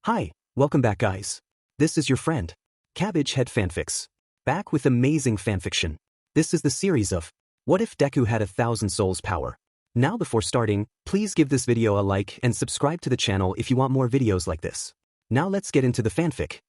Hi, welcome back guys. This is your friend, Cabbage Head Fanfics. Back with amazing fanfiction. This is the series of What If Deku Had 1,000 Souls Power. Now before starting, please give this video a like and subscribe to the channel if you want more videos like this. Now let's get into the fanfic.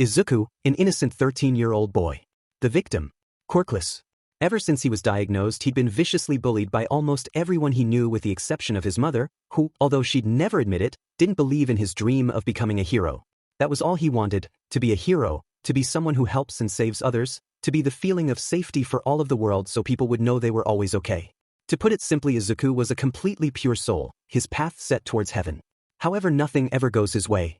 Izuku, an innocent 13-year-old boy. The victim, quirkless. Ever since he was diagnosed, he'd been viciously bullied by almost everyone he knew with the exception of his mother, who, although she'd never admit it, didn't believe in his dream of becoming a hero. That was all he wanted, to be a hero, to be someone who helps and saves others, to be the feeling of safety for all of the world so people would know they were always okay. To put it simply, Izuku was a completely pure soul, his path set towards heaven. However, nothing ever goes his way.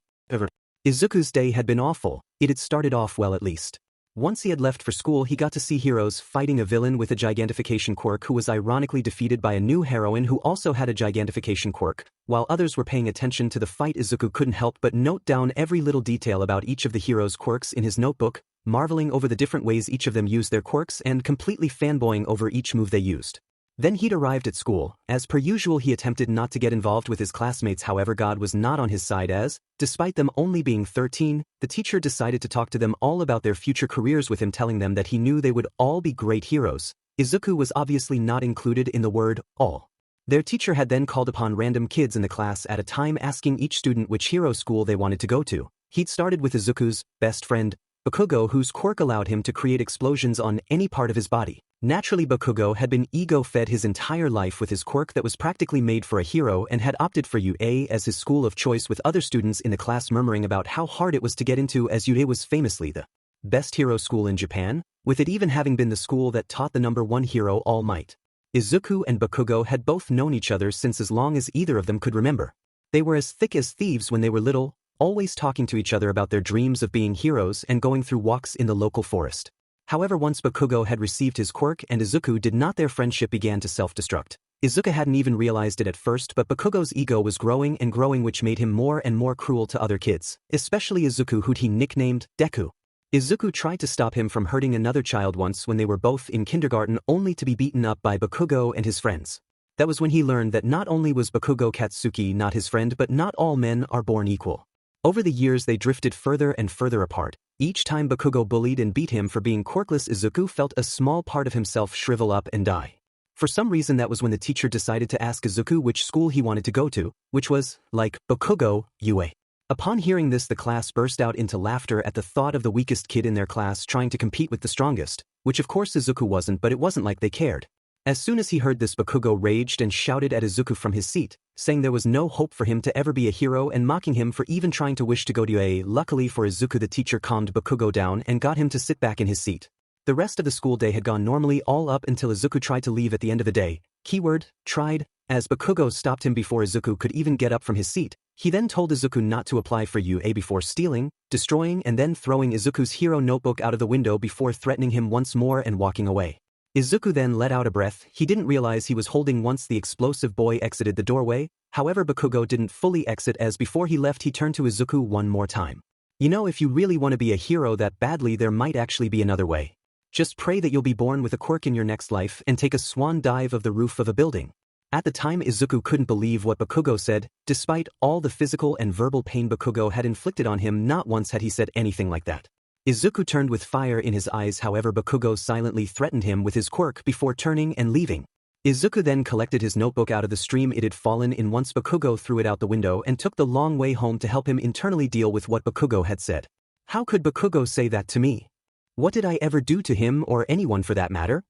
Izuku's day had been awful. It had started off well at least. Once he had left for school, he got to see heroes fighting a villain with a gigantification quirk who was ironically defeated by a new heroine who also had a gigantification quirk. While others were paying attention to the fight, Izuku couldn't help but note down every little detail about each of the heroes' quirks in his notebook, marveling over the different ways each of them used their quirks and completely fanboying over each move they used. Then he'd arrived at school. As per usual, he attempted not to get involved with his classmates. However, God was not on his side as, despite them only being 13, the teacher decided to talk to them all about their future careers with him, telling them that he knew they would all be great heroes. Izuku was obviously not included in the word all. Their teacher had then called upon random kids in the class at a time, asking each student which hero school they wanted to go to. He'd started with Izuku's best friend, Bakugo, whose quirk allowed him to create explosions on any part of his body. Naturally, Bakugo had been ego-fed his entire life with his quirk that was practically made for a hero and had opted for UA as his school of choice, with other students in the class murmuring about how hard it was to get into, as UA was famously the best hero school in Japan, with it even having been the school that taught the #1 hero All Might. Izuku and Bakugo had both known each other since as long as either of them could remember. They were as thick as thieves when they were little, always talking to each other about their dreams of being heroes and going through walks in the local forest. However, once Bakugo had received his quirk and Izuku did not, their friendship began to self-destruct. Izuku hadn't even realized it at first, but Bakugo's ego was growing and growing, which made him more and more cruel to other kids, especially Izuku, who he nicknamed Deku. Izuku tried to stop him from hurting another child once when they were both in kindergarten, only to be beaten up by Bakugo and his friends. That was when he learned that not only was Bakugo Katsuki not his friend, but not all men are born equal. Over the years they drifted further and further apart. Each time Bakugo bullied and beat him for being quirkless, Izuku felt a small part of himself shrivel up and die. For some reason, that was when the teacher decided to ask Izuku which school he wanted to go to, which was, like Bakugo, UA. Upon hearing this, the class burst out into laughter at the thought of the weakest kid in their class trying to compete with the strongest, which of course Izuku wasn't, but it wasn't like they cared. As soon as he heard this, Bakugo raged and shouted at Izuku from his seat, saying there was no hope for him to ever be a hero and mocking him for even trying to wish to go to UA. Luckily for Izuku, the teacher calmed Bakugo down and got him to sit back in his seat. The rest of the school day had gone normally, all up until Izuku tried to leave at the end of the day. Keyword, tried, as Bakugo stopped him before Izuku could even get up from his seat. He then told Izuku not to apply for UA before stealing, destroying, and then throwing Izuku's hero notebook out of the window before threatening him once more and walking away. Izuku then let out a breath. He didn't realize he was holding once the explosive boy exited the doorway. However, Bakugo didn't fully exit, as before he left he turned to Izuku one more time. You know, if you really want to be a hero that badly, there might actually be another way. Just pray that you'll be born with a quirk in your next life and take a swan dive of the roof of a building. At the time, Izuku couldn't believe what Bakugo said. Despite all the physical and verbal pain Bakugo had inflicted on him, not once had he said anything like that. Izuku turned with fire in his eyes. However, Bakugo silently threatened him with his quirk before turning and leaving. Izuku then collected his notebook out of the stream it had fallen in once Bakugo threw it out the window and took the long way home to help him internally deal with what Bakugo had said. How could Bakugo say that to me? What did I ever do to him, or anyone for that matter?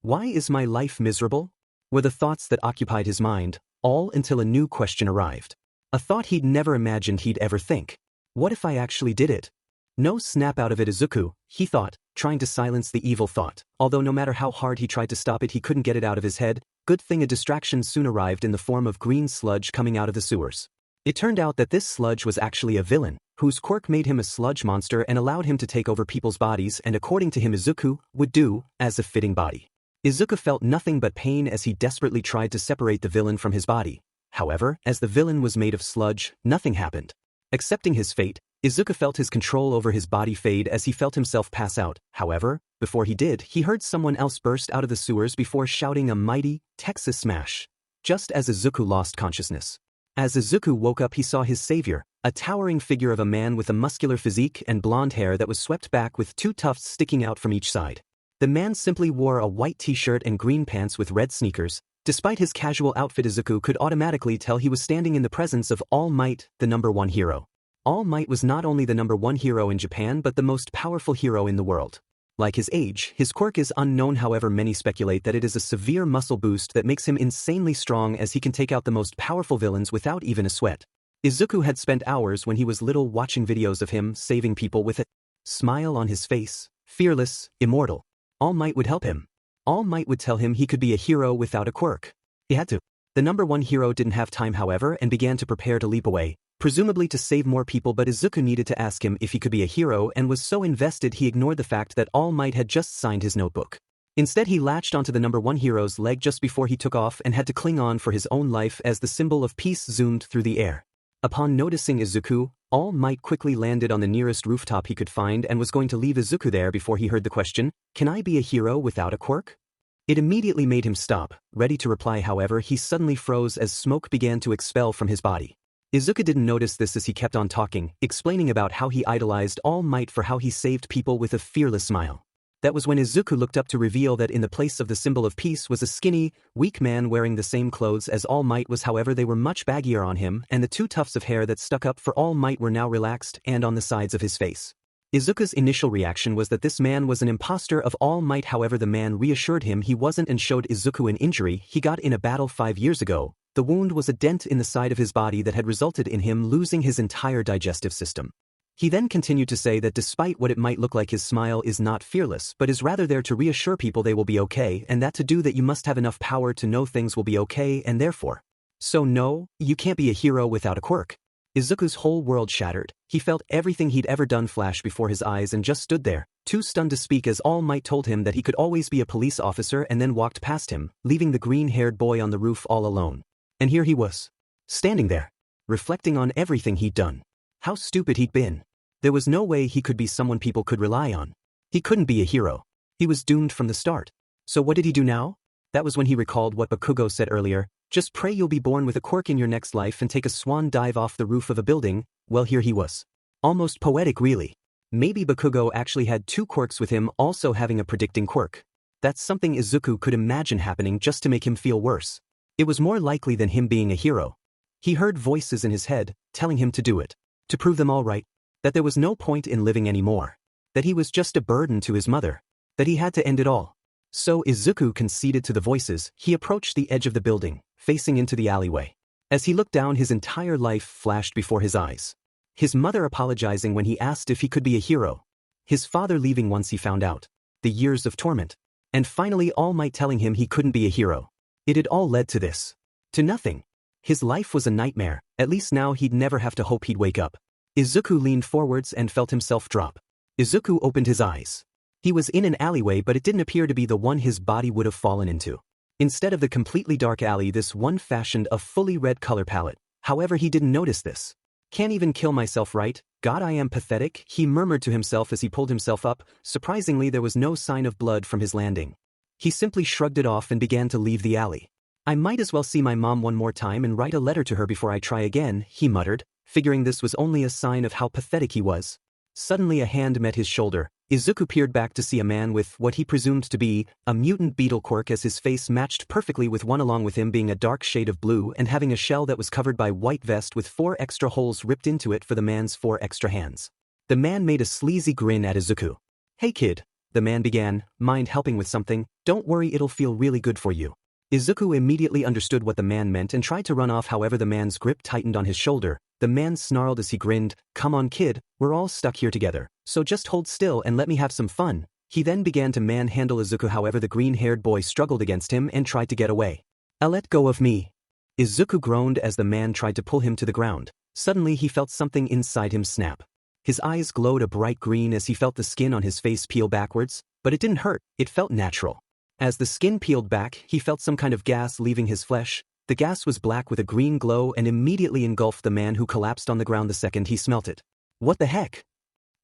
Why is my life miserable? Were the thoughts that occupied his mind, all until a new question arrived. A thought he'd never imagined he'd ever think. What if I actually did it? No, snap out of it, Izuku, he thought, trying to silence the evil thought. Although no matter how hard he tried to stop it, he couldn't get it out of his head. Good thing a distraction soon arrived in the form of green sludge coming out of the sewers. It turned out that this sludge was actually a villain, whose quirk made him a sludge monster and allowed him to take over people's bodies, and according to him, Izuku would do as a fitting body. Izuku felt nothing but pain as he desperately tried to separate the villain from his body. However, as the villain was made of sludge, nothing happened. Accepting his fate, Izuku felt his control over his body fade as he felt himself pass out. However, before he did, he heard someone else burst out of the sewers before shouting a mighty Texas smash, just as Izuku lost consciousness. As Izuku woke up, he saw his savior, A towering figure of a man with a muscular physique and blonde hair that was swept back with two tufts sticking out from each side. The man simply wore a white t-shirt and green pants with red sneakers. Despite his casual outfit, Izuku could automatically tell he was standing in the presence of All Might, the #1 hero. All Might was not only the #1 hero in Japan but the most powerful hero in the world. Like his age, his quirk is unknown, however many speculate that it is a severe muscle boost that makes him insanely strong, as he can take out the most powerful villains without even a sweat. Izuku had spent hours when he was little watching videos of him saving people with a smile on his face, fearless, immortal. All Might would help him. All Might would tell him he could be a hero without a quirk. He had to. The #1 hero didn't have time, however, and began to prepare to leap away, presumably to save more people, but Izuku needed to ask him if he could be a hero and was so invested he ignored the fact that All Might had just signed his notebook. Instead, he latched onto the #1 hero's leg just before he took off and had to cling on for his own life as the symbol of peace zoomed through the air. Upon noticing Izuku, All Might quickly landed on the nearest rooftop he could find and was going to leave Izuku there before he heard the question, "Can I be a hero without a quirk?" It immediately made him stop, ready to reply. However, he suddenly froze as smoke began to expel from his body. Izuku didn't notice this as he kept on talking, explaining about how he idolized All Might for how he saved people with a fearless smile. That was when Izuku looked up to reveal that in the place of the symbol of peace was a skinny, weak man wearing the same clothes as All Might was. However, they were much baggier on him, and the two tufts of hair that stuck up for All Might were now relaxed and on the sides of his face. Izuku's initial reaction was that this man was an imposter of All Might. However, the man reassured him he wasn't and showed Izuku an injury he got in a battle 5 years ago. The wound was a dent in the side of his body that had resulted in him losing his entire digestive system. He then continued to say that despite what it might look like, his smile is not fearless but is rather there to reassure people they will be okay, and that to do that you must have enough power to know things will be okay, and therefore. So no, you can't be a hero without a quirk. Izuku's whole world shattered. He felt everything he'd ever done flash before his eyes and just stood there, too stunned to speak, as All Might told him that he could always be a police officer and then walked past him, leaving the green-haired boy on the roof all alone. And here he was, standing there, reflecting on everything he'd done. How stupid he'd been. There was no way he could be someone people could rely on. He couldn't be a hero. He was doomed from the start. So what did he do now? That was when he recalled what Bakugo said earlier, "Just pray you'll be born with a quirk in your next life and take a swan dive off the roof of a building." Well, here he was. Almost poetic, really. Maybe Bakugo actually had two quirks, with him also having a predicting quirk. That's something Izuku could imagine happening just to make him feel worse. It was more likely than him being a hero. He heard voices in his head, telling him to do it. To prove them all right. That there was no point in living anymore. That he was just a burden to his mother. That he had to end it all. So Izuku conceded to the voices. He approached the edge of the building, facing into the alleyway. As he looked down, his entire life flashed before his eyes. His mother apologizing when he asked if he could be a hero. His father leaving once he found out. The years of torment. And finally All Might telling him he couldn't be a hero. It had all led to this. To nothing. His life was a nightmare. At least now he'd never have to hope he'd wake up. Izuku leaned forwards and felt himself drop. Izuku opened his eyes. He was in an alleyway, but it didn't appear to be the one his body would have fallen into. Instead of the completely dark alley, this one fashioned a fully red color palette. However, he didn't notice this. "Can't even kill myself, right? God, I am pathetic," he murmured to himself as he pulled himself up. Surprisingly, there was no sign of blood from his landing. He simply shrugged it off and began to leave the alley. "I might as well see my mom one more time and write a letter to her before I try again," he muttered, figuring this was only a sign of how pathetic he was. Suddenly a hand met his shoulder. Izuku peered back to see a man with what he presumed to be a mutant beetle quirk, as his face matched perfectly with one, along with him being a dark shade of blue and having a shell that was covered by white vest with 4 extra holes ripped into it for the man's 4 extra hands. The man made a sleazy grin at Izuku. "Hey kid," the man began, "mind helping with something? Don't worry, it'll feel really good for you." Izuku immediately understood what the man meant and tried to run off. However, the man's grip tightened on his shoulder. The man snarled as he grinned, "Come on kid, we're all stuck here together, so just hold still and let me have some fun." He then began to manhandle Izuku. However, the green-haired boy struggled against him and tried to get away. "Let go of me." Izuku groaned as the man tried to pull him to the ground. Suddenly he felt something inside him snap. His eyes glowed a bright green as he felt the skin on his face peel backwards, but it didn't hurt, it felt natural. As the skin peeled back, he felt some kind of gas leaving his flesh. The gas was black with a green glow and immediately engulfed the man, who collapsed on the ground the second he smelt it. "What the heck?"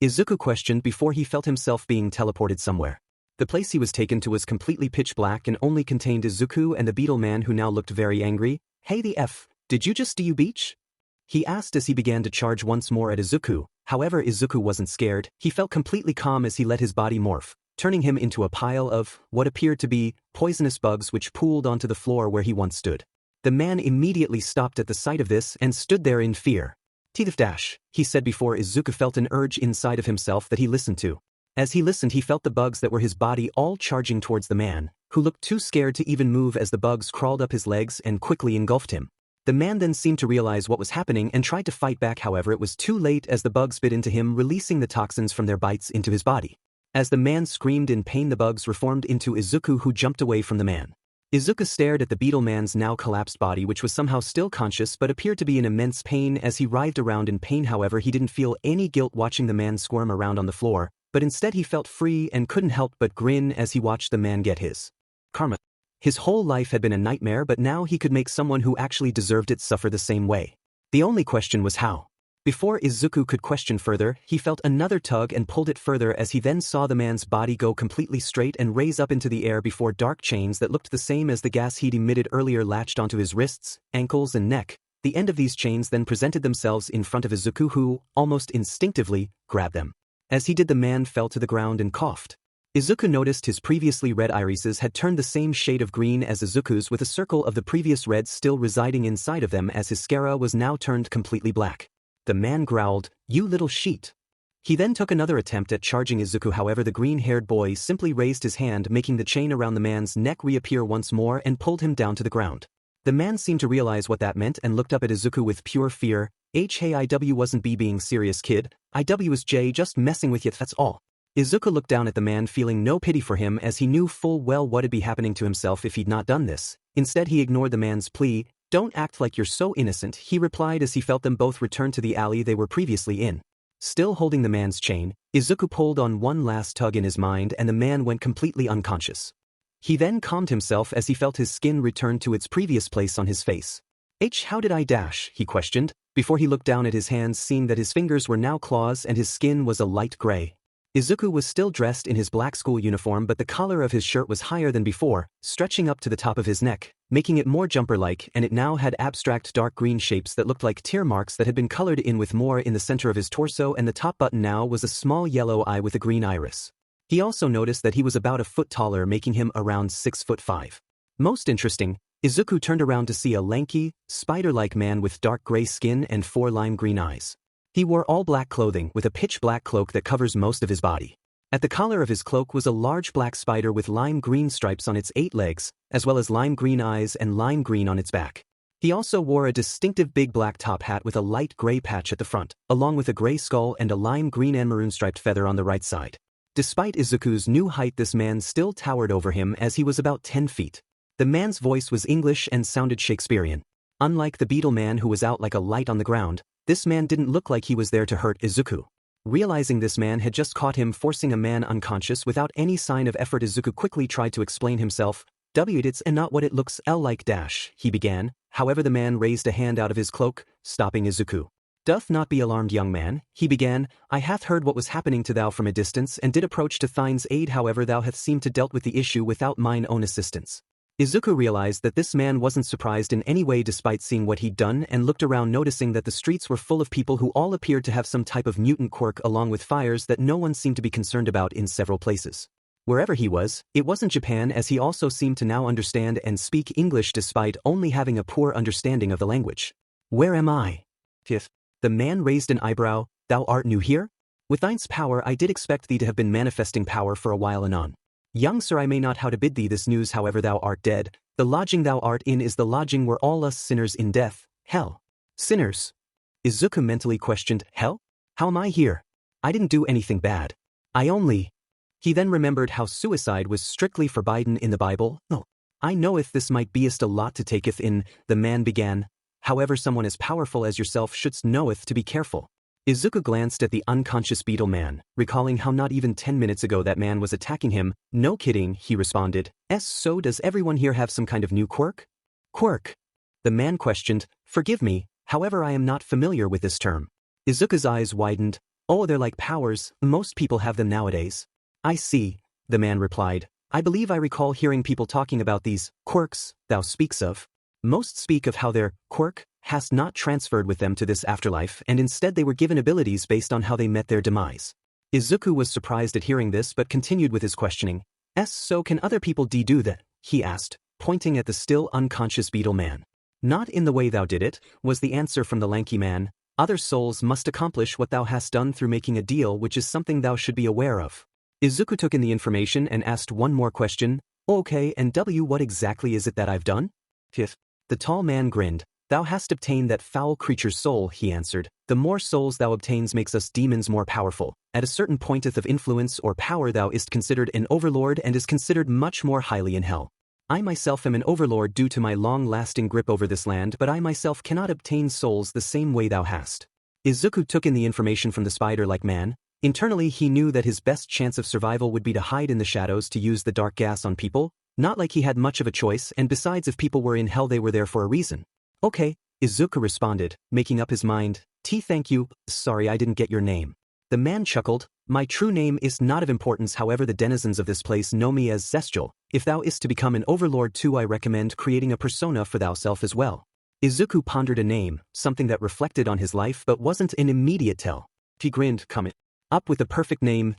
Izuku questioned before he felt himself being teleported somewhere. The place he was taken to was completely pitch black and only contained Izuku and the beetle man, who now looked very angry. "Hey the F, did you just do you beach?" he asked as he began to charge once more at Izuku. However, Izuku wasn't scared. He felt completely calm as he let his body morph, turning him into a pile of what appeared to be poisonous bugs which pooled onto the floor where he once stood. The man immediately stopped at the sight of this and stood there in fear. Teeth, he said before Izuku felt an urge inside of himself that he listened to. As he listened, he felt the bugs that were his body all charging towards the man, who looked too scared to even move as the bugs crawled up his legs and quickly engulfed him. The man then seemed to realize what was happening and tried to fight back, however it was too late as the bugs bit into him, releasing the toxins from their bites into his body. As the man screamed in pain, the bugs reformed into Izuku, who jumped away from the man. Izuku stared at the beetle man's now collapsed body, which was somehow still conscious but appeared to be in immense pain as he writhed around in pain. However, he didn't feel any guilt watching the man squirm around on the floor, but instead he felt free and couldn't help but grin as he watched the man get his karma. His whole life had been a nightmare, but now he could make someone who actually deserved it suffer the same way. The only question was how. Before Izuku could question further, he felt another tug and pulled it further as he then saw the man's body go completely straight and raise up into the air before dark chains that looked the same as the gas he'd emitted earlier latched onto his wrists, ankles and neck. The end of these chains then presented themselves in front of Izuku, who, almost instinctively, grabbed them. As he did, the man fell to the ground and coughed. Izuku noticed his previously red irises had turned the same shade of green as Izuku's, with a circle of the previous red still residing inside of them, as his scara was now turned completely black. The man growled, "You little sheet." He then took another attempt at charging Izuku, however the green-haired boy simply raised his hand, making the chain around the man's neck reappear once more and pulled him down to the ground. The man seemed to realize what that meant and looked up at Izuku with pure fear. Hey, IW wasn't being serious, kid. IW was just messing with you, that's all. Izuku looked down at the man, feeling no pity for him as he knew full well what'd be happening to himself if he'd not done this. Instead, he ignored the man's plea. "Don't act like you're so innocent," he replied as he felt them both return to the alley they were previously in. Still holding the man's chain, Izuku pulled on one last tug in his mind and the man went completely unconscious. He then calmed himself as he felt his skin return to its previous place on his face. How did I dash?" he questioned, before he looked down at his hands, seeing that his fingers were now claws and his skin was a light gray. Izuku was still dressed in his black school uniform, but the collar of his shirt was higher than before, stretching up to the top of his neck, making it more jumper-like, and it now had abstract dark green shapes that looked like tear marks that had been colored in with more in the center of his torso, and the top button now was a small yellow eye with a green iris. He also noticed that he was about a foot taller, making him around 6'5". Most interesting, Izuku turned around to see a lanky, spider-like man with dark gray skin and 4 lime green eyes. He wore all black clothing with a pitch black cloak that covers most of his body. At the collar of his cloak was a large black spider with lime green stripes on its 8 legs, as well as lime green eyes and lime green on its back. He also wore a distinctive big black top hat with a light gray patch at the front, along with a gray skull and a lime green and maroon striped feather on the right side. Despite Izuku's new height, this man still towered over him as he was about 10 feet. The man's voice was English and sounded Shakespearean. Unlike the beetle man who was out like a light on the ground, this man didn't look like he was there to hurt Izuku. Realizing this man had just caught him forcing a man unconscious without any sign of effort, Izuku quickly tried to explain himself. "It's not what it looks like dash," he began. However, the man raised a hand out of his cloak, stopping Izuku. "Doth not be alarmed, young man," he began. "I hath heard what was happening to thou from a distance, and did approach to thine's aid. However, thou hath seemed to dealt with the issue without mine own assistance." Izuku realized that this man wasn't surprised in any way despite seeing what he'd done, and looked around, noticing that the streets were full of people who all appeared to have some type of mutant quirk, along with fires that no one seemed to be concerned about in several places. Wherever he was, it wasn't Japan, as he also seemed to now understand and speak English despite only having a poor understanding of the language. "Where am I?" "Fifth." The man raised an eyebrow. "Thou art new here? With thine's power I did expect thee to have been manifesting power for a while anon. Young sir, I may not how to bid thee this news, however thou art dead. The lodging thou art in is the lodging where all us sinners in death, hell." "Sinners?" Izuku mentally questioned. "Hell? How am I here? I didn't do anything bad. I only..." He then remembered how suicide was strictly forbidden in the Bible. "Oh, I knoweth this might beest a lot to taketh in," the man began. "However, someone as powerful as yourself shouldst knoweth to be careful." Izuku glanced at the unconscious beetle man, recalling how not even 10 minutes ago that man was attacking him. "No kidding," he responded. So does everyone here have some kind of new quirk?" "Quirk?" the man questioned. "Forgive me, however I am not familiar with this term." Izuku's eyes widened. "Oh, they're like powers, most people have them nowadays." "I see," the man replied. "I believe I recall hearing people talking about these quirks thou speaks of." Most speak of how their quirk has not transferred with them to this afterlife and instead they were given abilities based on how they met their demise. Izuku was surprised at hearing this but continued with his questioning. So can other people do that? He asked, pointing at the still unconscious beetle man. Not in the way thou did it, was the answer from the lanky man. Other souls must accomplish what thou hast done through making a deal, which is something thou should be aware of. Izuku took in the information and asked one more question. Okay, and what exactly is it that I've done? Fifth. The tall man grinned. Thou hast obtained that foul creature's soul, he answered. The more souls thou obtains makes us demons more powerful. At a certain pointeth of influence or power thou ist considered an overlord and is considered much more highly in hell. I myself am an overlord due to my long-lasting grip over this land, but I myself cannot obtain souls the same way thou hast. Izuku took in the information from the spider-like man. Internally he knew that his best chance of survival would be to hide in the shadows to use the dark gas on people, not like he had much of a choice, and besides if people were in hell they were there for a reason. Okay, Izuku responded, making up his mind. Thank you, sorry I didn't get your name. The man chuckled. My true name is not of importance, however the denizens of this place know me as Zestial. If thou ist to become an overlord too, I recommend creating a persona for thyself as well. Izuku pondered a name, something that reflected on his life but wasn't an immediate tell. He grinned, coming up with the perfect name,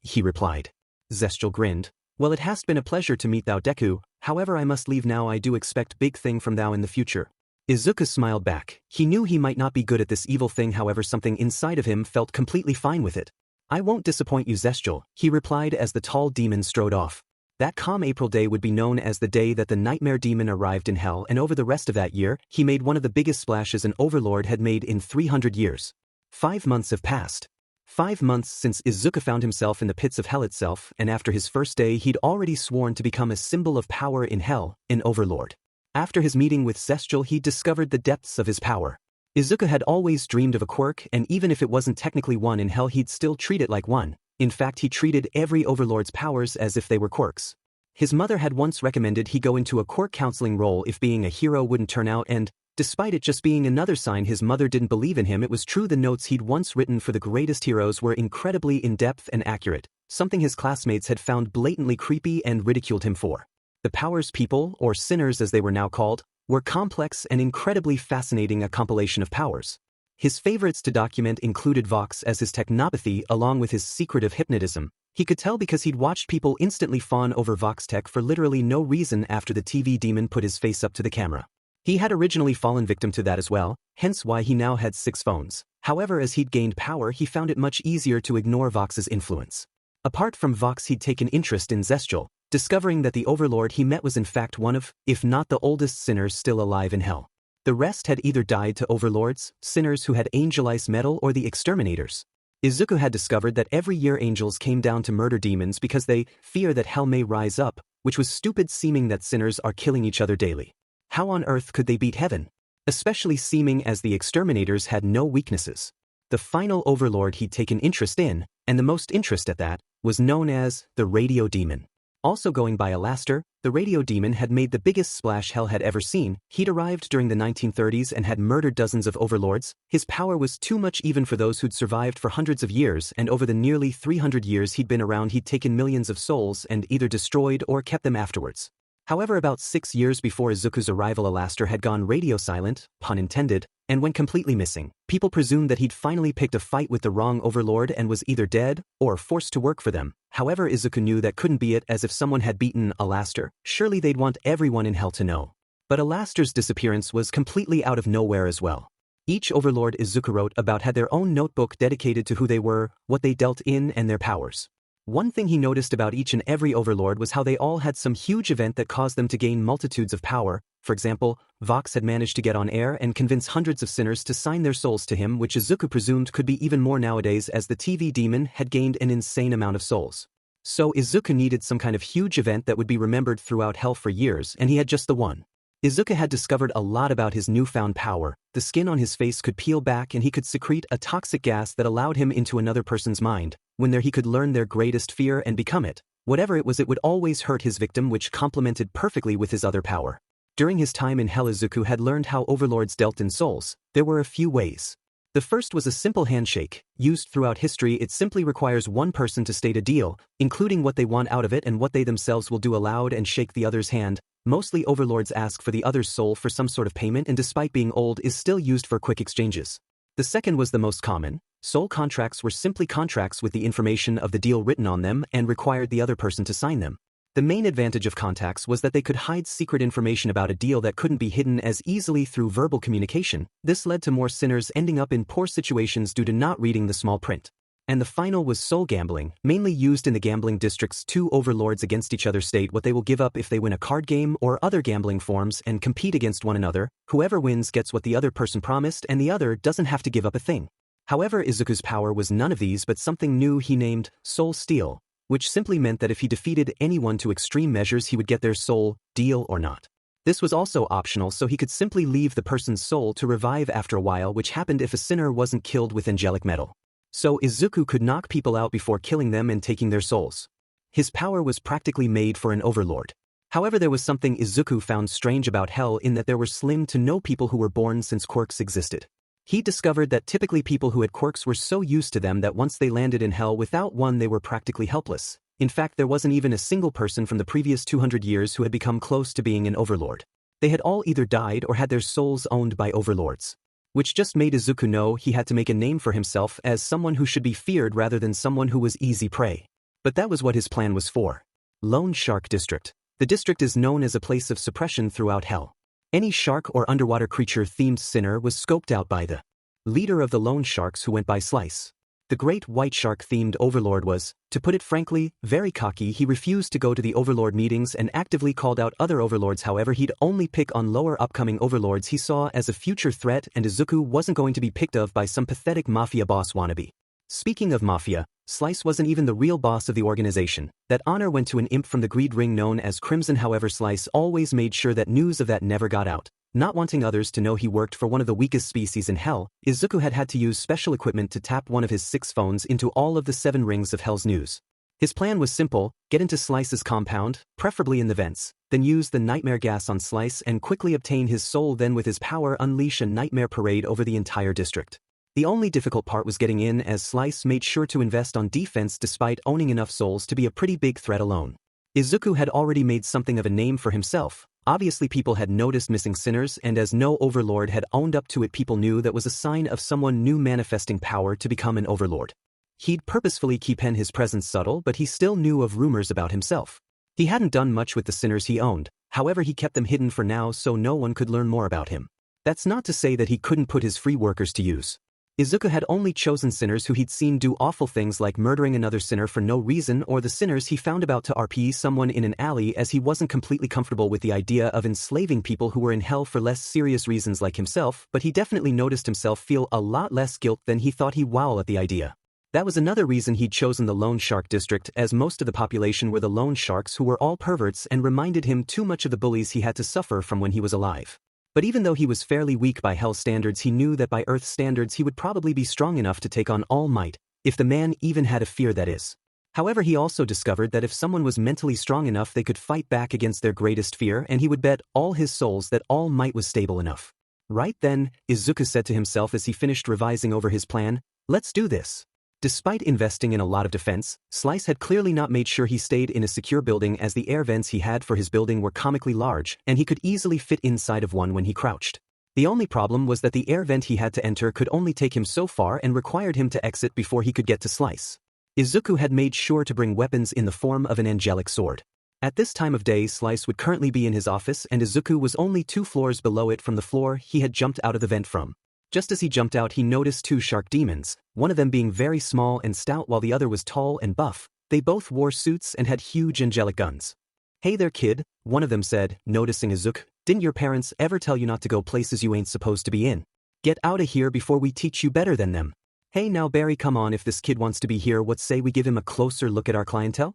he replied. Zestial grinned. Well, it hast been a pleasure to meet thou, Deku, however I must leave now. I do expect big thing from thou in the future. Izuku smiled back. He knew he might not be good at this evil thing, however something inside of him felt completely fine with it. I won't disappoint you, Zestial, he replied as the tall demon strode off. That calm April day would be known as the day that the Nightmare Demon arrived in hell, and over the rest of that year, he made one of the biggest splashes an overlord had made in 300 years. 5 months have passed. 5 months since Izuku found himself in the pits of hell itself, and after his first day he'd already sworn to become a symbol of power in hell, an overlord. After his meeting with Zestial he discovered the depths of his power. Izuku had always dreamed of a quirk, and even if it wasn't technically one in hell he'd still treat it like one. In fact, he treated every overlord's powers as if they were quirks. His mother had once recommended he go into a quirk counseling role if being a hero wouldn't turn out, and despite it just being another sign his mother didn't believe in him, it was true. The notes he'd once written for the greatest heroes were incredibly in-depth and accurate, something his classmates had found blatantly creepy and ridiculed him for. The powers people, or sinners as they were now called, were complex and incredibly fascinating, a compilation of powers. His favorites to document included Vox as his technopathy along with his secret of hypnotism. He could tell because he'd watched people instantly fawn over Vox tech for literally no reason after the TV demon put his face up to the camera. He had originally fallen victim to that as well, hence why he now had 6 phones. However, as he'd gained power he found it much easier to ignore Vox's influence. Apart from Vox, he'd taken interest in Zestial, discovering that the overlord he met was in fact one of, if not the oldest sinners still alive in hell. The rest had either died to overlords, sinners who had angelized metal, or the exterminators. Izuku had discovered that every year angels came down to murder demons because they fear that hell may rise up, which was stupid, seeming that sinners are killing each other daily. How on earth could they beat heaven? Especially seeming as the exterminators had no weaknesses. The final overlord he'd taken interest in, and the most interest at that, was known as the Radio Demon. Also going by Alaster, the Radio Demon had made the biggest splash hell had ever seen. He'd arrived during the 1930s and had murdered dozens of overlords. His power was too much even for those who'd survived for hundreds of years, and over the nearly 300 years he'd been around he'd taken millions of souls and either destroyed or kept them afterwards. However, about 6 years before Izuku's arrival, Alaster had gone radio silent, pun intended, and went completely missing. People presumed that he'd finally picked a fight with the wrong overlord and was either dead or forced to work for them. However, Izuku knew that couldn't be it, as if someone had beaten Alaster, surely they'd want everyone in hell to know. But Alaster's disappearance was completely out of nowhere as well. Each overlord Izuku wrote about had their own notebook dedicated to who they were, what they dealt in, and their powers. One thing he noticed about each and every overlord was how they all had some huge event that caused them to gain multitudes of power. For example, Vox had managed to get on air and convince hundreds of sinners to sign their souls to him, which Izuku presumed could be even more nowadays as the TV demon had gained an insane amount of souls. So Izuku needed some kind of huge event that would be remembered throughout hell for years, and he had just the one. Izuku had discovered a lot about his newfound power. The skin on his face could peel back and he could secrete a toxic gas that allowed him into another person's mind. When there he could learn their greatest fear and become it. Whatever it was, it would always hurt his victim, which complemented perfectly with his other power. During his time in hell, Izuku had learned how overlords dealt in souls. There were a few ways. The first was a simple handshake. Used throughout history, it simply requires one person to state a deal, including what they want out of it and what they themselves will do aloud and shake the other's hand. Mostly overlords ask for the other's soul for some sort of payment and despite being old is still used for quick exchanges. The second was the most common. Soul contracts were simply contracts with the information of the deal written on them and required the other person to sign them. The main advantage of contacts was that they could hide secret information about a deal that couldn't be hidden as easily through verbal communication. This led to more sinners ending up in poor situations due to not reading the small print. And the final was soul gambling, mainly used in the gambling districts. Two overlords against each other state what they will give up if they win a card game or other gambling forms and compete against one another. Whoever wins gets what the other person promised and the other doesn't have to give up a thing. However, Izuku's power was none of these but something new he named Soul Steal, which simply meant that if he defeated anyone to extreme measures he would get their soul, deal or not. This was also optional so he could simply leave the person's soul to revive after a while, which happened if a sinner wasn't killed with angelic metal. So Izuku could knock people out before killing them and taking their souls. His power was practically made for an overlord. However, there was something Izuku found strange about hell in that there were slim to no people who were born since quirks existed. He discovered that typically people who had quirks were so used to them that once they landed in hell without one they were practically helpless. In fact, there wasn't even a single person from the previous 200 years who had become close to being an overlord. They had all either died or had their souls owned by overlords. Which just made Izuku know he had to make a name for himself as someone who should be feared rather than someone who was easy prey. But that was what his plan was for. Lone Shark District. The district is known as a place of suppression throughout hell. Any shark or underwater creature-themed sinner was scoped out by the leader of the lone sharks who went by Slice. The great white shark-themed overlord was, to put it frankly, very cocky. He refused to go to the overlord meetings and actively called out other overlords. However, he'd only pick on lower upcoming overlords he saw as a future threat, and Izuku wasn't going to be picked of by some pathetic mafia boss wannabe. Speaking of mafia, Slice wasn't even the real boss of the organization. That honor went to an imp from the greed ring known as Crimson. However, Slice always made sure that news of that never got out. Not wanting others to know he worked for one of the weakest species in hell, Izuku had to use special equipment to tap one of his 6 phones into all of the 7 rings of hell's news. His plan was simple: get into Slice's compound, preferably in the vents, then use the nightmare gas on Slice and quickly obtain his soul, then with his power unleash a nightmare parade over the entire district. The only difficult part was getting in, as Slice made sure to invest on defense despite owning enough souls to be a pretty big threat alone. Izuku had already made something of a name for himself. Obviously people had noticed missing sinners, and as no overlord had owned up to it, people knew that was a sign of someone new manifesting power to become an overlord. He'd purposefully keep his presence subtle, but he still knew of rumors about himself. He hadn't done much with the sinners he owned, however he kept them hidden for now so no one could learn more about him. That's not to say that he couldn't put his free workers to use. Izuku had only chosen sinners who he'd seen do awful things like murdering another sinner for no reason, or the sinners he found about to RP someone in an alley, as he wasn't completely comfortable with the idea of enslaving people who were in hell for less serious reasons like himself, but he definitely noticed himself feel a lot less guilt than he thought. He wow at the idea. That was another reason he'd chosen the Lone Shark District, as most of the population were the lone sharks who were all perverts and reminded him too much of the bullies he had to suffer from when he was alive. But even though he was fairly weak by Hell standards, he knew that by Earth standards he would probably be strong enough to take on All Might, if the man even had a fear, that is. However, he also discovered that if someone was mentally strong enough they could fight back against their greatest fear, and he would bet all his souls that All Might was stable enough. Right then, Izuku said to himself as he finished revising over his plan, "Let's do this." Despite investing in a lot of defense, Slice had clearly not made sure he stayed in a secure building, as the air vents he had for his building were comically large, and he could easily fit inside of one when he crouched. The only problem was that the air vent he had to enter could only take him so far and required him to exit before he could get to Slice. Izuku had made sure to bring weapons in the form of an angelic sword. At this time of day, Slice would currently be in his office, and Izuku was only 2 floors below it from the floor he had jumped out of the vent from. Just as he jumped out, he noticed 2 shark demons, one of them being very small and stout while the other was tall and buff. They both wore suits and had huge angelic guns. "Hey there, kid," one of them said, noticing Izuku. "Didn't your parents ever tell you not to go places you ain't supposed to be in? Get out of here before we teach you better than them." "Hey now Barry, come on, if this kid wants to be here, what say we give him a closer look at our clientele?"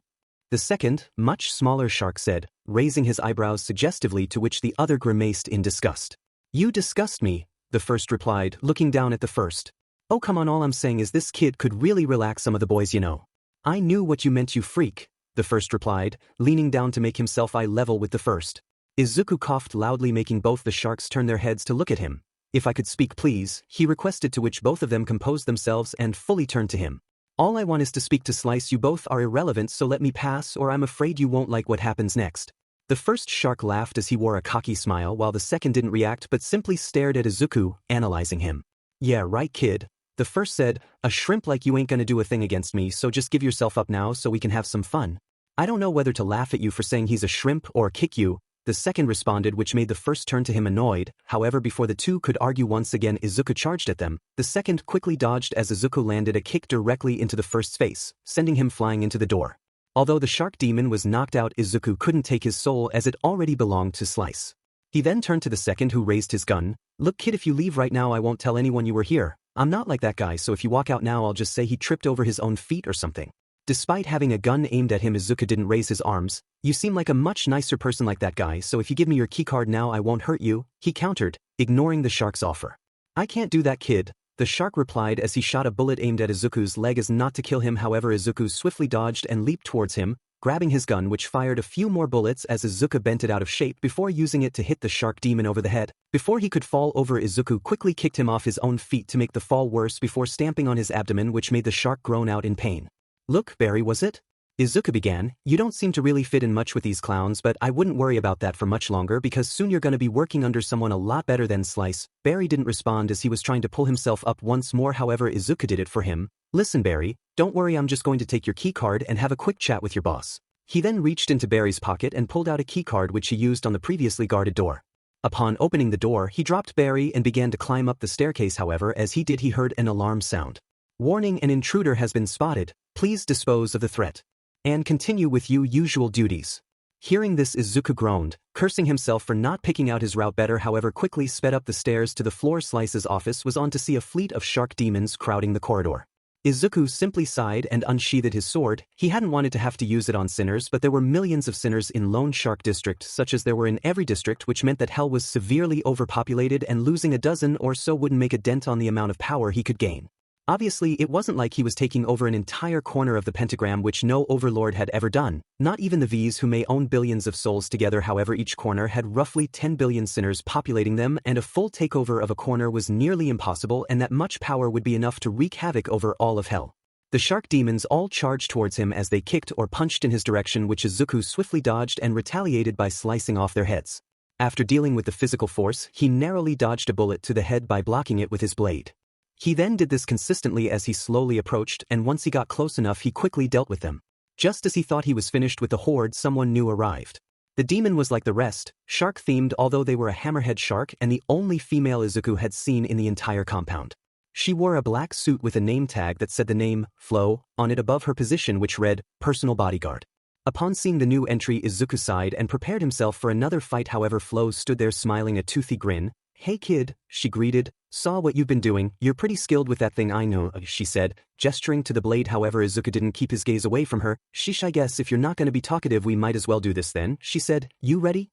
The second, much smaller shark said, raising his eyebrows suggestively, to which the other grimaced in disgust. "You disgust me," the first replied, looking down at the first. "Oh come on, all I'm saying is this kid could really relax some of the boys, you know." "I knew what you meant, you freak," the first replied, leaning down to make himself eye level with the first. Izuku coughed loudly, making both the sharks turn their heads to look at him. If I could speak please, he requested, to which both of them composed themselves and fully turned to him. All I want is to speak to Slice. You both are irrelevant, so let me pass or I'm afraid you won't like what happens next. The first shark laughed as he wore a cocky smile while the second didn't react but simply stared at Izuku, analyzing him. Yeah right kid. The first said, a shrimp like you ain't gonna do a thing against me, so just give yourself up now so we can have some fun. I don't know whether to laugh at you for saying he's a shrimp or kick you, the second responded, which made the first turn to him annoyed. However, before the two could argue once again, Izuku charged at them. The second quickly dodged as Izuku landed a kick directly into the first's face, sending him flying into the door. Although the shark demon was knocked out, Izuku couldn't take his soul as it already belonged to Slice. He then turned to the second, who raised his gun. Look kid, if you leave right now I won't tell anyone you were here. I'm not like that guy, so if you walk out now I'll just say he tripped over his own feet or something. Despite having a gun aimed at him, Izuku didn't raise his arms. You seem like a much nicer person like that guy, so if you give me your keycard now I won't hurt you, he countered, ignoring the shark's offer. I can't do that kid, the shark replied as he shot a bullet aimed at Izuku's leg as not to kill him. However, Izuku swiftly dodged and leaped towards him, grabbing his gun, which fired a few more bullets as Izuku bent it out of shape before using it to hit the shark demon over the head. Before he could fall over, Izuku quickly kicked him off his own feet to make the fall worse before stamping on his abdomen, which made the shark groan out in pain. Look, Barry, was it? Izuku began, you don't seem to really fit in much with these clowns, but I wouldn't worry about that for much longer because soon you're gonna be working under someone a lot better than Slice. Barry didn't respond as he was trying to pull himself up once more. However, Izuku did it for him. Listen Barry, don't worry, I'm just going to take your keycard and have a quick chat with your boss. He then reached into Barry's pocket and pulled out a keycard which he used on the previously guarded door. Upon opening the door, he dropped Barry and began to climb up the staircase. However, as he did, he heard an alarm sound. Warning, an intruder has been spotted. Please dispose of the threat and continue with your usual duties. Hearing this, Izuku groaned, cursing himself for not picking out his route better. However, quickly sped up the stairs to the floor. Slice's office was on to see a fleet of shark demons crowding the corridor. Izuku simply sighed and unsheathed his sword. He hadn't wanted to have to use it on sinners, but there were millions of sinners in Lone Shark District, such as there were in every district, which meant that hell was severely overpopulated and losing a dozen or so wouldn't make a dent on the amount of power he could gain. Obviously, it wasn't like he was taking over an entire corner of the pentagram, which no overlord had ever done, not even the V's, who may own billions of souls together. However, each corner had roughly 10 billion sinners populating them, and a full takeover of a corner was nearly impossible, and that much power would be enough to wreak havoc over all of hell. The shark demons all charged towards him as they kicked or punched in his direction, which Izuku swiftly dodged and retaliated by slicing off their heads. After dealing with the physical force, he narrowly dodged a bullet to the head by blocking it with his blade. He then did this consistently as he slowly approached, and once he got close enough he quickly dealt with them. Just as he thought he was finished with the horde, someone new arrived. The demon was like the rest, shark-themed, although they were a hammerhead shark and the only female Izuku had seen in the entire compound. She wore a black suit with a name tag that said the name, Flo, on it above her position, which read, Personal Bodyguard. Upon seeing the new entry, Izuku sighed and prepared himself for another fight. However, Flo stood there smiling a toothy grin. Hey kid, she greeted. Saw what you've been doing, you're pretty skilled with that thing, I know, she said, gesturing to the blade. However, Izuku didn't keep his gaze away from her. Sheesh, I guess if you're not gonna be talkative we might as well do this then, she said. You ready?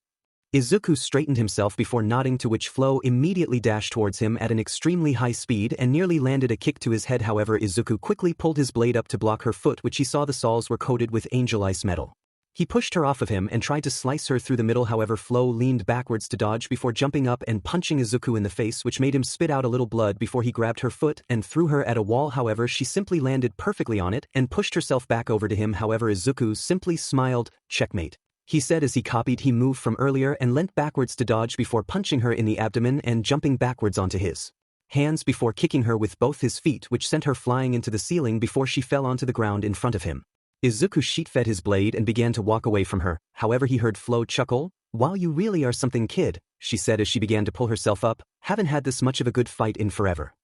Izuku straightened himself before nodding, to which Flo immediately dashed towards him at an extremely high speed and nearly landed a kick to his head. However, Izuku quickly pulled his blade up to block her foot, which he saw the soles were coated with angel ice metal. He pushed her off of him and tried to slice her through the middle. However, Flo leaned backwards to dodge before jumping up and punching Izuku in the face, which made him spit out a little blood before he grabbed her foot and threw her at a wall. However, she simply landed perfectly on it and pushed herself back over to him. However, Izuku simply smiled, checkmate, he said as he copied he moved from earlier and leant backwards to dodge before punching her in the abdomen and jumping backwards onto his hands before kicking her with both his feet, which sent her flying into the ceiling before she fell onto the ground in front of him. Izuku sheet-fed his blade and began to walk away from her. However, he heard Flo chuckle. Wow, you really are something, kid, she said as she began to pull herself up. Haven't had this much of a good fight in forever.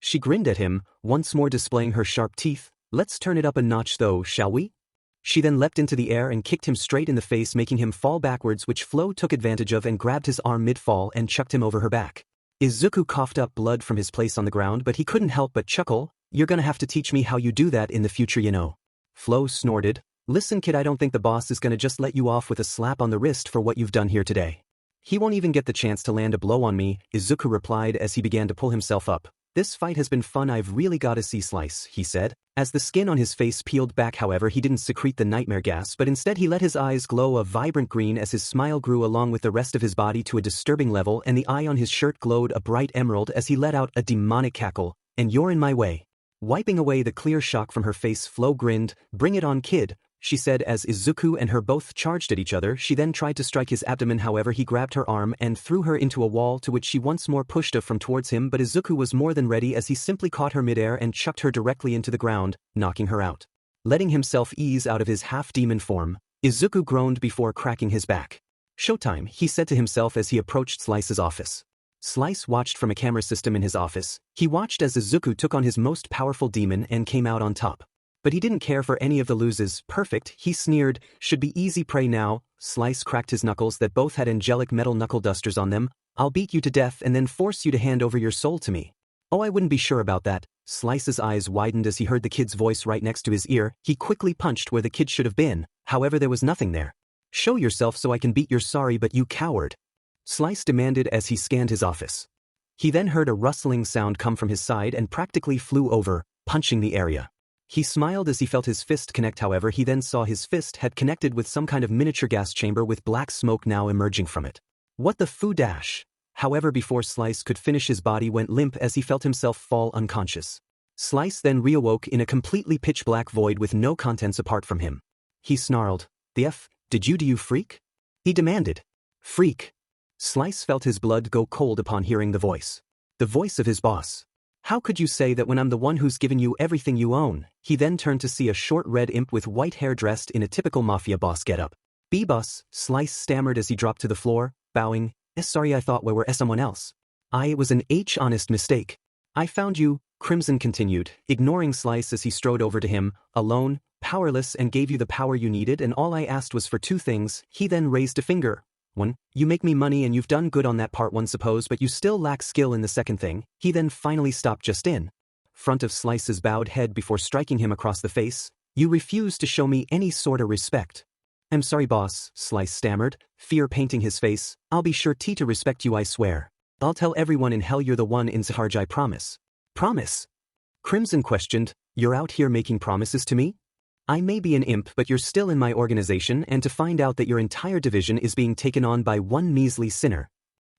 She grinned at him, once more displaying her sharp teeth. Let's turn it up a notch though, shall we? She then leapt into the air and kicked him straight in the face, making him fall backwards, which Flo took advantage of and grabbed his arm mid-fall and chucked him over her back. Izuku coughed up blood from his place on the ground, but he couldn't help but chuckle. You're gonna have to teach me how you do that in the future, you know. Flo snorted. Listen kid, I don't think the boss is gonna just let you off with a slap on the wrist for what you've done here today. He won't even get the chance to land a blow on me, Izuku replied as he began to pull himself up. This fight has been fun, I've really gotta see Slice, he said. As the skin on his face peeled back, however, he didn't secrete the nightmare gas, but instead he let his eyes glow a vibrant green as his smile grew along with the rest of his body to a disturbing level, and the eye on his shirt glowed a bright emerald as he let out a demonic cackle. And you're in my way. Wiping away the clear shock from her face, Flo grinned. Bring it on, kid, she said as Izuku and her both charged at each other. She then tried to strike his abdomen, however he grabbed her arm and threw her into a wall, to which she once more pushed her from towards him, but Izuku was more than ready as he simply caught her midair and chucked her directly into the ground, knocking her out. Letting himself ease out of his half-demon form, Izuku groaned before cracking his back. Showtime, he said to himself as he approached Slice's office. Slice watched from a camera system in his office. He watched as Izuku took on his most powerful demon and came out on top. But he didn't care for any of the loses. Perfect, he sneered, should be easy prey now. Slice cracked his knuckles that both had angelic metal knuckle dusters on them. I'll beat you to death and then force you to hand over your soul to me. Oh, I wouldn't be sure about that. Slice's eyes widened as he heard the kid's voice right next to his ear. He quickly punched where the kid should have been, however there was nothing there. Show yourself so I can beat your sorry but you coward, Slice demanded as he scanned his office. He then heard a rustling sound come from his side and practically flew over, punching the area. He smiled as he felt his fist connect, however he then saw his fist had connected with some kind of miniature gas chamber with black smoke now emerging from it. What the foo dash? However, before Slice could finish, his body went limp as he felt himself fall unconscious. Slice then reawoke in a completely pitch-black void with no contents apart from him. He snarled, "The F, did you freak?" he demanded. Freak. Slice felt his blood go cold upon hearing the voice. The voice of his boss. How could you say that when I'm the one who's given you everything you own? He then turned to see a short red imp with white hair dressed in a typical mafia boss getup. B-boss, Slice stammered as he dropped to the floor, bowing. Sorry, I thought we were someone else. It was an honest mistake. I found you, Crimson continued, ignoring Slice as he strode over to him, alone, powerless, and gave you the power you needed, and all I asked was for two things. He then raised a finger. One, you make me money and you've done good on that part one, suppose, but you still lack skill in the second thing. He then finally stopped just in front of Slice's bowed head before striking him across the face. You refuse to show me any sort of respect. I'm sorry, boss, Slice stammered, fear painting his face. I'll be sure to respect you, I swear. I'll tell everyone in hell you're the one in charge, I promise. Promise? Crimson questioned, you're out here making promises to me? I may be an imp, but you're still in my organization, and to find out that your entire division is being taken on by one measly sinner,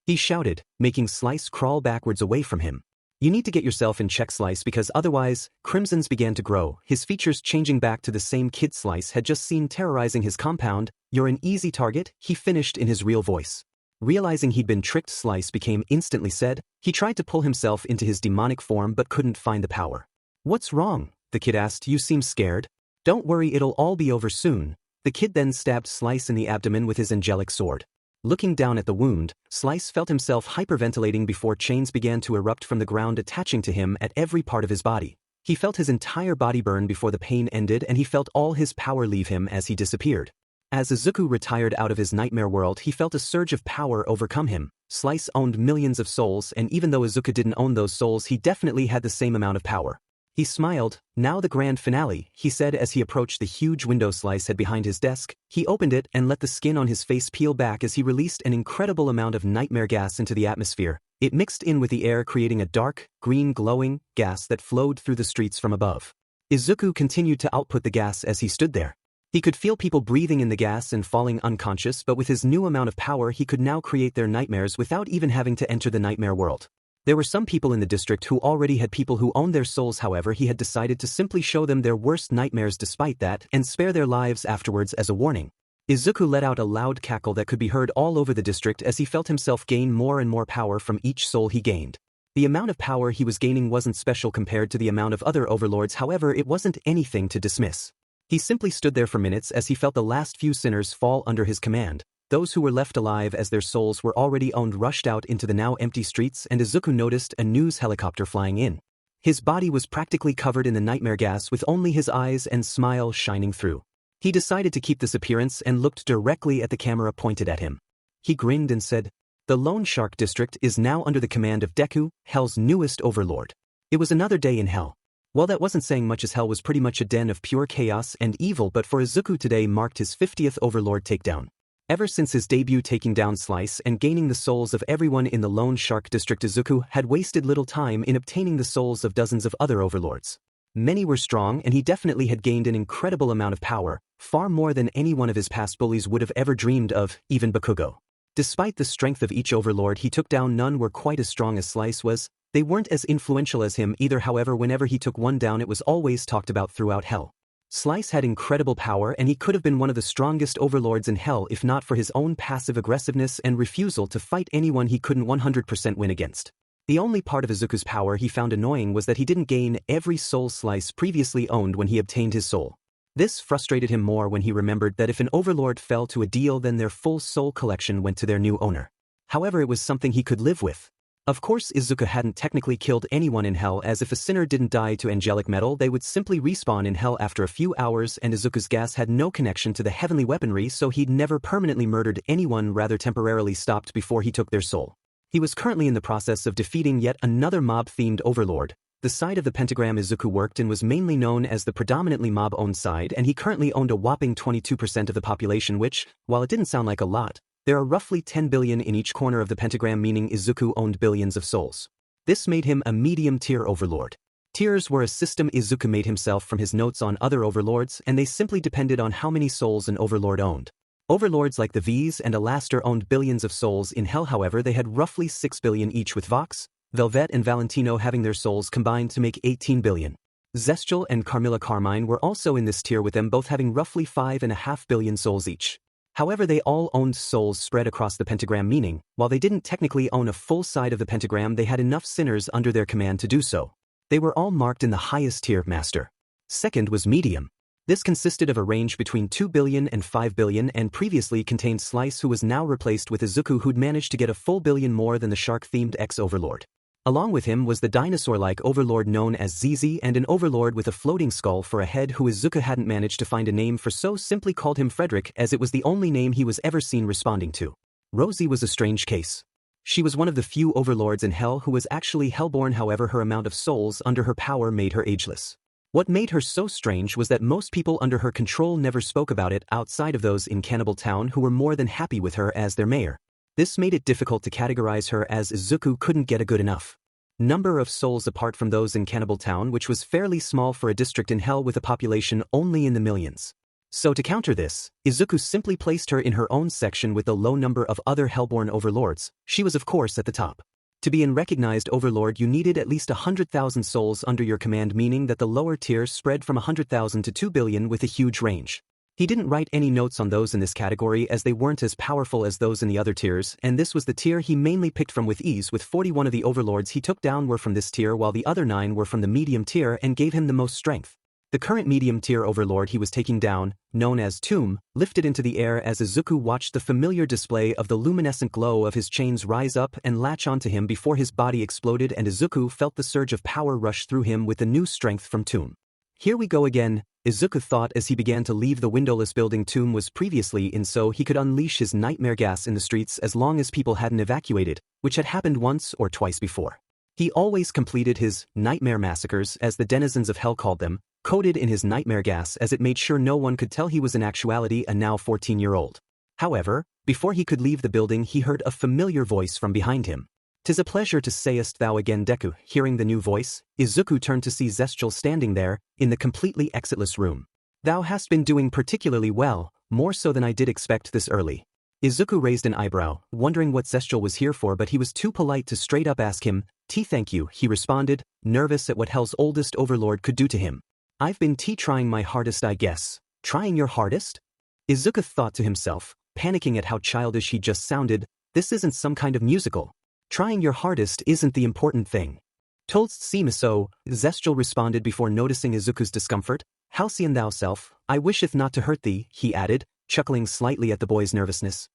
he shouted, making Slice crawl backwards away from him. You need to get yourself in check, Slice, because otherwise, Crimson's began to grow, his features changing back to the same kid Slice had just seen terrorizing his compound. You're an easy target, he finished in his real voice. Realizing he'd been tricked, Slice became instantly sad. He tried to pull himself into his demonic form but couldn't find the power. What's wrong? The kid asked. You seem scared. Don't worry, it'll all be over soon. The kid then stabbed Slice in the abdomen with his angelic sword. Looking down at the wound, Slice felt himself hyperventilating before chains began to erupt from the ground, attaching to him at every part of his body. He felt his entire body burn before the pain ended, and he felt all his power leave him as he disappeared. As Izuku retired out of his nightmare world, he felt a surge of power overcome him. Slice owned millions of souls, and even though Izuku didn't own those souls, he definitely had the same amount of power. He smiled. Now the grand finale, he said as he approached the huge window Slice had behind his desk. He opened it and let the skin on his face peel back as he released an incredible amount of nightmare gas into the atmosphere. It mixed in with the air, creating a dark, green glowing gas that flowed through the streets from above. Izuku continued to output the gas as he stood there. He could feel people breathing in the gas and falling unconscious, but with his new amount of power he could now create their nightmares without even having to enter the nightmare world. There were some people in the district who already had people who owned their souls, however he had decided to simply show them their worst nightmares despite that and spare their lives afterwards as a warning. Izuku let out a loud cackle that could be heard all over the district as he felt himself gain more and more power from each soul he gained. The amount of power he was gaining wasn't special compared to the amount of other overlords, however it wasn't anything to dismiss. He simply stood there for minutes as he felt the last few sinners fall under his command. Those who were left alive as their souls were already owned rushed out into the now empty streets, and Izuku noticed a news helicopter flying in. His body was practically covered in the nightmare gas with only his eyes and smile shining through. He decided to keep this appearance and looked directly at the camera pointed at him. He grinned and said, "The Lone Shark District is now under the command of Deku, Hell's newest overlord." It was another day in Hell. Well, that wasn't saying much as Hell was pretty much a den of pure chaos and evil, but for Izuku today marked his 50th overlord takedown. Ever since his debut taking down Slice and gaining the souls of everyone in the Lone Shark District, Izuku had wasted little time in obtaining the souls of dozens of other overlords. Many were strong and he definitely had gained an incredible amount of power, far more than any one of his past bullies would have ever dreamed of, even Bakugo. Despite the strength of each overlord he took down, none were quite as strong as Slice was. They weren't as influential as him either, however whenever he took one down it was always talked about throughout Hell. Slice had incredible power and he could have been one of the strongest overlords in Hell if not for his own passive aggressiveness and refusal to fight anyone he couldn't 100% win against. The only part of Izuku's power he found annoying was that he didn't gain every soul Slice previously owned when he obtained his soul. This frustrated him more when he remembered that if an overlord fell to a deal then their full soul collection went to their new owner. However, it was something he could live with. Of course, Izuku hadn't technically killed anyone in Hell, as if a sinner didn't die to angelic metal they would simply respawn in Hell after a few hours, and Izuku's gas had no connection to the heavenly weaponry, so he'd never permanently murdered anyone, rather temporarily stopped before he took their soul. He was currently in the process of defeating yet another mob-themed overlord. The side of the pentagram Izuku worked in was mainly known as the predominantly mob-owned side, and he currently owned a whopping 22% of the population, which, while it didn't sound like a lot, there are roughly 10 billion in each corner of the pentagram, meaning Izuku owned billions of souls. This made him a medium-tier overlord. Tiers were a system Izuku made himself from his notes on other overlords, and they simply depended on how many souls an overlord owned. Overlords like the V's and Alastair owned billions of souls in Hell, however they had roughly 6 billion each, with Vox, Velvet and Valentino having their souls combined to make 18 billion. Zestial and Carmilla Carmine were also in this tier, with them both having roughly 5.5 billion souls each. However, they all owned souls spread across the pentagram, meaning, while they didn't technically own a full side of the pentagram, they had enough sinners under their command to do so. They were all marked in the highest tier, Master. Second was Medium. This consisted of a range between 2 billion and 5 billion and previously contained Slice, who was now replaced with Izuku, who'd managed to get a full billion more than the shark-themed ex-overlord. Along with him was the dinosaur-like overlord known as ZZ, and an overlord with a floating skull for a head who Izuku hadn't managed to find a name for, so simply called him Frederick, as it was the only name he was ever seen responding to. Rosie was a strange case. She was one of the few overlords in Hell who was actually Hellborn, however her amount of souls under her power made her ageless. What made her so strange was that most people under her control never spoke about it outside of those in Cannibal Town, who were more than happy with her as their mayor. This made it difficult to categorize her, as Izuku couldn't get a good enough number of souls apart from those in Cannibal Town, which was fairly small for a district in Hell with a population only in the millions. So to counter this, Izuku simply placed her in her own section with a low number of other Hellborn overlords. She was of course at the top. To be an recognized overlord you needed at least 100,000 souls under your command, meaning that the lower tiers spread from 100,000 to 2 billion with a huge range. He didn't write any notes on those in this category as they weren't as powerful as those in the other tiers, and this was the tier he mainly picked from with ease, with 41 of the overlords he took down were from this tier, while the other 9 were from the medium tier and gave him the most strength. The current medium tier overlord he was taking down, known as Tomb, lifted into the air as Izuku watched the familiar display of the luminescent glow of his chains rise up and latch onto him before his body exploded, and Izuku felt the surge of power rush through him with the new strength from Tomb. Here we go again, Izuku thought as he began to leave the windowless building Tomb was previously in, so he could unleash his nightmare gas in the streets as long as people hadn't evacuated, which had happened once or twice before. He always completed his nightmare massacres, as the denizens of Hell called them, coated in his nightmare gas, as it made sure no one could tell he was in actuality a now 14-year-old. However, before he could leave the building he heard a familiar voice from behind him. "'Tis a pleasure to sayest thou again, Deku." Hearing the new voice, Izuku turned to see Zestial standing there, in the completely exitless room. "Thou hast been doing particularly well, more so than I did expect this early." Izuku raised an eyebrow, wondering what Zestial was here for, but he was too polite to straight up ask him. Thank you," he responded, nervous at what Hell's oldest overlord could do to him. "I've been trying my hardest, I guess." "Trying your hardest?" Izuku thought to himself, panicking at how childish he just sounded. This isn't some kind of musical. Trying your hardest isn't the important thing. "Toldst seem so," Zestial responded before noticing Izuku's discomfort. "Halcyon thyself, I wisheth not to hurt thee," he added, chuckling slightly at the boy's nervousness.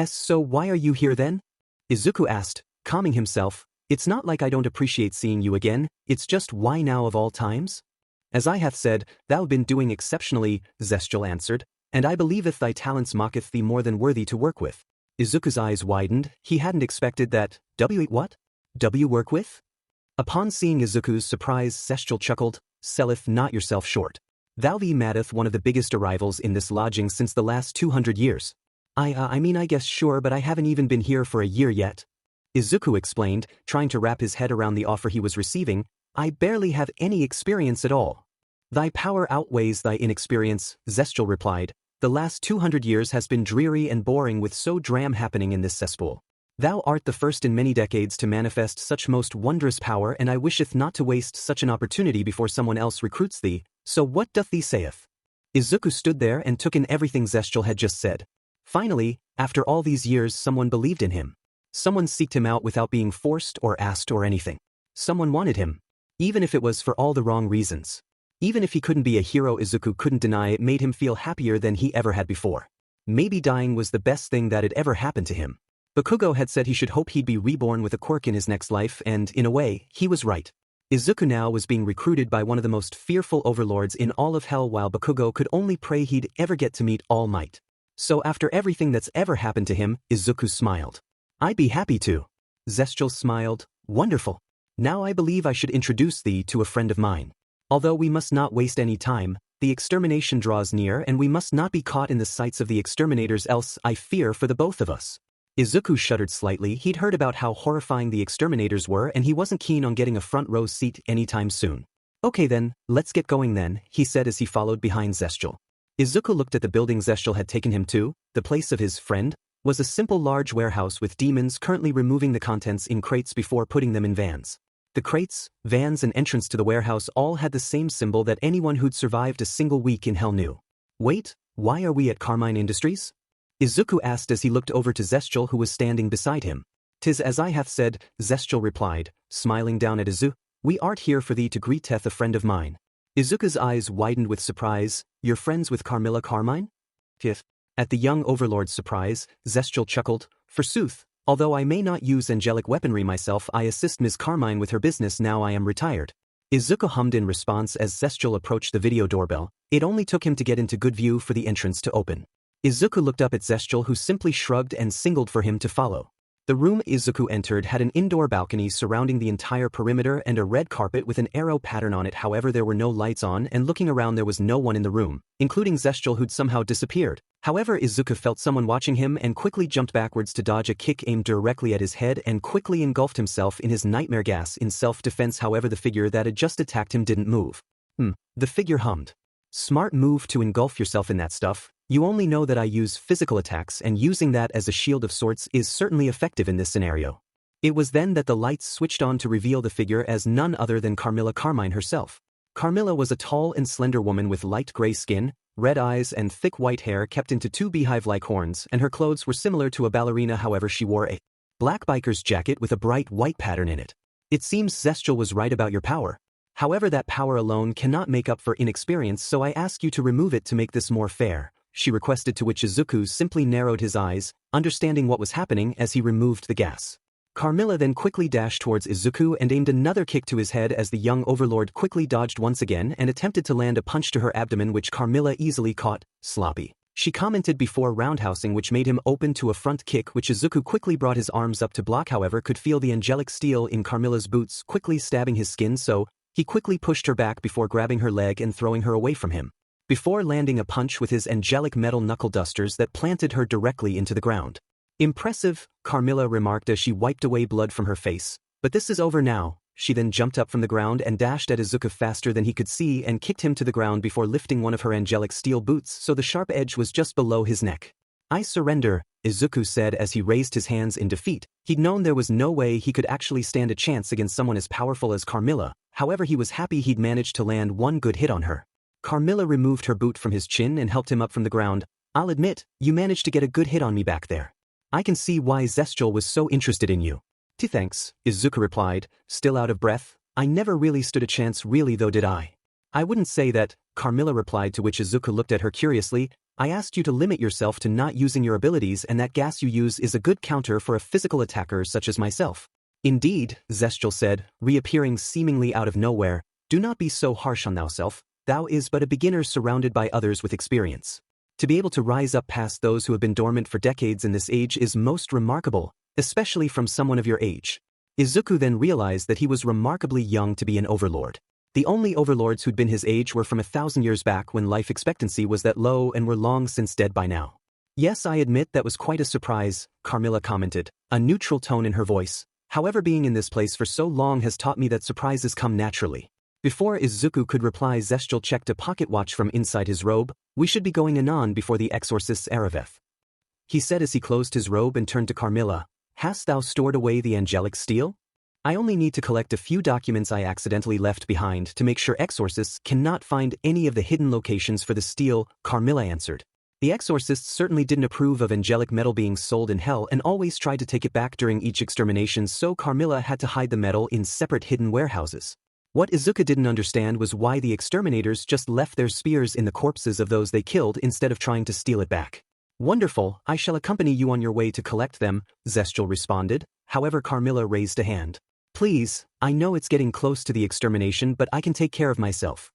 So why are you here then?" Izuku asked, calming himself. "It's not like I don't appreciate seeing you again, it's just why now of all times?" "As I hath said, thou been doing exceptionally," Zestial answered, "and I believeth thy talents mocketh thee more than worthy to work with." Izuku's eyes widened. He hadn't expected that. What? Work with? Upon seeing Izuku's surprise, Zestial chuckled. "Selleth not yourself short. Thou be maddeth one of the biggest arrivals in this lodging since the last 200 years. I mean I guess sure, but I haven't even been here for a year yet. Izuku explained, trying to wrap his head around the offer he was receiving. I barely have any experience at all. Thy power outweighs thy inexperience, Zestial replied. The last 200 years has been dreary and boring with so dram happening in this cesspool. Thou art the first in many decades to manifest such most wondrous power, and I wisheth not to waste such an opportunity before someone else recruits thee, so what doth thee saith? Izuku stood there and took in everything Zestial had just said. Finally, after all these years, someone believed in him. Someone seeked him out without being forced or asked or anything. Someone wanted him. Even if it was for all the wrong reasons. Even if he couldn't be a hero, Izuku couldn't deny it made him feel happier than he ever had before. Maybe dying was the best thing that had ever happened to him. Bakugo had said he should hope he'd be reborn with a quirk in his next life, and, in a way, he was right. Izuku now was being recruited by one of the most fearful overlords in all of hell, while Bakugo could only pray he'd ever get to meet All Might. So after everything that's ever happened to him, Izuku smiled. I'd be happy to. Zestial smiled. Wonderful. Now I believe I should introduce thee to a friend of mine. Although we must not waste any time, the extermination draws near and we must not be caught in the sights of the exterminators, else I fear for the both of us. Izuku shuddered slightly. He'd heard about how horrifying the exterminators were and he wasn't keen on getting a front row seat anytime soon. Okay then, let's get going then, he said as he followed behind Zestial. Izuku looked at the building Zestial had taken him to. The place of his friend was a simple large warehouse with demons currently removing the contents in crates before putting them in vans. The crates, vans and entrance to the warehouse all had the same symbol that anyone who'd survived a single week in hell knew. Wait, why are we at Carmine Industries? Izuku asked as he looked over to Zestial, who was standing beside him. "'Tis as I hath said," Zestial replied, smiling down at Izuku. "We art here for thee to greeteth a friend of mine." Izuku's eyes widened with surprise. "You're friends with Carmilla Carmine?" "Fifth." At the young overlord's surprise, Zestial chuckled. "Forsooth, although I may not use angelic weaponry myself, I assist Ms. Carmine with her business now I am retired." Izuku hummed in response as Zestial approached the video doorbell. It only took him to get into good view for the entrance to open. Izuku looked up at Zestial, who simply shrugged and signaled for him to follow. The room Izuku entered had an indoor balcony surrounding the entire perimeter and a red carpet with an arrow pattern on it. However, there were no lights on, and looking around there was no one in the room, including Zestial, who'd somehow disappeared. However, Izuku felt someone watching him and quickly jumped backwards to dodge a kick aimed directly at his head and quickly engulfed himself in his nightmare gas in self-defense. However, the figure that had just attacked him didn't move. The figure hummed. "Smart move to engulf yourself in that stuff. You only know that I use physical attacks, and using that as a shield of sorts is certainly effective in this scenario." It was then that the lights switched on to reveal the figure as none other than Carmilla Carmine herself. Carmilla was a tall and slender woman with light gray skin, red eyes and thick white hair kept into two beehive-like horns, and her clothes were similar to a ballerina. However, she wore a black biker's jacket with a bright white pattern in it. "It seems Zestial was right about your power. However, that power alone cannot make up for inexperience, so I ask you to remove it to make this more fair," she requested, to which Izuku simply narrowed his eyes, understanding what was happening as he removed the gas. Carmilla then quickly dashed towards Izuku and aimed another kick to his head as the young overlord quickly dodged once again and attempted to land a punch to her abdomen, which Carmilla easily caught. "Sloppy," she commented before roundhousing, which made him open to a front kick, which Izuku quickly brought his arms up to block. However, could feel the angelic steel in Carmilla's boots quickly stabbing his skin, so he quickly pushed her back before grabbing her leg and throwing her away from him, before landing a punch with his angelic metal knuckle dusters that planted her directly into the ground. "Impressive," Carmilla remarked as she wiped away blood from her face. "But this is over now." She then jumped up from the ground and dashed at Izuku faster than he could see and kicked him to the ground before lifting one of her angelic steel boots so the sharp edge was just below his neck. "I surrender," Izuku said as he raised his hands in defeat. He'd known there was no way he could actually stand a chance against someone as powerful as Carmilla. However, he was happy he'd managed to land one good hit on her. Carmilla removed her boot from his chin and helped him up from the ground. "I'll admit, you managed to get a good hit on me back there. I can see why Zestial was so interested in you." "Thanks," Izuku replied, still out of breath. "I never really stood a chance, really, though, did I?" "I wouldn't say that," Carmilla replied, to which Izuku looked at her curiously. "I asked you to limit yourself to not using your abilities, and that gas you use is a good counter for a physical attacker such as myself." "Indeed," Zestial said, reappearing seemingly out of nowhere. "Do not be so harsh on thyself. Thou is but a beginner surrounded by others with experience. To be able to rise up past those who have been dormant for decades in this age is most remarkable, especially from someone of your age." Izuku then realized that he was remarkably young to be an overlord. The only overlords who'd been his age were from 1,000 years back when life expectancy was that low and were long since dead by now. Yes, I admit that was quite a surprise, Carmilla commented, a neutral tone in her voice. However, being in this place for so long has taught me that surprises come naturally. Before Izuku could reply, Zestial checked a pocket watch from inside his robe. We should be going anon before the exorcist's Araveth, he said as he closed his robe and turned to Carmilla. Hast thou stored away the angelic steel? I only need to collect a few documents I accidentally left behind to make sure exorcists cannot find any of the hidden locations for the steel, Carmilla answered. The exorcists certainly didn't approve of angelic metal being sold in hell and always tried to take it back during each extermination, so Carmilla had to hide the metal in separate hidden warehouses. What Izuku didn't understand was why the exterminators just left their spears in the corpses of those they killed instead of trying to steal it back. Wonderful, I shall accompany you on your way to collect them, Zestial responded. However, Carmilla raised a hand. Please, I know it's getting close to the extermination, but I can take care of myself.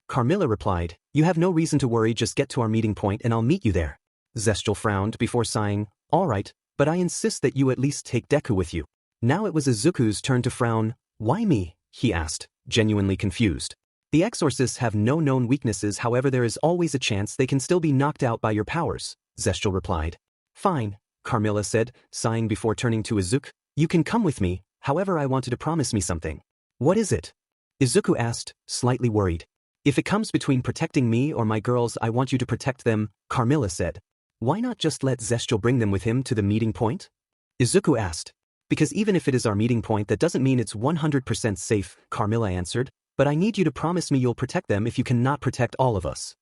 Carmilla replied, you have no reason to worry, just get to our meeting point and I'll meet you there. Zestial frowned before sighing, all right, but I insist that you at least take Deku with you. Now it was Izuku's turn to frown. Why me? He asked, genuinely confused. The exorcists have no known weaknesses, however there is always a chance they can still be knocked out by your powers, Zestial replied. Fine, Carmilla said, sighing before turning to Izuku. You can come with me, however I wanted to promise me something. What is it? Izuku asked, slightly worried. If it comes between protecting me or my girls, I want you to protect them, Carmilla said. Why not just let Zestial bring them with him to the meeting point? Izuku asked. Because even if it is our meeting point, that doesn't mean it's 100% safe, Carmilla answered. But I need you to promise me you'll protect them if you cannot protect all of us.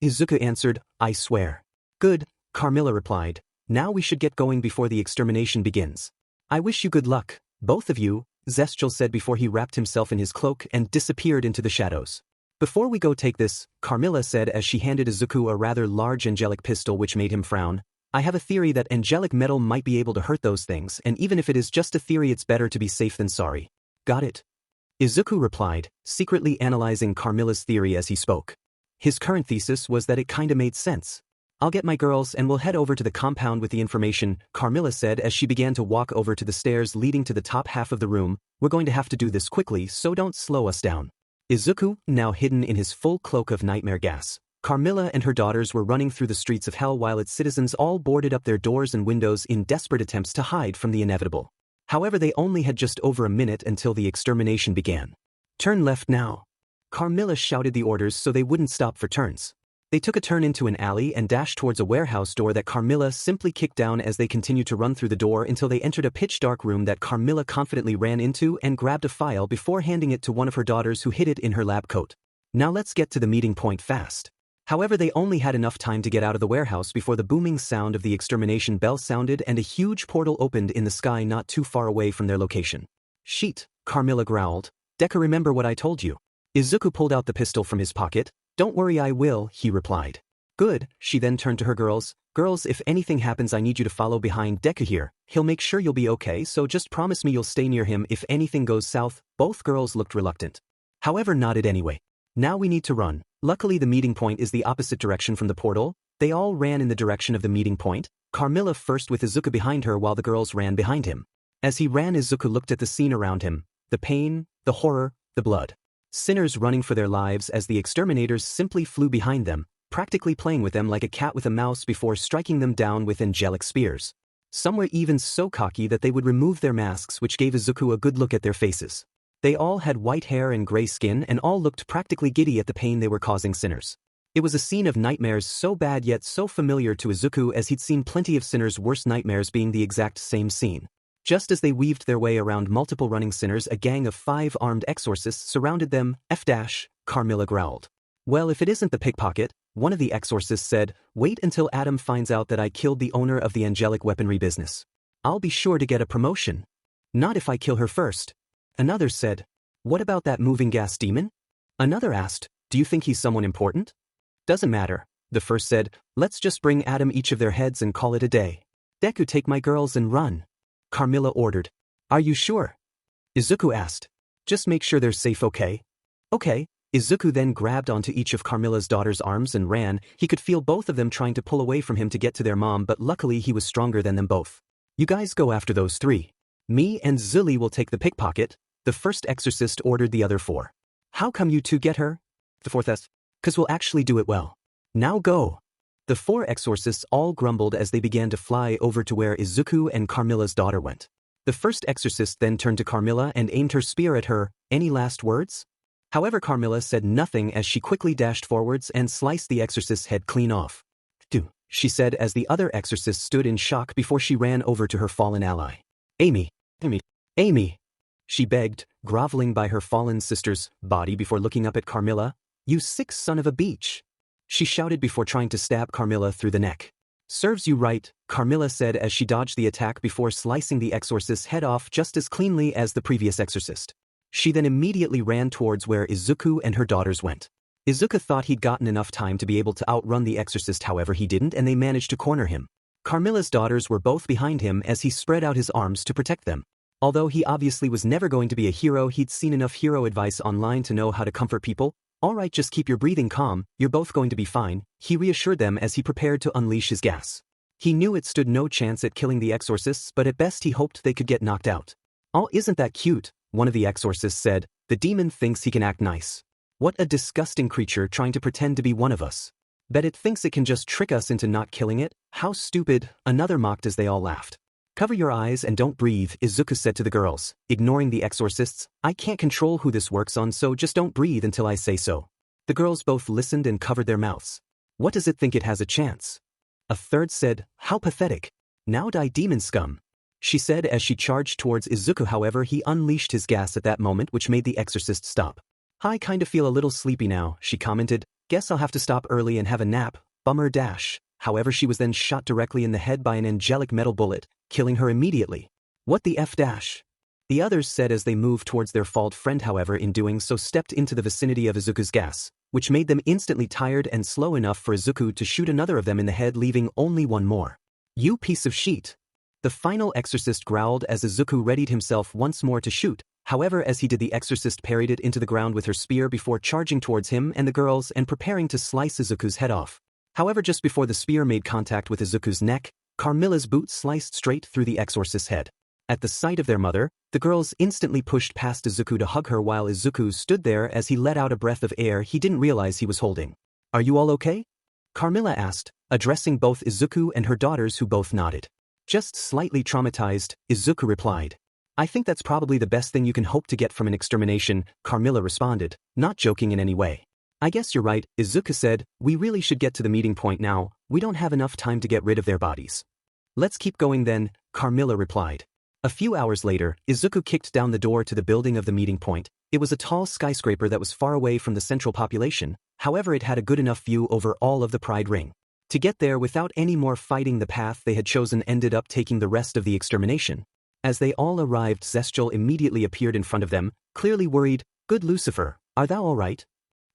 Izuku answered, I swear. Good, Carmilla replied. Now we should get going before the extermination begins. I wish you good luck, both of you, Zestial said before he wrapped himself in his cloak and disappeared into the shadows. Before we go take this, Carmilla said as she handed Izuku a rather large angelic pistol which made him frown. I have a theory that angelic metal might be able to hurt those things, and even if it is just a theory, it's better to be safe than sorry. Got it? Izuku replied, secretly analyzing Carmilla's theory as he spoke. His current thesis was that it kinda made sense. I'll get my girls and we'll head over to the compound with the information, Carmilla said as she began to walk over to the stairs leading to the top half of the room. We're going to have to do this quickly, so don't slow us down. Izuku, now hidden in his full cloak of nightmare gas. Carmilla and her daughters were running through the streets of hell while its citizens all boarded up their doors and windows in desperate attempts to hide from the inevitable. However, they only had just over a minute until the extermination began. Turn left now. Carmilla shouted the orders so they wouldn't stop for turns. They took a turn into an alley and dashed towards a warehouse door that Carmilla simply kicked down as they continued to run through the door until they entered a pitch-dark room that Carmilla confidently ran into and grabbed a file before handing it to one of her daughters who hid it in her lab coat. Now let's get to the meeting point fast. However, they only had enough time to get out of the warehouse before the booming sound of the extermination bell sounded and a huge portal opened in the sky not too far away from their location. Sheet, Carmilla growled. Deku, remember what I told you. Izuku pulled out the pistol from his pocket. Don't worry, I will, he replied. Good, she then turned to her girls. Girls, if anything happens, I need you to follow behind Deku here. He'll make sure you'll be okay, so just promise me you'll stay near him if anything goes south. Both girls looked reluctant. However, nodded anyway. Now we need to run. Luckily, the meeting point is the opposite direction from the portal. They all ran in the direction of the meeting point, Carmilla first with Izuku behind her while the girls ran behind him. As he ran, Izuku looked at the scene around him. The pain, the horror, the blood. Sinners running for their lives as the exterminators simply flew behind them, practically playing with them like a cat with a mouse before striking them down with angelic spears. Some were even so cocky that they would remove their masks, which gave Izuku a good look at their faces. They all had white hair and gray skin and all looked practically giddy at the pain they were causing sinners. It was a scene of nightmares so bad yet so familiar to Izuku, as he'd seen plenty of sinners' worst nightmares being the exact same scene. Just as they weaved their way around multiple running sinners, a gang of 5 armed exorcists surrounded them. Carmilla growled. Well, if it isn't the pickpocket, one of the exorcists said, wait until Adam finds out that I killed the owner of the angelic weaponry business. I'll be sure to get a promotion. Not if I kill her first. Another said, what about that moving gas demon? Another asked, do you think he's someone important? Doesn't matter. The first said, let's just bring Adam each of their heads and call it a day. Deku, take my girls and run. Carmilla ordered. Are you sure? Izuku asked. Just make sure they're safe, okay? Okay. Izuku then grabbed onto each of Carmilla's daughters' arms and ran. He could feel both of them trying to pull away from him to get to their mom, but luckily he was stronger than them both. You guys go after those 3. Me and Zuli will take the pickpocket. The first exorcist ordered the other 4. How come you 2 get her? The fourth asked. 'Cause we'll actually do it well. Now go. The four exorcists all grumbled as they began to fly over to where Izuku and Carmilla's daughter went. The first exorcist then turned to Carmilla and aimed her spear at her. Any last words? However, Carmilla said nothing as she quickly dashed forwards and sliced the exorcist's head clean off. "Do," she said as the other exorcist stood in shock before she ran over to her fallen ally. Amy, Amy, she begged, groveling by her fallen sister's body before looking up at Carmilla. "You sick son of a beach," she shouted before trying to stab Carmilla through the neck. "Serves you right," Carmilla said as she dodged the attack before slicing the exorcist's head off just as cleanly as the previous exorcist. She then immediately ran towards where Izuku and her daughters went. Izuku thought he'd gotten enough time to be able to outrun the exorcist, however he didn't, and they managed to corner him. Carmilla's daughters were both behind him as he spread out his arms to protect them. Although he obviously was never going to be a hero, he'd seen enough hero advice online to know how to comfort people. "Alright, just keep your breathing calm, you're both going to be fine," he reassured them as he prepared to unleash his gas. He knew it stood no chance at killing the exorcists, but at best he hoped they could get knocked out. "Oh, isn't that cute?" one of the exorcists said. "The demon thinks he can act nice. What a disgusting creature trying to pretend to be one of us. Bet it thinks it can just trick us into not killing it. How stupid," another mocked as they all laughed. "Cover your eyes and don't breathe," Izuku said to the girls, ignoring the exorcists. "I can't control who this works on, so just don't breathe until I say so." The girls both listened and covered their mouths. "What does it think it has a chance?" A third said. "How pathetic. Now die, demon scum," she said as she charged towards Izuku. However, he unleashed his gas at that moment, which made the exorcist stop. "I kinda feel a little sleepy now," she commented. "Guess I'll have to stop early and have a nap. Bummer dash." However, she was then shot directly in the head by an angelic metal bullet, killing her immediately. "What the F dash?" the others said as they moved towards their fallen friend. However, in doing so stepped into the vicinity of Izuku's gas, which made them instantly tired and slow enough for Izuku to shoot another of them in the head, leaving only one more. "You piece of shit," the final exorcist growled as Izuku readied himself once more to shoot. However, as he did, the exorcist parried it into the ground with her spear before charging towards him and the girls and preparing to slice Izuku's head off. However, just before the spear made contact with Izuku's neck, Carmilla's boot sliced straight through the exorcist's head. At the sight of their mother, the girls instantly pushed past Izuku to hug her while Izuku stood there as he let out a breath of air he didn't realize he was holding. "Are you all okay?" Carmilla asked, addressing both Izuku and her daughters, who both nodded. "Just slightly traumatized," Izuku replied. "I think that's probably the best thing you can hope to get from an extermination," Carmilla responded, not joking in any way. "I guess you're right," Izuku said. "We really should get to the meeting point now. We don't have enough time to get rid of their bodies." "Let's keep going then," Carmilla replied. A few hours later, Izuku kicked down the door to the building of the meeting point. It was a tall skyscraper that was far away from the central population. However, it had a good enough view over all of the Pride Ring. To get there without any more fighting, the path they had chosen ended up taking the rest of the extermination. As they all arrived, Zestial immediately appeared in front of them, clearly worried. "Good Lucifer, are thou all right?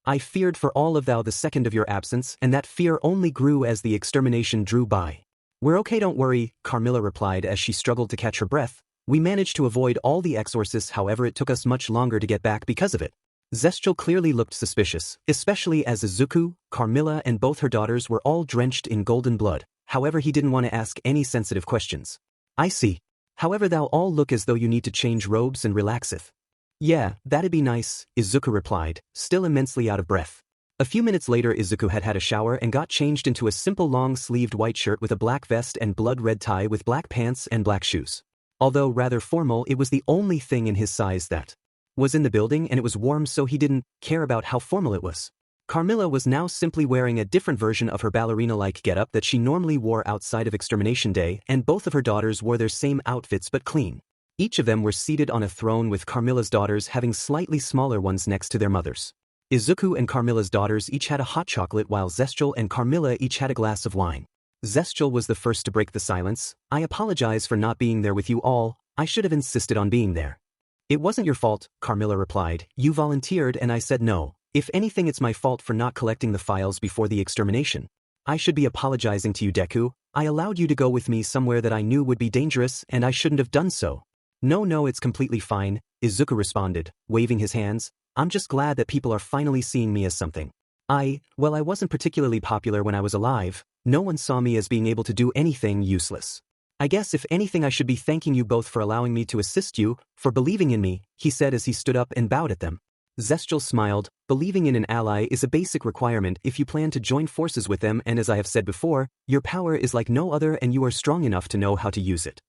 I feared for all of thou the second of your absence, and that fear only grew as the extermination drew by." "We're okay, don't worry," Carmilla replied as she struggled to catch her breath. "We managed to avoid all the exorcists, however it took us much longer to get back because of it." Zestial clearly looked suspicious, especially as Izuku, Carmilla and both her daughters were all drenched in golden blood. However, he didn't want to ask any sensitive questions. "I see. However, thou all look as though you need to change robes and relaxeth." "Yeah, that'd be nice," Izuku replied, still immensely out of breath. A few minutes later, Izuku had had a shower and got changed into a simple long-sleeved white shirt with a black vest and blood-red tie with black pants and black shoes. Although rather formal, it was the only thing in his size that was in the building, and it was warm, so he didn't care about how formal it was. Carmilla was now simply wearing a different version of her ballerina-like getup that she normally wore outside of Extermination Day, and both of her daughters wore their same outfits but clean. Each of them were seated on a throne, with Carmilla's daughters having slightly smaller ones next to their mothers. Izuku and Carmilla's daughters each had a hot chocolate, while Zestial and Carmilla each had a glass of wine. Zestial was the first to break the silence. "I apologize for not being there with you all. I should have insisted on being there." "It wasn't your fault," Carmilla replied. "You volunteered and I said no. If anything, it's my fault for not collecting the files before the extermination. I should be apologizing to you, Deku. I allowed you to go with me somewhere that I knew would be dangerous, and I shouldn't have done so." No, it's completely fine," Izuku responded, waving his hands. "I'm just glad that people are finally seeing me as something. I wasn't particularly popular when I was alive. No one saw me as being able to do anything useless. I guess if anything I should be thanking you both for allowing me to assist you, for believing in me," he said as he stood up and bowed at them. Zestial smiled, believing in an ally is a basic requirement if you plan to join forces with them, and as I have said before, your power is like no other and you are strong enough to know how to use it.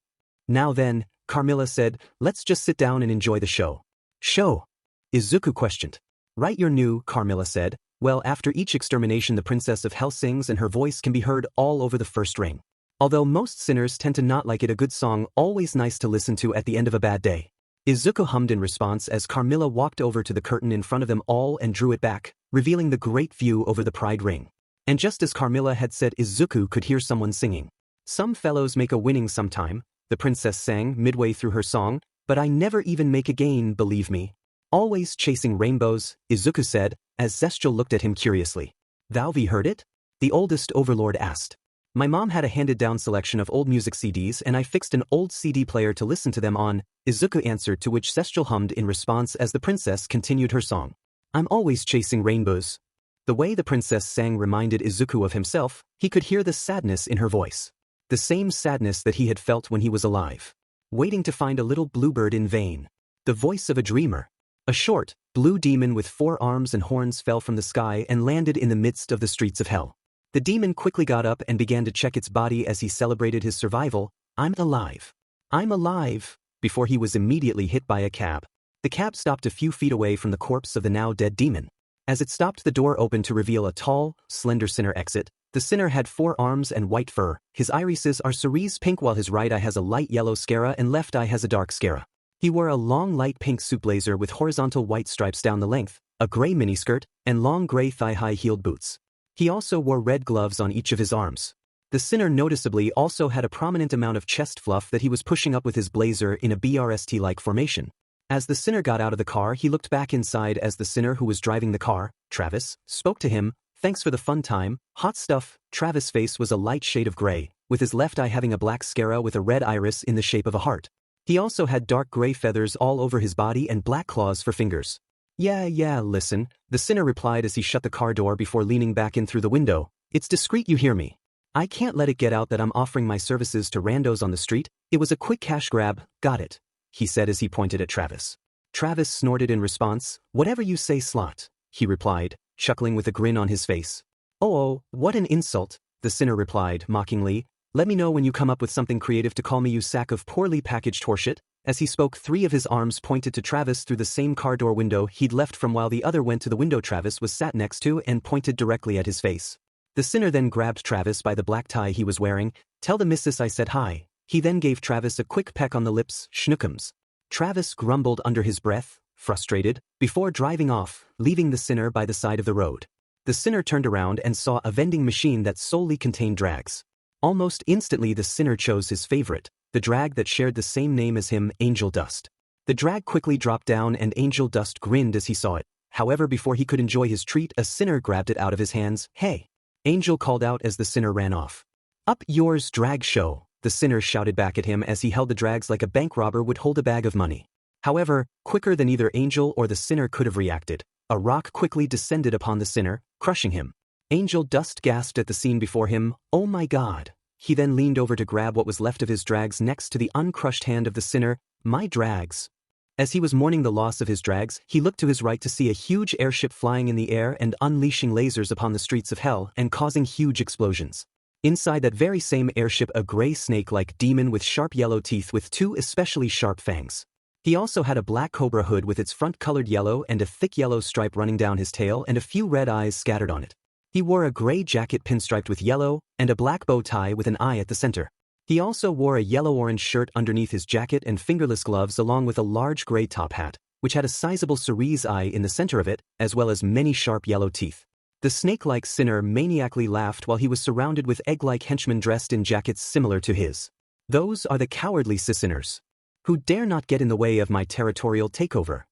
Now then, Carmilla said, let's just sit down and enjoy the show. Show? Izuku questioned. Right, you're new, Carmilla said. Well, after each extermination the Princess of Hell sings and her voice can be heard all over the first ring. Although most sinners tend to not like it, a good song always nice to listen to at the end of a bad day. Izuku hummed in response as Carmilla walked over to the curtain in front of them all and drew it back, revealing the great view over the Pride Ring. And just as Carmilla had said, Izuku could hear someone singing. Some fellows make a winning sometime, the princess sang midway through her song, but I never even make a gain, believe me. Always chasing rainbows, Izuku said, as Zestial looked at him curiously. Thou've heard it? The oldest overlord asked. My mom had a handed-down selection of old music CDs and I fixed an old CD player to listen to them on, Izuku answered, to which Zestial hummed in response as the princess continued her song. I'm always chasing rainbows. The way the princess sang reminded Izuku of himself. He could hear the sadness in her voice. The same sadness that he had felt when he was alive. Waiting to find a little bluebird in vain. The voice of a dreamer. A short, blue demon with 4 arms and horns fell from the sky and landed in the midst of the streets of hell. The demon quickly got up and began to check its body as he celebrated his survival. I'm alive. I'm alive, before he was immediately hit by a cab. The cab stopped a few feet away from the corpse of the now dead demon. As it stopped, the door opened to reveal a tall, slender sinner exit. The sinner had 4 arms and white fur. His irises are cerise pink while his right eye has a light yellow scara and left eye has a dark scara. He wore a long light pink suit blazer with horizontal white stripes down the length, a gray miniskirt, and long gray thigh-high heeled boots. He also wore red gloves on each of his arms. The sinner noticeably also had a prominent amount of chest fluff that he was pushing up with his blazer in a BRST-like formation. As the sinner got out of the car, he looked back inside as the sinner who was driving the car, Travis, spoke to him. Thanks for the fun time, hot stuff. Travis' face was a light shade of gray, with his left eye having a black scara with a red iris in the shape of a heart. He also had dark gray feathers all over his body and black claws for fingers. Yeah, listen, the sinner replied as he shut the car door before leaning back in through the window. It's discreet, you hear me? I can't let it get out that I'm offering my services to randos on the street. It was a quick cash grab, got it, he said as he pointed at Travis. Travis snorted in response. Whatever you say, Slot, he replied, chuckling with a grin on his face. Oh, what an insult, the sinner replied mockingly. Let me know when you come up with something creative to call me, you sack of poorly packaged horseshit. As he spoke, 3 of his arms pointed to Travis through the same car door window he'd left from, while the other went to the window Travis was sat next to and pointed directly at his face. The sinner then grabbed Travis by the black tie he was wearing. Tell the missus I said hi. He then gave Travis a quick peck on the lips. Schnookums. Travis grumbled under his breath, frustrated, before driving off, leaving the sinner by the side of the road. The sinner turned around and saw a vending machine that solely contained drags. Almost instantly the sinner chose his favorite, the drag that shared the same name as him, Angel Dust. The drag quickly dropped down and Angel Dust grinned as he saw it. However, before he could enjoy his treat, a sinner grabbed it out of his hands. Hey! Angel called out as the sinner ran off. Up yours, drag show, the sinner shouted back at him as he held the drags like a bank robber would hold a bag of money. However, quicker than either Angel or the sinner could have reacted, a rock quickly descended upon the sinner, crushing him. Angel Dust gasped at the scene before him. Oh my god. He then leaned over to grab what was left of his drags next to the uncrushed hand of the sinner. My drags. As he was mourning the loss of his drags, he looked to his right to see a huge airship flying in the air and unleashing lasers upon the streets of hell and causing huge explosions. Inside that very same airship, a gray snake-like demon with sharp yellow teeth with 2 especially sharp fangs. He also had a black cobra hood with its front colored yellow and a thick yellow stripe running down his tail and a few red eyes scattered on it. He wore a gray jacket pinstriped with yellow and a black bow tie with an eye at the center. He also wore a yellow-orange shirt underneath his jacket and fingerless gloves along with a large gray top hat, which had a sizable cerise eye in the center of it, as well as many sharp yellow teeth. The snake-like sinner maniacally laughed while he was surrounded with egg-like henchmen dressed in jackets similar to his. Those are the cowardly sinners, who dare not get in the way of my territorial takeover,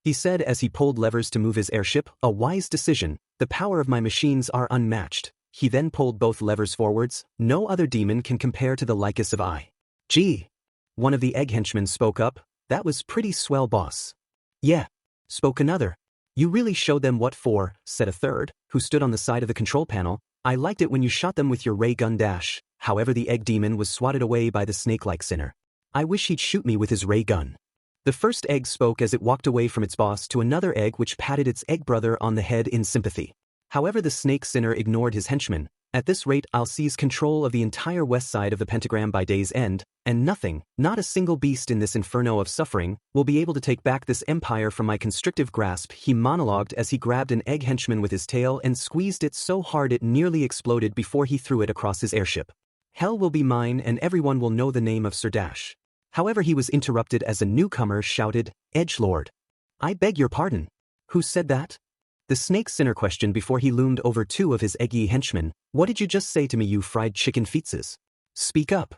he said as he pulled levers to move his airship. A wise decision. The power of my machines are unmatched. He then pulled both levers forwards. No other demon can compare to the likeness of I. Gee. One of the egg henchmen spoke up. That was pretty swell, boss. Yeah. Spoke another. You really showed them what for, said a third, who stood on the side of the control panel. I liked it when you shot them with your ray gun dash. However, the egg demon was swatted away by the snake-like sinner. I wish he'd shoot me with his ray gun. The first egg spoke as it walked away from its boss to another egg which patted its egg brother on the head in sympathy. However, the snake sinner ignored his henchman. At this rate, I'll seize control of the entire west side of the pentagram by day's end, and nothing, not a single beast in this inferno of suffering, will be able to take back this empire from my constrictive grasp, he monologued as he grabbed an egg henchman with his tail and squeezed it so hard it nearly exploded before he threw it across his airship. Hell will be mine and everyone will know the name of Sir Dash. However, he was interrupted as a newcomer shouted, "Edgelord. I beg your pardon. Who said that?" The snake sinner questioned before he loomed over two of his eggy henchmen. "What did you just say to me, you fried chicken feetses? Speak up."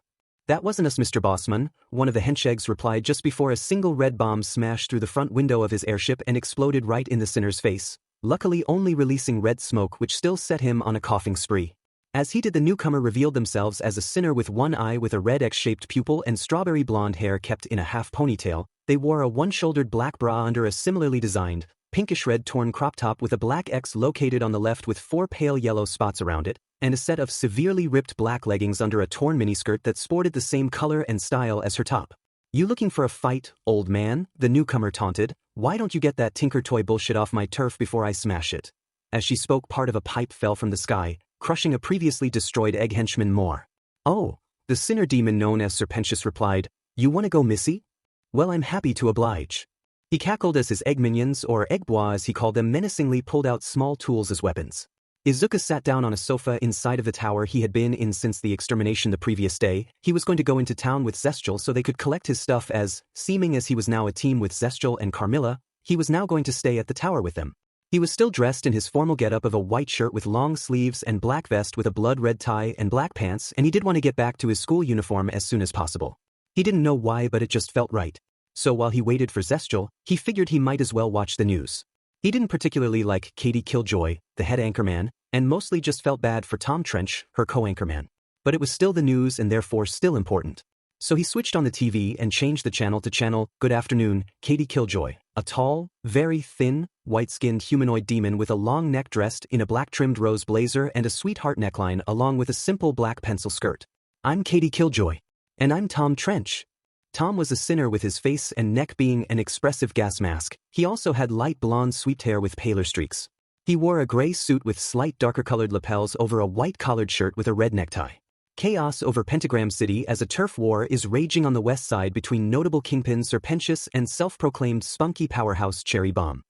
"That wasn't us, Mr. Bossman," one of the hench-eggs replied just before a single red bomb smashed through the front window of his airship and exploded right in the sinner's face, luckily only releasing red smoke which still set him on a coughing spree. As he did, the newcomer revealed themselves as a sinner with one eye with a red X-shaped pupil and strawberry blonde hair kept in a half ponytail. They wore a one-shouldered black bra under a similarly designed, pinkish red torn crop top with a black X located on the left with 4 pale yellow spots around it, and a set of severely ripped black leggings under a torn miniskirt that sported the same color and style as her top. "You looking for a fight, old man?" the newcomer taunted. "Why don't you get that Tinker Toy bullshit off my turf before I smash it?" As she spoke, part of a pipe fell from the sky, crushing a previously destroyed egg henchman more. "Oh," the sinner demon known as Serpentius replied, "you wanna go, missy? Well, I'm happy to oblige." He cackled as his egg minions, or egg bois as he called them, menacingly pulled out small tools as weapons. Izuku sat down on a sofa inside of the tower he had been in since the extermination the previous day. He was going to go into town with Zestial so they could collect his stuff as, seeming as he was now a team with Zestial and Carmilla, he was now going to stay at the tower with them. He was still dressed in his formal getup of a white shirt with long sleeves and black vest with a blood-red tie and black pants, and he did want to get back to his school uniform as soon as possible. He didn't know why, but it just felt right. So while he waited for Zestial, he figured he might as well watch the news. He didn't particularly like Katie Killjoy, the head anchorman, and mostly just felt bad for Tom Trench, her co-anchorman. But it was still the news and therefore still important. So he switched on the TV and changed the channel to channel Good Afternoon, Katie Killjoy, a tall, very thin, white-skinned humanoid demon with a long neck dressed in a black-trimmed rose blazer and a sweetheart neckline along with a simple black pencil skirt. "I'm Katie Killjoy. And I'm Tom Trench." Tom was a sinner with his face and neck being an expressive gas mask. He also had light blonde swept hair with paler streaks. He wore a gray suit with slight darker colored lapels over a white collared shirt with a red necktie. Chaos over Pentagram City as a turf war is raging on the west side between notable kingpin Serpentius and self-proclaimed spunky powerhouse Cherry Bomb.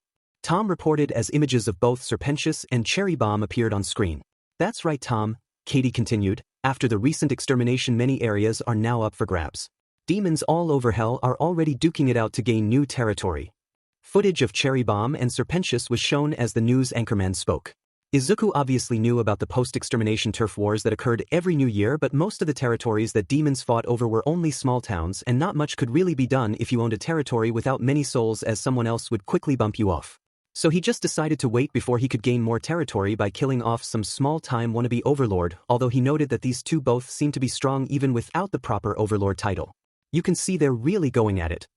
Tom reported as images of both Serpentius and Cherry Bomb appeared on screen. "That's right, Tom," Katie continued. "After the recent extermination, many areas are now up for grabs. Demons all over Hell are already duking it out to gain new territory." Footage of Cherry Bomb and Serpentius was shown as the news anchorman spoke. Izuku obviously knew about the post-extermination turf wars that occurred every new year, but most of the territories that demons fought over were only small towns and not much could really be done if you owned a territory without many souls, as someone else would quickly bump you off. So he just decided to wait before he could gain more territory by killing off some small-time wannabe overlord, although he noted that these two both seemed to be strong even without the proper overlord title. "You can see they're really going at it."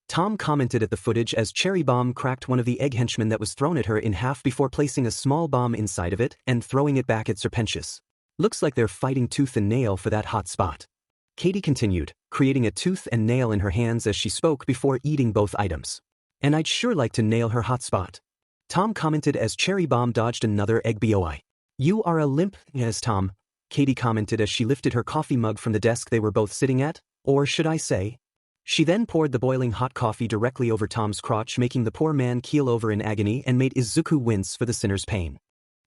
Tom commented at the footage as Cherry Bomb cracked one of the egg henchmen that was thrown at her in half before placing a small bomb inside of it and throwing it back at Serpentius. "Looks like they're fighting tooth and nail for that hot spot." Katie continued, creating a tooth and nail in her hands as she spoke before eating both items. "And I'd sure like to nail her hot spot." Tom commented as Cherry Bomb dodged another egg boi. "You are a limp as Tom," Katie commented as she lifted her coffee mug from the desk they were both sitting at, or should I say? She then poured the boiling hot coffee directly over Tom's crotch, making the poor man keel over in agony and made Izuku wince for the sinner's pain.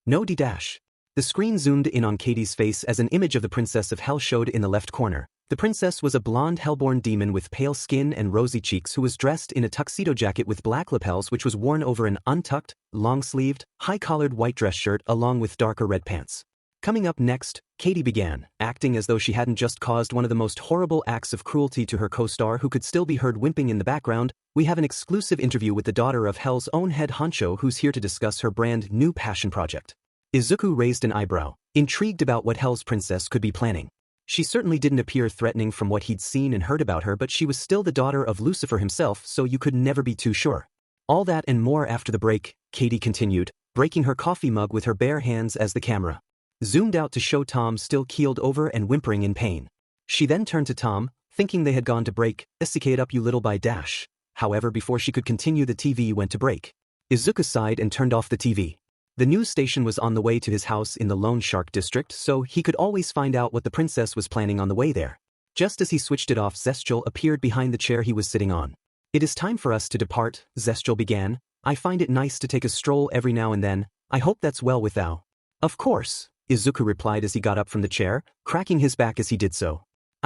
"No D-dash." The screen zoomed in on Katie's face as an image of the Princess of Hell showed in the left corner. The princess was a blonde hellborn demon with pale skin and rosy cheeks who was dressed in a tuxedo jacket with black lapels which was worn over an untucked, long-sleeved, high-collared white dress shirt along with darker red pants. Coming up next, Katie began, acting as though she hadn't just caused one of the most horrible acts of cruelty to her co-star who could still be heard whimpering in the background. We have an exclusive interview with the daughter of Hell's own head honcho who's here to discuss her brand new passion project. Izuku raised an eyebrow, intrigued about what Hell's princess could be planning. She certainly didn't appear threatening from what he'd seen and heard about her, but she was still the daughter of Lucifer himself, so you could never be too sure. All that and more after the break, Katie continued, breaking her coffee mug with her bare hands as the camera zoomed out to show Tom still keeled over and whimpering in pain. She then turned to Tom, thinking they had gone to break. "Esicate up, you little by dash. however before she could continue the TV went to break. Izuku sighed and turned off the TV. The news station was on the way to his house in the Lone Shark district, so he could always find out what the princess was planning on the way there. Just as he switched it off, Zestial appeared behind the chair he was sitting on. "It is time for us to depart," Zestial began. "I find it nice to take a stroll every now and then. I hope that's well with thou." "Of course," Izuku replied as he got up from the chair, cracking his back as he did so.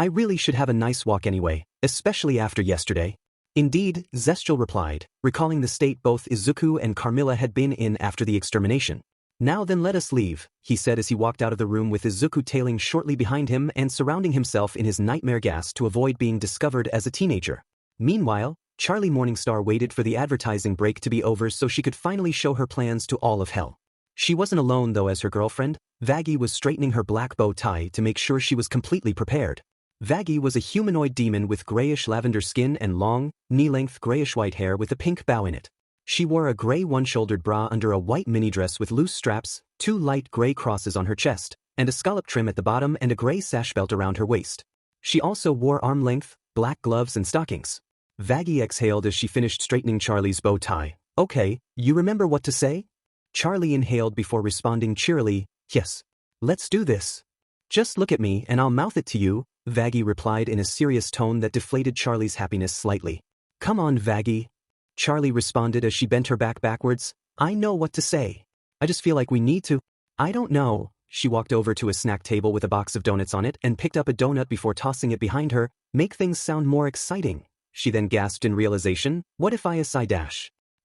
"I really should have a nice walk anyway, especially after yesterday." "Indeed," Zestial replied, recalling the state both Izuku and Carmilla had been in after the extermination. "Now then let us leave," he said as he walked out of the room with Izuku tailing shortly behind him and surrounding himself in his nightmare gas to avoid being discovered as a teenager. Meanwhile, Charlie Morningstar waited for the advertising break to be over so she could finally show her plans to all of hell. She wasn't alone though, as her girlfriend, Vaggie, was straightening her black bow tie to make sure she was completely prepared. Vaggie was a humanoid demon with grayish lavender skin and long, knee-length grayish-white hair with a pink bow in it. She wore a gray one-shouldered bra under a white mini-dress with loose straps, 2 light gray crosses on her chest, and a scallop trim at the bottom and a gray sash belt around her waist. She also wore arm-length, black gloves and stockings. Vaggie exhaled as she finished straightening Charlie's bow tie. "Okay, you remember what to say?" Charlie inhaled before responding cheerily, "Yes. Let's do this." "Just look at me and I'll mouth it to you," Vaggie replied in a serious tone that deflated Charlie's happiness slightly. "Come on, Vaggie," Charlie responded as she bent her back backwards. "I know what to say. I just feel like we need to." "I don't know." She walked over to a snack table with a box of donuts on it and picked up a donut before tossing it behind her. "Make things sound more exciting." She then gasped in realization. "What if I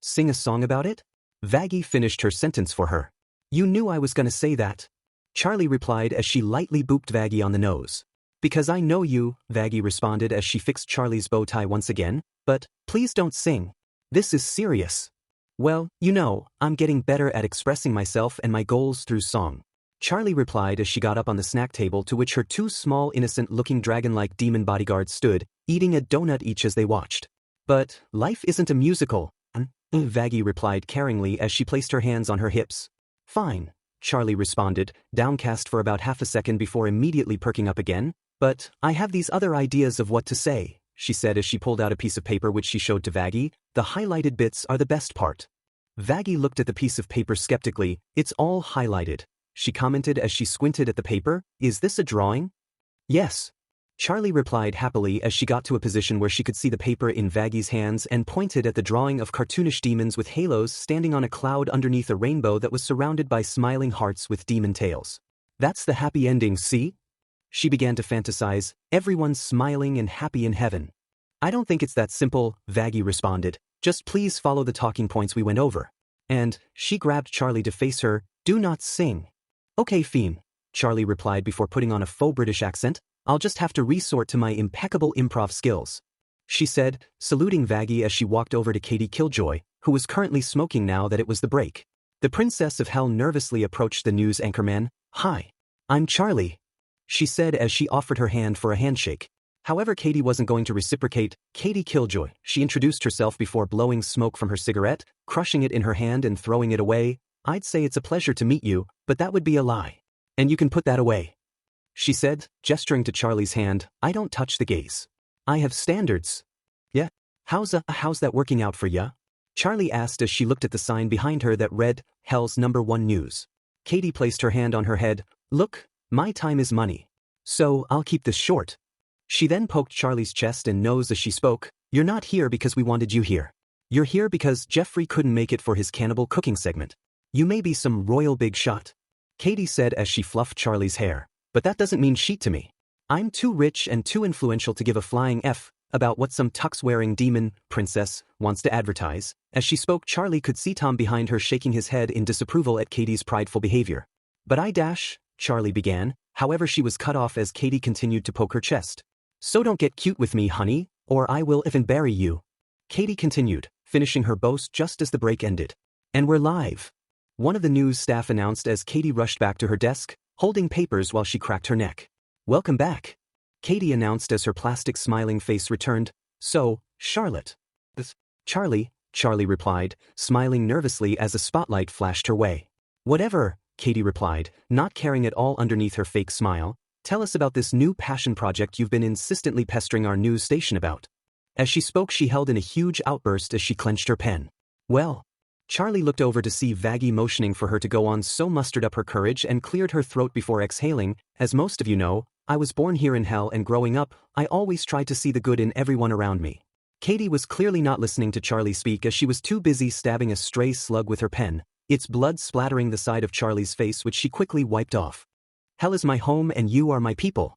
sing a song about it?" Vaggie finished her sentence for her. "You knew I was gonna say that," Charlie replied as she lightly booped Vaggie on the nose. "Because I know you," Vaggie responded as she fixed Charlie's bow tie once again. "But, please don't sing. This is serious." "Well, you know, I'm getting better at expressing myself and my goals through song," Charlie replied as she got up on the snack table to which her 2 small innocent-looking dragon-like demon bodyguards stood, eating a donut each as they watched. "But, life isn't a musical," Vaggie replied caringly as she placed her hands on her hips. "Fine," Charlie responded, downcast for about half a second before immediately perking up again. "But, I have these other ideas of what to say," she said as she pulled out a piece of paper which she showed to Vaggie. "The highlighted bits are the best part." Vaggie looked at the piece of paper skeptically. "It's all highlighted," she commented as she squinted at the paper. "Is this a drawing?" "Yes," Charlie replied happily as she got to a position where she could see the paper in Vaggie's hands and pointed at the drawing of cartoonish demons with halos standing on a cloud underneath a rainbow that was surrounded by smiling hearts with demon tails. "That's the happy ending, see?" She began to fantasize. "Everyone's smiling and happy in heaven." "I don't think it's that simple," Vaggie responded. "Just please follow the talking points we went over." And, she grabbed Charlie to face her. "Do not sing." "Okay, Fiend," Charlie replied before putting on a faux British accent. "I'll just have to resort to my impeccable improv skills," she said, saluting Vaggie as she walked over to Katie Killjoy, who was currently smoking now that it was the break. The Princess of Hell nervously approached the news anchorman. "Hi. I'm Charlie," she said as she offered her hand for a handshake. However, Katie wasn't going to reciprocate. "Katie Killjoy," she introduced herself before blowing smoke from her cigarette, crushing it in her hand and throwing it away. "I'd say it's a pleasure to meet you, but that would be a lie. And you can put that away," she said, gesturing to Charlie's hand. "I don't touch the gays. I have standards." "Yeah? How's that working out for ya?" Charlie asked as she looked at the sign behind her that read, Hell's #1 News. Katie placed her hand on her head. "Look, my time is money. So, I'll keep this short." She then poked Charlie's chest and nose as she spoke. "You're not here because we wanted you here. You're here because Jeffrey couldn't make it for his cannibal cooking segment. You may be some royal big shot," Katie said as she fluffed Charlie's hair. "But that doesn't mean shit to me. I'm too rich and too influential to give a flying F about what some tux-wearing demon princess wants to advertise." As she spoke, Charlie could see Tom behind her shaking his head in disapproval at Katie's prideful behavior. "But Charlie began, however she was cut off as Katie continued to poke her chest. "So don't get cute with me, honey, or I will if and bury you," Katie continued, finishing her boast just as the break ended. "And we're live," one of the news staff announced as Katie rushed back to her desk, holding papers while she cracked her neck. "Welcome back," Katie announced as her plastic smiling face returned. "So, Charlotte." Charlie replied, smiling nervously as a spotlight flashed her way. "Whatever," Katie replied, not caring at all underneath her fake smile. "Tell us about this new passion project you've been insistently pestering our news station about." As she spoke, she held in a huge outburst as she clenched her pen. Well. Charlie looked over to see Vaggie motioning for her to go on, so mustered up her courage and cleared her throat before exhaling. As most of you know, I was born here in hell, and growing up, I always tried to see the good in everyone around me. Katie was clearly not listening to Charlie speak, as she was too busy stabbing a stray slug with her pen, its blood splattering the side of Charlie's face, which she quickly wiped off. Hell is my home and you are my people.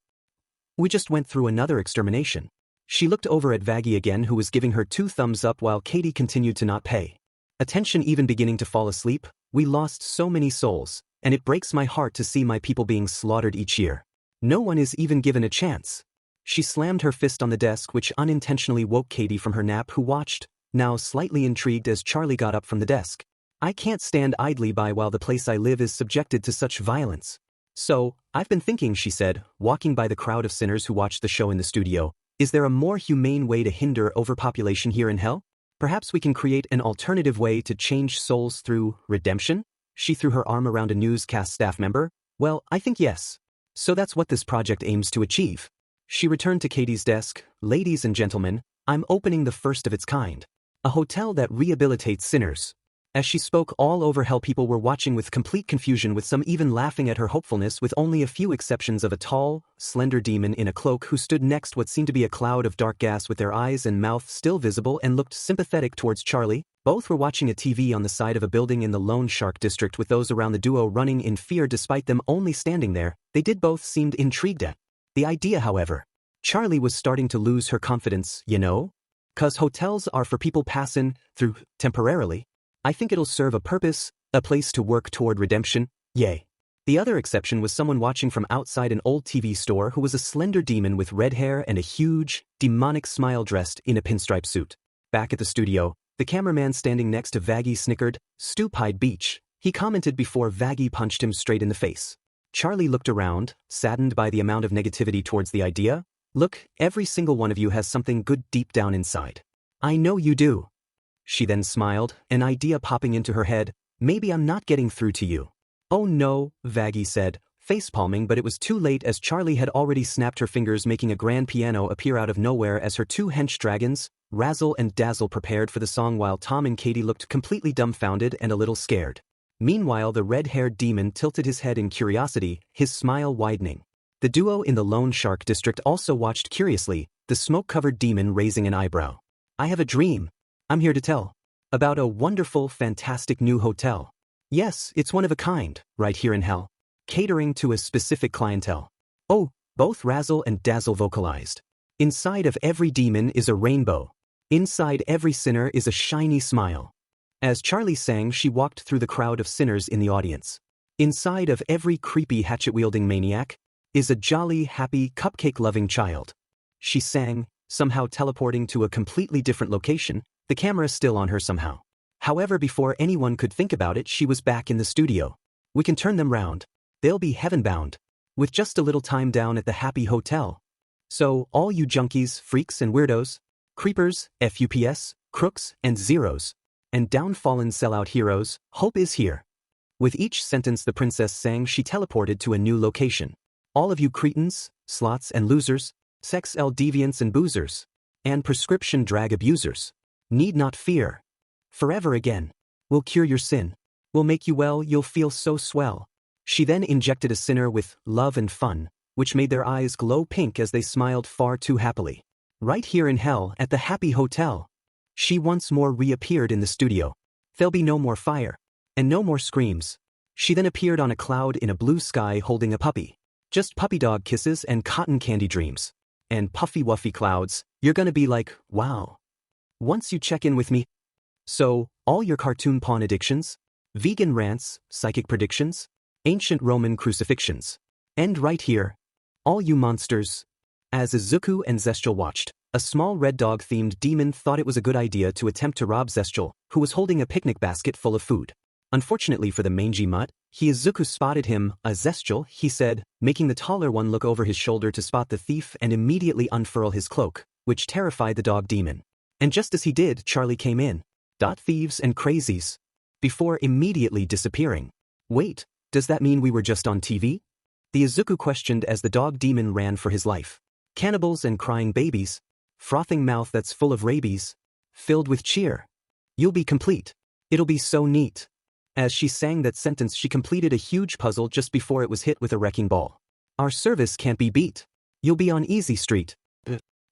We just went through another extermination. She looked over at Vaggie again, who was giving her 2 thumbs up while Katie continued to not pay attention, even beginning to fall asleep. We lost so many souls, and it breaks my heart to see my people being slaughtered each year. No one is even given a chance. She slammed her fist on the desk, which unintentionally woke Katie from her nap, who watched, now slightly intrigued, as Charlie got up from the desk. I can't stand idly by while the place I live is subjected to such violence. So, I've been thinking, she said, walking by the crowd of sinners who watched the show in the studio. Is there a more humane way to hinder overpopulation here in hell? Perhaps we can create an alternative way to change souls through redemption? She threw her arm around a newscast staff member. Well, I think yes. So that's what this project aims to achieve. She returned to Katie's desk. Ladies and gentlemen, I'm opening the first of its kind. A hotel that rehabilitates sinners. As she spoke, all over hell people were watching with complete confusion, with some even laughing at her hopefulness, with only a few exceptions of a tall, slender demon in a cloak who stood next what seemed to be a cloud of dark gas, with their eyes and mouth still visible, and looked sympathetic towards Charlie. Both were watching a TV on the side of a building in the Lone Shark district, with those around the duo running in fear despite them only standing there. They did both seemed intrigued at the idea, however. Charlie was starting to lose her confidence, you know? 'Cause hotels are for people passing through temporarily. I think it'll serve a purpose, a place to work toward redemption, yay. The other exception was someone watching from outside an old TV store, who was a slender demon with red hair and a huge, demonic smile, dressed in a pinstripe suit. Back at the studio, the cameraman standing next to Vaggie snickered. Stupid beach, he commented before Vaggie punched him straight in the face. Charlie looked around, saddened by the amount of negativity towards the idea. Look, every single one of you has something good deep down inside. I know you do. She then smiled, an idea popping into her head. Maybe I'm not getting through to you. Oh no, Vaggie said, facepalming, but it was too late, as Charlie had already snapped her fingers, making a grand piano appear out of nowhere as her 2 hench dragons, Razzle and Dazzle, prepared for the song, while Tom and Katie looked completely dumbfounded and a little scared. Meanwhile, the red-haired demon tilted his head in curiosity, his smile widening. The duo in the Lone Shark district also watched curiously, the smoke-covered demon raising an eyebrow. I have a dream. I'm here to tell about a wonderful, fantastic new hotel. Yes, it's one of a kind, right here in hell, catering to a specific clientele. Oh, both Razzle and Dazzle vocalized. Inside of every demon is a rainbow. Inside every sinner is a shiny smile. As Charlie sang, she walked through the crowd of sinners in the audience. Inside of every creepy hatchet-wielding maniac is a jolly, happy, cupcake-loving child. She sang, somehow teleporting to a completely different location, the camera still on her somehow. However, before anyone could think about it, she was back in the studio. We can turn them round. They'll be heaven-bound, with just a little time down at the Happy Hotel. So, all you junkies, freaks and weirdos, creepers, FUPS, crooks and zeros, and downfallen sellout heroes, hope is here. With each sentence the princess sang, she teleported to a new location. All of you cretins, slots and losers, sex L deviants and boozers, and prescription drag abusers, need not fear. Forever again. We'll cure your sin. We'll make you well, you'll feel so swell. She then injected a sinner with love and fun, which made their eyes glow pink as they smiled far too happily. Right here in hell at the Happy Hotel. She once more reappeared in the studio. There'll be no more fire. And no more screams. She then appeared on a cloud in a blue sky holding a puppy. Just puppy dog kisses and cotton candy dreams. And puffy wuffy clouds. You're gonna be like, wow. Once you check in with me. So, all your cartoon pawn addictions, vegan rants, psychic predictions, ancient Roman crucifixions. End right here. All you monsters. As Izuku and Zestial watched, a small red dog-themed demon thought it was a good idea to attempt to rob Zestial, who was holding a picnic basket full of food. Unfortunately for the mangy mutt, Izuku spotted him. A Zestial, he said, making the taller one look over his shoulder to spot the thief and immediately unfurl his cloak, which terrified the dog demon. And just as he did, Charlie came in. Thieves and crazies. Before immediately disappearing. Wait, does that mean we were just on TV? The Izuku questioned as the dog demon ran for his life. Cannibals and crying babies. frothing mouth that's full of rabies, filled with cheer. You'll be complete. It'll be so neat. As she sang that sentence, she completed a huge puzzle just before it was hit with a wrecking ball. Our service can't be beat. You'll be on Easy Street.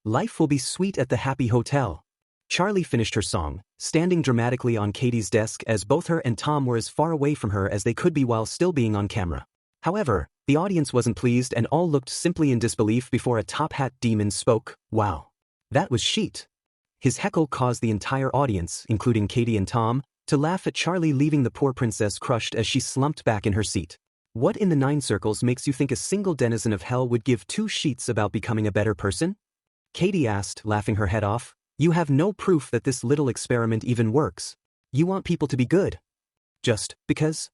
Life will be sweet at the Happy Hotel. Charlie finished her song, standing dramatically on Katie's desk as both her and Tom were as far away from her as they could be while still being on camera. However, the audience wasn't pleased and all looked simply in disbelief before a top hat demon spoke. Wow. That was Sheet. His heckle caused the entire audience, including Katie and Tom, to laugh at Charlie, leaving the poor princess crushed as she slumped back in her seat. What in the 9 circles makes you think a single denizen of hell would give 2 sheets about becoming a better person? Katie asked, laughing her head off. You have no proof that this little experiment even works. You want people to be good. Just because?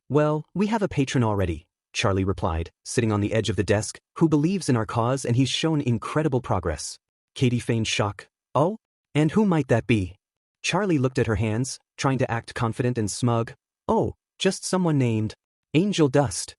Well, we have a patron already, Charlie replied, sitting on the edge of the desk, who believes in our cause and he's shown incredible progress. Katie feigned shock. Oh? And who might that be? Charlie looked at her hands, trying to act confident and smug. Oh, just someone named Angel Dust.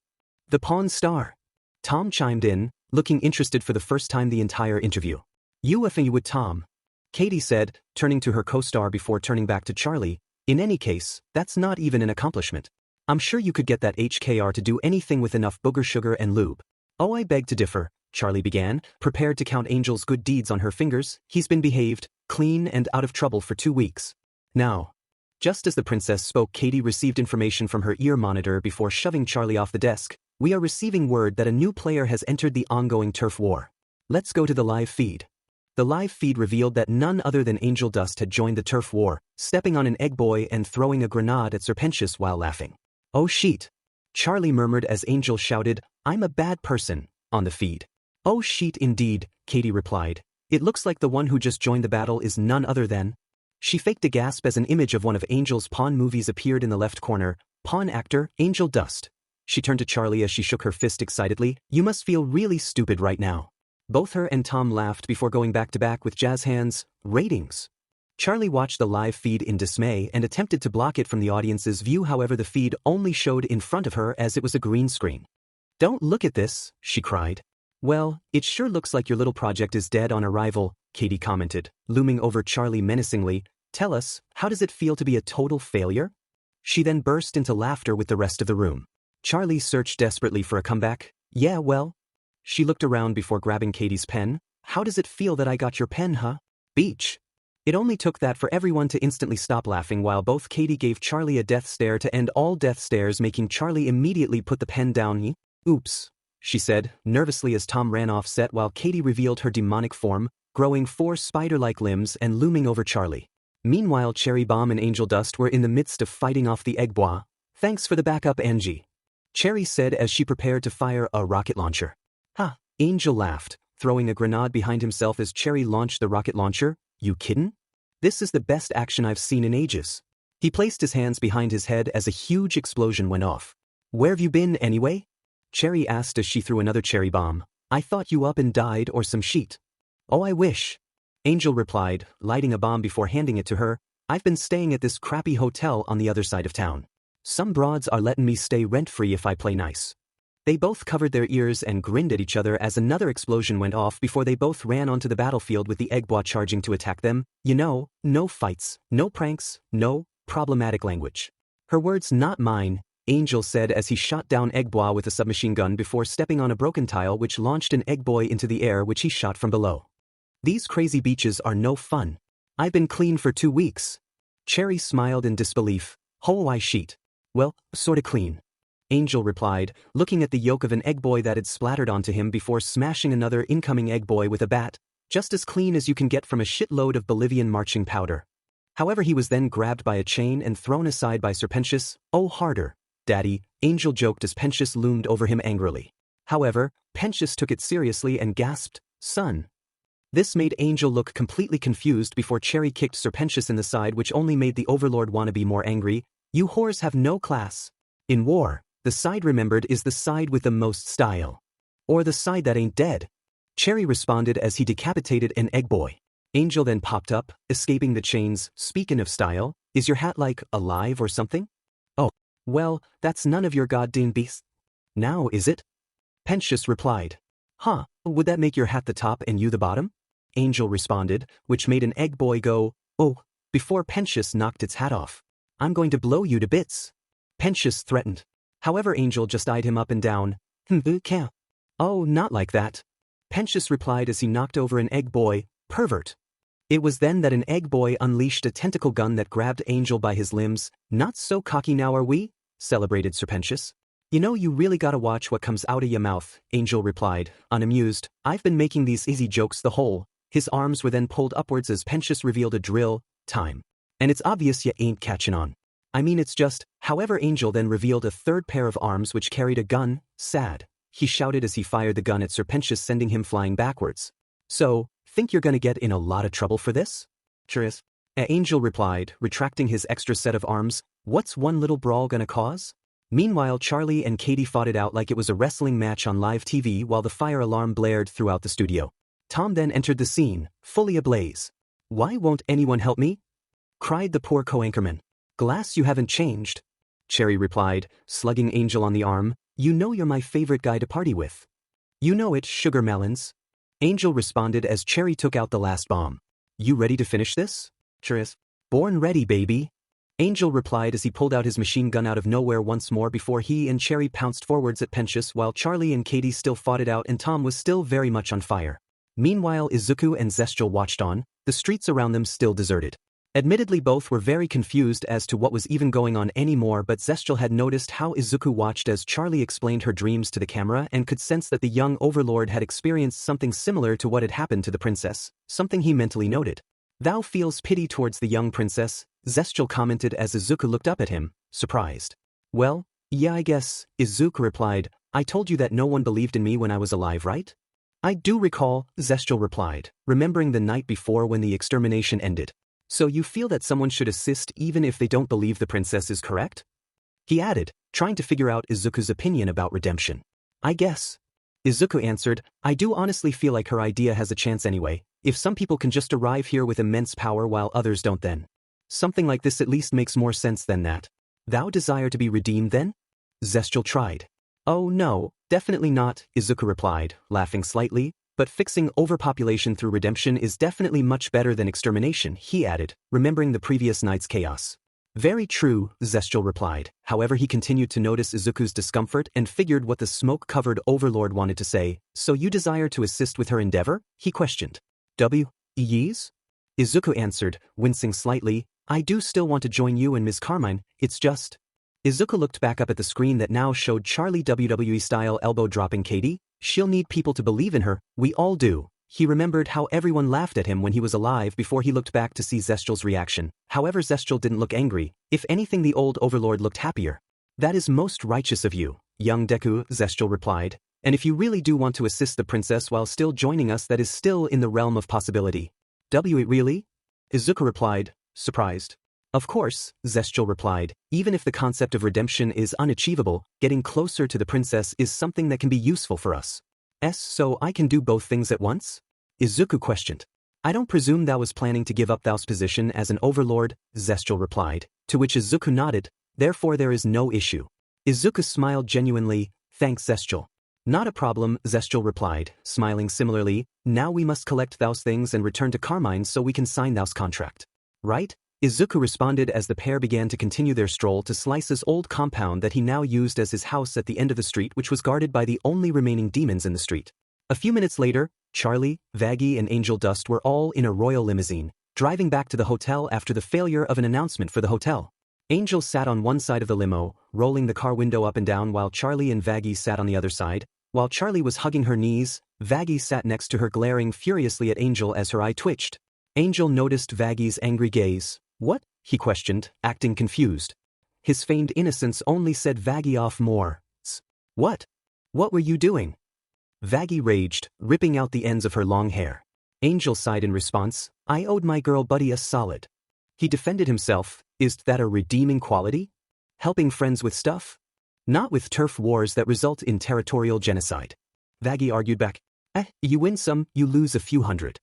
The Pawn Star. Tom chimed in, looking interested for the first time the entire interview. You would Tom. Katie said, turning to her co-star before turning back to Charlie. In any case, that's not even an accomplishment. I'm sure you could get that HKR to do anything with enough booger sugar and lube. Oh, I beg to differ, Charlie began, prepared to count Angel's good deeds on her fingers. He's been behaved, clean and out of trouble for 2 weeks. Now. Just as the princess spoke, Katie received information from her ear monitor before shoving Charlie off the desk. We are receiving word that a new player has entered the ongoing turf war. Let's go to the live feed. The live feed revealed that none other than Angel Dust had joined the turf war, stepping on an egg boy and throwing a grenade at Serpentius while laughing. Oh sheet. Charlie murmured as Angel shouted, I'm a bad person, on the feed. Oh sheet indeed, Katie replied. It looks like the one who just joined the battle is none other than. She faked a gasp as an image of one of Angel's Pawn movies appeared in the left corner. Pawn actor, Angel Dust. She turned to Charlie as she shook her fist excitedly. You must feel really stupid right now. Both her and Tom laughed before going back to back with jazz hands. Ratings. Charlie watched the live feed in dismay and attempted to block it from the audience's view. However, the feed only showed in front of her as it was a green screen. Don't look at this, she cried. Well, it sure looks like your little project is dead on arrival, Katie commented, looming over Charlie menacingly. Tell us, how does it feel to be a total failure? She then burst into laughter with the rest of the room. Charlie searched desperately for a comeback. Yeah, well. She looked around before grabbing Katie's pen. How does it feel that I got your pen, huh? Beach. It only took that for everyone to instantly stop laughing while both Katie gave Charlie a death stare to end all death stares, making Charlie immediately put the pen down. Oops, she said, nervously as Tom ran off set while Katie revealed her demonic form, growing 4 spider-like limbs and looming over Charlie. Meanwhile, Cherry Bomb and Angel Dust were in the midst of fighting off the egg bois. Thanks for the backup, Angie. Cherry said as she prepared to fire a rocket launcher. Ha, Angel laughed, throwing a grenade behind himself as Cherry launched the rocket launcher. You kiddin'? This is the best action I've seen in ages. He placed his hands behind his head as a huge explosion went off. Where have you been anyway? Cherry asked as she threw another cherry bomb. I thought you up and died or some shit. Oh, I wish. Angel replied, lighting a bomb before handing it to her. I've been staying at this crappy hotel on the other side of town. Some broads are letting me stay rent-free if I play nice. They both covered their ears and grinned at each other as another explosion went off before they both ran onto the battlefield with the egg bois charging to attack them. You know, no fights, no pranks, no problematic language. Her words, not mine, Angel said as he shot down Egg Bois with a submachine gun before stepping on a broken tile which launched an egg boy into the air which he shot from below. These crazy beaches are no fun. I've been clean for 2 weeks. Cherry smiled in disbelief. Oh, I sheet. Well, sorta clean. Angel replied, looking at the yolk of an egg boy that had splattered onto him before smashing another incoming egg boy with a bat, just as clean as you can get from a shitload of Bolivian marching powder. However, he was then grabbed by a chain and thrown aside by Serpentius. Oh, harder, Daddy, Angel joked as Pentius loomed over him angrily. However, Pentius took it seriously and gasped, son. This made Angel look completely confused before Cherry kicked Serpentius in the side, which only made the Overlord wannabe more angry. You whores have no class. In war, the side remembered is the side with the most style. Or the side that ain't dead. Cherry responded as he decapitated an egg boy. Angel then popped up, escaping the chains. Speaking of style, is your hat like alive or something? Oh, well, that's none of your goddamn beast. Now is it? Pentius replied. Huh, would that make your hat the top and you the bottom? Angel responded, which made an egg boy go, oh, before Pensius knocked its hat off. I'm going to blow you to bits. Pensius threatened. However, Angel just eyed him up and down. Can't. Oh, not like that. Pensius replied as he knocked over an egg boy, pervert. It was then that an egg boy unleashed a tentacle gun that grabbed Angel by his limbs. Not so cocky now, are we? Celebrated Sir Pensius. You know, you really gotta watch what comes out of your mouth, Angel replied, unamused. I've been making these easy jokes the whole. His arms were then pulled upwards as Pensius revealed a drill, time. And it's obvious you ain't catching on. I mean, it's just, however, Angel then revealed a third pair of arms which carried a gun, sad. He shouted as he fired the gun at Sir Pensius, sending him flying backwards. So, think you're gonna get in a lot of trouble for this? Curious. Angel replied, retracting his extra set of arms, what's one little brawl gonna cause? Meanwhile, Charlie and Katie fought it out like it was a wrestling match on live TV while the fire alarm blared throughout the studio. Tom then entered the scene, fully ablaze. Why won't anyone help me? Cried the poor co-anchorman. Glass, you haven't changed. Cherry replied, slugging Angel on the arm, you know you're my favorite guy to party with. You know it, sugar melons. Angel responded as Cherry took out the last bomb. You ready to finish this? Curious. Born ready, baby. Angel replied as he pulled out his machine gun out of nowhere once more before he and Cherry pounced forwards at Pensius while Charlie and Katie still fought it out and Tom was still very much on fire. Meanwhile, Izuku and Zestial watched on, the streets around them still deserted. Admittedly, both were very confused as to what was even going on anymore, but Zestial had noticed how Izuku watched as Charlie explained her dreams to the camera and could sense that the young overlord had experienced something similar to what had happened to the princess, something he mentally noted. Thou feels pity towards the young princess, Zestial commented as Izuku looked up at him, surprised. Well, yeah, I guess, Izuku replied, I told you that no one believed in me when I was alive, right? I do recall, Zestial replied, remembering the night before when the extermination ended. So you feel that someone should assist even if they don't believe the princess is correct? He added, trying to figure out Izuku's opinion about redemption. I guess. Izuku answered, I do honestly feel like her idea has a chance anyway, if some people can just arrive here with immense power while others don't then. Something like this at least makes more sense than that. Thou desire to be redeemed then? Zestial tried. Oh no, definitely not, Izuku replied, laughing slightly. But fixing overpopulation through redemption is definitely much better than extermination, he added, remembering the previous night's chaos. Very true, Zestial replied. However, he continued to notice Izuku's discomfort and figured what the smoke-covered overlord wanted to say. So you desire to assist with her endeavor? He questioned. Yes? Izuku answered, wincing slightly. I do still want to join you and Ms. Carmine, it's just... Izuku looked back up at the screen that now showed Charlie WWE-style elbow-dropping Katie. She'll need people to believe in her, we all do. He remembered how everyone laughed at him when he was alive before he looked back to see Zestial's reaction. However, Zestial didn't look angry. If anything, the old overlord looked happier. That is most righteous of you, young Deku, Zestial replied. And if you really do want to assist the princess while still joining us, that is still in the realm of possibility. Really? Izuku replied, surprised. Of course, Zestial replied, even if the concept of redemption is unachievable, getting closer to the princess is something that can be useful for us. So I can do both things at once? Izuku questioned. I don't presume thou was planning to give up thou's position as an overlord, Zestial replied, to which Izuku nodded, therefore there is no issue. Izuku smiled genuinely, thanks Zestial. Not a problem, Zestial replied, smiling similarly, now we must collect thou's things and return to Carmine so we can sign thou's contract. Right? Izuku responded as the pair began to continue their stroll to Slice's old compound that he now used as his house at the end of the street, which was guarded by the only remaining demons in the street. A few minutes later, Charlie, Vaggie and Angel Dust were all in a royal limousine, driving back to the hotel after the failure of an announcement for the hotel. Angel sat on one side of the limo, rolling the car window up and down while Charlie and Vaggie sat on the other side. While Charlie was hugging her knees, Vaggie sat next to her glaring furiously at Angel as her eye twitched. Angel noticed Vaggie's angry gaze. What? He questioned, acting confused. His feigned innocence only set Vaggie off more. What? What were you doing? Vaggie raged, ripping out the ends of her long hair. Angel sighed in response, I owed my girl buddy a solid. He defended himself, is that a redeeming quality? Helping friends with stuff? Not with turf wars that result in territorial genocide. Vaggie argued back, you win some, you lose a few hundred.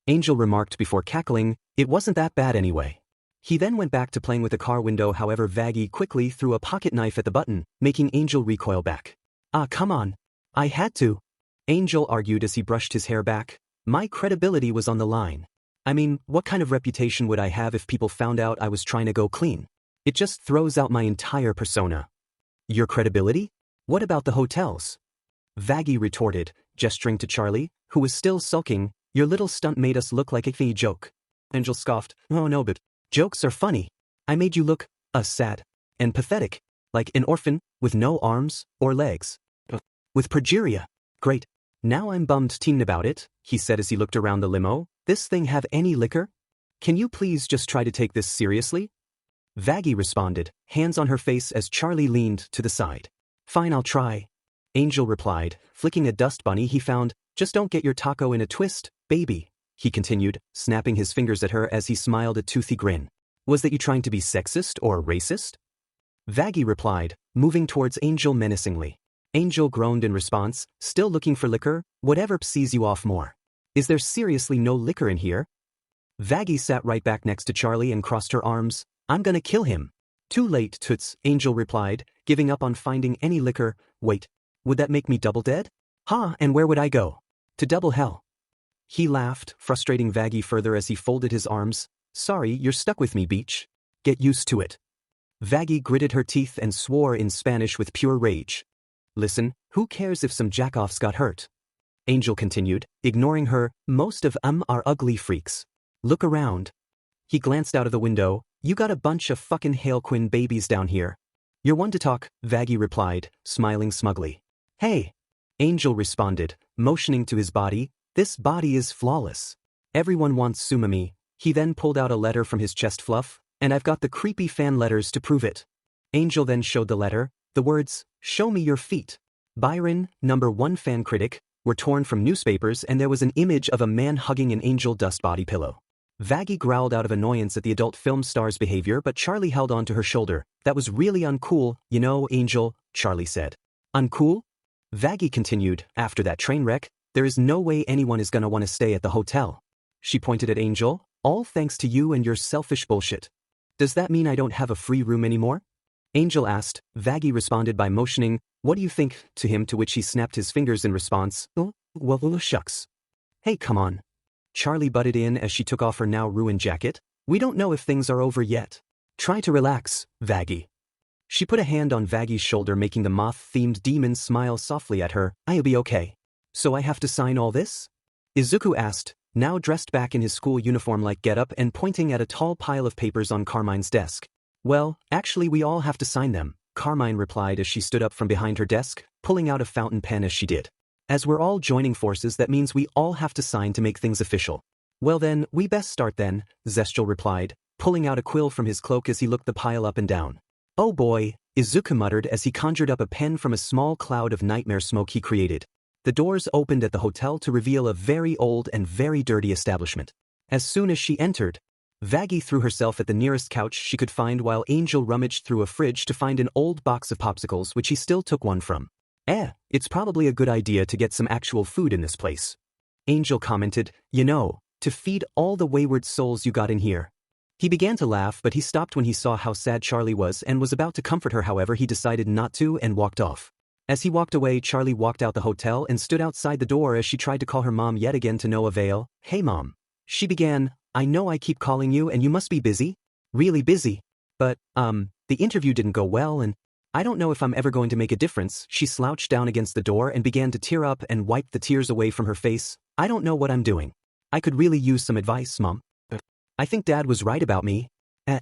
Angel remarked before cackling, it wasn't that bad anyway. He then went back to playing with the car window, however Vaggie quickly threw a pocket knife at the button, making Angel recoil back. Ah, come on. I had to. Angel argued as he brushed his hair back. My credibility was on the line. I mean, what kind of reputation would I have if people found out I was trying to go clean? It just throws out my entire persona. Your credibility? What about the hotels? Vaggie retorted, gesturing to Charlie, who was still sulking. Your little stunt made us look like a funny joke. Angel scoffed. Oh no, but jokes are funny. I made you look, sad and pathetic, like an orphan with no arms or legs. With progeria. Great. Now I'm bummed teen about it, he said as he looked around the limo. This thing have any liquor? Can you please just try to take this seriously? Vaggie responded, hands on her face as Charlie leaned to the side. Fine, I'll try. Angel replied, flicking a dust bunny he found. Just don't get your taco in a twist, baby, he continued, snapping his fingers at her as he smiled a toothy grin. Was that you trying to be sexist or racist? Vaggie replied, moving towards Angel menacingly. Angel groaned in response, still looking for liquor. Whatever pisses you off more. Is there seriously no liquor in here? Vaggie sat right back next to Charlie and crossed her arms. I'm gonna kill him. Too late, toots, Angel replied, giving up on finding any liquor. Wait, would that make me double dead? And where would I go? To double hell. He laughed, frustrating Vaggie further as he folded his arms. Sorry, you're stuck with me, Beach. Get used to it. Vaggie gritted her teeth and swore in Spanish with pure rage. Listen, who cares if some jackoffs got hurt? Angel continued, ignoring her. Most of are ugly freaks. Look around. He glanced out of the window. You got a bunch of fucking Harlequin babies down here. You're one to talk, Vaggie replied, smiling smugly. Hey. Angel responded, motioning to his body. This body is flawless. Everyone wants Sumami. He then pulled out a letter from his chest fluff, and I've got the creepy fan letters to prove it. Angel then showed the letter. The words, show me your feet. Byron, #1 fan critic, were torn from newspapers and there was an image of a man hugging an Angel dust body pillow. Vaggie growled out of annoyance at the adult film star's behavior, but Charlie held on to her shoulder. That was really uncool, you know, Angel, Charlie said. Uncool? Vaggie continued, after that train wreck, there is no way anyone is gonna want to stay at the hotel. She pointed at Angel, all thanks to you and your selfish bullshit. Does that mean I don't have a free room anymore? Angel asked. Vaggie responded by motioning, what do you think, to him, to which he snapped his fingers in response. Oh, well, shucks. Hey, come on. Charlie butted in as she took off her now ruined jacket. We don't know if things are over yet. Try to relax, Vaggie. She put a hand on Vaggie's shoulder, making the moth-themed demon smile softly at her. I'll be okay. So I have to sign all this? Izuku asked, now dressed back in his school uniform-like getup and pointing at a tall pile of papers on Carmine's desk. Well, actually we all have to sign them, Carmine replied as she stood up from behind her desk, pulling out a fountain pen as she did. As we're all joining forces, that means we all have to sign to make things official. Well then, we best start then, Zestial replied, pulling out a quill from his cloak as he looked the pile up and down. Oh boy, Izuku muttered as he conjured up a pen from a small cloud of nightmare smoke he created. The doors opened at the hotel to reveal a very old and very dirty establishment. As soon as she entered, Vaggie threw herself at the nearest couch she could find while Angel rummaged through a fridge to find an old box of popsicles which he still took one from. It's probably a good idea to get some actual food in this place. Angel commented, you know, to feed all the wayward souls you got in here. He began to laugh, but he stopped when he saw how sad Charlie was and was about to comfort her. However, he decided not to and walked off. As he walked away, Charlie walked out the hotel and stood outside the door as she tried to call her mom yet again to no avail. Hey mom. She began, I know I keep calling you and you must be busy. Really busy. But, the interview didn't go well and I don't know if I'm ever going to make a difference. She slouched down against the door and began to tear up and wiped the tears away from her face. I don't know what I'm doing. I could really use some advice, Mom. I think Dad was right about me.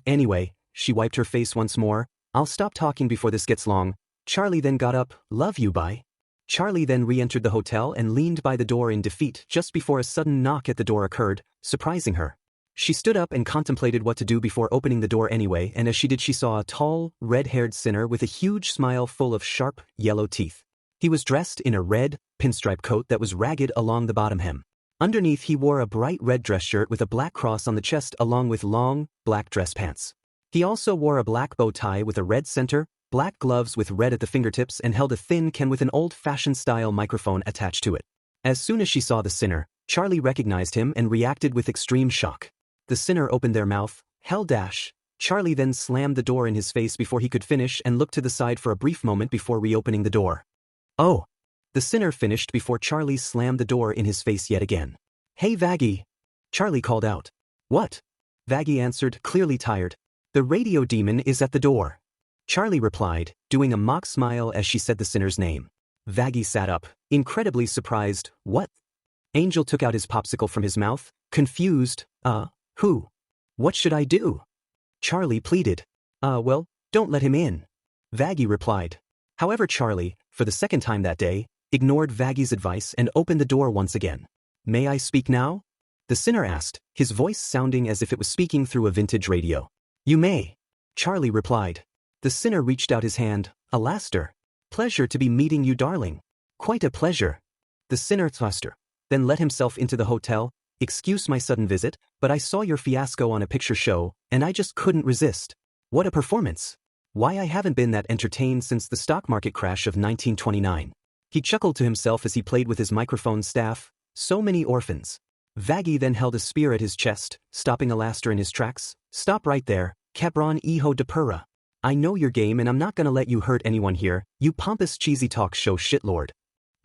Anyway, she wiped her face once more. I'll stop talking before this gets long. Charlie then got up. Love you, bye. Charlie then re-entered the hotel and leaned by the door in defeat just before a sudden knock at the door occurred, surprising her. She stood up and contemplated what to do before opening the door anyway, and as she did she saw a tall, red-haired sinner with a huge smile full of sharp, yellow teeth. He was dressed in a red, pinstripe coat that was ragged along the bottom hem. Underneath he wore a bright red dress shirt with a black cross on the chest along with long, black dress pants. He also wore a black bow tie with a red center, black gloves with red at the fingertips and held a thin can with an old-fashioned style microphone attached to it. As soon as she saw the sinner, Charlie recognized him and reacted with extreme shock. The sinner opened their mouth, hell dash. Charlie then slammed the door in his face before he could finish and looked to the side for a brief moment before reopening the door. Oh! The sinner finished before Charlie slammed the door in his face yet again. Hey Vaggie! Charlie called out. What? Vaggie answered, clearly tired. The radio demon is at the door. Charlie replied, doing a mock smile as she said the sinner's name. Vaggie sat up, incredibly surprised. What? Angel took out his popsicle from his mouth, confused. Who? What should I do? Charlie pleaded. Well, don't let him in. Vaggie replied. However, Charlie, for the second time that day, ignored Vaggie's advice and opened the door once again. May I speak now? The sinner asked, his voice sounding as if it was speaking through a vintage radio. You may. Charlie replied. The sinner reached out his hand. Alastair. Pleasure to be meeting you, darling. Quite a pleasure. The sinner thruster. Then let himself into the hotel. Excuse my sudden visit, but I saw your fiasco on a picture show, and I just couldn't resist. What a performance. Why I haven't been that entertained since the stock market crash of 1929. He chuckled to himself as he played with his microphone staff. So many orphans. Vaggie then held a spear at his chest, stopping Alastair in his tracks. Stop right there, Cabron Hijo de Pura. I know your game and I'm not gonna let you hurt anyone here, you pompous cheesy talk show shitlord.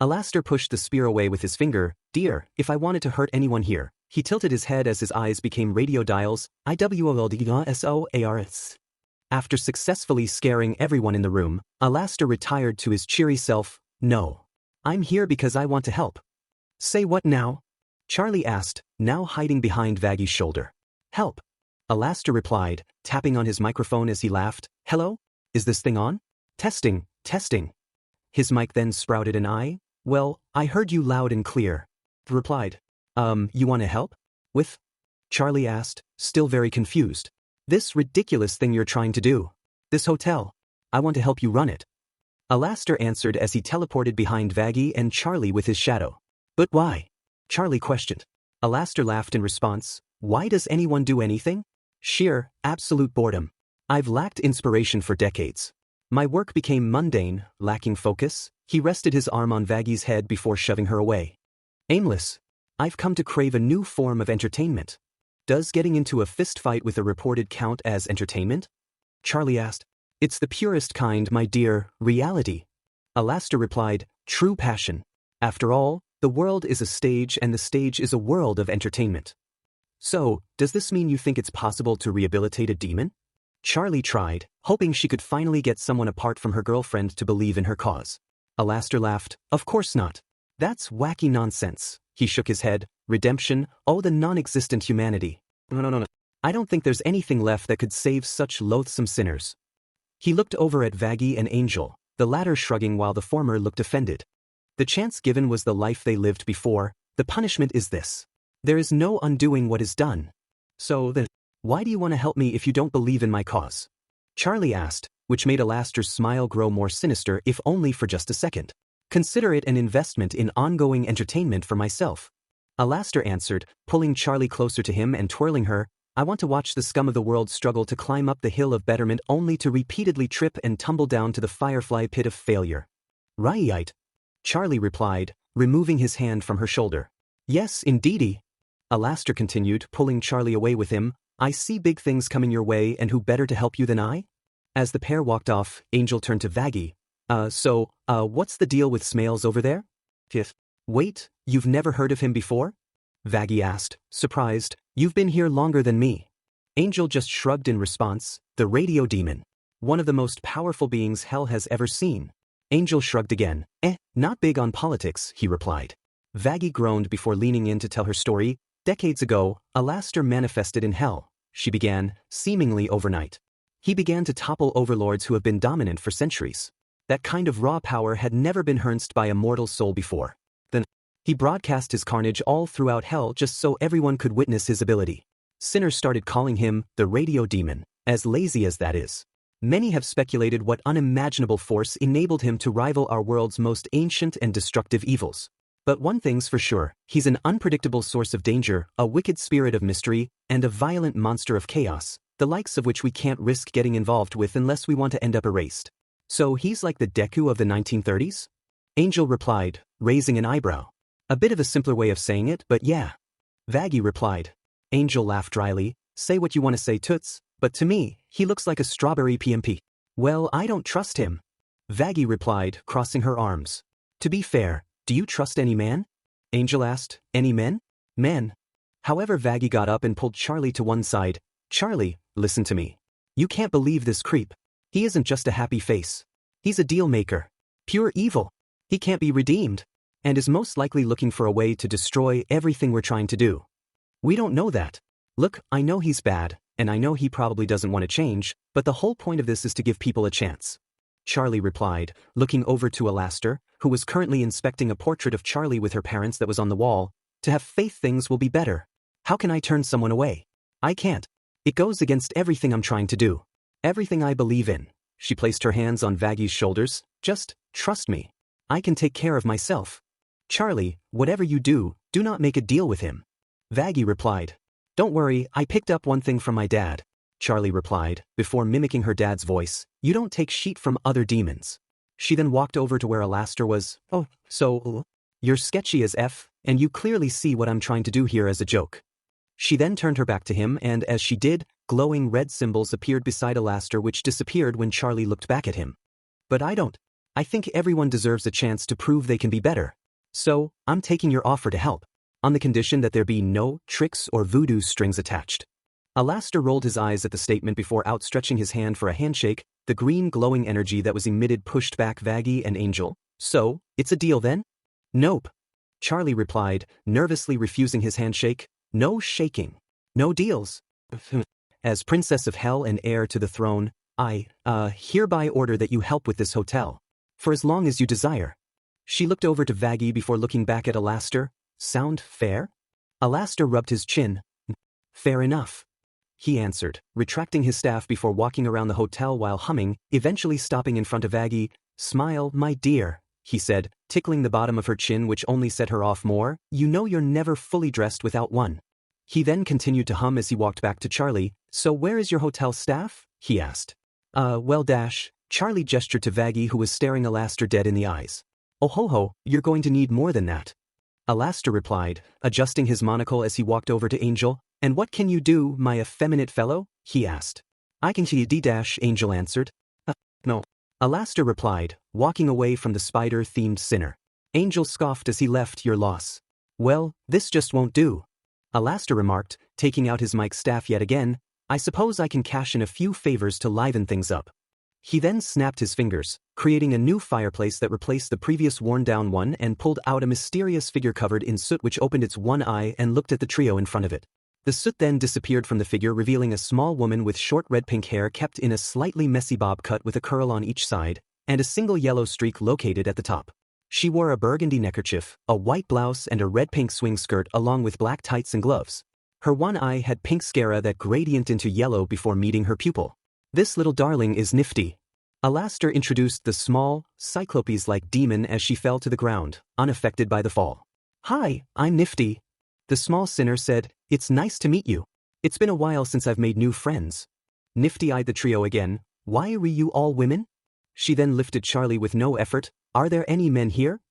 Alastair pushed the spear away with his finger. Dear, if I wanted to hurt anyone here. He tilted his head as his eyes became radio dials. IWOLDSOARS. After successfully scaring everyone in the room, Alastair retired to his cheery self. No. I'm here because I want to help. Say what now? Charlie asked, now hiding behind Vaggie's shoulder. Help. Alastair replied, tapping on his microphone as he laughed. Hello? Is this thing on? Testing, testing. His mic then sprouted an eye. Well, I heard you loud and clear. Replied. You want to help? With? Charlie asked, still very confused. This ridiculous thing you're trying to do. This hotel. I want to help you run it. Alastair answered as he teleported behind Vaggie and Charlie with his shadow. But why? Charlie questioned. Alastair laughed in response. Why does anyone do anything? Sheer, absolute boredom. I've lacked inspiration for decades. My work became mundane, lacking focus. He rested his arm on Vaggie's head before shoving her away. Aimless. I've come to crave a new form of entertainment. Does getting into a fistfight with a reported count as entertainment? Charlie asked. It's the purest kind, my dear, reality. Alastair replied, true passion. After all, the world is a stage and the stage is a world of entertainment. So, does this mean you think it's possible to rehabilitate a demon? Charlie tried, hoping she could finally get someone apart from her girlfriend to believe in her cause. Alastair laughed. Of course not. That's wacky nonsense. He shook his head. Redemption, oh the non-existent humanity. No. I don't think there's anything left that could save such loathsome sinners. He looked over at Vaggie and Angel, the latter shrugging while the former looked offended. The chance given was the life they lived before, the punishment is this. There is no undoing what is done. So then, why do you want to help me if you don't believe in my cause? Charlie asked, which made Alastair's smile grow more sinister if only for just a second. Consider it an investment in ongoing entertainment for myself. Alastair answered, pulling Charlie closer to him and twirling her. I want to watch the scum of the world struggle to climb up the hill of betterment only to repeatedly trip and tumble down to the firefly pit of failure. Right. Charlie replied, removing his hand from her shoulder. Yes, indeedy. Alastair continued, pulling Charlie away with him. I see big things coming your way and who better to help you than I? As the pair walked off, Angel turned to Vaggie. What's the deal with Smales over there? Wait, you've never heard of him before? Vaggie asked, surprised. You've been here longer than me. Angel just shrugged in response. The radio demon. One of the most powerful beings hell has ever seen. Angel shrugged again. Not big on politics, he replied. Vaggie groaned before leaning in to tell her story. Decades ago, Alastair manifested in hell, she began, seemingly overnight. He began to topple overlords who have been dominant for centuries. That kind of raw power had never been harnessed by a mortal soul before. Then, he broadcast his carnage all throughout hell just so everyone could witness his ability. Sinners started calling him the radio demon, as lazy as that is. Many have speculated what unimaginable force enabled him to rival our world's most ancient and destructive evils. But one thing's for sure, he's an unpredictable source of danger, a wicked spirit of mystery, and a violent monster of chaos, the likes of which we can't risk getting involved with unless we want to end up erased. So he's like the Deku of the 1930s? Angel replied, raising an eyebrow. A bit of a simpler way of saying it, but yeah. Vaggie replied. Angel laughed dryly. Say what you want to say, Toots, but to me, he looks like a strawberry PMP. Well, I don't trust him. Vaggie replied, crossing her arms. To be fair, do you trust any man? Angel asked. Any men? Man. However, Vaggie got up and pulled Charlie to one side. Charlie, listen to me. You can't believe this creep. He isn't just a happy face. He's a deal maker. Pure evil. He can't be redeemed. And is most likely looking for a way to destroy everything we're trying to do. We don't know that. Look, I know he's bad, and I know he probably doesn't want to change, but the whole point of this is to give people a chance. Charlie replied, looking over to Alastair, who was currently inspecting a portrait of Charlie with her parents that was on the wall. To have faith things will be better. How can I turn someone away? I can't. It goes against everything I'm trying to do. Everything I believe in. She placed her hands on Vaggie's shoulders. Just trust me. I can take care of myself. Charlie, whatever you do not make a deal with him. Vaggie replied. Don't worry, I picked up one thing from my dad. Charlie replied, before mimicking her dad's voice. You don't take shit from other demons. She then walked over to where Alastair was. Oh, so, you're sketchy as F, and you clearly see what I'm trying to do here as a joke. She then turned her back to him, and as she did, glowing red symbols appeared beside Alastair, which disappeared when Charlie looked back at him. But I don't. I think everyone deserves a chance to prove they can be better. So, I'm taking your offer to help, on the condition that there be no tricks or voodoo strings attached. Alastair rolled his eyes at the statement before outstretching his hand for a handshake. The green glowing energy that was emitted pushed back Vaggie and Angel. So, it's a deal then? Nope. Charlie replied, nervously refusing his handshake. No shaking. No deals. As Princess of Hell and heir to the throne, I, hereby order that you help with this hotel. For as long as you desire. She looked over to Vaggie before looking back at Alastair. Sound fair? Alastair rubbed his chin. Fair enough. He answered, retracting his staff before walking around the hotel while humming, eventually stopping in front of Vaggie. Smile, my dear, he said, tickling the bottom of her chin, which only set her off more. You know you're never fully dressed without one. He then continued to hum as he walked back to Charlie. So where is your hotel staff? He asked. Well, Charlie gestured to Vaggie, who was staring Alastair dead in the eyes. Oh ho ho, you're going to need more than that. Alastair replied, adjusting his monocle as he walked over to Angel. And what can you do, my effeminate fellow? He asked. I can see Angel answered. No. Alastair replied, walking away from the spider-themed sinner. Angel scoffed as he left. Your loss. Well, this just won't do. Alastair remarked, taking out his mic staff yet again. I suppose I can cash in a few favors to liven things up. He then snapped his fingers, creating a new fireplace that replaced the previous worn-down one, and pulled out a mysterious figure covered in soot which opened its one eye and looked at the trio in front of it. The soot then disappeared from the figure, revealing a small woman with short red-pink hair kept in a slightly messy bob cut with a curl on each side, and a single yellow streak located at the top. She wore a burgundy neckerchief, a white blouse and a red-pink swing skirt along with black tights and gloves. Her one eye had pink sclera that gradient into yellow before meeting her pupil. This little darling is nifty. Alastair introduced the small, cyclopes-like demon as she fell to the ground, unaffected by the fall. Hi, I'm Nifty. The small sinner said, it's nice to meet you. It's been a while since I've made new friends. Nifty eyed the trio again. Why are you all women? She then lifted Charlie with no effort. Are there any men here?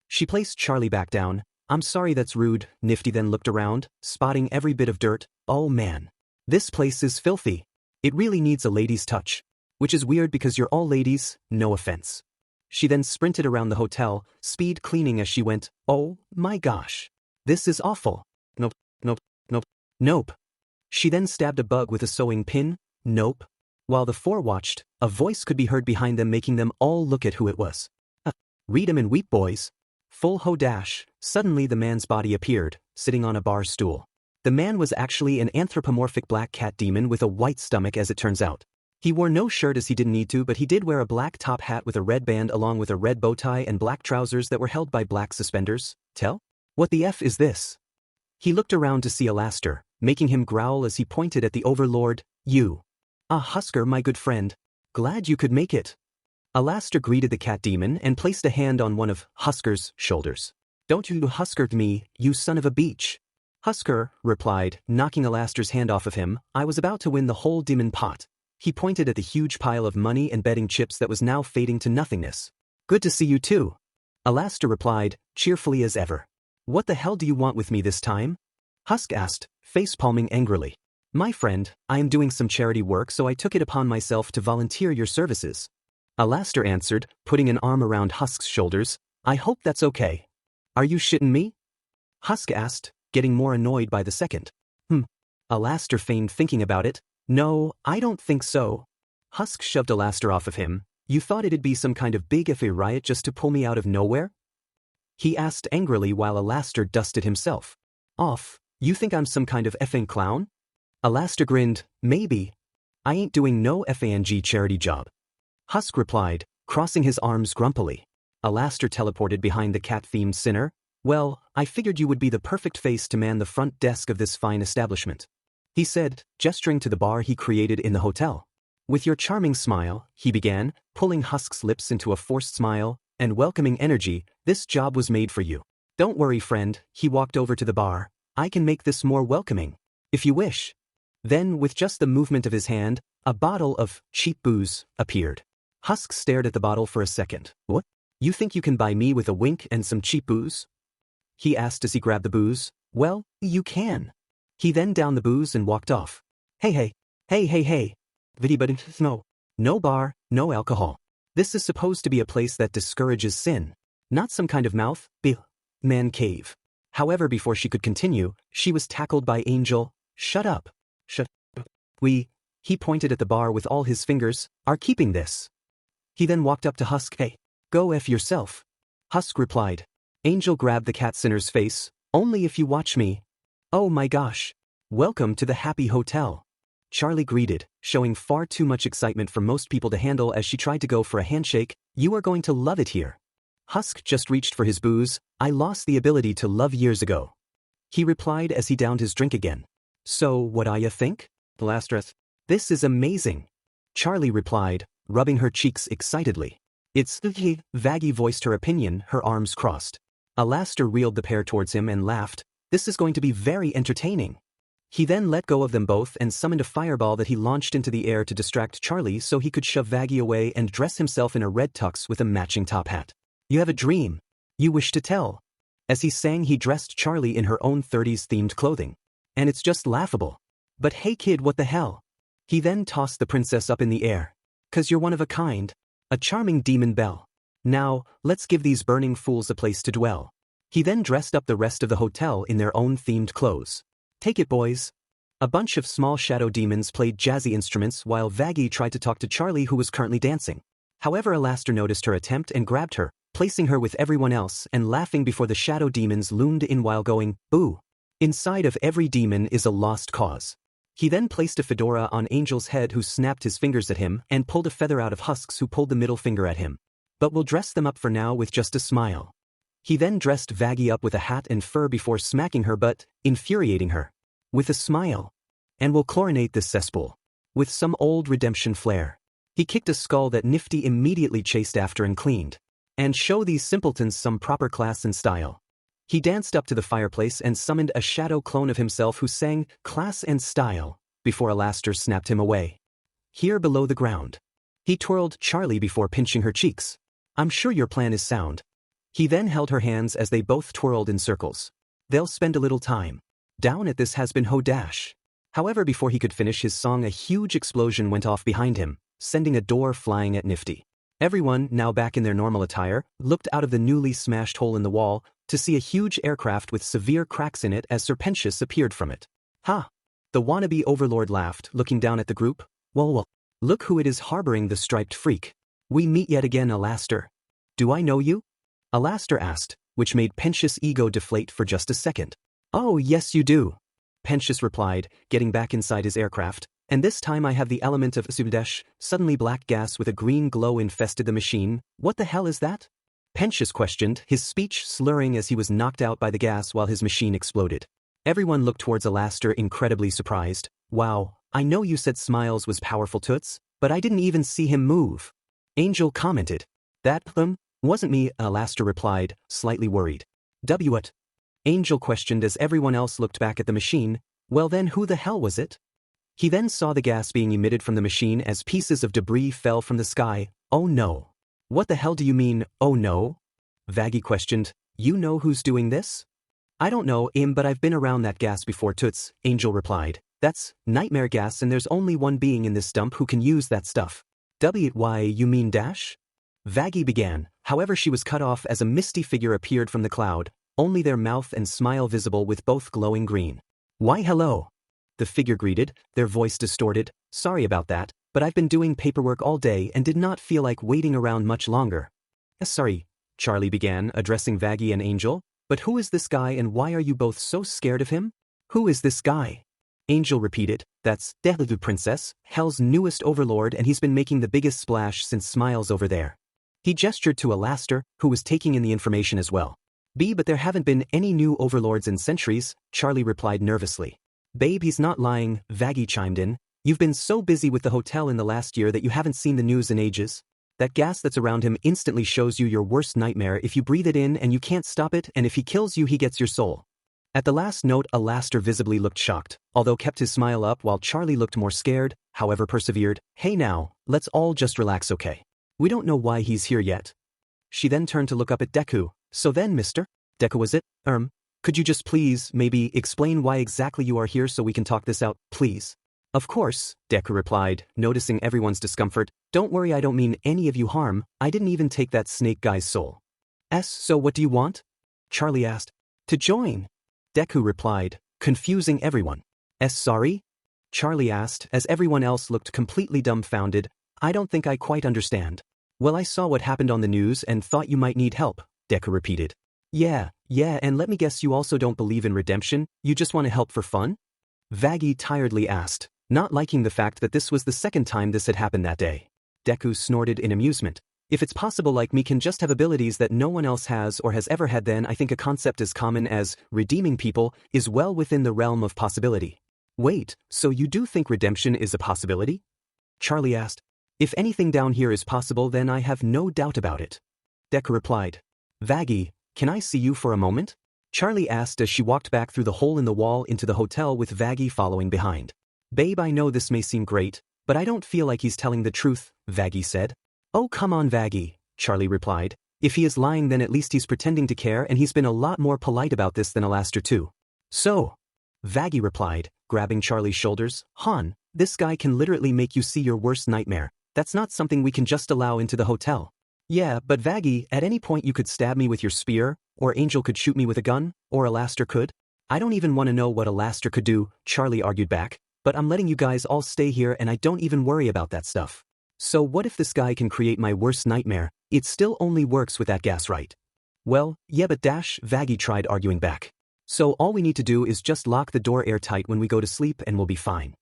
She placed Charlie back down. I'm sorry, that's rude. Nifty then looked around, spotting every bit of dirt. Oh man. This place is filthy. It really needs a lady's touch. Which is weird because you're all ladies, no offense. She then sprinted around the hotel, speed cleaning as she went. Oh my gosh. This is awful. Nope, nope, nope, nope. She then stabbed a bug with a sewing pin. Nope. While the four watched, a voice could be heard behind them, making them all look at who it was. Read 'em and weep, boys. Full ho dash. Suddenly the man's body appeared, sitting on a bar stool. The man was actually an anthropomorphic black cat demon with a white stomach, as it turns out. He wore no shirt as he didn't need to, but he did wear a black top hat with a red band along with a red bow tie and black trousers that were held by black suspenders. Tell? What the F is this? He looked around to see Alastair, making him growl as he pointed at the Overlord. You. Husker, my good friend. Glad you could make it. Alastair greeted the cat demon and placed a hand on one of Husker's shoulders. Don't you Husker me, you son of a beach. Husker replied, knocking Alastair's hand off of him. I was about to win the whole demon pot. He pointed at the huge pile of money and betting chips that was now fading to nothingness. Good to see you too. Alastair replied, cheerfully as ever. What the hell do you want with me this time? Husk asked, face-palming angrily. My friend, I am doing some charity work, so I took it upon myself to volunteer your services. Alastair answered, putting an arm around Husk's shoulders. I hope that's okay. Are you shitting me? Husk asked. getting more annoyed by the second. Alastair feigned thinking about it. No, I don't think so. Husk shoved Alastair off of him. You thought it'd be some kind of big FA riot just to pull me out of nowhere? He asked angrily while Alastair dusted himself off. You think I'm some kind of effing clown? Alastair grinned. Maybe. I ain't doing no FANG charity job. Husk replied, crossing his arms grumpily. Alastair teleported behind the cat-themed sinner. Well, I figured you would be the perfect face to man the front desk of this fine establishment, he said, gesturing to the bar he created in the hotel. With your charming smile, he began, pulling Husk's lips into a forced smile, and welcoming energy, this job was made for you. Don't worry, friend, he walked over to the bar. I can make this more welcoming, if you wish. Then, with just the movement of his hand, a bottle of cheap booze appeared. Husk stared at the bottle for a second. What? You think you can buy me with a wink and some cheap booze? He asked as he grabbed the booze. Well, you can. He then downed the booze and walked off. Hey. No bar, no alcohol. This is supposed to be a place that discourages sin. Not some kind of man cave. However, before she could continue, she was tackled by Angel. Shut up. He pointed at the bar with all his fingers, are keeping this. He then walked up to Husk. Hey, go F yourself. Husk replied. Angel grabbed the cat sinner's face. Only if you watch me. Oh my gosh. Welcome to the happy hotel. Charlie greeted, showing far too much excitement for most people to handle as she tried to go for a handshake. You are going to love it here. Husk just reached for his booze. I lost the ability to love years ago. He replied as he downed his drink again. So, what do you think? Alastair. This is amazing. Charlie replied, rubbing her cheeks excitedly. It's Vaggie voiced her opinion, her arms crossed. Alastair reeled the pair towards him and laughed. This is going to be very entertaining. He then let go of them both and summoned a fireball that he launched into the air to distract Charlie so he could shove Vaggie away and dress himself in a red tux with a matching top hat. You have a dream. You wish to tell. As he sang, he dressed Charlie in her own 30s-themed clothing. And it's just laughable. But hey kid, what the hell? He then tossed the princess up in the air. 'Cause you're one of a kind. A charming demon belle. Now, let's give these burning fools a place to dwell. He then dressed up the rest of the hotel in their own themed clothes. Take it, boys. A bunch of small shadow demons played jazzy instruments while Vaggie tried to talk to Charlie, who was currently dancing. However, Alastair noticed her attempt and grabbed her, placing her with everyone else and laughing before the shadow demons loomed in while going, boo. Inside of every demon is a lost cause. He then placed a fedora on Angel's head, who snapped his fingers at him, and pulled a feather out of Husk's, who pulled the middle finger at him. But we'll dress them up for now with just a smile. He then dressed Vaggie up with a hat and fur before smacking her but infuriating her. With a smile. And we'll chlorinate this cesspool. With some old redemption flair. He kicked a skull that Nifty immediately chased after and cleaned. And show these simpletons some proper class and style. He danced up to the fireplace and summoned a shadow clone of himself who sang class and style before Alastair snapped him away. Here below the ground. He twirled Charlie before pinching her cheeks. I'm sure your plan is sound. He then held her hands as they both twirled in circles. They'll spend a little time down at this Hazbin ho dash. However, before he could finish his song, a huge explosion went off behind him, sending a door flying at Nifty. Everyone, now back in their normal attire, looked out of the newly smashed hole in the wall to see a huge aircraft with severe cracks in it as Serpentius appeared from it. Ha! The wannabe overlord laughed, looking down at the group. Well, look who it is harboring the striped freak. We meet yet again, Alastair. Do I know you? Alastair asked, which made Pentius' ego deflate for just a second. Oh, yes you do. Pentius replied, getting back inside his aircraft. And this time I have the element of Subdesh. Suddenly black gas with a green glow infested the machine. What the hell is that? Pentius questioned, his speech slurring as he was knocked out by the gas while his machine exploded. Everyone looked towards Alastair, incredibly surprised. Wow, I know you said Smiles was powerful toots, but I didn't even see him move. Angel commented. That, wasn't me, Alastair replied, slightly worried. What? Angel questioned as everyone else looked back at the machine. Well then, who the hell was it? He then saw the gas being emitted from the machine as pieces of debris fell from the sky. Oh no. What the hell do you mean, oh no? Vaggie questioned. You know who's doing this? I don't know, but I've been around that gas before toots, Angel replied. That's nightmare gas, and there's only one being in this dump who can use that stuff. Why, you mean Dash? Vaggie began, however she was cut off as a misty figure appeared from the cloud. only their mouth and smile visible with both glowing green. Why hello? The figure greeted, their voice distorted. Sorry about that, but I've been doing paperwork all day and did not feel like waiting around much longer. Sorry, Charlie began, addressing Vaggie and Angel, but who is this guy and why are you both so scared of him? Who is this guy? Angel repeated, that's Deku Princess, Hell's newest overlord, and he's been making the biggest splash since Smiles over there. He gestured to Alastair, who was taking in the information as well. But there haven't been any new overlords in centuries, Charlie replied nervously. Babe, he's not lying, Vaggie chimed in. You've been so busy with the hotel in the last year that you haven't seen the news in ages. That gas that's around him instantly shows you your worst nightmare if you breathe it in and you can't stop it, and if he kills you he gets your soul. At the last note, Alastair visibly looked shocked, although kept his smile up while Charlie looked more scared, however persevered. Hey now, let's all just relax, okay? We don't know why he's here yet. She then turned to look up at Deku. So then, Mr. Deku, was it? Could you just please, maybe, explain why exactly you are here so we can talk this out, please? Of course, Deku replied, noticing everyone's discomfort. Don't worry, I don't mean any of you harm, I didn't even take that snake guy's soul. So what do you want? Charlie asked. To join. Deku replied, confusing everyone. Sorry? Charlie asked, as everyone else looked completely dumbfounded. I don't think I quite understand. Well, I saw what happened on the news and thought you might need help, Deku repeated. Yeah, and let me guess you also don't believe in redemption, you just want to help for fun? Vaggie tiredly asked, not liking the fact that this was the second time this had happened that day. Deku snorted in amusement. If it's possible like me can just have abilities that no one else has or has ever had, then I think a concept as common as redeeming people is well within the realm of possibility. Wait, so you do think redemption is a possibility? Charlie asked. If anything down here is possible, then I have no doubt about it. Deku replied. Vaggie, can I see you for a moment? Charlie asked as she walked back through the hole in the wall into the hotel with Vaggie following behind. Babe, I know this may seem great, but I don't feel like he's telling the truth, Vaggie said. Oh come on Vaggie, Charlie replied. If he is lying then at least he's pretending to care, and he's been a lot more polite about this than Alastair too. So, Vaggie replied, grabbing Charlie's shoulders. Han, this guy can literally make you see your worst nightmare. That's not something we can just allow into the hotel. Yeah, but Vaggie, at any point you could stab me with your spear, or Angel could shoot me with a gun, or Alastair could. I don't even want to know what Alastair could do, Charlie argued back, but I'm letting you guys all stay here and I don't even worry about that stuff. So what if this guy can create my worst nightmare? It still only works with that gas, right? Well, yeah, but Vaggie tried arguing back. So all we need to do is just lock the door airtight when we go to sleep and we'll be fine.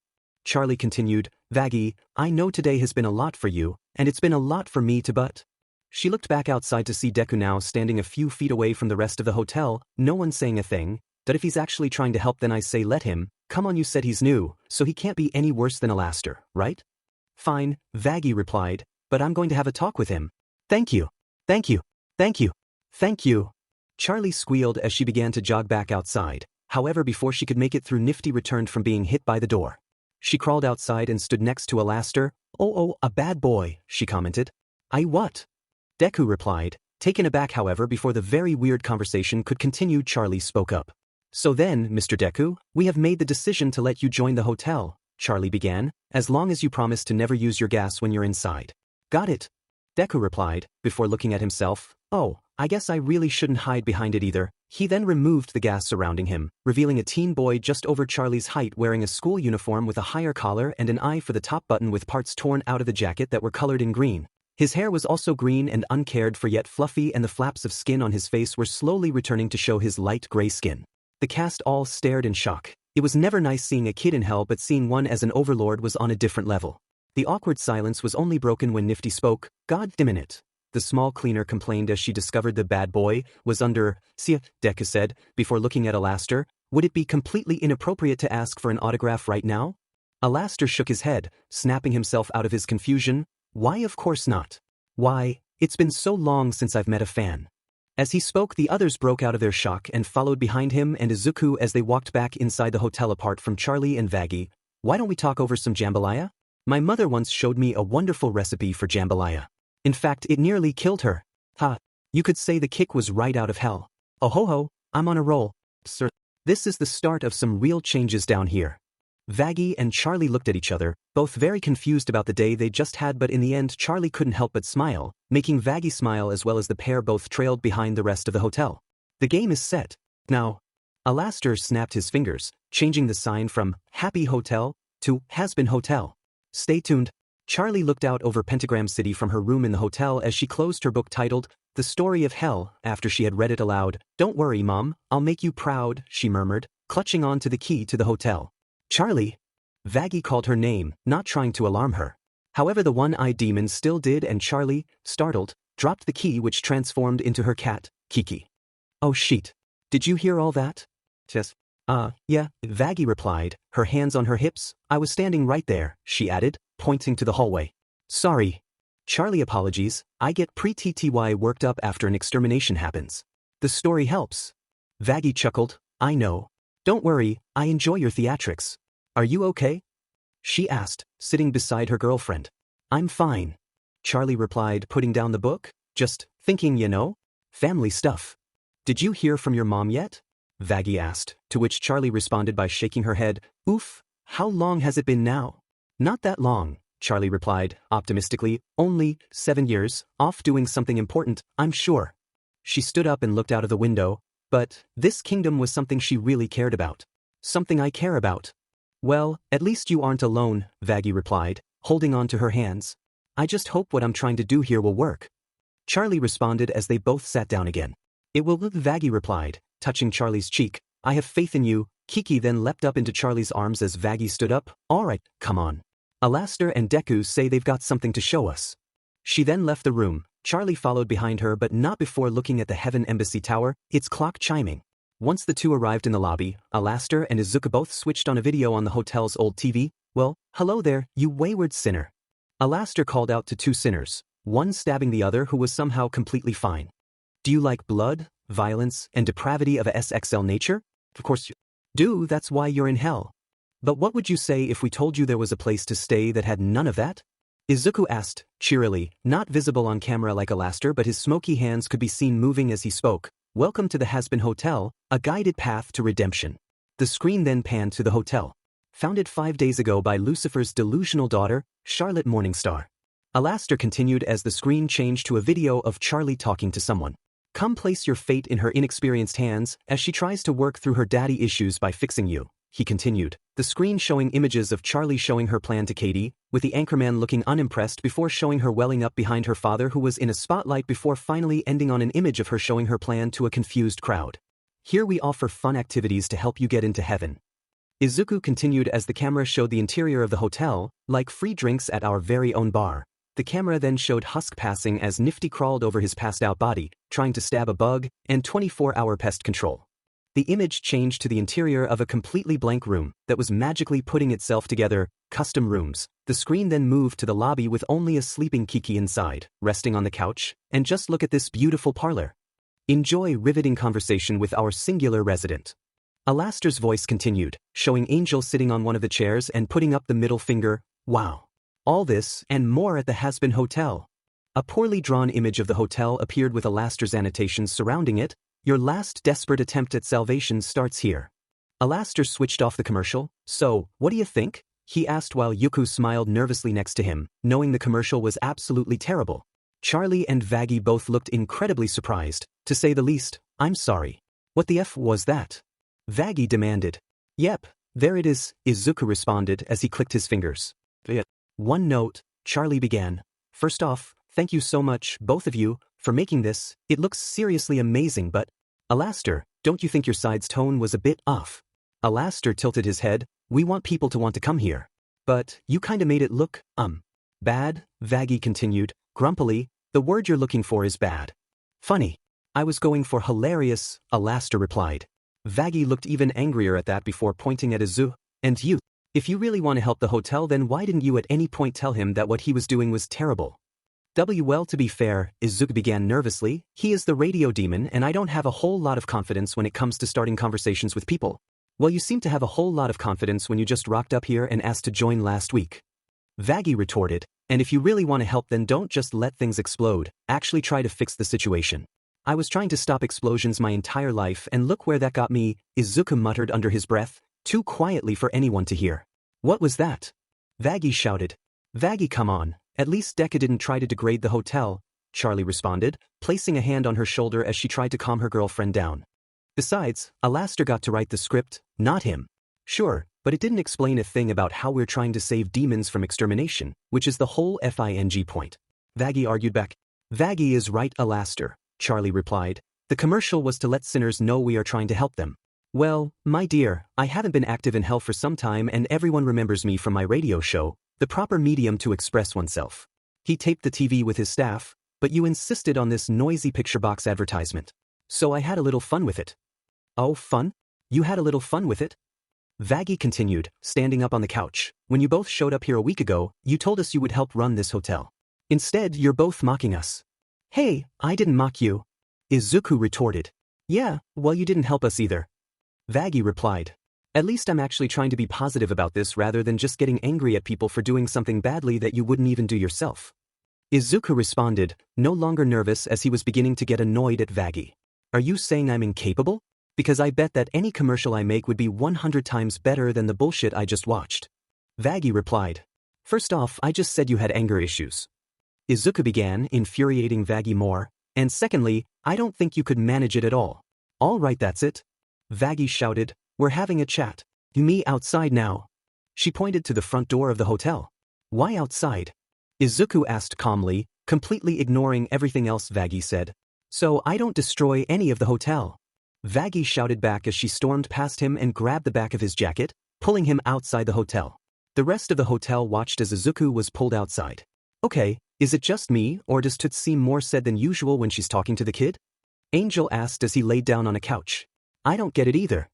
Charlie continued, Vaggie, I know today has been a lot for you, and it's been a lot for me too, but... She looked back outside to see Deku now standing a few feet away from the rest of the hotel, no one saying a thing. That if he's actually trying to help then I say let him. Come on, you said he's new, so he can't be any worse than Alastair, right? Fine, Vaggie replied, but I'm going to have a talk with him. Thank you. Thank you. Thank you. Thank you. Charlie squealed as she began to jog back outside. However, before she could make it through, Nifty returned from being hit by the door. She crawled outside and stood next to Alastair. Oh, a bad boy, she commented. What? Deku replied, taken aback. However, before the very weird conversation could continue, Charlie spoke up. So then, Mr. Deku, we have made the decision to let you join the hotel, Charlie began, as long as you promise to never use your gas when you're inside. Got it? Deku replied, before looking at himself. Oh, I guess I really shouldn't hide behind it either. He then removed the gas surrounding him, revealing a teen boy just over Charlie's height wearing a school uniform with a higher collar and an eye for the top button with parts torn out of the jacket that were colored in green. His hair was also green and uncared for yet fluffy, and the flaps of skin on his face were slowly returning to show his light gray skin. The cast all stared in shock. It was never nice seeing a kid in hell, but seeing one as an overlord was on a different level. The awkward silence was only broken when Nifty spoke. God damn it. The small cleaner complained as she discovered the bad boy was under. See, Deku said, before looking at Alastair. Would it be completely inappropriate to ask for an autograph right now? Alastair shook his head, snapping himself out of his confusion. Why, of course not. Why, it's been so long since I've met a fan. As he spoke, the others broke out of their shock and followed behind him and Izuku as they walked back inside the hotel apart from Charlie and Vaggie. Why don't we talk over some jambalaya? My mother once showed me a wonderful recipe for jambalaya. In fact, it nearly killed her. You could say the kick was right out of hell. Oh ho ho, I'm on a roll, sir. This is the start of some real changes down here. Vaggie and Charlie looked at each other, both very confused about the day they just had, but in the end Charlie couldn't help but smile, making Vaggie smile as well as the pair both trailed behind the rest of the hotel. The game is set. Now. Alastor snapped his fingers, changing the sign from Happy Hotel to Hazbin Hotel. Stay tuned. Charlie looked out over Pentagram City from her room in the hotel as she closed her book titled The Story of Hell after she had read it aloud. Don't worry, Mom, I'll make you proud, she murmured, clutching on to the key to the hotel. Charlie. Vaggie called her name, not trying to alarm her. However, the one-eyed demon still did, and Charlie, startled, dropped the key, which transformed into her cat, Kiki. Oh shit. Did you hear all that? Yes. Yeah, Vaggie replied, her hands on her hips. I was standing right there, she added, pointing to the hallway. Sorry. Charlie, apologies, I get pretty worked up after an extermination happens. The story helps. Vaggie chuckled, I know. Don't worry, I enjoy your theatrics. Are you okay? She asked, sitting beside her girlfriend. I'm fine. Charlie replied, putting down the book, just thinking, family stuff. Did you hear from your mom yet? Vaggie asked, to which Charlie responded by shaking her head. Oof, how long has it been now? Not that long, Charlie replied, optimistically, only 7 years, off doing something important, I'm sure. She stood up and looked out of the window, but this kingdom was something she really cared about. Something I care about. Well, at least you aren't alone, Vaggie replied, holding on to her hands. I just hope what I'm trying to do here will work. Charlie responded as they both sat down again. It will, Vaggie replied, touching Charlie's cheek. I have faith in you. Kiki then leapt up into Charlie's arms as Vaggie stood up. All right, come on. Alastor and Deku say they've got something to show us. She then left the room. Charlie followed behind her, but not before looking at the Heaven Embassy Tower, its clock chiming. Once the two arrived in the lobby, Alastor and Izuku both switched on a video on the hotel's old TV. Well, hello there, you wayward sinner. Alastor called out to two sinners, one stabbing the other who was somehow completely fine. Do you like blood, violence, and depravity of a SXL nature? Of course you do, that's why you're in hell. But what would you say if we told you there was a place to stay that had none of that? Izuku asked, cheerily, not visible on camera like Alastor, but his smoky hands could be seen moving as he spoke. Welcome to the Hazbin Hotel, a guided path to redemption. The screen then panned to the hotel. Founded 5 days ago by Lucifer's delusional daughter, Charlotte Morningstar. Alastor continued as the screen changed to a video of Charlie talking to someone. Come place your fate in her inexperienced hands as she tries to work through her daddy issues by fixing you, he continued, the screen showing images of Charlie showing her plan to Katie, with the anchorman looking unimpressed before showing her welling up behind her father who was in a spotlight before finally ending on an image of her showing her plan to a confused crowd. Here we offer fun activities to help you get into heaven. Izuku continued as the camera showed the interior of the hotel, like free drinks at our very own bar. The camera then showed Husk passing as Nifty crawled over his passed-out body, trying to stab a bug, and 24-hour pest control. The image changed to the interior of a completely blank room that was magically putting itself together, custom rooms. The screen then moved to the lobby with only a sleeping Kiki inside, resting on the couch, and just look at this beautiful parlor. Enjoy riveting conversation with our singular resident. Alastor's voice continued, showing Angel sitting on one of the chairs and putting up the middle finger. Wow. All this and more at the Hazbin Hotel. A poorly drawn image of the hotel appeared with Alastor's annotations surrounding it. Your last desperate attempt at salvation starts here. Alastor switched off the commercial. So, what do you think? He asked while Yuku smiled nervously next to him, knowing the commercial was absolutely terrible. Charlie and Vaggie both looked incredibly surprised, to say the least. I'm sorry. What the F was that? Vaggie demanded. Yep, there it is, Izuku responded as he clicked his fingers. One note, Charlie began. First off, thank you so much, both of you, for making this. It looks seriously amazing, but Alastor, don't you think your side's tone was a bit off? Alastor tilted his head. We want people to want to come here. But you kinda made it look, bad, Vaggie continued, grumpily. The word you're looking for is bad. Funny. I was going for hilarious, Alastor replied. Vaggie looked even angrier at that before pointing at Izuku. And you. If you really want to help the hotel, then why didn't you at any point tell him that what he was doing was terrible? Well, to be fair, Izuku began nervously, he is the radio demon and I don't have a whole lot of confidence when it comes to starting conversations with people. Well, you seem to have a whole lot of confidence when you just rocked up here and asked to join last week. Vaggie retorted, and if you really want to help, then don't just let things explode, actually try to fix the situation. I was trying to stop explosions my entire life and look where that got me, Izuku muttered under his breath, too quietly for anyone to hear. What was that? Vaggie shouted. Vaggie, come on, at least Deku didn't try to degrade the hotel. Charlie responded, placing a hand on her shoulder as she tried to calm her girlfriend down. Besides, Alastair got to write the script, not him. Sure, but it didn't explain a thing about how we're trying to save demons from extermination, which is the whole FING point. Vaggie argued back. Vaggie is right, Alastair, Charlie replied. The commercial was to let sinners know we are trying to help them. Well, my dear, I haven't been active in hell for some time and everyone remembers me from my radio show, the proper medium to express oneself. He taped the TV with his staff, but you insisted on this noisy picture box advertisement. So I had a little fun with it. Oh, fun? You had a little fun with it? Vaggie continued, standing up on the couch. When you both showed up here a week ago, you told us you would help run this hotel. Instead, you're both mocking us. Hey, I didn't mock you. Izuku retorted. Yeah, well you didn't help us either. Vaggie replied. At least I'm actually trying to be positive about this rather than just getting angry at people for doing something badly that you wouldn't even do yourself. Izuku responded, no longer nervous as he was beginning to get annoyed at Vaggie. Are you saying I'm incapable? Because I bet that any commercial I make would be 100 times better than the bullshit I just watched. Vaggie replied. First off, I just said you had anger issues. Izuku began, infuriating Vaggie more, and secondly, I don't think you could manage it at all. All right, that's it. Vaggie shouted, we're having a chat. You me outside now. She pointed to the front door of the hotel. Why outside? Izuku asked calmly, completely ignoring everything else Vaggie said. So I don't destroy any of the hotel. Vaggie shouted back as she stormed past him and grabbed the back of his jacket, pulling him outside the hotel. The rest of the hotel watched as Izuku was pulled outside. Okay, is it just me, or does Toots seem more sad than usual when she's talking to the kid? Angel asked as he laid down on a couch. I don't get it either.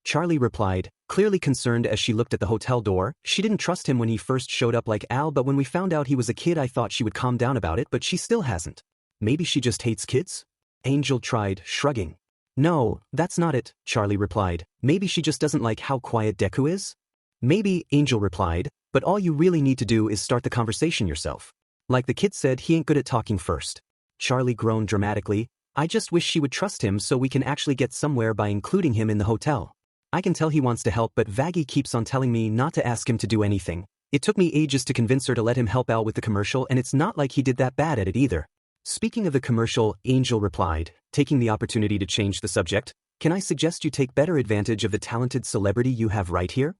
Charlie replied, clearly concerned as she looked at the hotel door. She didn't trust him when he first showed up like Al, but when we found out he was a kid I thought she would calm down about it, but she still hasn't. Maybe she just hates kids? Angel tried, shrugging. No, that's not it, Charlie replied. Maybe she just doesn't like how quiet Deku is? Maybe, Angel replied, but all you really need to do is start the conversation yourself. Like the kid said, he ain't good at talking first. Charlie groaned dramatically. I just wish she would trust him so we can actually get somewhere by including him in the hotel. I can tell he wants to help, but Vaggie keeps on telling me not to ask him to do anything. It took me ages to convince her to let him help out with the commercial, and it's not like he did that bad at it either. Speaking of the commercial, Angel replied, taking the opportunity to change the subject, can I suggest you take better advantage of the talented celebrity you have right here?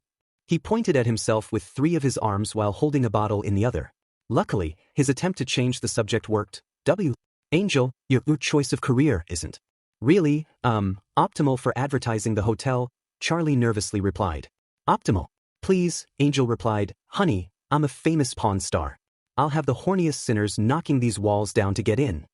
He pointed at himself with 3 of his arms while holding a bottle in the other. Luckily, his attempt to change the subject worked. Angel, your choice of career isn't really, optimal for advertising the hotel, Charlie nervously replied. Optimal? Please, Angel replied, honey, I'm a famous Pawn star. I'll have the horniest sinners knocking these walls down to get in.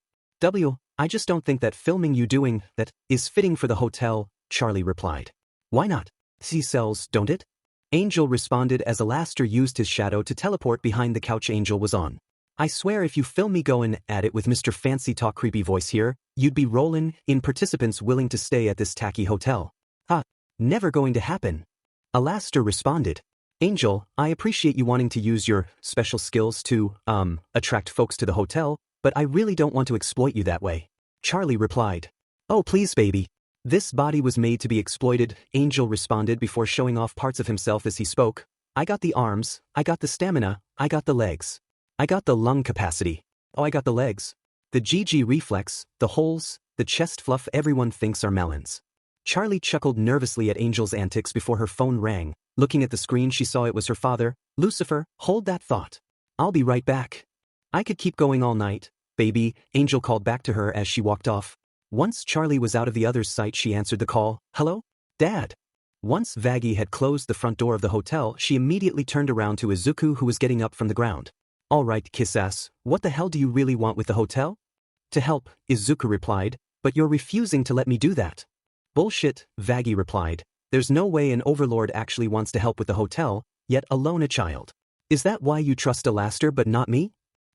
I just don't think that filming you doing that is fitting for the hotel, Charlie replied. Why not? See sells, don't it? Angel responded as Alastair used his shadow to teleport behind the couch Angel was on. I swear if you film me goin' at it with Mr. Fancy Talk creepy voice here, you'd be rollin' in participants willing to stay at this tacky hotel. Never going to happen. Alastair responded. Angel, I appreciate you wanting to use your special skills to, attract folks to the hotel, but I really don't want to exploit you that way. Charlie replied. Oh please baby. This body was made to be exploited, Angel responded before showing off parts of himself as he spoke. I got the arms, I got the stamina, I got the legs. I got the lung capacity. Oh, I got the legs. The GG reflex, the holes, the chest fluff everyone thinks are melons. Charlie chuckled nervously at Angel's antics before her phone rang. Looking at the screen she saw it was her father. Lucifer, hold that thought. I'll be right back. I could keep going all night, baby, Angel called back to her as she walked off. Once Charlie was out of the other's sight she answered the call. Hello? Dad. Once Vaggie had closed the front door of the hotel she immediately turned around to Izuku who was getting up from the ground. All right, kiss-ass, what the hell do you really want with the hotel? To help, Izuku replied, but you're refusing to let me do that. Bullshit, Vaggie replied. There's no way an overlord actually wants to help with the hotel, yet alone a child. Is that why you trust Alastair but not me?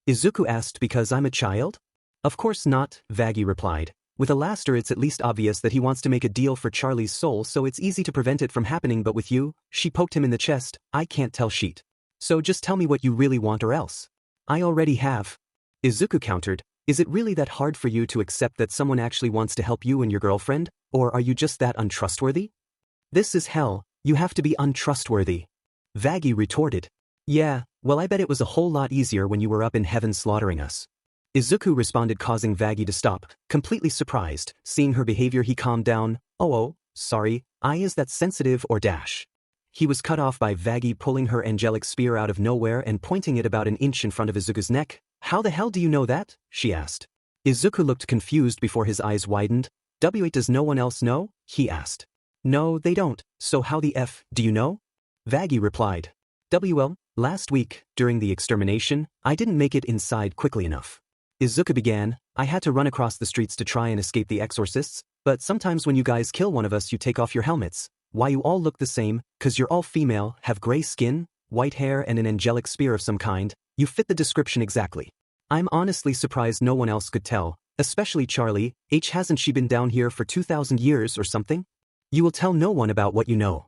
Izuku asked because I'm a child? Of course not, Vaggie replied. With Alastair it's at least obvious that he wants to make a deal for Charlie's soul so it's easy to prevent it from happening, but with you, she poked him in the chest, I can't tell shit. So just tell me what you really want or else. I already have. Izuku countered, is it really that hard for you to accept that someone actually wants to help you and your girlfriend, or are you just that untrustworthy? This is hell, you have to be untrustworthy. Vaggie retorted. Yeah, well I bet it was a whole lot easier when you were up in heaven slaughtering us. Izuku responded, causing Vaggie to stop, completely surprised. Seeing her behavior, he calmed down. Oh, sorry, is that sensitive or dash? He was cut off by Vaggie pulling her angelic spear out of nowhere and pointing it about an inch in front of Izuku's neck. How the hell do you know that? She asked. Izuku looked confused before his eyes widened. Wait, does no one else know? He asked. No, they don't, so how the F do you know? Vaggie replied. Well, last week, during the extermination, I didn't make it inside quickly enough. Izuku began. I had to run across the streets to try and escape the exorcists, but sometimes when you guys kill one of us you take off your helmets. Why you all look the same, 'cause you're all female, have gray skin, white hair and an angelic spear of some kind, you fit the description exactly. I'm honestly surprised no one else could tell, especially Charlie. Hasn't she been down here for 2,000 years or something? You will tell no one about what you know.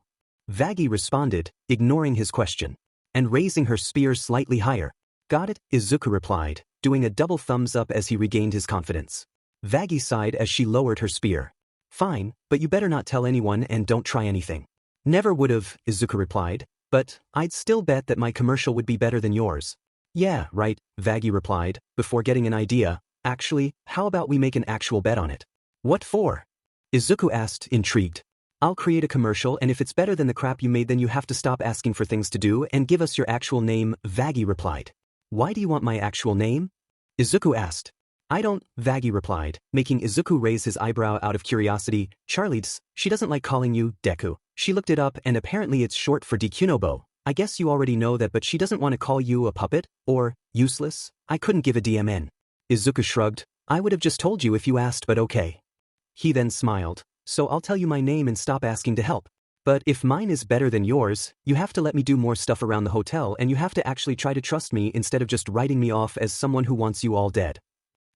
Vaggie responded, ignoring his question, and raising her spear slightly higher. Got it, Izuku replied, doing a double thumbs up as he regained his confidence. Vaggie sighed as she lowered her spear. Fine, but you better not tell anyone and don't try anything. Never would've, Izuku replied, but I'd still bet that my commercial would be better than yours. Yeah, right, Vaggie replied, before getting an idea. Actually, how about we make an actual bet on it? What for? Izuku asked, intrigued. I'll create a commercial, and if it's better than the crap you made then you have to stop asking for things to do and give us your actual name, Vaggie replied. Why do you want my actual name? Izuku asked. I don't, Vaggie replied, making Izuku raise his eyebrow out of curiosity. Charlie's, she doesn't like calling you Deku. She looked it up and apparently it's short for Dekunobo. I guess you already know that, but she doesn't want to call you a puppet, or useless. I couldn't give a DMN. Izuku shrugged. I would have just told you if you asked, but okay. He then smiled. So I'll tell you my name and stop asking to help. But if mine is better than yours, you have to let me do more stuff around the hotel and you have to actually try to trust me instead of just writing me off as someone who wants you all dead.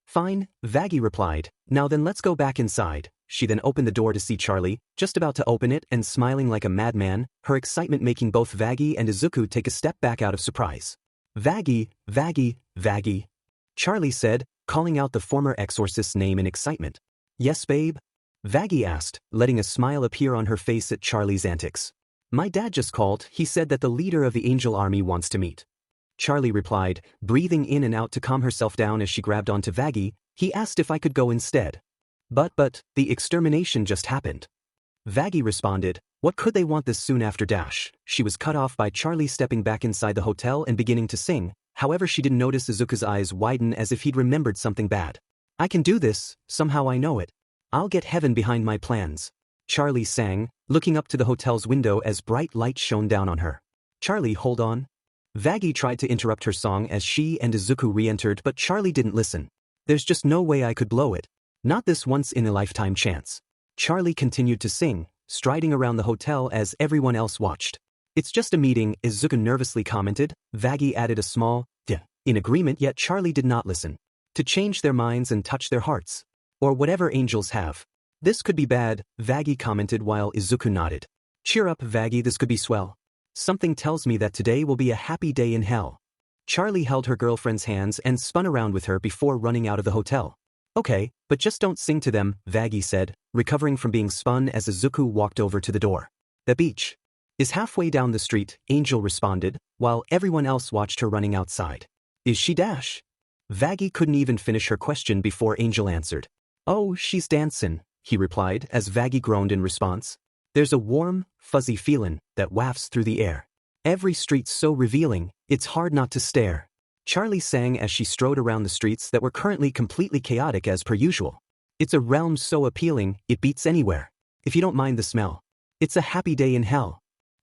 Fine, Vaggie replied. Now then let's go back inside. She then opened the door to see Charlie, just about to open it and smiling like a madman, her excitement making both Vaggie and Izuku take a step back out of surprise. Vaggie, Vaggie, Vaggie. Charlie said, calling out the former exorcist's name in excitement. Yes, babe? Vaggie asked, letting a smile appear on her face at Charlie's antics. My dad just called. He said that the leader of the angel army wants to meet. Charlie replied, breathing in and out to calm herself down as she grabbed onto Vaggie. He asked if I could go instead. But, the extermination just happened. Vaggie responded, what could they want this soon after dash? She was cut off by Charlie stepping back inside the hotel and beginning to sing. However, she didn't notice Izuku's eyes widen as if he'd remembered something bad. I can do this, somehow I know it. I'll get heaven behind my plans. Charlie sang, looking up to the hotel's window as bright light shone down on her. Charlie, hold on. Vaggie tried to interrupt her song as she and Izuku re-entered, but Charlie didn't listen. There's just no way I could blow it. Not this once-in-a-lifetime chance. Charlie continued to sing, striding around the hotel as everyone else watched. It's just a meeting, Izuku nervously commented. Vaggie added a small, "Duh," in agreement, yet Charlie did not listen. To change their minds and touch their hearts. Or whatever angels have. This could be bad, Vaggie commented while Izuku nodded. Cheer up, Vaggie, this could be swell. Something tells me that today will be a happy day in hell. Charlie held her girlfriend's hands and spun around with her before running out of the hotel. Okay, but just don't sing to them, Vaggie said, recovering from being spun as Izuku walked over to the door. The beach is halfway down the street, Angel responded, while everyone else watched her running outside. Is she dash? Vaggie couldn't even finish her question before Angel answered. Oh, she's dancin', he replied as Vaggie groaned in response. There's a warm, fuzzy feeling that wafts through the air. Every street's so revealing, it's hard not to stare. Charlie sang as she strode around the streets that were currently completely chaotic as per usual. It's a realm so appealing, it beats anywhere. If you don't mind the smell. It's a happy day in hell.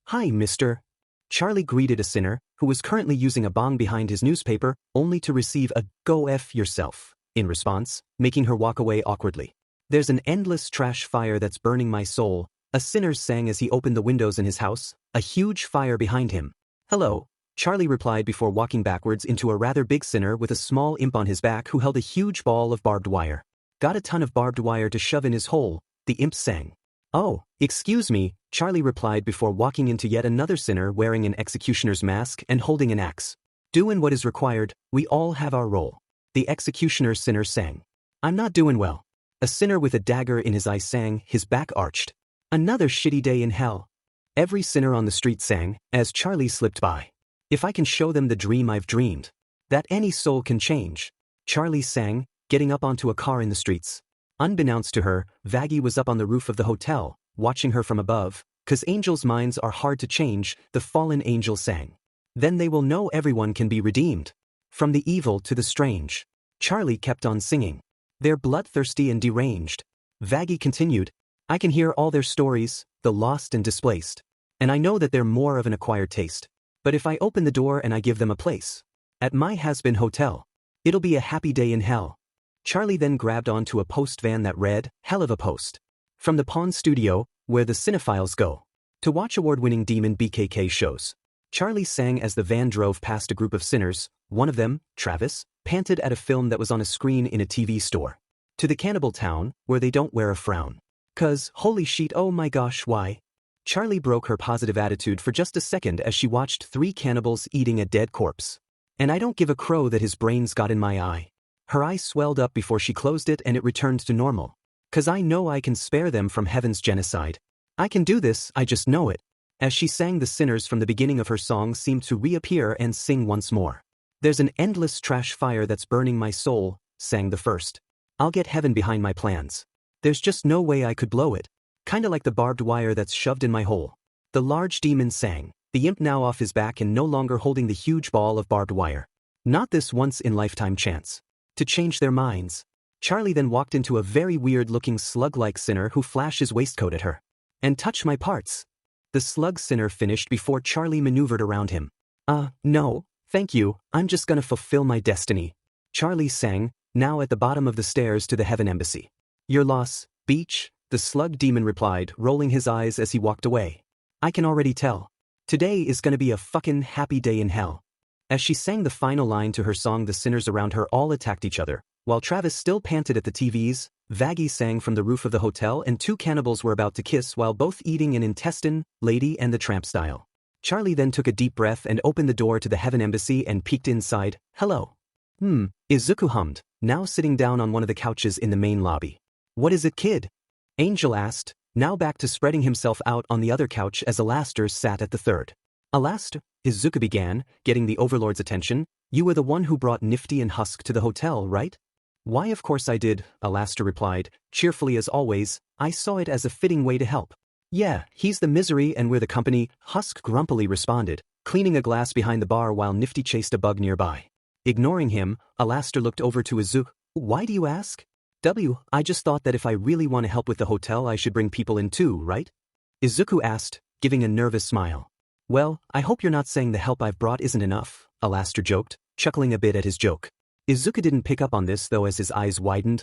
Hi, mister. Charlie greeted a sinner, who was currently using a bong behind his newspaper, only to receive a "go F yourself" in response, making her walk away awkwardly. There's an endless trash fire that's burning my soul, a sinner sang as he opened the windows in his house, a huge fire behind him. Hello, Charlie replied before walking backwards into a rather big sinner with a small imp on his back who held a huge ball of barbed wire. Got a ton of barbed wire to shove in his hole, the imp sang. Oh, excuse me, Charlie replied before walking into yet another sinner wearing an executioner's mask and holding an axe. Doing what is required, we all have our role. The executioner sinner sang. I'm not doing well. A sinner with a dagger in his eye sang, his back arched. Another shitty day in hell. Every sinner on the street sang, as Charlie slipped by. If I can show them the dream I've dreamed. That any soul can change. Charlie sang, getting up onto a car in the streets. Unbeknownst to her, Vaggie was up on the roof of the hotel, watching her from above. "'Cause angels' minds are hard to change," the fallen angel sang. "Then they will know everyone can be redeemed. From the evil to the strange." Charlie kept on singing. "They're bloodthirsty and deranged." Vaggie continued, "I can hear all their stories, the lost and displaced. And I know that they're more of an acquired taste. But if I open the door and I give them a place at my Hazbin hotel, it'll be a happy day in hell." Charlie then grabbed onto a post van that read, "Hell of a Post." From the Pawn Studio, where the cinephiles go to watch award-winning Demon BKK shows. Charlie sang as the van drove past a group of sinners. One of them, Travis, panted at a film that was on a screen in a TV store. "To the cannibal town, where they don't wear a frown. 'Cause, holy shit, oh my gosh, why?" Charlie broke her positive attitude for just a second as she watched 3 cannibals eating a dead corpse. "And I don't give a crow that his brains got in my eye." Her eye swelled up before she closed it and it returned to normal. "'Cause I know I can spare them from heaven's genocide. I can do this, I just know it." As she sang, the sinners from the beginning of her song seemed to reappear and sing once more. "There's an endless trash fire that's burning my soul," sang the first. "I'll get heaven behind my plans. There's just no way I could blow it. Kinda like the barbed wire that's shoved in my hole." The large demon sang, the imp now off his back and no longer holding the huge ball of barbed wire. Not this once-in-lifetime chance to change their minds. Charlie then walked into a very weird-looking slug-like sinner who flashed his waistcoat at her. "And touch my parts." The slug sinner finished before Charlie maneuvered around him. No, thank you, I'm just gonna fulfill my destiny." Charlie sang, now at the bottom of the stairs to the Heaven Embassy. "Your loss, Beach," the slug demon replied, rolling his eyes as he walked away. "I can already tell. Today is gonna be a fucking happy day in hell." As she sang the final line to her song, the sinners around her all attacked each other. While Travis still panted at the TVs, Vaggie sang from the roof of the hotel and 2 cannibals were about to kiss while both eating an intestine, Lady and the Tramp style. Charlie then took a deep breath and opened the door to the Heaven Embassy and peeked inside. "Hello." Izuku hummed, now sitting down on one of the couches in the main lobby. "What is it, kid?" Angel asked, now back to spreading himself out on the other couch as Alastor sat at the third. "Alastor," Izuku began, getting the Overlord's attention, "you were the one who brought Nifty and Husk to the hotel, right?" "Why, of course I did," Alastor replied, cheerfully as always. "I saw it as a fitting way to help." "Yeah, he's the misery and we're the company," Husk grumpily responded, cleaning a glass behind the bar while Nifty chased a bug nearby. Ignoring him, Alastor looked over to Izuku. "Why do you ask?" I just thought that if I really want to help with the hotel I should bring people in too, right?" Izuku asked, giving a nervous smile. "Well, I hope you're not saying the help I've brought isn't enough," Alastor joked, chuckling a bit at his joke. Izuku didn't pick up on this though as his eyes widened.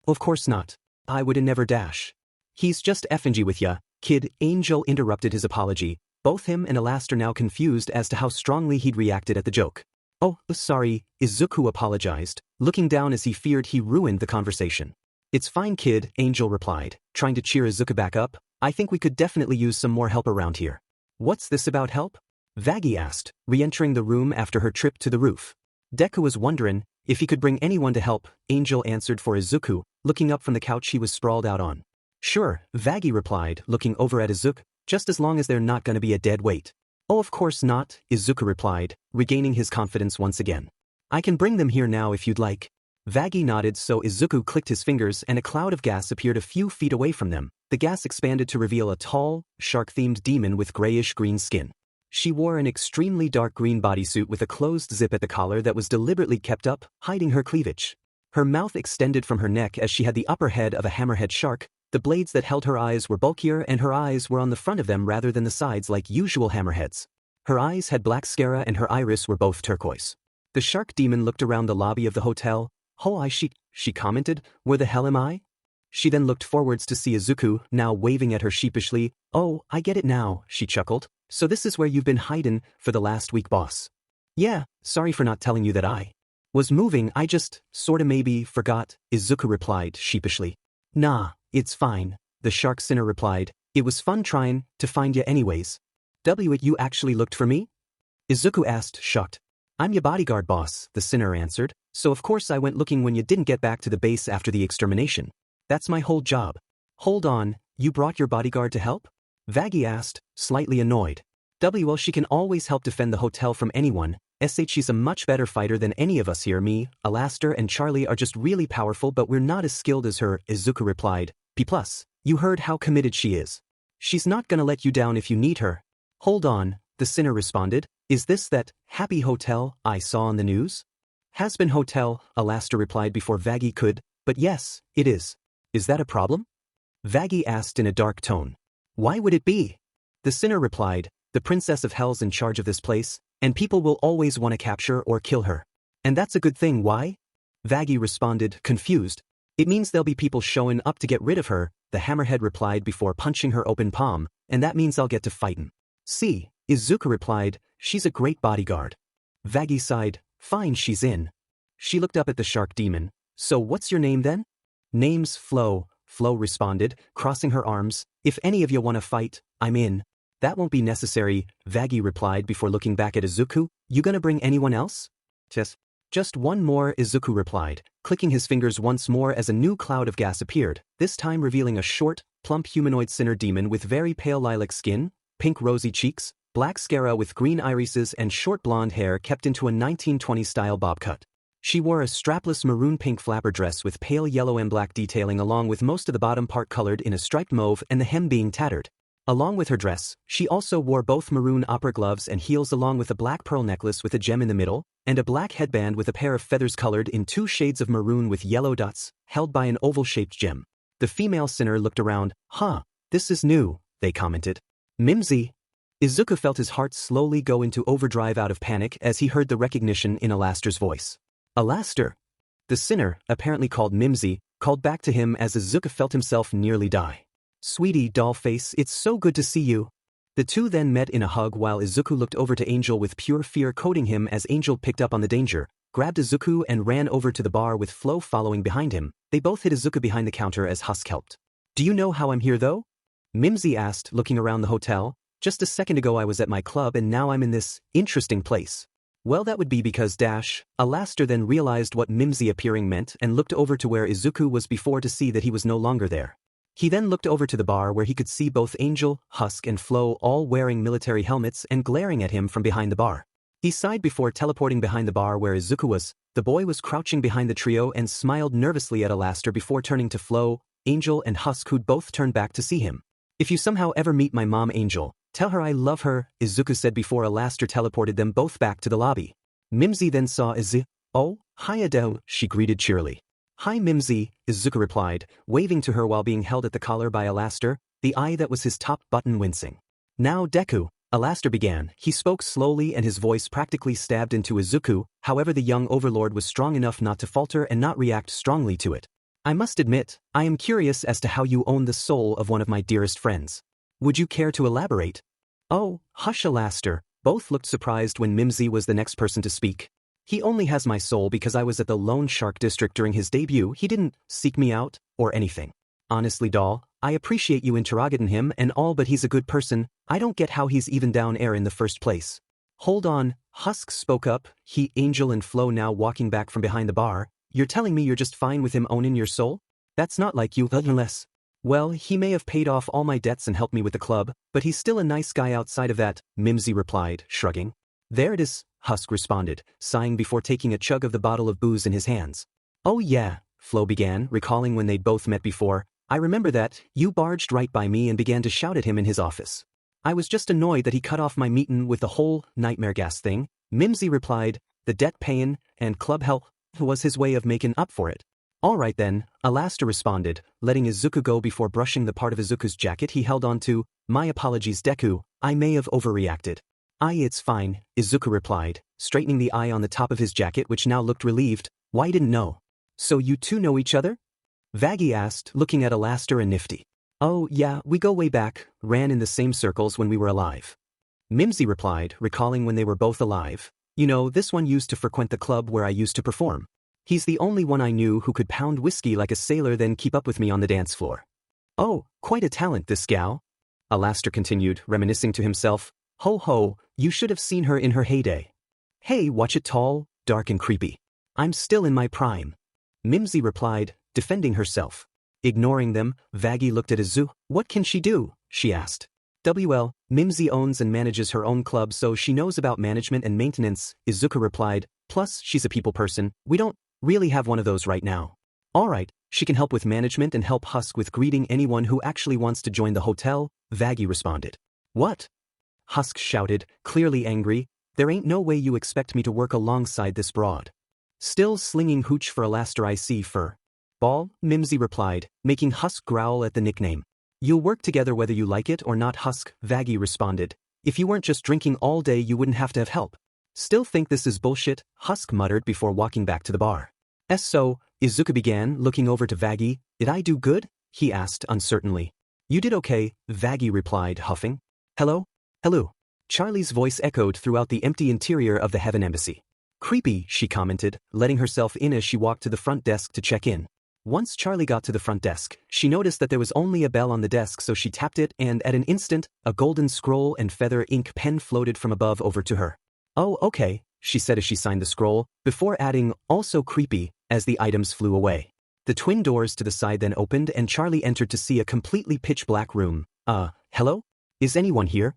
Of course not. I would never dash." "He's just effing with ya, kid," Angel interrupted his apology, both him and Alastor now confused as to how strongly he'd reacted at the joke. "Oh, sorry," Izuku apologized, looking down as he feared he ruined the conversation. "It's fine, kid," Angel replied, trying to cheer Izuku back up. "I think we could definitely use some more help around here." "What's this about help?" Vaggie asked, re-entering the room after her trip to the roof. Deku was wondering if he could bring anyone to help. Angel answered for Izuku, looking up from the couch he was sprawled out on. "Sure," Vaggie replied, looking over at Izuku, "just as long as they're not gonna be a dead weight." "Oh, of course not," Izuku replied, regaining his confidence once again. "I can bring them here now if you'd like." Vaggie nodded, so Izuku clicked his fingers and a cloud of gas appeared a few feet away from them. The gas expanded to reveal a tall, shark-themed demon with grayish-green skin. She wore an extremely dark green bodysuit with a closed zip at the collar that was deliberately kept up, hiding her cleavage. Her mouth extended from her neck as she had the upper head of a hammerhead shark. The blades that held her eyes were bulkier and her eyes were on the front of them rather than the sides like usual hammerheads. Her eyes had black sclera and her iris were both turquoise. The shark demon looked around the lobby of the hotel. She commented, "Where the hell am I?" She then looked forwards to see Izuku, now waving at her sheepishly. "Oh, I get it now," she chuckled. "So this is where you've been hiding for the last week, boss." "Yeah, sorry for not telling you that I was moving, I just, sorta maybe, forgot," Izuku replied sheepishly. "Nah, it's fine," the shark sinner replied. "It was fun trying to find you anyways." You actually looked for me?" Izuku asked, shocked. "I'm your bodyguard, boss," the sinner answered, "so of course I went looking when you didn't get back to the base after the extermination. That's my whole job." "Hold on, you brought your bodyguard to help?" Vaggie asked, slightly annoyed. Well, she can always help defend the hotel from anyone. She's a much better fighter than any of us here. Me, Alastair and Charlie are just really powerful, but we're not as skilled as her, Izuku replied. P+, you heard how committed she is. She's not gonna let you down if you need her. Hold on, the sinner responded. Is this that happy hotel I saw on the news? Hazbin Hotel, Alastair replied before Vaggie could, but yes, it is. Is that a problem? Vaggie asked in a dark tone. Why would it be? The sinner replied, the Princess of Hell's in charge of this place, and people will always want to capture or kill her. And that's a good thing. Why? Vaggie responded, confused. It means there'll be people showing up to get rid of her, the hammerhead replied before punching her open palm, and that means I'll get to fightin'. See, Izuku replied, she's a great bodyguard. Vaggie sighed, fine, she's in. She looked up at the shark demon. So what's your name then? Name's Flo, Flo responded, crossing her arms. If any of you want to fight, I'm in. That won't be necessary, Vaggie replied before looking back at Izuku. You gonna bring anyone else? Just one more, Izuku replied, clicking his fingers once more as a new cloud of gas appeared, this time revealing a short, plump humanoid sinner demon with very pale lilac skin, pink rosy cheeks, black scara with green irises and short blonde hair kept into a 1920s-style bob cut. She wore a strapless maroon-pink flapper dress with pale yellow and black detailing along with most of the bottom part colored in a striped mauve and the hem being tattered. Along with her dress, she also wore both maroon opera gloves and heels along with a black pearl necklace with a gem in the middle, and a black headband with a pair of feathers colored in 2 shades of maroon with yellow dots, held by an oval-shaped gem. The female sinner looked around. This is new, they commented. Mimsy. Izuku felt his heart slowly go into overdrive out of panic as he heard the recognition in Alastair's voice. Alastair. The sinner, apparently called Mimsy, called back to him as Izuku felt himself nearly die. Sweetie dollface, it's so good to see you. The two then met in a hug while Izuku looked over to Angel with pure fear coating him as Angel picked up on the danger, grabbed Izuku and ran over to the bar with Flo following behind him. They both hid Izuku behind the counter as Husk helped. Do you know how I'm here though? Mimsy asked, looking around the hotel. Just a second ago I was at my club and now I'm in this interesting place. Well, that would be because Alastair then realized what Mimsy appearing meant and looked over to where Izuku was before to see that he was no longer there. He then looked over to the bar where he could see both Angel, Husk and Flo all wearing military helmets and glaring at him from behind the bar. He sighed before teleporting behind the bar where Izuku was. The boy was crouching behind the trio and smiled nervously at Alastair before turning to Flo, Angel and Husk who'd both turned back to see him. If you somehow ever meet my mom Angel, tell her I love her, Izuku said before Alastair teleported them both back to the lobby. Mimsy then saw Izuku. Oh, hi Adele, she greeted cheerily. Hi Mimsy, Izuku replied, waving to her while being held at the collar by Alastair, the eye that was his top button wincing. Now Deku, Alastair began. He spoke slowly and his voice practically stabbed into Izuku, however the young overlord was strong enough not to falter and not react strongly to it. I must admit, I am curious as to how you own the soul of one of my dearest friends. Would you care to elaborate? Oh, hush Alastair, both looked surprised when Mimsy was the next person to speak. He only has my soul because I was at the Lone Shark District during his debut. He didn't seek me out or anything. Honestly doll, I appreciate you interrogating him and all but he's a good person. I don't get how he's even down air in the first place. Hold on, Husk spoke up, he, Angel and Flo now walking back from behind the bar. You're telling me you're just fine with him owning your soul? That's not like you unless. Well, he may have paid off all my debts and helped me with the club, but he's still a nice guy outside of that, Mimsy replied, shrugging. There it is, Husk responded, sighing before taking a chug of the bottle of booze in his hands. Oh yeah, Flo began, recalling when they'd both met before. I remember that, you barged right by me and began to shout at him in his office. I was just annoyed that he cut off my meetin' with the whole nightmare gas thing, Mimsy replied. The debt payin' and club help was his way of making up for it. Alright then, Alastair responded, letting Izuku go before brushing the part of Izuku's jacket he held on to. My apologies Deku, I may have overreacted. It's fine, Izuku replied, straightening the eye on the top of his jacket which now looked relieved. Why didn't know? So you two know each other? Vaggie asked, looking at Alastair and Nifty. Oh yeah, we go way back, ran in the same circles when we were alive. Mimsy replied, recalling when they were both alive. You know, this one used to frequent the club where I used to perform. He's the only one I knew who could pound whiskey like a sailor then keep up with me on the dance floor. Oh, quite a talent this gal. Alastair continued, reminiscing to himself. Ho ho, you should have seen her in her heyday. Hey, watch it tall, dark and creepy. I'm still in my prime. Mimsy replied, defending herself. Ignoring them, Vaggie looked at Izuku. What can she do? She asked. WL, Mimsy owns and manages her own club so she knows about management and maintenance, Izuku replied, plus she's a people person, we don't really have one of those right now. Alright, she can help with management and help Husk with greeting anyone who actually wants to join the hotel, Vaggie responded. What? Husk shouted, clearly angry, there ain't no way you expect me to work alongside this broad. Still slinging hooch for Alaster I see fur. Ball, Mimsy replied, making Husk growl at the nickname. You'll work together whether you like it or not, Husk, Vaggie responded. If you weren't just drinking all day you wouldn't have to have help. Still think this is bullshit, Husk muttered before walking back to the bar. So, Izuku began, looking over to Vaggie. Did I do good? He asked uncertainly. You did okay, Vaggie replied, huffing. Hello? Hello. Charlie's voice echoed throughout the empty interior of the Heaven Embassy. Creepy, she commented, letting herself in as she walked to the front desk to check in. Once Charlie got to the front desk, she noticed that there was only a bell on the desk, so she tapped it and at an instant, a golden scroll and feather ink pen floated from above over to her. Oh, okay, she said as she signed the scroll, before adding, also creepy, as the items flew away. The twin doors to the side then opened and Charlie entered to see a completely pitch-black room. Hello? Is anyone here?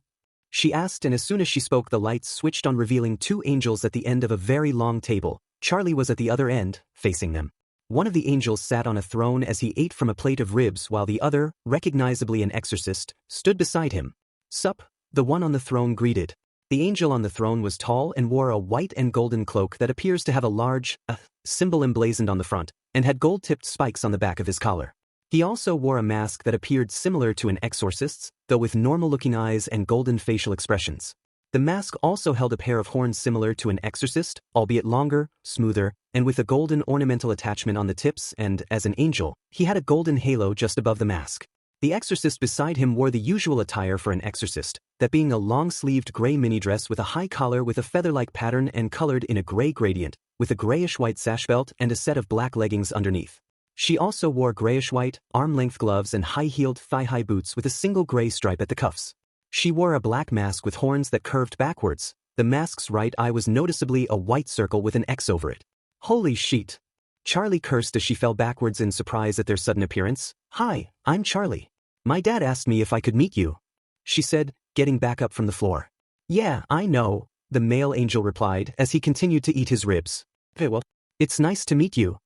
She asked, and as soon as she spoke the lights switched on, revealing two angels at the end of a very long table. Charlie was at the other end, facing them. One of the angels sat on a throne as he ate from a plate of ribs while the other, recognizably an exorcist, stood beside him. Sup, the one on the throne greeted. The angel on the throne was tall and wore a white and golden cloak that appears to have a large, symbol emblazoned on the front, and had gold-tipped spikes on the back of his collar. He also wore a mask that appeared similar to an exorcist's, though with normal-looking eyes and golden facial expressions. The mask also held a pair of horns similar to an exorcist, albeit longer, smoother, and with a golden ornamental attachment on the tips, and, as an angel, he had a golden halo just above the mask. The exorcist beside him wore the usual attire for an exorcist, that being a long-sleeved gray mini-dress with a high collar with a feather-like pattern and colored in a gray gradient, with a grayish-white sash belt and a set of black leggings underneath. She also wore grayish-white, arm-length gloves and high-heeled thigh-high boots with a single gray stripe at the cuffs. She wore a black mask with horns that curved backwards. The mask's right eye was noticeably a white circle with an X over it. Holy shit! Charlie cursed as she fell backwards in surprise at their sudden appearance. Hi, I'm Charlie. My dad asked me if I could meet you, she said, getting back up from the floor. Yeah, I know, the male angel replied as he continued to eat his ribs. Well, it's nice to meet you,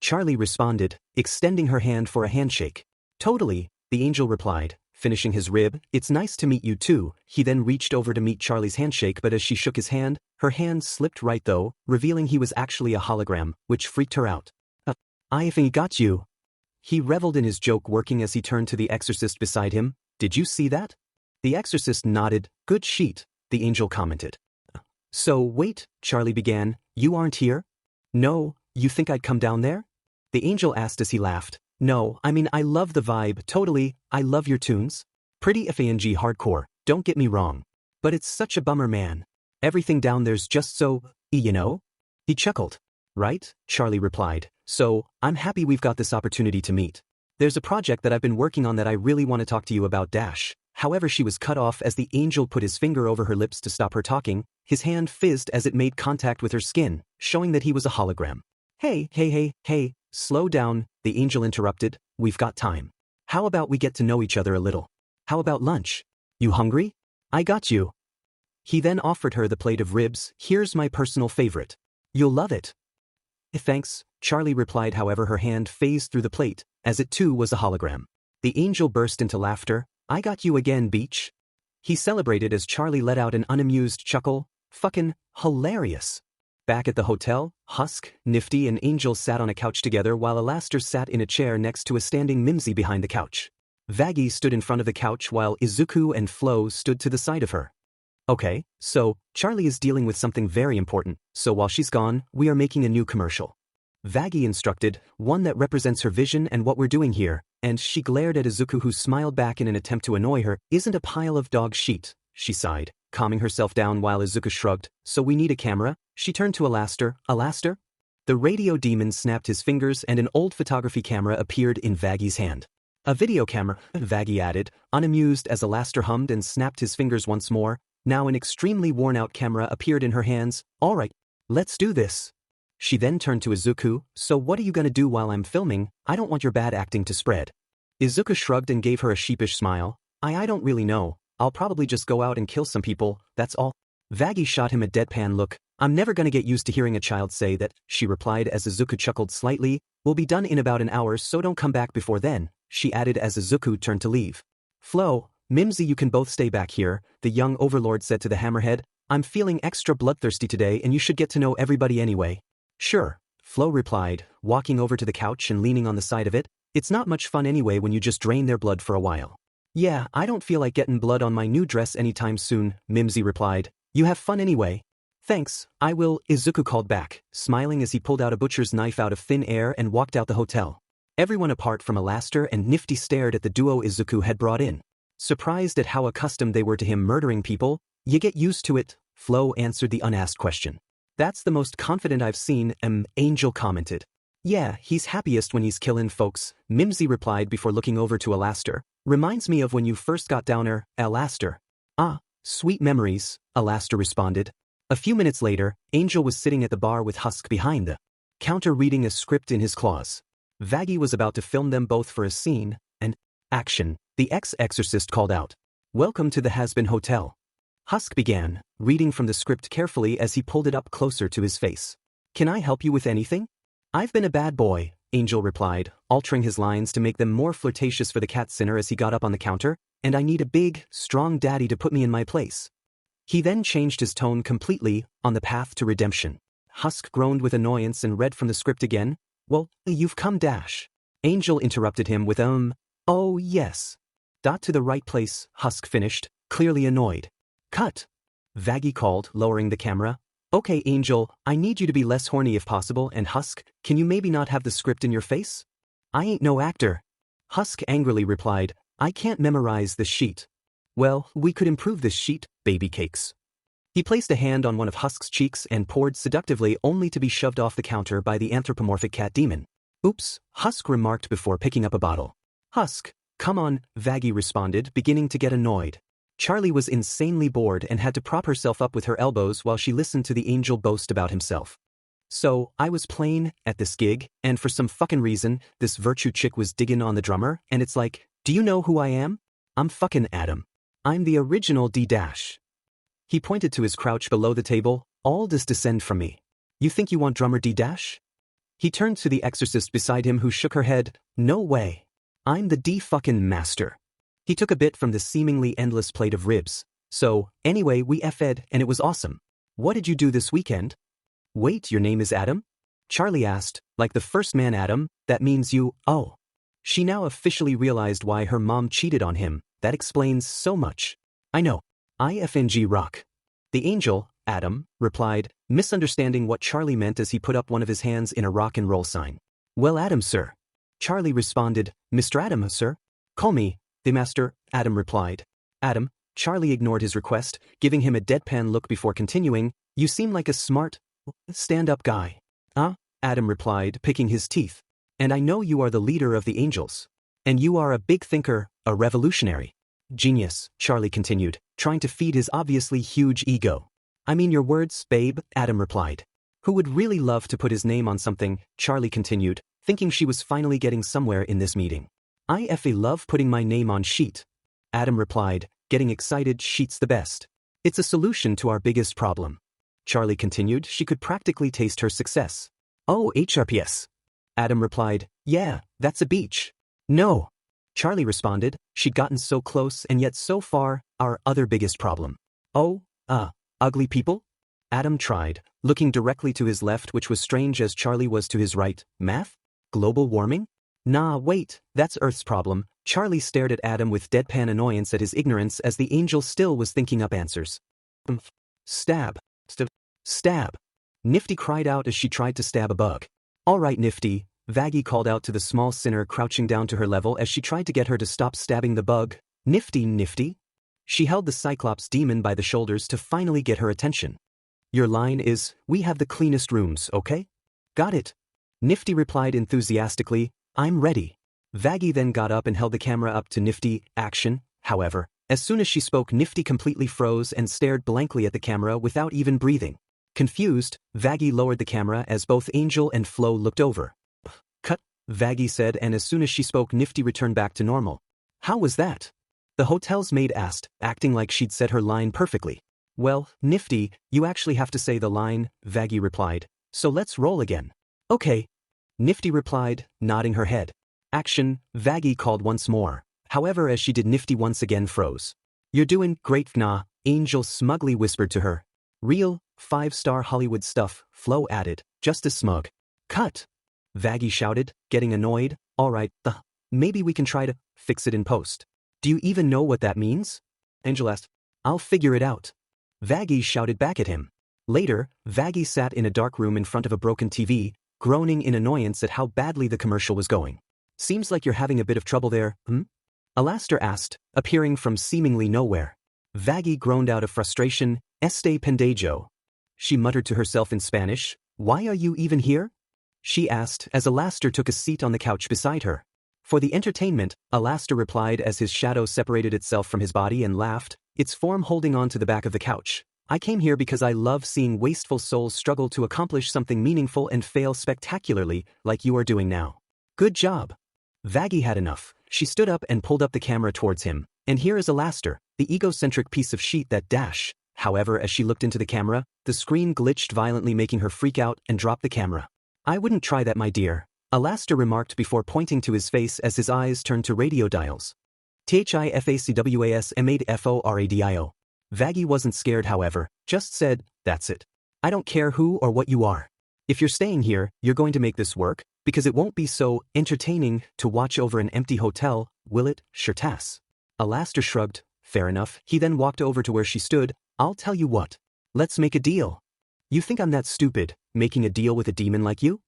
Charlie responded, extending her hand for a handshake. Totally, the angel replied, finishing his rib. It's nice to meet you too. He then reached over to meet Charlie's handshake, but as she shook his hand, her hand slipped right though, revealing he was actually a hologram, which freaked her out. I think got you. He reveled in his joke, working as he turned to the exorcist beside him. Did you see that? The exorcist nodded. Good sheet, the angel commented. So wait, Charlie began, you aren't here? No, you think I'd come down there? The angel asked as he laughed. No, I mean I love the vibe, totally, I love your tunes. Pretty FANG hardcore, don't get me wrong. But it's such a bummer, man. Everything down there's just so, you know? He chuckled. Right, Charlie replied. So, I'm happy we've got this opportunity to meet. There's a project that I've been working on that I really want to talk to you about, dash. However, she was cut off as the angel put his finger over her lips to stop her talking. His hand fizzed as it made contact with her skin, showing that he was a hologram. Hey, slow down, the angel interrupted. We've got time. How about we get to know each other a little? How about lunch? You hungry? I got you. He then offered her the plate of ribs. Here's my personal favorite. You'll love it. Thanks, Charlie replied. However, her hand phased through the plate, as it too was a hologram. The angel burst into laughter. I got you again, Beach. He celebrated as Charlie let out an unamused chuckle. Fucking hilarious. Back at the hotel, Husk, Nifty and Angel sat on a couch together while Alaster sat in a chair next to a standing Mimsy behind the couch. Vaggie stood in front of the couch while Izuku and Flo stood to the side of her. Okay, so, Charlie is dealing with something very important, so while she's gone, we are making a new commercial. Vaggie instructed, one that represents her vision and what we're doing here, and she glared at Izuku, who smiled back in an attempt to annoy her. Isn't a pile of dog shit, she sighed, calming herself down while Izuku shrugged. So we need a camera? She turned to Alaster. Alaster? The radio demon snapped his fingers and an old photography camera appeared in Vaggie's hand. A video camera, Vaggie added, unamused as Alaster hummed and snapped his fingers once more. Now an extremely worn-out camera appeared in her hands. All right, let's do this. She then turned to Izuku. So what are you gonna do while I'm filming? I don't want your bad acting to spread. Izuku shrugged and gave her a sheepish smile. I don't really know. I'll probably just go out and kill some people, that's all. Vaggie shot him a deadpan look. I'm never gonna get used to hearing a child say that, she replied as Izuku chuckled slightly. We'll be done in about an hour, so don't come back before then, she added as Izuku turned to leave. Flo, Mimsy, you can both stay back here, the young overlord said to the hammerhead. I'm feeling extra bloodthirsty today and you should get to know everybody anyway. Sure, Flo replied, walking over to the couch and leaning on the side of it. It's not much fun anyway when you just drain their blood for a while. Yeah, I don't feel like getting blood on my new dress anytime soon, Mimsy replied. You have fun anyway. Thanks, I will, Izuku called back, smiling as he pulled out a butcher's knife out of thin air and walked out the hotel. Everyone apart from Alastair and Nifty stared at the duo Izuku had brought in. Surprised at how accustomed they were to him murdering people. You get used to it, Flo answered the unasked question. That's the most confident I've seen, Angel commented. Yeah, he's happiest when he's killin' folks, Mimsy replied before looking over to Alastair. Reminds me of when you first got downer, Alastair. Ah, sweet memories, Alastair responded. A few minutes later, Angel was sitting at the bar with Husk behind the counter reading a script in his claws. Vaggie was about to film them both for a scene, and action, the ex-exorcist called out. Welcome to the Hazbin Hotel. Husk began, reading from the script carefully as he pulled it up closer to his face. Can I help you with anything? I've been a bad boy, Angel replied, altering his lines to make them more flirtatious for the cat sinner as he got up on the counter, and I need a big, strong daddy to put me in my place. He then changed his tone completely, on the path to redemption. Husk groaned with annoyance and read from the script again. Well, you've come dash. Angel interrupted him with oh yes. To the right place, Husk finished, clearly annoyed. Cut. Vaggie called, lowering the camera. Okay Angel, I need you to be less horny if possible, and Husk, can you maybe not have the script in your face? I ain't no actor. Husk angrily replied, I can't memorize this sheet. Well, we could improve this sheet, baby cakes. He placed a hand on one of Husk's cheeks and poured seductively only to be shoved off the counter by the anthropomorphic cat demon. Oops, Husk remarked before picking up a bottle. Husk, come on, Vaggie responded, beginning to get annoyed. Charlie was insanely bored and had to prop herself up with her elbows while she listened to the angel boast about himself. So, I was playing at this gig, and for some fucking reason, this virtue chick was digging on the drummer, and it's like, do you know who I am? I'm fucking Adam. I'm the original D-dash. He pointed to his crouch below the table. All this descend from me. You think you want drummer D-dash? He turned to the exorcist beside him who shook her head. No way. I'm the D-fucking master. He took a bit from the seemingly endless plate of ribs. So, anyway, we F-ed, and it was awesome. What did you do this weekend? Wait, your name is Adam? Charlie asked, like the first man Adam, that means you, oh. She now officially realized why her mom cheated on him. That explains so much. I know. IFNG rock. The angel, Adam, replied, misunderstanding what Charlie meant as he put up one of his hands in a rock and roll sign. Well, Adam, sir. Charlie responded, Mr. Adam, sir. Call me, the master, Adam replied. Adam, Charlie ignored his request, giving him a deadpan look before continuing, you seem like a smart, stand-up guy. Adam replied, picking his teeth. And I know you are the leader of the angels. And you are a big thinker, a revolutionary. Genius, Charlie continued, trying to feed his obviously huge ego. I mean your words, babe, Adam replied. Who would really love to put his name on something, Charlie continued, thinking she was finally getting somewhere in this meeting. I love putting my name on sheet. Adam replied, getting excited, sheet's the best. It's a solution to our biggest problem. Charlie continued, she could practically taste her success. Oh, HRPS. Adam replied, yeah, that's a beach. No. Charlie responded, she'd gotten so close and yet so far, our other biggest problem. Oh, ugly people? Adam tried, looking directly to his left, which was strange as Charlie was to his right. Math? Global warming? Nah, wait, that's Earth's problem. Charlie stared at Adam with deadpan annoyance at his ignorance as the angel still was thinking up answers. Stab. Stab. Nifty cried out as she tried to stab a bug. All right, Nifty, Vaggie called out to the small sinner crouching down to her level as she tried to get her to stop stabbing the bug. Nifty. She held the Cyclops demon by the shoulders to finally get her attention. Your line is, we have the cleanest rooms, okay? Got it. Nifty replied enthusiastically, I'm ready. Vaggie then got up and held the camera up to Nifty, action. However, as soon as she spoke, Nifty completely froze and stared blankly at the camera without even breathing. Confused, Vaggie lowered the camera as both Angel and Flo looked over. Cut, Vaggie said, and as soon as she spoke, Nifty returned back to normal. How was that? The hotel's maid asked, acting like she'd said her line perfectly. Well, nifty, you actually have to say the line, Vaggie replied. So let's roll again. Okay. Nifty replied, nodding her head. Action, Vaggie called once more. However, as she did, Nifty once again froze. You're doing great, Fna, Angel smugly whispered to her. Real, 5-star Hollywood stuff, Flo added, just as smug. Cut! Vaggie shouted, getting annoyed. Alright, maybe we can try to fix it in post. Do you even know what that means? Angel asked. I'll figure it out. Vaggie shouted back at him. Later, Vaggie sat in a dark room in front of a broken TV, groaning in annoyance at how badly the commercial was going. Seems like you're having a bit of trouble there, Alastair asked, appearing from seemingly nowhere. Vaggie groaned out of frustration, Este pendejo. She muttered to herself in Spanish, Why are you even here? She asked as Alastair took a seat on the couch beside her. For the entertainment, Alastair replied as his shadow separated itself from his body and laughed, its form holding on to the back of the couch. I came here because I love seeing wasteful souls struggle to accomplish something meaningful and fail spectacularly, like you are doing now. Good job. Vaggie had enough. She stood up and pulled up the camera towards him. And here is Alastair, the egocentric piece of shit that dash. However, as she looked into the camera, the screen glitched violently, making her freak out and drop the camera. I wouldn't try that, my dear, Alastair remarked before pointing to his face as his eyes turned to radio dials. THIFACWASM8FORADIO. Vaggie wasn't scared, however, just said, That's it. I don't care who or what you are. If you're staying here, you're going to make this work, because it won't be so entertaining to watch over an empty hotel, will it, Shirtas? Alastair shrugged. Fair enough. He then walked over to where she stood. I'll tell you what. Let's make a deal. You think I'm that stupid, making a deal with a demon like you?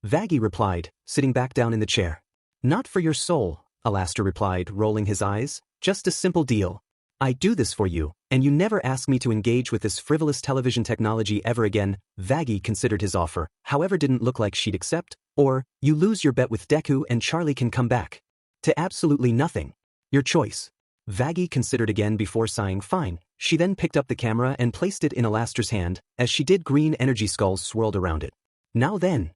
Vaggie replied, sitting back down in the chair. Not for your soul, Alastair replied, rolling his eyes. Just a simple deal. I do this for you, and you never ask me to engage with this frivolous television technology ever again. Vaggie considered his offer, however didn't look like she'd accept, or, you lose your bet with Deku and Charlie can come back. To absolutely nothing. Your choice. Vaggie considered again before sighing fine. She then picked up the camera and placed it in Alastair's hand. As she did, green energy skulls swirled around it. Now then,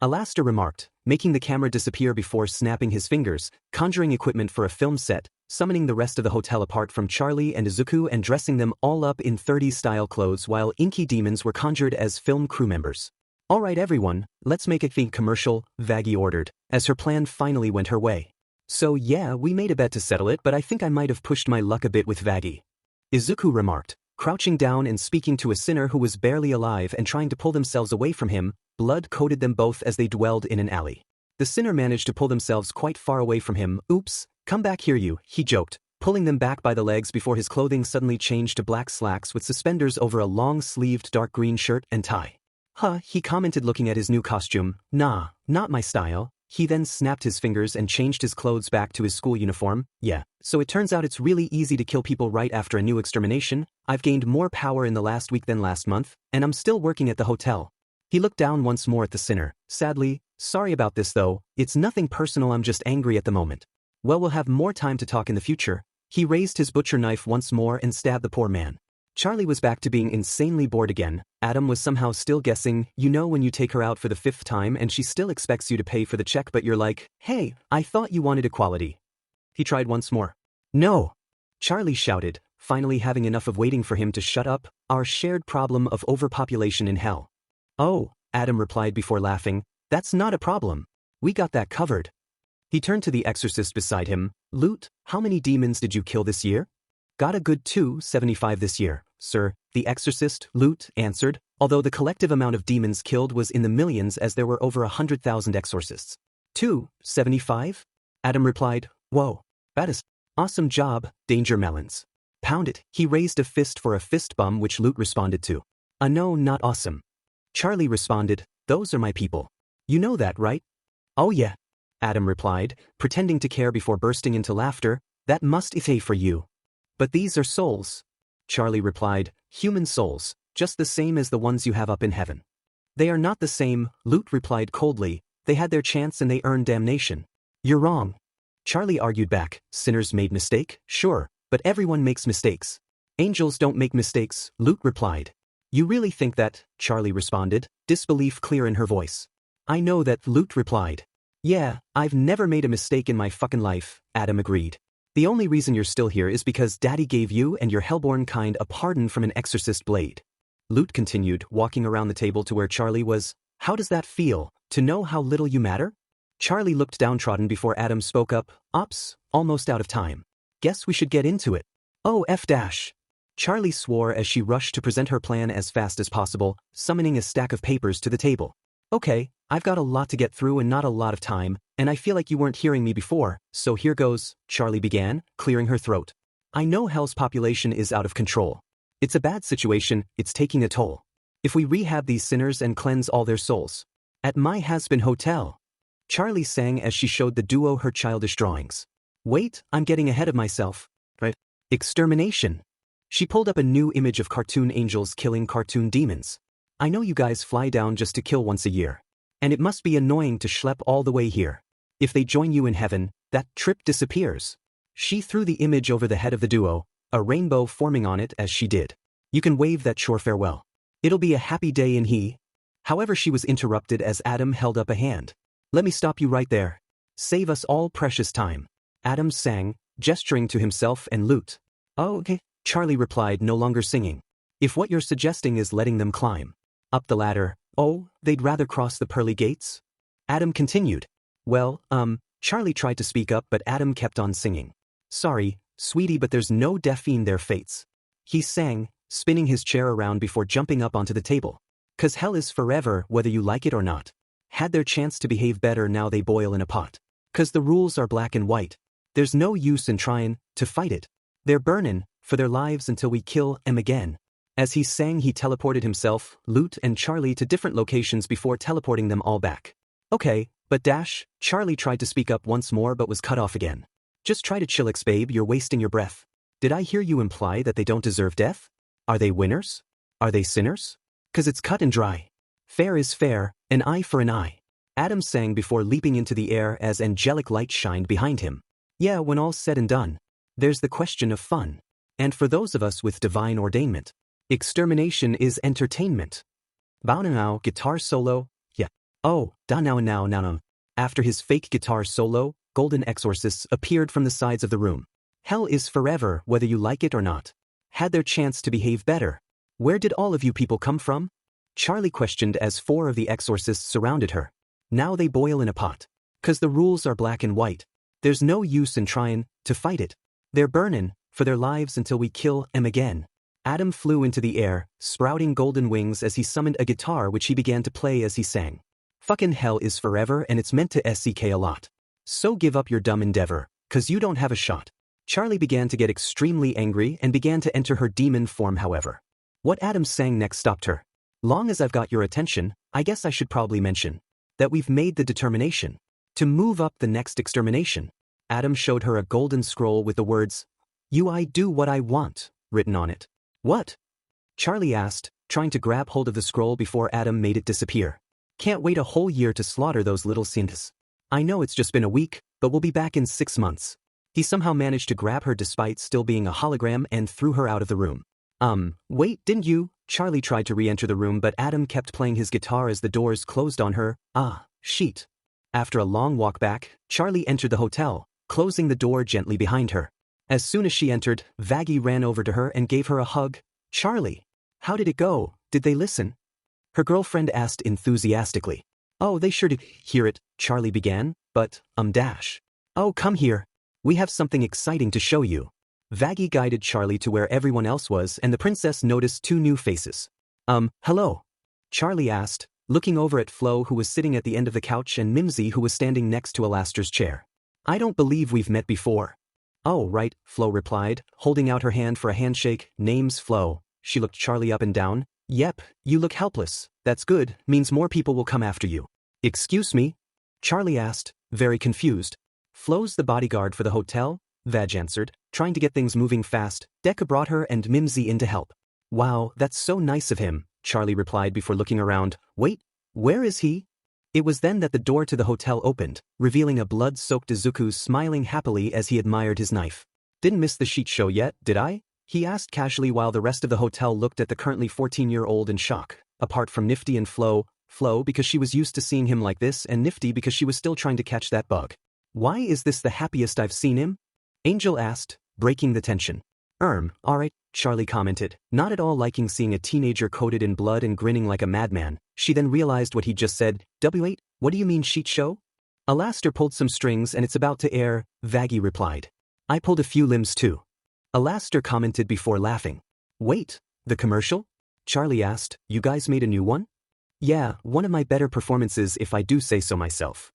Alastair remarked, making the camera disappear before snapping his fingers, conjuring equipment for a film set, summoning the rest of the hotel apart from Charlie and Izuku and dressing them all up in 30s-style clothes while inky demons were conjured as film crew members. Alright everyone, let's make a theme commercial, Vaggie ordered, as her plan finally went her way. So yeah, we made a bet to settle it, but I think I might have pushed my luck a bit with Vaggie. Izuku remarked, crouching down and speaking to a sinner who was barely alive and trying to pull themselves away from him. Blood coated them both as they dwelled in an alley. The sinner managed to pull themselves quite far away from him. Oops, come back here you, he joked, pulling them back by the legs before his clothing suddenly changed to black slacks with suspenders over a long-sleeved dark green shirt and tie. Huh, he commented looking at his new costume. Nah, not my style. He then snapped his fingers and changed his clothes back to his school uniform. Yeah, so it turns out it's really easy to kill people right after a new extermination. I've gained more power in the last week than last month, and I'm still working at the hotel. He looked down once more at the sinner. Sadly, sorry about this though, it's nothing personal, I'm just angry at the moment. Well, we'll have more time to talk in the future. He raised his butcher knife once more and stabbed the poor man. Charlie was back to being insanely bored again. Adam was somehow still guessing, you know when you take her out for the 5th time and she still expects you to pay for the check but you're like, hey, I thought you wanted equality. He tried once more. No! Charlie shouted, finally having enough of waiting for him to shut up, our shared problem of overpopulation in hell. Oh, Adam replied before laughing, that's not a problem. We got that covered. He turned to the exorcist beside him. Loot, how many demons did you kill this year? Got a good 275 this year, sir, the exorcist, Loot, answered, although the collective amount of demons killed was in the millions as there were over 100,000 exorcists. 275? Adam replied, whoa, that is awesome job, Danger Melons. Pound it, he raised a fist for a fist bump which Loot responded to. No, not awesome. Charlie responded, those are my people. You know that, right? Oh yeah, Adam replied, pretending to care before bursting into laughter, that must be for you. But these are souls. Charlie replied, human souls, just the same as the ones you have up in heaven. They are not the same, Loot replied coldly, they had their chance and they earned damnation. You're wrong. Charlie argued back, sinners made mistake, sure, but everyone makes mistakes. Angels don't make mistakes, Loot replied. You really think that? Charlie responded, disbelief clear in her voice. I know that, Loot replied. Yeah, I've never made a mistake in my fucking life, Adam agreed. The only reason you're still here is because Daddy gave you and your hellborn kind a pardon from an exorcist blade. Lute continued, walking around the table to where Charlie was. How does that feel, to know how little you matter? Charlie looked downtrodden before Adam spoke up. Ops, almost out of time. Guess we should get into it. Oh F dash. Charlie swore as she rushed to present her plan as fast as possible, summoning a stack of papers to the table. Okay, I've got a lot to get through and not a lot of time, and I feel like you weren't hearing me before, so here goes, Charlie began, clearing her throat. I know Hell's population is out of control. It's a bad situation, it's taking a toll. If we rehab these sinners and cleanse all their souls. At my Hazbin hotel. Charlie sang as she showed the duo her childish drawings. Wait, I'm getting ahead of myself. Right? Extermination. She pulled up a new image of cartoon angels killing cartoon demons. I know you guys fly down just to kill once a year. And it must be annoying to schlep all the way here. If they join you in heaven, that trip disappears. She threw the image over the head of the duo, a rainbow forming on it as she did. You can wave that shore farewell. It'll be a happy day in he. However, she was interrupted as Adam held up a hand. Let me stop you right there. Save us all precious time. Adam sang, gesturing to himself and Lute. Oh, okay, Charlie replied, no longer singing. If what you're suggesting is letting them climb up the ladder, oh, they'd rather cross the pearly gates? Adam continued. Well, Charlie tried to speak up but Adam kept on singing. Sorry, sweetie, but there's no deafening their fates. He sang, spinning his chair around before jumping up onto the table. 'Cause hell is forever whether you like it or not. Had their chance to behave better, now they boil in a pot. 'Cause the rules are black and white. There's no use in trying to fight it. They're burnin' for their lives until we kill 'em again. As he sang, he teleported himself, Lute and Charlie to different locations before teleporting them all back. Okay, but Dash, Charlie tried to speak up once more but was cut off again. Just try to chillax, babe, you're wasting your breath. Did I hear you imply that they don't deserve death? Are they winners? Are they sinners? 'Cause it's cut and dry. Fair is fair, an eye for an eye. Adam sang before leaping into the air as angelic light shined behind him. Yeah, when all's said and done, there's the question of fun. And for those of us with divine ordainment, extermination is entertainment. Bow now, guitar solo, yeah. Oh, da now. After his fake guitar solo, golden exorcists appeared from the sides of the room. Hell is forever whether you like it or not. Had their chance to behave better. Where did all of you people come from? Charlie questioned as 4 of the exorcists surrounded her. Now they boil in a pot. 'Cause the rules are black and white. There's no use in trying to fight it. They're burnin' for their lives until we kill 'em again. Adam flew into the air, sprouting golden wings as he summoned a guitar which he began to play as he sang. Fucking hell is forever and it's meant to suck a lot. So give up your dumb endeavor, 'cause you don't have a shot. Charlie began to get extremely angry and began to enter her demon form. However, what Adam sang next stopped her. Long as I've got your attention, I guess I should probably mention that we've made the determination to move up the next extermination. Adam showed her a golden scroll with the words, I do what I want, written on it. What? Charlie asked, trying to grab hold of the scroll before Adam made it disappear. Can't wait a whole year to slaughter those little sins. I know it's just been a week, but we'll be back in 6 months. He somehow managed to grab her despite still being a hologram and threw her out of the room. Wait, didn't you? Charlie tried to re-enter the room but Adam kept playing his guitar as the doors closed on her. Sheet. After a long walk back, Charlie entered the hotel, closing the door gently behind her. As soon as she entered, Vaggie ran over to her and gave her a hug. Charlie, how did it go? Did they listen? Her girlfriend asked enthusiastically. Oh, they sure did hear it, Charlie began, but, Dash. Oh, come here. We have something exciting to show you. Vaggie guided Charlie to where everyone else was and the princess noticed 2 new faces. Hello? Charlie asked, looking over at Flo who was sitting at the end of the couch and Mimsy who was standing next to Alastair's chair. I don't believe we've met before. Oh, right, Flo replied, holding out her hand for a handshake. Name's Flo. She looked Charlie up and down. Yep, you look helpless. That's good, means more people will come after you. Excuse me? Charlie asked, very confused. Flo's the bodyguard for the hotel, Vag answered, trying to get things moving fast. Deku brought her and Mimsy in to help. Wow, that's so nice of him, Charlie replied before looking around. Wait, where is he? It was then that the door to the hotel opened, revealing a blood-soaked Izuku smiling happily as he admired his knife. Didn't miss the sheet show yet, did I? He asked casually while the rest of the hotel looked at the currently 14-year-old in shock, apart from Nifty and Flo because she was used to seeing him like this and Nifty because she was still trying to catch that bug. Why is this the happiest I've seen him? Angel asked, breaking the tension. Alright, Charlie commented, not at all liking seeing a teenager coated in blood and grinning like a madman. She then realized what he'd just said. W8, what do you mean sheet show? Alastair pulled some strings and it's about to air, Vaggie replied. I pulled a few limbs too. Alastair commented before laughing. Wait, the commercial? Charlie asked, you guys made a new one? Yeah, one of my better performances if I do say so myself.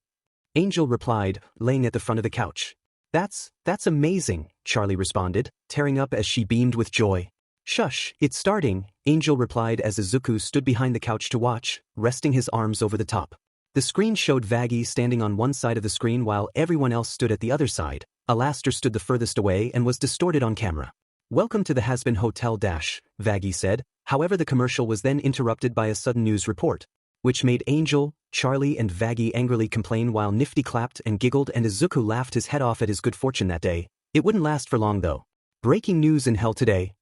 Angel replied, laying at the front of the couch. That's amazing, Charlie responded, tearing up as she beamed with joy. Shush, it's starting, Angel replied as Izuku stood behind the couch to watch, resting his arms over the top. The screen showed Vaggie standing on one side of the screen while everyone else stood at the other side. Alastair stood the furthest away and was distorted on camera. Welcome to the Hazbin Hotel Dash, Vaggie said. However, the commercial was then interrupted by a sudden news report, which made Angel, Charlie and Vaggie angrily complain while Nifty clapped and giggled and Izuku laughed his head off at his good fortune that day. It wouldn't last for long though. Breaking news in hell today.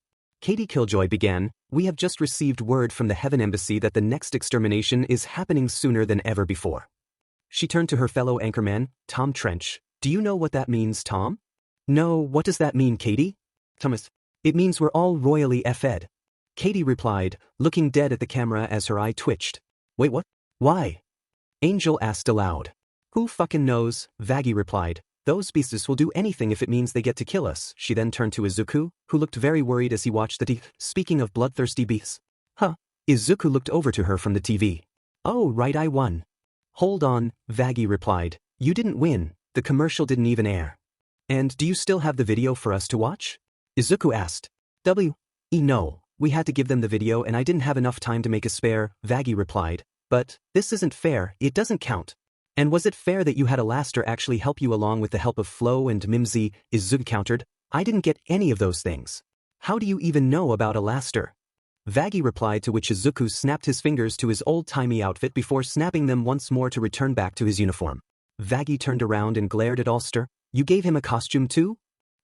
Katie Killjoy began, we have just received word from the Heaven Embassy that the next extermination is happening sooner than ever before. She turned to her fellow anchorman, Tom Trench. Do you know what that means, Tom? No, what does that mean, Katie? Thomas. It means we're all royally F-ed. Katie replied, looking dead at the camera as her eye twitched. Wait, what? Why? Angel asked aloud. Who fucking knows, Vaggie replied. Those beasts will do anything if it means they get to kill us. She then turned to Izuku, who looked very worried as he watched the Speaking of bloodthirsty beasts. Huh. Izuku looked over to her from the TV. Oh right, I won. Hold on, Vaggie replied. You didn't win, the commercial didn't even air. And do you still have the video for us to watch? Izuku asked. No, we had to give them the video and I didn't have enough time to make a spare, Vaggie replied. But, this isn't fair, it doesn't count. And was it fair that you had Alastair actually help you along with the help of Flo and Mimsy? Izuku countered. I didn't get any of those things. How do you even know about Alastair? Vaggie replied, to which Izuku snapped his fingers to his old-timey outfit before snapping them once more to return back to his uniform. Vaggie turned around and glared at Alastair. You gave him a costume too?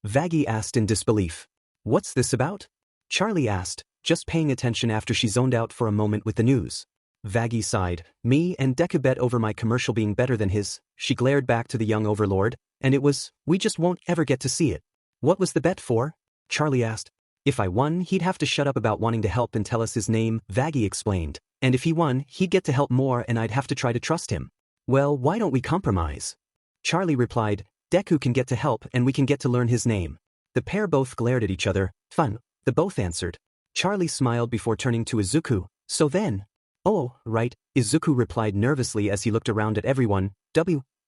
Vaggie asked in disbelief. What's this about? Charlie asked, just paying attention after she zoned out for a moment with the news. Vaggie sighed. Me and Deku bet over my commercial being better than his. She glared back to the young overlord, and it was, we just won't ever get to see it. What was the bet for? Charlie asked. If I won, he'd have to shut up about wanting to help and tell us his name, Vaggie explained. And if he won, he'd get to help more and I'd have to try to trust him. Well, why don't we compromise? Charlie replied, Deku can get to help and we can get to learn his name. The pair both glared at each other. Fun, they both answered. Charlie smiled before turning to Izuku. So then? Oh, right, Izuku replied nervously as he looked around at everyone.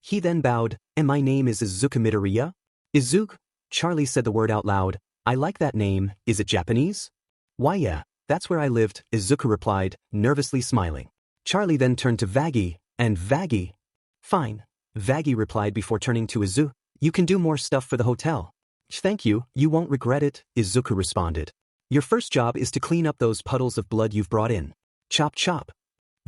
He then bowed, and my name is Izuku Midoriya? Izuku? Charlie said the word out loud. I like that name, is it Japanese? Why yeah, that's where I lived, Izuku replied, nervously smiling. Charlie then turned to Vaggie, and Vaggie. Fine, Vaggie replied before turning to Izuku. You can do more stuff for the hotel. Thank you, you won't regret it, Izuku responded. Your first job is to clean up those puddles of blood you've brought in. Chop chop.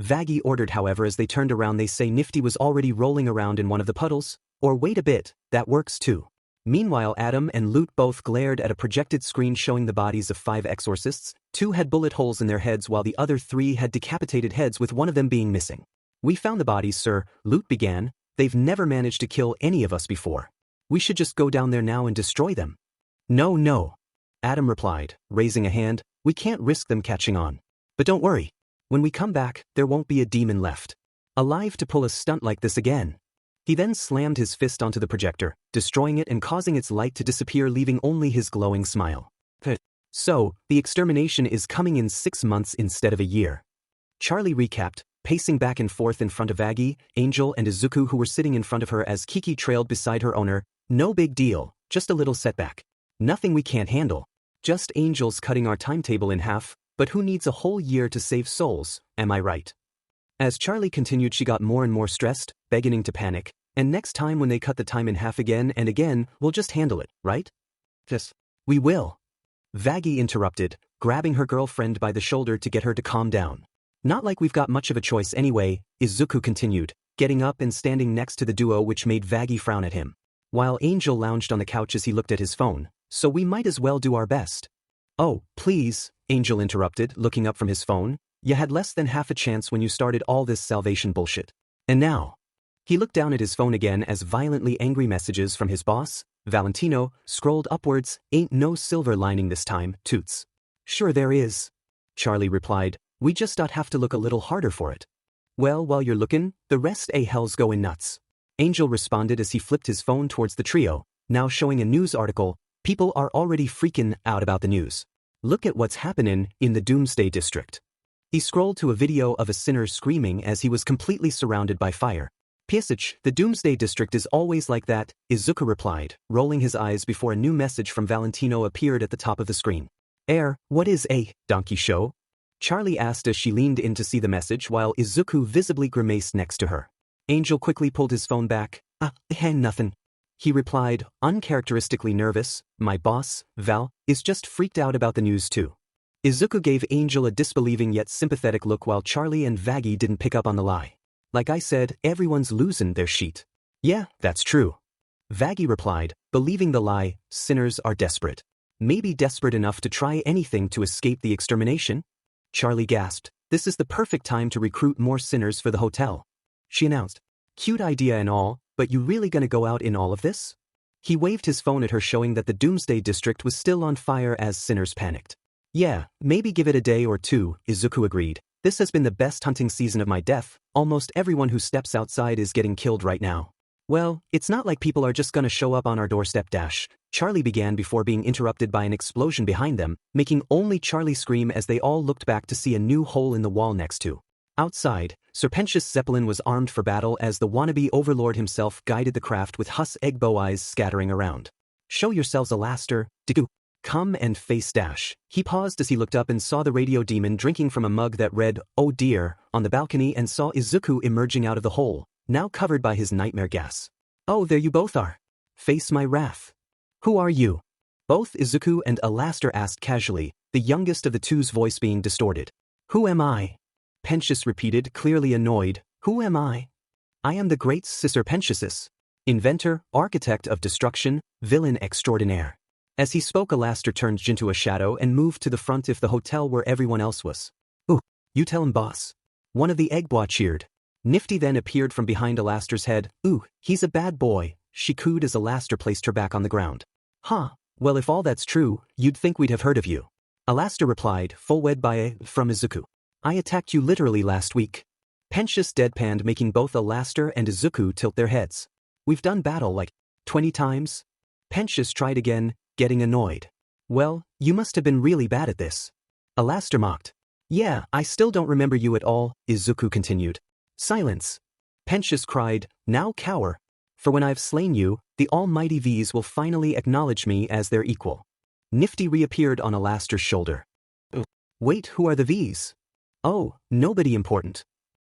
Vaggie ordered, however, as they turned around they say Nifty was already rolling around in one of the puddles. Or wait a bit, that works too. Meanwhile Adam and Lute both glared at a projected screen showing the bodies of 5 exorcists. 2 had bullet holes in their heads while the other 3 had decapitated heads, with one of them being missing. We found the bodies, sir, Lute began. They've never managed to kill any of us before. We should just go down there now and destroy them. No, Adam replied, raising a hand. We can't risk them catching on. But don't worry. When we come back, there won't be a demon left alive to pull a stunt like this again. He then slammed his fist onto the projector, destroying it and causing its light to disappear, leaving only his glowing smile. So, the extermination is coming in 6 months instead of a year. Charlie recapped, pacing back and forth in front of Vaggie, Angel and Izuku, who were sitting in front of her as Kiki trailed beside her owner. No big deal, just a little setback. Nothing we can't handle. Just angels cutting our timetable in half. But who needs a whole year to save souls, am I right? As Charlie continued, she got more and more stressed, beginning to panic. And next time when they cut the time in half again and again, we'll just handle it, right? Yes. We will. Vaggie interrupted, grabbing her girlfriend by the shoulder to get her to calm down. Not like we've got much of a choice anyway, Izuku continued, getting up and standing next to the duo, which made Vaggie frown at him. While Angel lounged on the couch as he looked at his phone. So we might as well do our best. Oh, please, Angel interrupted, looking up from his phone. You had less than half a chance when you started all this salvation bullshit. And now? He looked down at his phone again as violently angry messages from his boss, Valentino scrolled upwards. Ain't no silver lining this time, toots. Sure there is. Charlie replied, we just have to look a little harder for it. Well, while you're looking, the rest hell's going nuts. Angel responded as he flipped his phone towards the trio, now showing a news article. People are already freaking out about the news. Look at what's happening in the Doomsday District. He scrolled to a video of a sinner screaming as he was completely surrounded by fire. Pisach, the Doomsday District is always like that, Izuku replied, rolling his eyes before a new message from Valentino appeared at the top of the screen. What is a donkey show? Charlie asked as she leaned in to see the message while Izuku visibly grimaced next to her. Angel quickly pulled his phone back. Nothing. He replied, uncharacteristically nervous, my boss, Val, is just freaked out about the news too. Izuku gave Angel a disbelieving yet sympathetic look while Charlie and Vaggie didn't pick up on the lie. Like I said, everyone's losing their shit. Yeah, that's true. Vaggie replied, believing the lie, sinners are desperate. Maybe desperate enough to try anything to escape the extermination? Charlie gasped, this is the perfect time to recruit more sinners for the hotel. She announced, cute idea and all, but you really gonna go out in all of this? He waved his phone at her showing that the Doomsday District was still on fire as sinners panicked. Yeah, maybe give it a day or two, Izuku agreed. This has been the best hunting season of my death. Almost everyone who steps outside is getting killed right now. Well, it's not like people are just gonna show up on our doorstep. Charlie began before being interrupted by an explosion behind them, making only Charlie scream as they all looked back to see a new hole in the wall next to. Outside, Serpentius Zeppelin was armed for battle as the wannabe overlord himself guided the craft with Hus Egbo eyes scattering around. Show yourselves Alaster, Deku. Come and face Dash. He paused as he looked up and saw the radio demon drinking from a mug that read, oh dear, on the balcony and saw Izuku emerging out of the hole, now covered by his nightmare gas. Oh, there you both are. Face my wrath. Who are you? Both Izuku and Alaster asked casually, the youngest of the two's voice being distorted. Who am I? Pentius repeated, clearly annoyed. Who am I? I am the great Serpentius, inventor, architect of destruction, villain extraordinaire. As he spoke, Alaster turned into a shadow and moved to the front of the hotel where everyone else was. Ooh, you tell him, boss. One of the Egbois cheered. Nifty then appeared from behind Alaster's head. Ooh, he's a bad boy, she cooed as Alaster placed her back on the ground. Huh, well if all that's true, you'd think we'd have heard of you. Alaster replied, full wed by a, from Izuku. I attacked you literally last week. Pentius deadpanned, making both Alaster and Izuku tilt their heads. We've done battle like 20 times? Pentius tried again, getting annoyed. Well, you must have been really bad at this. Alaster mocked. Yeah, I still don't remember you at all, Izuku continued. Silence. Pentius cried, now cower. For when I've slain you, the almighty V's will finally acknowledge me as their equal. Nifty reappeared on Alaster's shoulder. Wait, who are the V's? Oh, nobody important.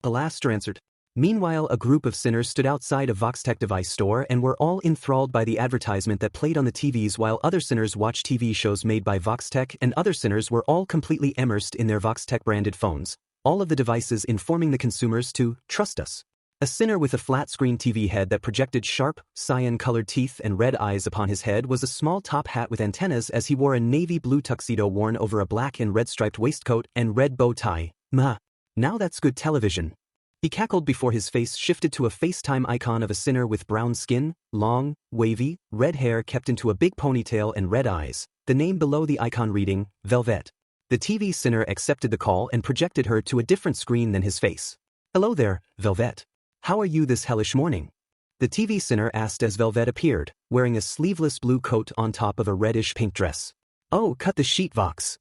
Alaster answered. Meanwhile, a group of sinners stood outside a Voxtech device store and were all enthralled by the advertisement that played on the TVs while other sinners watched TV shows made by Voxtech, and other sinners were all completely immersed in their Voxtech branded phones, all of the devices informing the consumers to trust us. A sinner with a flat-screen TV head that projected sharp, cyan-colored teeth and red eyes upon his head was a small top hat with antennas as he wore a navy blue tuxedo worn over a black and red striped waistcoat and red bow tie. Now that's good television. He cackled before his face shifted to a FaceTime icon of a sinner with brown skin, long, wavy, red hair kept into a big ponytail and red eyes, the name below the icon reading, Velvet. The TV sinner accepted the call and projected her to a different screen than his face. Hello there, Velvet. How are you this hellish morning? The TV sinner asked as Velvet appeared, wearing a sleeveless blue coat on top of a reddish pink dress. Oh, cut the sheet, Vox.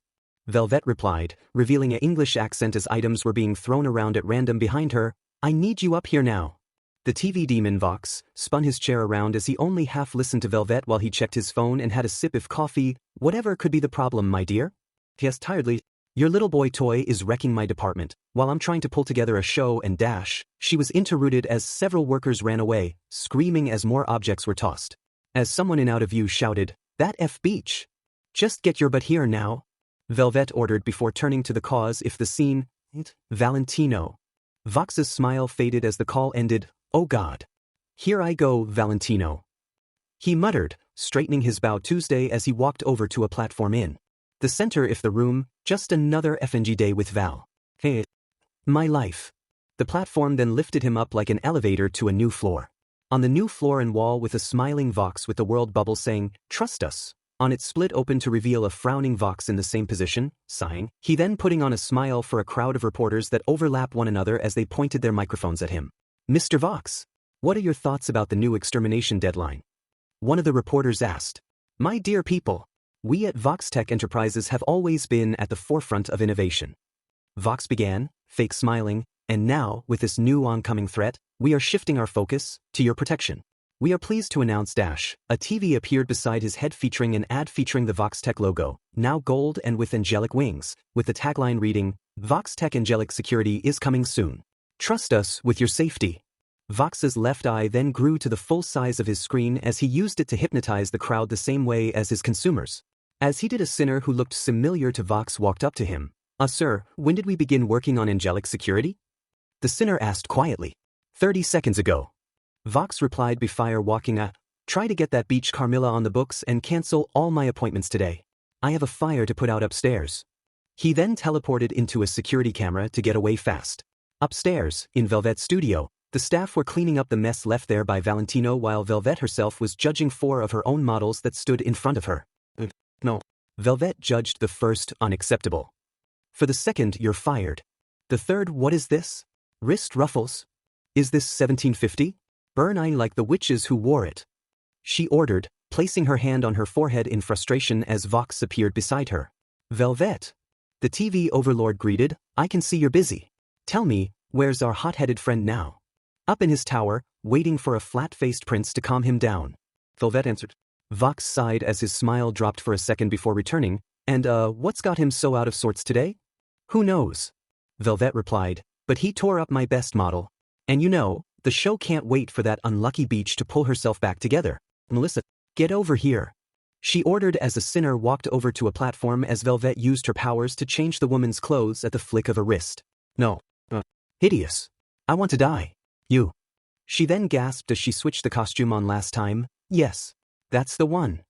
Velvet replied, revealing an English accent as items were being thrown around at random behind her. I need you up here now. The TV demon Vox spun his chair around as he only half listened to Velvet while he checked his phone and had a sip of coffee. Whatever could be the problem, my dear? He asked tiredly. Your little boy toy is wrecking my department. While I'm trying to pull together a show and dash, she was interrupted as several workers ran away, screaming as more objects were tossed. As someone in out of view shouted, that F beach. Just get your butt here now. Velvet ordered before turning to the cause if the scene, Valentino. Vox's smile faded as the call ended. Oh God. Here I go, Valentino. He muttered, straightening his bow Tuesday as he walked over to a platform in the center of the room. Just another FNG day with Val. Hey. My life. The platform then lifted him up like an elevator to a new floor. On the new floor and wall with a smiling Vox with the world bubble saying, "Trust us." On its split open to reveal a frowning Vox in the same position, sighing, he then putting on a smile for a crowd of reporters that overlap one another as they pointed their microphones at him. "Mr. Vox, what are your thoughts about the new extermination deadline?" One of the reporters asked. "My dear people, we at Vox Tech Enterprises have always been at the forefront of innovation." Vox began, fake smiling, "And now, with this new oncoming threat, we are shifting our focus to your protection. We are pleased to announce a TV appeared beside his head featuring an ad featuring the Vox Tech logo, now gold and with angelic wings, with the tagline reading, "Vox Tech Angelic Security is coming soon. Trust us with your safety." Vox's left eye then grew to the full size of his screen as he used it to hypnotize the crowd the same way as his consumers. As he did, a sinner who looked familiar to Vox walked up to him. Sir, when did we begin working on angelic security?" The sinner asked quietly. 30 seconds ago. Vox replied before walking "Try to get that beach Carmilla on the books and cancel all my appointments today. I have a fire to put out upstairs." He then teleported into a security camera to get away fast. Upstairs, in Velvet's studio, the staff were cleaning up the mess left there by Valentino while Velvet herself was judging 4 of her own models that stood in front of her. No. Velvet judged the first, "Unacceptable. For the second, you're fired. The third, what is this? Wrist ruffles? Is this 1750? Burn I like the witches who wore it," she ordered, placing her hand on her forehead in frustration as Vox appeared beside her. "Velvet," the TV overlord greeted, "I can see you're busy. Tell me, where's our hot-headed friend now?" "Up in his tower, waiting for a flat-faced prince to calm him down," Velvet answered. Vox sighed as his smile dropped for a second before returning. "And what's got him so out of sorts today?" "Who knows?" Velvet replied, "but he tore up my best model. And you know, the show can't wait for that unlucky beach to pull herself back together. Melissa, get over here," she ordered as a sinner walked over to a platform as Velvet used her powers to change the woman's clothes at the flick of a wrist. "No. Hideous. I want to die. You." She then gasped as she switched the costume on last time. "Yes. That's the one.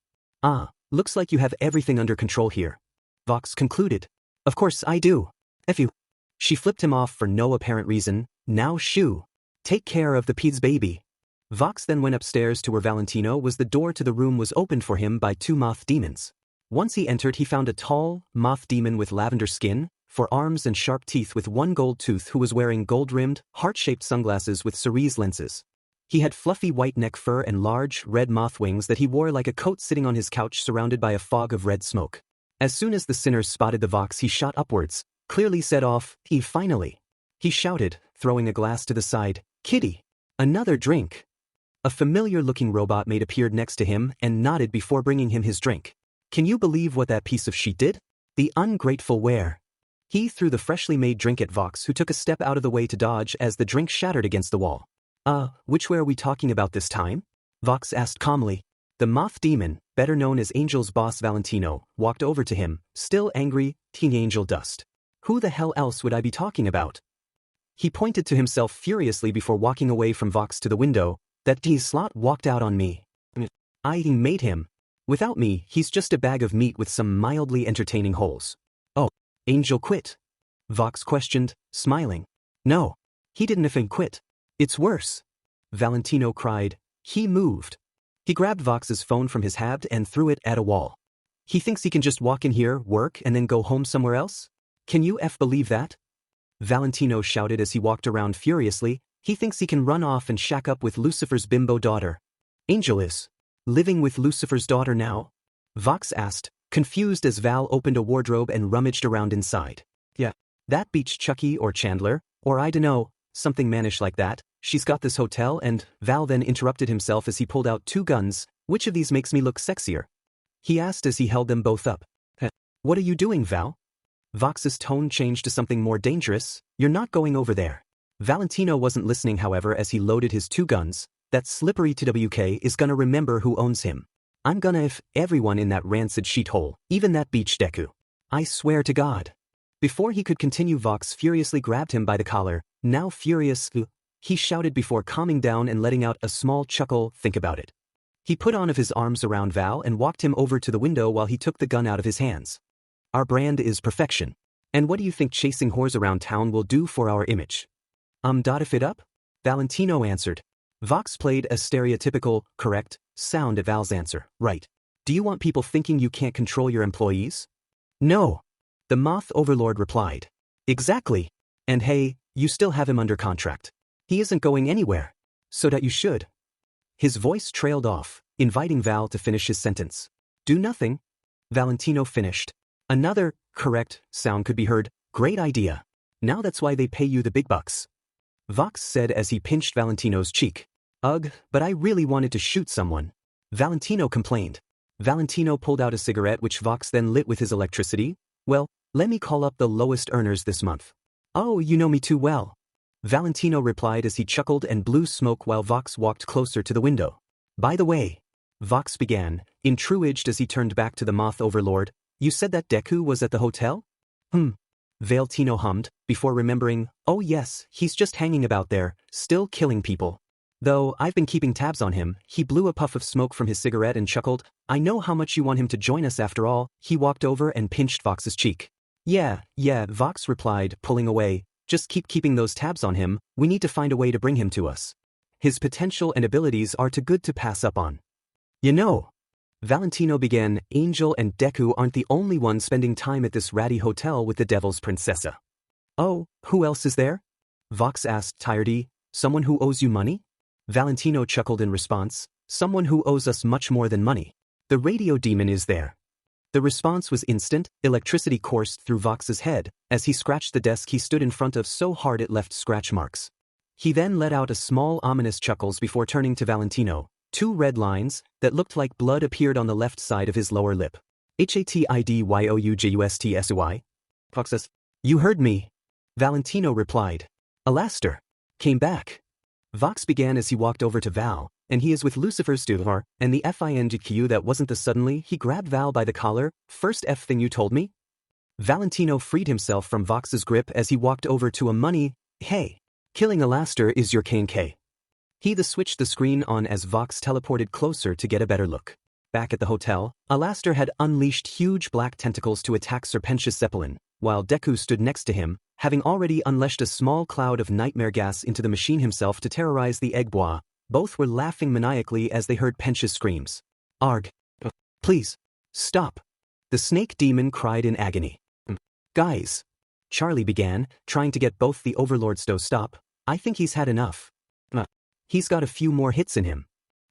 Looks like you have everything under control here," Vox concluded. "Of course I do. F you." She flipped him off for no apparent reason. "Now shoo. Take care of the P's baby." Vox then went upstairs to where Valentino was. The door to the room was opened for him by 2 moth demons. Once he entered, he found a tall, moth demon with lavender skin, 4 arms and sharp teeth with 1 gold tooth who was wearing gold-rimmed, heart-shaped sunglasses with cerise lenses. He had fluffy white neck fur and large, red moth wings that he wore like a coat sitting on his couch surrounded by a fog of red smoke. As soon as the sinner spotted the Vox, he shot upwards, clearly set off, finally. He shouted, throwing a glass to the side, "Kitty, another drink." A familiar-looking robot maid appeared next to him and nodded before bringing him his drink. Can you believe what that piece of shit did? The ungrateful ware. He threw the freshly made drink at Vox, who took a step out of the way to dodge as the drink shattered against the wall. Which ware are we talking about this time?" Vox asked calmly. The moth demon, better known as Angel's boss Valentino, walked over to him, still angry, "Teen Angel dust. Who the hell else would I be talking about?" He pointed to himself furiously before walking away from Vox to the window. "That D-slot walked out on me. I made him. Without me, he's just a bag of meat with some mildly entertaining holes." "Oh, Angel quit?" Vox questioned, smiling. "No, he didn't even quit. It's worse," Valentino cried. "He moved." He grabbed Vox's phone from his hand and threw it at a wall. "He thinks he can just walk in here, work, and then go home somewhere else? Can you believe that?" Valentino shouted as he walked around furiously. "He thinks he can run off and shack up with Lucifer's bimbo daughter." "Angel is living with Lucifer's daughter now?" Vox asked, confused as Val opened a wardrobe and rummaged around inside. "Yeah, that beats Chucky or Chandler, or I dunno, something mannish like that. She's got this hotel and..." Val then interrupted himself as he pulled out 2 guns. "Which of these makes me look sexier?" he asked as he held them both up. "What are you doing, Val?" Vox's tone changed to something more dangerous. "You're not going over there." Valentino wasn't listening, however, as he loaded his 2 guns. "That slippery TWK is gonna remember who owns him. I'm gonna everyone in that rancid sheethole, even that beach Deku. I swear to God." Before he could continue, Vox furiously grabbed him by the collar. Now furious, he shouted before calming down and letting out a small chuckle. "Think about it." He put on of his arms around Val and walked him over to the window while he took the gun out of his hands. "Our brand is perfection. And what do you think chasing whores around town will do for our image?" If it up?" Valentino answered. Vox played a stereotypical, correct, sound at Val's answer. Right. Do you want people thinking you can't control your employees? No. The Moth Overlord replied. Exactly. And hey, you still have him under contract. He isn't going anywhere. So that you should. His voice trailed off, inviting Val to finish his sentence. Do nothing. Valentino finished. Another, correct, sound could be heard. Great idea. Now that's why they pay you the big bucks. Vox said as he pinched Valentino's cheek. Ugh, but I really wanted to shoot someone. Valentino complained. Valentino pulled out a cigarette which Vox then lit with his electricity. Well, let me call up the lowest earners this month. Oh, you know me too well. Valentino replied as he chuckled and blew smoke while Vox walked closer to the window. By the way, Vox began, intrigued as he turned back to the Moth Overlord, you said that Deku was at the hotel? Valentino hummed, before remembering, oh yes, he's just hanging about there, still killing people. Though I've been keeping tabs on him. He blew a puff of smoke from his cigarette and chuckled, I know how much you want him to join us after all. He walked over and pinched Vox's cheek. Yeah, Vox replied, pulling away, just keeping those tabs on him, we need to find a way to bring him to us. His potential and abilities are too good to pass up on. You know, Valentino began, Angel and Deku aren't the only ones spending time at this ratty hotel with the Devil's Princessa. Oh, who else is there? Vox asked tiredly, someone who owes you money? Valentino chuckled in response, someone who owes us much more than money. The radio demon is there. The response was instant, electricity coursed through Vox's head, as he scratched the desk he stood in front of so hard it left scratch marks. He then let out a small ominous chuckles before turning to Valentino. 2 red lines, that looked like blood appeared on the left side of his lower lip. HATIDYOUGUSTSUI? Vox says, you heard me. Valentino replied. Alastair. Came back. Vox began as he walked over to Val, and he is with Lucifer's Stuvar, and the FINGQ that wasn't the suddenly, he grabbed Val by the collar, first F thing you told me? Valentino freed himself from Vox's grip as he walked over to a money, hey, killing Alastair is your K&K. He switched the screen on as Vox teleported closer to get a better look. Back at the hotel, Alastair had unleashed huge black tentacles to attack Serpentius Zeppelin, while Deku stood next to him, having already unleashed a small cloud of nightmare gas into the machine himself to terrorize the Egbois. Both were laughing maniacally as they heard Pentius' screams. Arg. Please. Stop. The snake demon cried in agony. Guys. Charlie began, trying to get both the overlords to stop. I think he's had enough. He's got a few more hits in him.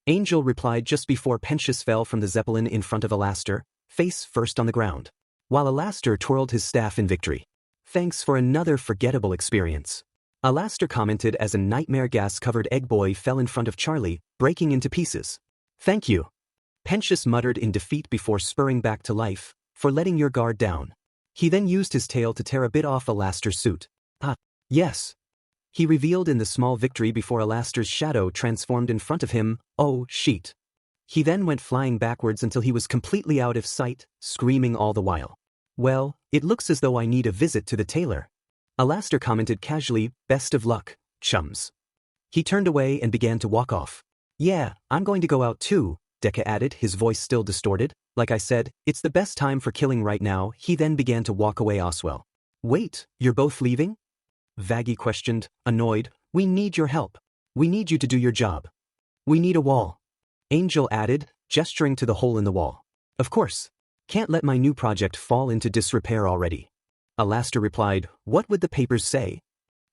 Angel replied just before Pentius fell from the Zeppelin in front of Alastair, face first on the ground. While Alastair twirled his staff in victory. Thanks for another forgettable experience. Alastair commented as a nightmare gas-covered egg boy fell in front of Charlie, breaking into pieces. Thank you. Pentius muttered in defeat before spurring back to life, for letting your guard down. He then used his tail to tear a bit off Alastair's suit. Yes. He revealed in the small victory before Alastair's shadow transformed in front of him, oh, shit. He then went flying backwards until he was completely out of sight, screaming all the while. Well, it looks as though I need a visit to the tailor. Alastair commented casually, best of luck, chums. He turned away and began to walk off. Yeah, I'm going to go out too, Deku added, his voice still distorted. Like I said, it's the best time for killing right now. He then began to walk away Oswell. Wait, you're both leaving? Vaggie questioned, annoyed. We need your help. We need you to do your job. We need a wall. Angel added, gesturing to the hole in the wall. Of course. Can't let my new project fall into disrepair already. Alastair replied, what would the papers say?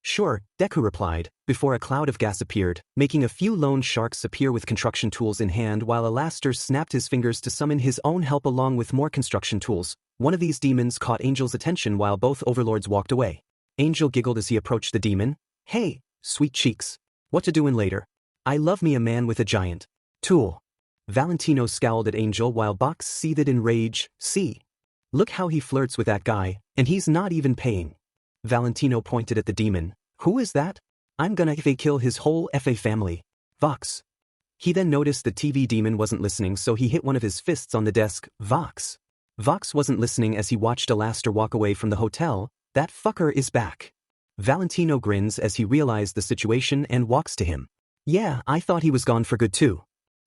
Sure, Deku replied, before a cloud of gas appeared, making a few lone sharks appear with construction tools in hand while Alastair snapped his fingers to summon his own help along with more construction tools. One of these demons caught Angel's attention while both overlords walked away. Angel giggled as he approached the demon. Hey, sweet cheeks. What to doin' later? I love me a man with a giant tool. Valentino scowled at Angel while Box seethed in rage. See? Look how he flirts with that guy, and he's not even paying. Valentino pointed at the demon. Who is that? I'm gonna kill his whole FA family. Vox. He then noticed the TV demon wasn't listening, so he hit one of his fists on the desk. Vox. Vox wasn't listening as he watched Alastair walk away from the hotel. That fucker is back. Valentino grins as he realized the situation and walks to him. Yeah, I thought he was gone for good too.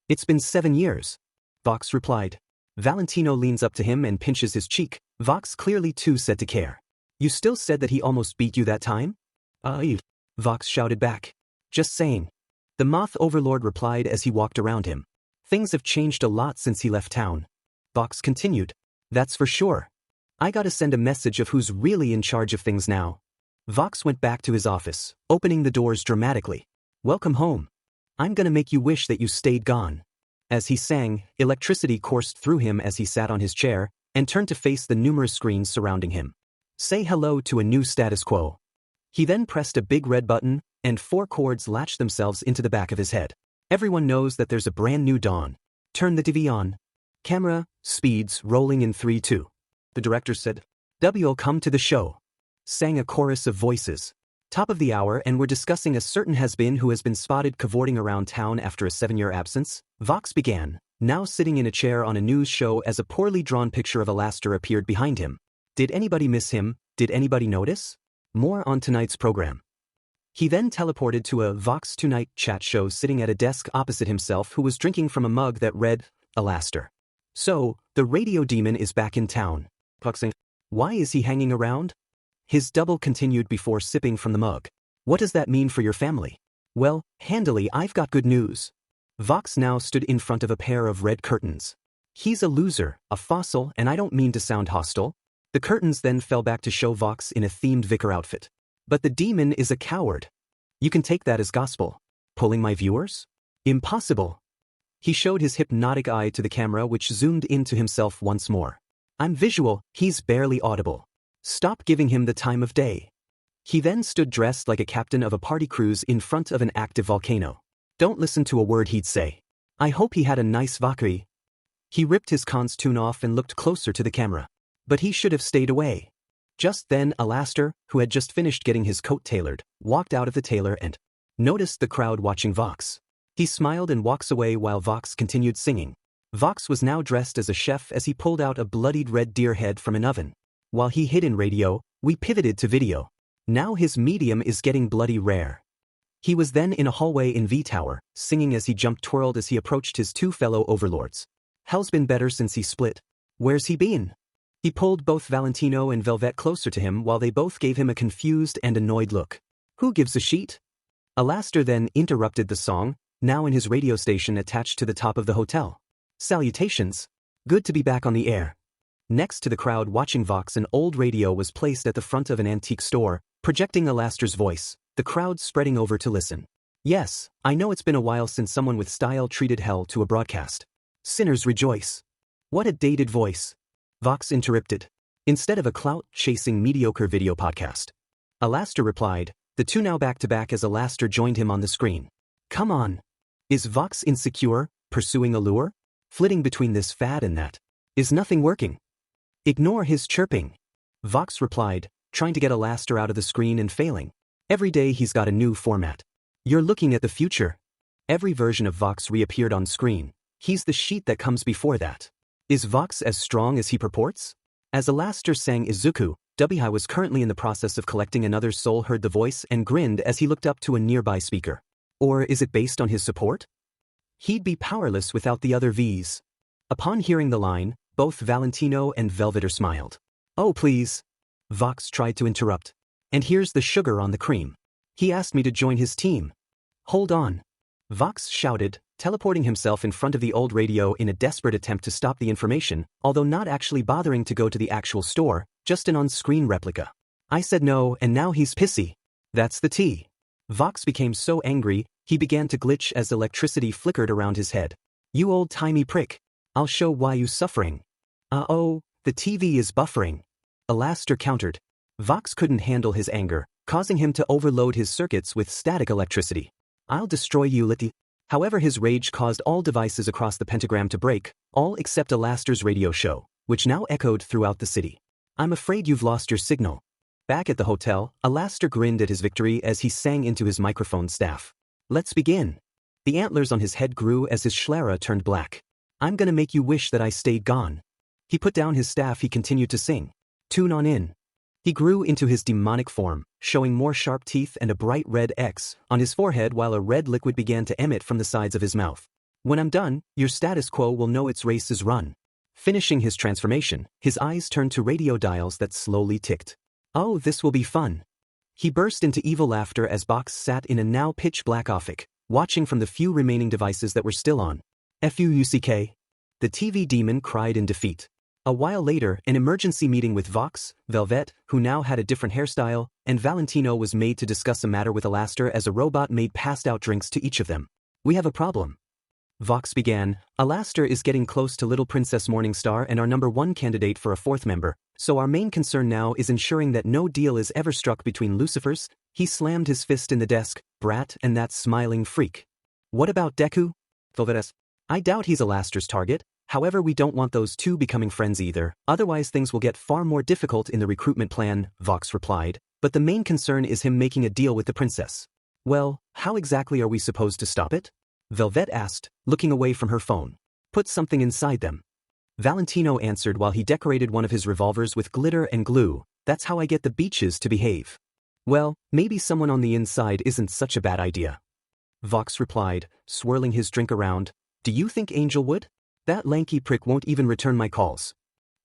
It's been 7 years. Vox replied. Valentino leans up to him and pinches his cheek. Vox clearly too said to care. You still said that he almost beat you that time? Vox shouted back. Just saying. The Moth Overlord replied as he walked around him. Things have changed a lot since he left town. Vox continued. That's for sure. I gotta send a message of who's really in charge of things now. Vox went back to his office, opening the doors dramatically. Welcome home. I'm gonna make you wish that you stayed gone. As he sang, electricity coursed through him as he sat on his chair and turned to face the numerous screens surrounding him. Say hello to a new status quo. He then pressed a big red button, and 4 cords latched themselves into the back of his head. Everyone knows that there's a brand new dawn. Turn the TV on. Camera, speeds, rolling in 3, 2. The director said, "W'll come to the show." Sang a chorus of voices. Top of the hour, and we're discussing a certain Hazbin who has been spotted cavorting around town after a 7-year absence. Vox began, now sitting in a chair on a news show as a poorly drawn picture of Alastair appeared behind him. Did anybody miss him? Did anybody notice? More on tonight's program. He then teleported to a Vox Tonight chat show sitting at a desk opposite himself who was drinking from a mug that read, Alastair. So, the radio demon is back in town. Puxing. Why is he hanging around? His double continued before sipping from the mug. What does that mean for your family? Well, handily, I've got good news. Vox now stood in front of a pair of red curtains. He's a loser, a fossil, and I don't mean to sound hostile. The curtains then fell back to show Vox in a themed vicar outfit. But the demon is a coward. You can take that as gospel. Pulling my viewers? Impossible. He showed his hypnotic eye to the camera which zoomed into himself once more. I'm visual, he's barely audible. Stop giving him the time of day. He then stood dressed like a captain of a party cruise in front of an active volcano. Don't listen to a word he'd say. I hope he had a nice Valkyrie. He ripped his cons tune off and looked closer to the camera. But he should have stayed away. Just then Alastair, who had just finished getting his coat tailored, walked out of the tailor and noticed the crowd watching Vox. He smiled and walks away while Vox continued singing. Vox was now dressed as a chef as he pulled out a bloodied red deer head from an oven. While he hid in radio, we pivoted to video. Now his medium is getting bloody rare. He was then in a hallway in V-Tower, singing as he jump twirled as he approached his 2 fellow overlords. Hell's been better since he split. Where's he been? He pulled both Valentino and Velvet closer to him while they both gave him a confused and annoyed look. Who gives a sheet? Alastair then interrupted the song, now in his radio station attached to the top of the hotel. Salutations. Good to be back on the air. Next to the crowd watching Vox, an old radio was placed at the front of an antique store, projecting Alastair's voice, the crowd spreading over to listen. Yes, I know it's been a while since someone with style treated hell to a broadcast. Sinners rejoice. What a dated voice. Vox interrupted. Instead of a clout-chasing mediocre video podcast. Alastair replied, the two now back-to-back as Alastair joined him on the screen. Come on. Is Vox insecure, pursuing a lure? Flitting between this fad and that. Is nothing working? Ignore his chirping. Vox replied, trying to get Alastair out of the screen and failing. Every day he's got a new format. You're looking at the future. Every version of Vox reappeared on screen. He's the sheet that comes before that. Is Vox as strong as he purports? As Alastair sang Izuku, Whi was currently in the process of collecting another soul heard the voice and grinned as he looked up to a nearby speaker. Or is it based on his support? He'd be powerless without the other Vs. Upon hearing the line, both Valentino and Velveter smiled. Oh please. Vox tried to interrupt. And here's the sugar on the cream. He asked me to join his team. Hold on. Vox shouted, teleporting himself in front of the old radio in a desperate attempt to stop the information, although not actually bothering to go to the actual store, just an on-screen replica. I said no, and now he's pissy. That's the tea. Vox became so angry, he began to glitch as electricity flickered around his head. You old-timey prick. I'll show why you suffering. Uh-oh, the TV is buffering. Alastair countered. Vox couldn't handle his anger, causing him to overload his circuits with static electricity. I'll destroy you, Litty. However, his rage caused all devices across the pentagram to break, all except Alastair's radio show, which now echoed throughout the city. I'm afraid you've lost your signal. Back at the hotel, Alastair grinned at his victory as he sang into his microphone staff. Let's begin. The antlers on his head grew as his schlera turned black. I'm gonna make you wish that I stayed gone. He put down his staff. He continued to sing. Tune on in. He grew into his demonic form, showing more sharp teeth and a bright red X on his forehead while a red liquid began to emit from the sides of his mouth. When I'm done, your status quo will know its race is run. Finishing his transformation, his eyes turned to radio dials that slowly ticked. Oh, this will be fun. He burst into evil laughter as Vox sat in a now pitch-black office, watching from the few remaining devices that were still on. FUUCK. The TV demon cried in defeat. A while later, an emergency meeting with Vox, Velvet, who now had a different hairstyle, and Valentino was made to discuss a matter with Alastair as a robot made passed-out drinks to each of them. We have a problem. Vox began. Alastair is getting close to Little Princess Morningstar and our #1 candidate for a 4th member, so our main concern now is ensuring that no deal is ever struck between Lucifers. He slammed his fist in the desk, Brat and that smiling freak. What about Deku? Velvet. I doubt he's Alastair's target. However, we don't want those two becoming friends either, otherwise things will get far more difficult in the recruitment plan, Vox replied, but the main concern is him making a deal with the princess. Well, how exactly are we supposed to stop it? Velvet asked, looking away from her phone. Put something inside them. Valentino answered while he decorated one of his revolvers with glitter and glue. That's how I get the beaches to behave. Well, maybe someone on the inside isn't such a bad idea. Vox replied, swirling his drink around. Do you think Angel would? That lanky prick won't even return my calls.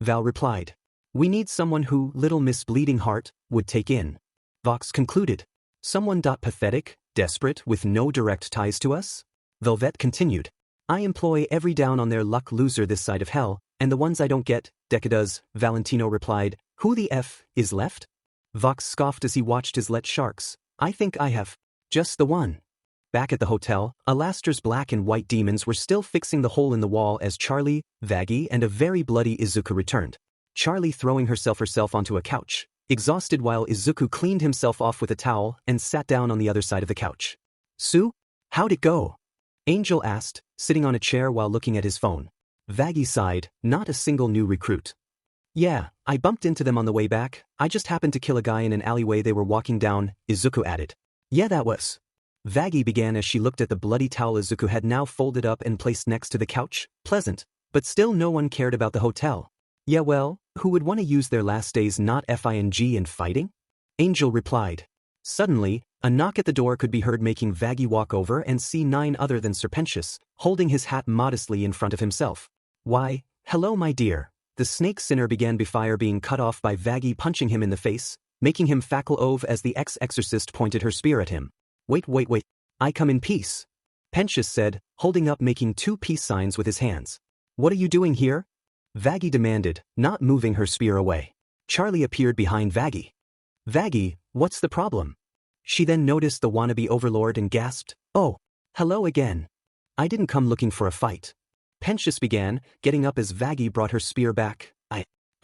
Val replied. We need someone who, Little Miss Bleeding Heart, would take in. Vox concluded. Someone pathetic, desperate, with no direct ties to us? Velvet continued. I employ every down on their luck loser this side of hell, and the ones I don't get, Deku does, Valentino replied. Who the F is left? Vox scoffed as he watched his let sharks. I think I have. Just the one. Back at the hotel, Alastair's black and white demons were still fixing the hole in the wall as Charlie, Vaggie and a very bloody Izuku returned. Charlie throwing herself onto a couch, exhausted while Izuku cleaned himself off with a towel and sat down on the other side of the couch. Sue? How'd it go? Angel asked, sitting on a chair while looking at his phone. Vaggie sighed, not a single new recruit. Yeah, I bumped into them on the way back, I just happened to kill a guy in an alleyway they were walking down, Izuku added. Yeah, that was. Vaggie began as she looked at the bloody towel Izuku had now folded up and placed next to the couch. Pleasant. But still no one cared about the hotel. Yeah well, who would want to use their last days not FING in fighting? Angel replied. Suddenly, a knock at the door could be heard making Vaggie walk over and see none other than Serpentius, holding his hat modestly in front of himself. Why, hello my dear. The snake sinner began before being cut off by Vaggie punching him in the face, making him fackle ove as the ex-exorcist pointed her spear at him. Wait. I come in peace. Pentius said, holding up making 2 peace signs with his hands. What are you doing here? Vaggie demanded, not moving her spear away. Charlie appeared behind Vaggie. Vaggie, what's the problem? She then noticed the wannabe overlord and gasped, oh, hello again. I didn't come looking for a fight. Pentius began, getting up as Vaggie brought her spear back.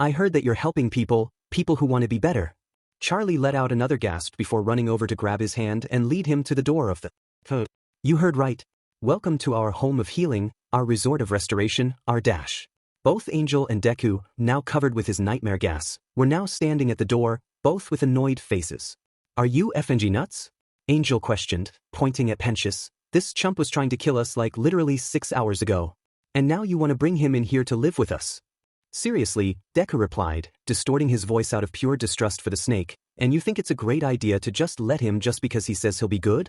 I heard that you're helping people who want to be better. Charlie let out another gasp before running over to grab his hand and lead him to the door of the You heard right. Welcome to our home of healing, our resort of restoration, our dash. Both Angel and Deku, now covered with his nightmare gas, were now standing at the door, both with annoyed faces. Are you FNG nuts? Angel questioned, pointing at Pentius. This chump was trying to kill us like literally 6 hours ago. And now you want to bring him in here to live with us? Seriously, Deku replied, distorting his voice out of pure distrust for the snake, and you think it's a great idea to just let him just because he says he'll be good?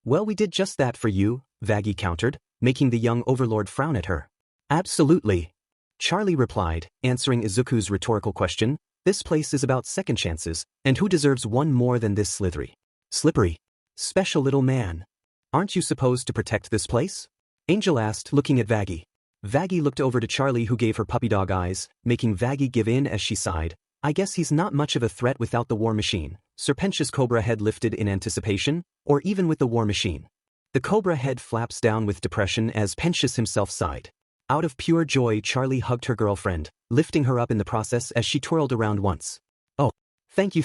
Well, we did just that for you, Vaggie countered, making the young overlord frown at her. Absolutely. Charlie replied, answering Izuku's rhetorical question. This place is about second chances, and who deserves one more than this slippery, special little man? Aren't you supposed to protect this place? Angel asked, looking at Vaggie. Vaggie looked over to Charlie who gave her puppy dog eyes, making Vaggie give in as she sighed. I guess he's not much of a threat without the war machine. Serpentius' cobra head lifted in anticipation, or even with the war machine. The cobra head flaps down with depression as Pentius himself sighed. Out of pure joy Charlie hugged her girlfriend, lifting her up in the process as she twirled around once. Oh, thank you.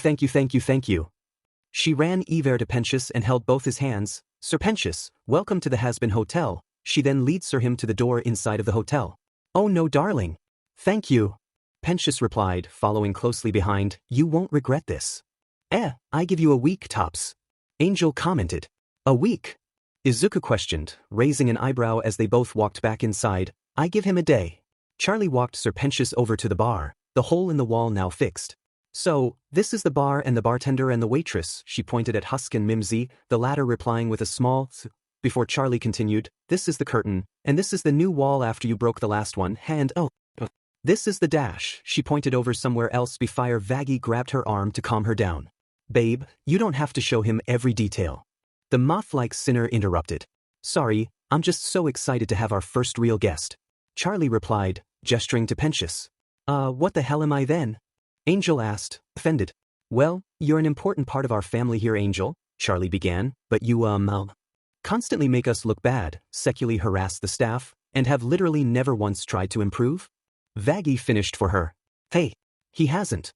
She ran over to Pentius and held both his hands. Serpentius, welcome to the Hazbin Hotel. She then leads him to the door inside of the hotel. Oh no darling. Thank you. Pentius replied, following closely behind. You won't regret this. I give you a week tops. Angel commented. A week? Izuku questioned, raising an eyebrow as they both walked back inside. I give him a day. Charlie walked Serpentius over to the bar, the hole in the wall now fixed. So, this is the bar and the bartender and the waitress, she pointed at Husk and Mimsy, the latter replying with a small before Charlie continued, this is the curtain, and this is the new wall after you broke the last one, and this is the dash, she pointed over somewhere else before Vaggie grabbed her arm to calm her down. Babe, you don't have to show him every detail. The moth-like sinner interrupted. Sorry, I'm just so excited to have our first real guest. Charlie replied, gesturing to Pensius. What the hell am I then? Angel asked, offended. Well, you're an important part of our family here, Angel, Charlie began, but you, constantly make us look bad, secularly harass the staff, and have literally never once tried to improve? Vaggie finished for her. Hey, he hasn't.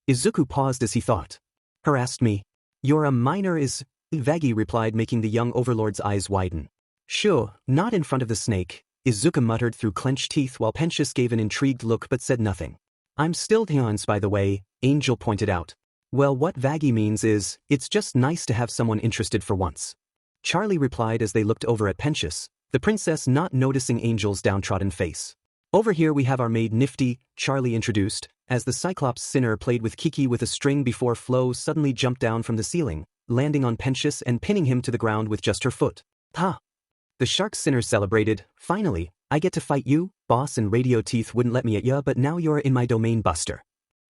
Izuku paused as he thought. Harassed me. You're a minor Vaggie replied, making the young overlord's eyes widen. Sure, not in front of the snake, Izuku muttered through clenched teeth while Pensius gave an intrigued look but said nothing. I'm still Hyans, by the way, Angel pointed out. Well, what Vaggie means is, it's just nice to have someone interested for once. Charlie replied as they looked over at Pensius, the princess not noticing Angel's downtrodden face. Over here we have our maid Nifty, Charlie introduced, as the Cyclops Sinner played with Kiki with a string before Flo suddenly jumped down from the ceiling, landing on Pensius and pinning him to the ground with just her foot. Ha! The Shark Sinner celebrated, finally, I get to fight you, boss, and Radio Teeth wouldn't let me at ya, but now you're in my domain, Buster.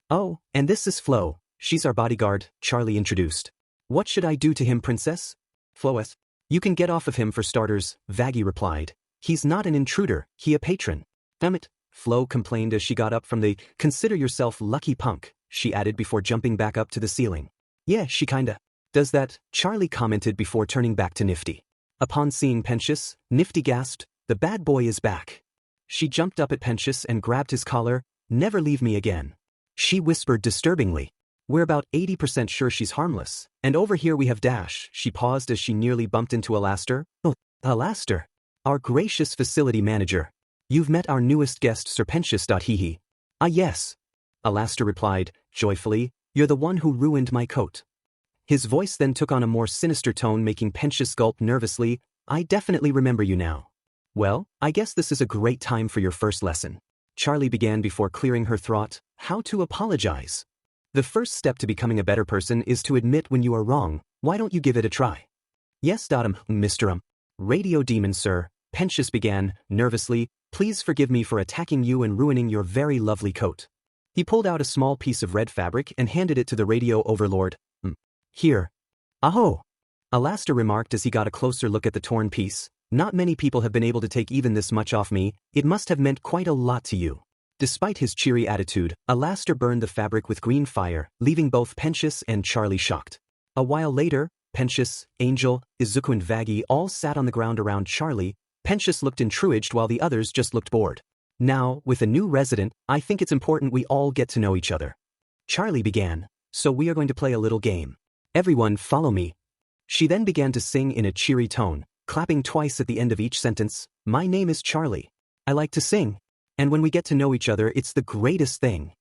Oh, and this is Flo, she's our bodyguard, Charlie introduced. What should I do to him, princess? Floeth. You can get off of him for starters, Vaggie replied. He's not an intruder, he a patron. Damn it, Flo complained as she got up from the consider yourself lucky punk, she added before jumping back up to the ceiling. Yeah, she kinda does that, Charlie commented before turning back to Nifty. Upon seeing Pensius, Nifty gasped, the bad boy is back. She jumped up at Pensius and grabbed his collar, never leave me again. She whispered disturbingly. We're about 80% sure she's harmless, and over here we have Dash, she paused as she nearly bumped into Alastair. Oh, Alastair. Our gracious facility manager. You've met our newest guest, Sir Pensius. Hee. Ah yes. Alastair replied, joyfully, you're the one who ruined my coat. His voice then took on a more sinister tone, making Pensius gulp nervously. I definitely remember you now. Well, I guess this is a great time for your first lesson. Charlie began before clearing her throat. How to apologize. The first step to becoming a better person is to admit when you are wrong. Why don't you give it a try? Yes, Mr. Radio Demon, sir, Pensius began, nervously, please forgive me for attacking you and ruining your very lovely coat. He pulled out a small piece of red fabric and handed it to the Radio Overlord. Here. Aho! Alastair remarked as he got a closer look at the torn piece. Not many people have been able to take even this much off me, it must have meant quite a lot to you. Despite his cheery attitude, Alastair burned the fabric with green fire, leaving both Pensius and Charlie shocked. A while later, Pensius, Angel, Izuku and Vaggie all sat on the ground around Charlie. Pensius looked intrigued while the others just looked bored. Now, with a new resident, I think it's important we all get to know each other. Charlie began, so we are going to play a little game. Everyone follow me. She then began to sing in a cheery tone, clapping twice at the end of each sentence. My name is Charlie. I like to sing. And when we get to know each other, it's the greatest thing.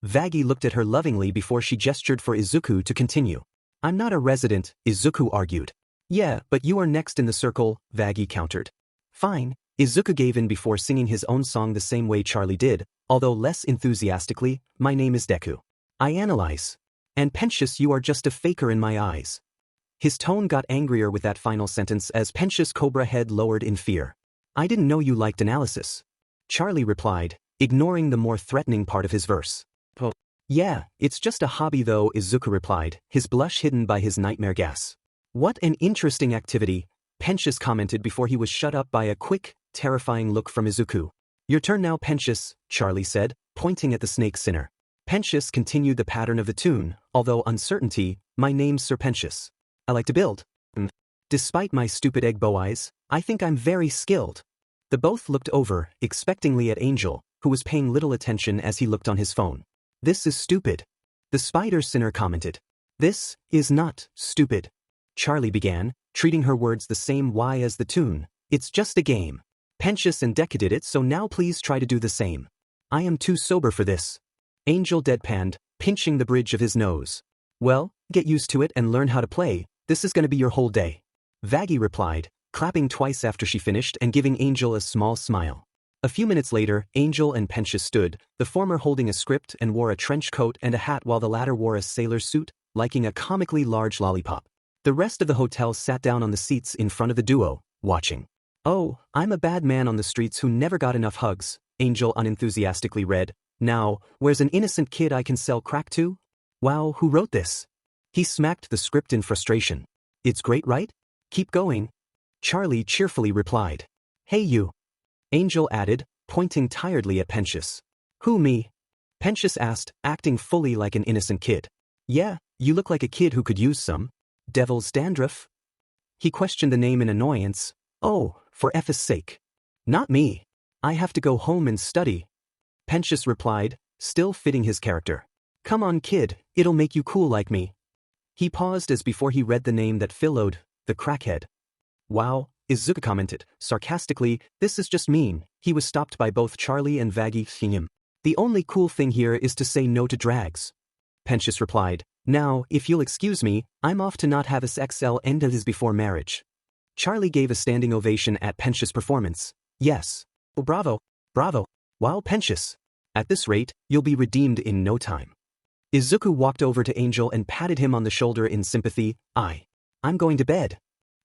Vaggie looked at her lovingly before she gestured for Izuku to continue. I'm not a resident, Izuku argued. Yeah, but you are next in the circle, Vaggie countered. Fine, Izuku gave in before singing his own song the same way Charlie did, although less enthusiastically. My name is Deku. I analyze. And Pensius, you are just a faker in my eyes. His tone got angrier with that final sentence as Pensius' cobra head lowered in fear. I didn't know you liked analysis. Charlie replied, ignoring the more threatening part of his verse. Oh. Yeah, it's just a hobby though, Izuku replied, his blush hidden by his nightmare gas. What an interesting activity, Pensius commented before he was shut up by a quick, terrifying look from Izuku. Your turn now, Pensius, Charlie said, pointing at the snake sinner. Pensius continued the pattern of the tune, although uncertainty, my name's Sir Pensius. I like to build. Despite my stupid egg bow eyes, I think I'm very skilled. The both looked over, expectingly at Angel, who was paying little attention as he looked on his phone. This is stupid. The spider sinner commented. This is not stupid. Charlie began, treating her words the same way as the tune. It's just a game. Pensius and Deku did it, so now please try to do the same. I am too sober for this. Angel deadpanned, pinching the bridge of his nose. Well, get used to it and learn how to play, this is gonna be your whole day. Vaggie replied, clapping twice after she finished and giving Angel a small smile. A few minutes later, Angel and Pensius stood, the former holding a script and wore a trench coat and a hat while the latter wore a sailor suit, liking a comically large lollipop. The rest of the hotel sat down on the seats in front of the duo, watching. Oh, I'm a bad man on the streets who never got enough hugs, Angel unenthusiastically read. Now, where's an innocent kid I can sell crack to? Wow, who wrote this? He smacked the script in frustration. It's great, right? Keep going. Charlie cheerfully replied. Hey you. Angel added, pointing tiredly at Pensius. Who me? Pensius asked, acting fully like an innocent kid. Yeah, you look like a kid who could use some devil's dandruff. He questioned the name in annoyance. Oh, for F's sake. Not me. I have to go home and study. Pensius replied, still fitting his character. Come on kid, it'll make you cool like me. He paused as before he read the name that followed, the crackhead. Wow, Izuku commented, sarcastically, this is just mean. He was stopped by both Charlie and Vaggie him. The only cool thing here is to say no to drags. Pensius replied, now, if you'll excuse me, I'm off to not have us XL end of his before marriage. Charlie gave a standing ovation at Pensius' performance. Yes. Oh bravo, bravo. Wow Pensius. At this rate, you'll be redeemed in no time. Izuku walked over to Angel and patted him on the shoulder in sympathy. I'm going to bed.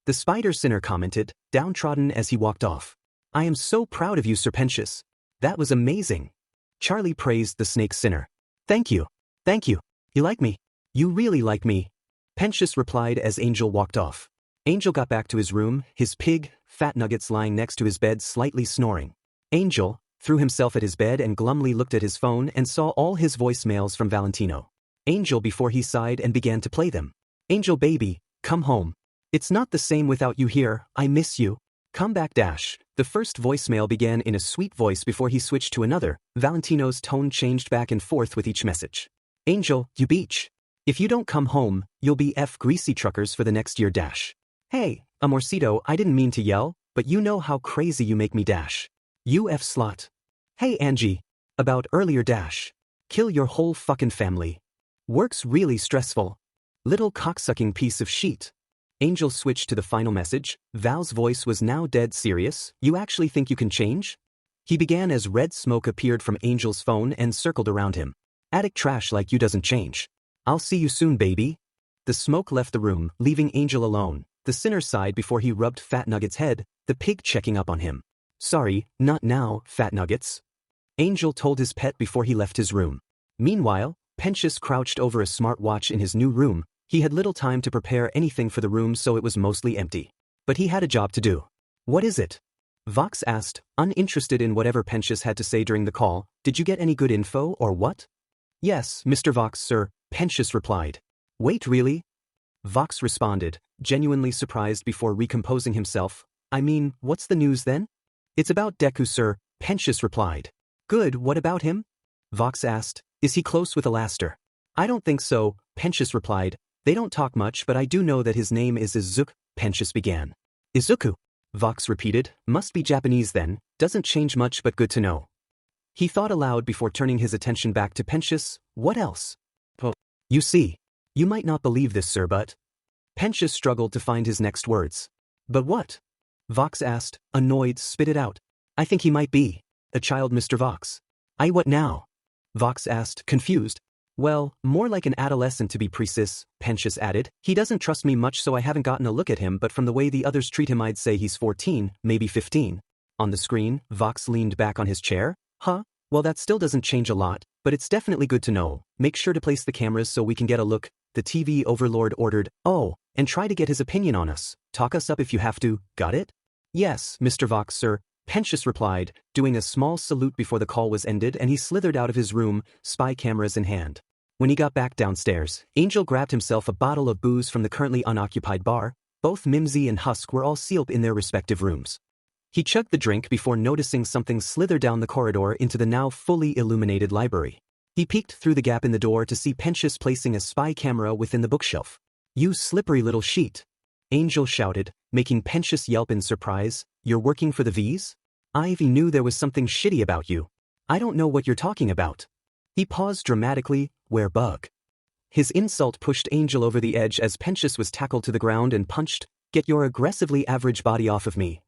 The spider sinner commented, downtrodden as he walked off. I am so proud of you Sir Pensius. That was amazing. Charlie praised the snake sinner. Thank you. Thank you. You like me? You really like me. Pensius replied as Angel walked off. Angel got back to his room, his pig, Fat Nuggets lying next to his bed slightly snoring. Angel threw himself at his bed and glumly looked at his phone and saw all his voicemails from Valentino. Angel before he sighed and began to play them. Angel baby, come home. It's not the same without you here, I miss you. Come back dash. The first voicemail began in a sweet voice before he switched to another. Valentino's tone changed back and forth with each message. Angel, you beach. If you don't come home, you'll be F greasy truckers for the next year dash. Hey, amorcito, I didn't mean to yell, but you know how crazy you make me dash. You F slot. Hey Angie. About earlier dash. Kill your whole fucking family. Work's really stressful. Little cocksucking piece of shit. Angel switched to the final message. Val's voice was now dead serious. You actually think you can change? He began as red smoke appeared from Angel's phone and circled around him. Attic trash like you doesn't change. I'll see you soon baby. The smoke left the room, leaving Angel alone. The sinner sighed before he rubbed Fat Nugget's head, the pig checking up on him. Sorry, not now, Fat Nuggets. Angel told his pet before he left his room. Meanwhile, Pensius crouched over a smartwatch in his new room. He had little time to prepare anything for the room so it was mostly empty. But he had a job to do. What is it? Vox asked, uninterested in whatever Pensius had to say during the call. Did you get any good info or what? Yes, Mr. Vox, sir, Pensius replied. Wait, really? Vox responded, genuinely surprised before recomposing himself. I mean, what's the news then? It's about Deku, sir, Pensius replied. Good, what about him? Vox asked. Is he close with Alaster? I don't think so, Pensius replied. They don't talk much but I do know that his name is Izuku, Pensius began. Izuku? Vox repeated. Must be Japanese then, doesn't change much but good to know. He thought aloud before turning his attention back to Pensius. What else? You see. You might not believe this sir but... Pensius struggled to find his next words. But what? Vox asked, annoyed, spit it out. I think he might be a child Mr. Vox. What now? Vox asked, confused. Well, more like an adolescent to be precise, Pensius added. He doesn't trust me much so I haven't gotten a look at him but from the way the others treat him I'd say he's 14, maybe 15. On the screen, Vox leaned back on his chair. Huh? Well that still doesn't change a lot, but it's definitely good to know. Make sure to place the cameras so we can get a look. The TV overlord ordered. Oh, and try to get his opinion on us. Talk us up if you have to, got it? Yes, Mr. Vox, sir, Pensius replied, doing a small salute before the call was ended and he slithered out of his room, spy cameras in hand. When he got back downstairs, Angel grabbed himself a bottle of booze from the currently unoccupied bar. Both Mimsy and Husk were all sealed in their respective rooms. He chugged the drink before noticing something slither down the corridor into the now fully illuminated library. He peeked through the gap in the door to see Pensius placing a spy camera within the bookshelf. You slippery little sheet. Angel shouted, making Pensius yelp in surprise. You're working for the V's? Ivy knew there was something shitty about you. I don't know what you're talking about. He paused dramatically. Where bug? His insult pushed Angel over the edge as Pensius was tackled to the ground and punched. Get your aggressively average body off of me.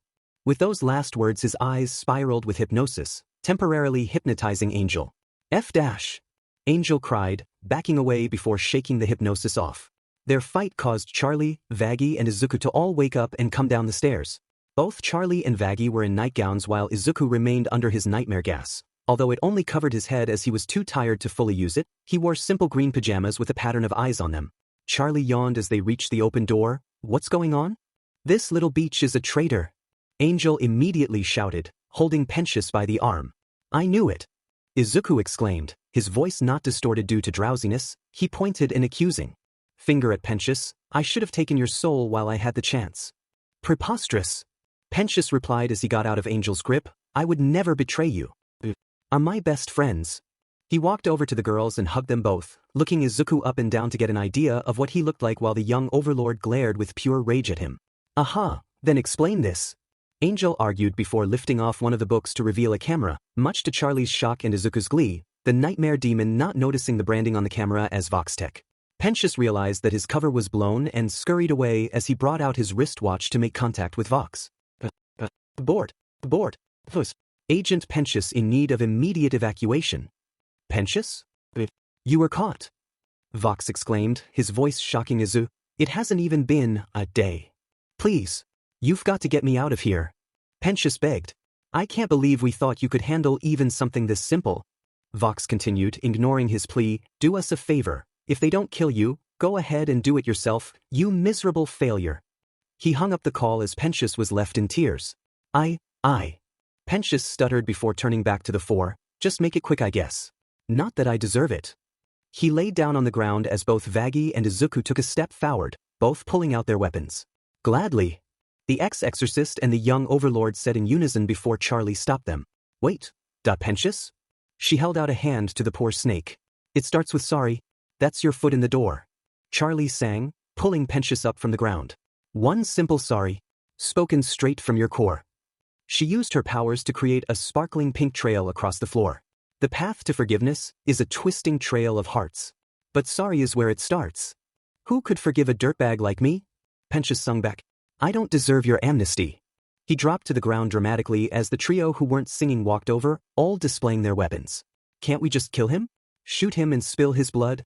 With those last words his eyes spiraled with hypnosis, temporarily hypnotizing Angel. F dash. Angel cried, backing away before shaking the hypnosis off. Their fight caused Charlie, Vaggie and Izuku to all wake up and come down the stairs. Both Charlie and Vaggie were in nightgowns while Izuku remained under his nightmare gas. Although it only covered his head as he was too tired to fully use it, he wore simple green pajamas with a pattern of eyes on them. Charlie yawned as they reached the open door. What's going on? This little beach is a traitor. Angel immediately shouted, holding Pensius by the arm. I knew it. Izuku exclaimed, his voice not distorted due to drowsiness. He pointed an accusing finger at Pensius. I should have taken your soul while I had the chance. Preposterous. Pensius replied as he got out of Angel's grip. I would never betray you. Are my best friends. He walked over to the girls and hugged them both, looking Izuku up and down to get an idea of what he looked like while the young overlord glared with pure rage at him. Aha, then explain this. Angel argued before lifting off one of the books to reveal a camera, much to Charlie's shock and Izuku's glee, the nightmare demon not noticing the branding on the camera as VoxTech. Pensius realized that his cover was blown and scurried away as he brought out his wristwatch to make contact with Vox. The board. Agent Pensius in need of immediate evacuation. Pensius? You were caught. Vox exclaimed, his voice shocking Izu. It hasn't even been a day. Please. You've got to get me out of here. Pensius begged. I can't believe we thought you could handle even something this simple. Vox continued, ignoring his plea. Do us a favor. If they don't kill you, go ahead and do it yourself, you miserable failure. He hung up the call as Pensius was left in tears. Pensius stuttered before turning back to the four. Just make it quick, I guess. Not that I deserve it. He laid down on the ground as both Vaggie and Izuku took a step forward, both pulling out their weapons. Gladly. The ex-exorcist and the young overlord said in unison before Charlie stopped them. Wait, Pensius? She held out a hand to the poor snake. It starts with sorry. That's your foot in the door. Charlie sang, pulling Pensius up from the ground. One simple sorry. Spoken straight from your core. She used her powers to create a sparkling pink trail across the floor. The path to forgiveness is a twisting trail of hearts. But sorry is where it starts. Who could forgive a dirtbag like me? Pensius sung back. I don't deserve your amnesty. He dropped to the ground dramatically as the trio who weren't singing walked over, all displaying their weapons. Can't we just kill him? Shoot him and spill his blood?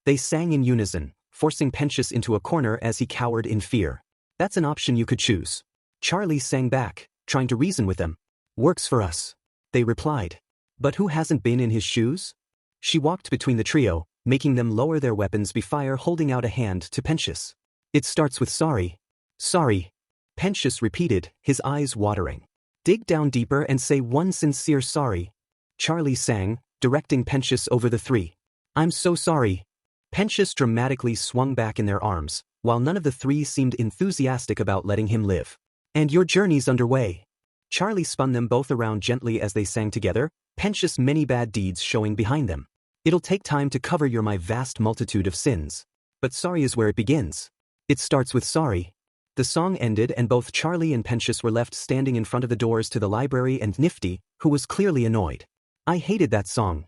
They sang in unison, forcing Pensius into a corner as he cowered in fear. That's an option you could choose. Charlie sang back, trying to reason with them. Works for us. They replied. But who hasn't been in his shoes? She walked between the trio, making them lower their weapons before holding out a hand to Pensius. It starts with sorry. Sorry. Pensius repeated, his eyes watering. Dig down deeper and say one sincere sorry. Charlie sang, directing Pensius over the three. I'm so sorry. Pensius dramatically swung back in their arms, while none of the three seemed enthusiastic about letting him live. And your journey's underway. Charlie spun them both around gently as they sang together, Pensius' many bad deeds showing behind them. It'll take time to cover my vast multitude of sins. But sorry is where it begins. It starts with sorry. The song ended and both Charlie and Pensius were left standing in front of the doors to the library and Nifty, who was clearly annoyed. I hated that song.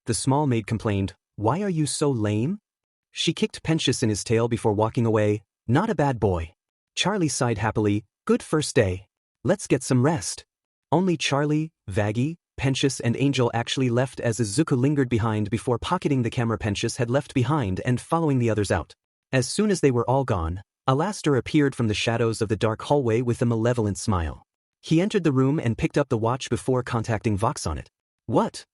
The small maid complained, why are you so lame? She kicked Pensius in his tail before walking away. Not a bad boy. Charlie sighed happily, good first day. Let's get some rest. Only Charlie, Vaggie, Pensius and Angel actually left as Izuku lingered behind before pocketing the camera Pensius had left behind and following the others out. As soon as they were all gone, Alastor appeared from the shadows of the dark hallway with a malevolent smile. He entered the room and picked up the watch before contacting Vox on it. What?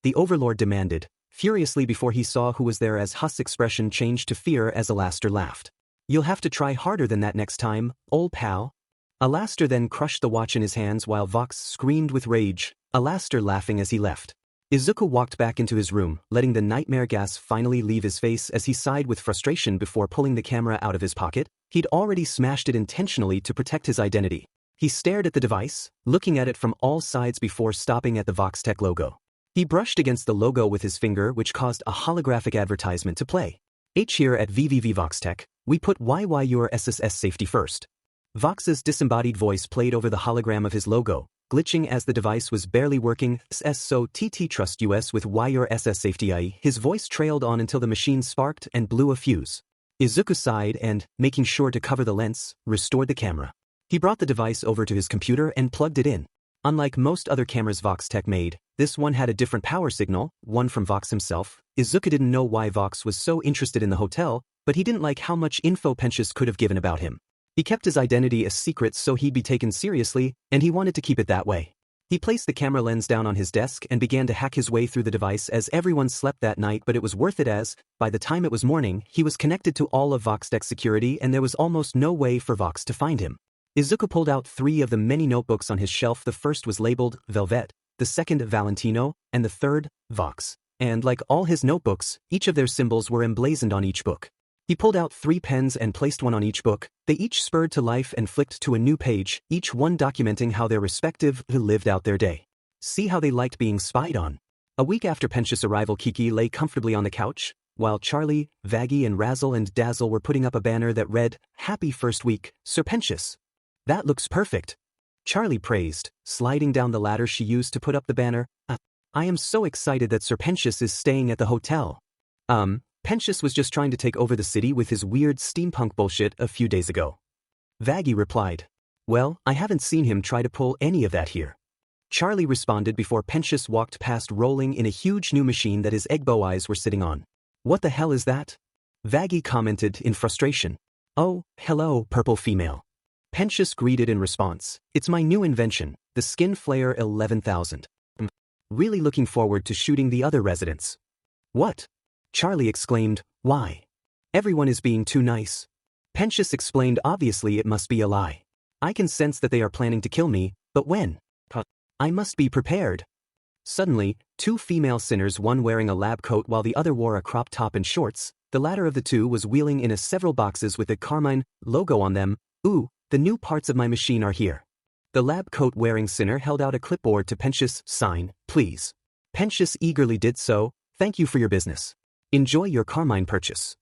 The Overlord demanded, furiously before he saw who was there as Huss' expression changed to fear as Alastor laughed. You'll have to try harder than that next time, old pal. Alastor then crushed the watch in his hands while Vox screamed with rage, Alastor laughing as he left. Izuku walked back into his room, letting the nightmare gas finally leave his face as he sighed with frustration before pulling the camera out of his pocket. He'd already smashed it intentionally to protect his identity. He stared at the device, looking at it from all sides before stopping at the VoxTech logo. He brushed against the logo with his finger, which caused a holographic advertisement to play. H here at VoxTech, we put YY your SSS safety first. Vox's disembodied voice played over the hologram of his logo, glitching as the device was barely working. So TT trust US with Y your SS safety IE. His voice trailed on until the machine sparked and blew a fuse. Izuku sighed and, making sure to cover the lens, restored the camera. He brought the device over to his computer and plugged it in. Unlike most other cameras VoxTech made, this one had a different power signal, one from Vox himself. Izuku didn't know why Vox was so interested in the hotel, but he didn't like how much info Pensius could have given about him. He kept his identity a secret so he'd be taken seriously, and he wanted to keep it that way. He placed the camera lens down on his desk and began to hack his way through the device as everyone slept that night, but it was worth it as, by the time it was morning, he was connected to all of VoxTech's security and there was almost no way for Vox to find him. Izuku pulled out 3 of the many notebooks on his shelf. The first was labeled Velvet, the second Valentino, and the third Vox. And like all his notebooks, each of their symbols were emblazoned on each book. He pulled out 3 pens and placed one on each book. They each spurred to life and flicked to a new page, each one documenting how their respective lived out their day. See how they liked being spied on. A week after Pensius' arrival, Kiki lay comfortably on the couch, while Charlie, Vaggie and Razzle and Dazzle were putting up a banner that read, "Happy first week, Sir Pensius." "That looks perfect," Charlie praised, sliding down the ladder she used to put up the banner. I am so excited that Sir Pensius is staying at the hotel." Pensius was just trying to take over the city with his weird steampunk bullshit a few days ago. Vaggie replied. "Well, I haven't seen him try to pull any of that here." Charlie responded before Pensius walked past rolling in a huge new machine that his Egbo eyes were sitting on. "What the hell is that?" Vaggie commented in frustration. "Oh, hello, purple female." Pensius greeted in response. "It's my new invention, the Skin Flare 11,000. Really looking forward to shooting the other residents." "What?" Charlie exclaimed. "Why? Everyone is being too nice." Pensius explained. "Obviously it must be a lie. I can sense that they are planning to kill me, but when? I must be prepared." Suddenly, 2 female sinners, one wearing a lab coat while the other wore a crop top and shorts, the latter of the 2 was wheeling in several boxes with a Carmine logo on them. "Ooh, the new parts of my machine are here." The lab coat wearing sinner held out a clipboard to Pensius. "Sign, please." Pensius eagerly did so. "Thank you for your business. Enjoy your Carmine purchase."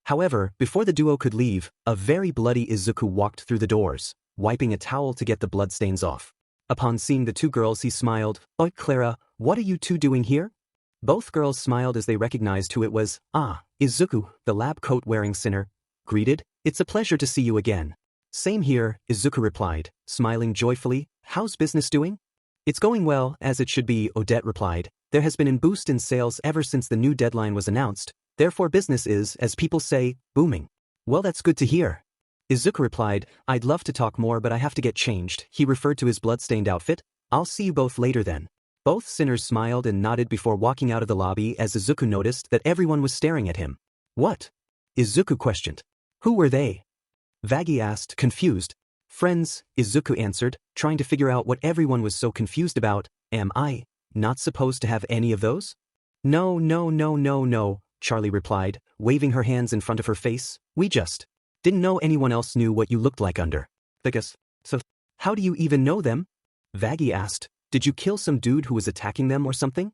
However, before the duo could leave, a very bloody Izuku walked through the doors, wiping a towel to get the bloodstains off. Upon seeing the 2 girls, he smiled. "Oh, Clara, what are you 2 doing here?" Both girls smiled as they recognized who it was. Izuku, the lab coat wearing sinner, greeted. "It's a pleasure to see you again." "Same here," Izuku replied, smiling joyfully. "How's business doing?" "It's going well, as it should be," Odette replied. "There has been a boost in sales ever since the new deadline was announced. Therefore business is, as people say, booming." "Well, that's good to hear." Izuku replied. "I'd love to talk more, but I have to get changed." He referred to his bloodstained outfit. "I'll see you both later then." Both sinners smiled and nodded before walking out of the lobby as Izuku noticed that everyone was staring at him. "What?" Izuku questioned. "Who were they?" Vaggie asked, confused. "Friends," Izuku answered, trying to figure out what everyone was so confused about. "Am I not supposed to have any of those?" No, Charlie replied, waving her hands in front of her face. "We just didn't know anyone else knew what you looked like under. So, how do you even know them?" Vaggie asked. "Did you kill some dude who was attacking them or something?"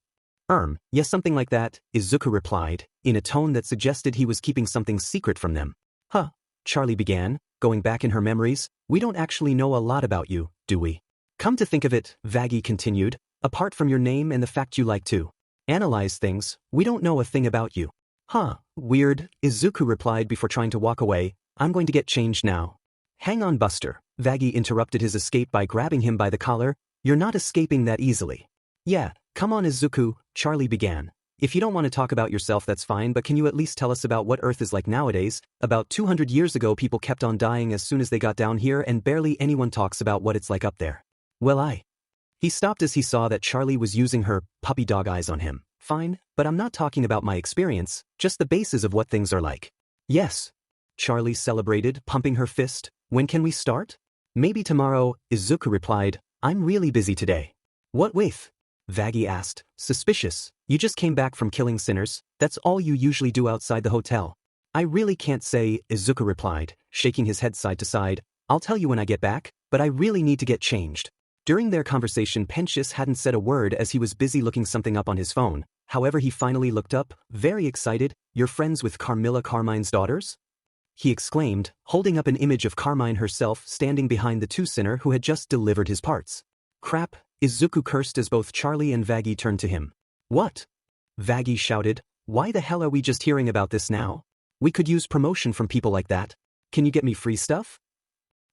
Yes, something like that," Izuku replied, in a tone that suggested he was keeping something secret from them. "Huh," Charlie began, going back in her memories. "We don't actually know a lot about you, do we?" "Come to think of it," Vaggie continued, "apart from your name and the fact you like to analyze things, we don't know a thing about you." "Huh, weird," Izuku replied before trying to walk away. "I'm going to get changed now." "Hang on, Buster," Vaggie interrupted his escape by grabbing him by the collar. "You're not escaping that easily." "Yeah, come on, Izuku," Charlie began. "If you don't want to talk about yourself, that's fine, but can you at least tell us about what Earth is like nowadays? About 200 years ago, people kept on dying as soon as they got down here, and barely anyone talks about what it's like up there." "Well, He stopped as he saw that Charlie was using her puppy dog eyes on him. "Fine, but I'm not talking about my experience, just the basis of what things are like." "Yes," Charlie celebrated, pumping her fist. "When can we start?" "Maybe tomorrow," Izuku replied. "I'm really busy today." "What with?" Vaggie asked, suspicious. "You just came back from killing sinners, that's all you usually do outside the hotel." "I really can't say," Izuku replied, shaking his head side to side. "I'll tell you when I get back, but I really need to get changed." During their conversation, Pensius hadn't said a word as he was busy looking something up on his phone. However, he finally looked up, very excited. "You're friends with Carmilla Carmine's daughters?" he exclaimed, holding up an image of Carmine herself standing behind the 2 sinner who had just delivered his parts. "Crap," Izuku cursed as both Charlie and Vaggie turned to him. "What?" Vaggie shouted. "Why the hell are we just hearing about this now? We could use promotion from people like that. Can you get me free stuff?"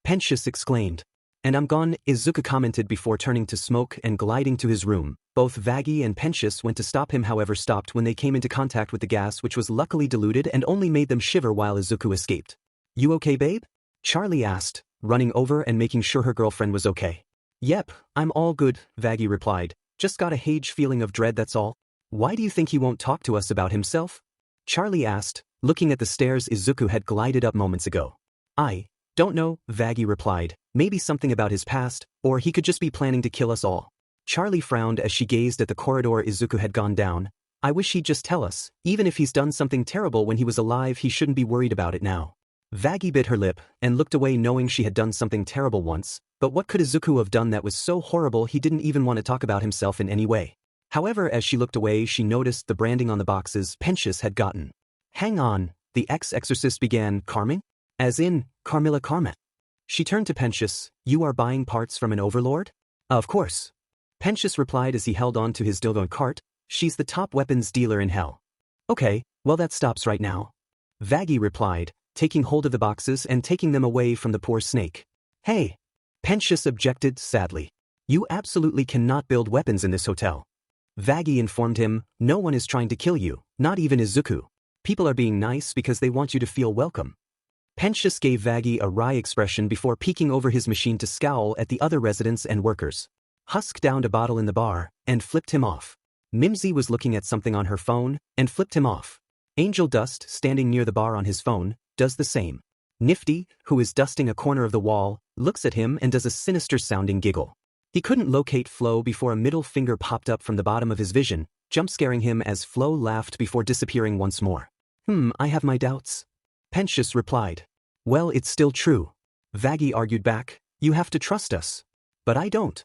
Pensius exclaimed. "And I'm gone," Izuku commented before turning to smoke and gliding to his room. Both Vaggie and Pensius went to stop him, however stopped when they came into contact with the gas, which was luckily diluted and only made them shiver while Izuku escaped. "You okay, babe?" Charlie asked, running over and making sure her girlfriend was okay. "Yep, I'm all good," Vaggie replied. "Just got a huge feeling of dread, that's all." "Why do you think he won't talk to us about himself?" Charlie asked, looking at the stairs Izuku had glided up moments ago. "I don't know," Vaggie replied. Maybe something about his past, or he could just be planning to kill us all. Charlie frowned as she gazed at the corridor Izuku had gone down. I wish he'd just tell us. Even if he's done something terrible when he was alive, he shouldn't be worried about it now. Vaggie bit her lip and looked away, knowing she had done something terrible once, but what could Izuku have done that was so horrible he didn't even want to talk about himself in any way? However, as she looked away, she noticed the branding on the boxes Pensius had gotten. Hang on, the ex-exorcist began carming? As in, Carmilla Carmet. She turned to Pensius. You are buying parts from an overlord? Of course. Pensius replied as he held on to his dildo cart. She's the top weapons dealer in hell. Okay, well that stops right now. Vaggie replied, taking hold of the boxes and taking them away from the poor snake. Hey! Pensius objected sadly. You absolutely cannot build weapons in this hotel. Vaggie informed him, no one is trying to kill you, not even Izuku. People are being nice because they want you to feel welcome. Pensius gave Vaggie a wry expression before peeking over his machine to scowl at the other residents and workers. Husk downed a bottle in the bar and flipped him off. Mimsy was looking at something on her phone and flipped him off. Angel Dust, standing near the bar on his phone, does the same. Nifty, who is dusting a corner of the wall, looks at him and does a sinister-sounding giggle. He couldn't locate Flo before a middle finger popped up from the bottom of his vision, jump-scaring him as Flo laughed before disappearing once more. I have my doubts. Pensius replied. Well, it's still true. Vaggie argued back. You have to trust us. But I don't.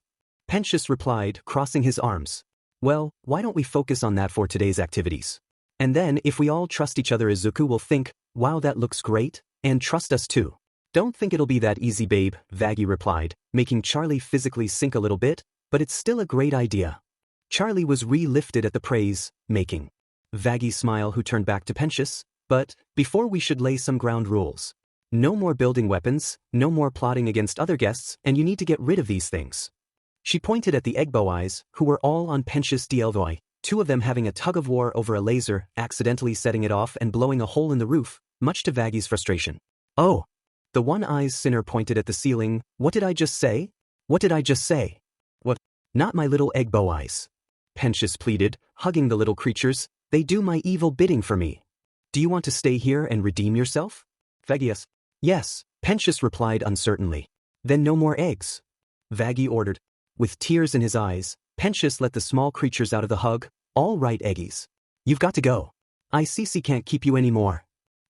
Pensius replied, crossing his arms. Well, why don't we focus on that for today's activities? And then, if we all trust each other, Izuku will think, wow, that looks great, and trust us too. Don't think it'll be that easy, babe, Vaggie replied, making Charlie physically sink a little bit, but it's still a great idea. Charlie was re-lifted at the praise, making Vaggie's smile, who turned back to Pensius. But, before we should lay some ground rules. No more building weapons, no more plotting against other guests, and you need to get rid of these things. She pointed at the Egbo eyes, who were all on Pensius Dielvoy, two of them having a tug-of-war over a laser, accidentally setting it off and blowing a hole in the roof, much to Vaggie's frustration. Oh! The one-eyed sinner pointed at the ceiling. What did I just say? What did I just say? What? Not my little Egbo eyes. Pensius pleaded, hugging the little creatures. They do my evil bidding for me. Do you want to stay here and redeem yourself? Vaggie. Yes, Pensius replied uncertainly. Then no more eggs. Vaggie ordered. With tears in his eyes, Pensius let the small creatures out of the hug. All right, Eggies. You've got to go. ICC can't keep you anymore.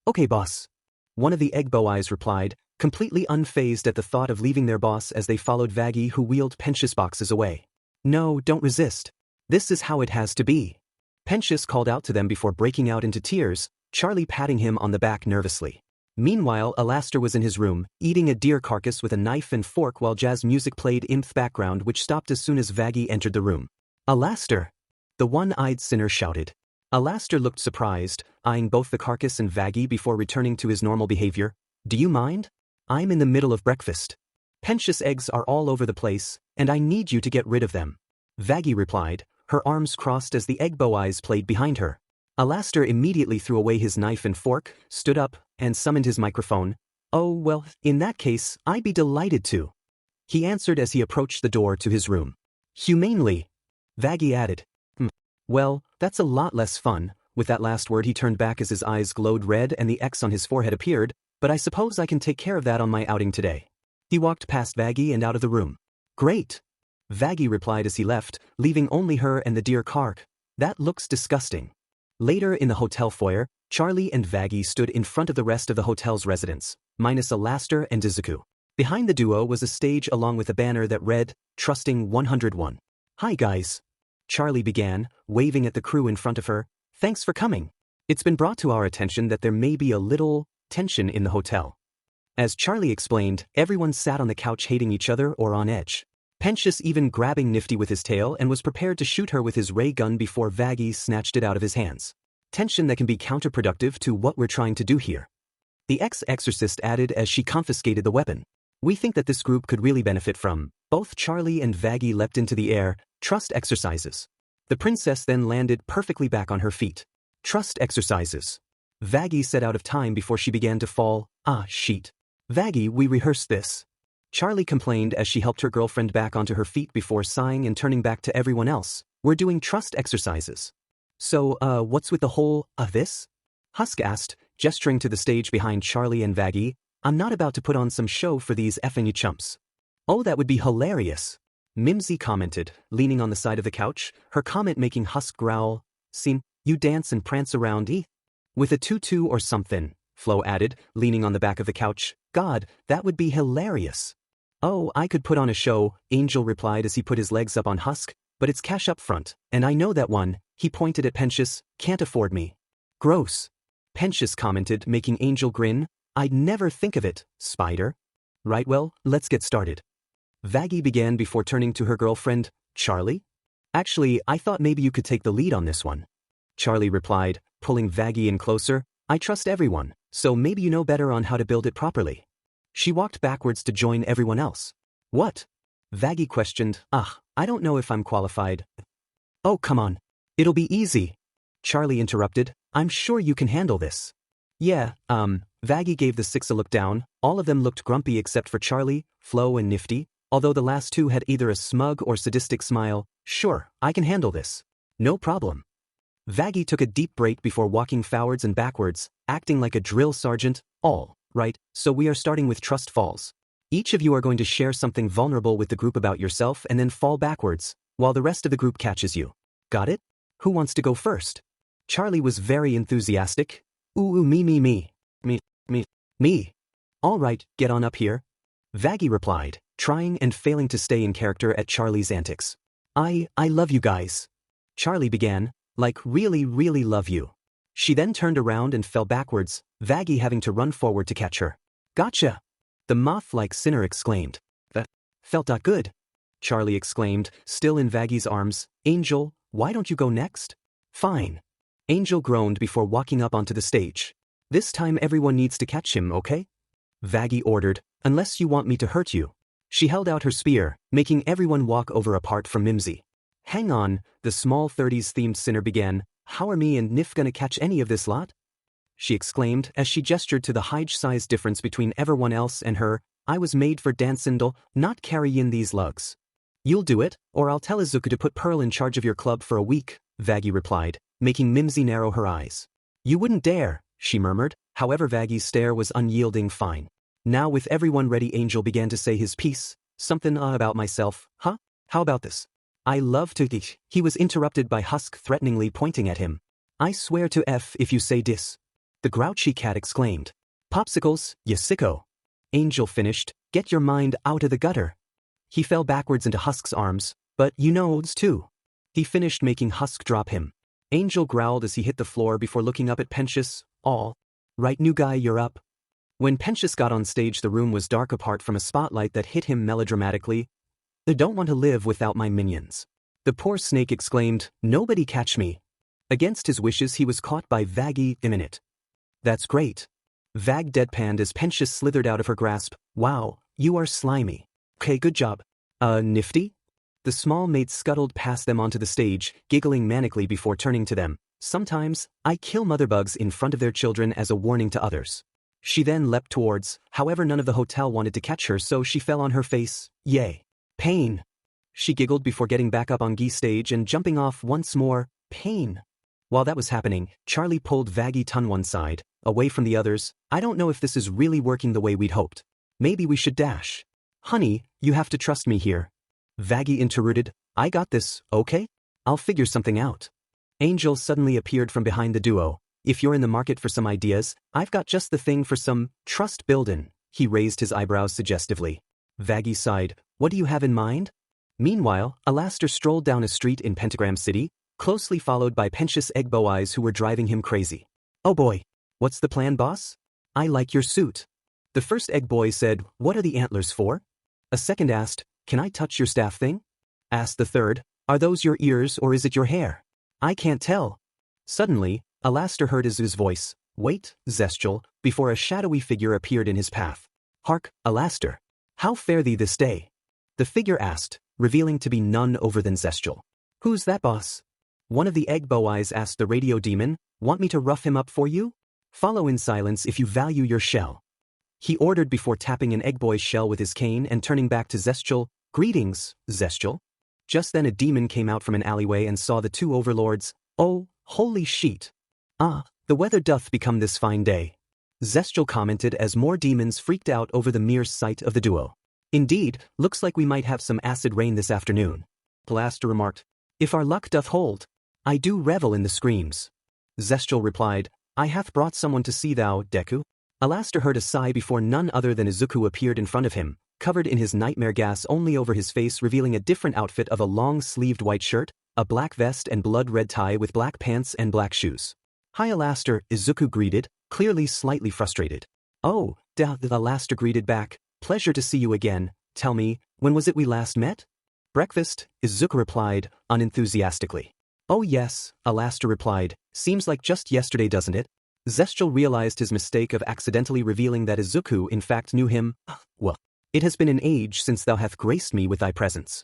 Okay, boss. One of the Egbo eyes replied, completely unfazed at the thought of leaving their boss as they followed Vaggie, who wheeled Pensius boxes away. No, don't resist. This is how it has to be. Pensius called out to them before breaking out into tears, Charlie patting him on the back nervously. Meanwhile, Alastair was in his room, eating a deer carcass with a knife and fork while jazz music played in the background, which stopped as soon as Vaggie entered the room. Alastair! The one-eyed sinner shouted. Alastair looked surprised, eyeing both the carcass and Vaggie before returning to his normal behavior. Do you mind? I'm in the middle of breakfast. Pensius eggs are all over the place, and I need you to get rid of them. Vaggie replied, her arms crossed as the Egbo eyes played behind her. Alastair immediately threw away his knife and fork, stood up, and summoned his microphone. Oh, well, in that case, I'd be delighted to. He answered as he approached the door to his room. Humanely. Vaggie added. Well, that's a lot less fun. With that last word he turned back as his eyes glowed red and the X on his forehead appeared, but I suppose I can take care of that on my outing today. He walked past Vaggie and out of the room. Great. Vaggie replied as he left, leaving only her and the deer cark. That looks disgusting. Later in the hotel foyer, Charlie and Vaggie stood in front of the rest of the hotel's residents, minus Alastair and Izuku. Behind the duo was a stage along with a banner that read, Trusting 101. Hi guys. Charlie began, waving at the crew in front of her. Thanks for coming. It's been brought to our attention that there may be a little tension in the hotel. As Charlie explained, everyone sat on the couch hating each other or on edge. Pensius even grabbing Nifty with his tail and was prepared to shoot her with his ray gun before Vaggie snatched it out of his hands. Tension that can be counterproductive to what we're trying to do here. The ex-exorcist added as she confiscated the weapon. We think that this group could really benefit from. Both Charlie and Vaggie leapt into the air. Trust exercises. The princess then landed perfectly back on her feet. Trust exercises. Vaggie said out of time before she began to fall. Ah, shit. Vaggie, we rehearsed this. Charlie complained as she helped her girlfriend back onto her feet before sighing and turning back to everyone else. We're doing trust exercises. So, what's with the whole, this? Husk asked, gesturing to the stage behind Charlie and Vaggie. I'm not about to put on some show for these effing chumps. Oh, that would be hilarious. Mimsy commented, leaning on the side of the couch, her comment making Husk growl. Seem, you dance and prance around with a tutu or something, Flo added, leaning on the back of the couch. God, that would be hilarious. Oh, I could put on a show, Angel replied as he put his legs up on Husk, but it's cash up front, and I know that one, he pointed at Pentious, can't afford me. Gross. Pentious commented, making Angel grin. I'd never think of it, Spider. Right, well, let's get started. Vaggie began before turning to her girlfriend, Charlie? Actually, I thought maybe you could take the lead on this one. Charlie replied, pulling Vaggie in closer. I trust everyone, so maybe you know better on how to build it properly. She walked backwards to join everyone else. What? Vaggie questioned. I don't know if I'm qualified. Oh, come on. It'll be easy. Charlie interrupted. I'm sure you can handle this. Yeah, Vaggie gave the six a look down. All of them looked grumpy except for Charlie, Flo and Nifty, although the last two had either a smug or sadistic smile. Sure, I can handle this. No problem. Vaggie took a deep break before walking forwards and backwards, acting like a drill sergeant. All right, so we are starting with trust falls. Each of you are going to share something vulnerable with the group about yourself and then fall backwards, while the rest of the group catches you. Got it? Who wants to go first? Charlie was very enthusiastic. Ooh, me. All right, get on up here. Vaggie replied, trying and failing to stay in character at Charlie's antics. I love you guys. Charlie began, like really love you. She then turned around and fell backwards, Vaggie having to run forward to catch her. Gotcha! The moth-like sinner exclaimed. That felt not good. Charlie exclaimed, still in Vaggie's arms. Angel, why don't you go next? Fine. Angel groaned before walking up onto the stage. This time everyone needs to catch him, okay? Vaggie ordered, unless you want me to hurt you. She held out her spear, making everyone walk over apart from Mimsy. Hang on, the small 30s-themed sinner began. How are me and Nif gonna catch any of this lot? She exclaimed as she gestured to the height-size difference between everyone else and her. I was made for dancindle, not carry in these lugs. You'll do it, or I'll tell Izuku to put Pearl in charge of your club for a week, Vaggie replied, making Mimsy narrow her eyes. You wouldn't dare, she murmured, however Vaggie's stare was unyielding. Fine. Now with everyone ready, Angel began to say his piece. Something about myself, huh? How about this? I love to eat. He was interrupted by Husk threateningly pointing at him. I swear to F if you say dis. The grouchy cat exclaimed. Popsicles, you sicko. Angel finished, get your mind out of the gutter. He fell backwards into Husk's arms, but you knows too. He finished, making Husk drop him. Angel growled as he hit the floor before looking up at Pentious. All right, new guy, you're up. When Pentious got on stage, the room was dark apart from a spotlight that hit him melodramatically. I don't want to live without my minions. The poor snake exclaimed, nobody catch me. Against his wishes, he was caught by Vaggie imminent. That's great. Vag deadpanned as Pentious slithered out of her grasp. Wow, you are slimy. Okay, good job. Nifty? The small mate scuttled past them onto the stage, giggling manically before turning to them. Sometimes, I kill motherbugs in front of their children as a warning to others. She then leapt towards, however none of the hotel wanted to catch her, so she fell on her face. Yay. Pain. She giggled before getting back up on Gee stage and jumping off once more. Pain. While that was happening, Charlie pulled Vaggie to one side, away from the others. I don't know if this is really working the way we'd hoped. Maybe we should dash. Honey, you have to trust me here. Vaggie interrupted. I got this, okay? I'll figure something out. Angel suddenly appeared from behind the duo. If you're in the market for some ideas, I've got just the thing for some trust buildin'. He raised his eyebrows suggestively. Vaggie sighed. What do you have in mind? Meanwhile, Alastair strolled down a street in Pentagram City, closely followed by Pentious Egbo Eyes who were driving him crazy. Oh boy. What's the plan, boss? I like your suit. The first egg boy said, what are the antlers for? A second asked, can I touch your staff thing? Asked the third, are those your ears or is it your hair? I can't tell. Suddenly, Alastair heard Izuku's voice. Wait, Zestial, before a shadowy figure appeared in his path. Hark, Alastair. How fare thee this day? The figure asked, revealing to be none other than Zestial. Who's that, boss? One of the egg boys asked the radio demon. Want me to rough him up for you? Follow in silence if you value your shell. He ordered before tapping an egg boy's shell with his cane and turning back to Zestial. Greetings, Zestial. Just then a demon came out from an alleyway and saw the two overlords. Oh, holy sheet. Ah, the weather doth become this fine day. Zestial commented as more demons freaked out over the mere sight of the duo. Indeed, looks like we might have some acid rain this afternoon. Alaster remarked. If our luck doth hold. I do revel in the screams. Zestial replied, I hath brought someone to see thou, Deku. Alaster heard a sigh before none other than Izuku appeared in front of him, covered in his nightmare gas only over his face, revealing a different outfit of a long-sleeved white shirt, a black vest and blood-red tie with black pants and black shoes. Hi Alaster, Izuku greeted, clearly slightly frustrated. Oh, Alaster greeted back, pleasure to see you again. Tell me, when was it we last met? Breakfast, Izuku replied, unenthusiastically. Oh yes, Alaster replied, seems like just yesterday doesn't it? Zestial realized his mistake of accidentally revealing that Izuku in fact knew him. Well, it has been an age since thou hast graced me with thy presence.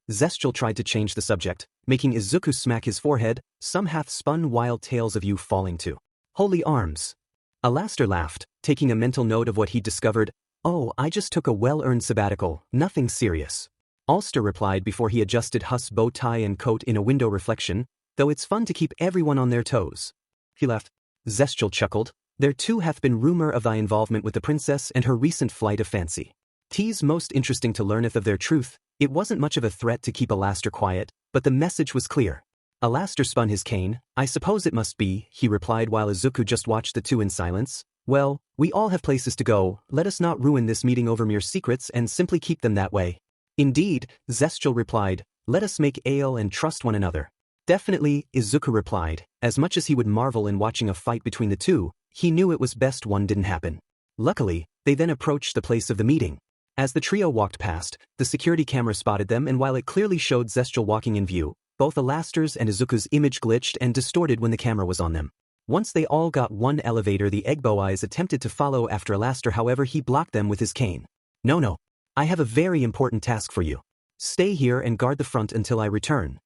Zestial tried to change the subject, making Izuku smack his forehead, some hath spun wild tales of you falling to holy arms. Alaster laughed, taking a mental note of what he'd discovered. Oh, I just took a well-earned sabbatical, nothing serious. Ulster replied before he adjusted Huss' bow tie and coat in a window reflection, though it's fun to keep everyone on their toes. He laughed. Zestial chuckled. There too hath been rumor of thy involvement with the princess and her recent flight of fancy. 'Tis most interesting to learneth of their truth. It wasn't much of a threat to keep Alaster quiet, but the message was clear. Alaster spun his cane. I suppose it must be, he replied while Izuku just watched the two in silence. Well, we all have places to go, let us not ruin this meeting over mere secrets and simply keep them that way. Indeed, Zestial replied, let us make ale and trust one another. Definitely, Izuku replied, as much as he would marvel in watching a fight between the two, he knew it was best one didn't happen. Luckily, they then approached the place of the meeting. As the trio walked past, the security camera spotted them, and while it clearly showed Zestial walking in view, both Alaster's and Izuku's image glitched and distorted when the camera was on them. Once they all got one elevator, the Egbo Eyes attempted to follow after Alaster, however he blocked them with his cane. No. I have a very important task for you. Stay here and guard the front until I return.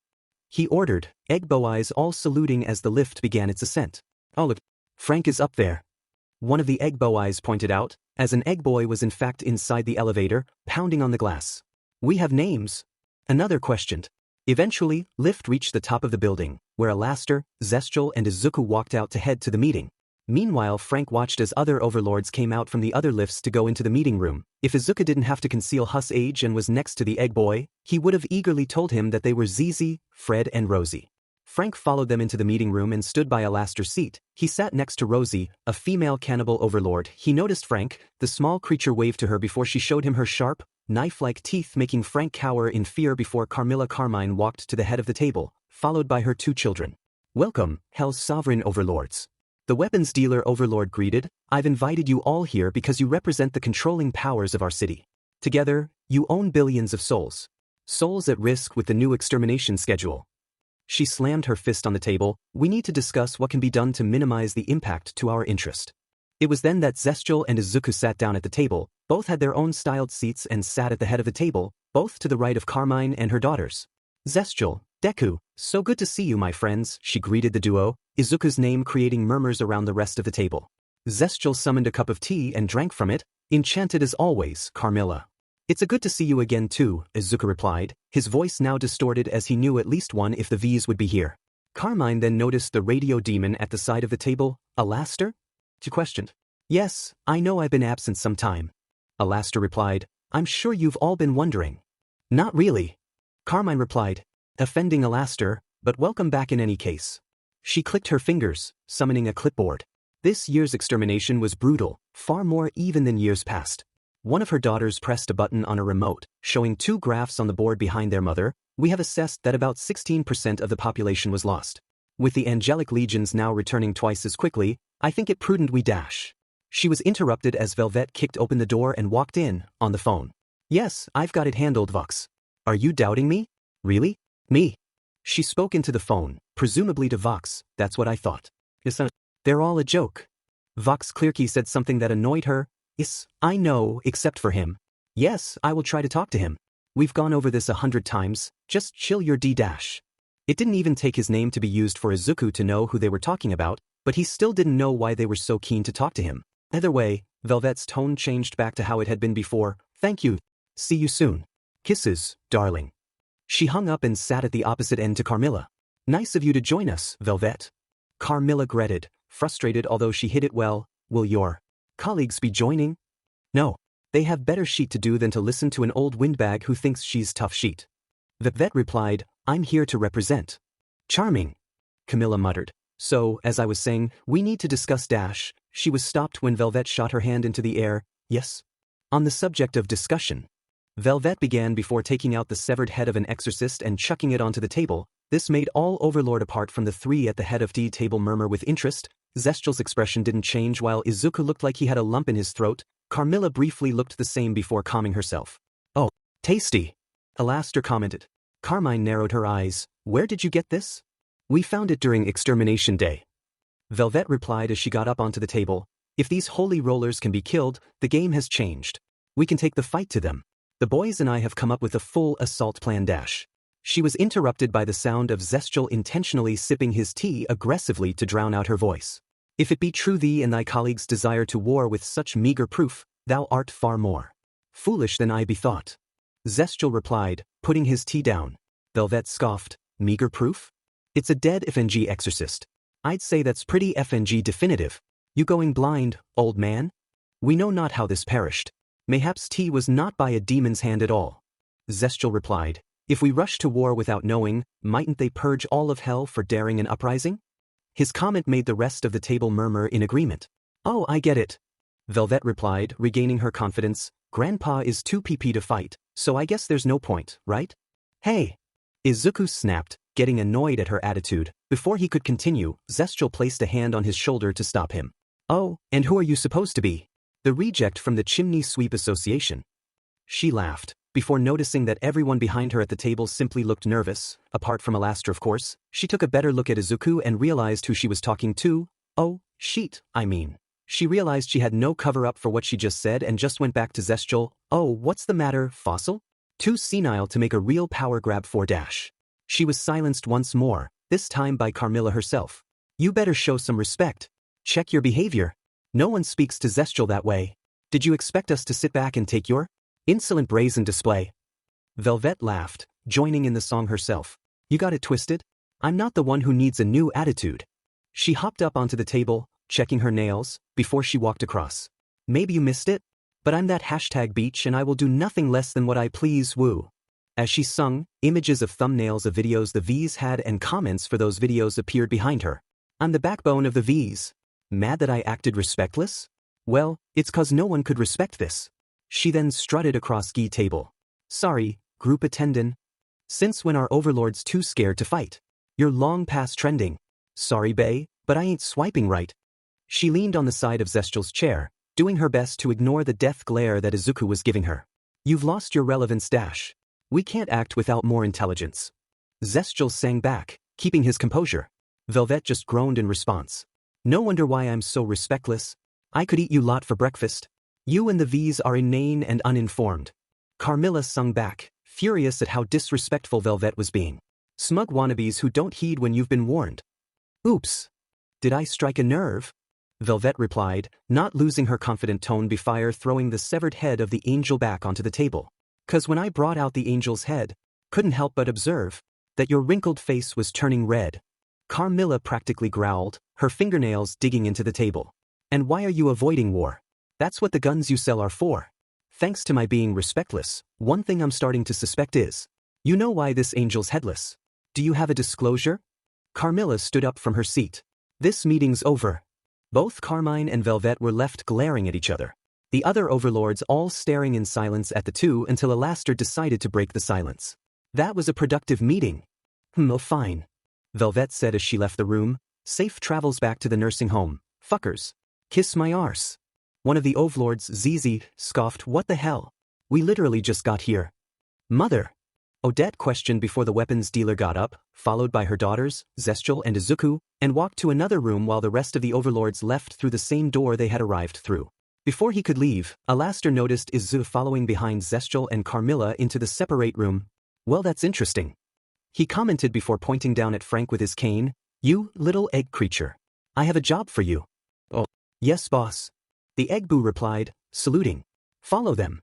He ordered, Egbo Eyes all saluting as the lift began its ascent. Oh look, Frank is up there. One of the Egbo Eyes pointed out, as an egg boy was in fact inside the elevator, pounding on the glass. We have names. Another questioned. Eventually, lift reached the top of the building, where Alaster, Zestial and Izuku walked out to head to the meeting. Meanwhile, Frank watched as other overlords came out from the other lifts to go into the meeting room. If Izuku didn't have to conceal Huss' age and was next to the egg boy, he would have eagerly told him that they were Zizi, Fred and Rosie. Frank followed them into the meeting room and stood by Alaster's seat. He sat next to Rosie, a female cannibal overlord. He noticed Frank. The small creature waved to her before she showed him her sharp, knife-like teeth, making Frank cower in fear before Carmine walked to the head of the table, followed by her two children. Welcome, Hell's sovereign overlords. The weapons dealer overlord greeted. I've invited you all here because you represent the controlling powers of our city. Together, you own billions of souls. Souls at risk with the new extermination schedule. She slammed her fist on the table. We need to discuss what can be done to minimize the impact to our interest. It was then that Zestial and Izuku sat down at the table. Both had their own styled seats and sat at the head of the table, both to the right of Carmine and her daughters. Zestial, Deku, so good to see you my friends, she greeted the duo, Izuku's name creating murmurs around the rest of the table. Zestial summoned a cup of tea and drank from it, enchanted as always, Carmilla. It's a good to see you again too, Izuku replied, his voice now distorted as he knew at least one if the V's would be here. Carmine then noticed the radio demon at the side of the table. Alaster? She questioned. Yes, I know I've been absent some time. Alaster replied, I'm sure you've all been wondering. Not really. Carmine replied, offending Alaster, but welcome back in any case. She clicked her fingers, summoning a clipboard. This year's extermination was brutal, far more even than years past. One of her daughters pressed a button on a remote, showing two graphs on the board behind their mother. We have assessed that about 16% of the population was lost. With the angelic legions now returning twice as quickly, I think it prudent we dash. She was interrupted as Velvet kicked open the door and walked in, on the phone. Yes, I've got it handled, Vox. Are you doubting me? Really? Me? She spoke into the phone, presumably to Vox. That's what I thought. They're all a joke. Vox Clearkey said something that annoyed her. Yes, I know, except for him. Yes, I will try to talk to him. We've gone over this 100 times, just chill your D-dash. It didn't even take his name to be used for Izuku to know who they were talking about, but he still didn't know why they were so keen to talk to him. Either way, Velvet's tone changed back to how it had been before. Thank you. See you soon. Kisses, darling. She hung up and sat at the opposite end to Carmilla. Nice of you to join us, Velvet. Carmilla gretted, frustrated although she hid it well. Will your colleagues be joining? No. They have better sheet to do than to listen to an old windbag who thinks she's tough sheet. Velvet replied, I'm here to represent. Charming. Camilla muttered. So, as I was saying, we need to discuss dash. She was stopped when Velvet shot her hand into the air. Yes? On the subject of discussion. Velvet began before taking out the severed head of an exorcist and chucking it onto the table. This made all Overlord apart from the three at the head of the table murmur with interest. Zestial's expression didn't change while Izuku looked like he had a lump in his throat. Carmilla briefly looked the same before calming herself. Oh, tasty. Alastair commented. Carmine narrowed her eyes. Where did you get this? We found it during Extermination Day. Velvet replied as she got up onto the table. If these holy rollers can be killed, the game has changed. We can take the fight to them. The boys and I have come up with a full assault plan dash. She was interrupted by the sound of Zestial intentionally sipping his tea aggressively to drown out her voice. If it be true thee and thy colleagues desire to war with such meager proof, thou art far more foolish than I bethought. Zestial replied, putting his tea down. Velvet scoffed, meager proof? It's a dead FNG exorcist. I'd say that's pretty FNG definitive. You going blind, old man? We know not how this perished. Mayhaps tea was not by a demon's hand at all. Zestial replied, if we rush to war without knowing, mightn't they purge all of hell for daring an uprising? His comment made the rest of the table murmur in agreement. Oh, I get it. Velvet replied, regaining her confidence. Grandpa is too PP to fight, so I guess there's no point, right? Hey! Izuku snapped, getting annoyed at her attitude. Before he could continue, Zestial placed a hand on his shoulder to stop him. Oh, and who are you supposed to be? The reject from the Chimney Sweep Association. She laughed, before noticing that everyone behind her at the table simply looked nervous, apart from Alastair of course. She took a better look at Izuku and realized who she was talking to. Oh, sheet, I mean. She realized she had no cover-up for what she just said and just went back to Zestial. Oh, what's the matter, fossil? Too senile to make a real power grab for dash. She was silenced once more, this time by Carmilla herself. You better show some respect. Check your behavior. No one speaks to Zestial that way. Did you expect us to sit back and take your insolent brazen display? Velvet laughed, joining in the song herself. You got it twisted? I'm not the one who needs a new attitude. She hopped up onto the table, checking her nails, before she walked across. Maybe you missed it? But I'm that #beach and I will do nothing less than what I please, woo. As she sung, images of thumbnails of videos the V's had and comments for those videos appeared behind her. I'm the backbone of the V's. Mad that I acted respectless? Well, it's 'cause no one could respect this. She then strutted across Gee table. Sorry, group attendant. Since when are overlords too scared to fight? You're long past trending. Sorry bae, but I ain't swiping right. She leaned on the side of Zestial's chair, doing her best to ignore the death glare that Izuku was giving her. You've lost your relevance dash. We can't act without more intelligence. Zestial sang back, keeping his composure. Velvet just groaned in response. No wonder why I'm so respectless. I could eat you lot for breakfast. You and the V's are inane and uninformed. Carmilla sung back, furious at how disrespectful Velvet was being. Smug wannabes who don't heed when you've been warned. Oops. Did I strike a nerve? Velvet replied, not losing her confident tone before throwing the severed head of the angel back onto the table. 'Cause when I brought out the angel's head, couldn't help but observe that your wrinkled face was turning red. Carmilla practically growled, her fingernails digging into the table. And why are you avoiding war? That's what the guns you sell are for. Thanks to my being respectless, one thing I'm starting to suspect is, you know why this angel's headless. Do you have a disclosure? Carmilla stood up from her seat. This meeting's over. Both Carmine and Velvet were left glaring at each other. The other overlords all staring in silence at the two until Alastair decided to break the silence. That was a productive meeting. Oh fine. Velvet said as she left the room. Safe travels back to the nursing home. Fuckers. Kiss my arse. One of the overlords, ZZ, scoffed, what the hell? We literally just got here. Mother. Odette questioned before the weapons dealer got up, followed by her daughters, Zestial and Izuku, and walked to another room while the rest of the overlords left through the same door they had arrived through. Before he could leave, Alastair noticed Izuku following behind Zestial and Carmilla into the separate room. Well, that's interesting. He commented before pointing down at Frank with his cane. You, little egg creature. I have a job for you. Oh, yes, boss. The egg boo replied, saluting. Follow them.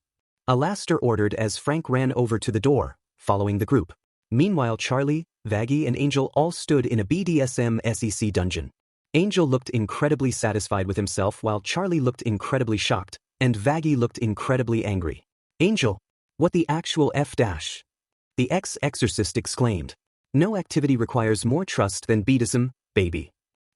Alastair ordered as Frank ran over to the door, following the group. Meanwhile Charlie, Vaggie and Angel all stood in a BDSM SEC dungeon. Angel looked incredibly satisfied with himself while Charlie looked incredibly shocked. And Vaggie looked incredibly angry. Angel! What the actual F dash? The ex-exorcist exclaimed. No activity requires more trust than beatism, baby.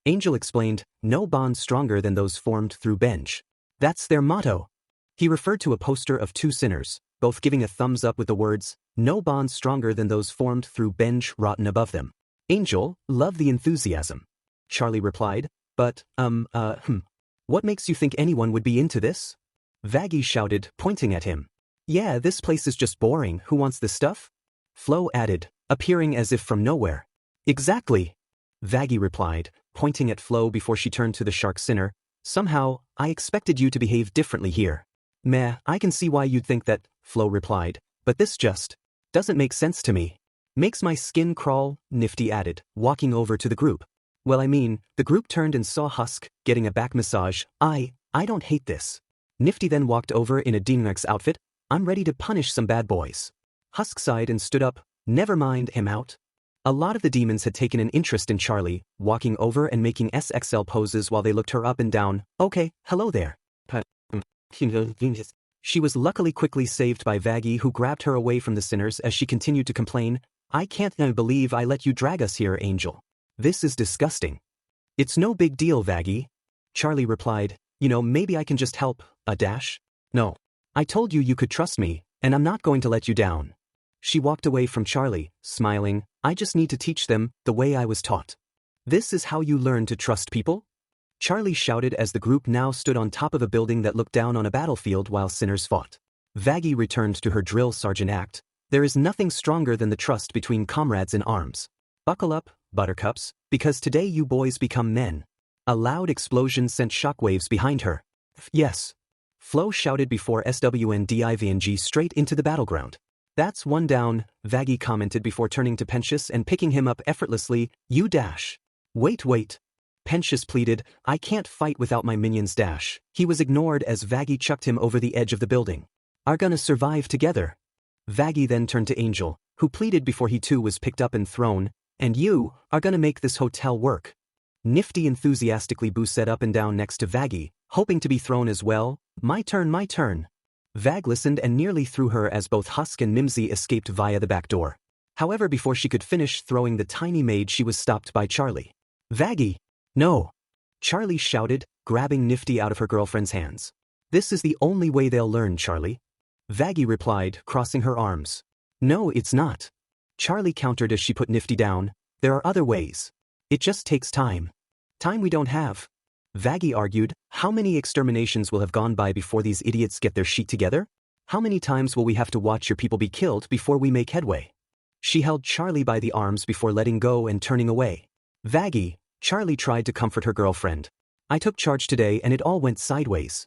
Angel explained, no bond stronger than those formed through bench. That's their motto. He referred to a poster of two sinners, both giving a thumbs up with the words, no bond stronger than those formed through bench rotten above them. Angel, love the enthusiasm. Charlie replied, but, what makes you think anyone would be into this? Vaggie shouted, pointing at him. Yeah, this place is just boring, who wants this stuff? Flo added, appearing as if from nowhere. Exactly. Vaggie replied, pointing at Flo before she turned to the shark sinner. Somehow, I expected you to behave differently here. Meh, I can see why you'd think that, Flo replied, but this just doesn't make sense to me. Makes my skin crawl, Nifty added, walking over to the group. Well, I mean, the group turned and saw Husk getting a back massage. I don't hate this. Nifty then walked over in a Dinrex outfit. I'm ready to punish some bad boys. Husk sighed and stood up. Never mind him out. A lot of the demons had taken an interest in Charlie, walking over and making SXL poses while they looked her up and down. Okay, hello there. She was luckily quickly saved by Vaggie, who grabbed her away from the sinners as she continued to complain. I can't believe I let you drag us here, Angel. This is disgusting. It's no big deal, Vaggie. Charlie replied, maybe I can just help, a dash? No. I told you could trust me, and I'm not going to let you down. She walked away from Charlie, smiling. I just need to teach them the way I was taught. This is how you learn to trust people? Charlie shouted as the group now stood on top of a building that looked down on a battlefield while sinners fought. Vaggie returned to her drill sergeant act. There is nothing stronger than the trust between comrades in arms. Buckle up, buttercups, because today you boys become men. A loud explosion sent shockwaves behind her. Yes. Flo shouted before SWNDIVNG straight into the battleground. That's one down, Vaggie commented before turning to Pensius and picking him up effortlessly. You dash. Wait. Pensius pleaded, I can't fight without my minions dash. He was ignored as Vaggie chucked him over the edge of the building. Are gonna survive together. Vaggie then turned to Angel, who pleaded before he too was picked up and thrown, and you are gonna make this hotel work. Nifty enthusiastically boosted up and down next to Vaggie, hoping to be thrown as well. My turn. Vag listened and nearly threw her as both Husk and Mimsy escaped via the back door. However, before she could finish throwing the tiny maid, she was stopped by Charlie. Vaggie! No! Charlie shouted, grabbing Nifty out of her girlfriend's hands. This is the only way they'll learn, Charlie. Vaggie replied, crossing her arms. No, it's not. Charlie countered as she put Nifty down. There are other ways. It just takes time. Time we don't have. Vaggie argued, how many exterminations will have gone by before these idiots get their sheet together? How many times will we have to watch your people be killed before we make headway? She held Charlie by the arms before letting go and turning away. Vaggie, Charlie tried to comfort her girlfriend. I took charge today and it all went sideways.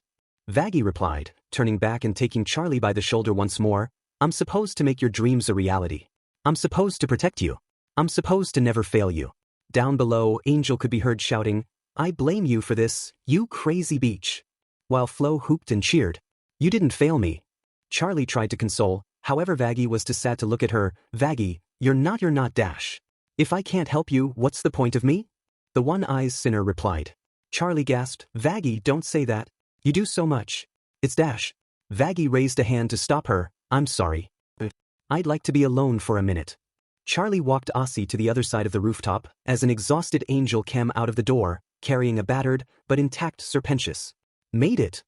Vaggie replied, turning back and taking Charlie by the shoulder once more. I'm supposed to make your dreams a reality. I'm supposed to protect you. I'm supposed to never fail you. Down below, Angel could be heard shouting, I blame you for this, you crazy beach. While Flo hooped and cheered. You didn't fail me. Charlie tried to console, however Vaggie was too sad to look at her. Vaggie, you're not dash. If I can't help you, what's the point of me? The one-eyed sinner replied. Charlie gasped, Vaggie, don't say that. You do so much. It's dash. Vaggie raised a hand to stop her. I'm sorry. I'd like to be alone for a minute. Charlie walked Aussie to the other side of the rooftop as an exhausted Angel came out of the door, carrying a battered but intact Sir Pensius. Made it.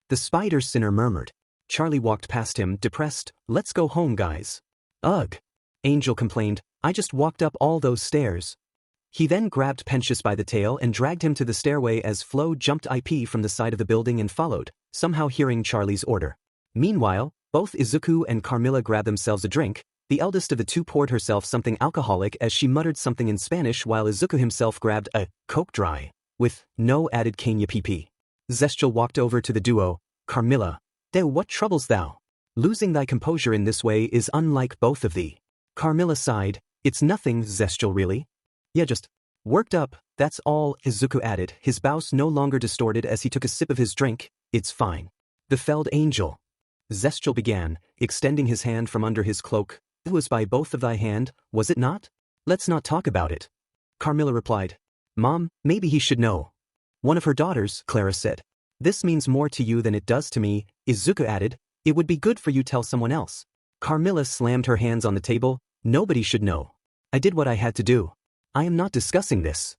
The spider sinner murmured. Charlie walked past him, depressed. Let's go home, guys. Ugh. Angel complained. I just walked up all those stairs. He then grabbed Pensius by the tail and dragged him to the stairway as Flo jumped IP from the side of the building and followed, somehow hearing Charlie's order. Meanwhile, both Izuku and Carmilla grabbed themselves a drink. The eldest of the two poured herself something alcoholic as she muttered something in Spanish while Izuku himself grabbed a Coke Dry, with no added Kenya PP. Zestial walked over to the duo. Carmilla, what troubles thou? Losing thy composure in this way is unlike both of thee. Carmilla sighed. It's nothing, Zestial, really. Yeah, just worked up, that's all, Izuku added, his bows no longer distorted as he took a sip of his drink. It's fine. The felled angel. Zestial began, extending his hand from under his cloak. It was by both of thy hand, was it not? Let's not talk about it. Carmilla replied. Mom, maybe he should know. One of her daughters, Clara said. This means more to you than it does to me, Izuku added. It would be good for you tell someone else. Carmilla slammed her hands on the table. Nobody should know. I did what I had to do. I am not discussing this.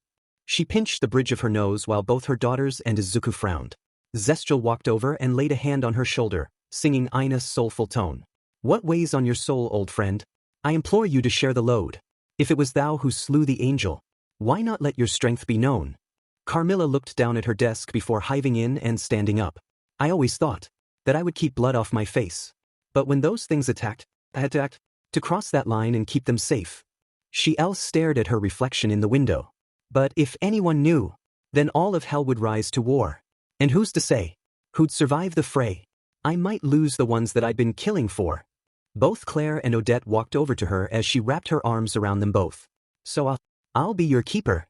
She pinched the bridge of her nose while both her daughters and Izuku frowned. Zestial walked over and laid a hand on her shoulder, singing Ina's soulful tone. What weighs on your soul, old friend? I implore you to share the load. If it was thou who slew the angel, why not let your strength be known? Carmilla looked down at her desk before hiving in and standing up. I always thought that I would keep blood off my face. But when those things attacked, I had to act to cross that line and keep them safe. She else stared at her reflection in the window. But if anyone knew, then all of hell would rise to war. And who's to say who'd survive the fray? I might lose the ones that I'd been killing for. Both Claire and Odette walked over to her as she wrapped her arms around them both. So I'll be your keeper.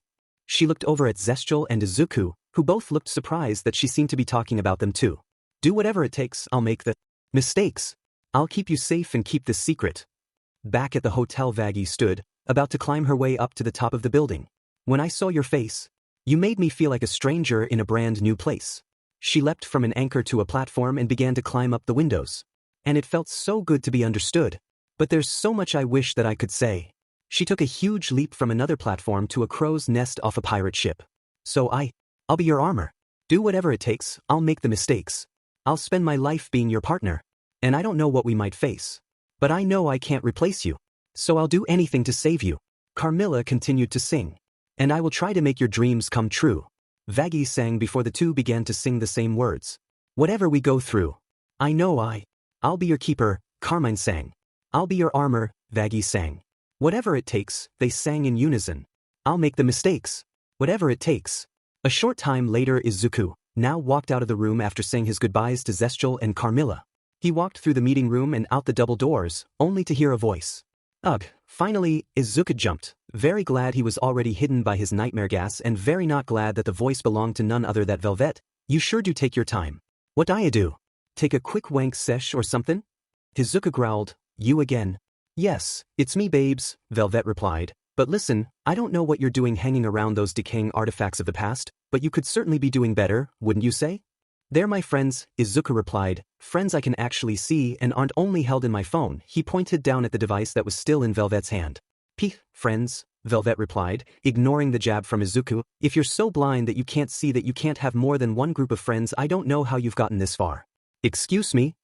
She looked over at Zestial and Izuku, who both looked surprised that she seemed to be talking about them too. Do whatever it takes, I'll make the mistakes. I'll keep you safe and keep this secret. Back at the hotel, Vaggie stood, about to climb her way up to the top of the building. When I saw your face, you made me feel like a stranger in a brand new place. She leapt from an anchor to a platform and began to climb up the windows. And it felt so good to be understood. But there's so much I wish that I could say. She took a huge leap from another platform to a crow's nest off a pirate ship. So I'll be your armor. Do whatever it takes, I'll make the mistakes. I'll spend my life being your partner. And I don't know what we might face. But I know I can't replace you. So I'll do anything to save you. Carmilla continued to sing. And I will try to make your dreams come true. Vaggie sang before the two began to sing the same words. Whatever we go through. I know I'll be your keeper, Carmine sang. I'll be your armor, Vaggie sang. Whatever it takes, they sang in unison. I'll make the mistakes. Whatever it takes. A short time later, Izuku now walked out of the room after saying his goodbyes to Zestial and Carmilla. He walked through the meeting room and out the double doors, only to hear a voice. Ugh, finally, Izuku jumped, very glad he was already hidden by his nightmare gas and very not glad that the voice belonged to none other than Velvet. You sure do take your time. What I do? Take a quick wank sesh or something? Izuku growled. You again? Yes, it's me babes, Velvet replied. But listen, I don't know what you're doing hanging around those decaying artifacts of the past, but you could certainly be doing better, wouldn't you say? They're my friends, Izuku replied, friends I can actually see and aren't only held in my phone. He pointed down at the device that was still in Velvet's hand. Friends, Velvet replied, ignoring the jab from Izuku. If you're so blind that you can't see that you can't have more than one group of friends, I don't know how you've gotten this far. Excuse me?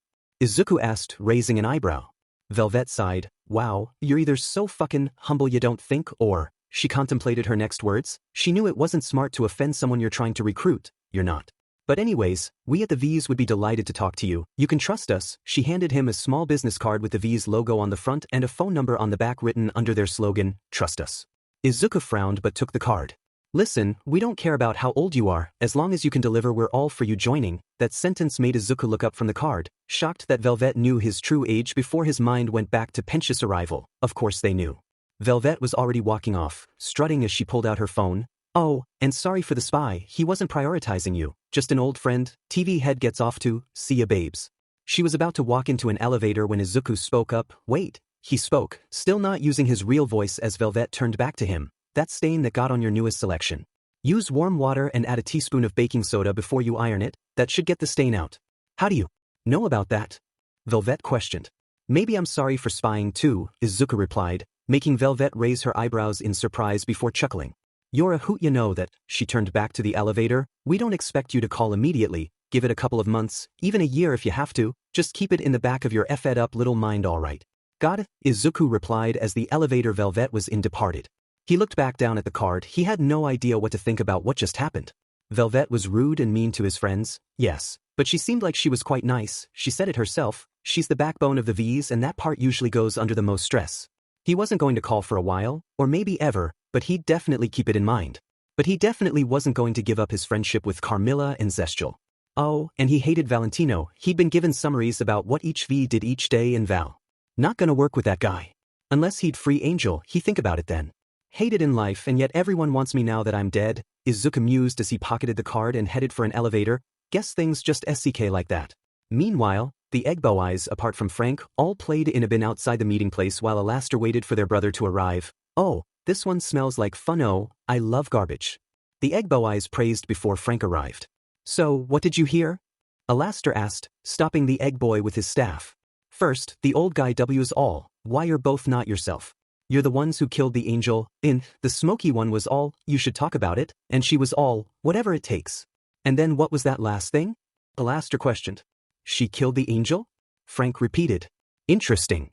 Izuku asked, raising an eyebrow. Velvet sighed. Wow, you're either so fucking humble you don't think, or... She contemplated her next words. She knew it wasn't smart to offend someone you're trying to recruit. You're not. But anyways, we at the V's would be delighted to talk to you. You can trust us. She handed him a small business card with the V's logo on the front and a phone number on the back written under their slogan, Trust Us. Izuku frowned but took the card. Listen, we don't care about how old you are, as long as you can deliver we're all for you joining. That sentence made Izuku look up from the card, shocked that Velvet knew his true age before his mind went back to Pentious arrival. Of course they knew. Velvet was already walking off, strutting as she pulled out her phone. Oh, and sorry for the spy, he wasn't prioritizing you, just an old friend. TV head gets off to, see ya babes. She was about to walk into an elevator when Izuku spoke up. Wait, he spoke, still not using his real voice as Velvet turned back to him. That stain that got on your newest selection. Use warm water and add a teaspoon of baking soda before you iron it, that should get the stain out. How do you know about that? Velvet questioned. Maybe I'm sorry for spying too, Izuku replied, making Velvet raise her eyebrows in surprise before chuckling. You're a hoot, you know that. She turned back to the elevator. We don't expect you to call immediately, give it a couple of months, even a year if you have to, just keep it in the back of your effed up little mind alright. Got it, Izuku replied as the elevator Velvet was in departed. He looked back down at the card. He had no idea what to think about what just happened. Velvet was rude and mean to his friends, yes, but she seemed like she was quite nice. She said it herself, she's the backbone of the V's and that part usually goes under the most stress. He wasn't going to call for a while, or maybe ever, but he'd definitely keep it in mind. But he definitely wasn't going to give up his friendship with Carmilla and Zestial. Oh, and he hated Valentino. He'd been given summaries about what each V did each day and Val. Not gonna work with that guy. Unless he'd free Angel, he'd think about it then. Hated in life and yet everyone wants me now that I'm dead, Izuku mused as he pocketed the card and headed for an elevator. Guess things just SCK like that. Meanwhile, the Egbo Eyes, apart from Frank, all played in a bin outside the meeting place while Alastair waited for their brother to arrive. Oh, this one smells like fun. Oh, I love garbage. The Egbo Eyes praised before Frank arrived. So, what did you hear? Alastair asked, stopping the egg boy with his staff. First, the old guy W's all, why you're both not yourself. You're the ones who killed the angel, the smoky one was all, you should talk about it, and she was all, whatever it takes. And then what was that last thing? Alastair questioned. She killed the angel? Frank repeated. Interesting.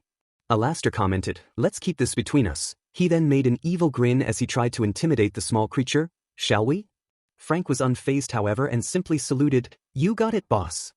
Alastair commented, let's keep this between us. He then made an evil grin as he tried to intimidate the small creature. Shall we? Frank was unfazed however and simply saluted, you got it boss.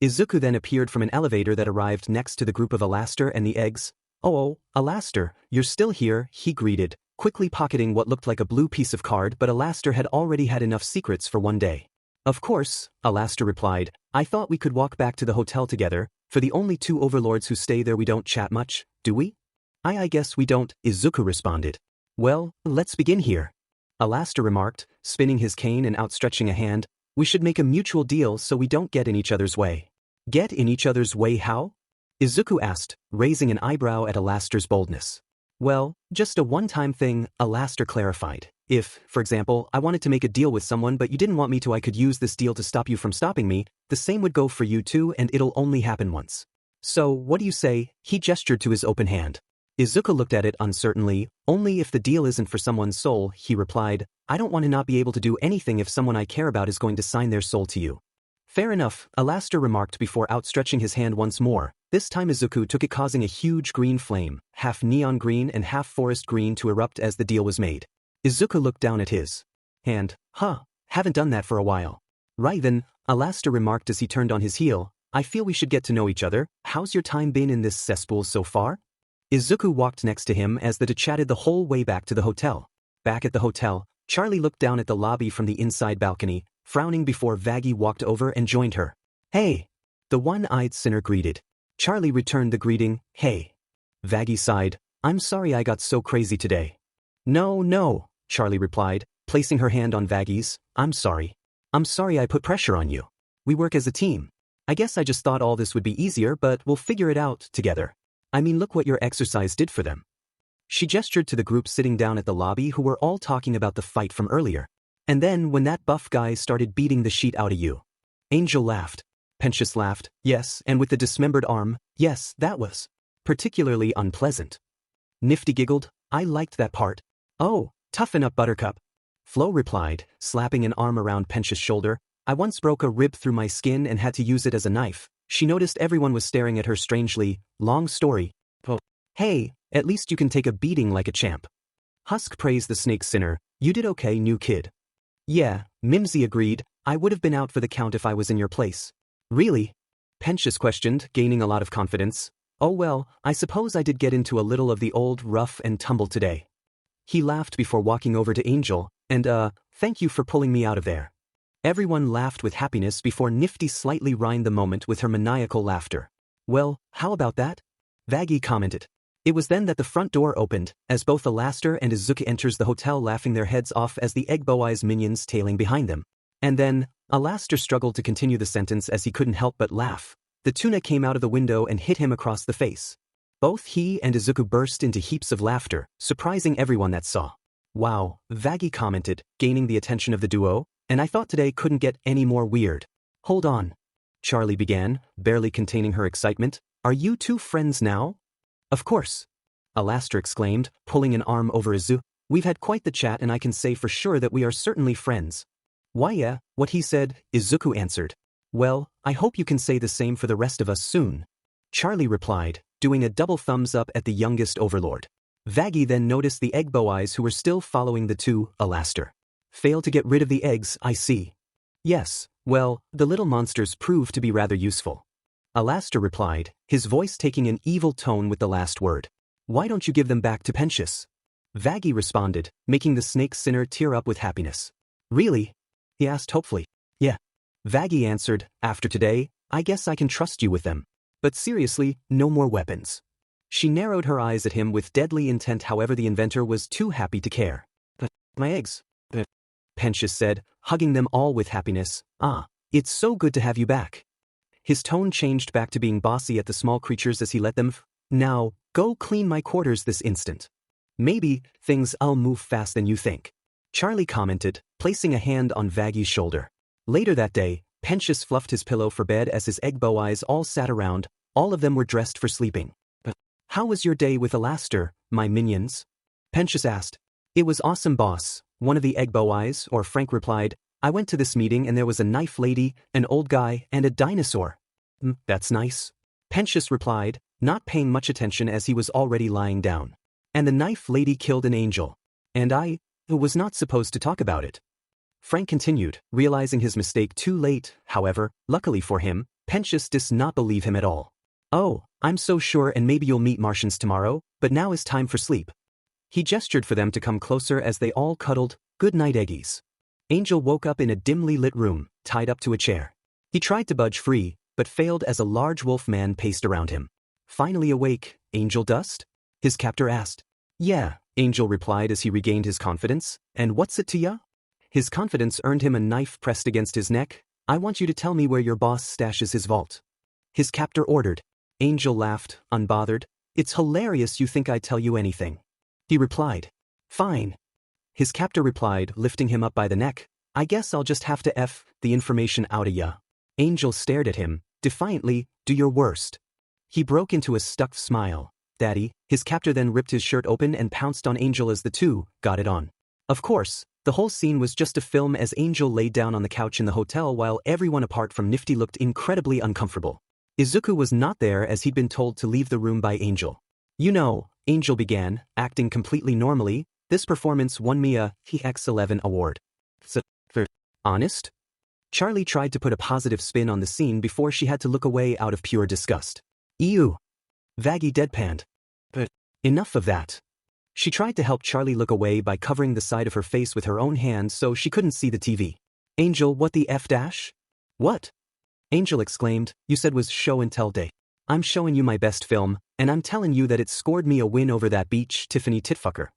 Izuku then appeared from an elevator that arrived next to the group of Alastair and the eggs. Oh, Alastair, you're still here, he greeted, quickly pocketing what looked like a blue piece of card, but Alastair had already had enough secrets for one day. Of course, Alastair replied, I thought we could walk back to the hotel together. For the only two overlords who stay there we don't chat much, do we? I guess we don't, Izuku responded. Well, let's begin here. Alastair remarked, spinning his cane and outstretching a hand. We should make a mutual deal so we don't get in each other's way. Get in each other's way how? Izuku asked, raising an eyebrow at Alastair's boldness. Well, just a one-time thing, Alastair clarified. If, for example, I wanted to make a deal with someone but you didn't want me to, I could use this deal to stop you from stopping me, the same would go for you too and it'll only happen once. So, what do you say? He gestured to his open hand. Izuku looked at it uncertainly. Only if the deal isn't for someone's soul, he replied. I don't want to not be able to do anything if someone I care about is going to sign their soul to you. Fair enough, Alastair remarked before outstretching his hand once more. This time Izuku took it, causing a huge green flame, half neon green and half forest green, to erupt as the deal was made. Izuku looked down at his hand. Haven't done that for a while. Right then, Alastair remarked as he turned on his heel. I feel we should get to know each other. How's your time been in this cesspool so far? Izuku walked next to him as the two chatted the whole way back to the hotel. Back at the hotel, Charlie looked down at the lobby from the inside balcony, frowning before Vaggie walked over and joined her. Hey! The one-eyed sinner greeted. Charlie returned the greeting, hey. Vaggie sighed, I'm sorry I got so crazy today. No, Charlie replied, placing her hand on Vaggie's. I'm sorry I put pressure on you. We work as a team. I guess I just thought all this would be easier, but we'll figure it out together. I mean, look what your exercise did for them. She gestured to the group sitting down at the lobby who were all talking about the fight from earlier. And then when that buff guy started beating the shit out of you. Angel laughed. Pensius laughed, yes, and with the dismembered arm, yes, that was particularly unpleasant. Nifty giggled, I liked that part. Oh, toughen up Buttercup. Flo replied, slapping an arm around Pensius' shoulder. I once broke a rib through my skin and had to use it as a knife. She noticed everyone was staring at her strangely. Long story. Oh. Hey, at least you can take a beating like a champ. Husk praised the snake sinner. You did okay, new kid. Yeah, Mimsy agreed. I would have been out for the count if I was in your place. Really? Pensius questioned, gaining a lot of confidence. Oh well, I suppose I did get into a little of the old rough and tumble today. He laughed before walking over to Angel, and thank you for pulling me out of there. Everyone laughed with happiness before Nifty slightly rhymed the moment with her maniacal laughter. Well, how about that? Vaggie commented. It was then that the front door opened, as both Alastair and Izuku enters the hotel, laughing their heads off as the Egg Boy-Eyes minions tailing behind them. And then, Alastair struggled to continue the sentence as he couldn't help but laugh. The tuna came out of the window and hit him across the face. Both he and Izuku burst into heaps of laughter, surprising everyone that saw. Wow, Vaggie commented, gaining the attention of the duo, and I thought today couldn't get any more weird. Hold on. Charlie began, barely containing her excitement. Are you two friends now? Of course. Alastair exclaimed, pulling an arm over Izuku. We've had quite the chat and I can say for sure that we are certainly friends. Why yeah, what he said, Izuku answered. Well, I hope you can say the same for the rest of us soon. Charlie replied, doing a double thumbs up at the youngest overlord. Vaggie then noticed the Egg Boy-Eyes who were still following the two, Alastair. Fail to get rid of the eggs, I see. Yes, well, the little monsters proved to be rather useful. Alastair replied, his voice taking an evil tone with the last word. Why don't you give them back to Pensius? Vaggie responded, making the snake sinner tear up with happiness. Really? He asked hopefully. Yeah. Vaggie answered, after today, I guess I can trust you with them. But seriously, no more weapons. She narrowed her eyes at him with deadly intent, however the inventor was too happy to care. But my eggs. Pensius said, hugging them all with happiness. Ah, it's so good to have you back. His tone changed back to being bossy at the small creatures as he let them. Now, go clean my quarters this instant. Maybe, I'll move fast than you think. Charlie commented, placing a hand on Vaggie's shoulder. Later that day, Pentious fluffed his pillow for bed as his egg bow eyes all sat around, all of them were dressed for sleeping. How was your day with Elaster, my minions? Pentious asked. It was awesome, boss, one of the egg bow eyes, or Frank replied. I went to this meeting and there was a knife lady, an old guy, and a dinosaur. That's nice. Pentious replied, not paying much attention as he was already lying down. And the knife lady killed an angel. And I was not supposed to talk about it. Frank continued, realizing his mistake too late. However, luckily for him, Pentious does not believe him at all. Oh, I'm so sure, and maybe you'll meet Martians tomorrow, but now is time for sleep. He gestured for them to come closer as they all cuddled. Good night, Eggies. Angel woke up in a dimly lit room, tied up to a chair. He tried to budge free, but failed as a large wolf man paced around him. Finally awake, Angel Dust? His captor asked. Yeah, Angel replied as he regained his confidence. And what's it to ya? His confidence earned him a knife pressed against his neck. I want you to tell me where your boss stashes his vault. His captor ordered. Angel laughed, unbothered. It's hilarious you think I'd tell you anything. He replied. Fine. His captor replied, lifting him up by the neck. I guess I'll just have to F the information out of ya. Angel stared at him, defiantly. Do your worst. He broke into a stuck smile. Daddy. His captor then ripped his shirt open and pounced on Angel as the two got it on. Of course, the whole scene was just a film as Angel laid down on the couch in the hotel while everyone apart from Nifty looked incredibly uncomfortable. Izuku was not there as he'd been told to leave the room by Angel. You know, Angel began, acting completely normally. This performance won me a X11 award. So, honest? Charlie tried to put a positive spin on the scene before she had to look away out of pure disgust. Ew. Vaggie deadpanned. But enough of that. She tried to help Charlie look away by covering the side of her face with her own hand so she couldn't see the TV. Angel, what the F dash? What? Angel exclaimed, you said was show and tell day. I'm showing you my best film, and I'm telling you that it scored me a win over that beach Tiffany titfucker.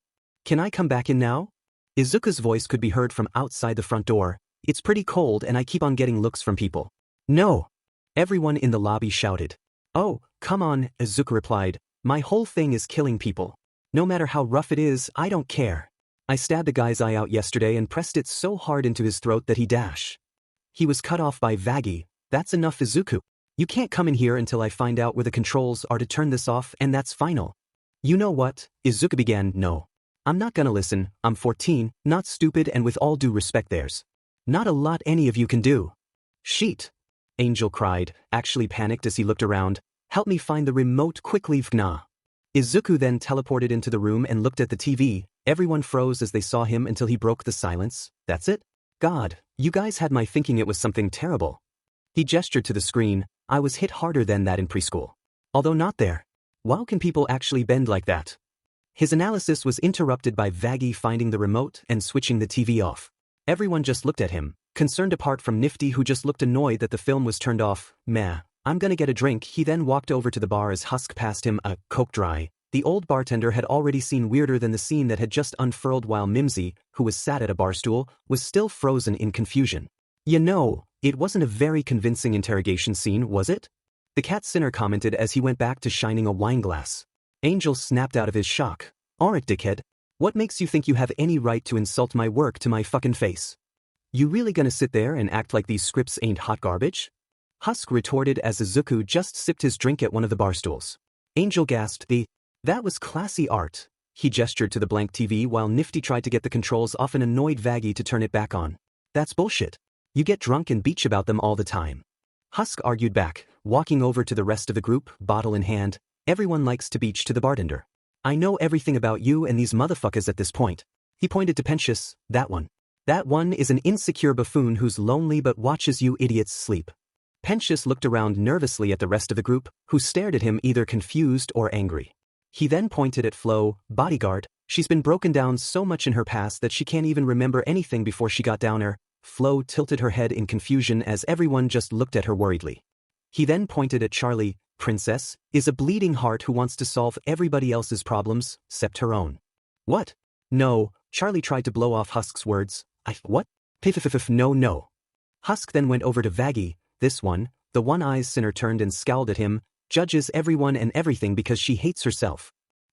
Can I come back in now? Izuku's voice could be heard from outside the front door. It's pretty cold and I keep on getting looks from people. No. Everyone in the lobby shouted. Oh, come on, Izuku replied. My whole thing is killing people. No matter how rough it is, I don't care. I stabbed a guy's eye out yesterday and pressed it so hard into his throat that he dash. He was cut off by Vaggie. That's enough, Izuku. You can't come in here until I find out where the controls are to turn this off, and that's final. You know what? Izuku began. No. I'm not gonna listen. I'm 14, not stupid, and with all due respect there's not a lot any of you can do. Sheet. Angel cried, actually panicked as he looked around. Help me find the remote quickly, Vgna. Izuku then teleported into the room and looked at the TV. Everyone froze as they saw him until he broke the silence. That's it? God, you guys had my thinking it was something terrible. He gestured to the screen. I was hit harder than that in preschool. Although not there. How can people actually bend like that? His analysis was interrupted by Vaggie finding the remote and switching the TV off. Everyone just looked at him, concerned apart from Nifty who just looked annoyed that the film was turned off. Meh, I'm gonna get a drink. He then walked over to the bar as Husk passed him a Coke Dry. The old bartender had already seen weirder than the scene that had just unfurled while Mimsy, who was sat at a bar stool, was still frozen in confusion. You know, it wasn't a very convincing interrogation scene, was it? The cat Sinner commented as he went back to shining a wine glass. Angel snapped out of his shock. Alright, dickhead. What makes you think you have any right to insult my work to my fucking face? You really gonna sit there and act like these scripts ain't hot garbage? Husk retorted as Izuku just sipped his drink at one of the bar stools. Angel gasped. That was classy art. He gestured to the blank TV while Nifty tried to get the controls off and annoyed Vaggie to turn it back on. That's bullshit. You get drunk and beach about them all the time. Husk argued back, walking over to the rest of the group, bottle in hand. Everyone likes to beach to the bartender. I know everything about you and these motherfuckers at this point. He pointed to Pentious. That one. That one is an insecure buffoon who's lonely but watches you idiots sleep. Pentious looked around nervously at the rest of the group, who stared at him either confused or angry. He then pointed at Flo. Bodyguard. She's been broken down so much in her past that she can't even remember anything before she got down her. Flo tilted her head in confusion as everyone just looked at her worriedly. He then pointed at Charlie. Princess is a bleeding heart who wants to solve everybody else's problems, except her own. What? No, Charlie tried to blow off Husk's words. What? No. Husk then went over to Vaggie. This one, the one-eyed Sinner turned and scowled at him, judges everyone and everything because she hates herself.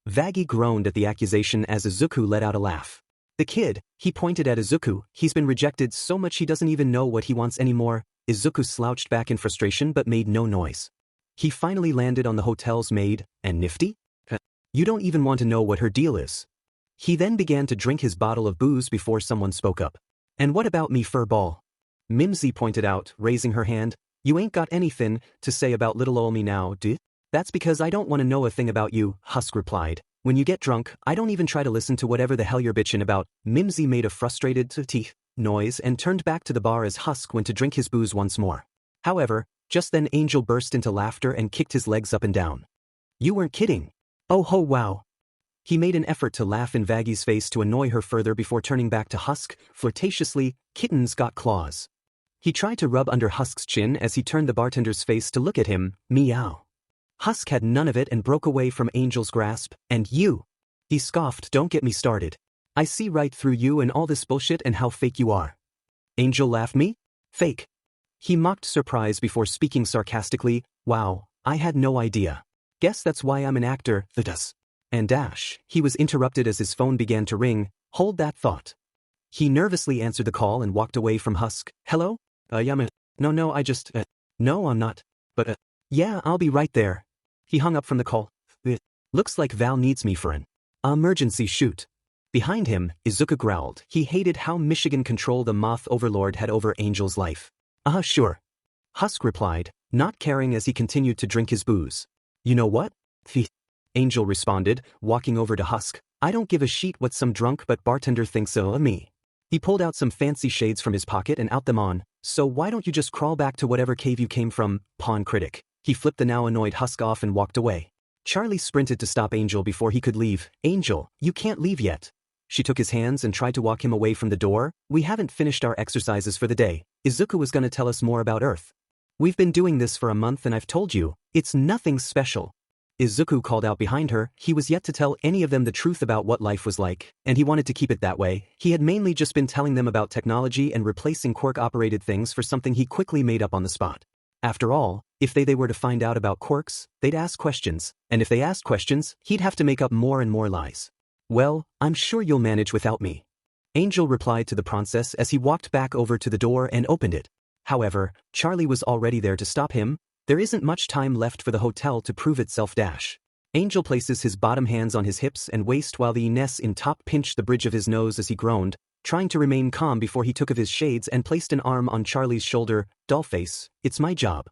Vaggie groaned at the accusation as Izuku let out a laugh. The kid, he pointed at Izuku, he's been rejected so much he doesn't even know what he wants anymore. Izuku slouched back in frustration but made no noise. He finally landed on the hotel's maid, and Nifty? You don't even want to know what her deal is. He then began to drink his bottle of booze before someone spoke up. And what about me, furball? Mimsy pointed out, raising her hand. You ain't got anything to say about little ol' me now, do? That's because I don't want to know a thing about you, Husk replied. When you get drunk, I don't even try to listen to whatever the hell you're bitchin' about. Mimsy made a frustrated teeth noise and turned back to the bar as Husk went to drink his booze once more. However, just then Angel burst into laughter and kicked his legs up and down. You weren't kidding. Oh ho wow. He made an effort to laugh in Vaggy's face to annoy her further before turning back to Husk, flirtatiously, kittens got claws. He tried to rub under Husk's chin as he turned the bartender's face to look at him, meow. Husk had none of it and broke away from Angel's grasp, and you. He scoffed, don't get me started. I see right through you and all this bullshit and how fake you are. Angel laughed, me? Fake. He mocked surprise before speaking sarcastically, wow, I had no idea. Guess that's why I'm an actor, the does. And dash, he was interrupted as his phone began to ring, hold that thought. He nervously answered the call and walked away from Husk. Hello? No, I just, no I'm not, but, yeah, I'll be right there. He hung up from the call. Looks like Val needs me for an emergency shoot. Behind him, Izuku growled. He hated how Michigan control the Moth Overlord had over Angel's life. Sure. Husk replied, not caring as he continued to drink his booze. You know what? Angel responded, walking over to Husk. I don't give a shit what some drunk but bartender thinks of me. He pulled out some fancy shades from his pocket and out them on. So why don't you just crawl back to whatever cave you came from, pawn critic? He flipped the now annoyed Husk off and walked away. Charlie sprinted to stop Angel before he could leave. Angel, you can't leave yet. She took his hands and tried to walk him away from the door. We haven't finished our exercises for the day. Izuku was going to tell us more about Earth. We've been doing this for a month and I've told you, it's nothing special. Izuku called out behind her. He was yet to tell any of them the truth about what life was like, and he wanted to keep it that way. He had mainly just been telling them about technology and replacing quirk-operated things for something he quickly made up on the spot. After all, if they were to find out about quirks, they'd ask questions, and if they asked questions, he'd have to make up more and more lies. Well, I'm sure you'll manage without me. Angel replied to the princess as he walked back over to the door and opened it. However, Charlie was already there to stop him. There isn't much time left for the hotel to prove itself dash. Angel places his bottom hands on his hips and waist while the Ines in top pinched the bridge of his nose as he groaned, trying to remain calm before he took off his shades and placed an arm on Charlie's shoulder. Dollface, it's my job.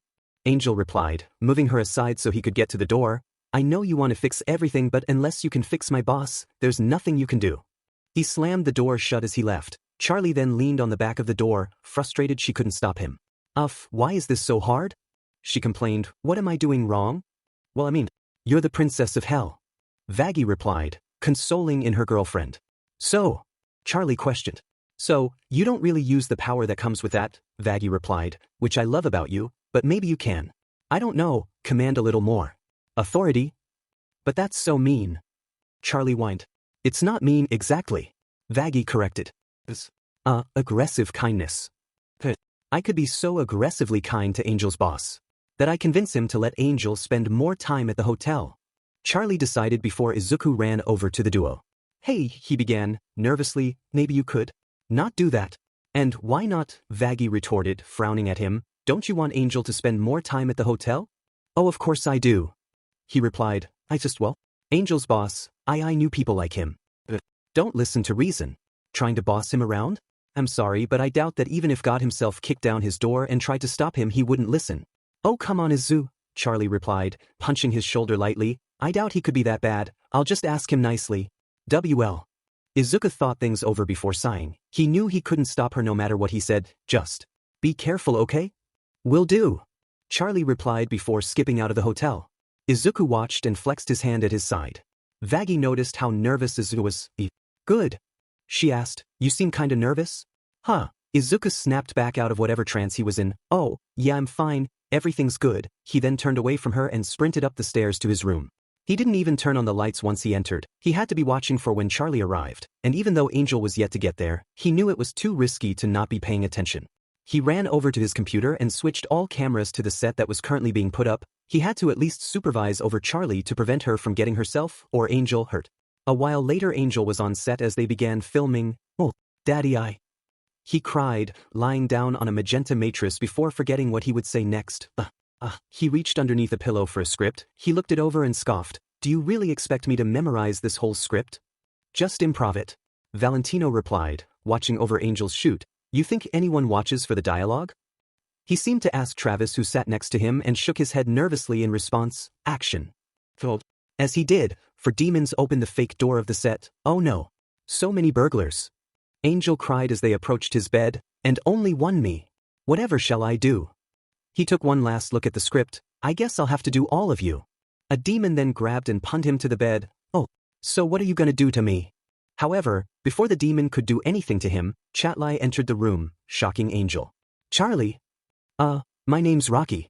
Angel replied, moving her aside so he could get to the door. I know you want to fix everything but unless you can fix my boss, there's nothing you can do. He slammed the door shut as he left. Charlie then leaned on the back of the door, frustrated she couldn't stop him. Why is this so hard? She complained, what am I doing wrong? Well, you're the princess of hell. Vaggy replied, consoling in her girlfriend. So? Charlie questioned. So, you don't really use the power that comes with that, Vaggy replied, which I love about you, but maybe you can. I don't know, command a little more. Authority? But that's so mean. Charlie whined. It's not mean exactly. Vaggy corrected. It's aggressive kindness. I could be so aggressively kind to Angel's boss that I convince him to let Angel spend more time at the hotel. Charlie decided before Izuku ran over to the duo. Hey, he began, nervously, maybe you could not do that. And why not? Vaggy retorted, frowning at him. Don't you want Angel to spend more time at the hotel? Oh, of course I do. He replied, Angel's boss, I knew people like him. Don't listen to reason. Trying to boss him around? I'm sorry, but I doubt that even if God himself kicked down his door and tried to stop him, he wouldn't listen. Oh, come on, Izu, Charlie replied, punching his shoulder lightly. I doubt he could be that bad. I'll just ask him nicely. WL. Izuku thought things over before sighing. He knew he couldn't stop her no matter what he said. Just be careful, okay? Will do. Charlie replied before skipping out of the hotel. Izuku watched and flexed his hand at his side. Vaggy noticed how nervous Izuku was. Good. She asked, you seem kinda nervous? Huh. Izuku snapped back out of whatever trance he was in. Oh, yeah, I'm fine. Everything's good. He then turned away from her and sprinted up the stairs to his room. He didn't even turn on the lights once he entered. He had to be watching for when Charlie arrived, and even though Angel was yet to get there, he knew it was too risky to not be paying attention. He ran over to his computer and switched all cameras to the set that was currently being put up. He had to at least supervise over Charlie to prevent her from getting herself or Angel hurt. A while later Angel was on set as they began filming. Oh, Daddy He cried, lying down on a magenta mattress before forgetting what he would say next. He reached underneath a pillow for a script, he looked it over and scoffed. Do you really expect me to memorize this whole script? Just improv it. Valentino replied, watching over Angel's shoot. You think anyone watches for the dialogue? He seemed to ask Travis, who sat next to him, and shook his head nervously in response. Action. As he did, for demons opened the fake door of the set. Oh no. So many burglars. Angel cried as they approached his bed, and only one me. Whatever shall I do? He took one last look at the script. I guess I'll have to do all of you. A demon then grabbed and punned him to the bed. Oh, so what are you gonna do to me? However, before the demon could do anything to him, Chatlai entered the room, shocking Angel. Charlie? My name's Rocky.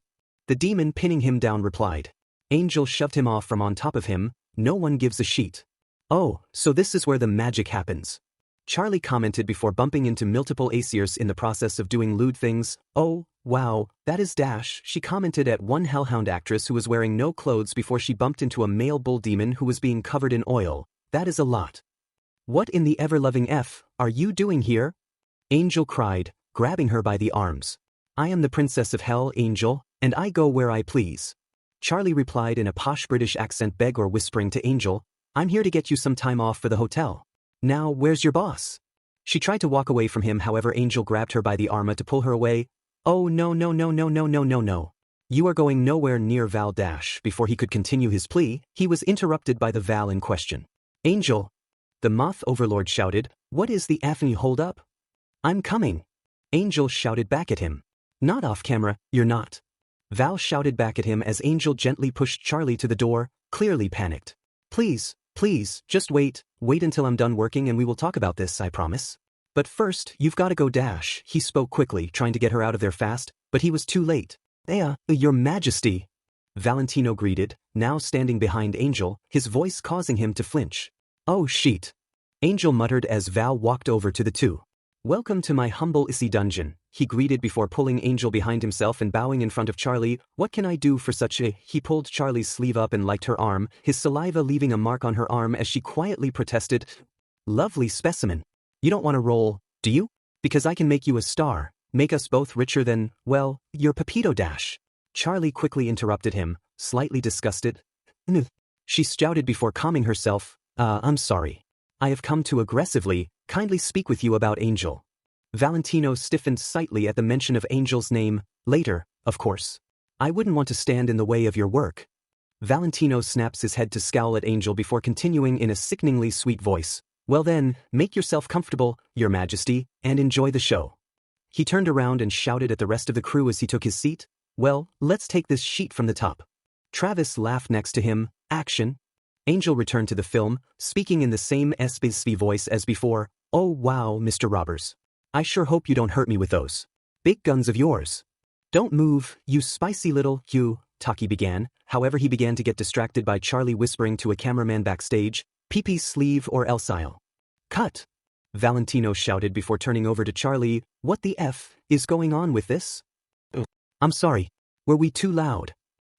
The demon pinning him down replied. Angel shoved him off from on top of him. No one gives a sheet. Oh, so this is where the magic happens. Charlie commented before bumping into multiple Aesirs in the process of doing lewd things. Oh, wow, that is dash, she commented at one Hellhound actress who was wearing no clothes before she bumped into a male bull demon who was being covered in oil. That is a lot. What in the ever-loving F are you doing here? Angel cried, grabbing her by the arms. I am the Princess of Hell, Angel, and I go where I please. Charlie replied in a posh British accent, whispering to Angel, I'm here to get you some time off for the hotel. Now, where's your boss? She tried to walk away from him, however Angel grabbed her by the arm to pull her away. Oh no. You are going nowhere near Val dash. Before he could continue his plea, he was interrupted by the Val in question. Angel. The Moth Overlord shouted, what is the effing hold up? I'm coming. Angel shouted back at him. Not off camera, you're not. Val shouted back at him as Angel gently pushed Charlie to the door, clearly panicked. Please, just wait until I'm done working and we will talk about this, I promise. But first, you've got to go dash, he spoke quickly, trying to get her out of there fast, but he was too late. Your Majesty. Valentino greeted, now standing behind Angel, his voice causing him to flinch. Oh shit. Angel muttered as Val walked over to the two. Welcome to my humble Issy dungeon, he greeted before pulling Angel behind himself and bowing in front of Charlie. What can I do for such a... He pulled Charlie's sleeve up and liked her arm, his saliva leaving a mark on her arm as she quietly protested. Lovely specimen. You don't want to roll, do you? Because I can make you a star, make us both richer than, well, your Pepito dash. Charlie quickly interrupted him, slightly disgusted. She shouted before calming herself. I'm sorry. I have come to aggressively, kindly speak with you about Angel. Valentino stiffened slightly at the mention of Angel's name. Later, of course. I wouldn't want to stand in the way of your work. Valentino snaps his head to scowl at Angel before continuing in a sickeningly sweet voice. Well then, make yourself comfortable, Your Majesty, and enjoy the show. He turned around and shouted at the rest of the crew as he took his seat. Well, let's take this sheet from the top. Travis laughed next to him. Action. Angel returned to the film, speaking in the same SBSV voice as before. Oh wow, Mr. Robbers. I sure hope you don't hurt me with those big guns of yours. Don't move, you spicy little, you, Taki began, however he began to get distracted by Charlie whispering to a cameraman backstage, PP sleeve or else I'll. Cut. Valentino shouted before turning over to Charlie, what the F is going on with this? I'm sorry, were we too loud?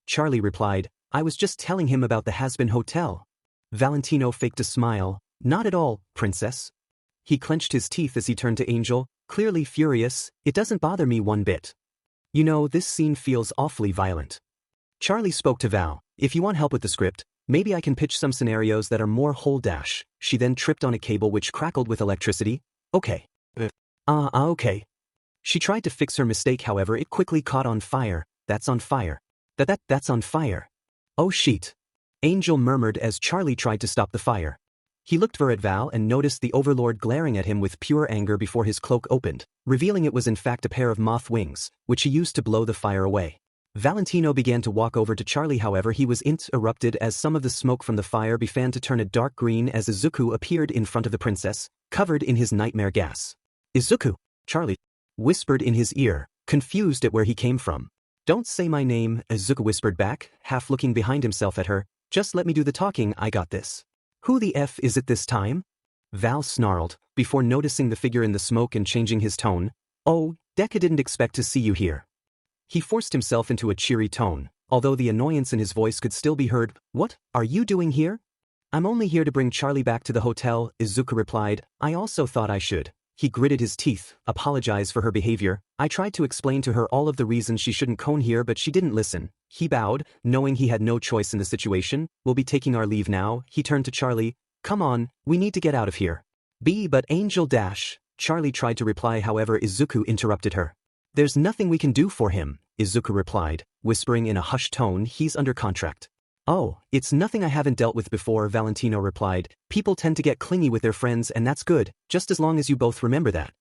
Charlie replied, I was just telling him about the Hazbin hotel. Valentino faked a smile, not at all, princess. He clenched his teeth as he turned to Angel, clearly furious, it doesn't bother me one bit. You know, this scene feels awfully violent. Charlie spoke to Val, if you want help with the script, maybe I can pitch some scenarios that are more whole dash. She then tripped on a cable which crackled with electricity. Okay. Okay. She tried to fix her mistake, however it quickly caught on fire. That's on fire. That's on fire. Oh shit. Angel murmured as Charlie tried to stop the fire. He looked at Val and noticed the Overlord glaring at him with pure anger before his cloak opened, revealing it was in fact a pair of moth wings, which he used to blow the fire away. Valentino began to walk over to Charlie, however he was interrupted as some of the smoke from the fire began to turn a dark green as Izuku appeared in front of the princess, covered in his nightmare gas. Izuku, Charlie whispered in his ear, confused at where he came from. Don't say my name, Izuku whispered back, half looking behind himself at her. Just let me do the talking, I got this. Who the F is it this time? Val snarled, before noticing the figure in the smoke and changing his tone. Oh, Deku didn't expect to see you here. He forced himself into a cheery tone, although the annoyance in his voice could still be heard. What are you doing here? I'm only here to bring Charlie back to the hotel, Izuku replied. I also thought I should He gritted his teeth, apologized for her behavior. I tried to explain to her all of the reasons she shouldn't come here but she didn't listen. He bowed, knowing he had no choice in the situation. We'll be taking our leave now. He turned to Charlie. Come on, we need to get out of here. But Angel dash. Charlie tried to reply, however Izuku interrupted her. There's nothing we can do for him, Izuku replied, whispering in a hushed tone. He's under contract. Oh, it's nothing I haven't dealt with before, Valentino replied. People tend to get clingy with their friends and that's good, just as long as you both remember that.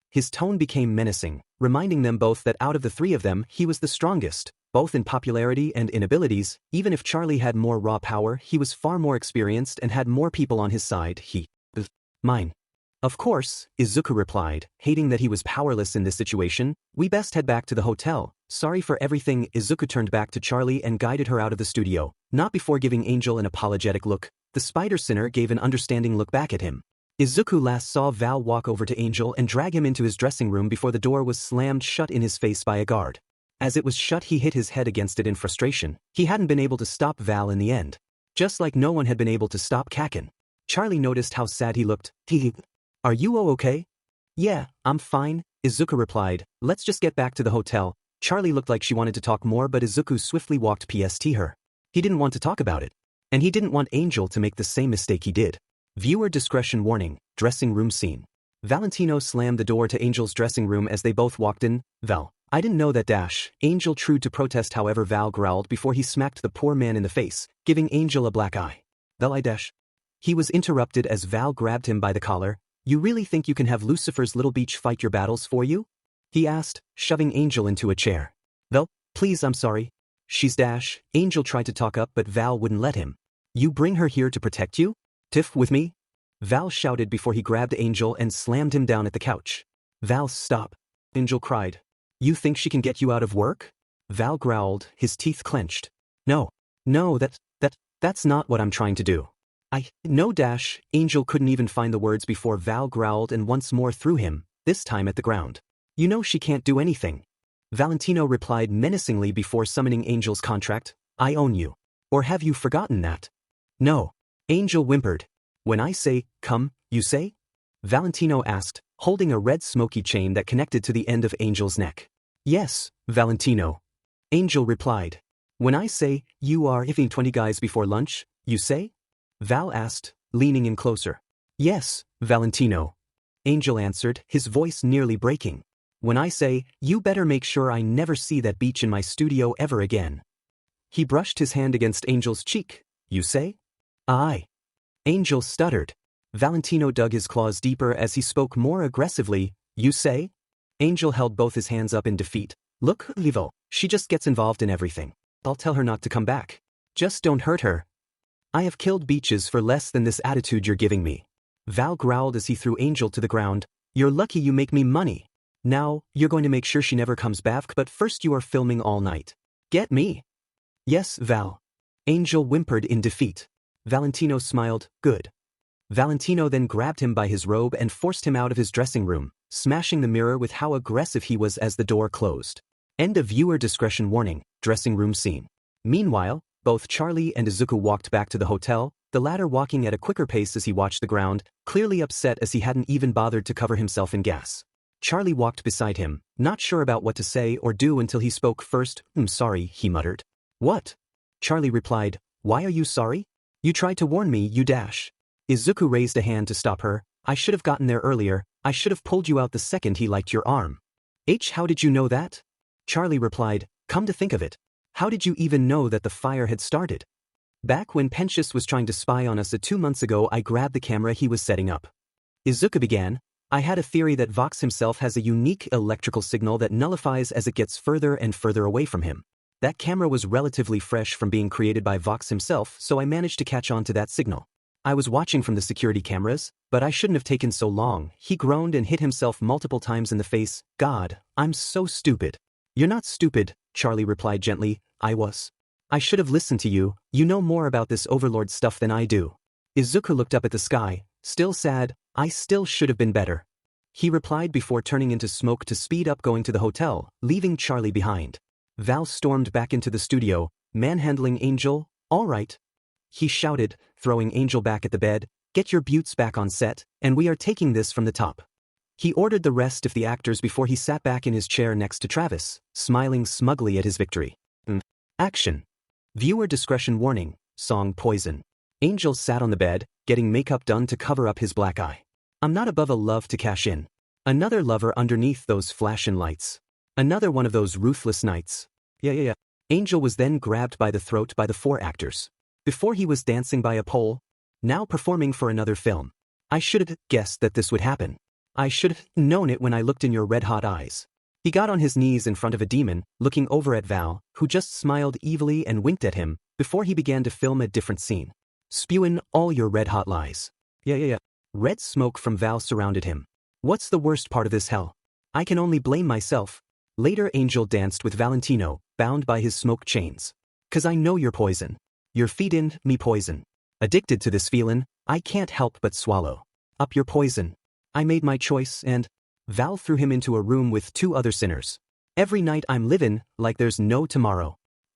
His tone became menacing, reminding them both that out of the three of them he was the strongest, both in popularity and in abilities. Even if Charlie had more raw power, he was far more experienced and had more people on his side. Mine. Of course, Izuku replied, hating that he was powerless in this situation. We best head back to the hotel. Sorry for everything. Izuku turned back to Charlie and guided her out of the studio, not before giving Angel an apologetic look. The spider sinner gave an understanding look back at him. Izuku last saw Val walk over to Angel and drag him into his dressing room before the door was slammed shut in his face by a guard. As it was shut, he hit his head against it in frustration. He hadn't been able to stop Val in the end. Just like no one had been able to stop Kakin. Charlie noticed how sad he looked. Are you okay? Yeah, I'm fine, Izuku replied. Let's just get back to the hotel. Charlie looked like she wanted to talk more but Izuku swiftly walked past her. He didn't want to talk about it. And he didn't want Angel to make the same mistake he did. Viewer discretion warning, dressing room scene. Valentino slammed the door to Angel's dressing room as they both walked in. Val, I didn't know that dash. Angel tried to protest, however Val growled before he smacked the poor man in the face, giving Angel a black eye. Val, I dash. He was interrupted as Val grabbed him by the collar. You really think you can have Lucifer's little beach fight your battles for you? He asked, shoving Angel into a chair. Val, please, I'm sorry. She's dash. Angel tried to talk up but Val wouldn't let him. You bring her here to protect you? Tiff with me? Val shouted before he grabbed Angel and slammed him down at the couch. Val, stop. Angel cried. You think she can get you out of work? Val growled, his teeth clenched. No, that's not what I'm trying to do. No dash. Angel couldn't even find the words before Val growled and once more threw him, this time at the ground. You know she can't do anything. Valentino replied menacingly before summoning Angel's contract. I own you. Or have you forgotten that? No. Angel whimpered. When I say, come, you say? Valentino asked, holding a red smoky chain that connected to the end of Angel's neck. Yes, Valentino. Angel replied. When I say, you are having 20 guys before lunch, you say? Val asked, leaning in closer. Yes, Valentino. Angel answered, his voice nearly breaking. When I say, you better make sure I never see that beach in my studio ever again. He brushed his hand against Angel's cheek. You say? Aye. Angel stuttered. Valentino dug his claws deeper as he spoke more aggressively. You say? Angel held both his hands up in defeat. Look, Livo, she just gets involved in everything. I'll tell her not to come back. Just don't hurt her. I have killed beaches for less than this attitude you're giving me. Val growled as he threw Angel to the ground. You're lucky you make me money. Now, you're going to make sure she never comes back, but first you are filming all night. Get me? Yes, Val. Angel whimpered in defeat. Valentino smiled. Good. Valentino then grabbed him by his robe and forced him out of his dressing room, smashing the mirror with how aggressive he was as the door closed. End of viewer discretion warning, dressing room scene. Meanwhile, both Charlie and Izuku walked back to the hotel, the latter walking at a quicker pace as he watched the ground, clearly upset as he hadn't even bothered to cover himself in gas. Charlie walked beside him, not sure about what to say or do until he spoke first. I'm sorry, he muttered. What? Charlie replied, why are you sorry? You tried to warn me, you dash. Izuku raised a hand to stop her. I should have gotten there earlier. I should have pulled you out the second he liked your arm. How did you know that? Charlie replied, come to think of it. How did you even know that the fire had started? Back when Pensius was trying to spy on us 2 months ago, I grabbed the camera he was setting up. Izuku began. I had a theory that Vox himself has a unique electrical signal that nullifies as it gets further and further away from him. That camera was relatively fresh from being created by Vox himself, so I managed to catch on to that signal. I was watching from the security cameras, but I shouldn't have taken so long. He groaned and hit himself multiple times in the face. God, I'm so stupid. You're not stupid, Charlie replied gently. I was. I should have listened to you. You know more about this Overlord stuff than I do. Izuku looked up at the sky, still sad. I still should have been better. He replied before turning into smoke to speed up going to the hotel, leaving Charlie behind. Val stormed back into the studio, manhandling Angel. All right. He shouted, throwing Angel back at the bed. Get your buttes back on set, and we are taking this from the top. He ordered the rest of the actors before he sat back in his chair next to Travis, smiling smugly at his victory. Action. Viewer discretion warning, song Poison. Angel sat on the bed, getting makeup done to cover up his black eye. I'm not above a love to cash in. Another lover underneath those flashing lights. Another one of those ruthless nights. Yeah. Angel was then grabbed by the throat by the 4 actors. Before he was dancing by a pole, now performing for another film. I should have guessed that this would happen. I should have known it when I looked in your red-hot eyes. He got on his knees in front of a demon, looking over at Val, who just smiled evilly and winked at him, before he began to film a different scene. Spewing all your red-hot lies. Yeah. Red smoke from Val surrounded him. What's the worst part of this hell? I can only blame myself. Later Angel danced with Valentino, bound by his smoke chains. 'Cause I know you're poison. You're feeding me poison. Addicted to this feeling, I can't help but swallow up your poison. I made my choice and Val threw him into a room with 2 other sinners. Every night I'm living like there's no tomorrow.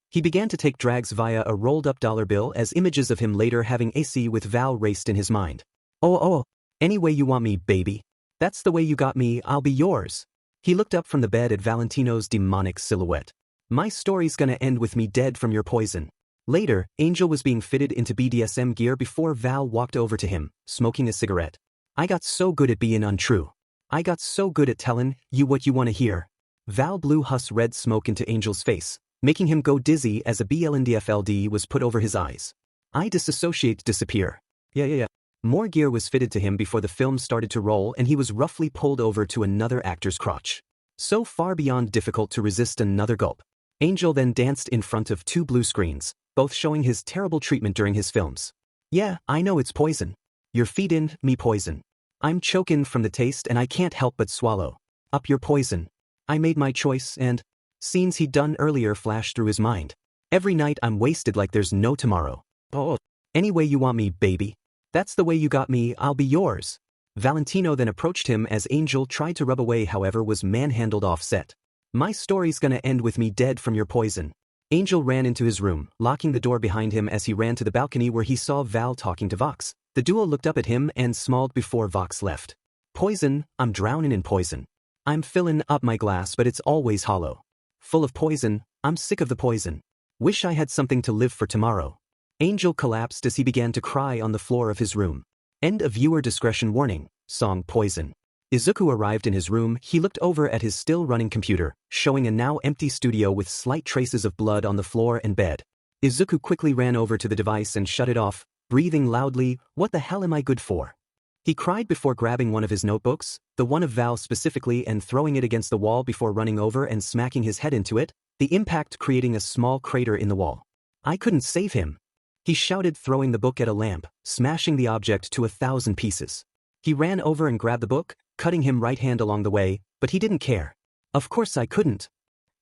He began to take drags via a rolled-up dollar bill as images of him later having AC with Val raced in his mind. Oh, any way you want me, baby. That's the way you got me, I'll be yours. He looked up from the bed at Valentino's demonic silhouette. My story's gonna end with me dead from your poison. Later, Angel was being fitted into BDSM gear before Val walked over to him, smoking a cigarette. I got so good at being untrue. I got so good at telling you what you want to hear. Val blew red smoke into Angel's face, making him go dizzy as a BLNDFLD was put over his eyes. I disappear. Yeah. More gear was fitted to him before the film started to roll and he was roughly pulled over to another actor's crotch. So far beyond difficult to resist another gulp. Angel then danced in front of 2 blue screens, both showing his terrible treatment during his films. Yeah, I know it's poison. You're feeding me poison. I'm choking from the taste and I can't help but swallow up your poison. I made my choice and scenes he'd done earlier flashed through his mind. Every night I'm wasted like there's no tomorrow. Oh, any way you want me, baby. That's the way you got me, I'll be yours. Valentino then approached him as Angel tried to rub away, however was manhandled offset. My story's gonna end with me dead from your poison. Angel ran into his room, locking the door behind him as he ran to the balcony where he saw Val talking to Vox. The duo looked up at him and smiled before Vox left. Poison, I'm drowning in poison. I'm filling up my glass but it's always hollow. Full of poison, I'm sick of the poison. Wish I had something to live for tomorrow. Angel collapsed as he began to cry on the floor of his room. End of viewer discretion warning, song Poison. Izuku arrived in his room. He looked over at his still-running computer, showing a now empty studio with slight traces of blood on the floor and bed. Izuku quickly ran over to the device and shut it off, breathing loudly, what the hell am I good for? He cried before grabbing one of his notebooks, the one of Val specifically, and throwing it against the wall before running over and smacking his head into it, the impact creating a small crater in the wall. I couldn't save him. He shouted, throwing the book at a lamp, smashing the object to 1,000 pieces. He ran over and grabbed the book, cutting him right hand along the way, but he didn't care. Of course I couldn't.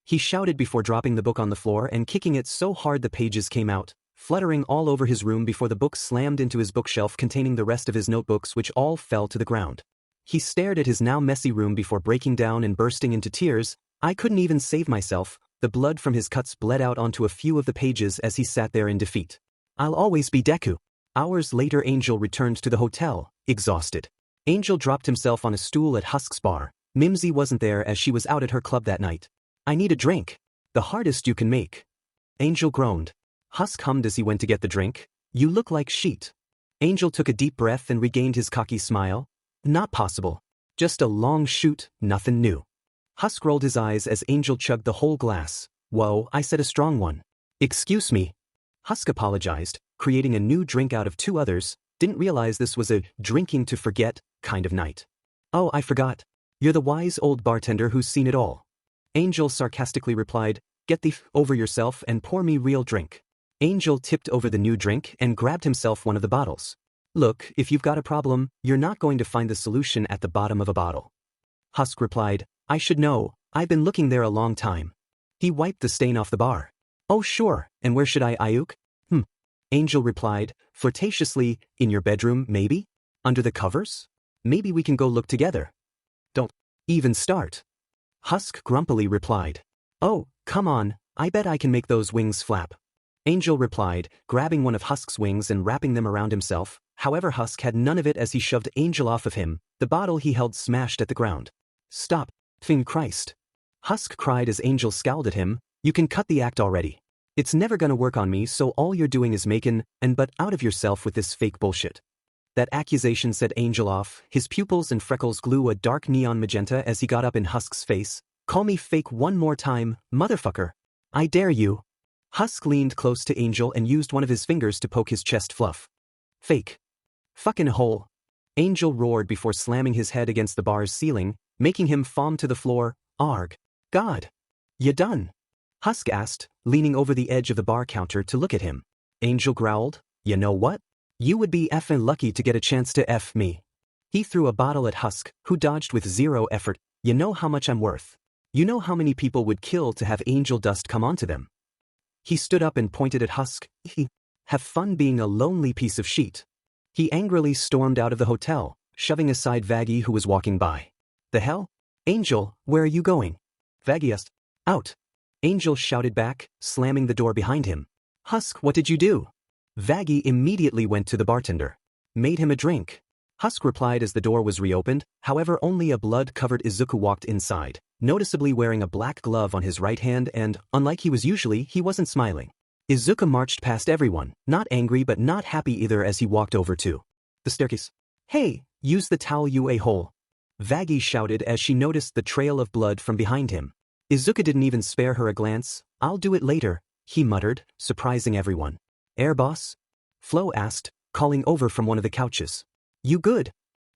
He shouted before dropping the book on the floor and kicking it so hard the pages came out, fluttering all over his room before the book slammed into his bookshelf containing the rest of his notebooks, which all fell to the ground. He stared at his now messy room before breaking down and bursting into tears. I couldn't even save myself. The blood from his cuts bled out onto a few of the pages as he sat there in defeat. I'll always be Deku. Hours later Angel returned to the hotel, exhausted. Angel dropped himself on a stool at Husk's bar. Mimsy wasn't there as she was out at her club that night. I need a drink. The hardest you can make. Angel groaned. Husk hummed as he went to get the drink. You look like sheet. Angel took a deep breath and regained his cocky smile. Not possible. Just a long shoot, nothing new. Husk rolled his eyes as Angel chugged the whole glass. Whoa, I said a strong one. Excuse me. Husk apologized, creating a new drink out of 2 others, didn't realize this was a drinking to forget kind of night. Oh, I forgot. You're the wise old bartender who's seen it all. Angel sarcastically replied, get the over yourself and pour me real drink. Angel tipped over the new drink and grabbed himself one of the bottles. Look, if you've got a problem, you're not going to find the solution at the bottom of a bottle. Husk replied, I should know, I've been looking there a long time. He wiped the stain off the bar. Oh sure, and where should I Ayuk? Angel replied, flirtatiously, in your bedroom, maybe? Under the covers? Maybe we can go look together. Don't even start. Husk grumpily replied. Oh, come on, I bet I can make those wings flap. Angel replied, grabbing one of Husk's wings and wrapping them around himself. However, Husk had none of it as he shoved Angel off of him. The bottle he held smashed at the ground. Stop, fin Christ. Husk cried as Angel scowled at him, you can cut the act already. It's never gonna work on me, so all you're doing is making an butt out of yourself with this fake bullshit. That accusation set Angel off, his pupils and freckles glue a dark neon magenta as he got up in Husk's face. Call me fake one more time, motherfucker. I dare you. Husk leaned close to Angel and used one of his fingers to poke his chest fluff. Fake. Fucking hole. Angel roared before slamming his head against the bar's ceiling, making him fall to the floor. Arg. God. Ya done? Husk asked, leaning over the edge of the bar counter to look at him. Angel growled, you know what? You would be effing lucky to get a chance to F me. He threw a bottle at Husk, who dodged with zero effort. You know how much I'm worth. You know how many people would kill to have angel dust come onto them. He stood up and pointed at Husk. Have fun being a lonely piece of shit. He angrily stormed out of the hotel, shoving aside Vaggie who was walking by. The hell? Angel, where are you going? Vaggie asked. Out. Angel shouted back, slamming the door behind him. Husk, what did you do? Vaggie immediately went to the bartender. Made him a drink. Husk replied as the door was reopened, however only a blood-covered Izuku walked inside, noticeably wearing a black glove on his right hand and, unlike he was usually, he wasn't smiling. Izuku marched past everyone, not angry but not happy either as he walked over to the staircase. Hey, use the towel you a-hole. Vaggie shouted as she noticed the trail of blood from behind him. Izuku didn't even spare her a glance. I'll do it later, he muttered, surprising everyone. Air boss? Flo asked, calling over from one of the couches. You good?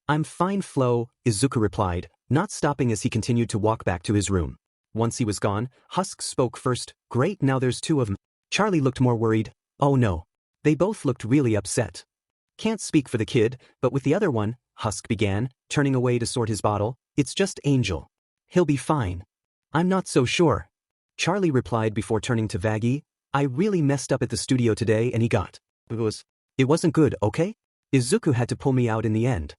I'm fine, Flo, Izuku replied, not stopping as he continued to walk back to his room. Once he was gone, Husk spoke first. Great, now there's two of them. Charlie looked more worried. Oh no. They both looked really upset. Can't speak for the kid, but with the other one, Husk began, turning away to sort his bottle. It's just Angel. He'll be fine. I'm not so sure. Charlie replied before turning to Vaggie. I really messed up at the studio today and he got. It wasn't good, okay? Izuku had to pull me out in the end.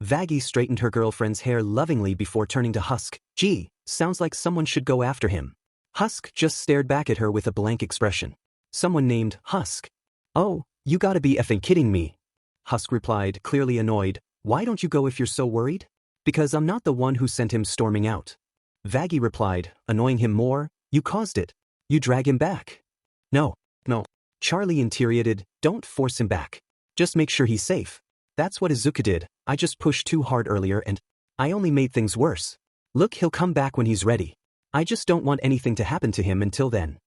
Vaggie straightened her girlfriend's hair lovingly before turning to Husk. Gee, sounds like someone should go after him. Husk just stared back at her with a blank expression. Someone named Husk. Oh, you gotta be effing kidding me. Husk replied, clearly annoyed. Why don't you go if you're so worried? Because I'm not the one who sent him storming out. Vaggie replied, annoying him more. You caused it. You drag him back. No. Charlie interrogated, don't force him back. Just make sure he's safe. That's what Izuku did. I just pushed too hard earlier and I only made things worse. Look, he'll come back when he's ready. I just don't want anything to happen to him until then.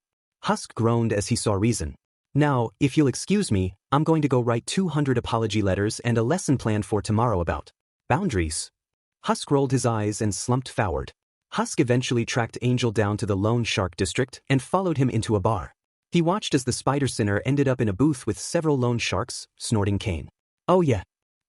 Husk groaned as he saw reason. Now, if you'll excuse me, I'm going to go write 200 apology letters and a lesson plan for tomorrow about boundaries. Husk rolled his eyes and slumped forward. Husk eventually tracked Angel down to the Lone Shark district and followed him into a bar. He watched as the Spider Sinner ended up in a booth with several loan sharks, snorting cane. Oh yeah.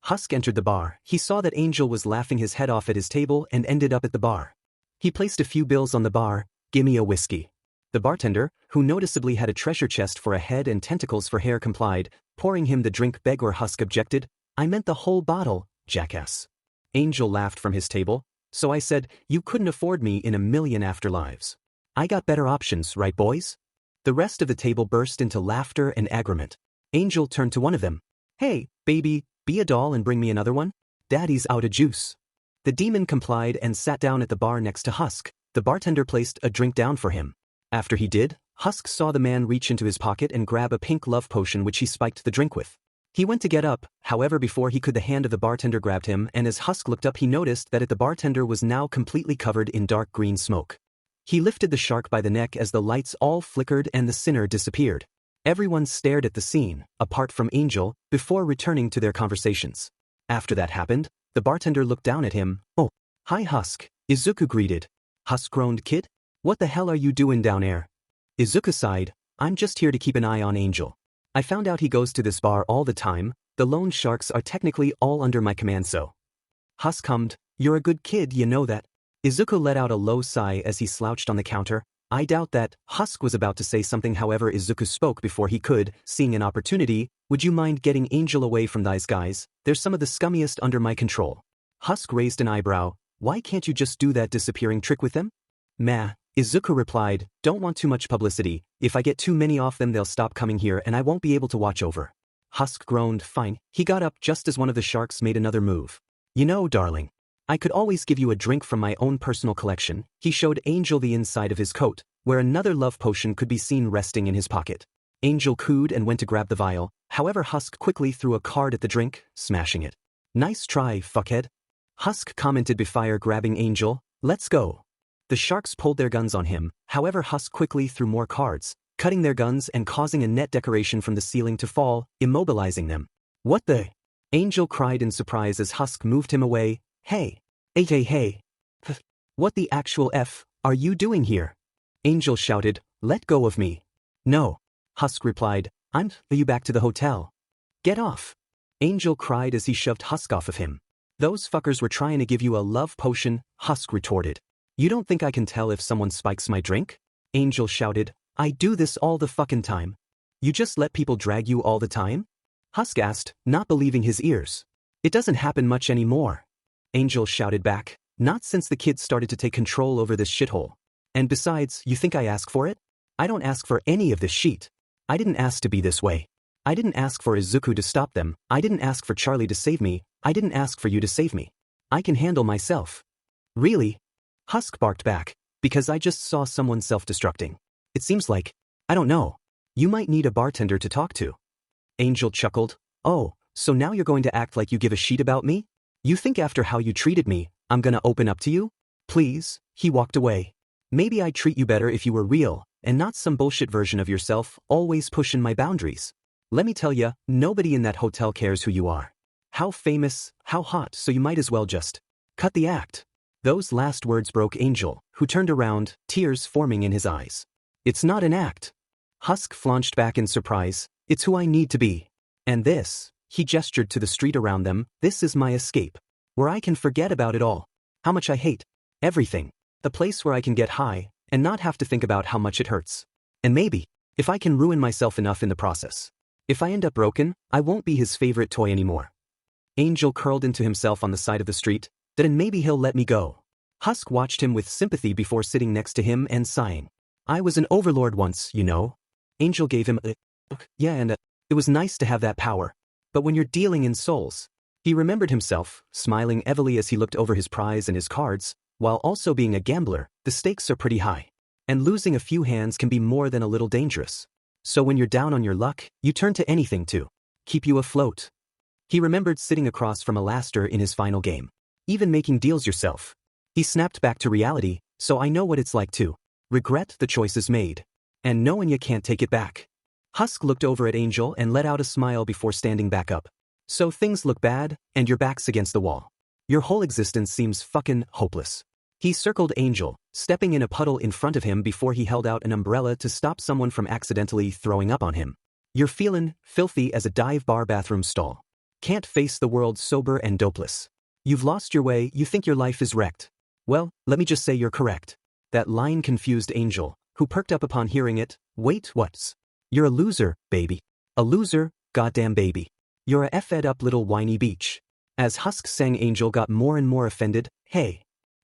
Husk entered the bar. He saw that Angel was laughing his head off at his table and ended up at the bar. He placed a few bills on the bar. Gimme a whiskey. The bartender, who noticeably had a treasure chest for a head and tentacles for hair, complied, pouring him the drink. Beg or Husk objected. I meant the whole bottle, jackass. Angel laughed from his table. So I said, you couldn't afford me in a million afterlives. I got better options, right boys? The rest of the table burst into laughter and agreement. Angel turned to one of them. Hey, baby, be a doll and bring me another one? Daddy's out of juice. The demon complied and sat down at the bar next to Husk. The bartender placed a drink down for him. After he did, Husk saw the man reach into his pocket and grab a pink love potion which he spiked the drink with. He went to get up, however before he could the hand of the bartender grabbed him, and as Husk looked up he noticed that the bartender was now completely covered in dark green smoke. He lifted the shark by the neck as the lights all flickered and the sinner disappeared. Everyone stared at the scene, apart from Angel, before returning to their conversations. After that happened, the bartender looked down at him. Oh, hi Husk, Izuku greeted. Husk groaned, kid? What the hell are you doing down there? Izuku sighed, I'm just here to keep an eye on Angel. I found out he goes to this bar all the time. The loan sharks are technically all under my command, so. Husk hummed, you're a good kid, you know that. Izuku let out a low sigh as he slouched on the counter. I doubt that. Husk was about to say something, however Izuku spoke before he could, seeing an opportunity. Would you mind getting Angel away from these guys? They're some of the scummiest under my control. Husk raised an eyebrow. Why can't you just do that disappearing trick with them? Meh. Izuku replied, don't want too much publicity. If I get too many off them they'll stop coming here and I won't be able to watch over. Husk groaned, fine. He got up just as one of the sharks made another move. You know, darling, I could always give you a drink from my own personal collection. He showed Angel the inside of his coat, where another love potion could be seen resting in his pocket. Angel cooed and went to grab the vial, however Husk quickly threw a card at the drink, smashing it. Nice try, fuckhead. Husk commented before grabbing Angel. Let's go. The sharks pulled their guns on him, however Husk quickly threw more cards, cutting their guns and causing a net decoration from the ceiling to fall, immobilizing them. What the? Angel cried in surprise as Husk moved him away. Hey. Hey. What the actual F are you doing here? Angel shouted, let go of me. No. Husk replied, I'm you back to the hotel. Get off. Angel cried as he shoved Husk off of him. Those fuckers were trying to give you a love potion, Husk retorted. You don't think I can tell if someone spikes my drink? Angel shouted, I do this all the fucking time. You just let people drag you all the time? Husk asked, not believing his ears. It doesn't happen much anymore. Angel shouted back, not since the kids started to take control over this shithole. And besides, you think I ask for it? I don't ask for any of this shit. I didn't ask to be this way. I didn't ask for Izuku to stop them. I didn't ask for Charlie to save me. I didn't ask for you to save me. I can handle myself. Really? Husk barked back, because I just saw someone self-destructing. It seems like, I don't know. You might need a bartender to talk to. Angel chuckled. Oh, so now you're going to act like you give a shit about me? You think after how you treated me, I'm gonna open up to you? Please, he walked away. Maybe I'd treat you better if you were real, and not some bullshit version of yourself, always pushing my boundaries. Let me tell ya, nobody in that hotel cares who you are. How famous, how hot, so you might as well just cut the act. Those last words broke Angel, who turned around, tears forming in his eyes. It's not an act. Husk flaunched back in surprise. It's who I need to be. And this, he gestured to the street around them, this is my escape. Where I can forget about it all. How much I hate everything. The place where I can get high, and not have to think about how much it hurts. And maybe, if I can ruin myself enough in the process. If I end up broken, I won't be his favorite toy anymore. Angel curled into himself on the side of the street, then maybe he'll let me go. Husk watched him with sympathy before sitting next to him and sighing. I was an overlord once, you know. Angel gave him a yeah, and it was nice to have that power. But when you're dealing in souls, he remembered himself, smiling heavily as he looked over his prize and his cards. While also being a gambler, the stakes are pretty high. And losing a few hands can be more than a little dangerous. So when you're down on your luck, you turn to anything to keep you afloat. He remembered sitting across from Alastair in his final game. Even making deals yourself. He snapped back to reality, so I know what it's like to regret the choices made. And knowing you can't take it back. Husk looked over at Angel and let out a smile before standing back up. So things look bad, and your back's against the wall. Your whole existence seems fucking hopeless. He circled Angel, stepping in a puddle in front of him before he held out an umbrella to stop someone from accidentally throwing up on him. You're feeling filthy as a dive bar bathroom stall. Can't face the world sober and dopeless. You've lost your way, you think your life is wrecked. Well, let me just say you're correct. That line confused Angel, who perked up upon hearing it. Wait, what's? You're a loser, baby. A loser, goddamn baby. You're a fed up little whiny beach. As Husk sang, Angel got more and more offended. Hey.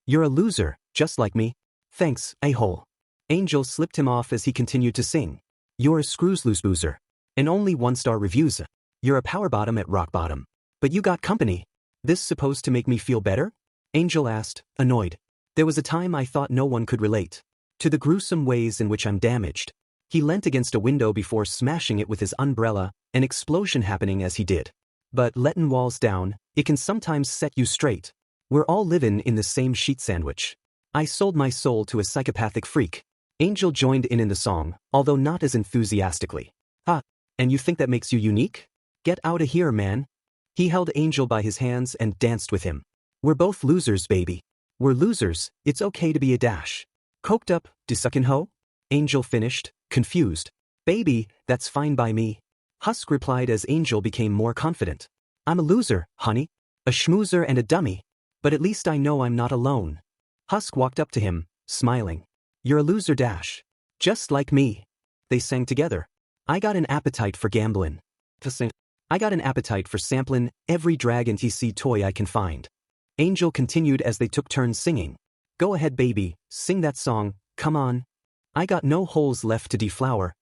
You're a loser, just like me. Thanks, a-hole. Angel slipped him off as he continued to sing. You're a screws loose boozer. And only 1-star reviews. You're a power bottom at rock bottom. But you got company. This supposed to make me feel better? Angel asked, annoyed. There was a time I thought no one could relate to the gruesome ways in which I'm damaged. He leant against a window before smashing it with his umbrella, an explosion happening as he did. But letting walls down, it can sometimes set you straight. We're all living in the same sheet sandwich. I sold my soul to a psychopathic freak. Angel joined in the song, although not as enthusiastically. And you think that makes you unique? Get out of here, man. He held Angel by his hands and danced with him. We're both losers, baby. We're losers, it's okay to be a dash. Coked up, suckin' hoe? Angel finished, confused. Baby, that's fine by me. Husk replied as Angel became more confident. I'm a loser, honey. A schmoozer and a dummy. But at least I know I'm not alone. Husk walked up to him, smiling. You're a loser dash. Just like me. They sang together. I got an appetite for gambling. I got an appetite for sampling every Dragon TC toy I can find. Angel continued as they took turns singing. Go ahead, baby, sing that song, come on. I got no holes left to deflower.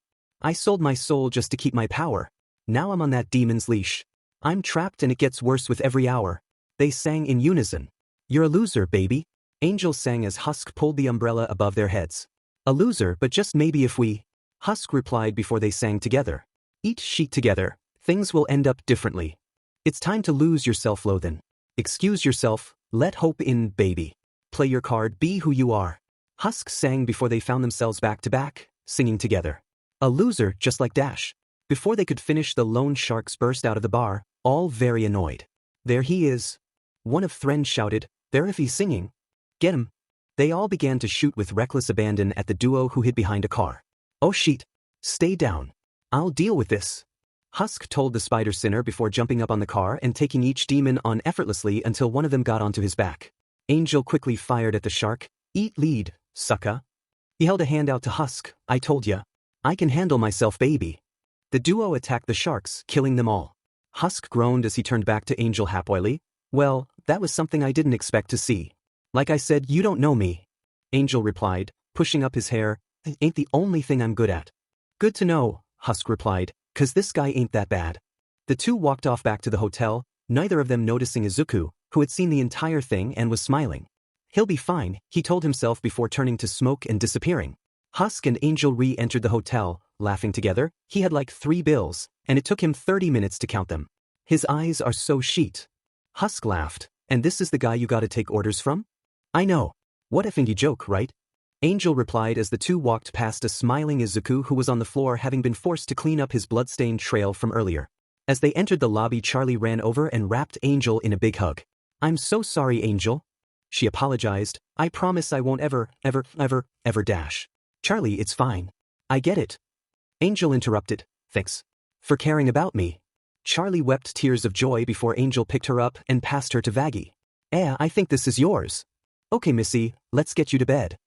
I sold my soul just to keep my power. Now I'm on that demon's leash. I'm trapped and it gets worse with every hour. They sang in unison. You're a loser, baby. Angel sang as Husk pulled the umbrella above their heads. A loser, but just maybe if we... Husk replied before they sang together. Eat sheet together, things will end up differently. It's time to lose your self-loathing. Excuse yourself, let hope in, baby. Play your card, be who you are. Husk sang before they found themselves back to back, singing together. A loser just like Dash. Before they could finish, the lone sharks burst out of the bar, all very annoyed. There he is. One of Thren shouted, there if he's singing. Get him. They all began to shoot with reckless abandon at the duo who hid behind a car. Oh shit. Stay down. I'll deal with this. Husk told the spider sinner before jumping up on the car and taking each demon on effortlessly until one of them got onto his back. Angel quickly fired at the shark. Eat lead, sucka. He held a hand out to Husk. I told ya. I can handle myself, baby. The duo attacked the sharks, killing them all. Husk groaned as he turned back to Angel happily. Well, that was something I didn't expect to see. Like I said, you don't know me. Angel replied, pushing up his hair. It ain't the only thing I'm good at. Good to know, Husk replied, 'cause this guy ain't that bad. The two walked off back to the hotel, neither of them noticing Izuku, who had seen the entire thing and was smiling. He'll be fine, he told himself before turning to smoke and disappearing. Husk and Angel re-entered the hotel, laughing together. He had like 3 bills, and it took him 30 minutes to count them. His eyes are so sheet. Husk laughed, and this is the guy you gotta take orders from? I know. What a fingy joke, right? Angel replied as the two walked past a smiling Izuku who was on the floor having been forced to clean up his bloodstained trail from earlier. As they entered the lobby, Charlie ran over and wrapped Angel in a big hug. I'm so sorry, Angel. She apologized. I promise I won't ever dash. Charlie, it's fine. I get it. Angel interrupted. Thanks. For caring about me. Charlie wept tears of joy before Angel picked her up and passed her to Vaggie. I think this is yours. Okay, Missy, let's get you to bed.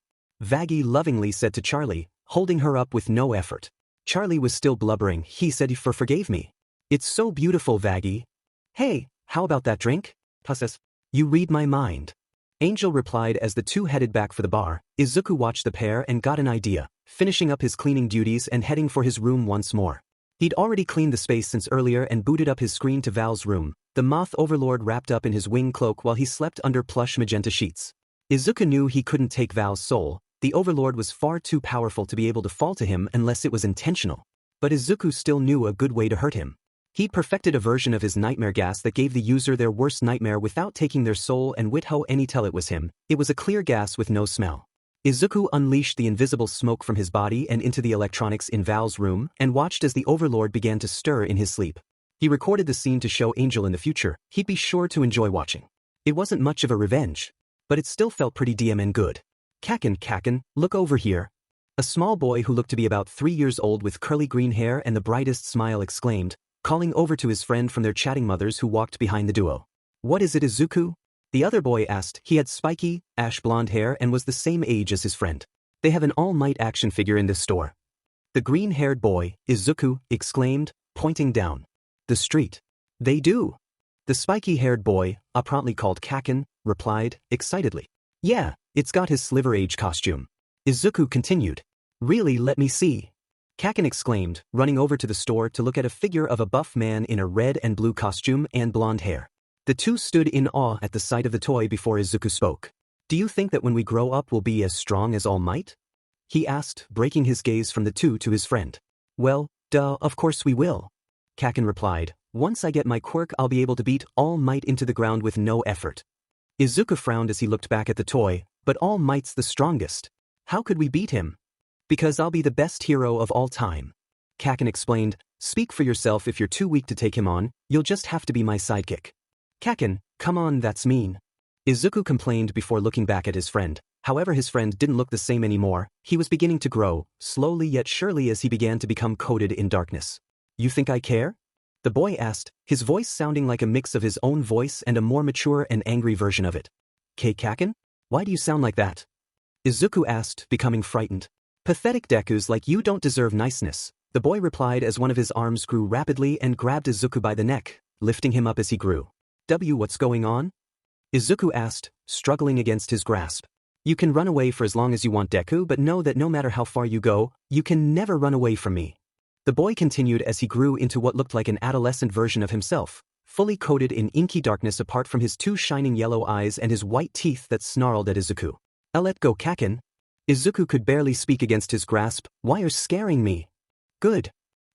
Vaggie lovingly said to Charlie, holding her up with no effort. Charlie was still blubbering. He said he forgave me. It's so beautiful, Vaggie. Hey, how about that drink? Pusses. You read my mind. Angel replied as the two headed back for the bar. Izuku watched the pair and got an idea, finishing up his cleaning duties and heading for his room once more. He'd already cleaned the space since earlier and booted up his screen to Val's room, the Moth Overlord wrapped up in his wing cloak while he slept under plush magenta sheets. Izuku knew he couldn't take Val's soul. The Overlord was far too powerful to be able to fall to him unless it was intentional. But Izuku still knew a good way to hurt him. He'd perfected a version of his nightmare gas that gave the user their worst nightmare without taking their soul and without any tell it was him. It was a clear gas with no smell. Izuku unleashed the invisible smoke from his body and into the electronics in Val's room and watched as the Overlord began to stir in his sleep. He recorded the scene to show Angel in the future. He'd be sure to enjoy watching. It wasn't much of a revenge, but it still felt pretty DMN good. Kaken, look over here. A small boy who looked to be about 3 years old with curly green hair and the brightest smile exclaimed, calling over to his friend from their chatting mothers who walked behind the duo. What is it, Izuku? The other boy asked. He had spiky, ash blonde hair and was the same age as his friend. They have an All Might action figure in this store. The green-haired boy, Izuku, exclaimed, pointing down the street. They do. The spiky-haired boy, promptly called Kaken, replied, excitedly. Yeah, it's got his Sliver Age costume. Izuku continued. Really, let me see. Kaken exclaimed, running over to the store to look at a figure of a buff man in a red and blue costume and blonde hair. The two stood in awe at the sight of the toy before Izuku spoke. Do you think that when we grow up we'll be as strong as All Might? He asked, breaking his gaze from the two to his friend. Well, duh, of course we will. Kaken replied, once I get my quirk I'll be able to beat All Might into the ground with no effort. Izuku frowned as he looked back at the toy, but All Might's the strongest. How could we beat him? Because I'll be the best hero of all time. Kaken explained, speak for yourself. If you're too weak to take him on, you'll just have to be my sidekick. Kaken, come on, that's mean. Izuku complained before looking back at his friend. However, his friend didn't look the same anymore. He was beginning to grow, slowly yet surely as he began to become coated in darkness. You think I care? The boy asked, his voice sounding like a mix of his own voice and a more mature and angry version of it. Kaken? Why do you sound like that? Izuku asked, becoming frightened. Pathetic Dekus like you don't deserve niceness, the boy replied as one of his arms grew rapidly and grabbed Izuku by the neck, lifting him up as he grew. What's going on? Izuku asked, struggling against his grasp. You can run away for as long as you want, Deku, but know that no matter how far you go, you can never run away from me. The boy continued as he grew into what looked like an adolescent version of himself, fully coated in inky darkness apart from his two shining yellow eyes and his white teeth that snarled at Izuku. "Let go, Kaken." Izuku could barely speak against his grasp. "Why are scaring me?" "Good,"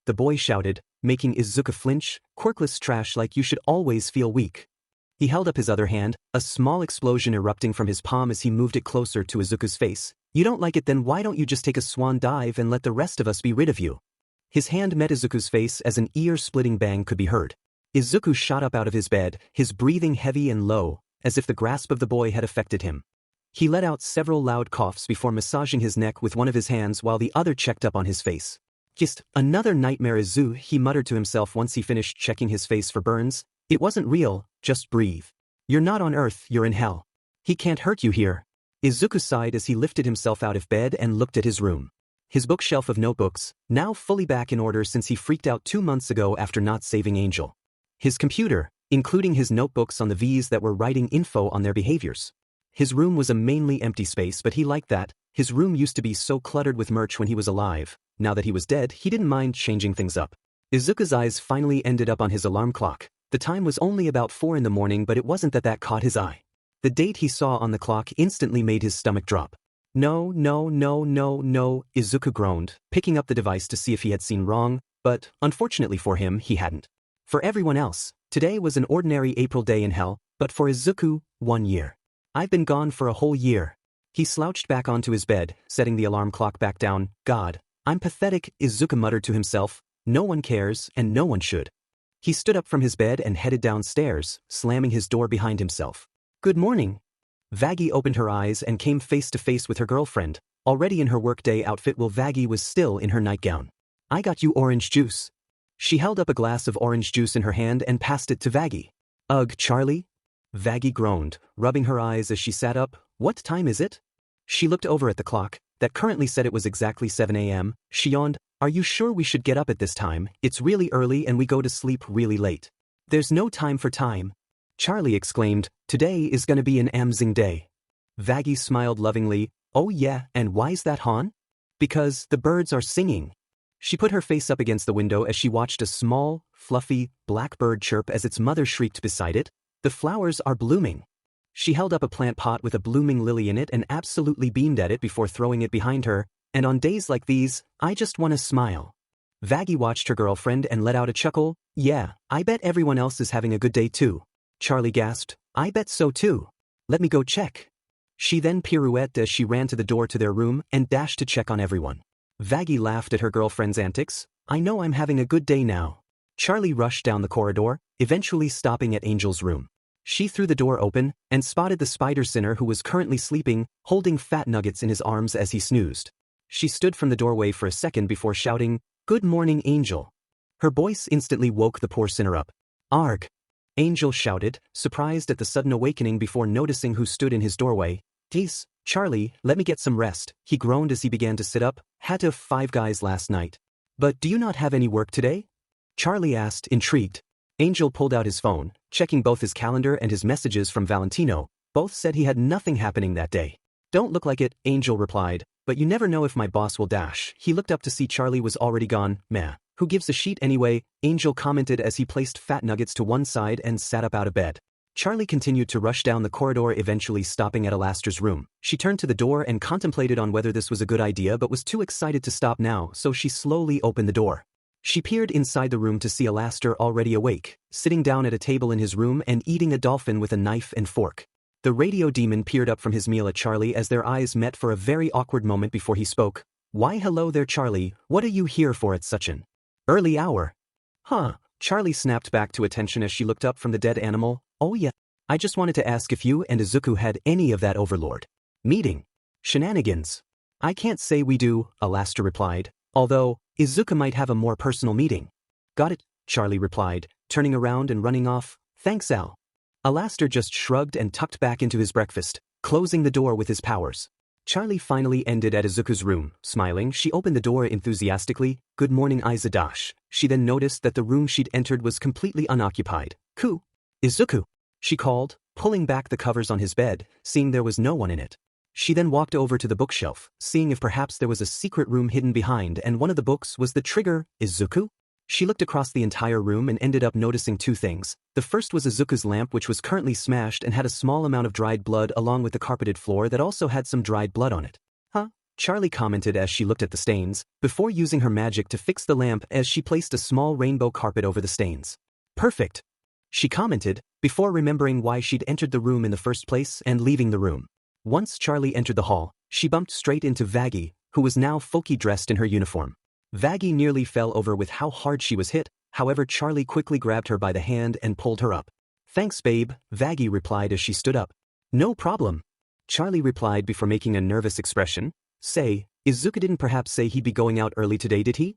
the boy shouted, making Izuku flinch. "Quirkless trash like you should always feel weak." He held up his other hand, a small explosion erupting from his palm as he moved it closer to Izuku's face. "You don't like it, then why don't you just take a swan dive and let the rest of us be rid of you?" His hand met Izuku's face as an ear-splitting bang could be heard. Izuku shot up out of his bed, his breathing heavy and low, as if the grasp of the boy had affected him. He let out several loud coughs before massaging his neck with one of his hands while the other checked up on his face. "Just another nightmare, Izu," he muttered to himself once he finished checking his face for burns. "It wasn't real, just breathe. You're not on Earth, you're in hell. He can't hurt you here." Izuku sighed as he lifted himself out of bed and looked at his room. His bookshelf of notebooks, now fully back in order since he freaked out 2 months ago after not saving Angel. His computer, including his notebooks on the V's that were writing info on their behaviors. His room was a mainly empty space, but he liked that. His room used to be so cluttered with merch when he was alive. Now that he was dead, he didn't mind changing things up. Izuku's eyes finally ended up on his alarm clock. The time was only about 4 in the morning, but it wasn't that caught his eye. The date he saw on the clock instantly made his stomach drop. No, Izuku groaned, picking up the device to see if he had seen wrong, but, unfortunately for him, he hadn't. For everyone else, today was an ordinary April day in hell, but for Izuku, 1 year. "I've been gone for a whole year." He slouched back onto his bed, setting the alarm clock back down. "God, I'm pathetic," Izuku muttered to himself. "No one cares, and no one should." He stood up from his bed and headed downstairs, slamming his door behind himself. "Good morning." Vaggie opened her eyes and came face to face with her girlfriend, already in her workday outfit while Vaggie was still in her nightgown. "I got you orange juice." She held up a glass of orange juice in her hand and passed it to Vaggie. "Ugh, Charlie?" Vaggie groaned, rubbing her eyes as she sat up. "What time is it?" She looked over at the clock, that currently said it was exactly 7 a.m. She yawned. "Are you sure we should get up at this time? It's really early and we go to sleep really late." "There's no time for time." Charlie exclaimed, "Today is gonna be an amazing day." Vaggie smiled lovingly. "Oh yeah, and why's that, hon?" "Because the birds are singing." She put her face up against the window as she watched a small, fluffy, black bird chirp as its mother shrieked beside it. "The flowers are blooming." She held up a plant pot with a blooming lily in it and absolutely beamed at it before throwing it behind her. "And on days like these, I just want to smile." Vaggie watched her girlfriend and let out a chuckle. "Yeah, I bet everyone else is having a good day too." Charlie gasped. "I bet so too. Let me go check." She then pirouetted as she ran to the door to their room and dashed to check on everyone. Vaggie laughed at her girlfriend's antics. "I know I'm having a good day now." Charlie rushed down the corridor, eventually stopping at Angel's room. She threw the door open and spotted the spider sinner who was currently sleeping, holding fat nuggets in his arms as he snoozed. She stood from the doorway for a second before shouting, "Good morning, Angel." Her voice instantly woke the poor sinner up. "Arg!" Angel shouted, surprised at the sudden awakening before noticing who stood in his doorway. "Geez, Charlie, let me get some rest," he groaned as he began to sit up. "Had to 5 guys last night." "But do you not have any work today?" Charlie asked, intrigued. Angel pulled out his phone, checking both his calendar and his messages from Valentino. Both said he had nothing happening that day. "Don't look like it," Angel replied, "but you never know if my boss will dash." He looked up to see Charlie was already gone. "Meh. Who gives a sheet anyway?" Angel commented as he placed fat nuggets to one side and sat up out of bed. Charlie continued to rush down the corridor, eventually stopping at Alastair's room. She turned to the door and contemplated on whether this was a good idea but was too excited to stop now, so she slowly opened the door. She peered inside the room to see Alastair already awake, sitting down at a table in his room and eating a dolphin with a knife and fork. The radio demon peered up from his meal at Charlie as their eyes met for a very awkward moment before he spoke. "Why hello there, Charlie, what are you here for at such an early hour?" "Huh," Charlie snapped back to attention as she looked up from the dead animal. "Oh yeah, I just wanted to ask if you and Izuku had any of that Overlord meeting shenanigans." "I can't say we do," Alastair replied, "although Izuku might have a more personal meeting." "Got it," Charlie replied, turning around and running off. "Thanks, Al." Alastair just shrugged and tucked back into his breakfast, closing the door with his powers. Charlie finally ended at Izuku's room. Smiling, she opened the door enthusiastically. "Good morning, Izadash." She then noticed that the room she'd entered was completely unoccupied. "Izuku," she called, pulling back the covers on his bed, seeing there was no one in it. She then walked over to the bookshelf, seeing if perhaps there was a secret room hidden behind, and one of the books was the trigger. "Izuku?" She looked across the entire room and ended up noticing two things. The first was Izuku's lamp, which was currently smashed and had a small amount of dried blood along with the carpeted floor that also had some dried blood on it. Huh? Charlie commented as she looked at the stains, before using her magic to fix the lamp as she placed a small rainbow carpet over the stains. Perfect, she commented, before remembering why she'd entered the room in the first place and leaving the room. Once Charlie entered the hall, she bumped straight into Vaggie, who was now fully dressed in her uniform. Vaggie nearly fell over with how hard she was hit, however Charlie quickly grabbed her by the hand and pulled her up. Thanks babe, Vaggie replied as she stood up. No problem, Charlie replied before making a nervous expression. Say, Izuku didn't perhaps say he'd be going out early today, did he?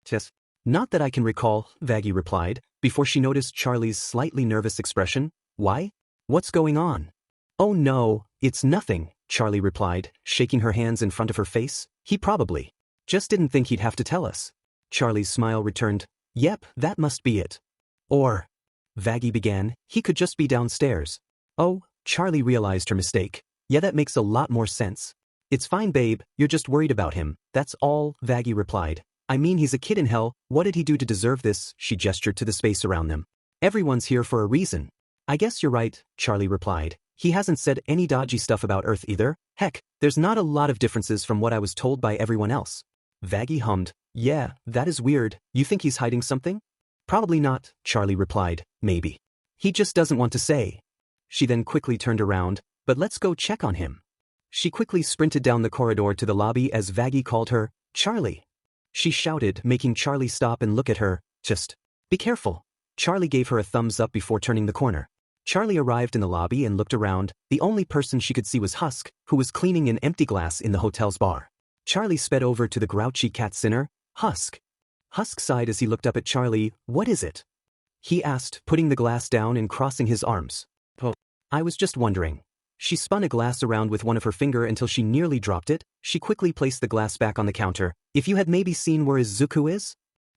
Yes. Not that I can recall, Vaggie replied, before she noticed Charlie's slightly nervous expression. Why? What's going on? Oh no, it's nothing, Charlie replied, shaking her hands in front of her face. He probably just didn't think he'd have to tell us. Charlie's smile returned. Yep, that must be it. Or, Vaggie began, he could just be downstairs. Oh, Charlie realized her mistake. Yeah, that makes a lot more sense. It's fine babe, you're just worried about him, that's all, Vaggie replied. I mean he's a kid in hell, what did he do to deserve this? She gestured to the space around them. Everyone's here for a reason. I guess you're right, Charlie replied. He hasn't said any dodgy stuff about Earth either. Heck, there's not a lot of differences from what I was told by everyone else. Vaggie hummed. Yeah, that is weird. You think he's hiding something? Probably not, Charlie replied. Maybe. He just doesn't want to say. She then quickly turned around. But let's go check on him. She quickly sprinted down the corridor to the lobby as Vaggie called her, Charlie. She shouted, making Charlie stop and look at her. Just be careful. Charlie gave her a thumbs up before turning the corner. Charlie arrived in the lobby and looked around. The only person she could see was Husk, who was cleaning an empty glass in the hotel's bar. Charlie sped over to the grouchy cat sinner. Husk. Husk sighed as he looked up at Charlie. What is it? He asked, putting the glass down and crossing his arms. Oh, I was just wondering. She spun a glass around with one of her finger until she nearly dropped it. She quickly placed the glass back on the counter. If you had maybe seen where Izuku is?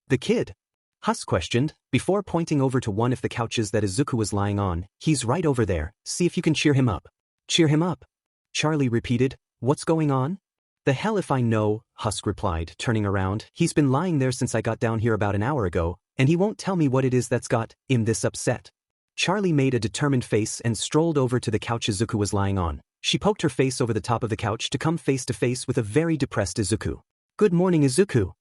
The kid? Husk questioned, before pointing over to one of the couches that Izuku was lying on. He's right over there. See if you can cheer him up. Cheer him up? Charlie repeated. What's going on? The hell if I know, Husk replied, turning around. He's been lying there since I got down here about an hour ago, and he won't tell me what it is that's got him this upset. Charlie made a determined face and strolled over to the couch Izuku was lying on. She poked her face over the top of the couch to come face to face with a very depressed Izuku. Good morning, Izuku.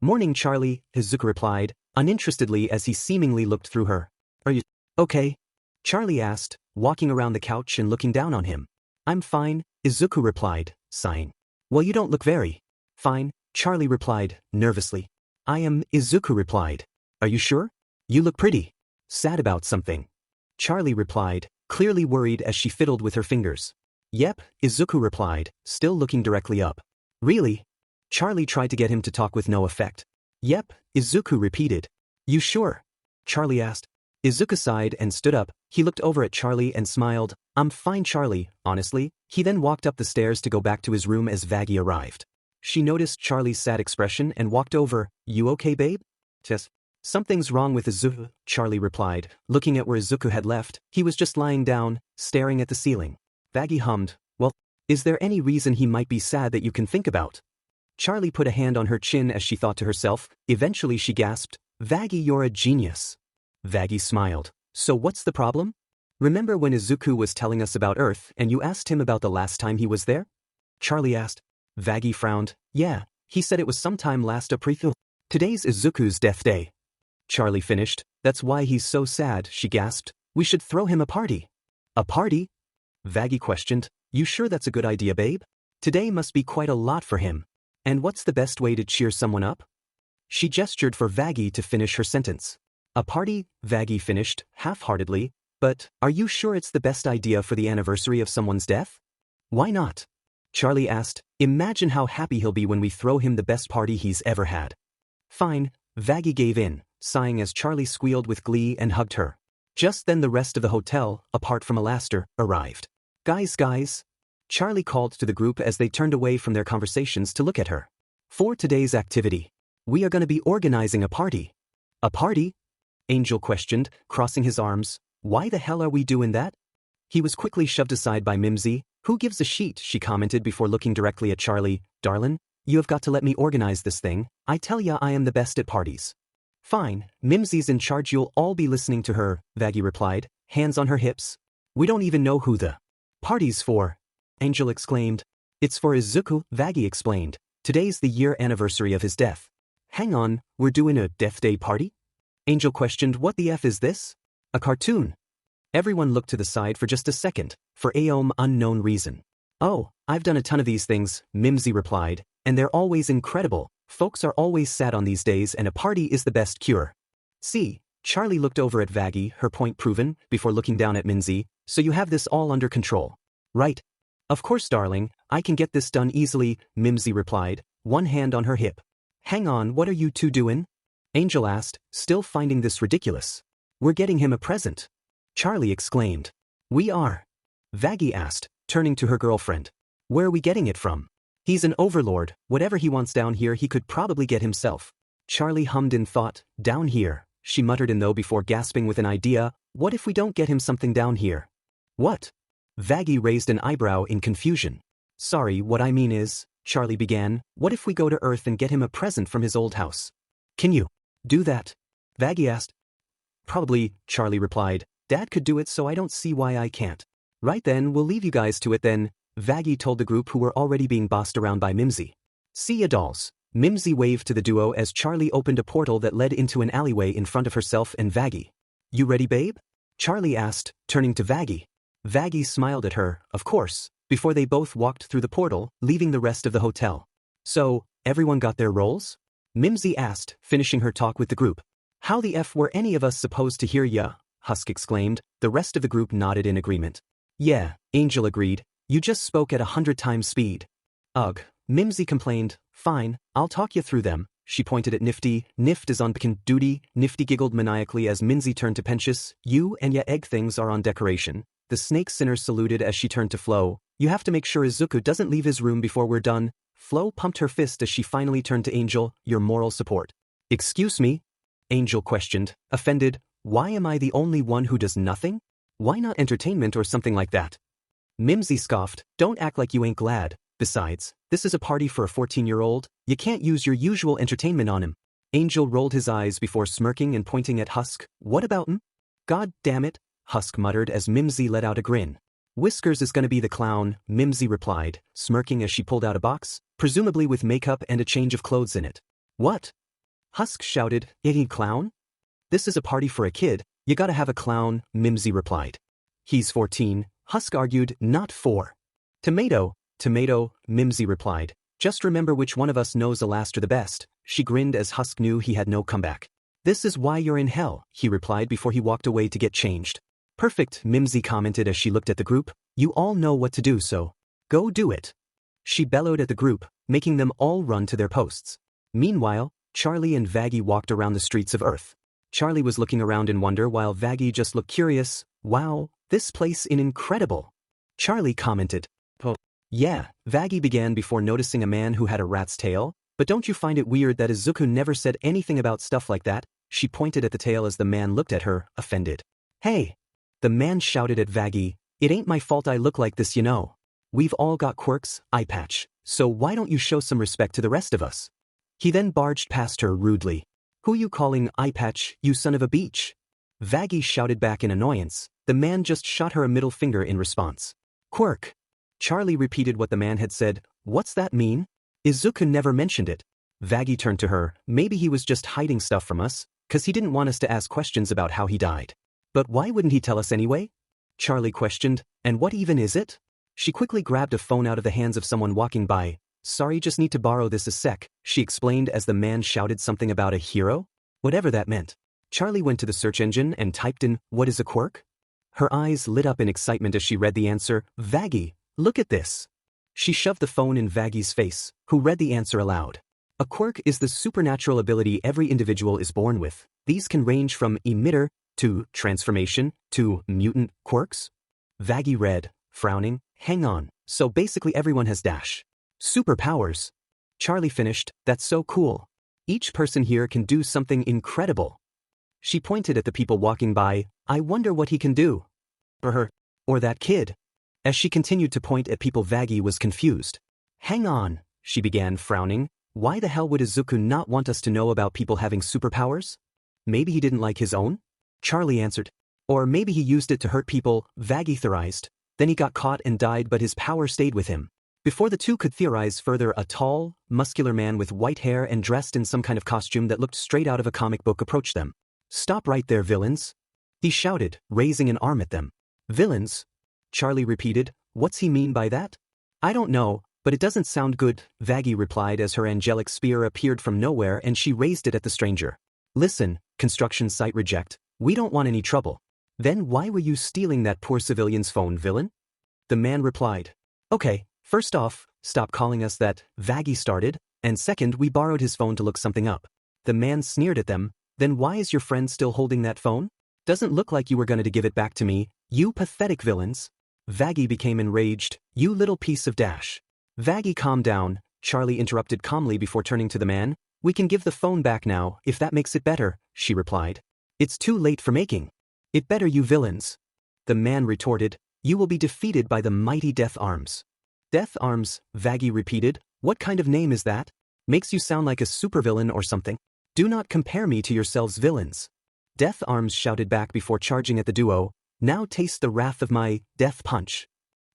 Morning, Charlie, Izuku replied, uninterestedly as he seemingly looked through her. Are you okay? Charlie asked, walking around the couch and looking down on him. I'm fine, Izuku replied, sighing. Well, you don't look very fine, Charlie replied, nervously. I am, Izuku replied. Are you sure? You look pretty sad about something. Charlie replied, clearly worried as she fiddled with her fingers. Yep, Izuku replied, still looking directly up. Really? Charlie tried to get him to talk with no effect. Yep, Izuku repeated. You sure? Charlie asked. Izuku sighed and stood up. He looked over at Charlie and smiled. I'm fine, Charlie, honestly. He then walked up the stairs to go back to his room as Vaggie arrived. She noticed Charlie's sad expression and walked over. You okay, babe? Yes. Something's wrong with Izuku, Charlie replied, looking at where Izuku had left. He was just lying down, staring at the ceiling. Vaggie hummed. Well, is there any reason he might be sad that you can think about? Charlie put a hand on her chin as she thought to herself. Eventually she gasped, Vaggie, you're a genius. Vaggie smiled. So what's the problem? Remember when Izuku was telling us about Earth and you asked him about the last time he was there? Charlie asked. Vaggie frowned. Yeah, he said it was sometime last April. Today's Izuku's death day. Charlie finished. That's why he's so sad, she gasped. We should throw him a party. A party? Vaggie questioned. You sure that's a good idea, babe? Today must be quite a lot for him. And what's the best way to cheer someone up? She gestured for Vaggie to finish her sentence. A party, Vaggie finished, half-heartedly. But, are you sure it's the best idea for the anniversary of someone's death? Why not? Charlie asked. Imagine how happy he'll be when we throw him the best party he's ever had. Fine, Vaggie gave in, sighing as Charlie squealed with glee and hugged her. Just then the rest of the hotel, apart from Alastair, arrived. Guys. Charlie called to the group as they turned away from their conversations to look at her. For today's activity, we are going to be organizing a party. A party? Angel questioned, crossing his arms. Why the hell are we doing that? He was quickly shoved aside by Mimsy. Who gives a shit, she commented before looking directly at Charlie. Darlin', you have got to let me organize this thing. I tell ya I am the best at parties. Fine, Mimsy's in charge, you'll all be listening to her, Vaggie replied, hands on her hips. We don't even know who the party's for, Angel exclaimed. It's for Izuku, Vaggie explained. Today's the year anniversary of his death. Hang on, we're doing a death day party? Angel questioned, what the F is this? A cartoon? Everyone looked to the side for just a second, for a unknown reason. Oh, I've done a ton of these things, Mimsy replied, and they're always incredible. Folks are always sad on these days and a party is the best cure. See, Charlie looked over at Vaggie, her point proven, before looking down at Mimsy, so you have this all under control. Right? Of course, darling, I can get this done easily, Mimsy replied, one hand on her hip. Hang on, what are you two doing? Angel asked, still finding this ridiculous. We're getting him a present. Charlie exclaimed. We are? Vaggie asked, turning to her girlfriend. Where are we getting it from? He's an overlord, whatever he wants down here he could probably get himself. Charlie hummed in thought, down here, she muttered in though before gasping with an idea, what if we don't get him something down here? What? Vaggie raised an eyebrow in confusion. Sorry, what I mean is, Charlie began, what if we go to Earth and get him a present from his old house? Can you do that? Vaggie asked. Probably, Charlie replied. Dad could do it so I don't see why I can't. Right then, we'll leave you guys to it then, Vaggie told the group who were already being bossed around by Mimsy. See ya dolls. Mimsy waved to the duo as Charlie opened a portal that led into an alleyway in front of herself and Vaggie. You ready, babe? Charlie asked, turning to Vaggie. Vaggie smiled at her, of course, before they both walked through the portal, leaving the rest of the hotel. So, everyone got their roles? Mimsy asked, finishing her talk with the group. How the F were any of us supposed to hear ya? Husk exclaimed. The rest of the group nodded in agreement. Yeah, Angel agreed. You just spoke at 100 times speed. Ugh, Mimsy complained. Fine, I'll talk you through them. She pointed at Nifty. Nift is on pickin' duty. Nifty giggled maniacally as Mimsy turned to Pentious. You and ya egg things are on decoration. The snake sinner saluted as she turned to Flo. You have to make sure Izuku doesn't leave his room before we're done. Flo pumped her fist as she finally turned to Angel, your moral support. Excuse me? Angel questioned, offended. Why am I the only one who does nothing? Why not entertainment or something like that? Mimsy scoffed, don't act like you ain't glad. Besides, this is a party for a 14-year-old. You can't use your usual entertainment on him. Angel rolled his eyes before smirking and pointing at Husk. What about him? God damn it, Husk muttered as Mimsy let out a grin. Whiskers is gonna be the clown, Mimsy replied, smirking as she pulled out a box, presumably with makeup and a change of clothes in it. What? Husk shouted, any clown? This is a party for a kid, you gotta have a clown, Mimsy replied. He's 14, Husk argued, not 4. Tomato, Mimsy replied. Just remember which one of us knows the last or the best. She grinned as Husk knew he had no comeback. This is why you're in hell, he replied before he walked away to get changed. Perfect, Mimsy commented as she looked at the group. You all know what to do, so go do it. She bellowed at the group, making them all run to their posts. Meanwhile, Charlie and Vaggie walked around the streets of Earth. Charlie was looking around in wonder while Vaggie just looked curious. Wow, this place is incredible. Charlie commented. Oh, yeah, Vaggie began before noticing a man who had a rat's tail. But don't you find it weird that Izuku never said anything about stuff like that? She pointed at the tail as the man looked at her, offended. Hey! The man shouted at Vaggie, it ain't my fault I look like this, you know. We've all got quirks, eye patch, so why don't you show some respect to the rest of us? He then barged past her rudely. Who you calling eye patch, you son of a beach? Vaggie shouted back in annoyance. The man just shot her a middle finger in response. Quirk. Charlie repeated what the man had said. What's that mean? Izuku never mentioned it. Vaggie turned to her. Maybe he was just hiding stuff from us, 'cause he didn't want us to ask questions about how he died. But why wouldn't he tell us anyway? Charlie questioned. And what even is it? She quickly grabbed a phone out of the hands of someone walking by. Sorry, just need to borrow this a sec, she explained as the man shouted something about a hero? Whatever that meant. Charlie went to the search engine and typed in, what is a quirk? Her eyes lit up in excitement as she read the answer. Vaggie, look at this. She shoved the phone in Vaggie's face, who read the answer aloud. A quirk is the supernatural ability every individual is born with. These can range from emitter to transformation to mutant quirks. Vaggie read, frowning, hang on, so basically everyone has dash superpowers. Charlie finished, that's so cool. Each person here can do something incredible. She pointed at the people walking by. I wonder what he can do. Or her. Or that kid. As she continued to point at people, Vaggie was confused. Hang on, she began, frowning. Why the hell would Izuku not want us to know about people having superpowers? Maybe he didn't like his own? Charlie answered. Or maybe he used it to hurt people, Vaggie theorized. Then he got caught and died but his power stayed with him. Before the two could theorize further, a tall, muscular man with white hair and dressed in some kind of costume that looked straight out of a comic book approached them. Stop right there, villains! He shouted, raising an arm at them. Villains? Charlie repeated, what's he mean by that? I don't know, but it doesn't sound good, Vaggie replied as her angelic spear appeared from nowhere and she raised it at the stranger. Listen, construction site reject, we don't want any trouble. Then why were you stealing that poor civilian's phone, villain? The man replied. Okay, first off, stop calling us that, Vaggie started, and second, we borrowed his phone to look something up. The man sneered at them. Then why is your friend still holding that phone? Doesn't look like you were going to give it back to me, you pathetic villains. Vaggie became enraged. You little piece of dash. Vaggie, calm down, Charlie interrupted calmly before turning to the man. We can give the phone back now, if that makes it better, she replied. It's too late for making it better, you villains. The man retorted. You will be defeated by the mighty Death Arms. Death Arms, Vaggie repeated. What kind of name is that? Makes you sound like a supervillain or something. Do not compare me to yourselves, villains. Death Arms shouted back before charging at the duo. Now taste the wrath of my death punch.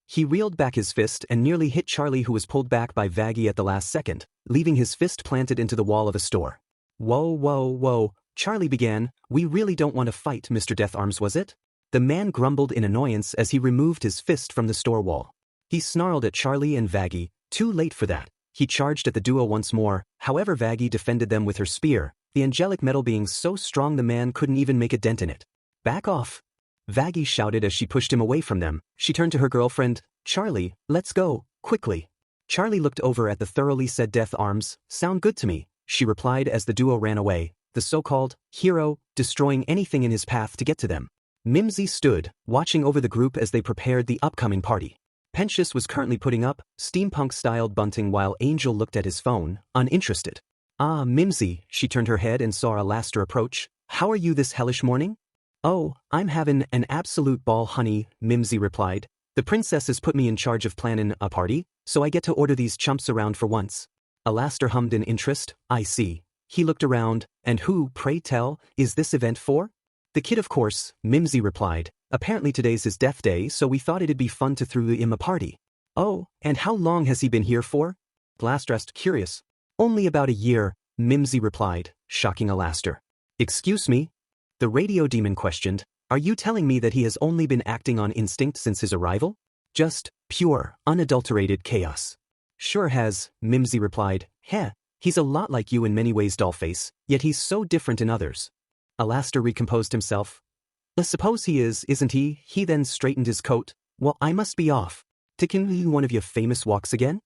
He reeled back his fist and nearly hit Charlie, who was pulled back by Vaggie at the last second, leaving his fist planted into the wall of a store. Whoa, whoa, whoa, Charlie began. We really don't want to fight, Mr. Death Arms, was it? The man grumbled in annoyance as he removed his fist from the store wall. He snarled at Charlie and Vaggie. Too late for that. He charged at the duo once more, however Vaggie defended them with her spear, the angelic metal being so strong the man couldn't even make a dent in it. Back off! Vaggie shouted as she pushed him away from them. She turned to her girlfriend. Charlie, let's go, quickly. Charlie looked over at the thoroughly said Death Arms. Sound good to me, she replied as the duo ran away, the so-called hero destroying anything in his path to get to them. Mimsy stood, watching over the group as they prepared the upcoming party. Pensius was currently putting up steampunk-styled bunting while Angel looked at his phone, uninterested. Ah, Mimsy, she turned her head and saw Alastor approach. How are you this hellish morning? Oh, I'm having an absolute ball, honey, Mimsy replied. The princess has put me in charge of planning a party, so I get to order these chumps around for once. Alastor hummed in interest. I see. He looked around. And who, pray tell, is this event for? The kid, of course, Mimsy replied. Apparently today's his death day, so we thought it'd be fun to throw him a party. Oh, and how long has he been here for? Alastor asked, curious. Only about a year, Mimsy replied, shocking Alastor. Excuse me? The radio demon questioned. Are you telling me that he has only been acting on instinct since his arrival? Just pure, unadulterated chaos. Sure has, Mimsy replied. Heh, he's a lot like you in many ways, Dollface, yet he's so different in others. Alastor recomposed himself. Suppose he is, isn't he? He then straightened his coat. Well, I must be off. Taking one of your famous walks again?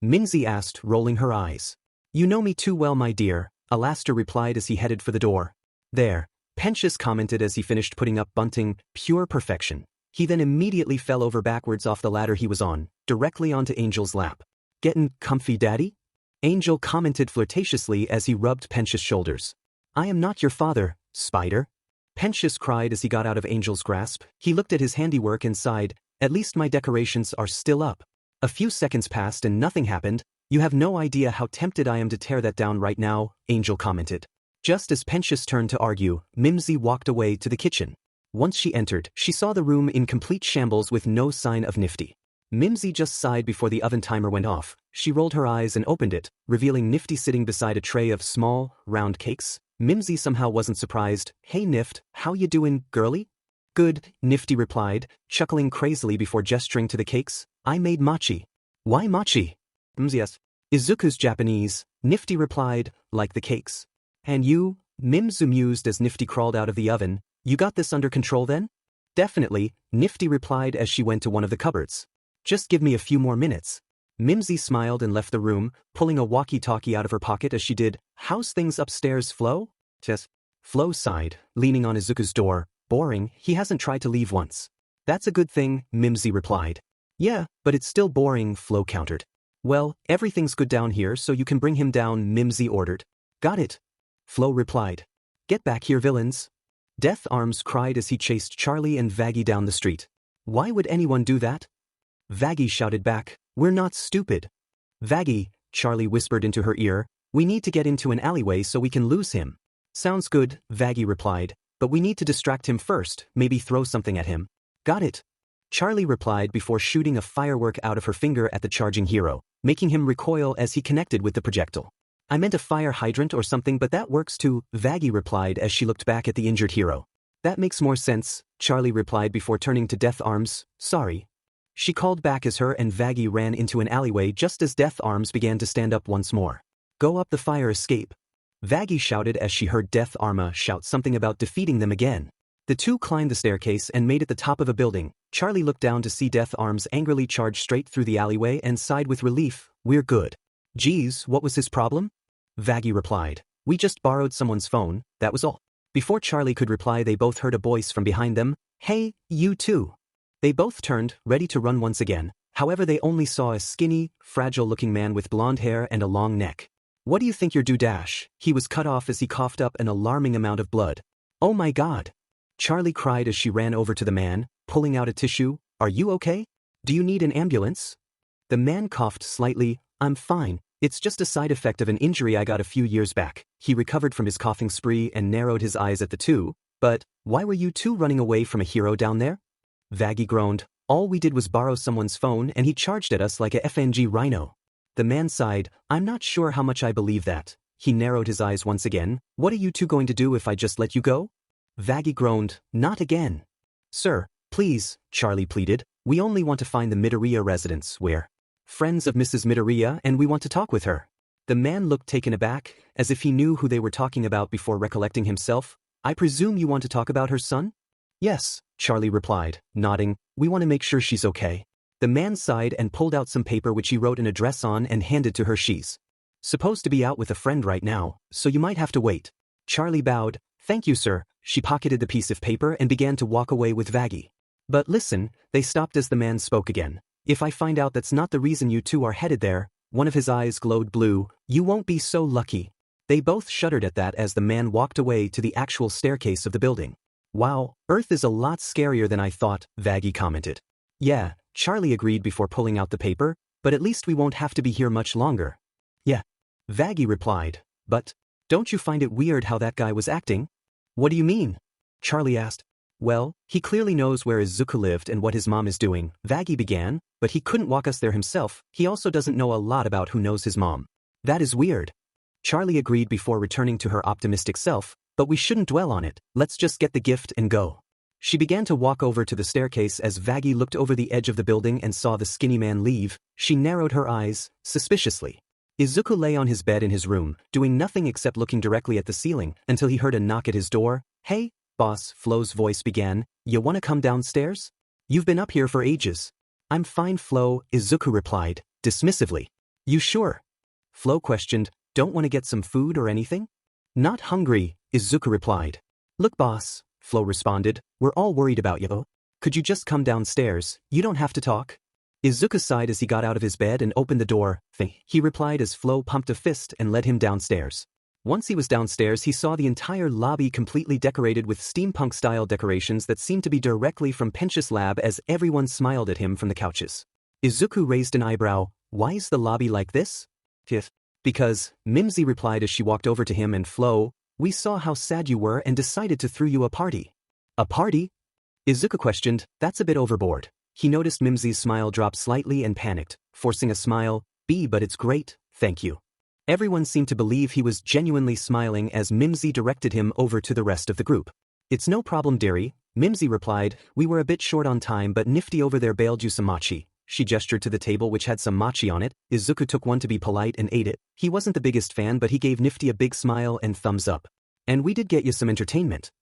Mimsy asked, rolling her eyes. You know me too well, my dear, Alastor replied as he headed for the door. There, Pensius commented as he finished putting up bunting, pure perfection. He then immediately fell over backwards off the ladder he was on, directly onto Angel's lap. Gettin' comfy, daddy? Angel commented flirtatiously as he rubbed Pensius' shoulders. I am not your father, Spider. Pensius cried as he got out of Angel's grasp. He looked at his handiwork and sighed. At least my decorations are still up. A few seconds passed and nothing happened. You have no idea how tempted I am to tear that down right now, Angel commented. Just as Pensius turned to argue, Mimsy walked away to the kitchen. Once she entered, she saw the room in complete shambles with no sign of Nifty. Mimsy just sighed before the oven timer went off. She rolled her eyes and opened it, revealing Nifty sitting beside a tray of small, round cakes. Mimsy somehow wasn't surprised. Hey Nift, how you doing, girlie? Good, Nifty replied, chuckling crazily before gesturing to the cakes. I made mochi. Why mochi? Mimsy asked. Izuku's Japanese, Nifty replied, like the cakes. And you? Mims mused as Nifty crawled out of the oven. You got this under control then? Definitely, Nifty replied as she went to one of the cupboards. Just give me a few more minutes. Mimsy smiled and left the room, pulling a walkie-talkie out of her pocket as she did. How's things upstairs, Flo? Yes. Flo sighed, leaning on Izuku's door. Boring, he hasn't tried to leave once. That's a good thing, Mimsy replied. Yeah, but it's still boring, Flo countered. Well, everything's good down here so you can bring him down, Mimsy ordered. Got it. Flo replied. Get back here, villains. Death Arms cried as he chased Charlie and Vaggie down the street. Why would anyone do that? Vaggie shouted back. We're not stupid. Vaggie, Charlie whispered into her ear, we need to get into an alleyway so we can lose him. Sounds good, Vaggie replied, but we need to distract him first, maybe throw something at him. Got it. Charlie replied before shooting a firework out of her finger at the charging hero, making him recoil as he connected with the projectile. I meant a fire hydrant or something, but that works too, Vaggie replied as she looked back at the injured hero. That makes more sense, Charlie replied before turning to Death Arms, sorry. She called back as her and Vaggie ran into an alleyway just as Death Arms began to stand up once more. Go up the fire escape. Vaggie shouted as she heard Death Arma shout something about defeating them again. The two climbed the staircase and made it the top of a building. Charlie looked down to see Death Arms angrily charge straight through the alleyway and sighed with relief, we're good. Geez, what was his problem? Vaggie replied. We just borrowed someone's phone, that was all. Before Charlie could reply, they both heard a voice from behind them, hey, you too. They both turned, ready to run once again, however they only saw a skinny, fragile-looking man with blonde hair and a long neck. What do you think you're dash? He was cut off as he coughed up an alarming amount of blood. Oh my god. Charlie cried as she ran over to the man, pulling out a tissue. Are you okay? Do you need an ambulance? The man coughed slightly. I'm fine. It's just a side effect of an injury I got a few years back. He recovered from his coughing spree and narrowed his eyes at the two. But why were you two running away from a hero down there? Vaggie groaned. All we did was borrow someone's phone and he charged at us like a FNG rhino. The man sighed. I'm not sure how much I believe that. He narrowed his eyes once again. What are you two going to do if I just let you go? Vaggie groaned. Not again. Sir, please, Charlie pleaded. We only want to find the Midoriya residence. We're friends of Mrs. Midoriya and we want to talk with her. The man looked taken aback, as if he knew who they were talking about before recollecting himself. I presume you want to talk about her son? Yes, Charlie replied, nodding. We want to make sure she's okay. The man sighed and pulled out some paper which he wrote an address on and handed to her. She's supposed to be out with a friend right now, so you might have to wait. Charlie bowed. Thank you, sir. She pocketed the piece of paper and began to walk away with Vaggie. But listen, they stopped as the man spoke again. If I find out that's not the reason you two are headed there, one of his eyes glowed blue, you won't be so lucky. They both shuddered at that as the man walked away to the actual staircase of the building. Wow, Earth is a lot scarier than I thought, Vaggie commented. Yeah, Charlie agreed before pulling out the paper, but at least we won't have to be here much longer. Yeah. Vaggie replied, but don't you find it weird how that guy was acting? What do you mean? Charlie asked. Well, he clearly knows where Izuku lived and what his mom is doing, Vaggie began, but he couldn't walk us there himself. He also doesn't know a lot about who knows his mom. That is weird. Charlie agreed before returning to her optimistic self, but we shouldn't dwell on it, let's just get the gift and go. She began to walk over to the staircase as Vaggie looked over the edge of the building and saw the skinny man leave. She narrowed her eyes, suspiciously. Izuku lay on his bed in his room, doing nothing except looking directly at the ceiling, until he heard a knock at his door. Hey, boss, Flo's voice began. You wanna come downstairs? You've been up here for ages. I'm fine, Flo, Izuku replied, dismissively. You sure? Flo questioned, don't want to get some food or anything? Not hungry, Izuku replied. Look, boss, Flo responded, we're all worried about you. Could you just come downstairs? You don't have to talk. Izuku sighed as he got out of his bed and opened the door. He replied as Flo pumped a fist and led him downstairs. Once he was downstairs, he saw the entire lobby completely decorated with steampunk-style decorations that seemed to be directly from Pench's lab as everyone smiled at him from the couches. Izuku raised an eyebrow. Why is the lobby like this? Because, Mimsy replied as she walked over to him and Flo, we saw how sad you were and decided to throw you a party. A party? Izuku questioned, that's a bit overboard. He noticed Mimsy's smile drop slightly and panicked, forcing a smile. But it's great, thank you. Everyone seemed to believe he was genuinely smiling as Mimsy directed him over to the rest of the group. It's no problem, dearie, Mimsy replied. We were a bit short on time, but Nifty over there bailed you some machi. She gestured to the table which had some machi on it. Izuku took one to be polite and ate it. He wasn't the biggest fan, but he gave Nifty a big smile and thumbs up. And we did get you some entertainment.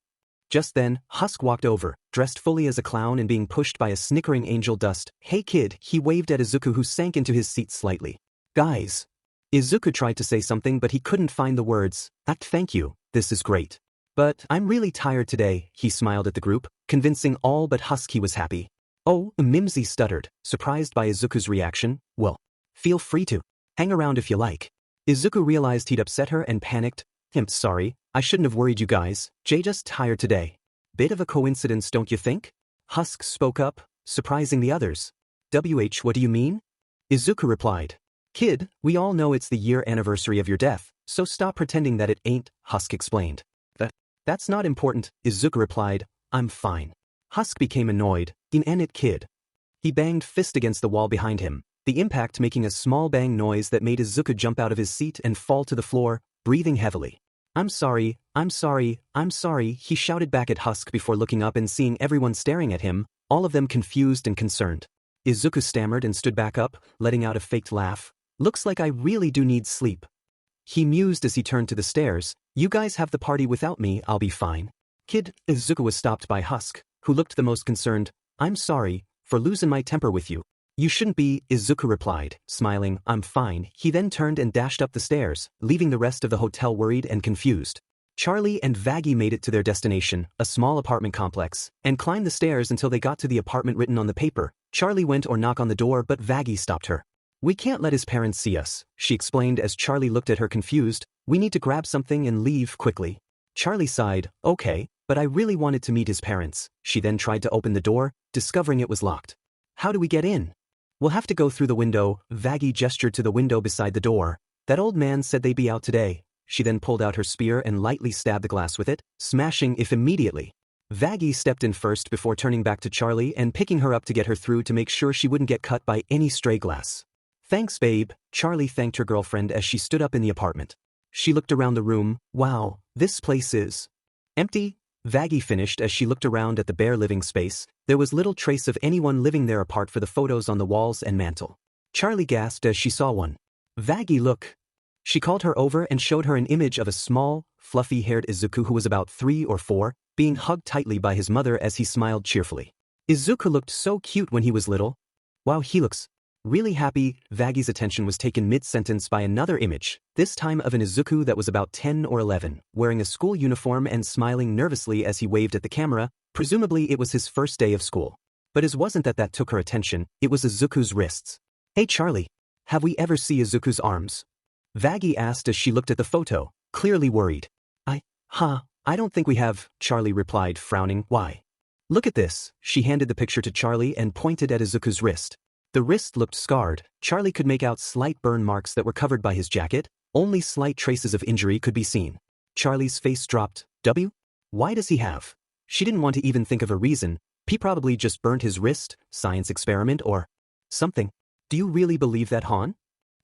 Just then, Husk walked over, dressed fully as a clown and being pushed by a snickering angel dust. Hey kid, he waved at Izuku who sank into his seat slightly. Guys. Izuku tried to say something but he couldn't find the words. Thank you, this is great. But I'm really tired today, he smiled at the group, convincing all but Husk he was happy. Oh, Mimsy stuttered, surprised by Izuku's reaction. Well, feel free to hang around if you like. Izuku realized he'd upset her and panicked. I'm sorry, I shouldn't have worried you guys. Jay just tired today. Bit of a coincidence, don't you think? Husk spoke up, surprising the others. What do you mean? Izuku replied. Kid, we all know it's the year anniversary of your death, so stop pretending that it ain't, Husk explained. That's not important, Izuku replied. I'm fine. Husk became annoyed. Inanimate kid. He banged fist against the wall behind him, the impact making a small bang noise that made Izuku jump out of his seat and fall to the floor, breathing heavily. I'm sorry, he shouted back at Husk before looking up and seeing everyone staring at him, all of them confused and concerned. Izuku stammered and stood back up, letting out a faked laugh. Looks like I really do need sleep. He mused as he turned to the stairs. You guys have the party without me, I'll be fine. Kid, Izuku was stopped by Husk, who looked the most concerned. I'm sorry for losing my temper with you. You shouldn't be, Izuku replied, smiling. I'm fine. He then turned and dashed up the stairs, leaving the rest of the hotel worried and confused. Charlie and Vaggie made it to their destination, a small apartment complex, and climbed the stairs until they got to the apartment written on the paper. Charlie went or knock on the door but Vaggie stopped her. We can't let his parents see us, she explained as Charlie looked at her confused. We need to grab something and leave quickly. Charlie sighed. Okay, but I really wanted to meet his parents. She then tried to open the door, discovering it was locked. How do we get in? We'll have to go through the window. Vaggie gestured to the window beside the door. That old man said they'd be out today. She then pulled out her spear and lightly stabbed the glass with it, smashing it immediately. Vaggie stepped in first before turning back to Charlie and picking her up to get her through to make sure she wouldn't get cut by any stray glass. Thanks, babe, Charlie thanked her girlfriend as she stood up in the apartment. She looked around the room. Wow, this place is empty. Vaggie finished as she looked around at the bare living space. There was little trace of anyone living there apart from the photos on the walls and mantel. Charlie gasped as she saw one. Vaggie, look. She called her over and showed her an image of a small, fluffy-haired Izuku who was about 3 or 4, being hugged tightly by his mother as he smiled cheerfully. Izuku looked so cute when he was little. Wow, he looks really happy. Vaggie's attention was taken mid-sentence by another image, this time of an Izuku that was about 10 or 11, wearing a school uniform and smiling nervously as he waved at the camera. Presumably it was his first day of school. But it wasn't that took her attention, it was Izuku's wrists. Hey Charlie, have we ever seen Izuku's arms? Vaggie asked as she looked at the photo, clearly worried. I don't think we have, Charlie replied, frowning. Why? Look at this. She handed the picture to Charlie and pointed at Izuku's wrist. The wrist looked scarred. Charlie could make out slight burn marks that were covered by his jacket. Only slight traces of injury could be seen. Charlie's face dropped. Why does he have? She didn't want to even think of a reason. He probably just burned his wrist, science experiment or something. Do you really believe that, Han?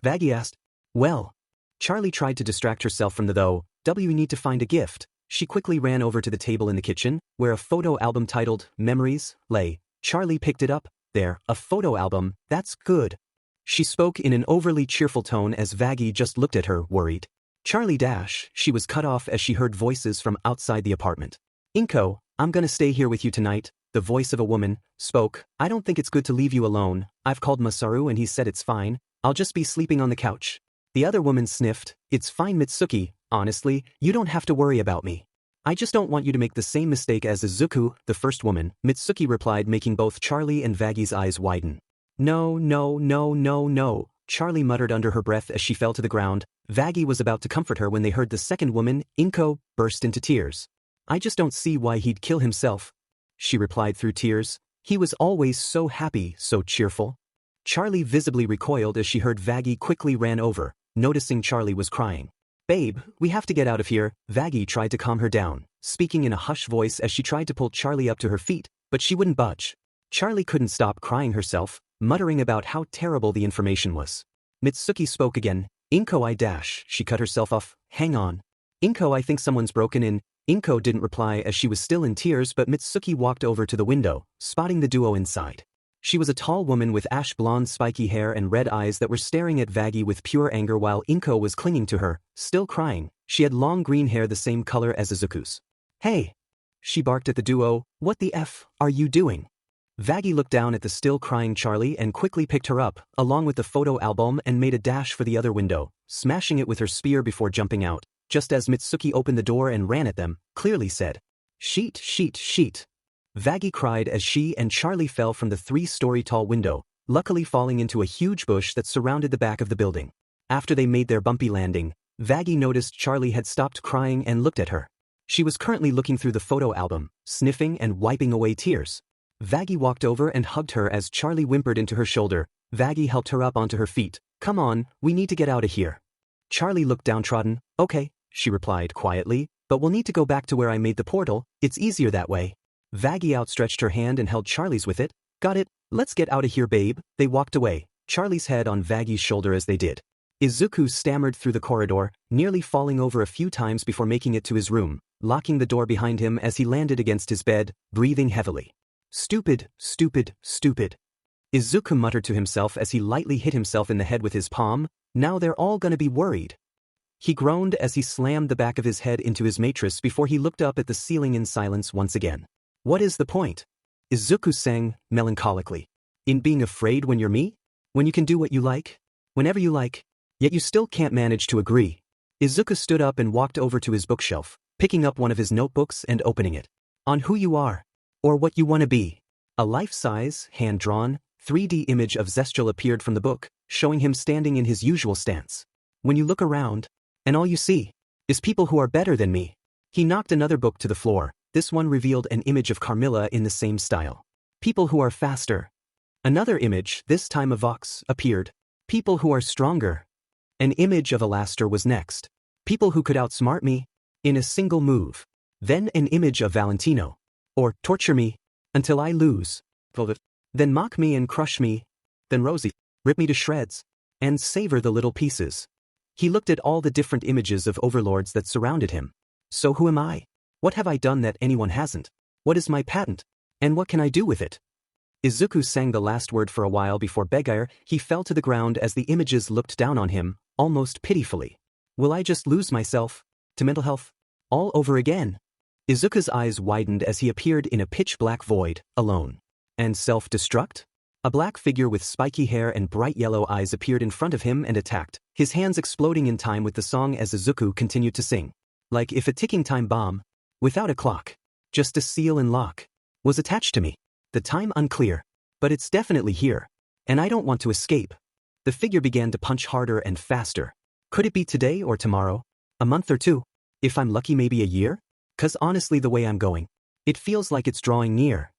Vaggie asked. Well. Charlie tried to distract herself from the though. We need to find a gift. She quickly ran over to the table in the kitchen, where a photo album titled Memories lay. Charlie picked it up. There, a photo album, that's good. She spoke in an overly cheerful tone as Vaggie just looked at her, worried. Charlie she was cut off as she heard voices from outside the apartment. Inko, I'm gonna stay here with you tonight, the voice of a woman spoke. I don't think it's good to leave you alone. I've called Masaru and he said it's fine. I'll just be sleeping on the couch. The other woman sniffed. It's fine, Mitsuki. Honestly, you don't have to worry about me. I just don't want you to make the same mistake as Izuku, the first woman, Mitsuki replied, making both Charlie and Vaggie's eyes widen. No, Charlie muttered under her breath as she fell to the ground. Vaggie was about to comfort her when they heard the second woman, Inko, burst into tears. I just don't see why he'd kill himself, she replied through tears. He was always so happy, so cheerful. Charlie visibly recoiled as she heard Vaggie quickly ran over, noticing Charlie was crying. Babe, we have to get out of here. Vaggie tried to calm her down, speaking in a hushed voice as she tried to pull Charlie up to her feet, but she wouldn't budge. Charlie couldn't stop crying herself, muttering about how terrible the information was. Mitsuki spoke again. Inko, she cut herself off. Hang on. Inko, I think someone's broken in. Inko didn't reply as she was still in tears, but Mitsuki walked over to the window, spotting the duo inside. She was a tall woman with ash blonde spiky hair and red eyes that were staring at Vaggie with pure anger while Inko was clinging to her, still crying. She had long green hair the same color as Izuku's. Hey! She barked at the duo. What the F are you doing? Vaggie looked down at the still crying Charlie and quickly picked her up, along with the photo album, and made a dash for the other window, smashing it with her spear before jumping out, just as Mitsuki opened the door and ran at them, clearly said, Sheet. Vaggie cried as she and Charlie fell from the 3-story tall window, luckily falling into a huge bush that surrounded the back of the building. After they made their bumpy landing, Vaggie noticed Charlie had stopped crying and looked at her. She was currently looking through the photo album, sniffing and wiping away tears. Vaggie walked over and hugged her as Charlie whimpered into her shoulder. Vaggie helped her up onto her feet. Come on, we need to get out of here. Charlie looked downtrodden. Okay, she replied quietly, But we'll need to go back to where I made the portal, it's easier that way. Vaggie outstretched her hand and held Charlie's with it. Got it, let's get out of here babe. They walked away, Charlie's head on Vaggie's shoulder as they did. Izuku stammered through the corridor, nearly falling over a few times before making it to his room, locking the door behind him as he landed against his bed, breathing heavily. Stupid, stupid, stupid. Izuku muttered to himself as he lightly hit himself in the head with his palm. Now they're all gonna be worried. He groaned as he slammed the back of his head into his mattress before he looked up at the ceiling in silence once again. What is the point? Izuku sang, melancholically. In being afraid when you're me? When you can do what you like? Whenever you like? Yet you still can't manage to agree. Izuku stood up and walked over to his bookshelf, picking up one of his notebooks and opening it. On who you are. Or what you want to be. A life-size, hand-drawn, 3D image of Zestral appeared from the book, showing him standing in his usual stance. When you look around, and all you see, is people who are better than me. He knocked another book to the floor. This one revealed an image of Carmilla in the same style. People who are faster. Another image, this time of Vox, appeared. People who are stronger. An image of Alastair was next. People who could outsmart me in a single move. Then an image of Valentino. Or torture me until I lose. Then mock me and crush me. Then Rosie, rip me to shreds and savor the little pieces. He looked at all the different images of overlords that surrounded him. So who am I? What have I done that anyone hasn't? What is my patent? And what can I do with it? Izuku sang the last word for a while before Begair, he fell to the ground as the images looked down on him, almost pitifully. Will I just lose myself? To mental health? All over again? Izuku's eyes widened as he appeared in a pitch-black void, alone. And self-destruct? A black figure with spiky hair and bright yellow eyes appeared in front of him and attacked, his hands exploding in time with the song as Izuku continued to sing. Like if a ticking time bomb, without a clock, just a seal and lock, was attached to me. The time unclear, but it's definitely here. And I don't want to escape. The figure began to punch harder and faster. Could it be today or tomorrow? A month or two? If I'm lucky, maybe a year? 'Cause honestly, the way I'm going, it feels like it's drawing near.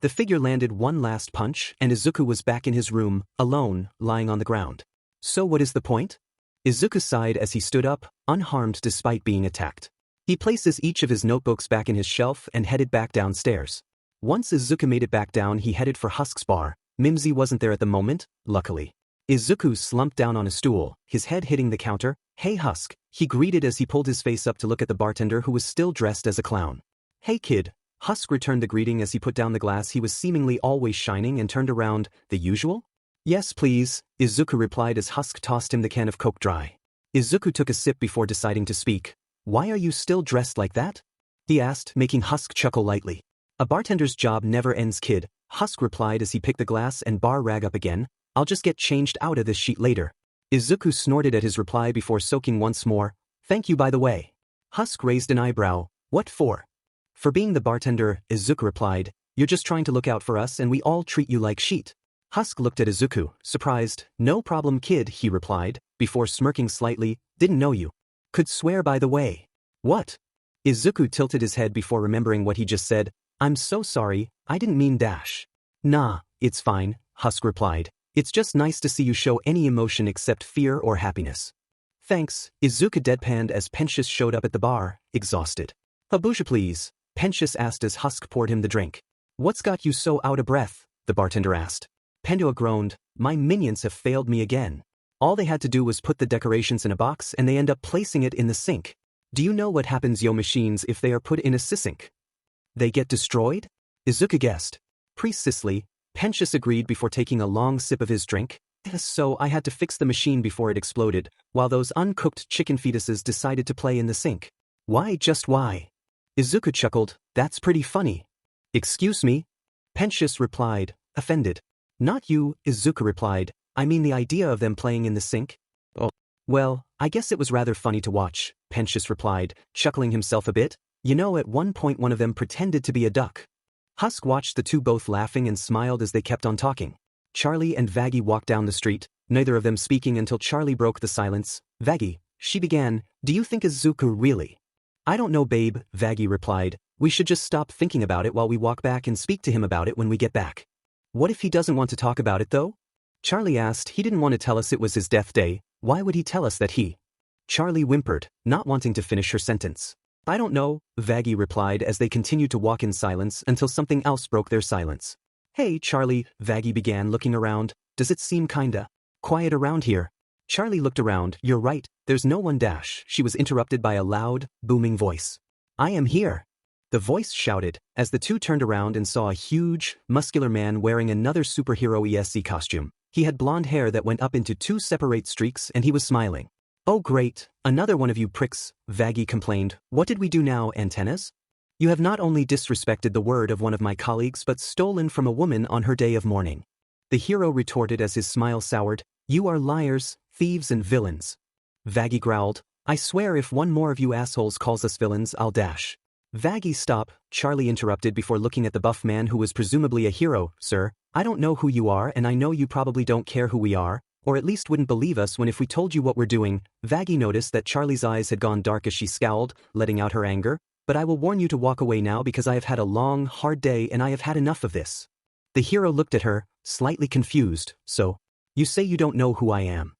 The figure landed one last punch and Izuku was back in his room, alone, lying on the ground. So what is the point? Izuku sighed as he stood up, unharmed despite being attacked. He places each of his notebooks back in his shelf and headed back downstairs. Once Izuku made it back down, he headed for Husk's bar. Mimsy wasn't there at the moment, luckily. Izuku slumped down on a stool, his head hitting the counter. Hey Husk, he greeted as he pulled his face up to look at the bartender who was still dressed as a clown. Hey kid. Husk returned the greeting as he put down the glass he was seemingly always shining and turned around. The usual? Yes please, Izuku replied as Husk tossed him the can of Coke dry. Izuku took a sip before deciding to speak. Why are you still dressed like that? He asked, making Husk chuckle lightly. A bartender's job never ends kid, Husk replied as he picked the glass and bar rag up again. I'll just get changed out of this sheet later. Izuku snorted at his reply before soaking once more. Thank you by the way. Husk raised an eyebrow. What for? For being the bartender, Izuku replied. You're just trying to look out for us and we all treat you like sheet. Husk looked at Izuku, surprised. No problem kid, he replied, before smirking slightly. Didn't know you. Could swear by the way. What? Izuku tilted his head before remembering what he just said. I'm so sorry, I didn't mean dash. Nah, it's fine, Husk replied. It's just nice to see you show any emotion except fear or happiness. Thanks, Izuku deadpanned as Pensius showed up at the bar, exhausted. A bougie please, Pensius asked as Husk poured him the drink. What's got you so out of breath? The bartender asked. Pendua groaned. My minions have failed me again. All they had to do was put the decorations in a box and they end up placing it in the sink. Do you know what happens yo machines if they are put in a sink? They get destroyed? Izuku guessed. Precisely, Pensius agreed before taking a long sip of his drink. So I had to fix the machine before it exploded, while those uncooked chicken fetuses decided to play in the sink. Why just why? Izuku chuckled. That's pretty funny. Excuse me? Pensius replied, offended. Not you, Izuku replied. I mean the idea of them playing in the sink. Oh. Well, I guess it was rather funny to watch, Pensius replied, chuckling himself a bit. You know, at one point one of them pretended to be a duck. Husk watched the two both laughing and smiled as they kept on talking. Charlie and Vaggie walked down the street, neither of them speaking until Charlie broke the silence. Vaggie, she began, do you think Izuku really? I don't know babe, Vaggie replied. We should just stop thinking about it while we walk back and speak to him about it when we get back. What if he doesn't want to talk about it though? Charlie asked. He didn't want to tell us it was his death day. Why would he tell us that he? Charlie whimpered, not wanting to finish her sentence. I don't know, Vaggie replied as they continued to walk in silence until something else broke their silence. Hey, Charlie, Vaggie began, looking around. Does it seem kinda quiet around here? Charlie looked around. You're right, there's no one. She was interrupted by a loud, booming voice. I am here. The voice shouted, as the two turned around and saw a huge, muscular man wearing another superhero ESC costume. He had blonde hair that went up into two separate streaks and he was smiling. Oh great, another one of you pricks, Vaggie complained. What did we do now, antennas? You have not only disrespected the word of one of my colleagues but stolen from a woman on her day of mourning. The hero retorted as his smile soured. You are liars, thieves and villains. Vaggie growled. I swear if one more of you assholes calls us villains, I'll dash. Vaggie, stop, Charlie interrupted before looking at the buff man who was presumably a hero. Sir, I don't know who you are and I know you probably don't care who we are, or at least wouldn't believe us when if we told you what we're doing. Vaggie noticed that Charlie's eyes had gone dark as she scowled, letting out her anger. But I will warn you to walk away now because I have had a long, hard day and I have had enough of this. The hero looked at her, slightly confused. So, you say you don't know who I am?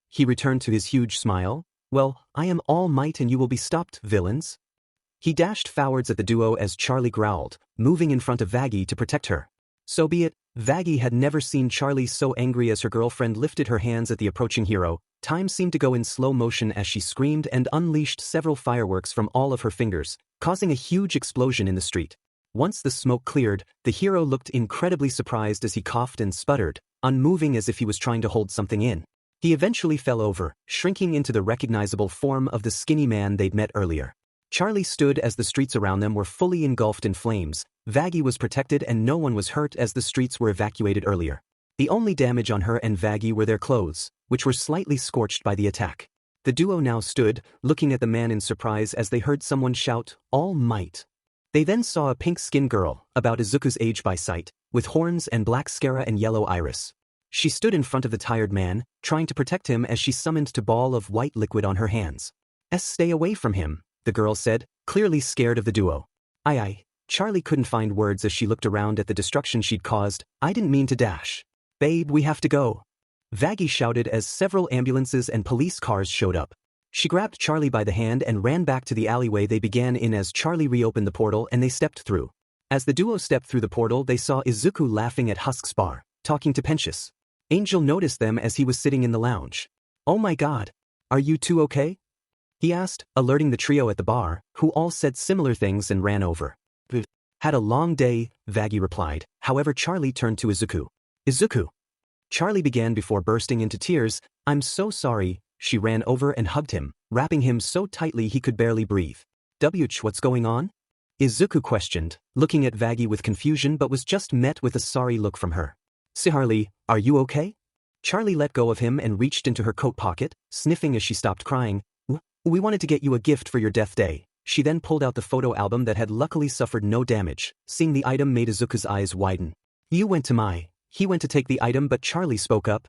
He returned to his huge smile. Well, I am All Might and you will be stopped, villains. He dashed forwards at the duo as Charlie growled, moving in front of Vaggie to protect her. So be it. Vaggie had never seen Charlie so angry as her girlfriend lifted her hands at the approaching hero. Time seemed to go in slow motion as she screamed and unleashed several fireworks from all of her fingers, causing a huge explosion in the street. Once the smoke cleared, the hero looked incredibly surprised as he coughed and sputtered, unmoving as if he was trying to hold something in. He eventually fell over, shrinking into the recognizable form of the skinny man they'd met earlier. Charlie stood as the streets around them were fully engulfed in flames. Vaggie was protected and no one was hurt as the streets were evacuated earlier. The only damage on her and Vaggie were their clothes, which were slightly scorched by the attack. The duo now stood, looking at the man in surprise as they heard someone shout, All Might. They then saw a pink-skinned girl, about Izuku's age by sight, with horns and black scara and yellow iris. She stood in front of the tired man, trying to protect him as she summoned a ball of white liquid on her hands. Stay away from him, the girl said, clearly scared of the duo. Aye. Charlie couldn't find words as she looked around at the destruction she'd caused. I didn't mean to dash. Babe, we have to go. Vaggie shouted as several ambulances and police cars showed up. She grabbed Charlie by the hand and ran back to the alleyway they began in as Charlie reopened the portal and they stepped through. As the duo stepped through the portal, they saw Izuku laughing at Husk's bar, talking to Pensius. Angel noticed them as he was sitting in the lounge. Oh my god. Are you two okay? He asked, alerting the trio at the bar, who all said similar things and ran over. Had a long day, Vaggie replied. However, Charlie turned to Izuku. Izuku. Charlie began before bursting into tears. I'm so sorry. She ran over and hugged him, wrapping him so tightly he could barely breathe. What's going on? Izuku questioned, looking at Vaggie with confusion but was just met with a sorry look from her. Charlie, are you okay? Charlie let go of him and reached into her coat pocket, sniffing as she stopped crying. We wanted to get you a gift for your death day. She then pulled out the photo album that had luckily suffered no damage. Seeing the item made Izuku's eyes widen. He went to take the item but Charlie spoke up.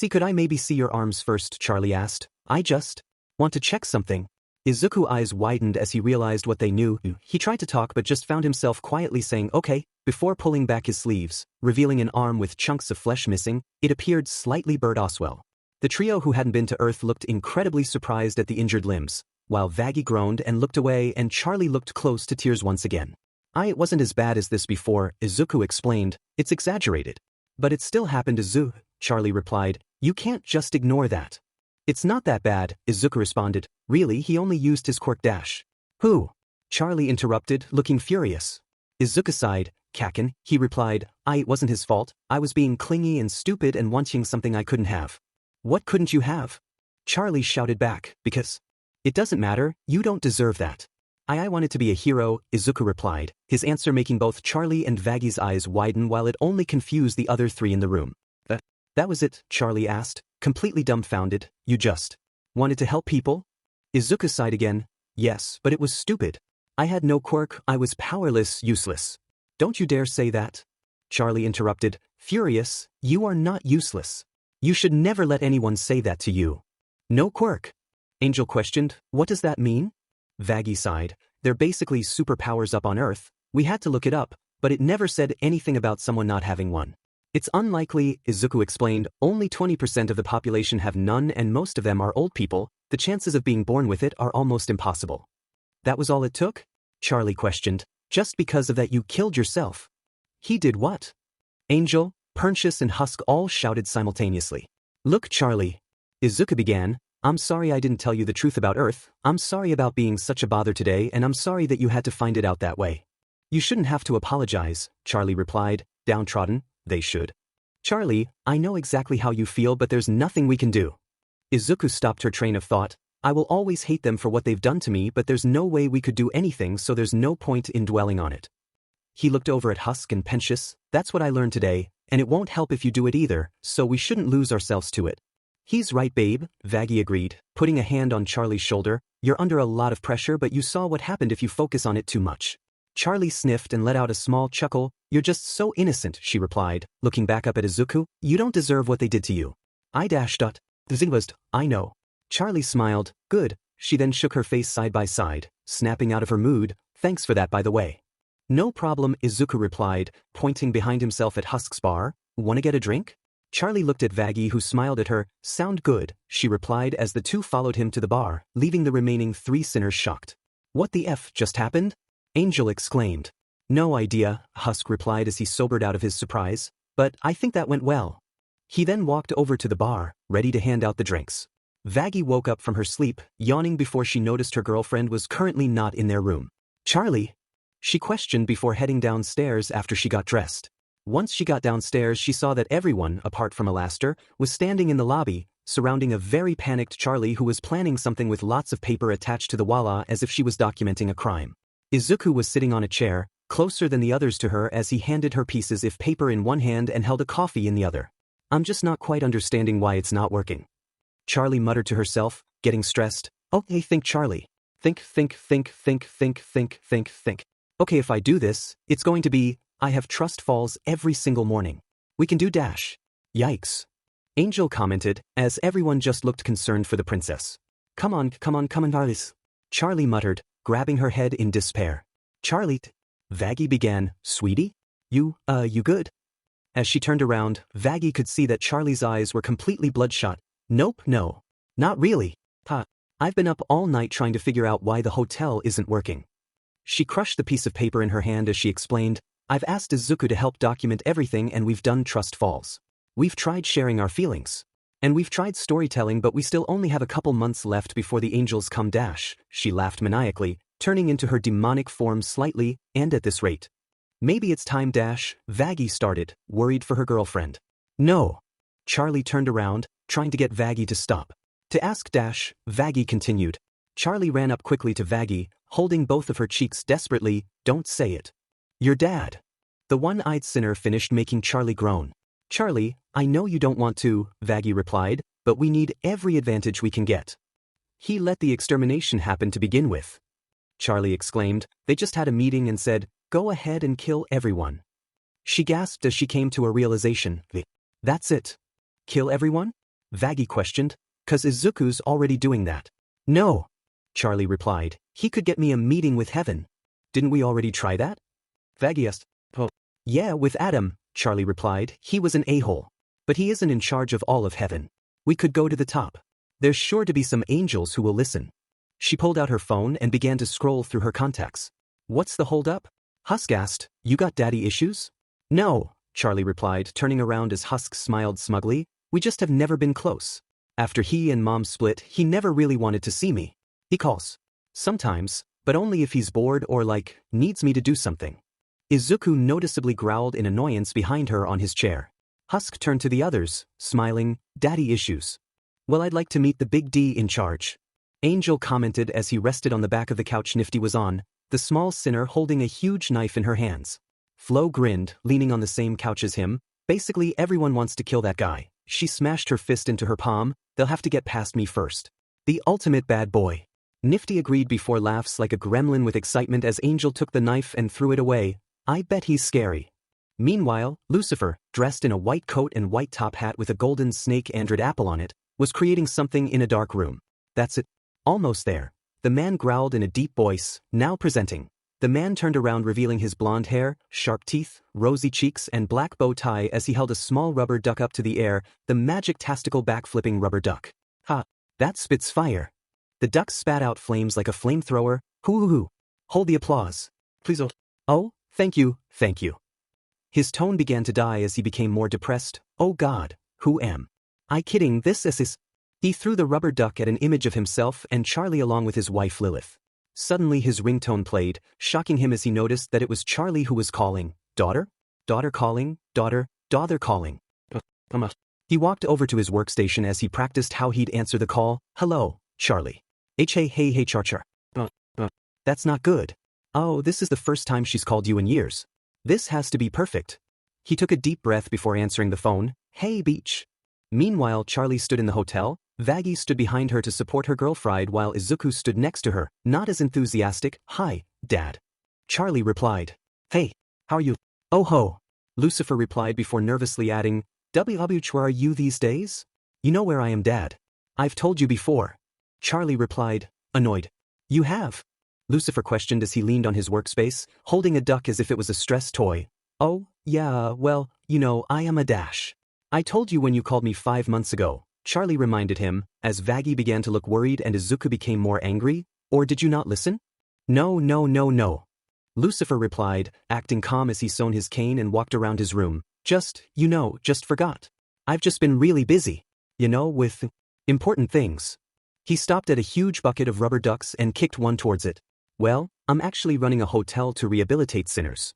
Could I maybe see your arms first? Charlie asked. I just want to check something. Izuku's eyes widened as he realized what they knew. He tried to talk but just found himself quietly saying okay, before pulling back his sleeves, revealing an arm with chunks of flesh missing. It appeared slightly Bert Oswell. The trio who hadn't been to Earth looked incredibly surprised at the injured limbs, while Vaggie groaned and looked away and Charlie looked close to tears once again. It wasn't as bad as this before, Izuku explained. It's exaggerated. But it still happened, Izuku, Charlie replied. You can't just ignore that. It's not that bad, Izuku responded. Really, he only used his quirk dash. Who? Charlie interrupted, looking furious. Izuku sighed. Kaken, he replied. It wasn't his fault. I was being clingy and stupid and wanting something I couldn't have. What couldn't you have? Charlie shouted back, because it doesn't matter, you don't deserve that. I wanted to be a hero, Izuku replied, his answer making both Charlie and Vaggie's eyes widen while it only confused the other three in the room. That was it, Charlie asked, completely dumbfounded. You just wanted to help people? Izuku sighed again. Yes, but it was stupid. I had no quirk, I was powerless, useless. Don't you dare say that. Charlie interrupted, furious. You are not useless. You should never let anyone say that to you. No quirk. Angel questioned, what does that mean? Vaggie sighed. They're basically superpowers up on Earth. We had to look it up, but it never said anything about someone not having one. It's unlikely, Izuku explained. Only 20% of the population have none and most of them are old people. The chances of being born with it are almost impossible. That was all it took? Charlie questioned. Just because of that you killed yourself. He did what? Angel, Pernicious and Husk all shouted simultaneously. Look, Charlie. Izuku began. I'm sorry I didn't tell you the truth about Earth, I'm sorry about being such a bother today, and I'm sorry that you had to find it out that way. You shouldn't have to apologize, Charlie replied, downtrodden. They should. Charlie, I know exactly how you feel, but there's nothing we can do. Izuku stopped her train of thought. I will always hate them for what they've done to me, but there's no way we could do anything, so there's no point in dwelling on it. He looked over at Husk and Pernicious. That's what I learned today, and it won't help if you do it either, so we shouldn't lose ourselves to it. He's right, babe, Vaggie agreed, putting a hand on Charlie's shoulder. You're under a lot of pressure, but you saw what happened if you focus on it too much. Charlie sniffed and let out a small chuckle. You're just so innocent, she replied, looking back up at Izuku. You don't deserve what they did to you. I know. Charlie smiled. Good. She then shook her face side by side, snapping out of her mood. Thanks for that, by the way. No problem, Izuku replied, pointing behind himself at Husk's bar. Wanna get a drink? Charlie looked at Vaggie, who smiled at her. Sound good, she replied as the two followed him to the bar, leaving the remaining 3 sinners shocked. What the F just happened? Angel exclaimed. No idea, Husk replied as he sobered out of his surprise, but I think that went well. He then walked over to the bar, ready to hand out the drinks. Vaggie woke up from her sleep, yawning before she noticed her girlfriend was currently not in their room. Charlie? She questioned before heading downstairs after she got dressed. Once she got downstairs, she saw that everyone, apart from Alastair, was standing in the lobby, surrounding a very panicked Charlie who was planning something with lots of paper attached to the wall as if she was documenting a crime. Izuku was sitting on a chair, closer than the others to her as he handed her pieces of paper in one hand and held a coffee in the other. I'm just not quite understanding why it's not working. Charlie muttered to herself, getting stressed. Okay, think, Charlie. Think. Okay, if I do this, it's going to be, I have trust falls every single morning. We can do dash. Yikes. Angel commented, as everyone just looked concerned for the princess. Come on, Alice. Charlie muttered, grabbing her head in despair. Charlie. Vaggie began, Sweetie? You good? As she turned around, Vaggie could see that Charlie's eyes were completely bloodshot. Nope, no. Not really. I've been up all night trying to figure out why the hotel isn't working. She crushed the piece of paper in her hand as she explained, I've asked Izuku to help document everything and we've done trust falls. We've tried sharing our feelings. And we've tried storytelling, but we still only have a couple months left before the angels come dash. She laughed maniacally, turning into her demonic form slightly, and at this rate. Maybe it's time dash, Vaggie started, worried for her girlfriend. No. Charlie turned around, trying to get Vaggie to stop. To ask dash, Vaggie continued. Charlie ran up quickly to Vaggie, holding both of her cheeks desperately. Don't say it. Your dad. The one-eyed sinner finished making Charlie groan. Charlie, I know you don't want to, Vaggie replied, but we need every advantage we can get. He let the extermination happen to begin with. Charlie exclaimed. They just had a meeting and said, go ahead and kill everyone. She gasped as she came to a realization. That's it. Kill everyone? Vaggie questioned. 'Cause Izuku's already doing that. No. Charlie replied. He could get me a meeting with heaven. Didn't we already try that? Vaggie asked. Oh. Yeah, with Adam, Charlie replied. He was an a-hole. But he isn't in charge of all of heaven. We could go to the top. There's sure to be some angels who will listen. She pulled out her phone and began to scroll through her contacts. What's the hold-up? Husk asked. You got daddy issues? No, Charlie replied, turning around as Husk smiled smugly. We just have never been close. After he and Mom split, he never really wanted to see me. He calls. Sometimes, but only if he's bored or needs me to do something. Izuku noticeably growled in annoyance behind her on his chair. Husk turned to the others, smiling. Daddy issues. Well, I'd like to meet the big D in charge. Angel commented as he rested on the back of the couch Nifty was on, the small sinner holding a huge knife in her hands. Flo grinned, leaning on the same couch as him. Basically everyone wants to kill that guy. She smashed her fist into her palm. They'll have to get past me first. The ultimate bad boy. Nifty agreed before laughs like a gremlin with excitement as Angel took the knife and threw it away. I bet he's scary. Meanwhile, Lucifer, dressed in a white coat and white top hat with a golden snake android apple on it, was creating something in a dark room. That's it. Almost there. The man growled in a deep voice, now presenting. The man turned around revealing his blonde hair, sharp teeth, rosy cheeks and black bow tie as he held a small rubber duck up to the air, the magic-tastical back-flipping rubber duck. Ha! That spits fire. The duck spat out flames like a flamethrower, Hoo. Hold the applause. Please hold. Oh, thank you, thank you. His tone began to die as he became more depressed. Oh God, who am I kidding? This is. He threw the rubber duck at an image of himself and Charlie along with his wife Lilith. Suddenly his ringtone played, shocking him as he noticed that it was Charlie who was calling. Daughter? Daughter calling, daughter calling. He walked over to his workstation as he practiced how he'd answer the call. Hello, Charlie. Hey, Char. That's not good. Oh, this is the first time she's called you in years. This has to be perfect. He took a deep breath before answering the phone. Hey, Beach. Meanwhile, Charlie stood in the hotel. Vaggie stood behind her to support her girlfriend while Izuku stood next to her, not as enthusiastic. Hi, Dad. Charlie replied. Hey, how are you? Oh ho. Lucifer replied before nervously adding, where are you these days? You know where I am, Dad. I've told you before. Charlie replied, annoyed. You have? Lucifer questioned as he leaned on his workspace, holding a duck as if it was a stress toy. Oh, yeah, well, you know, I am a dash. I told you when you called me 5 months ago, Charlie reminded him, as Vaggie began to look worried and Izuku became more angry. Or did you not listen? No. Lucifer replied, acting calm as he sewn his cane and walked around his room. Just forgot. I've just been really busy. With important things. He stopped at a huge bucket of rubber ducks and kicked one towards it. Well, I'm actually running a hotel to rehabilitate sinners.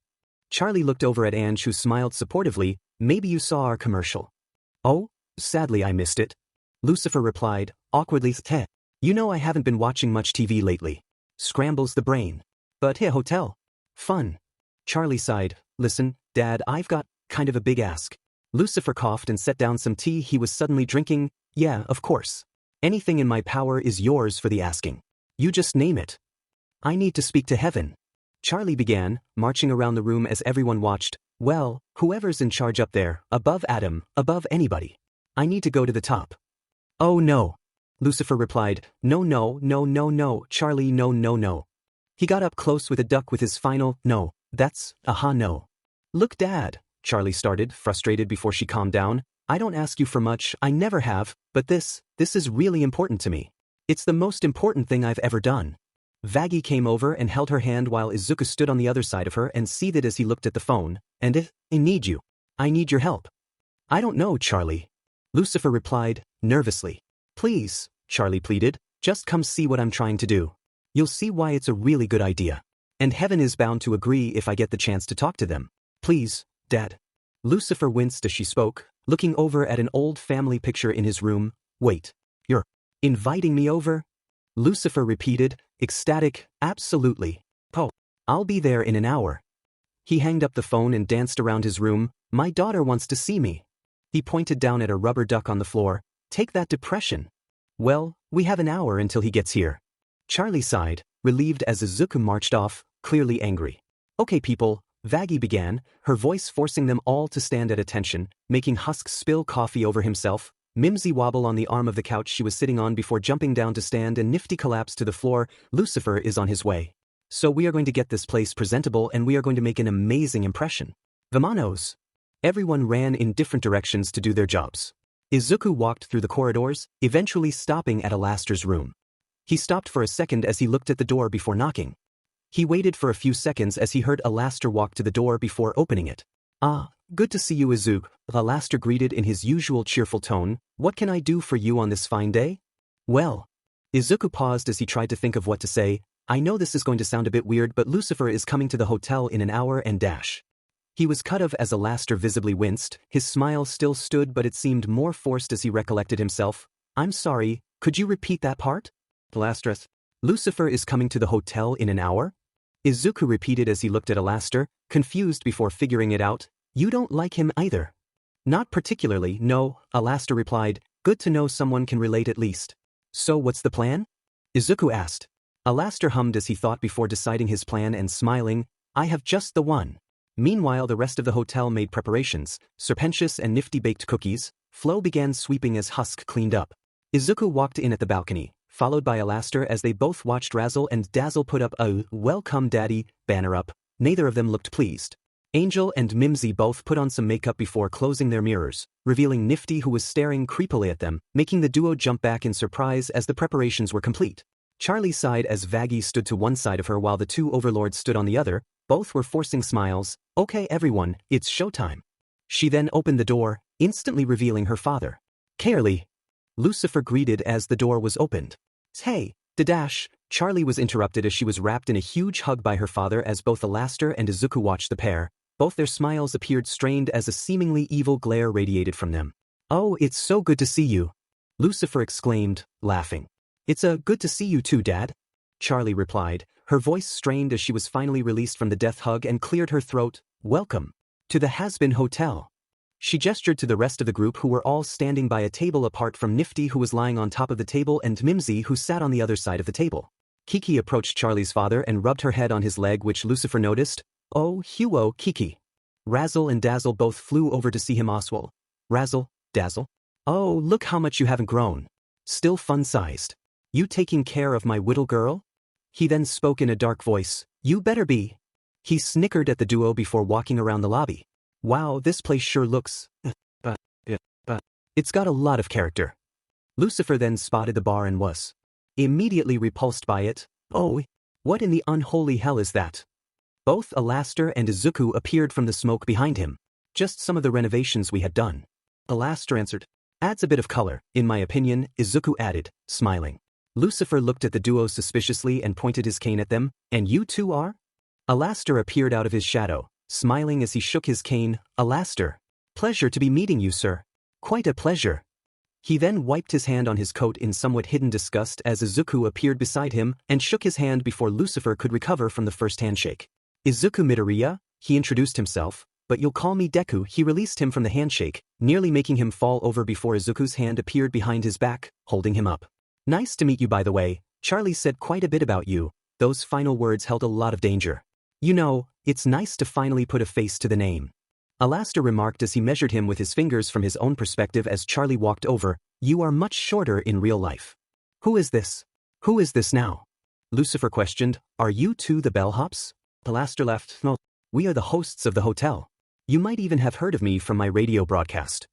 Charlie looked over at Ange who smiled supportively. Maybe you saw our commercial. Oh, sadly I missed it. Lucifer replied, awkwardly. I haven't been watching much TV lately. Scrambles the brain. But hotel. Fun. Charlie sighed. Listen, Dad, I've got kind of a big ask. Lucifer coughed and set down some tea he was suddenly drinking. Yeah, of course. Anything in my power is yours for the asking. You just name it. I need to speak to heaven. Charlie began, marching around the room as everyone watched. Well, whoever's in charge up there, above Adam, above anybody. I need to go to the top. Oh no. Lucifer replied, no, Charlie, no. He got up close with a duck with his final, no, that's, no. Look, Dad, Charlie started, frustrated before she calmed down. I don't ask you for much, I never have, but this is really important to me. It's the most important thing I've ever done. Vaggie came over and held her hand while Izuku stood on the other side of her and seethed as he looked at the phone. And I need you. I need your help. I don't know, Charlie. Lucifer replied, nervously. Please, Charlie pleaded, just come see what I'm trying to do. You'll see why it's a really good idea. And heaven is bound to agree if I get the chance to talk to them. Please, Dad. Lucifer winced as she spoke, looking over at an old family picture in his room. Wait, you're inviting me over? Lucifer repeated, ecstatic, absolutely. Oh, I'll be there in an hour. He hanged up the phone and danced around his room. My daughter wants to see me. He pointed down at a rubber duck on the floor. Take that, depression. Well, we have an hour until he gets here. Charlie sighed, relieved as Izuku marched off, clearly angry. Okay people, Vaggie began, her voice forcing them all to stand at attention, making Husk spill coffee over himself, Mimsy wobble on the arm of the couch she was sitting on before jumping down to stand and Nifty collapse to the floor. Lucifer is on his way. So we are going to get this place presentable and we are going to make an amazing impression. Vamanos. Everyone ran in different directions to do their jobs. Izuku walked through the corridors, eventually stopping at Alastair's room. He stopped for a second as he looked at the door before knocking. He waited for a few seconds as he heard Alastair walk to the door before opening it. Ah, good to see you, Izuku, Alastair greeted in his usual cheerful tone. What can I do for you on this fine day? Well. Izuku paused as he tried to think of what to say. I know this is going to sound a bit weird, but Lucifer is coming to the hotel in an hour and dash. He was cut of as Alastair visibly winced. His smile still stood, but it seemed more forced as he recollected himself. I'm sorry, could you repeat that part? Alastair. Lucifer is coming to the hotel in an hour? Izuku repeated as he looked at Alastair, confused before figuring it out. You don't like him either. Not particularly, no, Alastair replied. Good to know someone can relate at least. So what's the plan? Izuku asked. Alastair hummed as he thought before deciding his plan and smiling. I have just the one. Meanwhile, the rest of the hotel made preparations. Serpentious and Nifty baked cookies. Flo began sweeping as Husk cleaned up. Izuku walked in at the balcony, followed by Alastair as they both watched Razzle and Dazzle put up a "Welcome Daddy" banner up. Neither of them looked pleased. Angel and Mimsy both put on some makeup before closing their mirrors, revealing Nifty who was staring creepily at them, making the duo jump back in surprise as the preparations were complete. Charlie sighed as Vaggie stood to one side of her while the two overlords stood on the other. Both were forcing smiles. Okay everyone, it's showtime. She then opened the door, instantly revealing her father. Carely. Lucifer greeted as the door was opened. Hey, Dadash. Charlie was interrupted as she was wrapped in a huge hug by her father as both Alastair and Izuku watched the pair. Both their smiles appeared strained as a seemingly evil glare radiated from them. Oh, it's so good to see you. Lucifer exclaimed, laughing. It's good to see you too, Dad. Charlie replied, her voice strained as she was finally released from the death hug and cleared her throat. Welcome to the Hazbin Hotel. She gestured to the rest of the group who were all standing by a table apart from Nifty who was lying on top of the table and Mimsy who sat on the other side of the table. Kiki approached Charlie's father and rubbed her head on his leg which Lucifer noticed. Oh, Huo, Kiki. Razzle and Dazzle both flew over to see him Oswald. Razzle, Dazzle. Oh, look how much you haven't grown. Still fun-sized. You taking care of my little girl? He then spoke in a dark voice. You better be. He snickered at the duo before walking around the lobby. Wow, this place sure looks... but it's got a lot of character. Lucifer then spotted the bar and was immediately repulsed by it. Oh, what in the unholy hell is that? Both Alastair and Izuku appeared from the smoke behind him. Just some of the renovations we had done. Alastair answered. Adds a bit of color, in my opinion, Izuku added, smiling. Lucifer looked at the duo suspiciously and pointed his cane at them. And you two are? Alastair appeared out of his shadow, smiling as he shook his cane. Alastair. Pleasure to be meeting you, sir. Quite a pleasure. He then wiped his hand on his coat in somewhat hidden disgust as Izuku appeared beside him and shook his hand before Lucifer could recover from the first handshake. Izuku Midoriya, he introduced himself, but you'll call me Deku. He released him from the handshake, nearly making him fall over before Izuku's hand appeared behind his back, holding him up. Nice to meet you by the way. Charlie said quite a bit about you. Those final words held a lot of danger. You know, it's nice to finally put a face to the name. Alastair remarked as he measured him with his fingers from his own perspective as Charlie walked over. You are much shorter in real life. Who is this? Who is this now? Lucifer questioned. Are you two the bellhops? Alastair laughed. No, we are the hosts of the hotel. You might even have heard of me from my radio broadcast.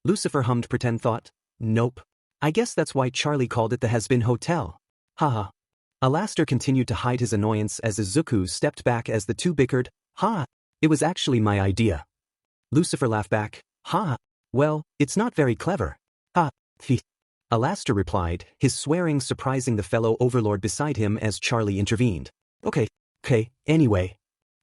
Lucifer hummed pretend thought. Nope. I guess that's why Charlie called it the Hazbin Hotel. Haha. Alastair continued to hide his annoyance as Izuku stepped back as the two bickered. Ha! It was actually my idea. Lucifer laughed back. Ha! Well, it's not very clever. Ha! Alastair replied, his swearing surprising the fellow overlord beside him as Charlie intervened. Okay, anyway.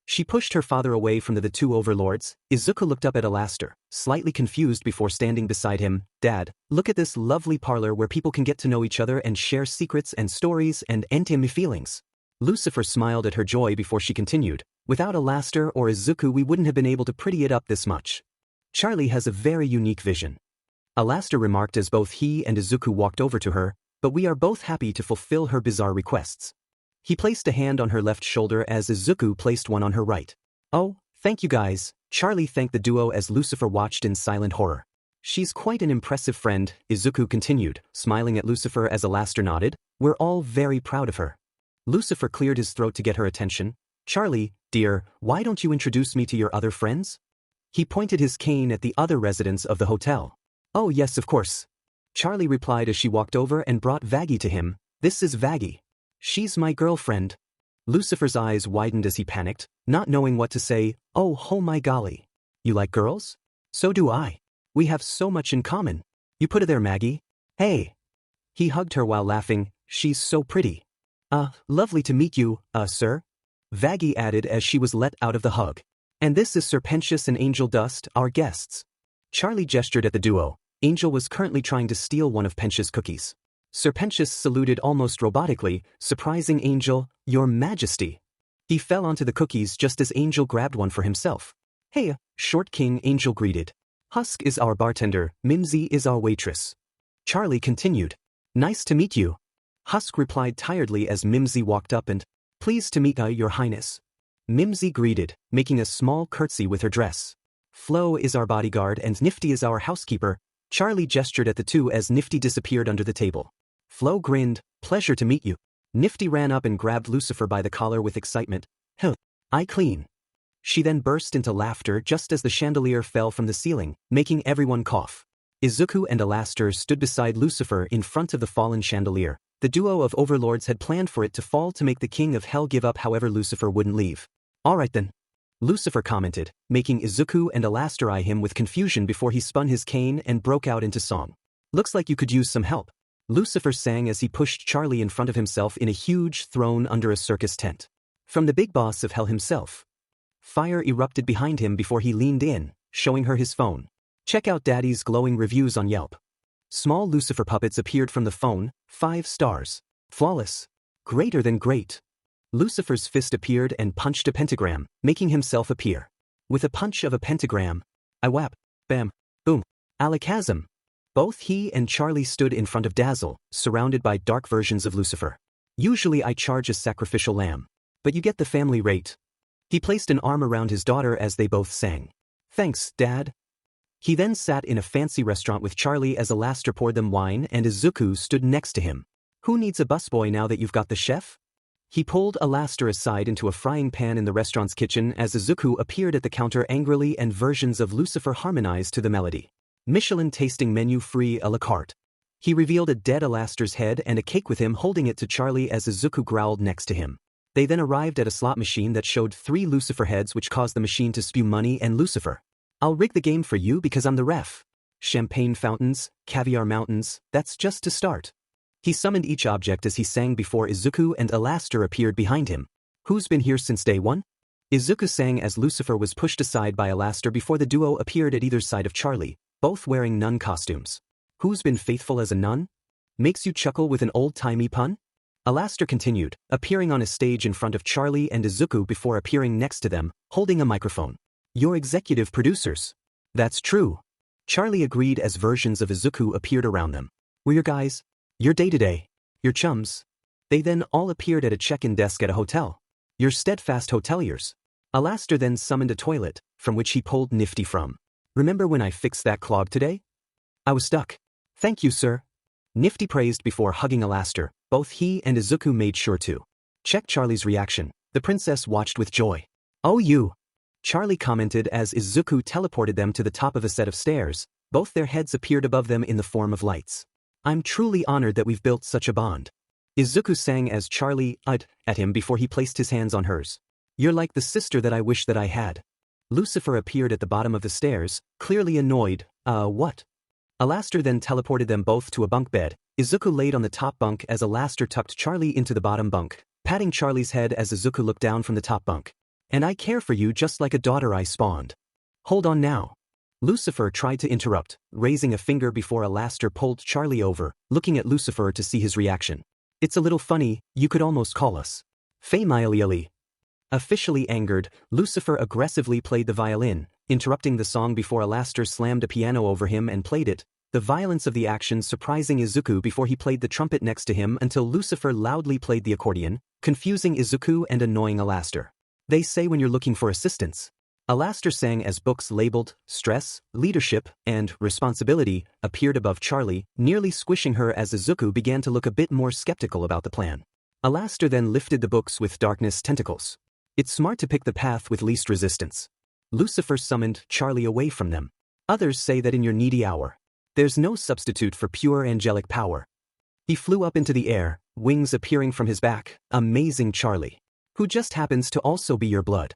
She pushed her father away from the two overlords. Izuku looked up at Alastair, slightly confused before standing beside him. Dad, look at this lovely parlor where people can get to know each other and share secrets and stories and intimate feelings. Lucifer smiled at her joy before she continued. Without Alastair or Izuku we wouldn't have been able to pretty it up this much. Charlie has a very unique vision. Alastair remarked as both he and Izuku walked over to her, but we are both happy to fulfill her bizarre requests. He placed a hand on her left shoulder as Izuku placed one on her right. Oh, thank you guys, Charlie thanked the duo as Lucifer watched in silent horror. She's quite an impressive friend, Izuku continued, smiling at Lucifer as Alastair nodded. We're all very proud of her. Lucifer cleared his throat to get her attention. Charlie, dear, why don't you introduce me to your other friends? He pointed his cane at the other residents of the hotel. Oh yes, of course. Charlie replied as she walked over and brought Vaggie to him. This is Vaggie. She's my girlfriend. Lucifer's eyes widened as he panicked, not knowing what to say. Oh my golly. You like girls? So do I. We have so much in common. You put it there, Maggie. Hey. He hugged her while laughing. She's so pretty. Lovely to meet you, sir. Vaggie added as she was let out of the hug. And this is Sir Pentious and Angel Dust, our guests. Charlie gestured at the duo. Angel was currently trying to steal one of Pentious' cookies. Sir Pentious saluted almost robotically, surprising Angel, Your Majesty. He fell onto the cookies just as Angel grabbed one for himself. Hey, Short King, Angel greeted. Husk is our bartender, Mimsy is our waitress. Charlie continued. Nice to meet you. Husk replied tiredly as Mimsy walked up and, Pleased to meet your highness. Mimsy greeted, making a small curtsy with her dress. Flo is our bodyguard and Nifty is our housekeeper. Charlie gestured at the two as Nifty disappeared under the table. Flo grinned, pleasure to meet you. Nifty ran up and grabbed Lucifer by the collar with excitement. I clean. She then burst into laughter just as the chandelier fell from the ceiling, making everyone cough. Izuku and Alastor stood beside Lucifer in front of the fallen chandelier. The duo of overlords had planned for it to fall to make the king of hell give up, however Lucifer wouldn't leave. Alright then. Lucifer commented, making Izuku and Alastor eye him with confusion before he spun his cane and broke out into song. Looks like you could use some help. Lucifer sang as he pushed Charlie in front of himself in a huge throne under a circus tent. From the big boss of hell himself. Fire erupted behind him before he leaned in, showing her his phone. Check out Daddy's glowing reviews on Yelp. Small Lucifer puppets appeared from the phone, 5 stars. Flawless. Greater than great. Lucifer's fist appeared and punched a pentagram, making himself appear. With a punch of a pentagram, I whap, bam, boom, alakazam. Both he and Charlie stood in front of Dazzle, surrounded by dark versions of Lucifer. Usually I charge a sacrificial lamb. But you get the family rate. He placed an arm around his daughter as they both sang. Thanks, Dad. He then sat in a fancy restaurant with Charlie as Alastor poured them wine and Izuku stood next to him. Who needs a busboy now that you've got the chef? He pulled Alastor aside into a frying pan in the restaurant's kitchen as Izuku appeared at the counter angrily and versions of Lucifer harmonized to the melody. Michelin tasting menu free a la carte. He revealed a dead Alastor's head and a cake with him holding it to Charlie as Izuku growled next to him. They then arrived at a slot machine that showed 3 Lucifer heads which caused the machine to spew money and Lucifer. I'll rig the game for you because I'm the ref. Champagne fountains, caviar mountains, that's just to start. He summoned each object as he sang before Izuku and Alastor appeared behind him. Who's been here since day one? Izuku sang as Lucifer was pushed aside by Alastor before the duo appeared at either side of Charlie, both wearing nun costumes. Who's been faithful as a nun? Makes you chuckle with an old-timey pun? Alastor continued, appearing on a stage in front of Charlie and Izuku before appearing next to them, holding a microphone. You're executive producers. That's true. Charlie agreed as versions of Izuku appeared around them. We're your guys. Your day-to-day. Your chums. They then all appeared at a check-in desk at a hotel. Your steadfast hoteliers. Alastor then summoned a toilet, from which he pulled Nifty from. Remember when I fixed that clog today? I was stuck. Thank you, sir. Nifty praised before hugging Alastor. Both he and Izuku made sure to check Charlie's reaction. The princess watched with joy. Oh, you. Charlie commented as Izuku teleported them to the top of a set of stairs. Both their heads appeared above them in the form of lights. I'm truly honored that we've built such a bond. Izuku sang as Charlie ud at him before he placed his hands on hers. You're like the sister that I wish that I had. Lucifer appeared at the bottom of the stairs, clearly annoyed. What? Alastor then teleported them both to a bunk bed. Izuku laid on the top bunk as Alastor tucked Charlie into the bottom bunk, patting Charlie's head as Izuku looked down from the top bunk. And I care for you just like a daughter I spawned. Hold on now. Lucifer tried to interrupt, raising a finger before Alastor pulled Charlie over, looking at Lucifer to see his reaction. It's a little funny, you could almost call us family. Officially angered, Lucifer aggressively played the violin, interrupting the song before Alastor slammed a piano over him and played it, the violence of the action surprising Izuku before he played the trumpet next to him until Lucifer loudly played the accordion, confusing Izuku and annoying Alastor. They say when you're looking for assistance. Alastor sang as books labeled Stress, Leadership, and Responsibility appeared above Charlie, nearly squishing her as Izuku began to look a bit more skeptical about the plan. Alastor then lifted the books with darkness tentacles. It's smart to pick the path with least resistance. Lucifer summoned Charlie away from them. Others say that in your needy hour, there's no substitute for pure angelic power. He flew up into the air, wings appearing from his back, amazing Charlie. Who just happens to also be your blood.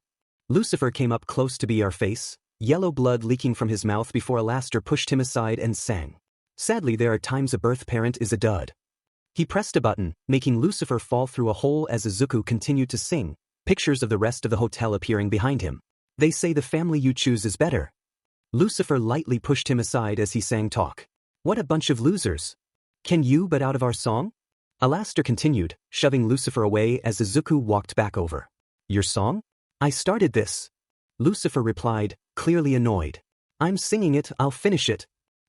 Lucifer came up close to be our face, yellow blood leaking from his mouth before Alastor pushed him aside and sang. Sadly, there are times a birth parent is a dud. He pressed a button, making Lucifer fall through a hole as Izuku continued to sing, pictures of the rest of the hotel appearing behind him. They say the family you choose is better. Lucifer lightly pushed him aside as he sang talk. What a bunch of losers. Can you but out of our song? Alastor continued, shoving Lucifer away as Izuku walked back over. Your song? I started this. Lucifer replied, clearly annoyed. I'm singing it, I'll finish it.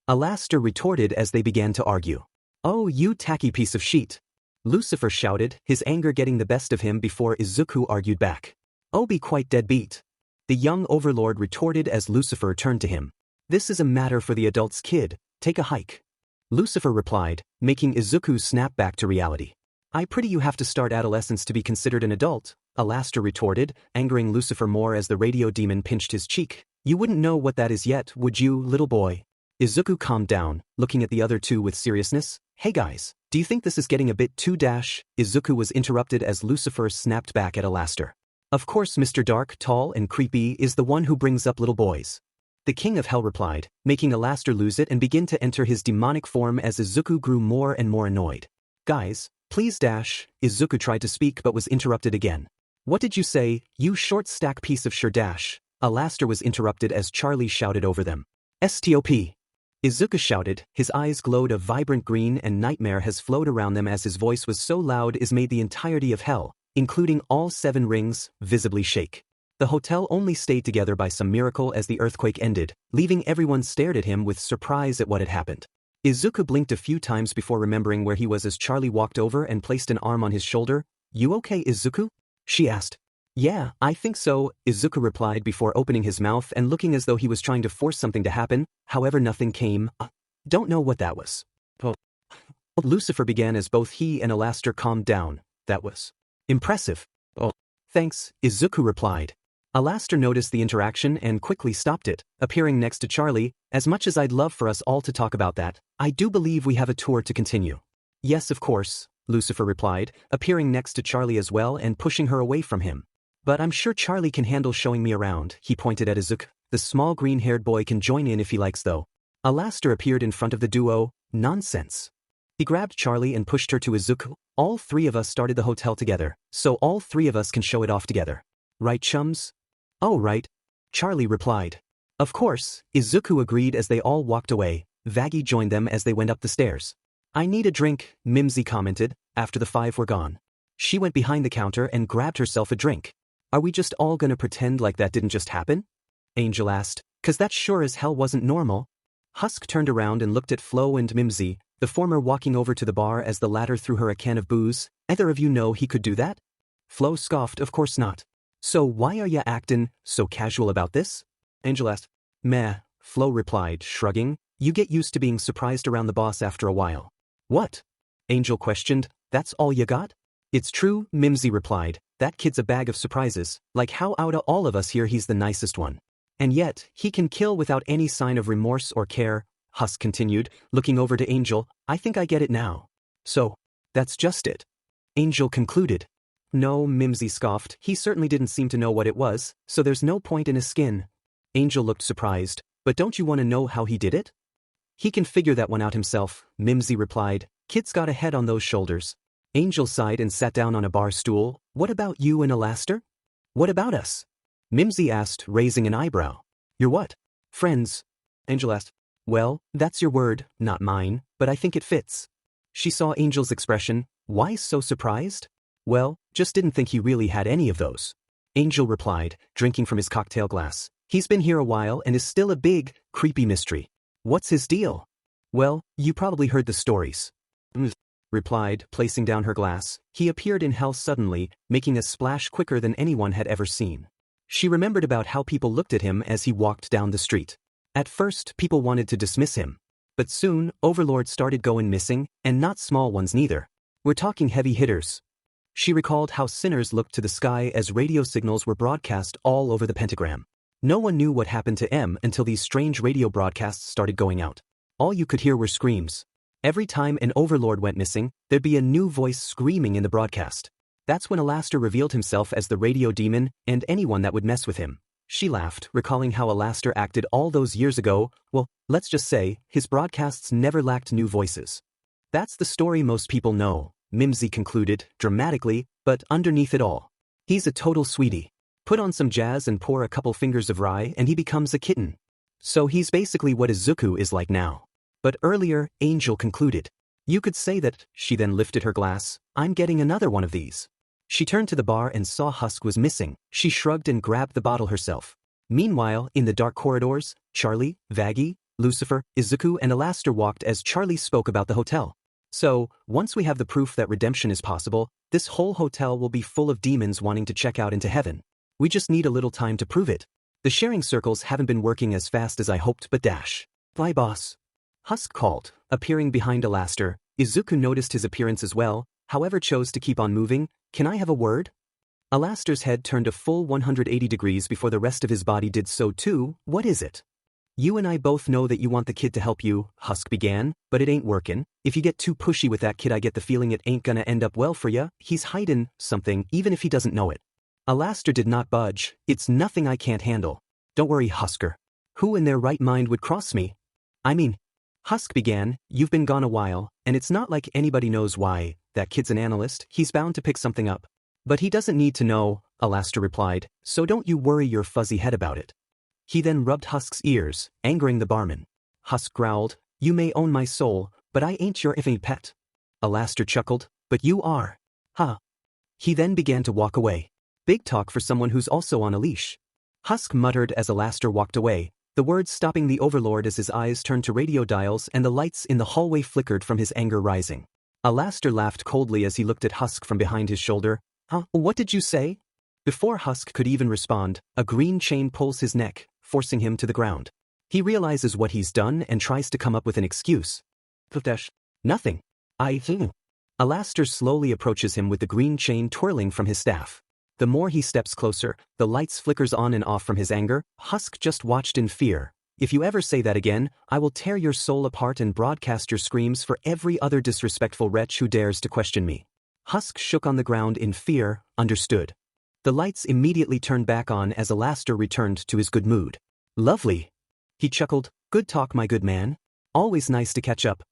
Alastor retorted as they began to argue. Oh, you tacky piece of shit. Lucifer shouted, his anger getting the best of him before Izuku argued back. Oh, be quite deadbeat. The young overlord retorted as Lucifer turned to him. This is a matter for the adults, kid, take a hike. Lucifer replied, making Izuku snap back to reality. I pity you have to start adolescence to be considered an adult, Alastor retorted, angering Lucifer more as the radio demon pinched his cheek. You wouldn't know what that is yet, would you, little boy? Izuku calmed down, looking at the other two with seriousness. Hey guys, do you think this is getting a bit too dash? Izuku was interrupted as Lucifer snapped back at Alastor. Of course Mr. Dark, tall and creepy is the one who brings up little boys. The King of Hell replied, making Alastor lose it and begin to enter his demonic form as Izuku grew more and more annoyed. Guys, please dash, Izuku tried to speak but was interrupted again. What did you say, you short stack piece of dash? Alastor was interrupted as Charlie shouted over them. Stop. Izuku shouted, his eyes glowed a vibrant green and nightmare has flowed around them as his voice was so loud it made the entirety of hell, including all 7 rings, visibly shake. The hotel only stayed together by some miracle as the earthquake ended, leaving everyone stared at him with surprise at what had happened. Izuku blinked a few times before remembering where he was as Charlie walked over and placed an arm on his shoulder. You okay, Izuku? She asked. Yeah, I think so, Izuku replied before opening his mouth and looking as though he was trying to force something to happen, however nothing came. Don't know what that was. Lucifer began as both he and Alastor calmed down. That was impressive. Thanks, Izuku replied. Alastor noticed the interaction and quickly stopped it, appearing next to Charlie. As much as I'd love for us all to talk about that, I do believe we have a tour to continue. Yes, of course, Lucifer replied, appearing next to Charlie as well and pushing her away from him. But I'm sure Charlie can handle showing me around, he pointed at Izuku. The small green-haired boy can join in if he likes though. Alastor appeared in front of the duo. Nonsense. He grabbed Charlie and pushed her to Izuku. All 3 of us started the hotel together, so all 3 of us can show it off together. Right, chums? Oh, right. Charlie replied. Of course, Izuku agreed as they all walked away. Vaggie joined them as they went up the stairs. I need a drink, Mimsy commented, after the 5 were gone. She went behind the counter and grabbed herself a drink. Are we just all gonna pretend like that didn't just happen? Angel asked, 'cause that sure as hell wasn't normal. Husk turned around and looked at Flo and Mimsy, the former walking over to the bar as the latter threw her a can of booze. Either of you know he could do that? Flo scoffed, of course not. So why are ya actin' so casual about this? Angel asked. Meh, Flo replied, shrugging. You get used to being surprised around the boss after a while. What? Angel questioned. That's all you got? It's true, Mimsy replied. That kid's a bag of surprises, like how outta all of us here he's the nicest one. And yet, he can kill without any sign of remorse or care, Husk continued, looking over to Angel. I think I get it now. So, that's just it. Angel concluded. No, Mimsy scoffed, he certainly didn't seem to know what it was, so there's no point in his skin. Angel looked surprised, but don't you want to know how he did it? He can figure that one out himself, Mimsy replied. Kid's got a head on those shoulders. Angel sighed and sat down on a bar stool. What about you and Alastor? What about us? Mimsy asked, raising an eyebrow. You're what? Friends. Angel asked. Well, that's your word, not mine, but I think it fits. She saw Angel's expression. Why so surprised? Well, just didn't think he really had any of those. Angel replied, drinking from his cocktail glass. He's been here a while and is still a big, creepy mystery. What's his deal? Well, you probably heard the stories. Replied, placing down her glass. He appeared in hell suddenly, making a splash quicker than anyone had ever seen. She remembered about how people looked at him as he walked down the street. At first, people wanted to dismiss him. But soon, Overlord started going missing, and not small ones neither. We're talking heavy hitters. She recalled how sinners looked to the sky as radio signals were broadcast all over the pentagram. No one knew what happened to M until these strange radio broadcasts started going out. All you could hear were screams. Every time an Overlord went missing, there'd be a new voice screaming in the broadcast. That's when Alastor revealed himself as the radio demon and anyone that would mess with him. She laughed, recalling how Alastor acted all those years ago. Well, let's just say, his broadcasts never lacked new voices. That's the story most people know, Mimsy concluded, dramatically, but underneath it all. He's a total sweetie. Put on some jazz and pour a couple fingers of rye and he becomes a kitten. So he's basically what Izuku is like now. But earlier, Angel concluded. You could say that. She then lifted her glass. I'm getting another one of these. She turned to the bar and saw Husk was missing. She shrugged and grabbed the bottle herself. Meanwhile, in the dark corridors, Charlie, Vaggie, Lucifer, Izuku and Alastor walked as Charlie spoke about the hotel. So, once we have the proof that redemption is possible, this whole hotel will be full of demons wanting to check out into heaven. We just need a little time to prove it. The sharing circles haven't been working as fast as I hoped, but dash. Bye, boss. Husk called, appearing behind Alastor. Izuku noticed his appearance as well, however chose to keep on moving. Can I have a word? Alastor's head turned a full 180 degrees before the rest of his body did so too. What is it? You and I both know that you want the kid to help you, Husk began, but it ain't workin'. If you get too pushy with that kid I get the feeling it ain't gonna end up well for ya. He's hidin' something even if he doesn't know it. Alastair did not budge. It's nothing I can't handle. Don't worry, Husker. Who in their right mind would cross me? I mean, Husk began, you've been gone a while, and it's not like anybody knows why. That kid's an analyst, he's bound to pick something up. But he doesn't need to know, Alastair replied, so don't you worry your fuzzy head about it. He then rubbed Husk's ears, angering the barman. Husk growled, you may own my soul, but I ain't your iffy pet. Alastair chuckled, but you are. Huh. He then began to walk away. Big talk for someone who's also on a leash. Husk muttered as Alastair walked away, the words stopping the Overlord as his eyes turned to radio dials and the lights in the hallway flickered from his anger rising. Alastair laughed coldly as he looked at Husk from behind his shoulder. Huh, what did you say? Before Husk could even respond, a green chain pulls his neck, forcing him to the ground. He realizes what he's done and tries to come up with an excuse. Nothing. Alastair slowly approaches him with the green chain twirling from his staff. The more he steps closer, the lights flickers on and off from his anger. Husk just watched in fear. If you ever say that again, I will tear your soul apart and broadcast your screams for every other disrespectful wretch who dares to question me. Husk shook on the ground in fear, understood. The lights immediately turned back on as Alastair returned to his good mood. Lovely. He chuckled, good talk my good man. Always nice to catch up.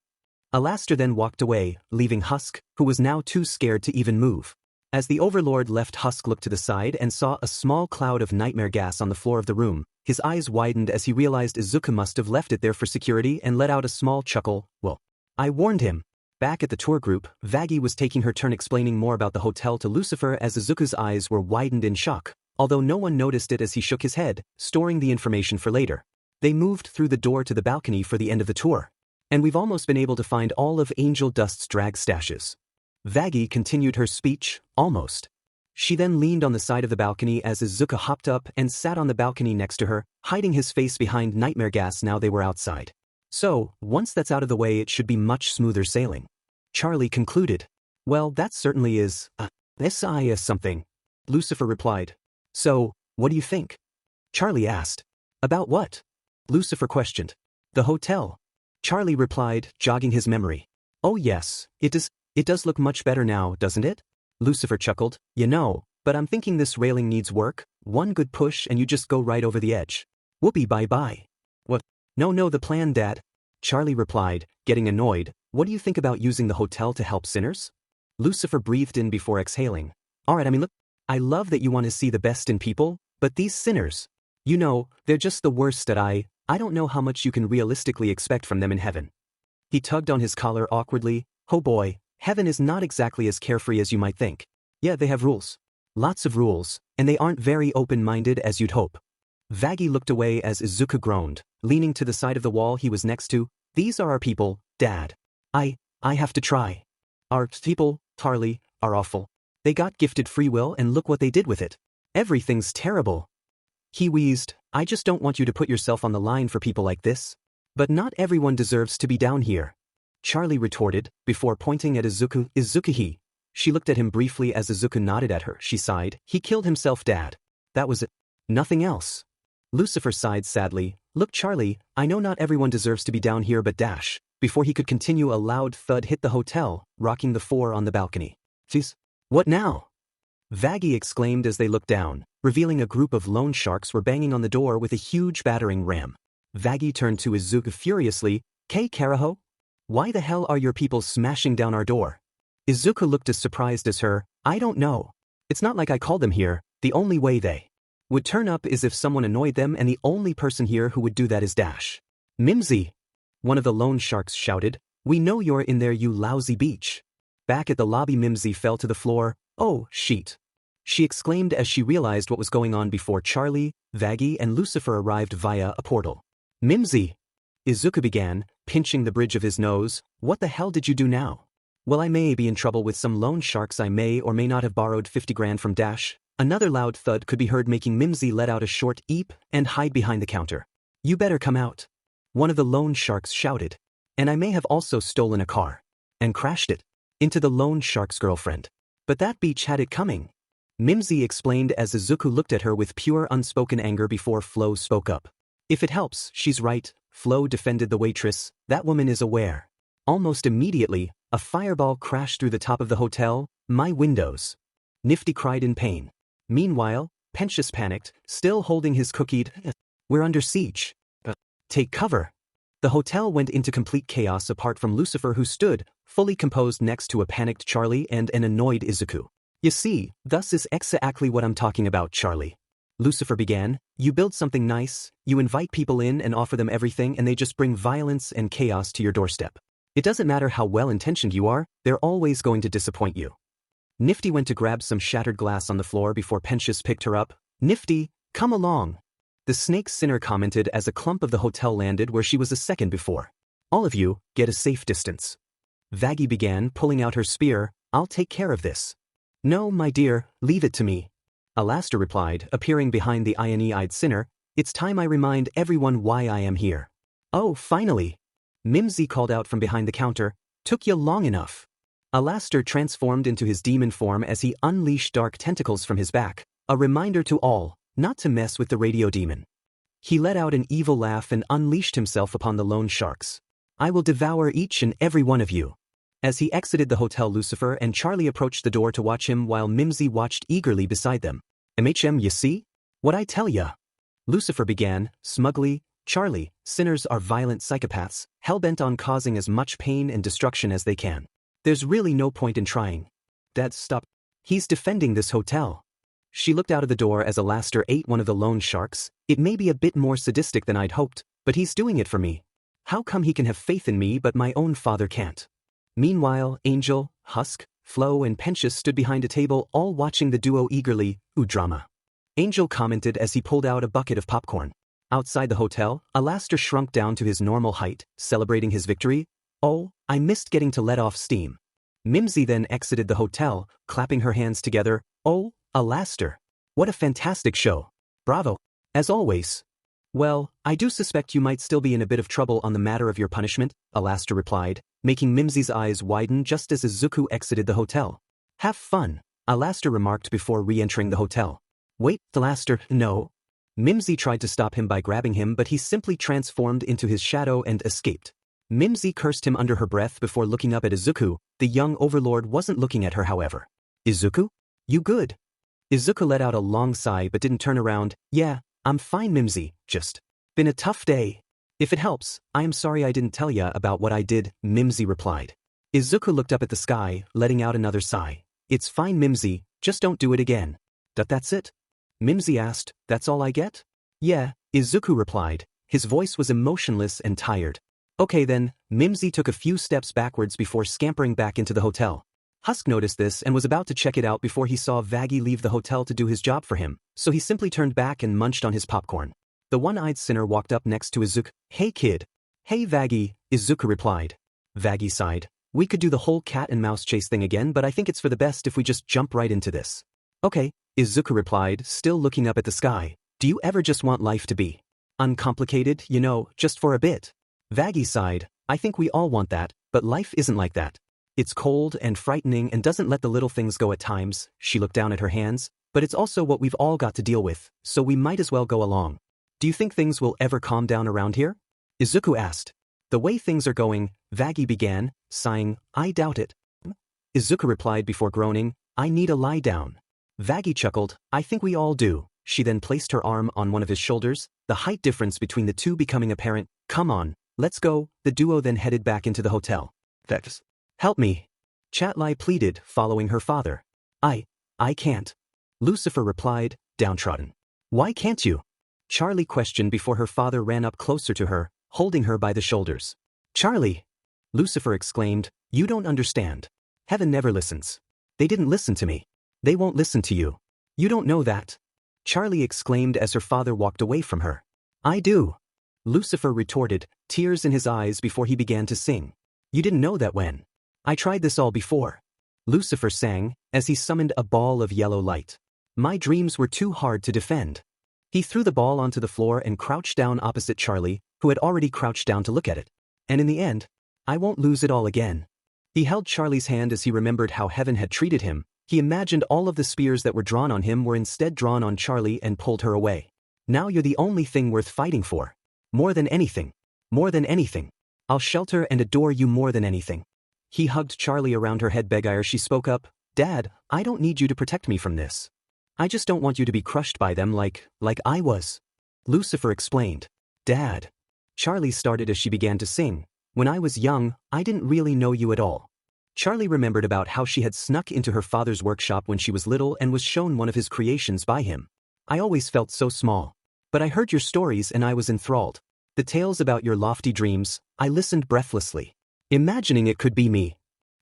Alastair then walked away, leaving Husk, who was now too scared to even move. As the Overlord left, Husk looked to the side and saw a small cloud of nightmare gas on the floor of the room. His eyes widened as he realized Izuku must have left it there for security and let out a small chuckle. Well, I warned him. Back at the tour group, Vaggie was taking her turn explaining more about the hotel to Lucifer as Izuku's eyes were widened in shock, although no one noticed it as he shook his head, storing the information for later. They moved through the door to the balcony for the end of the tour. And we've almost been able to find all of Angel Dust's drag stashes. Vaggie continued her speech, almost. She then leaned on the side of the balcony as Izuku hopped up and sat on the balcony next to her, hiding his face behind nightmare gas now they were outside. So, once that's out of the way it should be much smoother sailing. Charlie concluded. Well, that certainly is, something. Lucifer replied. So, what do you think? Charlie asked. About what? Lucifer questioned. The hotel. Charlie replied, jogging his memory. Oh yes, it does look much better now, doesn't it? Lucifer chuckled. You know, but I'm thinking this railing needs work. One good push and you just go right over the edge. Whoopee bye-bye. What? No, the plan, Dad. Charlie replied, getting annoyed. What do you think about using the hotel to help sinners? Lucifer breathed in before exhaling. Alright, look, I love that you want to see the best in people, but these sinners, you know, they're just the worst that I don't know how much you can realistically expect from them in heaven. He tugged on his collar awkwardly. Oh boy, heaven is not exactly as carefree as you might think. Yeah, they have rules. Lots of rules, and they aren't very open-minded as you'd hope. Vaggie looked away as Izuku groaned, leaning to the side of the wall he was next to. These are our people, Dad. I have to try. Our people, Charlie, are awful. They got gifted free will and look what they did with it. Everything's terrible. He wheezed, I just don't want you to put yourself on the line for people like this. But not everyone deserves to be down here. Charlie retorted, before pointing at Izuku. Izuku. She looked at him briefly as Izuku nodded at her. She sighed. He killed himself, Dad. That was it. Nothing else. Lucifer sighed sadly. Look, Charlie, I know not everyone deserves to be down here but dash. Before he could continue, a loud thud hit the hotel, rocking the four on the balcony. Jeez. What now? Vaggie exclaimed as they looked down, revealing a group of loan sharks were banging on the door with a huge battering ram. Vaggie turned to Izuku furiously. K. Karaho? Why the hell are your people smashing down our door? Izuku looked as surprised as her. I don't know. It's not like I called them here. The only way they would turn up is if someone annoyed them, and the only person here who would do that is Dash. Mimsy! One of the loan sharks shouted. We know you're in there, you lousy beach. Back at the lobby, Mimsy fell to the floor. Oh, shit. She exclaimed as she realized what was going on before Charlie, Vaggie, and Lucifer arrived via a portal. Mimsy! Izuku began, pinching the bridge of his nose. What the hell did you do now? Well, I may be in trouble with some loan sharks. I may or may not have borrowed 50 grand from Dash. Another loud thud could be heard, making Mimsy let out a short eep and hide behind the counter. You better come out. One of the loan sharks shouted. And I may have also stolen a car. And crashed it. Into the loan shark's girlfriend. But that beach had it coming. Mimsy explained as Izuku looked at her with pure unspoken anger before Flo spoke up. If it helps, she's right, Flo defended the waitress, that woman is aware. Almost immediately, a fireball crashed through the top of the hotel, my windows. Nifty cried in pain. Meanwhile, Pentious panicked, still holding his cookie. We're under siege. Take cover. The hotel went into complete chaos apart from Lucifer, who stood, fully composed next to a panicked Charlie and an annoyed Izuku. You see, thus is exactly what I'm talking about, Charlie. Lucifer began, you build something nice, you invite people in and offer them everything, and they just bring violence and chaos to your doorstep. It doesn't matter how well-intentioned you are, they're always going to disappoint you. Nifty went to grab some shattered glass on the floor before Pentious picked her up. Nifty, come along. The snake sinner commented as a clump of the hotel landed where she was a second before. All of you, get a safe distance. Vaggie began, pulling out her spear, I'll take care of this. No, my dear, leave it to me. Alastair replied, appearing behind the iron-eyed sinner, it's time I remind everyone why I am here. Oh, finally. Mimsy called out from behind the counter, took you long enough. Alastair transformed into his demon form as he unleashed dark tentacles from his back, a reminder to all, not to mess with the radio demon. He let out an evil laugh and unleashed himself upon the lone sharks. I will devour each and every one of you. As he exited the hotel, Lucifer and Charlie approached the door to watch him while Mimsy watched eagerly beside them. You see? What I tell ya? Lucifer began, smugly, Charlie, sinners are violent psychopaths, hell-bent on causing as much pain and destruction as they can. There's really no point in trying. Dad, stop. He's defending this hotel. She looked out of the door as Alastair ate one of the lone sharks. It may be a bit more sadistic than I'd hoped, but he's doing it for me. How come he can have faith in me but my own father can't? Meanwhile, Angel, Husk, Flo and Pentious stood behind a table all watching the duo eagerly. Ooh, drama. Angel commented as he pulled out a bucket of popcorn. Outside the hotel, Alastair shrunk down to his normal height, celebrating his victory. Oh, I missed getting to let off steam. Mimsy then exited the hotel, clapping her hands together. Oh, Alastair. What a fantastic show. Bravo. As always. Well, I do suspect you might still be in a bit of trouble on the matter of your punishment, Alastair replied, making Mimsy's eyes widen just as Izuku exited the hotel. Have fun, Alastair remarked before re-entering the hotel. Wait, Alastair, no. Mimsy tried to stop him by grabbing him, but he simply transformed into his shadow and escaped. Mimsy cursed him under her breath before looking up at Izuku. The young overlord wasn't looking at her, however. Izuku? You good? Izuku let out a long sigh but didn't turn around. Yeah, I'm fine, Mimsy, just been a tough day. If it helps, I am sorry I didn't tell ya about what I did, Mimsy replied. Izuku looked up at the sky, letting out another sigh. It's fine, Mimsy, just don't do it again. That's it? Mimsy asked, that's all I get? Yeah, Izuku replied. His voice was emotionless and tired. Okay then, Mimsy took a few steps backwards before scampering back into the hotel. Husk noticed this and was about to check it out before he saw Vaggie leave the hotel to do his job for him, so he simply turned back and munched on his popcorn. The one-eyed sinner walked up next to Izuku. Hey kid. Hey Vaggie, Izuku replied. Vaggie sighed. We could do the whole cat and mouse chase thing again, but I think it's for the best if we just jump right into this. Okay, Izuku replied, still looking up at the sky. Do you ever just want life to be uncomplicated, just for a bit? Vaggie sighed. I think we all want that, but life isn't like that. It's cold and frightening and doesn't let the little things go at times. She looked down at her hands. But it's also what we've all got to deal with, so we might as well go along. Do you think things will ever calm down around here? Izuku asked. The way things are going, Vaggie began, sighing, I doubt it. Izuku replied before groaning, I need a lie down. Vaggie chuckled, I think we all do. She then placed her arm on one of his shoulders, the height difference between the two becoming apparent. Come on, let's go. The duo then headed back into the hotel. Vex. Help me. Chatlai pleaded, following her father. I can't. Lucifer replied, downtrodden. Why can't you? Charlie questioned before her father ran up closer to her, holding her by the shoulders. Charlie! Lucifer exclaimed, you don't understand. Heaven never listens. They didn't listen to me. They won't listen to you. You don't know that. Charlie exclaimed as her father walked away from her. I do. Lucifer retorted, tears in his eyes before he began to sing. You didn't know that when I tried this all before. Lucifer sang, as he summoned a ball of yellow light. My dreams were too hard to defend. He threw the ball onto the floor and crouched down opposite Charlie, who had already crouched down to look at it. And in the end, I won't lose it all again. He held Charlie's hand as he remembered how heaven had treated him. He imagined all of the spears that were drawn on him were instead drawn on Charlie and pulled her away. Now you're the only thing worth fighting for. More than anything. More than anything. I'll shelter and adore you more than anything. He hugged Charlie around her head. Beggar, she spoke up, Dad, I don't need you to protect me from this. I just don't want you to be crushed by them like I was. Lucifer explained. Dad. Charlie started as she began to sing. When I was young, I didn't really know you at all. Charlie remembered about how she had snuck into her father's workshop when she was little and was shown one of his creations by him. I always felt so small. But I heard your stories and I was enthralled. The tales about your lofty dreams, I listened breathlessly, imagining it could be me.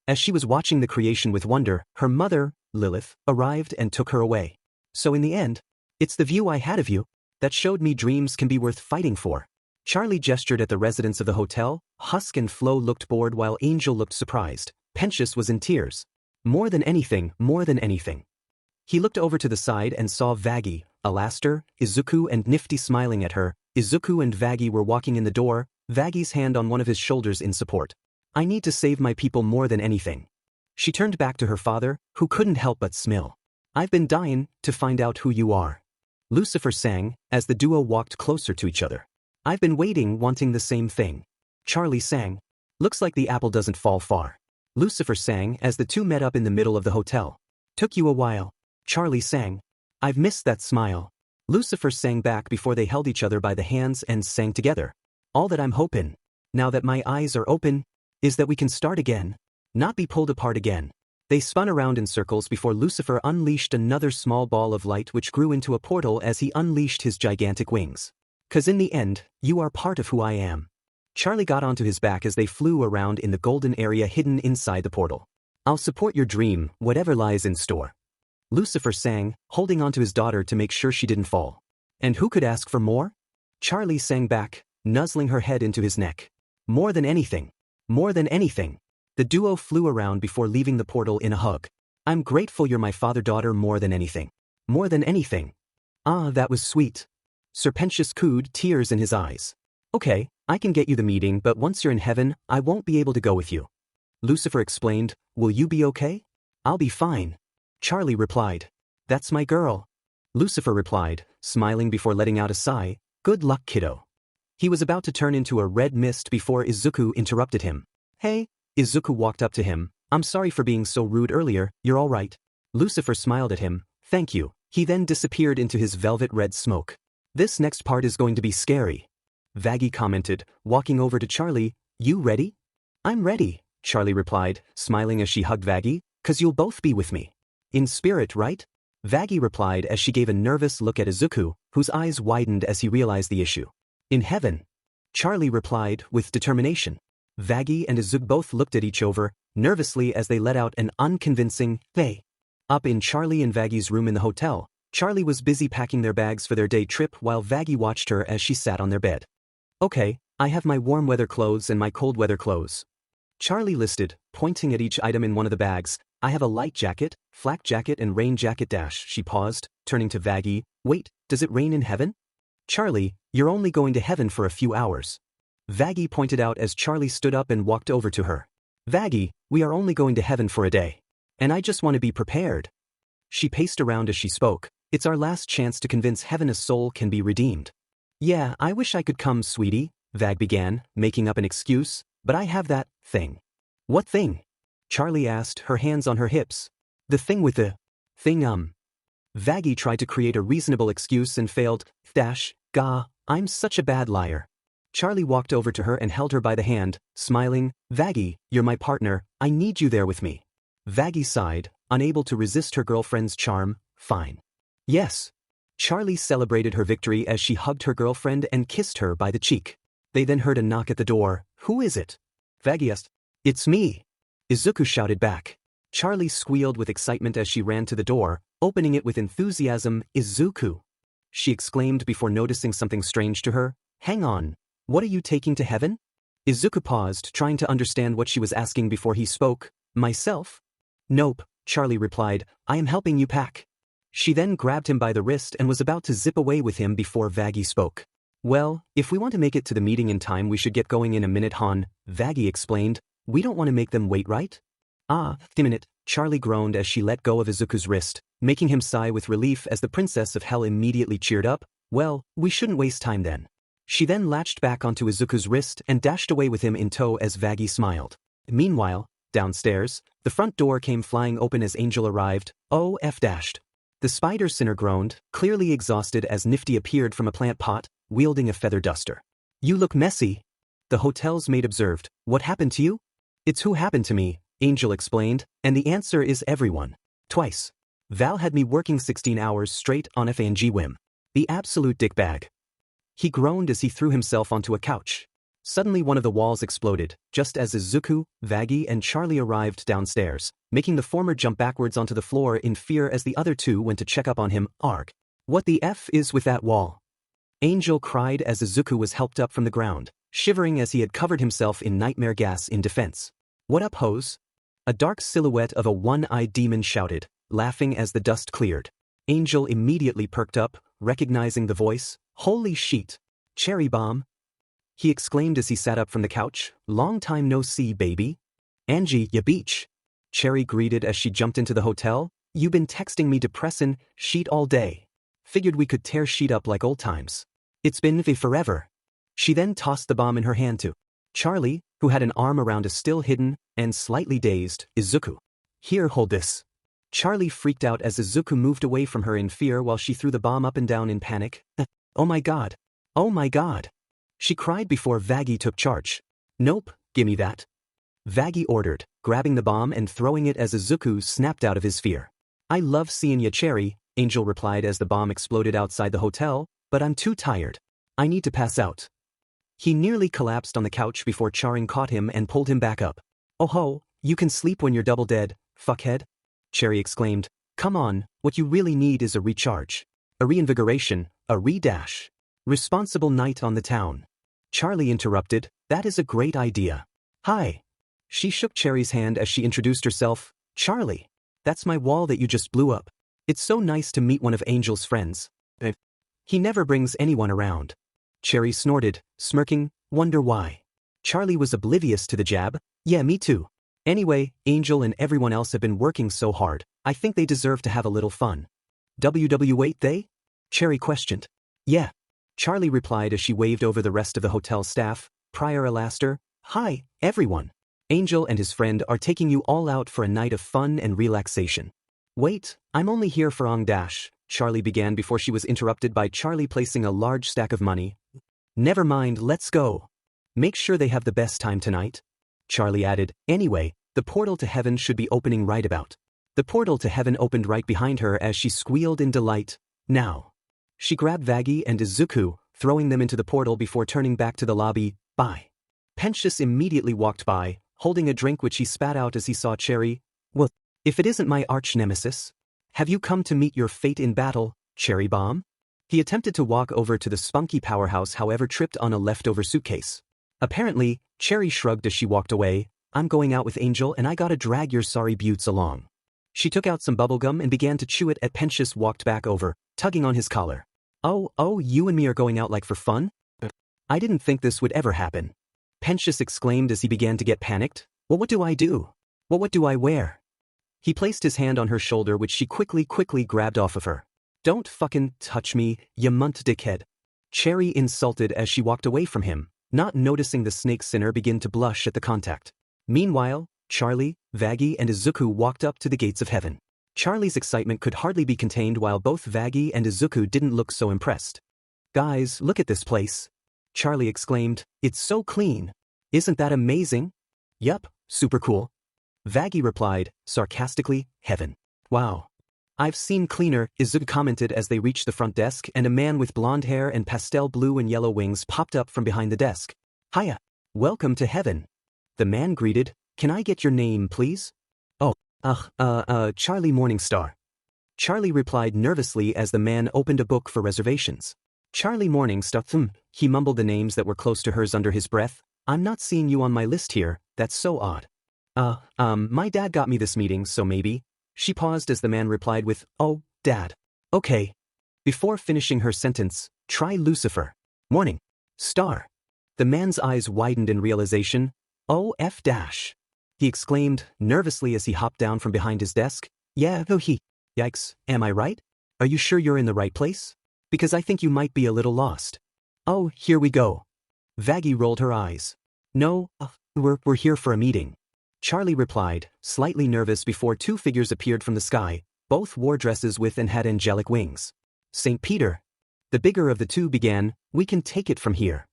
As she was watching the creation with wonder, her mother, Lilith, arrived and took her away. So in the end, it's the view I had of you that showed me dreams can be worth fighting for. Charlie gestured at the residents of the hotel. Husk and Flo looked bored while Angel looked surprised. Pentious was in tears. More than anything, more than anything. He looked over to the side and saw Vaggie, Alastair, Izuku and Nifty smiling at her. Izuku and Vaggie were walking in the door, Vaggie's hand on one of his shoulders in support. I need to save my people more than anything. She turned back to her father, who couldn't help but smile. I've been dying to find out who you are. Lucifer sang, as the duo walked closer to each other. I've been waiting, wanting the same thing. Charlie sang. Looks like the apple doesn't fall far. Lucifer sang as the two met up in the middle of the hotel. Took you a while. Charlie sang. I've missed that smile. Lucifer sang back before they held each other by the hands and sang together. All that I'm hoping, now that my eyes are open, is that we can start again, not be pulled apart again. They spun around in circles before Lucifer unleashed another small ball of light which grew into a portal as he unleashed his gigantic wings. 'Cause in the end, you are part of who I am. Charlie got onto his back as they flew around in the golden area hidden inside the portal. I'll support your dream, whatever lies in store. Lucifer sang, holding onto his daughter to make sure she didn't fall. And who could ask for more? Charlie sang back, nuzzling her head into his neck. More than anything. More than anything. The duo flew around before leaving the portal in a hug. I'm grateful you're my father-daughter more than anything. More than anything. Ah, that was sweet. Serpentius cooed, tears in his eyes. Okay, I can get you the meeting, but once you're in heaven, I won't be able to go with you. Lucifer explained, will you be okay? I'll be fine. Charlie replied. That's my girl. Lucifer replied, smiling before letting out a sigh, good luck, kiddo. He was about to turn into a red mist before Izuku interrupted him. Hey, Izuku walked up to him. I'm sorry for being so rude earlier, you're all right. Lucifer smiled at him, thank you. He then disappeared into his velvet red smoke. This next part is going to be scary. Vaggie commented, walking over to Charlie, you ready? I'm ready, Charlie replied, smiling as she hugged Vaggie, 'cause you'll both be with me. In spirit, right? Vaggie replied as she gave a nervous look at Izuku, whose eyes widened as he realized the issue. In heaven. Charlie replied with determination. Vaggie and Izuku both looked at each other, nervously as they let out an unconvincing, they. Up in Charlie and Vaggie's room in the hotel, Charlie was busy packing their bags for their day trip while Vaggie watched her as she sat on their bed. Okay, I have my warm weather clothes and my cold weather clothes. Charlie listed, pointing at each item in one of the bags. I have a light jacket, flak jacket and rain jacket dash. She paused, turning to Vaggie. Wait, does it rain in heaven? Charlie, you're only going to heaven for a few hours. Vaggie pointed out as Charlie stood up and walked over to her. Vaggie, we are only going to heaven for a day. And I just want to be prepared. She paced around as she spoke. It's our last chance to convince heaven a soul can be redeemed. Yeah, I wish I could come, sweetie, Vag began, making up an excuse, but I have that thing. What thing? Charlie asked, her hands on her hips. The thing with the thing, Vaggie tried to create a reasonable excuse and failed. Gah, I'm such a bad liar. Charlie walked over to her and held her by the hand, smiling. Vaggie, you're my partner, I need you there with me. Vaggie sighed, unable to resist her girlfriend's charm. Fine. Yes. Charlie celebrated her victory as she hugged her girlfriend and kissed her by the cheek. They then heard a knock at the door. Who is it? Vaggie asked. It's me. Izuku shouted back. Charlie squealed with excitement as she ran to the door, opening it with enthusiasm. Izuku! She exclaimed before noticing something strange to her. Hang on. What are you taking to heaven? Izuku paused, trying to understand what she was asking before he spoke. Myself? Nope, Charlie replied. I am helping you pack. She then grabbed him by the wrist and was about to zip away with him before Vaggie spoke. Well, if we want to make it to the meeting in time, we should get going in a minute, Han, Vaggie explained. We don't want to make them wait, right? Ah, a minute, Charlie groaned as she let go of Izuku's wrist, making him sigh with relief as the princess of hell immediately cheered up. Well, we shouldn't waste time then. She then latched back onto Izuku's wrist and dashed away with him in tow as Vaggie smiled. Meanwhile, downstairs, the front door came flying open as Angel arrived. Oh F dashed. The spider sinner groaned, clearly exhausted as Nifty appeared from a plant pot, wielding a feather duster. You look messy. The hotel's maid observed. What happened to you? It's who happened to me, Angel explained, and the answer is everyone. Twice. Val had me working 16 hours straight on a FNG whim. The absolute dickbag. He groaned as he threw himself onto a couch. Suddenly one of the walls exploded, just as Izuku, Vaggie and Charlie arrived downstairs, making the former jump backwards onto the floor in fear as the other two went to check up on him. Arg. What the F is with that wall? Angel cried as Izuku was helped up from the ground, shivering as he had covered himself in nightmare gas in defense. What up, hoes? A dark silhouette of a one-eyed demon shouted, laughing as the dust cleared. Angel immediately perked up, recognizing the voice. Holy shit. Cherry bomb. He exclaimed as he sat up from the couch. Long time no see, baby. Angie, ya beach. Cherry greeted as she jumped into the hotel. You been texting me depressin' sheet all day. Figured we could tear sheet up like old times. It's been forever. She then tossed the bomb in her hand to Charlie, who had an arm around a still hidden and slightly dazed Izuku. Here, hold this. Charlie freaked out as Izuku moved away from her in fear while she threw the bomb up and down in panic. Oh my god. Oh my god. She cried before Vaggie took charge. Nope, gimme that. Vaggie ordered, grabbing the bomb and throwing it as Izuku snapped out of his fear. I love seeing ya, Cherry, Angel replied as the bomb exploded outside the hotel, but I'm too tired. I need to pass out. He nearly collapsed on the couch before Charing caught him and pulled him back up. Oh ho, you can sleep when you're double dead, fuckhead. Cherry exclaimed. Come on, what you really need is a recharge. A reinvigoration, a re-dash. Responsible night on the town. Charlie interrupted. That is a great idea. Hi. She shook Cherry's hand as she introduced herself. Charlie. That's my wall that you just blew up. It's so nice to meet one of Angel's friends. He never brings anyone around. Cherry snorted, smirking. Wonder why. Charlie was oblivious to the jab. Yeah, me too. Anyway, Angel and everyone else have been working so hard. I think they deserve to have a little fun. WW8 they? Cherry questioned. Yeah. Charlie replied as she waved over the rest of the hotel staff. Prior Alaster. Hi, everyone. Angel and his friend are taking you all out for a night of fun and relaxation. Wait, I'm only here for Ong Dash, Charlie began before she was interrupted by Charlie placing a large stack of money. Never mind, let's go. Make sure they have the best time tonight. Charlie added, anyway, the portal to heaven should be opening right about. The portal to heaven opened right behind her as she squealed in delight. Now. She grabbed Vaggie and Izuku, throwing them into the portal before turning back to the lobby. Bye. Pentious immediately walked by, holding a drink which he spat out as he saw Cherry. Well, if it isn't my arch-nemesis. Have you come to meet your fate in battle, Cherry Bomb? He attempted to walk over to the spunky powerhouse however tripped on a leftover suitcase. Apparently, Cherry shrugged as she walked away. I'm going out with Angel and I gotta drag your sorry buttes along. She took out some bubblegum and began to chew it as Pentious walked back over, tugging on his collar. Oh, you and me are going out like for fun? I didn't think this would ever happen. Pentious exclaimed as he began to get panicked. Well, what do I do? Well, what do I wear? He placed his hand on her shoulder which she quickly grabbed off of her. Don't fucking touch me, you munt dickhead. Cherry insulted as she walked away from him, not noticing the snake sinner begin to blush at the contact. Meanwhile, Charlie, Vaggie and Izuku walked up to the gates of heaven. Charlie's excitement could hardly be contained while both Vaggie and Izuku didn't look so impressed. Guys, look at this place. Charlie exclaimed, it's so clean. Isn't that amazing? Yup, super cool. Vaggie replied, sarcastically, heaven. Wow. I've seen cleaner, Izuku commented as they reached the front desk and a man with blonde hair and pastel blue and yellow wings popped up from behind the desk. Hiya. Welcome to heaven. The man greeted, can I get your name, please? Oh, Charlie Morningstar. Charlie replied nervously as the man opened a book for reservations. Charlie Morningstar, he mumbled the names that were close to hers under his breath. I'm not seeing you on my list here, that's so odd. My dad got me this meeting, so maybe. She paused as the man replied with, oh, Dad. Okay. Before finishing her sentence, try Lucifer. Morning. Star. The man's eyes widened in realization. Oh, F dash. He exclaimed, nervously as he hopped down from behind his desk. Yeah, though he. Yikes, am I right? Are you sure you're in the right place? Because I think you might be a little lost. Oh, here we go. Vaggie rolled her eyes. No, we're here for a meeting. Charlie replied, slightly nervous before two figures appeared from the sky. Both wore dresses with and had angelic wings. St. Peter. The bigger of the two began, we can take it from here.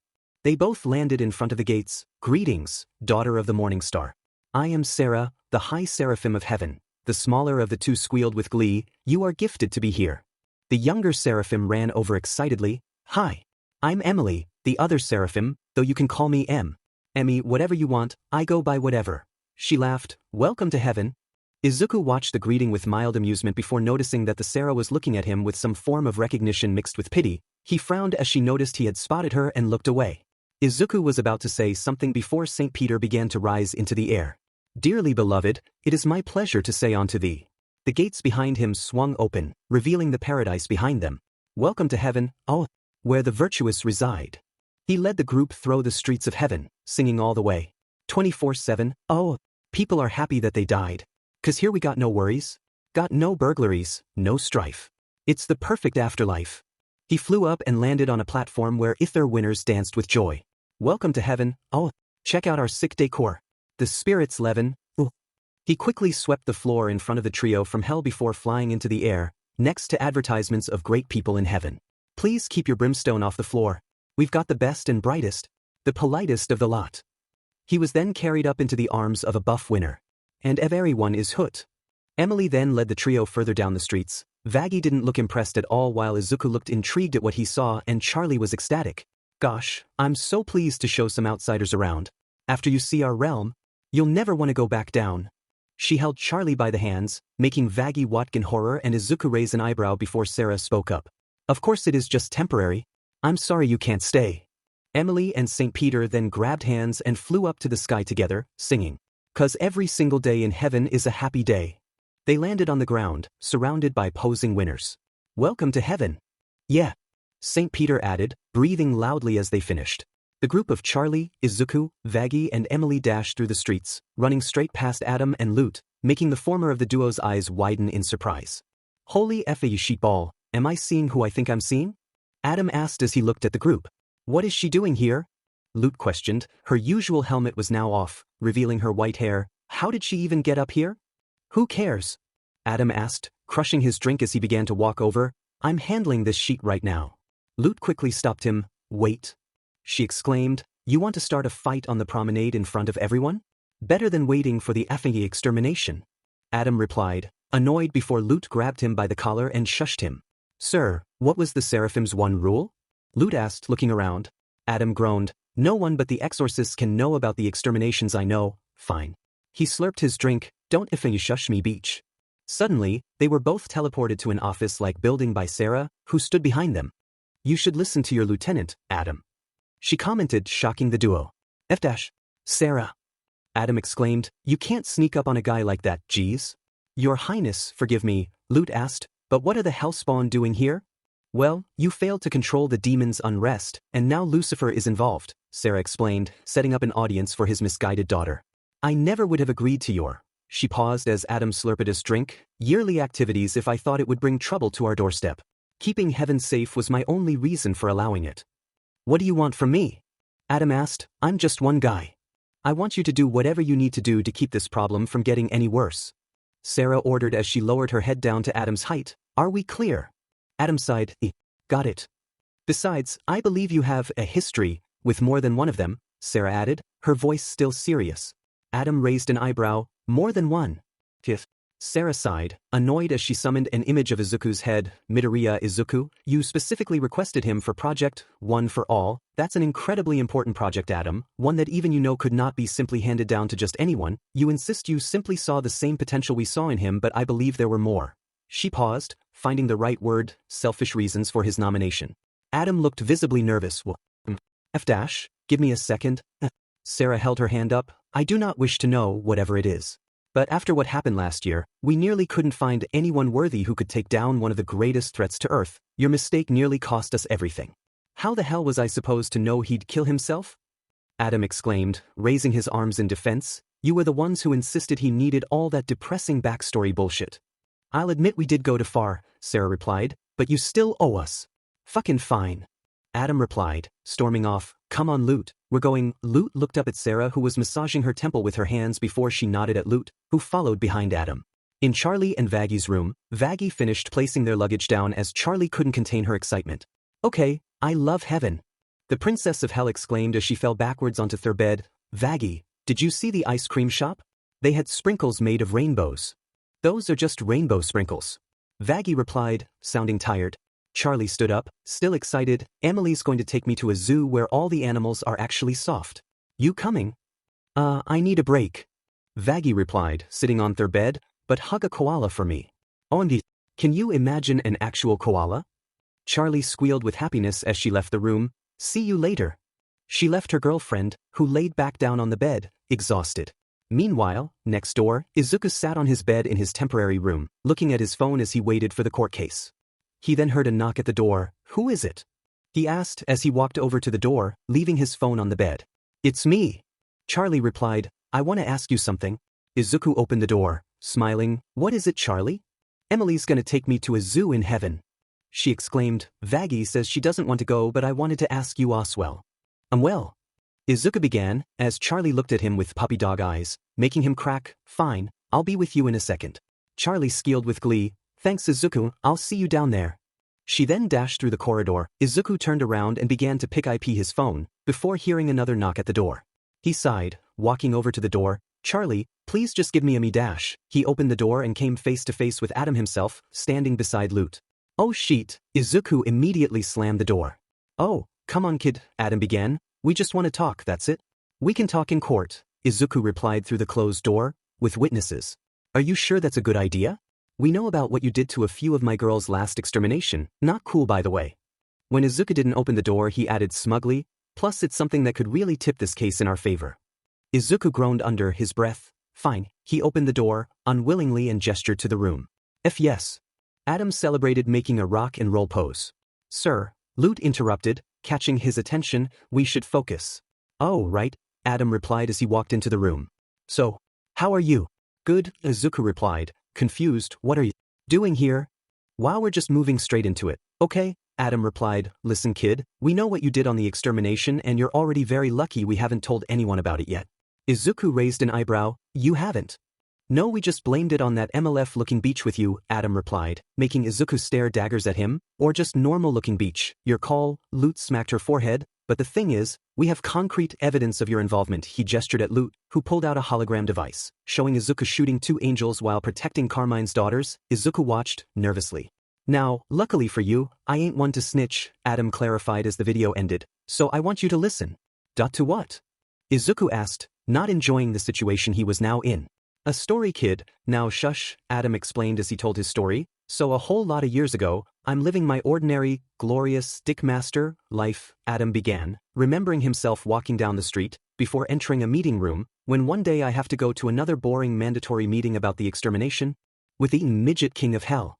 They both landed in front of the gates. Greetings, daughter of the morning star. I am Sarah, the high seraphim of heaven. The smaller of the two squealed with glee, you are gifted to be here. The younger seraphim ran over excitedly. Hi. I'm Emily, the other seraphim, though you can call me Emmy, whatever you want, I go by whatever. She laughed. Welcome to heaven. Izuku watched the greeting with mild amusement before noticing that the Sarah was looking at him with some form of recognition mixed with pity. He frowned as she noticed he had spotted her and looked away. Izuku was about to say something before St. Peter began to rise into the air. Dearly beloved, it is my pleasure to say unto thee. The gates behind him swung open, revealing the paradise behind them. Welcome to heaven, oh, where the virtuous reside. He led the group through the streets of heaven, singing all the way. 24/7, oh, people are happy that they died. 'Cause here we got no worries. Got no burglaries, no strife. It's the perfect afterlife. He flew up and landed on a platform where Ither winners danced with joy. Welcome to heaven, oh, check out our sick decor. The spirits leaven, ooh. He quickly swept the floor in front of the trio from hell before flying into the air, next to advertisements of great people in heaven. Please keep your brimstone off the floor. We've got the best and brightest, the politest of the lot. He was then carried up into the arms of a buff winner. And everyone is hoot. Emily then led the trio further down the streets. Vaggie didn't look impressed at all while Izuku looked intrigued at what he saw and Charlie was ecstatic. Gosh, I'm so pleased to show some outsiders around. After you see our realm, you'll never want to go back down. She held Charlie by the hands, making Vaggie watch in horror and Izuku raise an eyebrow before Sarah spoke up. Of course it is just temporary. I'm sorry you can't stay. Emily and St. Peter then grabbed hands and flew up to the sky together, singing. 'Cause every single day in heaven is a happy day. They landed on the ground, surrounded by posing winners. Welcome to heaven. Yeah. St. Peter added, breathing loudly as they finished. The group of Charlie, Izuku, Vaggie and Emily dashed through the streets, running straight past Adam and Lute, making the former of the duo's eyes widen in surprise. Holy effa sheetball, am I seeing who I think I'm seeing? Adam asked as he looked at the group. What is she doing here? Lute questioned. Her usual helmet was now off, revealing her white hair. How did she even get up here? Who cares? Adam asked, crushing his drink as he began to walk over. I'm handling this sheet right now. Lute quickly stopped him. Wait. She exclaimed, you want to start a fight on the promenade in front of everyone? Better than waiting for the effing extermination. Adam replied, annoyed before Lute grabbed him by the collar and shushed him. Sir, what was the Seraphim's one rule? Lute asked, looking around. Adam groaned. No one but the exorcists can know about the exterminations I know. Fine. He slurped his drink. Don't effing you shush me, beach. Suddenly, they were both teleported to an office-like building by Sarah, who stood behind them. You should listen to your lieutenant, Adam. She commented, shocking the duo. Sarah. Adam exclaimed, you can't sneak up on a guy like that, geez. Your Highness, forgive me, Lute asked, but what are the Hellspawn doing here? Well, you failed to control the demon's unrest, and now Lucifer is involved, Sarah explained, setting up an audience for his misguided daughter. I never would have agreed to your... She paused as Adam slurped his drink. Yearly activities if I thought it would bring trouble to our doorstep. Keeping heaven safe was my only reason for allowing it. What do you want from me? Adam asked. I'm just one guy. I want you to do whatever you need to do to keep this problem from getting any worse. Sarah ordered as she lowered her head down to Adam's height. Are we clear? Adam sighed. Got it. Besides, I believe you have a history with more than one of them, Sarah added, her voice still serious. Adam raised an eyebrow. More than one. Sarah sighed, annoyed as she summoned an image of Izuku's head. Midoriya Izuku, you specifically requested him for Project One for All. That's an incredibly important project, Adam, one that even you know could not be simply handed down to just anyone. You insist you simply saw the same potential we saw in him, but I believe there were more. She paused, finding the right word, selfish reasons for his nomination. Adam looked visibly nervous. Give me a second. Sarah held her hand up. I do not wish to know whatever it is. But after what happened last year, we nearly couldn't find anyone worthy who could take down one of the greatest threats to Earth. Your mistake nearly cost us everything. How the hell was I supposed to know he'd kill himself? Adam exclaimed, raising his arms in defense. You were the ones who insisted he needed all that depressing backstory bullshit. I'll admit we did go too far, Sarah replied, but you still owe us. Fucking fine. Adam replied, storming off, "Come on, Loot, we're going." Loot looked up at Sarah, who was massaging her temple with her hands before she nodded at Loot, who followed behind Adam. In Charlie and Vaggy's room, Vaggy finished placing their luggage down as Charlie couldn't contain her excitement. "Okay, I love heaven," the Princess of Hell exclaimed as she fell backwards onto their bed. "Vaggy, did you see the ice cream shop? They had sprinkles made of rainbows." "Those are just rainbow sprinkles," Vaggy replied, sounding tired. Charlie stood up, still excited. "Emily's going to take me to a zoo where all the animals are actually soft. You coming?" I need a break," Vaggy replied, sitting on their bed. "But hug a koala for me." "Ondi, can you imagine an actual koala?" Charlie squealed with happiness as she left the room. "See you later." She left her girlfriend, who laid back down on the bed, exhausted. Meanwhile, next door, Izuku sat on his bed in his temporary room, looking at his phone as he waited for the court case. He then heard a knock at the door. "Who is it?" he asked as he walked over to the door, leaving his phone on the bed. "It's me," Charlie replied. "I want to ask you something." Izuku opened the door, smiling. "What is it, Charlie?" "Emily's gonna take me to a zoo in heaven," she exclaimed. "Vaggy says she doesn't want to go, but I wanted to ask you Oswell." Well," Izuku began, as Charlie looked at him with puppy dog eyes, making him crack. "Fine, I'll be with you in a second." Charlie squealed with glee. "Thanks, Izuku, I'll see you down there." She then dashed through the corridor. Izuku turned around and began to pick up his phone, before hearing another knock at the door. He sighed, walking over to the door. "Charlie, please just give me a me dash." He opened the door and came face to face with Adam himself, standing beside Loot. "Oh shit," Izuku immediately slammed the door. "Oh, come on kid," Adam began. "We just want to talk, that's it." "We can talk in court," Izuku replied through the closed door, "with witnesses." "Are you sure that's a good idea? We know about what you did to a few of my girls last extermination. Not cool, by the way." When Izuku didn't open the door, he added smugly, "Plus it's something that could really tip this case in our favor." Izuku groaned under his breath. "Fine." He opened the door, unwillingly, and gestured to the room. "If yes." Adam celebrated, making a rock and roll pose. "Sir," Loot interrupted, catching his attention, "we should focus." "Oh, right," Adam replied as he walked into the room. "So, how are you?" "Good," Izuku replied, confused. "What are you doing here?" "Wow, we're just moving straight into it." "Okay," Adam replied. "Listen kid, we know what you did on the extermination and you're already very lucky we haven't told anyone about it yet." Izuku raised an eyebrow. "You haven't?" "No, we just blamed it on that MLF-looking beach with you," Adam replied, making Izuku stare daggers at him. "Or just normal-looking beach. Your call." Loot smacked her forehead. "But the thing is, we have concrete evidence of your involvement." He gestured at Loot, who pulled out a hologram device, showing Izuku shooting 2 angels while protecting Carmine's daughters. Izuku watched, nervously. "Now, luckily for you, I ain't one to snitch," Adam clarified as the video ended. "So I want you to listen." "To what?" Izuku asked, not enjoying the situation he was now in. "A story, kid." "Now shush," Adam explained as he told his story. "So a whole lot of years ago, I'm living my ordinary, glorious stickmaster life," Adam began, remembering himself walking down the street, before entering a meeting room, when one day I have to go to another boring mandatory meeting about the extermination with the midget king of hell.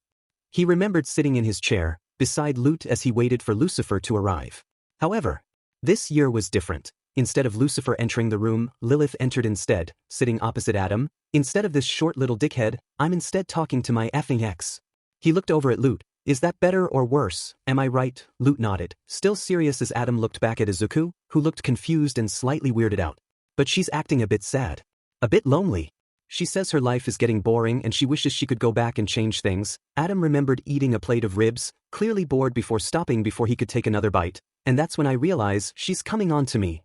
He remembered sitting in his chair, beside Loot as he waited for Lucifer to arrive. However, this year was different. Instead of Lucifer entering the room, Lilith entered instead, sitting opposite Adam. "Instead of this short little dickhead, I'm instead talking to my effing ex." He looked over at Loot. "Is that better or worse? Am I right?" Loot nodded, still serious as Adam looked back at Izuku, who looked confused and slightly weirded out. "But she's acting a bit sad. A bit lonely. She says her life is getting boring and she wishes she could go back and change things." Adam remembered eating a plate of ribs, clearly bored before stopping before he could take another bite. "And that's when I realize she's coming on to me."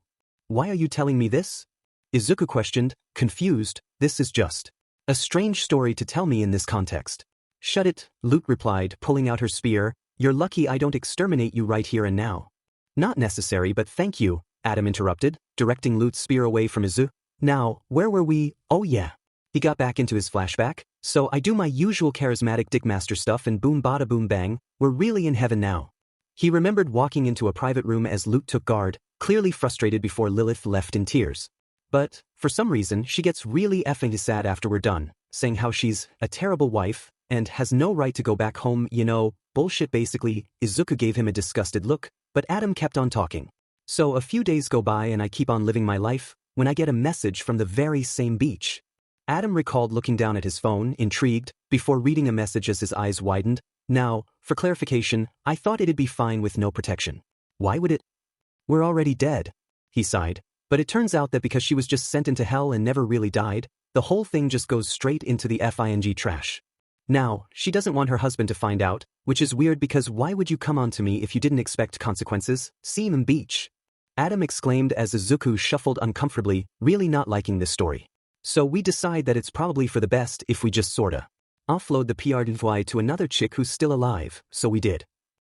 "Why are you telling me this?" Izuku questioned, confused. "This is just a strange story to tell me in this context." "Shut it," Loot replied, pulling out her spear. "You're lucky I don't exterminate you right here and now." "Not necessary, but thank you," Adam interrupted, directing Loot's spear away from Izuku. "Now, where were we?" "Oh yeah." He got back into his flashback. "So I do my usual charismatic dickmaster stuff and boom bada boom bang, we're really in heaven now." He remembered walking into a private room as Loot took guard, clearly frustrated before Lilith left in tears. But, for some reason, she gets really effing sad after we're done, saying how she's a terrible wife and has no right to go back home, you know, bullshit basically. Izuku gave him a disgusted look, but Adam kept on talking. "So a few days go by and I keep on living my life, when I get a message from the very same beach." Adam recalled looking down at his phone, intrigued, before reading a message as his eyes widened. "Now, for clarification, I thought it'd be fine with no protection." Why would it? We're already dead. He sighed. But it turns out that because she was just sent into hell and never really died, the whole thing just goes straight into the FING trash. Now, she doesn't want her husband to find out, which is weird because why would you come on to me if you didn't expect consequences? Seam Beach. Adam exclaimed as Izuku shuffled uncomfortably, really not liking this story. So we decide that it's probably for the best if we just sorta offload the PRDY to another chick who's still alive, so we did.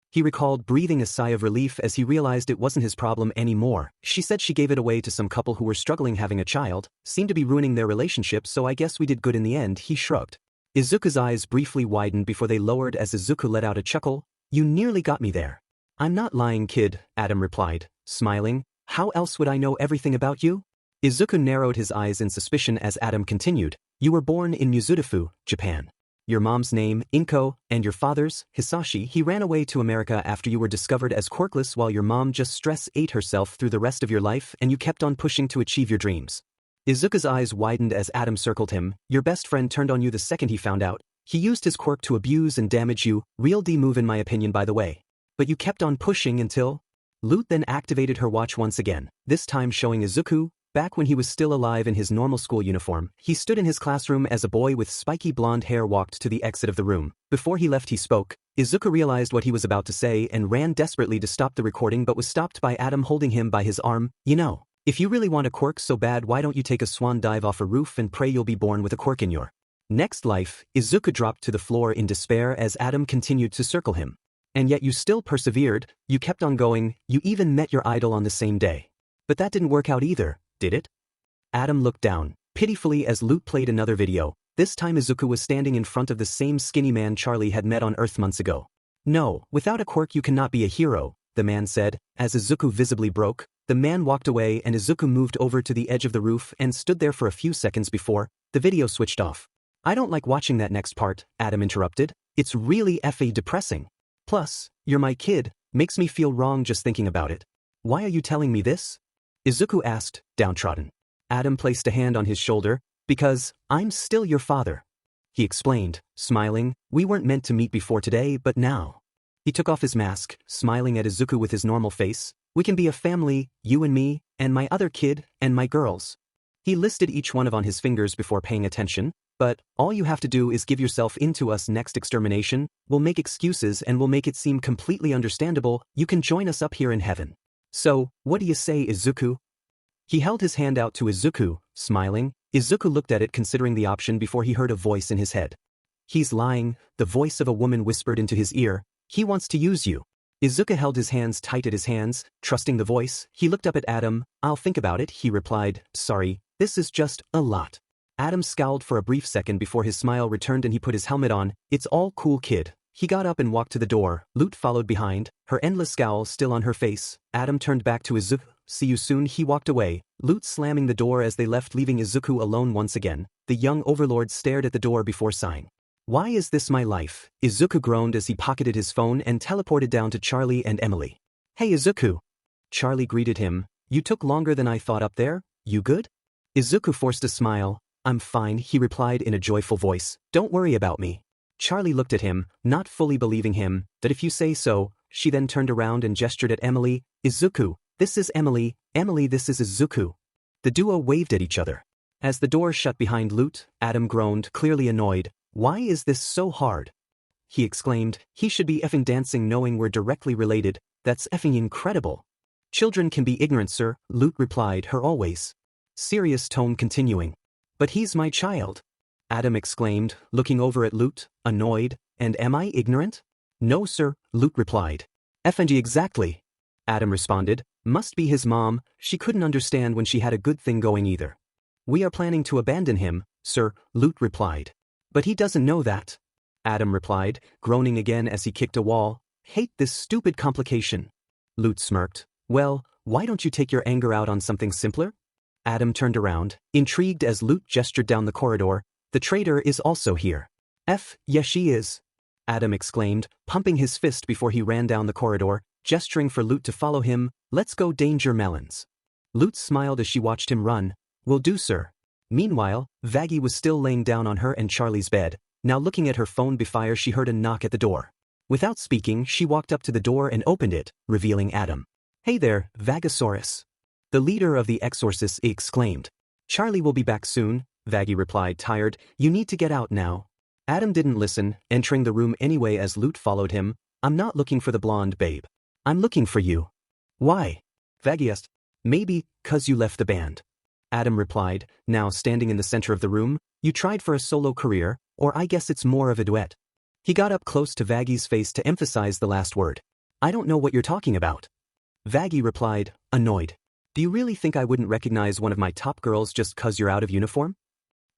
He recalled breathing a sigh of relief as he realized it wasn't his problem anymore. She said she gave it away to some couple who were struggling having a child, seemed to be ruining their relationship, so I guess we did good in the end, he shrugged. Izuku's eyes briefly widened before they lowered as Izuku let out a chuckle. You nearly got me there. I'm not lying, kid, Adam replied, smiling. How else would I know everything about you? Izuku narrowed his eyes in suspicion as Adam continued. You were born in Mizudafu, Japan. Your mom's name, Inko, and your father's, Hisashi. He ran away to America after you were discovered as quirkless while your mom just stress-ate herself through the rest of your life and you kept on pushing to achieve your dreams. Izuku's eyes widened as Adam circled him. Your best friend turned on you the second he found out. He used his quirk to abuse and damage you, real D move in my opinion by the way. But you kept on pushing until… Lute then activated her watch once again, this time showing Izuku, back when he was still alive in his normal school uniform, he stood in his classroom as a boy with spiky blonde hair walked to the exit of the room. Before he left he spoke. Izuku realized what he was about to say and ran desperately to stop the recording but was stopped by Adam holding him by his arm. You know, if you really want a quirk so bad, why don't you take a swan dive off a roof and pray you'll be born with a quirk in your next life? Izuku dropped to the floor in despair as Adam continued to circle him. And yet you still persevered, you kept on going, you even met your idol on the same day. But that didn't work out either, did it? Adam looked down, pitifully as Lute played another video. This time Izuku was standing in front of the same skinny man Charlie had met on Earth months ago. No, without a quirk you cannot be a hero, the man said. As Izuku visibly broke, the man walked away and Izuku moved over to the edge of the roof and stood there for a few seconds before the video switched off. I don't like watching that next part, Adam interrupted. It's really effing depressing. Plus, you're my kid, makes me feel wrong just thinking about it. Why are you telling me this? Izuku asked, downtrodden. Adam placed a hand on his shoulder. Because I'm still your father. He explained, smiling. We weren't meant to meet before today, but now. He took off his mask, smiling at Izuku with his normal face. We can be a family, you and me, and my other kid, and my girls. He listed each one on his fingers before paying attention. But all you have to do is give yourself into us next extermination. We'll make excuses and we'll make it seem completely understandable. You can join us up here in heaven. So, what do you say, Izuku? He held his hand out to Izuku, smiling. Izuku looked at it considering the option before he heard a voice in his head. He's lying, the voice of a woman whispered into his ear. He wants to use you. Izuku held his hands tight at his hands, trusting the voice. He looked up at Adam. I'll think about it, he replied. Sorry, this is just a lot. Adam scowled for a brief second before his smile returned and he put his helmet on. It's all cool, kid. He got up and walked to the door. Lute followed behind, her endless scowl still on her face. Adam turned back to Izuku. See you soon. He walked away, Lute slamming the door as they left, leaving Izuku alone once again. The young overlord stared at the door before sighing. Why is this my life? Izuku groaned as he pocketed his phone and teleported down to Charlie and Emily. Hey Izuku. Charlie greeted him. You took longer than I thought up there. You good? Izuku forced a smile. I'm fine, he replied in a joyful voice. Don't worry about me. Charlie looked at him, not fully believing him. That if you say so. She then turned around and gestured at Emily. Izuku, this is Emily. Emily, this is Izuku. The duo waved at each other. As the door shut behind Lute, Adam groaned, clearly annoyed. Why is this so hard? He exclaimed. He should be effing dancing knowing we're directly related. That's effing incredible. Children can be ignorant, sir, Lute replied, her always serious tone continuing. But he's my child. Adam exclaimed, looking over at Lute, annoyed. And am I ignorant? No sir, Lute replied. FNG exactly. Adam responded. Must be his mom, she couldn't understand when she had a good thing going either. We are planning to abandon him, sir, Lute replied. But he doesn't know that. Adam replied, groaning again as he kicked a wall. Hate this stupid complication. Lute smirked. Well, why don't you take your anger out on something simpler? Adam turned around, intrigued as Lute gestured down the corridor. The traitor is also here. Yes she is. Adam exclaimed, pumping his fist before he ran down the corridor, gesturing for Lute to follow him. Let's go, Danger Melons. Lute smiled as she watched him run. Will do, sir. Meanwhile, Vaggie was still laying down on her and Charlie's bed. Now looking at her phone before she heard a knock at the door. Without speaking, she walked up to the door and opened it, revealing Adam. Hey there, Vagosaurus. The leader of the Exorcists exclaimed. Charlie will be back soon, Vaggie replied, tired. You need to get out now. Adam didn't listen, entering the room anyway as Lute followed him. I'm not looking for the blonde babe. I'm looking for you. Why? Vaggie asked. Maybe, 'cause you left the band. Adam replied, now standing in the center of the room. You tried for a solo career, or I guess it's more of a duet. He got up close to Vaggie's face to emphasize the last word. I don't know what you're talking about. Vaggie replied, annoyed. Do you really think I wouldn't recognize one of my top girls just 'cause you're out of uniform?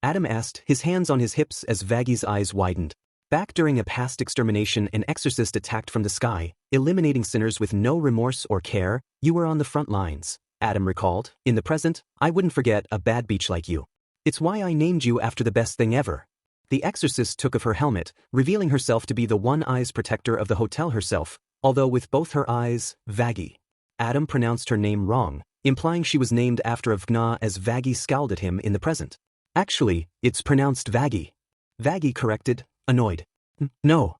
Adam asked, his hands on his hips as Vaggie's eyes widened. Back during a past extermination, an exorcist attacked from the sky, eliminating sinners with no remorse or care. You were on the front lines, Adam recalled. In the present, I wouldn't forget a bad beach like you. It's why I named you after the best thing ever. The exorcist took off her helmet, revealing herself to be the one-eyes protector of the hotel herself, although with both her eyes, Vaggie. Adam pronounced her name wrong, implying she was named after Vgna as Vaggie scowled at him in the present. Actually, it's pronounced Vaggie. Vaggie corrected, annoyed. No.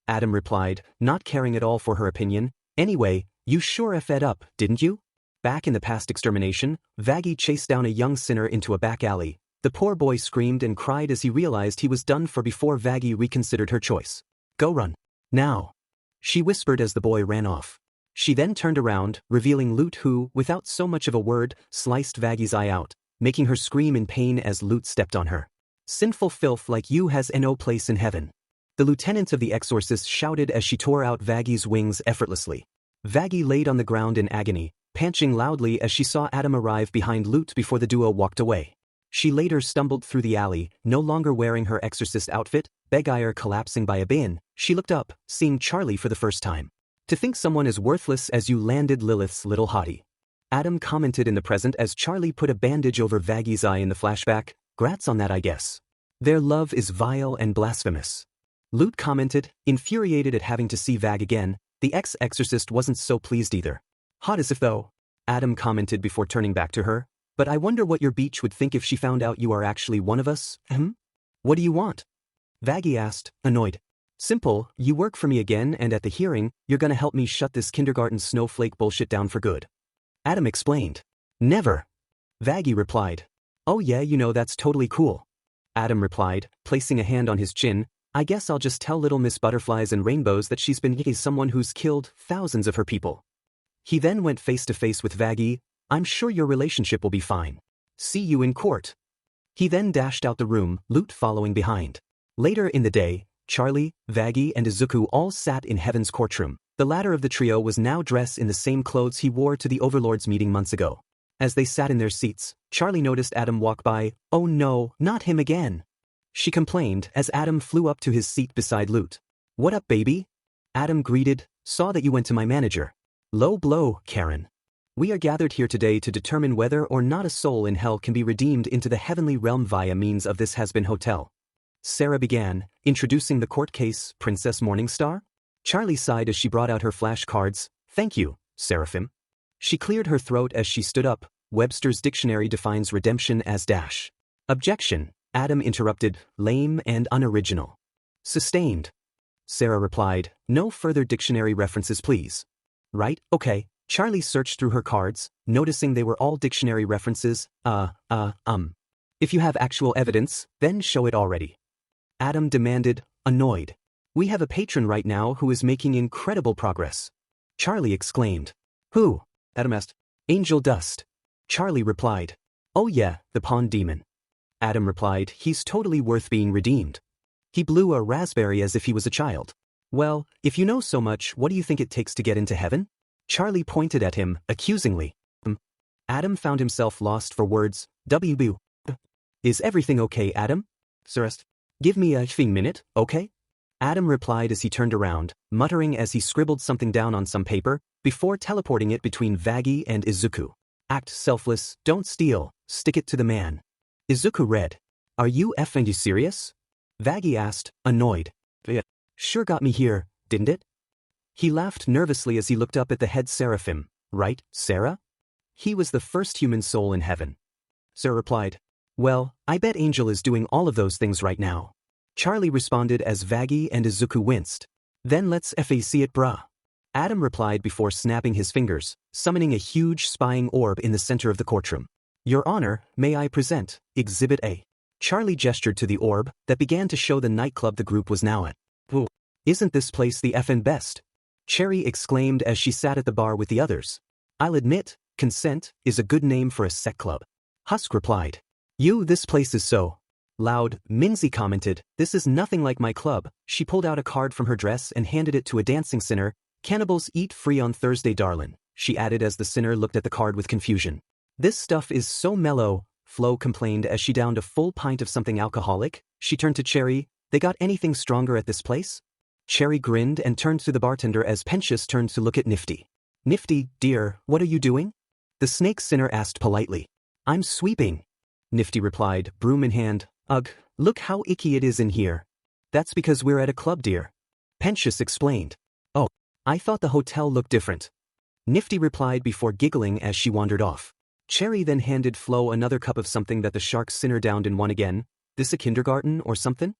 Adam replied, not caring at all for her opinion. Anyway, you sure fed up, didn't you? Back in the past extermination, Vaggie chased down a young sinner into a back alley. The poor boy screamed and cried as he realized he was done for before Vaggie reconsidered her choice. Go run. Now. She whispered as the boy ran off. She then turned around, revealing Lute who, without so much of a word, sliced Vaggie's eye out, making her scream in pain as Lute stepped on her. Sinful filth like you has no place in heaven. The lieutenant of the exorcists shouted as she tore out Vaggie's wings effortlessly. Vaggie laid on the ground in agony, panting loudly as she saw Adam arrive behind Lute before the duo walked away. She later stumbled through the alley, no longer wearing her exorcist outfit, Begire collapsing by a bin. She looked up, seeing Charlie for the first time. To think someone as worthless as you landed Lilith's little hottie. Adam commented in the present as Charlie put a bandage over Vaggie's eye in the flashback. Grats on that, I guess. Their love is vile and blasphemous. Lute commented, infuriated at having to see Vag again. The ex-exorcist wasn't so pleased either. Hot as if though. Adam commented before turning back to her. But I wonder what your beach would think if she found out you are actually one of us, What do you want? Vaggie asked, annoyed. Simple, you work for me again and at the hearing, you're gonna help me shut this kindergarten snowflake bullshit down for good. Adam explained. Never. Vaggie replied. Oh yeah, you know that's totally cool. Adam replied, placing a hand on his chin. I guess I'll just tell little Miss Butterflies and Rainbows that she's been someone who's killed thousands of her people. He then went face to face with Vaggie. I'm sure your relationship will be fine. See you in court. He then dashed out the room, Lute following behind. Later in the day, Charlie, Vaggie and Izuku all sat in Heaven's courtroom. The latter of the trio was now dressed in the same clothes he wore to the Overlord's meeting months ago. As they sat in their seats, Charlie noticed Adam walk by. Oh no, not him again. She complained as Adam flew up to his seat beside Lute. What up, baby? Adam greeted, saw that you went to my manager. Low blow, Karen. We are gathered here today to determine whether or not a soul in hell can be redeemed into the heavenly realm via means of this Hazbin hotel. Sarah began, introducing the court case, Princess Morningstar. Charlie sighed as she brought out her flashcards. Thank you, Seraphim. She cleared her throat as she stood up. Webster's dictionary defines redemption as dash. Objection, Adam interrupted, lame and unoriginal. Sustained. Sarah replied, no further dictionary references please. Right, okay. Charlie searched through her cards, noticing they were all dictionary references. If you have actual evidence, then show it already. Adam demanded, annoyed. We have a patron right now who is making incredible progress. Charlie exclaimed. Who? Adam asked. Angel Dust. Charlie replied. Oh yeah, the pond demon. Adam replied, he's totally worth being redeemed. He blew a raspberry as if he was a child. Well, if you know so much, what do you think it takes to get into heaven? Charlie pointed at him, accusingly. Adam found himself lost for words. WB. Is everything okay, Adam? Surest. Give me a minute, okay? Adam replied as he turned around, muttering as he scribbled something down on some paper, before teleporting it between Vaggie and Izuku. Act selfless, don't steal, stick it to the man. Izuku read. Are you effing serious? Vaggie asked, annoyed. It sure got me here, didn't it? He laughed nervously as he looked up at the head seraphim. Right, Sarah? He was the first human soul in heaven. Sarah replied. Well, I bet Angel is doing all of those things right now. Charlie responded as Vaggie and Izuku winced. Then let's see it, brah. Adam replied before snapping his fingers, summoning a huge spying orb in the center of the courtroom. Your Honor, may I present Exhibit A? Charlie gestured to the orb that began to show the nightclub the group was now at. Ooh, isn't this place the effin' best? Cherry exclaimed as she sat at the bar with the others. I'll admit, consent is a good name for a sect club. Husk replied. This place is so loud. Minzy commented, this is nothing like my club. She pulled out a card from her dress and handed it to a dancing sinner. Cannibals eat free on Thursday, darlin', she added as the sinner looked at the card with confusion. This stuff is so mellow, Flo complained as she downed a full pint of something alcoholic. She turned to Cherry, they got anything stronger at this place? Cherry grinned and turned to the bartender as Pensius turned to look at Nifty. Nifty, dear, what are you doing? The snake sinner asked politely. I'm sweeping. Nifty replied, broom in hand. Ugh, look how icky it is in here. That's because we're at a club, dear. Pensius explained. Oh, I thought the hotel looked different. Nifty replied before giggling as she wandered off. Cherry then handed Flo another cup of something that the shark sinner downed in one again. This a kindergarten or something?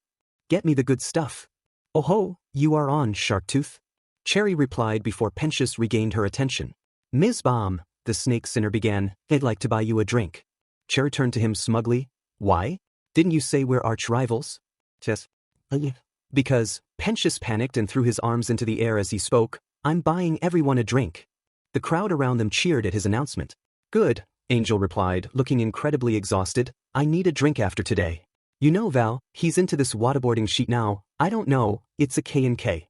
Get me the good stuff. Oh ho, you are on, Sharktooth. Cherry replied before Pensius regained her attention. Ms. Baum, the snake sinner began, I'd like to buy you a drink. Cherry turned to him smugly. Why? Didn't you say we're arch rivals? Yes. Because, Pensius panicked and threw his arms into the air as he spoke, I'm buying everyone a drink. The crowd around them cheered at his announcement. Good, Angel replied, looking incredibly exhausted. I need a drink after today. You know, Val, he's into this waterboarding shit now. I don't know, it's a K&K.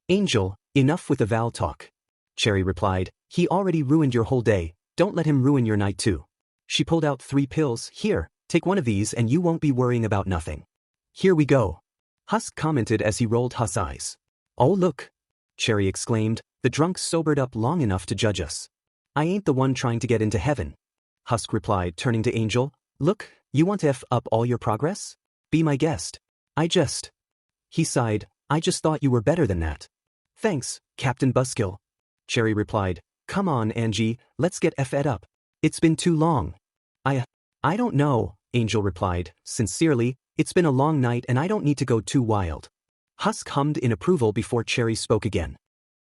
Angel, enough with the Val talk. Cherry replied, he already ruined your whole day, don't let him ruin your night too. She pulled out 3 pills, here, take one of these and you won't be worrying about nothing. Here we go. Husk commented as he rolled Husk's eyes. Oh look. Cherry exclaimed, the drunk sobered up long enough to judge us. I ain't the one trying to get into heaven. Husk replied, turning to Angel. Look, you want to F up all your progress? Be my guest. He sighed, I just thought you were better than that. Thanks, Captain Buskill. Cherry replied, come on, Angie, let's get F'd up. It's been too long. I don't know, Angel replied, sincerely, it's been a long night and I don't need to go too wild. Husk hummed in approval before Cherry spoke again.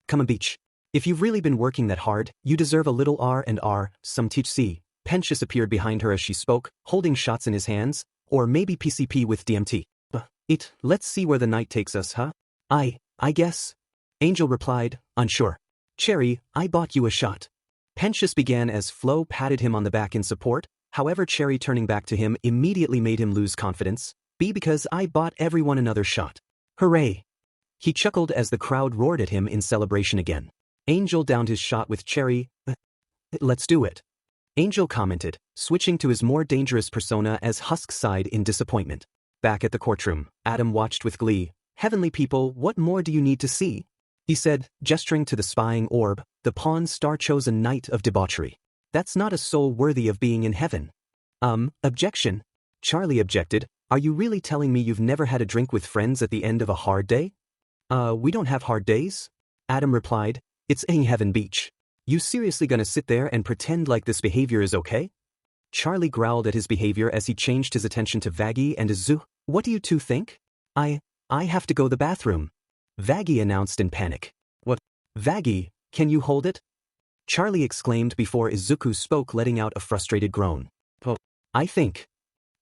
Come on, beach. If you've really been working that hard, you deserve a little R&R, some THC. Pensius appeared behind her as she spoke, holding shots in his hands, or maybe PCP with DMT. Let's see where the night takes us, huh? I guess. Angel replied, unsure. Cherry, I bought you a shot. Pensius began as Flo patted him on the back in support, however Cherry turning back to him immediately made him lose confidence. Because I bought everyone another shot. Hooray! He chuckled as the crowd roared at him in celebration again. Angel downed his shot with Cherry. Let's do it. Angel commented, switching to his more dangerous persona as Husk sighed in disappointment. Back at the courtroom, Adam watched with glee. Heavenly people, what more do you need to see? He said, gesturing to the spying orb, the pawn star-chosen knight of debauchery. That's not a soul worthy of being in heaven. Objection. Charlie objected, are you really telling me you've never had a drink with friends at the end of a hard day? We don't have hard days? Adam replied, it's a heaven beach. You seriously gonna sit there and pretend like this behavior is okay? Charlie growled at his behavior as he changed his attention to Vaggie and Izuku. What do you two think? I have to go to the bathroom. Vaggie announced in panic. What? Vaggie, can you hold it? Charlie exclaimed before Izuku spoke, letting out a frustrated groan. Oh, I think.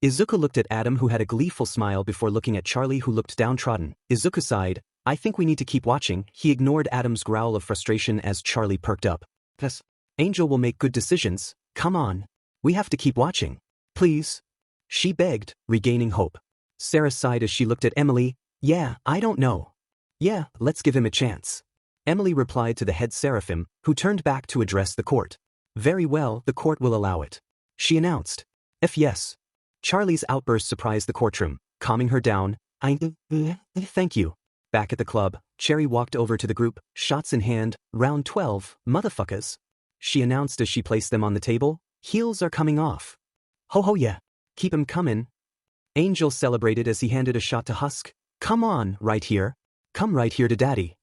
Izuku looked at Adam, who had a gleeful smile, before looking at Charlie, who looked downtrodden. Izuku sighed, I think we need to keep watching. He ignored Adam's growl of frustration as Charlie perked up. Yes. Angel will make good decisions. Come on. We have to keep watching. Please. She begged, regaining hope. Sarah sighed as she looked at Emily. Yeah, I don't know. Yeah, let's give him a chance. Emily replied to the head seraphim, who turned back to address the court. Very well, the court will allow it. She announced. If yes. Charlie's outburst surprised the courtroom, calming her down. Thank you. Back at the club, Cherry walked over to the group, shots in hand. Round 12, motherfuckers. She announced as she placed them on the table. Heels are coming off. Ho ho yeah. Keep 'em coming. Angel celebrated as he handed a shot to Husk. Come on, right here. Come right here to daddy.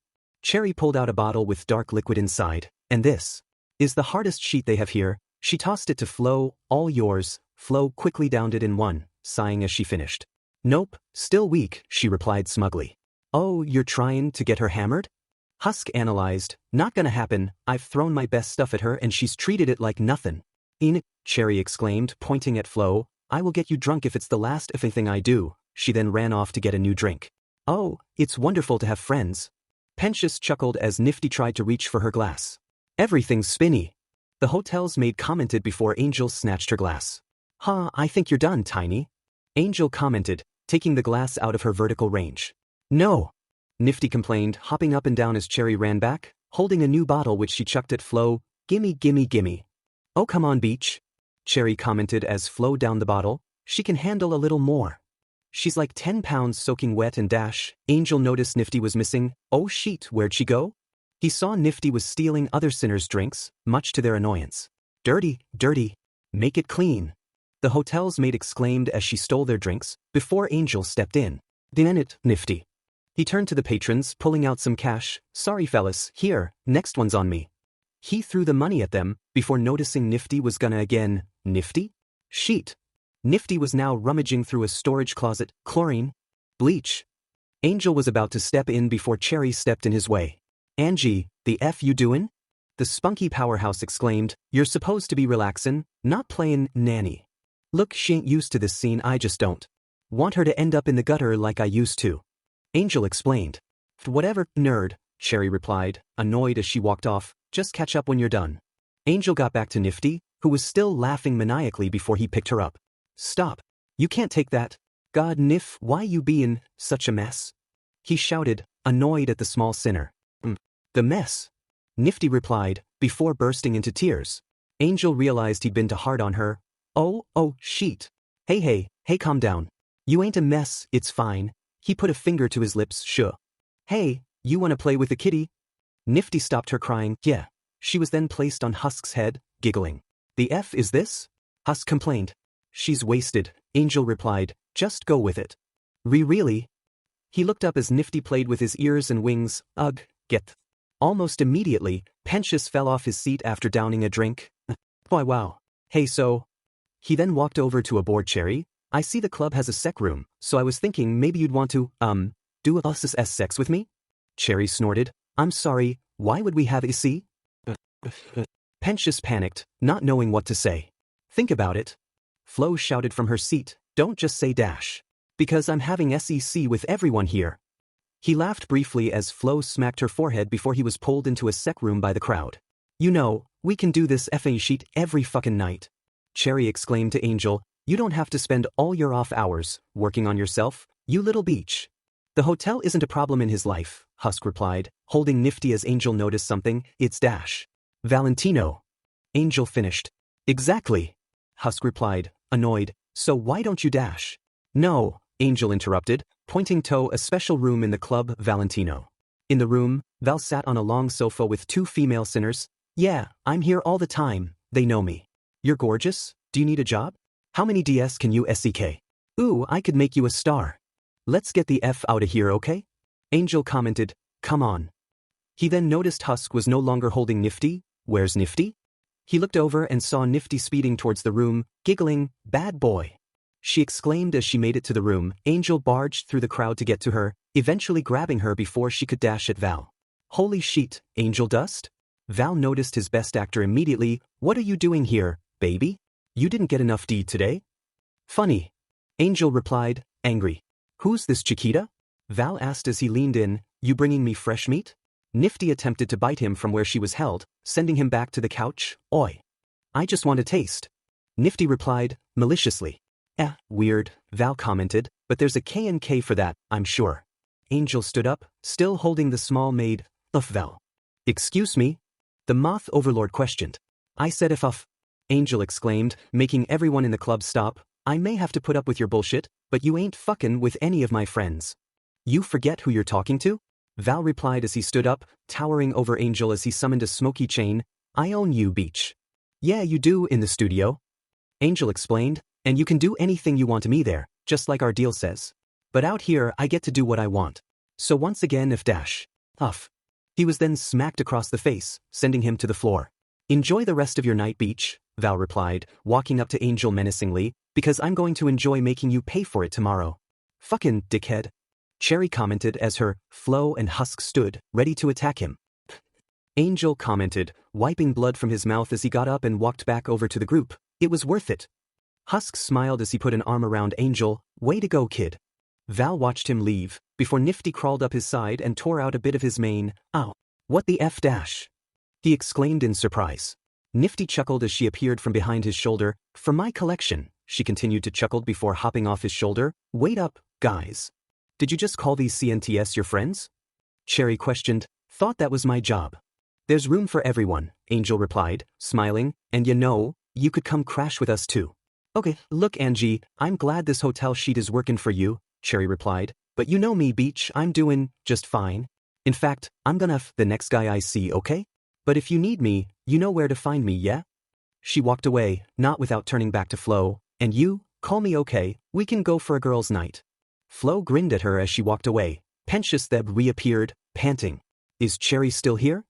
Cherry pulled out a bottle with dark liquid inside. And this is the hardest sheet they have here. She tossed it to Flo. All yours. Flo quickly downed it in one, sighing as she finished. Nope, still weak, she replied smugly. Oh, you're trying to get her hammered? Husk analyzed, not gonna happen, I've thrown my best stuff at her and she's treated it like nothing. Cherry exclaimed, pointing at Flo, I will get you drunk if it's the last if anything I do. She then ran off to get a new drink. Oh, it's wonderful to have friends. Pensius chuckled as Nifty tried to reach for her glass. Everything's spinny. The hotel's maid commented before Angel snatched her glass. I think you're done, Tiny. Angel commented, taking the glass out of her vertical range. No. Nifty complained, hopping up and down as Cherry ran back, holding a new bottle which she chucked at Flo. Gimme, gimme, gimme. Oh come on, Beach. Cherry commented as Flo downed the bottle. She can handle a little more. She's like 10 pounds soaking wet and dash. Angel noticed Nifty was missing. Oh shit, where'd she go? He saw Nifty was stealing other sinners' drinks, much to their annoyance. Dirty, dirty. Make it clean. The hotel's maid exclaimed as she stole their drinks, before Angel stepped in. Then it, Nifty. He turned to the patrons, pulling out some cash. Sorry fellas, here, next one's on me. He threw the money at them, before noticing Nifty was gonna again. Nifty? Sheet. Nifty was now rummaging through a storage closet. Chlorine. Bleach. Angel was about to step in before Cherry stepped in his way. Angie, the F you doin'? The spunky powerhouse exclaimed, you're supposed to be relaxin', not playin' nanny. Look, she ain't used to this scene, I just don't want her to end up in the gutter like I used to. Angel explained. Whatever, nerd, Cherry replied, annoyed as she walked off, just catch up when you're done. Angel got back to Nifty, who was still laughing maniacally before he picked her up. Stop. You can't take that. God Nif, why you bein' such a mess? He shouted, annoyed at the small sinner. The mess. Nifty replied, before bursting into tears. Angel realized he'd been too hard on her. Oh, sheet. Hey, calm down. You ain't a mess, it's fine. He put a finger to his lips, sure. Hey, you wanna play with the kitty? Nifty stopped her crying, yeah. She was then placed on Husk's head, giggling. The F is this? Husk complained. She's wasted, Angel replied, just go with it. Really? He looked up as Nifty played with his ears and wings, ugh, get. Almost immediately, Pensius fell off his seat after downing a drink. Why wow. Hey so. He then walked over to a board. Cherry, I see the club has a sec room, so I was thinking maybe you'd want to, do a sex with me? Cherry snorted, I'm sorry, why would we have a C? Pensius panicked, not knowing what to say. Think about it. Flo shouted from her seat, don't just say dash. Because I'm having SEC with everyone here. He laughed briefly as Flo smacked her forehead before he was pulled into a sec room by the crowd. You know, we can do this FA sheet every fucking night. Cherry exclaimed to Angel, you don't have to spend all your off hours working on yourself, you little beach. The hotel isn't a problem in his life, Husk replied, holding Nifty as Angel noticed something, it's Dash. Valentino. Angel finished. Exactly. Husk replied, annoyed, so why don't you dash? No, Angel interrupted, pointing to a special room in the club, Valentino. In the room, Val sat on a long sofa with two female sinners. Yeah, I'm here all the time, they know me. You're gorgeous, do you need a job? How many DS can you SEK? Ooh, I could make you a star. Let's get the F out of here, okay? Angel commented, come on. He then noticed Husk was no longer holding Nifty. Where's Nifty? He looked over and saw Nifty speeding towards the room, giggling, bad boy. She exclaimed as she made it to the room. Angel barged through the crowd to get to her, eventually grabbing her before she could dash at Val. Holy shit, Angel Dust? Val noticed his best actor immediately. What are you doing here, baby? You didn't get enough D today? Funny. Angel replied, angry. Who's this Chiquita? Val asked as he leaned in, you bringing me fresh meat? Nifty attempted to bite him from where she was held, sending him back to the couch. Oi. I just want a taste. Nifty replied, maliciously. Weird, Val commented, but there's a K&K for that, I'm sure. Angel stood up, still holding the small maid. Val. Excuse me? The Moth Overlord questioned. I said if Angel exclaimed, making everyone in the club stop. I may have to put up with your bullshit, but you ain't fucking with any of my friends. You forget who you're talking to? Val replied as he stood up, towering over Angel as he summoned a smoky chain. I own you, Beach. Yeah, you do in the studio. Angel explained, and you can do anything you want to me there, just like our deal says. But out here I get to do what I want. So once again if dash. Huff. He was then smacked across the face, sending him to the floor. Enjoy the rest of your night, Beach, Val replied, walking up to Angel menacingly, because I'm going to enjoy making you pay for it tomorrow. Fucking dickhead. Cherry commented as her Flo and Husk stood, ready to attack him. Angel commented, wiping blood from his mouth as he got up and walked back over to the group. It was worth it. Husk smiled as he put an arm around Angel. Way to go, kid. Val watched him leave, before Nifty crawled up his side and tore out a bit of his mane. Ow. What the F dash? He exclaimed in surprise. Nifty chuckled as she appeared from behind his shoulder. For my collection, she continued to chuckle before hopping off his shoulder. Wait up, guys. Did you just call these CNTS your friends? Cherry questioned. Thought that was my job. There's room for everyone, Angel replied, smiling, and you could come crash with us too. Okay, look Angie, I'm glad this hotel sheet is working for you, Cherry replied, but you know me Beach, I'm doing just fine. In fact, I'm gonna F the next guy I see, okay? But if you need me, you know where to find me, yeah? She walked away, not without turning back to Flo, and you, call me okay, we can go for a girls' night. Flo grinned at her as she walked away. Pensious Theb reappeared, panting. Is Cherry still here?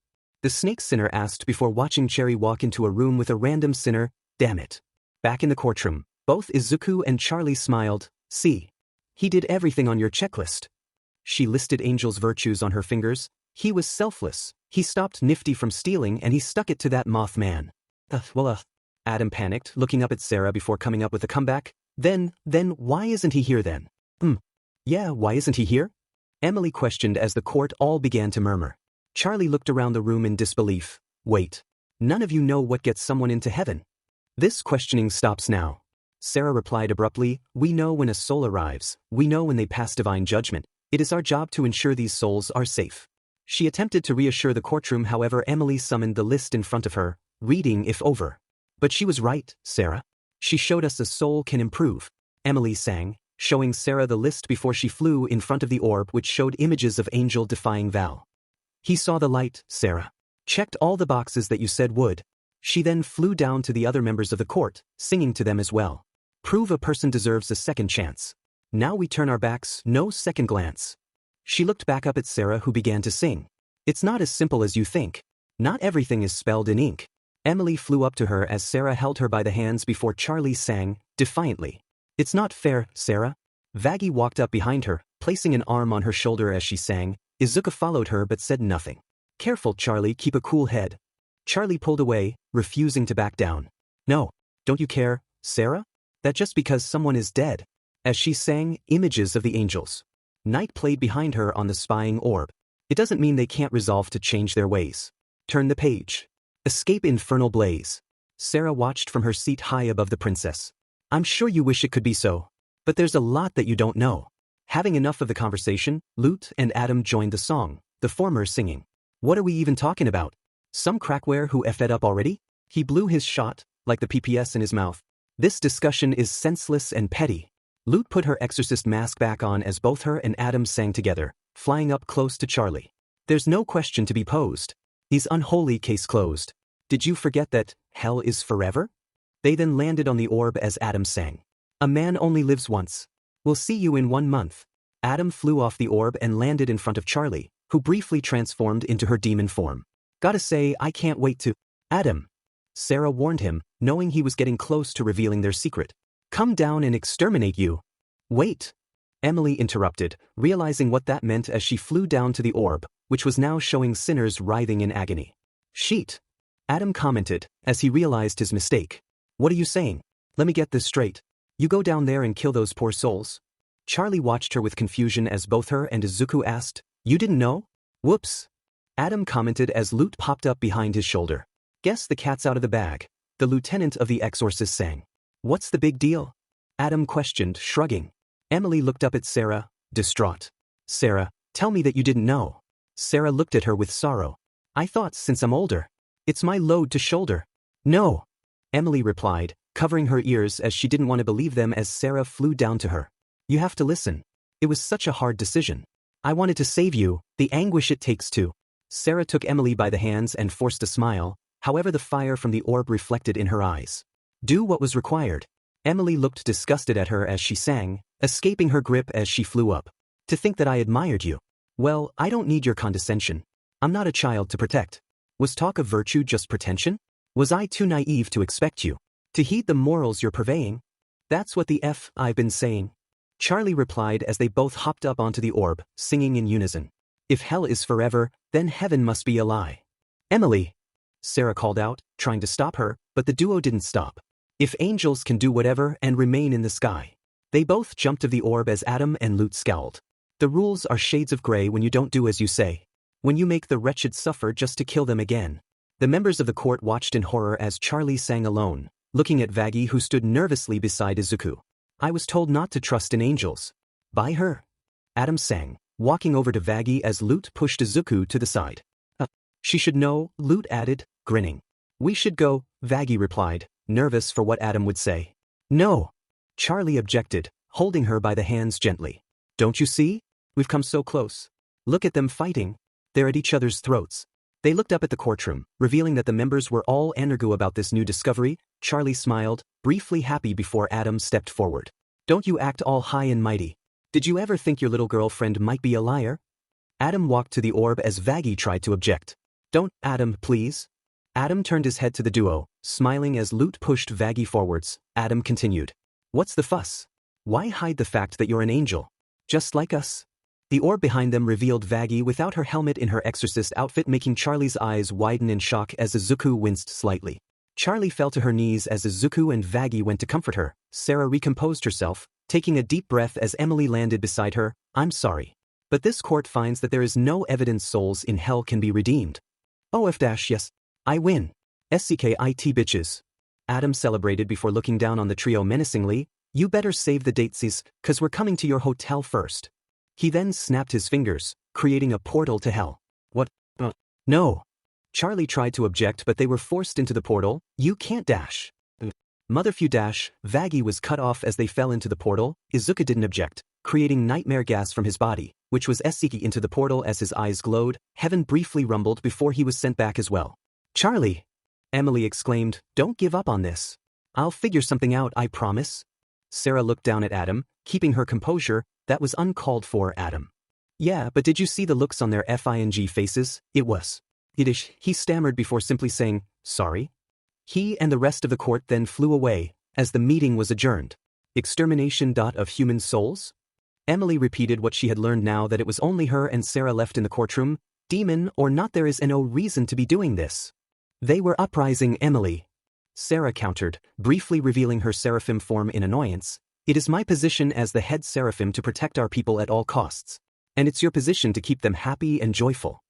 The snake sinner asked before watching Cherry walk into a room with a random sinner. Damn it. Back in the courtroom, both Izuku and Charlie smiled. See. He did everything on your checklist. She listed Angel's virtues on her fingers. He was selfless. He stopped Nifty from stealing and he stuck it to that Mothman. Adam panicked, looking up at Sarah before coming up with a comeback. Then why isn't he here then? Yeah, why isn't he here? Emily questioned as the court all began to murmur. Charlie looked around the room in disbelief. Wait. None of you know what gets someone into heaven? This questioning stops now. Sarah replied abruptly, we know when a soul arrives, we know when they pass divine judgment. It is our job to ensure these souls are safe. She attempted to reassure the courtroom, however Emily summoned the list in front of her, reading if over. But she was right, Sarah. She showed us a soul can improve. Emily sang, showing Sarah the list before she flew in front of the orb which showed images of Angel defying Val. He saw the light, Sarah. Checked all the boxes that you said would. She then flew down to the other members of the court, singing to them as well. Prove a person deserves a second chance. Now we turn our backs, no second glance. She looked back up at Sarah who began to sing. It's not as simple as you think. Not everything is spelled in ink. Emily flew up to her as Sarah held her by the hands before Charlie sang, defiantly. It's not fair, Sarah. Vaggie walked up behind her, placing an arm on her shoulder as she sang. Izuku followed her but said nothing. Careful, Charlie, keep a cool head. Charlie pulled away, refusing to back down. No, don't you care, Sarah? That just because someone is dead. As she sang, images of the angels. Night played behind her on the spying orb. It doesn't mean they can't resolve to change their ways. Turn the page. Escape infernal blaze. Sarah watched from her seat high above the princess. I'm sure you wish it could be so. But there's a lot that you don't know. Having enough of the conversation, Lute and Adam joined the song, the former singing. What are we even talking about? Some crackware who effed up already? He blew his shot, like the PPS in his mouth. This discussion is senseless and petty. Lute put her exorcist mask back on as both her and Adam sang together, flying up close to Charlie. There's no question to be posed. He's unholy, case closed. Did you forget that hell is forever? They then landed on the orb as Adam sang. A man only lives once. We'll see you in 1 month. Adam flew off the orb and landed in front of Charlie, who briefly transformed into her demon form. Gotta say, I can't wait to... Adam. Sarah warned him, knowing he was getting close to revealing their secret. Come down and exterminate you. Wait. Emily interrupted, realizing what that meant as she flew down to the orb, which was now showing sinners writhing in agony. Sheet. Adam commented, as he realized his mistake. What are you saying? Let me get this straight. You go down there and kill those poor souls? Charlie watched her with confusion as both her and Izuku asked, You didn't know? Whoops. Adam commented as Lute popped up behind his shoulder. Guess the cat's out of the bag. The lieutenant of the exorcist sang. What's the big deal? Adam questioned, shrugging. Emily looked up at Sarah, distraught. Sarah, tell me that you didn't know. Sarah looked at her with sorrow. I thought since I'm older, it's my load to shoulder. No. Emily replied, covering her ears as she didn't want to believe them as Sarah flew down to her. You have to listen. It was such a hard decision. I wanted to save you, the anguish it takes to. Sarah took Emily by the hands and forced a smile, however the fire from the orb reflected in her eyes. Do what was required. Emily looked disgusted at her as she sang, escaping her grip as she flew up. To think that I admired you. Well, I don't need your condescension. I'm not a child to protect. Was talk of virtue just pretension? Was I too naive to expect you to heed the morals you're purveying? That's what the F I've been saying. Charlie replied as they both hopped up onto the orb, singing in unison. If hell is forever, then heaven must be a lie. Emily! Sarah called out, trying to stop her, but the duo didn't stop. If angels can do whatever and remain in the sky. They both jumped of the orb as Adam and Lute scowled. The rules are shades of gray when you don't do as you say. When you make the wretched suffer just to kill them again. The members of the court watched in horror as Charlie sang alone, looking at Vaggie who stood nervously beside Izuku. I was told not to trust in angels. By her. Adam sang, walking over to Vaggie as Lute pushed Izuku to the side. She should know, Lute added, grinning. We should go, Vaggie replied, nervous for what Adam would say. No. Charlie objected, holding her by the hands gently. Don't you see? We've come so close. Look at them fighting. They're at each other's throats. They looked up at the courtroom, revealing that the members were all eager about this new discovery. Charlie smiled, briefly happy before Adam stepped forward. Don't you act all high and mighty. Did you ever think your little girlfriend might be a liar? Adam walked to the orb as Vaggie tried to object. Don't, Adam, please. Adam turned his head to the duo, smiling as Lute pushed Vaggie forwards. Adam continued. What's the fuss? Why hide the fact that you're an angel? Just like us? The orb behind them revealed Vaggie without her helmet in her exorcist outfit, making Charlie's eyes widen in shock as Izuku winced slightly. Charlie fell to her knees as Izuku and Vaggie went to comfort her. Sarah recomposed herself, taking a deep breath as Emily landed beside her. I'm sorry. But this court finds that there is no evidence souls in hell can be redeemed. Yes. I win. SCKIT bitches. Adam celebrated before looking down on the trio menacingly. You better save the dateses, 'cause we're coming to your hotel first. He then snapped his fingers, creating a portal to hell. What? No. Charlie tried to object but they were forced into the portal. You can't dash. Mother if you dash. Vaggie was cut off as they fell into the portal. Izuku didn't object, creating nightmare gas from his body, which was Esiki into the portal as his eyes glowed. Heaven briefly rumbled before he was sent back as well. Charlie! Emily exclaimed, don't give up on this. I'll figure something out, I promise. Sarah looked down at Adam, keeping her composure. That was uncalled for, Adam. Yeah, but did you see the looks on their FING faces? It was Yiddish. He stammered before simply saying, sorry. He and the rest of the court then flew away, as the meeting was adjourned. Extermination. Of human souls? Emily repeated what she had learned now that it was only her and Sarah left in the courtroom. Demon or not, there is no reason to be doing this. They were uprising Emily. Sarah countered, briefly revealing her seraphim form in annoyance. It is my position as the head seraphim to protect our people at all costs. And it's your position to keep them happy and joyful.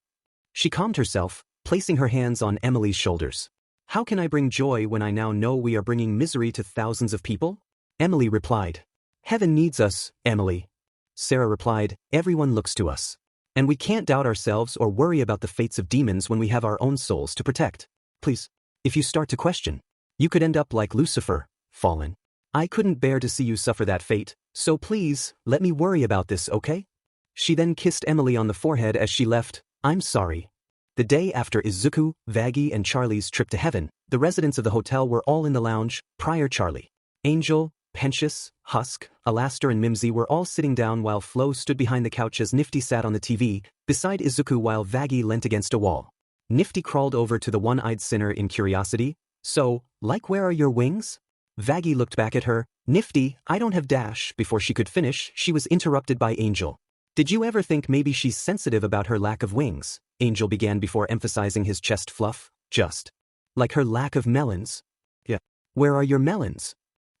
She calmed herself, placing her hands on Emily's shoulders. How can I bring joy when I now know we are bringing misery to thousands of people? Emily replied. Heaven needs us, Emily. Sarah replied, everyone looks to us. And we can't doubt ourselves or worry about the fates of demons when we have our own souls to protect. Please, if you start to question, you could end up like Lucifer, fallen. I couldn't bear to see you suffer that fate, so please, let me worry about this, okay? She then kissed Emily on the forehead as she left. I'm sorry. The day after Izuku, Vaggie and Charlie's trip to heaven, the residents of the hotel were all in the lounge. Prior Charlie, Angel, Pentious, Husk, Alastair and Mimsy were all sitting down while Flo stood behind the couch as Nifty sat on the TV, beside Izuku while Vaggie leant against a wall. Nifty crawled over to the one-eyed sinner in curiosity. So, like, where are your wings? Vaggie looked back at her. Nifty, I don't have dash. Before she could finish, she was interrupted by Angel. Did you ever think maybe she's sensitive about her lack of wings? Angel began before emphasizing his chest fluff. Just like her lack of melons. Yeah. Where are your melons?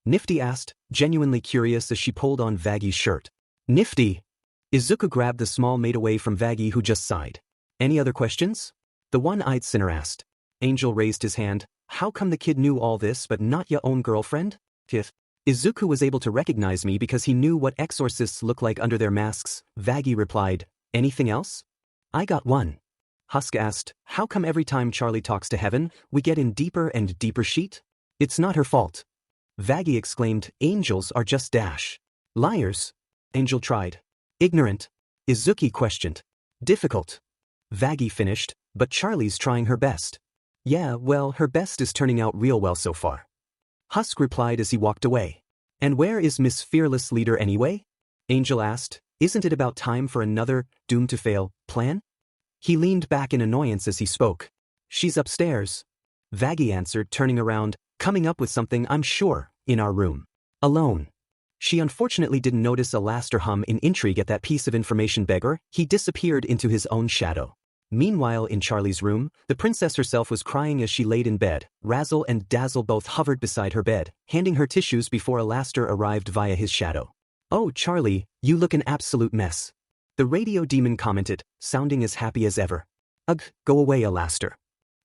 Nifty asked, genuinely curious as she pulled on Vaggie's shirt. Nifty! Izuku grabbed the small maid away from Vaggie who just sighed. Any other questions? The one-eyed sinner asked. Angel raised his hand. How come the kid knew all this but not your own girlfriend? If Izuku was able to recognize me because he knew what exorcists look like under their masks, Vaggie replied. Anything else? I got one. Husk asked, how come every time Charlie talks to heaven, we get in deeper and deeper sheet? It's not her fault. Vaggie exclaimed, angels are just dash. Liars. Angel tried. Ignorant. Izuku questioned. Difficult. Vaggie finished, but Charlie's trying her best. Yeah, well, her best is turning out real well so far. Husk replied as he walked away. And where is Miss Fearless Leader anyway? Angel asked, isn't it about time for another, doomed to fail, plan? He leaned back in annoyance as he spoke. She's upstairs. Vaggie answered, turning around, coming up with something I'm sure, in our room. Alone. She unfortunately didn't notice Alastair hum in intrigue at that piece of information. Beggar, he disappeared into his own shadow. Meanwhile in Charlie's room, the princess herself was crying as she laid in bed. Razzle and Dazzle both hovered beside her bed, handing her tissues before Alastair arrived via his shadow. "Oh, Charlie, you look an absolute mess," the radio demon commented, sounding as happy as ever. "Ugh, go away, Alastair."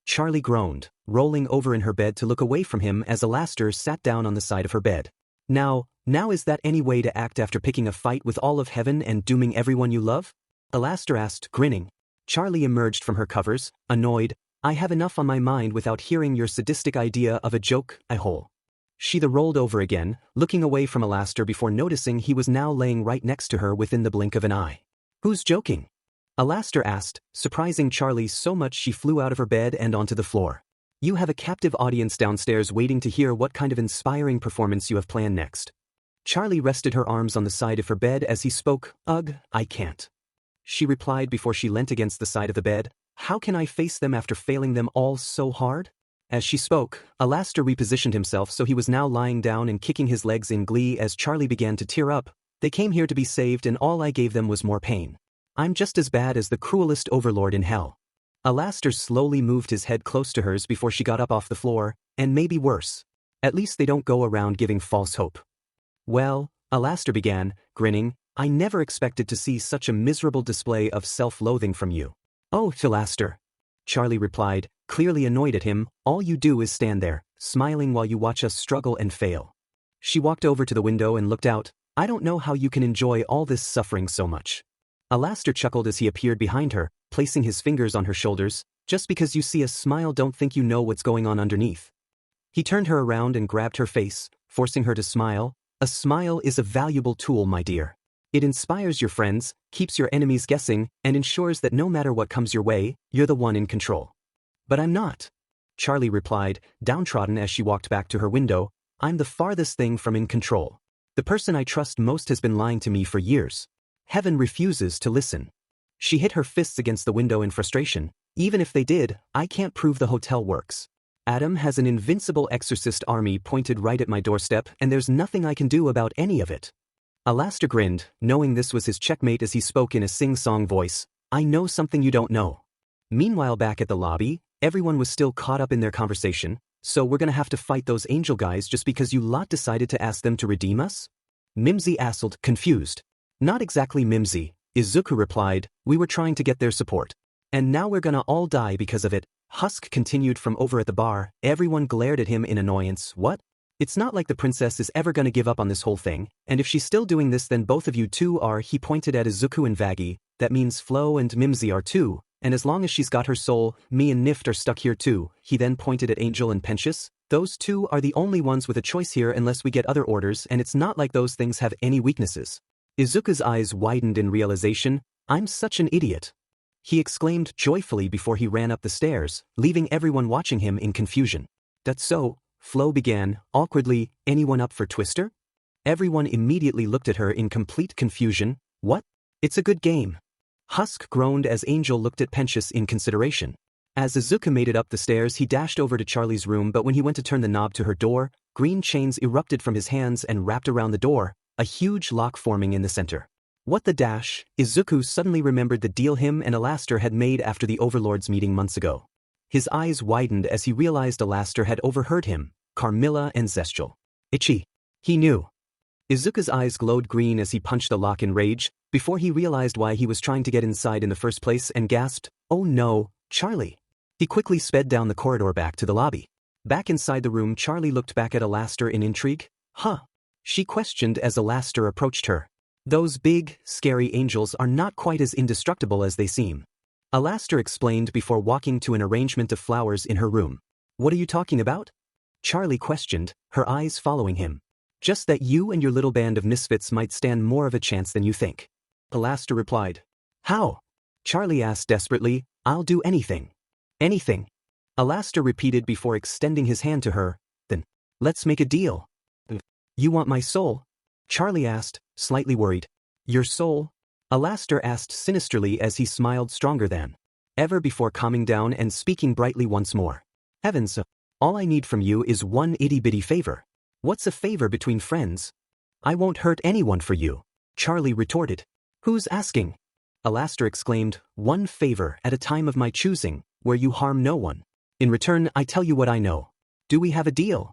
Charlie groaned, rolling over in her bed to look away from him as Alastair sat down on the side of her bed. Now is that any way to act after picking a fight with all of heaven and dooming everyone you love?" Alastair asked, grinning. Charlie emerged from her covers, annoyed. "I have enough on my mind without hearing your sadistic idea of a joke, I-hole." She rolled over again, looking away from Alastair before noticing he was now laying right next to her within the blink of an eye. "Who's joking?" Alastair asked, surprising Charlie so much she flew out of her bed and onto the floor. "You have a captive audience downstairs waiting to hear what kind of inspiring performance you have planned next." Charlie rested her arms on the side of her bed as he spoke. "Ugh, I can't," she replied before she leant against the side of the bed. "How can I face them after failing them all so hard?" As she spoke, Alastair repositioned himself so he was now lying down and kicking his legs in glee as Charlie began to tear up. "They came here to be saved and all I gave them was more pain. I'm just as bad as the cruelest overlord in hell." Alastair slowly moved his head close to hers before she got up off the floor, "And maybe worse. At least they don't go around giving false hope." "Well," Alastair began, grinning, "I never expected to see such a miserable display of self-loathing from you." "Oh, Alastair," Charlie replied, clearly annoyed at him, "all you do is stand there, smiling while you watch us struggle and fail." She walked over to the window and looked out. "I don't know how you can enjoy all this suffering so much." Alastair chuckled as he appeared behind her, placing his fingers on her shoulders. "Just because you see a smile don't think you know what's going on underneath." He turned her around and grabbed her face, forcing her to smile. "A smile is a valuable tool, my dear. It inspires your friends, keeps your enemies guessing, and ensures that no matter what comes your way, you're the one in control." "But I'm not," Charlie replied, downtrodden as she walked back to her window. "I'm the farthest thing from in control. The person I trust most has been lying to me for years. Heaven refuses to listen." She hit her fists against the window in frustration. "Even if they did, I can't prove the hotel works. Adam has an invincible exorcist army pointed right at my doorstep and there's nothing I can do about any of it." Alastair grinned, knowing this was his checkmate as he spoke in a sing-song voice. "I know something you don't know." Meanwhile back at the lobby, everyone was still caught up in their conversation. "So we're gonna have to fight those angel guys just because you lot decided to ask them to redeem us?" Mimsy asked, confused. "Not exactly Mimsy," Izuku replied, "we were trying to get their support. And now we're gonna all die because of it." Husk continued from over at the bar. Everyone glared at him in annoyance. "What? It's not like the princess is ever gonna give up on this whole thing, and if she's still doing this then both of you two are." He pointed at Izuku and Vaggie. "That means Flo and Mimsy are too, and as long as she's got her soul, me and Nift are stuck here too." He then pointed at Angel and Pentious. "Those two are the only ones with a choice here unless we get other orders, and it's not like those things have any weaknesses." Izuku's eyes widened in realization. "I'm such an idiot," he exclaimed joyfully before he ran up the stairs, leaving everyone watching him in confusion. "That's so," Flo began, awkwardly. "Anyone up for Twister?" Everyone immediately looked at her in complete confusion. "What? It's a good game." Husk groaned as Angel looked at Pentious in consideration. As Izuku made it up the stairs he dashed over to Charlie's room, but when he went to turn the knob to her door, green chains erupted from his hands and wrapped around the door, a huge lock forming in the center. What the dash? Izuku suddenly remembered the deal him and Alastair had made after the Overlords meeting months ago. His eyes widened as he realized Alastair had overheard him, Carmilla and Zestial. Itchy. He knew. Izuku's eyes glowed green as he punched the lock in rage, before he realized why he was trying to get inside in the first place and gasped, "Oh no, Charlie." He quickly sped down the corridor back to the lobby. Back inside the room Charlie looked back at Alastair in intrigue. "Huh?" she questioned as Alastair approached her. "Those big, scary angels are not quite as indestructible as they seem," Alastair explained before walking to an arrangement of flowers in her room. "What are you talking about?" Charlie questioned, her eyes following him. "Just that you and your little band of misfits might stand more of a chance than you think," Alastair replied. "How?" Charlie asked desperately. "I'll do anything." "Anything," Alastair repeated before extending his hand to her. "Then, let's make a deal." "You want my soul?" Charlie asked, slightly worried. "Your soul?" Alastair asked sinisterly as he smiled stronger than ever before calming down and speaking brightly once more. "Heavens, all I need from you is one itty-bitty favor." "What's a favor between friends?" I won't hurt anyone for you. Charlie retorted. Who's asking? Alastor exclaimed, one favor at a time of my choosing, where you harm no one. In return, I tell you what I know. Do we have a deal?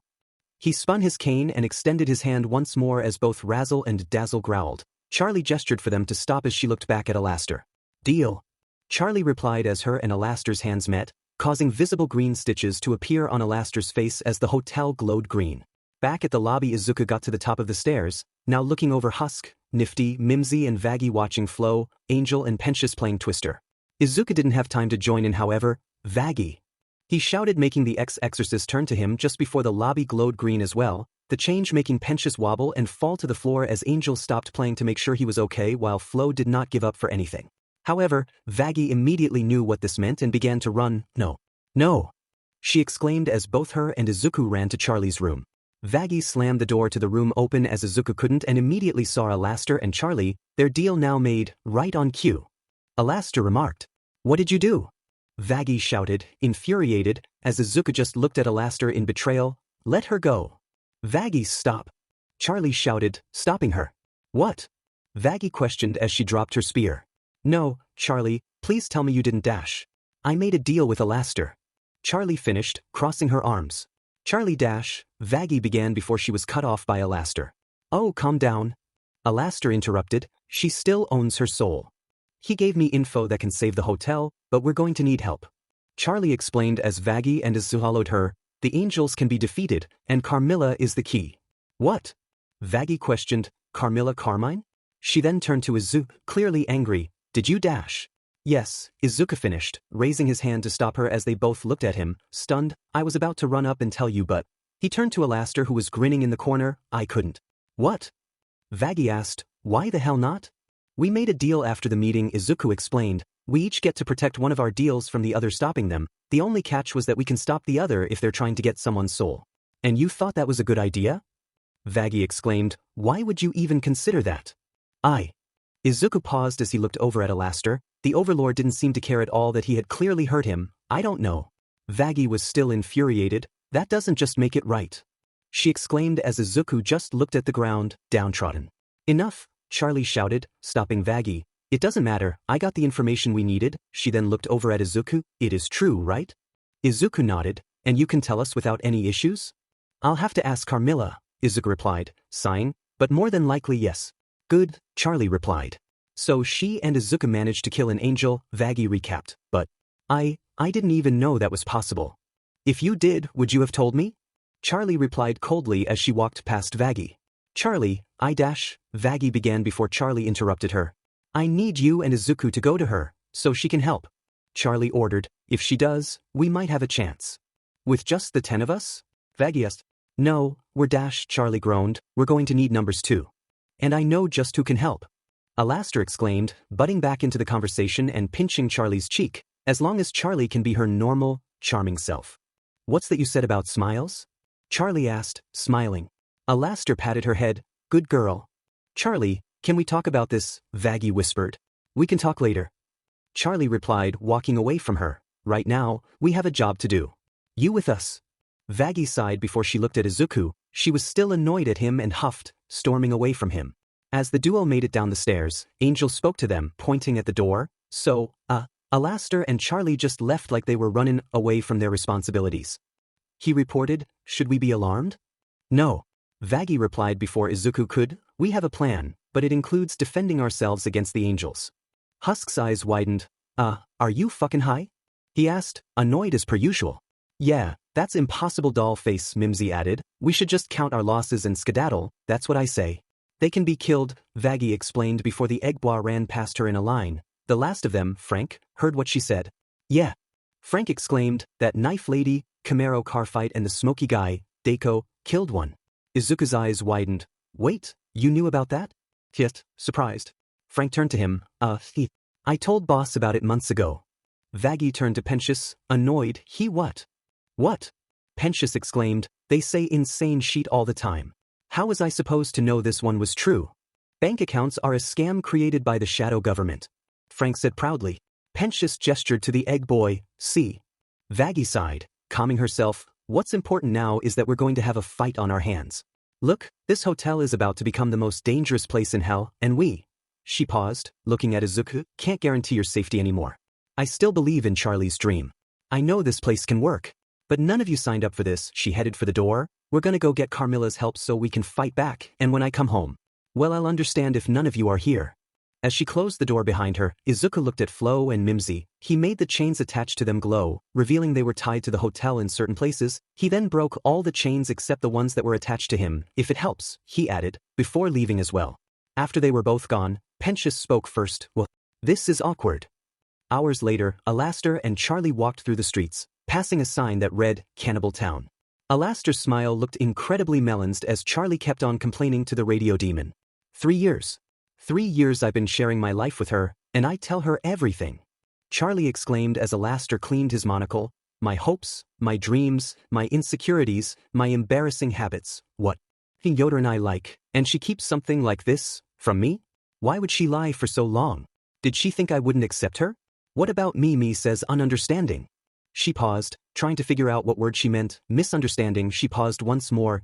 He spun his cane and extended his hand once more as both Razzle and Dazzle growled. Charlie gestured for them to stop as she looked back at Alastor. Deal. Charlie replied as her and Alastor's hands met, causing visible green stitches to appear on Alastor's face as the hotel glowed green. Back at the lobby, Izuku got to the top of the stairs, now looking over Husk, Nifty, Mimsy and Vaggie watching Flo, Angel and Pensius playing Twister. Izuku didn't have time to join in, however. Vaggie. He shouted, making the ex-exorcist turn to him just before the lobby glowed green as well, the change making Pensius wobble and fall to the floor as Angel stopped playing to make sure he was okay while Flo did not give up for anything. However, Vaggie immediately knew what this meant and began to run. No. No! She exclaimed as both her and Izuku ran to Charlie's room. Vaggie slammed the door to the room open as Izuku couldn't and immediately saw Alastor and Charlie, their deal now made, right on cue. Alastor remarked. What did you do? Vaggie shouted, infuriated, as Izuku just looked at Alastor in betrayal. Let her go. Vaggie, stop. Charlie shouted, stopping her. What? Vaggie questioned as she dropped her spear. No, Charlie, please tell me you didn't dash. I made a deal with Alastor. Charlie finished, crossing her arms. Charlie dash, Vaggie began before she was cut off by Alastor. Oh, calm down. Alastor interrupted, she still owns her soul. He gave me info that can save the hotel, but we're going to need help. Charlie explained as Vaggie and Izuku followed her, the angels can be defeated, and Carmilla is the key. What? Vaggie questioned, Carmilla Carmine? She then turned to Izuku, clearly angry. Did you dash? Yes, Izuku finished, raising his hand to stop her as they both looked at him, stunned. I was about to run up and tell you, but... He turned to Alastor, who was grinning in the corner. I couldn't. What? Vaggie asked, why the hell not? We made a deal after the meeting, Izuku explained. We each get to protect one of our deals from the other stopping them. The only catch was that we can stop the other if they're trying to get someone's soul. And you thought that was a good idea? Vaggie exclaimed, why would you even consider that? Izuku paused as he looked over at Alastor. The Overlord didn't seem to care at all that he had clearly hurt him. I don't know. Vaggie was still infuriated. That doesn't just make it right. She exclaimed as Izuku just looked at the ground, downtrodden. Enough, Charlie shouted, stopping Vaggie. It doesn't matter, I got the information we needed. She then looked over at Izuku. It is true, right? Izuku nodded. And you can tell us without any issues? I'll have to ask Carmilla, Izuku replied, sighing, but more than likely yes. Good, Charlie replied. So she and Izuku managed to kill an angel, Vaggie recapped, but I didn't even know that was possible. If you did, would you have told me? Charlie replied coldly as she walked past Vaggie. Charlie, Vaggie began before Charlie interrupted her. I need you and Izuku to go to her, so she can help. Charlie ordered, if she does, we might have a chance. With just the 10 of us? Vaggie asked. No, we're Charlie groaned, we're going to need numbers too. And I know just who can help. Alastor exclaimed, butting back into the conversation and pinching Charlie's cheek, as long as Charlie can be her normal, charming self. What's that you said about smiles? Charlie asked, smiling. Alastor patted her head, good girl. Charlie, can we talk about this? Vaggie whispered. We can talk later. Charlie replied, walking away from her. Right now, we have a job to do. You with us? Vaggie sighed before she looked at Izuku. She was still annoyed at him and huffed, storming away from him. As the duo made it down the stairs, Angel spoke to them, pointing at the door. So, Alastor and Charlie just left like they were running away from their responsibilities. He reported, should we be alarmed? No. Vaggie replied before Izuku could. We have a plan, but it includes defending ourselves against the angels. Husk's eyes widened. Are you fucking high? He asked, annoyed as per usual. Yeah, that's impossible, doll face, Mimsy added. We should just count our losses and skedaddle, that's what I say. They can be killed, Vaggie explained before the Eggbois ran past her in a line. The last of them, Frank, heard what she said. Yeah. Frank exclaimed, that knife lady, Camaro car fight and the smoky guy, Deku, killed one. Izuku's eyes widened. Wait, you knew about that? Yes, surprised. Frank turned to him. I told boss about it months ago. Vaggie turned to Pensius, annoyed. He what? What? Pensius exclaimed, they say insane shit all the time. How was I supposed to know this one was true? Bank accounts are a scam created by the shadow government. Frank said proudly. Pensius gestured to the egg boy, see. Vaggie sighed, calming herself. What's important now is that we're going to have a fight on our hands. Look, this hotel is about to become the most dangerous place in hell, and we. She paused, looking at Izuku, can't guarantee your safety anymore. I still believe in Charlie's dream. I know this place can work. But none of you signed up for this. She headed for the door. We're gonna go get Carmilla's help so we can fight back, and when I come home, well, I'll understand if none of you are here. As she closed the door behind her, Izuku looked at Flo and Mimsy. He made the chains attached to them glow, revealing they were tied to the hotel in certain places. He then broke all the chains except the ones that were attached to him, if it helps, he added, before leaving as well. After they were both gone, Pensius spoke first. Well, this is awkward. Hours later, Alastair and Charlie walked through the streets, passing a sign that read, Cannibal Town. Alastair's smile looked incredibly melanized as Charlie kept on complaining to the radio demon. 3 years. 3 years I've been sharing my life with her, and I tell her everything. Charlie exclaimed as Alastair cleaned his monocle. My hopes, my dreams, my insecurities, my embarrassing habits, what? Yoda and I like, and she keeps something like this, from me? Why would she lie for so long? Did she think I wouldn't accept her? What about me? Me says ununderstanding. She paused, trying to figure out what word she meant. Misunderstanding. She paused once more.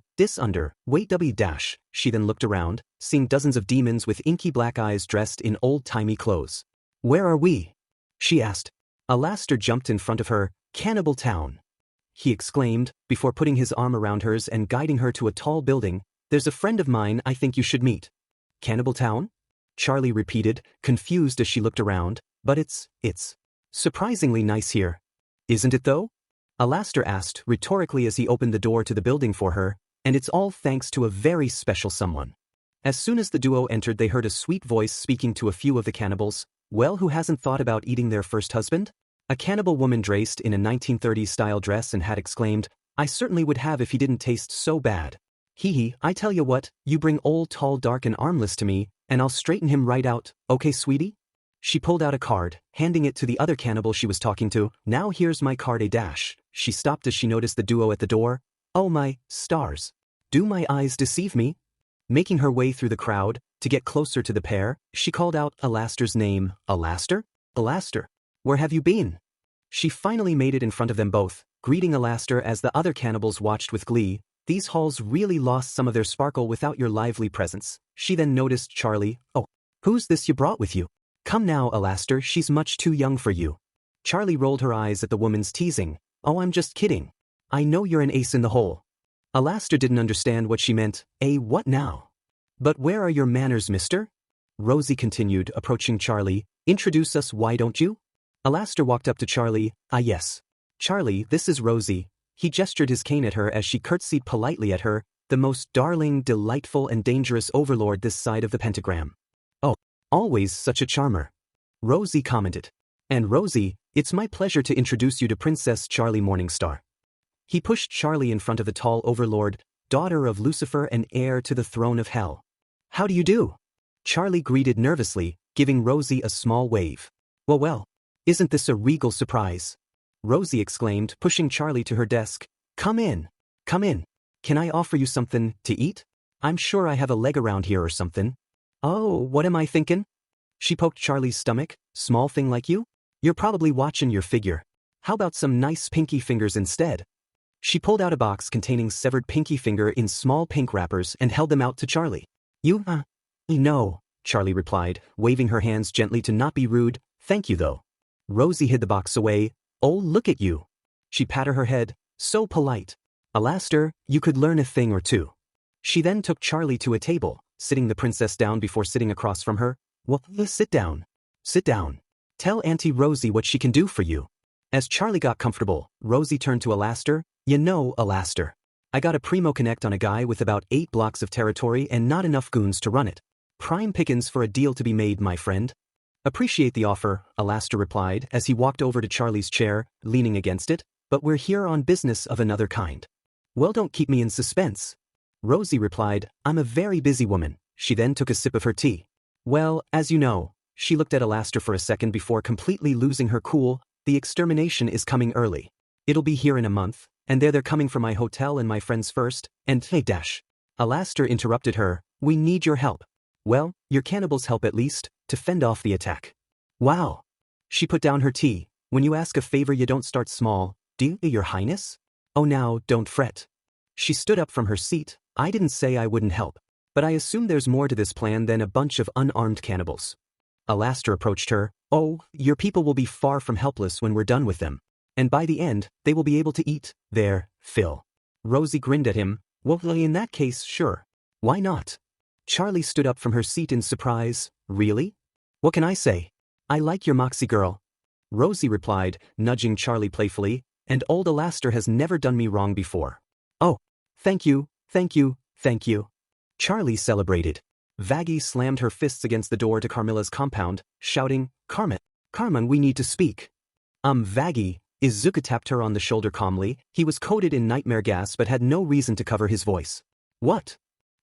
Wait W dash. She then looked around, seeing dozens of demons with inky black eyes dressed in old-timey clothes. Where are we? She asked. Alastair jumped in front of her. Cannibal Town. He exclaimed, before putting his arm around hers and guiding her to a tall building. There's a friend of mine I think you should meet. Cannibal Town? Charlie repeated, confused as she looked around. But it's surprisingly nice here. Isn't it though? Alastair asked rhetorically as he opened the door to the building for her, and it's all thanks to a very special someone. As soon as the duo entered they heard a sweet voice speaking to a few of the cannibals. Well, who hasn't thought about eating their first husband? A cannibal woman dressed in a 1930s style dress and hat exclaimed, I certainly would have if he didn't taste so bad. Hee, I tell you what, you bring old tall dark and armless to me, and I'll straighten him right out, okay sweetie? She pulled out a card, handing it to the other cannibal she was talking to. Now here's my card a dash. She stopped as she noticed the duo at the door. Oh my stars. Do my eyes deceive me? Making her way through the crowd, to get closer to the pair, she called out Alastair's name. Alastair? Alastair, where have you been? She finally made it in front of them both, greeting Alastair as the other cannibals watched with glee. These halls really lost some of their sparkle without your lively presence. She then noticed Charlie. Oh, who's this you brought with you? Come now, Alastair, she's much too young for you. Charlie rolled her eyes at the woman's teasing. Oh, I'm just kidding. I know you're an ace in the hole. Alastair didn't understand what she meant. What now? But where are your manners, mister? Rosie continued, approaching Charlie. Introduce us, why don't you? Alastair walked up to Charlie. Yes. Charlie, this is Rosie. He gestured his cane at her as she curtsied politely at her, the most darling, delightful and dangerous overlord this side of the pentagram. Oh, always such a charmer. Rosie commented. And Rosie, it's my pleasure to introduce you to Princess Charlie Morningstar. He pushed Charlie in front of the tall overlord, daughter of Lucifer and heir to the throne of hell. How do you do? Charlie greeted nervously, giving Rosie a small wave. Well, isn't this a regal surprise? Rosie exclaimed, pushing Charlie to her desk. Come in. Come in. Can I offer you something to eat? I'm sure I have a leg around here or something. Oh, what am I thinking? She poked Charlie's stomach. Small thing like you? You're probably watching your figure. How about some nice pinky fingers instead? She pulled out a box containing severed pinky finger in small pink wrappers and held them out to Charlie. No, Charlie replied, waving her hands gently to not be rude. Thank you though. Rosie hid the box away. Oh, look at you. She patted her head. So polite. Alastair, you could learn a thing or two. She then took Charlie to a table, sitting the princess down before sitting across from her. Well, sit down. Sit down. Tell Auntie Rosie what she can do for you. As Charlie got comfortable, Rosie turned to Alastair. You know, Alastair, I got a primo connect on a guy with about 8 blocks of territory and not enough goons to run it. Prime pickings for a deal to be made, my friend. Appreciate the offer, Alastair replied as he walked over to Charlie's chair, leaning against it, but we're here on business of another kind. Well, don't keep me in suspense. Rosie replied, I'm a very busy woman. She then took a sip of her tea. Well, as you know, she looked at Alastair for a second before completely losing her cool. The extermination is coming early. It'll be here in a month, and they're coming for my hotel and my friends first, and hey dash. Alastair interrupted her. We need your help. Well, your cannibals help at least, to fend off the attack. Wow. She put down her tea. When you ask a favor you don't start small, do you, your highness? Oh now, don't fret. She stood up from her seat. I didn't say I wouldn't help. But I assume there's more to this plan than a bunch of unarmed cannibals. Alastair approached her. Oh, your people will be far from helpless when we're done with them. And by the end, they will be able to eat their fill. Rosie grinned at him. Well, in that case, sure. Why not? Charlie stood up from her seat in surprise. Really? What can I say? I like your moxie, girl. Rosie replied, nudging Charlie playfully, and old Alastair has never done me wrong before. Oh, thank you, thank you, thank you. Charlie celebrated. Vaggie slammed her fists against the door to Carmilla's compound, shouting, Carmen, we need to speak. Vaggie. Izuku tapped her on the shoulder calmly. He was coated in nightmare gas but had no reason to cover his voice. What?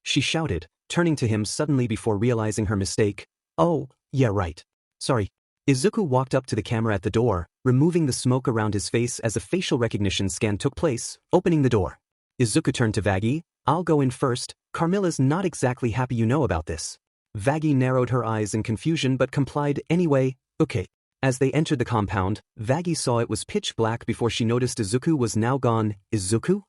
She shouted, turning to him suddenly before realizing her mistake. Oh, yeah, right. Sorry. Izuku walked up to the camera at the door, removing the smoke around his face as a facial recognition scan took place, opening the door. Izuku turned to Vaggie. I'll go in first. Carmilla's not exactly happy you know about this. Vaggie narrowed her eyes in confusion but complied anyway. Okay. As they entered the compound, Vaggie saw it was pitch black before she noticed Izuku was now gone. Izuku?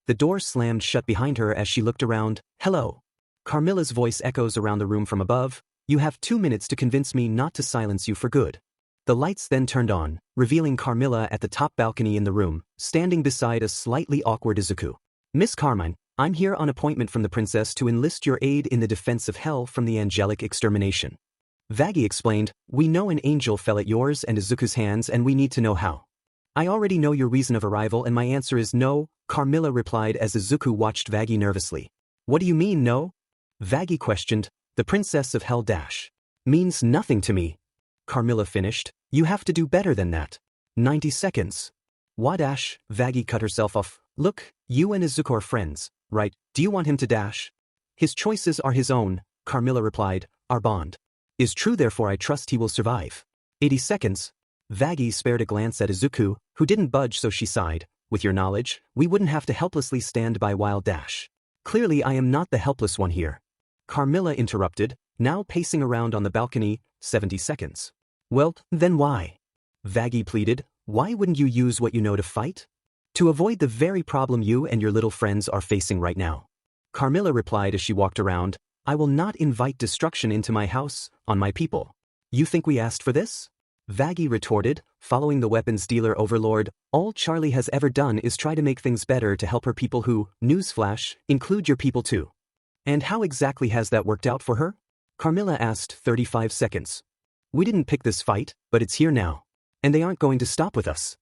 The door slammed shut behind her as she looked around. Hello. Carmilla's voice echoes around the room from above. You have 2 minutes to convince me not to silence you for good. The lights then turned on, revealing Carmilla at the top balcony in the room, standing beside a slightly awkward Izuku. Miss Carmine, I'm here on appointment from the princess to enlist your aid in the defense of hell from the angelic extermination. Vaggie explained, we know an angel fell at yours and Izuku's hands and we need to know how. I already know your reason of arrival and my answer is no, Carmilla replied as Izuku watched Vaggie nervously. What do you mean no? Vaggie questioned, the princess of hell dash. Means nothing to me. Carmilla finished, you have to do better than that. 90 seconds. Wadash, Vaggie cut herself off. Look, you and Izuku are friends, right? Do you want him to dash? His choices are his own, Carmilla replied, our bond is true therefore I trust he will survive. 80 seconds. Vaggie spared a glance at Izuku, who didn't budge so she sighed. With your knowledge, we wouldn't have to helplessly stand by while dash. Clearly I am not the helpless one here. Carmilla interrupted, now pacing around on the balcony. 70 seconds. Well, then why? Vaggie pleaded, why wouldn't you use what you know to fight? To avoid the very problem you and your little friends are facing right now. Carmilla replied as she walked around, I will not invite destruction into my house, on my people. You think we asked for this? Vaggie retorted, following the weapons dealer Overlord, all Charlie has ever done is try to make things better to help her people who, newsflash, include your people too. And how exactly has that worked out for her? Carmilla asked. 35 seconds. We didn't pick this fight, but it's here now. And they aren't going to stop with us.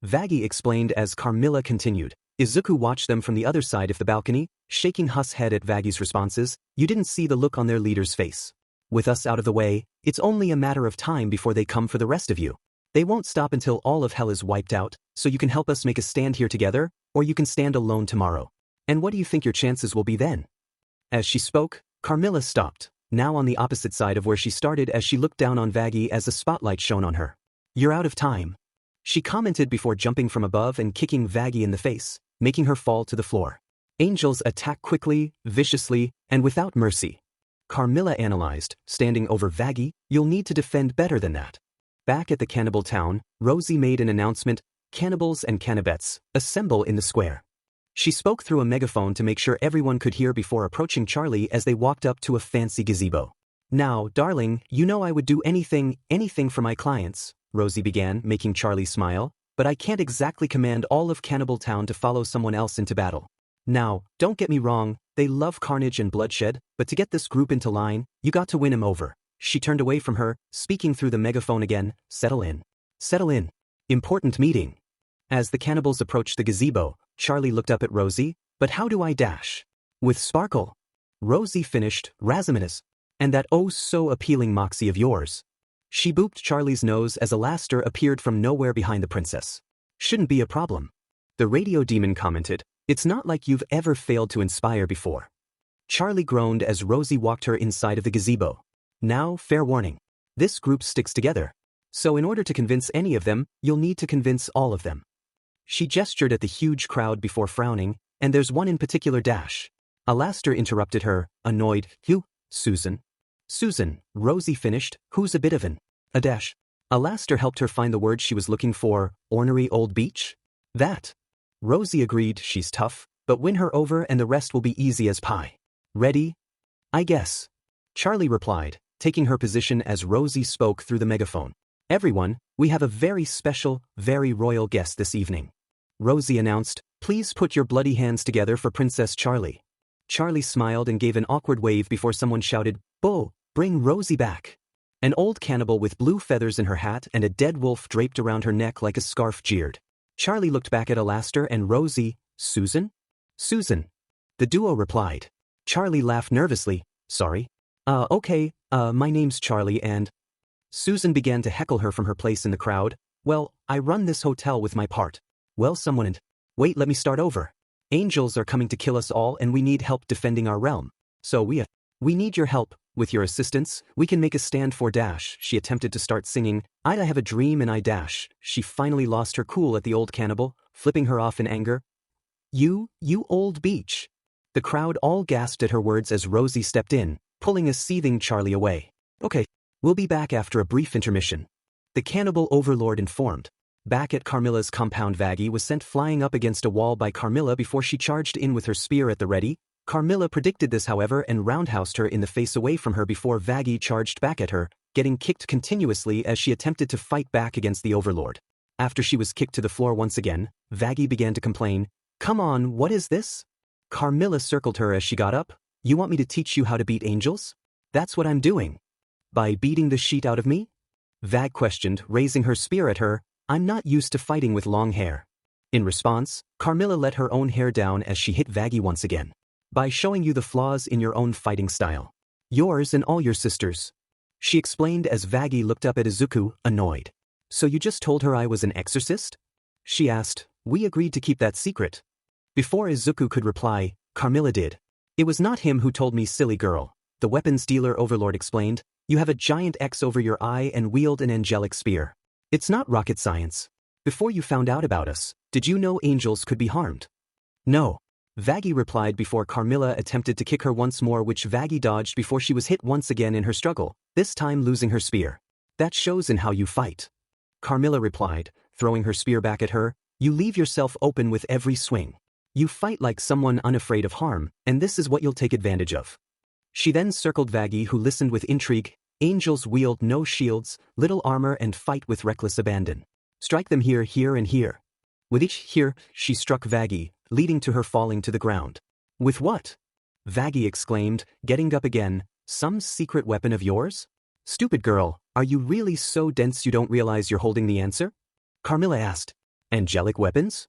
Vaggie explained as Carmilla continued. Izuku watched them from the other side of the balcony, shaking his head at Vaggie's responses. You didn't see the look on their leader's face. With us out of the way, it's only a matter of time before they come for the rest of you. They won't stop until all of hell is wiped out, so you can help us make a stand here together, or you can stand alone tomorrow. And what do you think your chances will be then? As she spoke, Carmilla stopped, now on the opposite side of where she started as she looked down on Vaggie as a spotlight shone on her. You're out of time. She commented before jumping from above and kicking Vaggie in the face, making her fall to the floor. Angels attack quickly, viciously, and without mercy. Carmilla analyzed, standing over Vaggie, you'll need to defend better than that. Back at the cannibal town, Rosie made an announcement, cannibals and cannibettes, assemble in the square. She spoke through a megaphone to make sure everyone could hear before approaching Charlie as they walked up to a fancy gazebo. Now, darling, you know I would do anything for my clients, Rosie began, making Charlie smile, but I can't exactly command all of Cannibal Town to follow someone else into battle. Now, don't get me wrong, they love carnage and bloodshed, but to get this group into line, you got to win 'em over. She turned away from her, speaking through the megaphone again, settle in. Settle in. Important meeting. As the cannibals approached the gazebo, Charlie looked up at Rosie, but how do I dash? With sparkle. Rosie finished, Razaminus. And that oh so appealing moxie of yours. She booped Charlie's nose as Alastair appeared from nowhere behind the princess. Shouldn't be a problem. The radio demon commented, it's not like you've ever failed to inspire before. Charlie groaned as Rosie walked her inside of the gazebo. Now, fair warning. This group sticks together. So in order to convince any of them, you'll need to convince all of them. She gestured at the huge crowd before frowning, and there's one in particular dash. Alastair interrupted her, annoyed, you, Susan. Susan, Rosie finished, who's a bit of a dash. Alastair helped her find the word she was looking for, ornery old beach? That. Rosie agreed, she's tough, but win her over and the rest will be easy as pie. Ready? I guess. Charlie replied, taking her position as Rosie spoke through the megaphone. Everyone, we have a very special, very royal guest this evening. Rosie announced, please put your bloody hands together for Princess Charlie. Charlie smiled and gave an awkward wave before someone shouted, Bull, bring Rosie back. An old cannibal with blue feathers in her hat and a dead wolf draped around her neck like a scarf jeered. Charlie looked back at Alastair and Rosie, Susan? Susan. The duo replied. Charlie laughed nervously, sorry. Okay, my name's Charlie and… Susan began to heckle her from her place in the crowd. Well, I run this hotel with my part. Well, someone and… Wait, let me start over. Angels are coming to kill us all and we need help defending our realm. So we need your help. With your assistance, we can make a stand for dash. She attempted to start singing, I have a dream and I dash. She finally lost her cool at the old cannibal, flipping her off in anger. You old beach. The crowd all gasped at her words as Rosie stepped in, pulling a seething Charlie away. Okay, we'll be back after a brief intermission. The cannibal overlord informed. Back at Carmilla's compound, Vaggie was sent flying up against a wall by Carmilla before she charged in with her spear at the ready. Carmilla predicted this, however, and roundhoused her in the face away from her before Vaggie charged back at her, getting kicked continuously as she attempted to fight back against the overlord. After she was kicked to the floor once again, Vaggie began to complain, Come on, what is this? Carmilla circled her as she got up. You want me to teach you how to beat angels? That's what I'm doing. By beating the shit out of me? Vag questioned, raising her spear at her. I'm not used to fighting with long hair. In response, Carmilla let her own hair down as she hit Vaggie once again. By showing you the flaws in your own fighting style. Yours and all your sisters. She explained as Vaggie looked up at Izuku, annoyed. So you just told her I was an exorcist? She asked. We agreed to keep that secret. Before Izuku could reply, Carmilla did. It was not him who told me, silly girl. The weapons dealer overlord explained. You have a giant X over your eye and wield an angelic spear. It's not rocket science. Before you found out about us, did you know angels could be harmed? No. Vaggie replied before Carmilla attempted to kick her once more, which Vaggie dodged before she was hit once again in her struggle, this time losing her spear. That shows in how you fight. Carmilla replied, throwing her spear back at her. You leave yourself open with every swing. You fight like someone unafraid of harm, and this is what you'll take advantage of. She then circled Vaggie, who listened with intrigue. Angels wield no shields, little armor, and fight with reckless abandon. Strike them here, here, and here. With each here, she struck Vaggie, leading to her falling to the ground. With what? Vaggie exclaimed, getting up again. Some secret weapon of yours? Stupid girl, are you really so dense you don't realize you're holding the answer? Carmilla asked. Angelic weapons?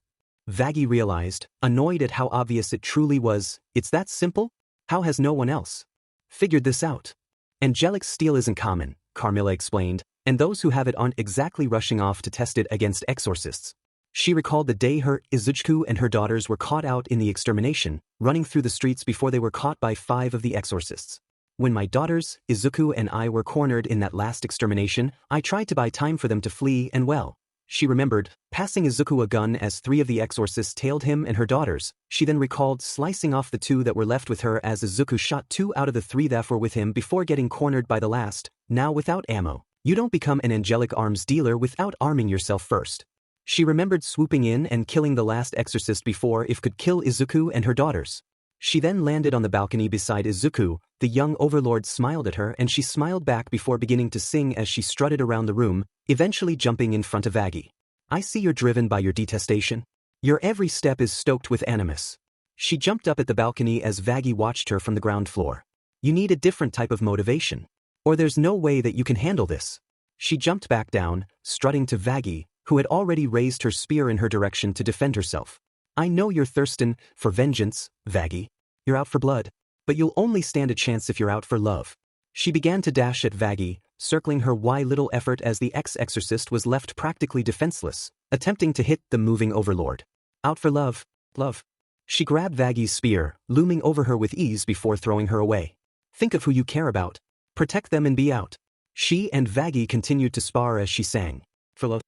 Vaggie realized, annoyed at how obvious it truly was. It's that simple? How has no one else figured this out? Angelic steel isn't common, Carmilla explained, and those who have it aren't exactly rushing off to test it against exorcists. She recalled the day her Izuku and her daughters were caught out in the extermination, running through the streets before they were caught by 5 of the exorcists. When my daughters, Izuku and I were cornered in that last extermination, I tried to buy time for them to flee and well. She remembered, passing Izuku a gun as 3 of the exorcists tailed him and her daughters. She then recalled slicing off the 2 that were left with her as Izuku shot 2 out of the 3 that were with him before getting cornered by the last, now without ammo. You don't become an angelic arms dealer without arming yourself first. She remembered swooping in and killing the last exorcist before it could kill Izuku and her daughters. She then landed on the balcony beside Izuku. The young overlord smiled at her and she smiled back before beginning to sing as she strutted around the room, eventually jumping in front of Vaggie. I see you're driven by your detestation. Your every step is stoked with animus. She jumped up at the balcony as Vaggie watched her from the ground floor. You need a different type of motivation. Or there's no way that you can handle this. She jumped back down, strutting to Vaggie, who had already raised her spear in her direction to defend herself. I know you're thirstin' for vengeance, Vaggie. You're out for blood. But you'll only stand a chance if you're out for love. She began to dash at Vaggie, circling her why little effort as the ex-exorcist was left practically defenseless, attempting to hit the moving overlord. Out for love, love. She grabbed Vaggie's spear, looming over her with ease before throwing her away. Think of who you care about. Protect them and be out. She and Vaggie continued to spar as she sang. For love.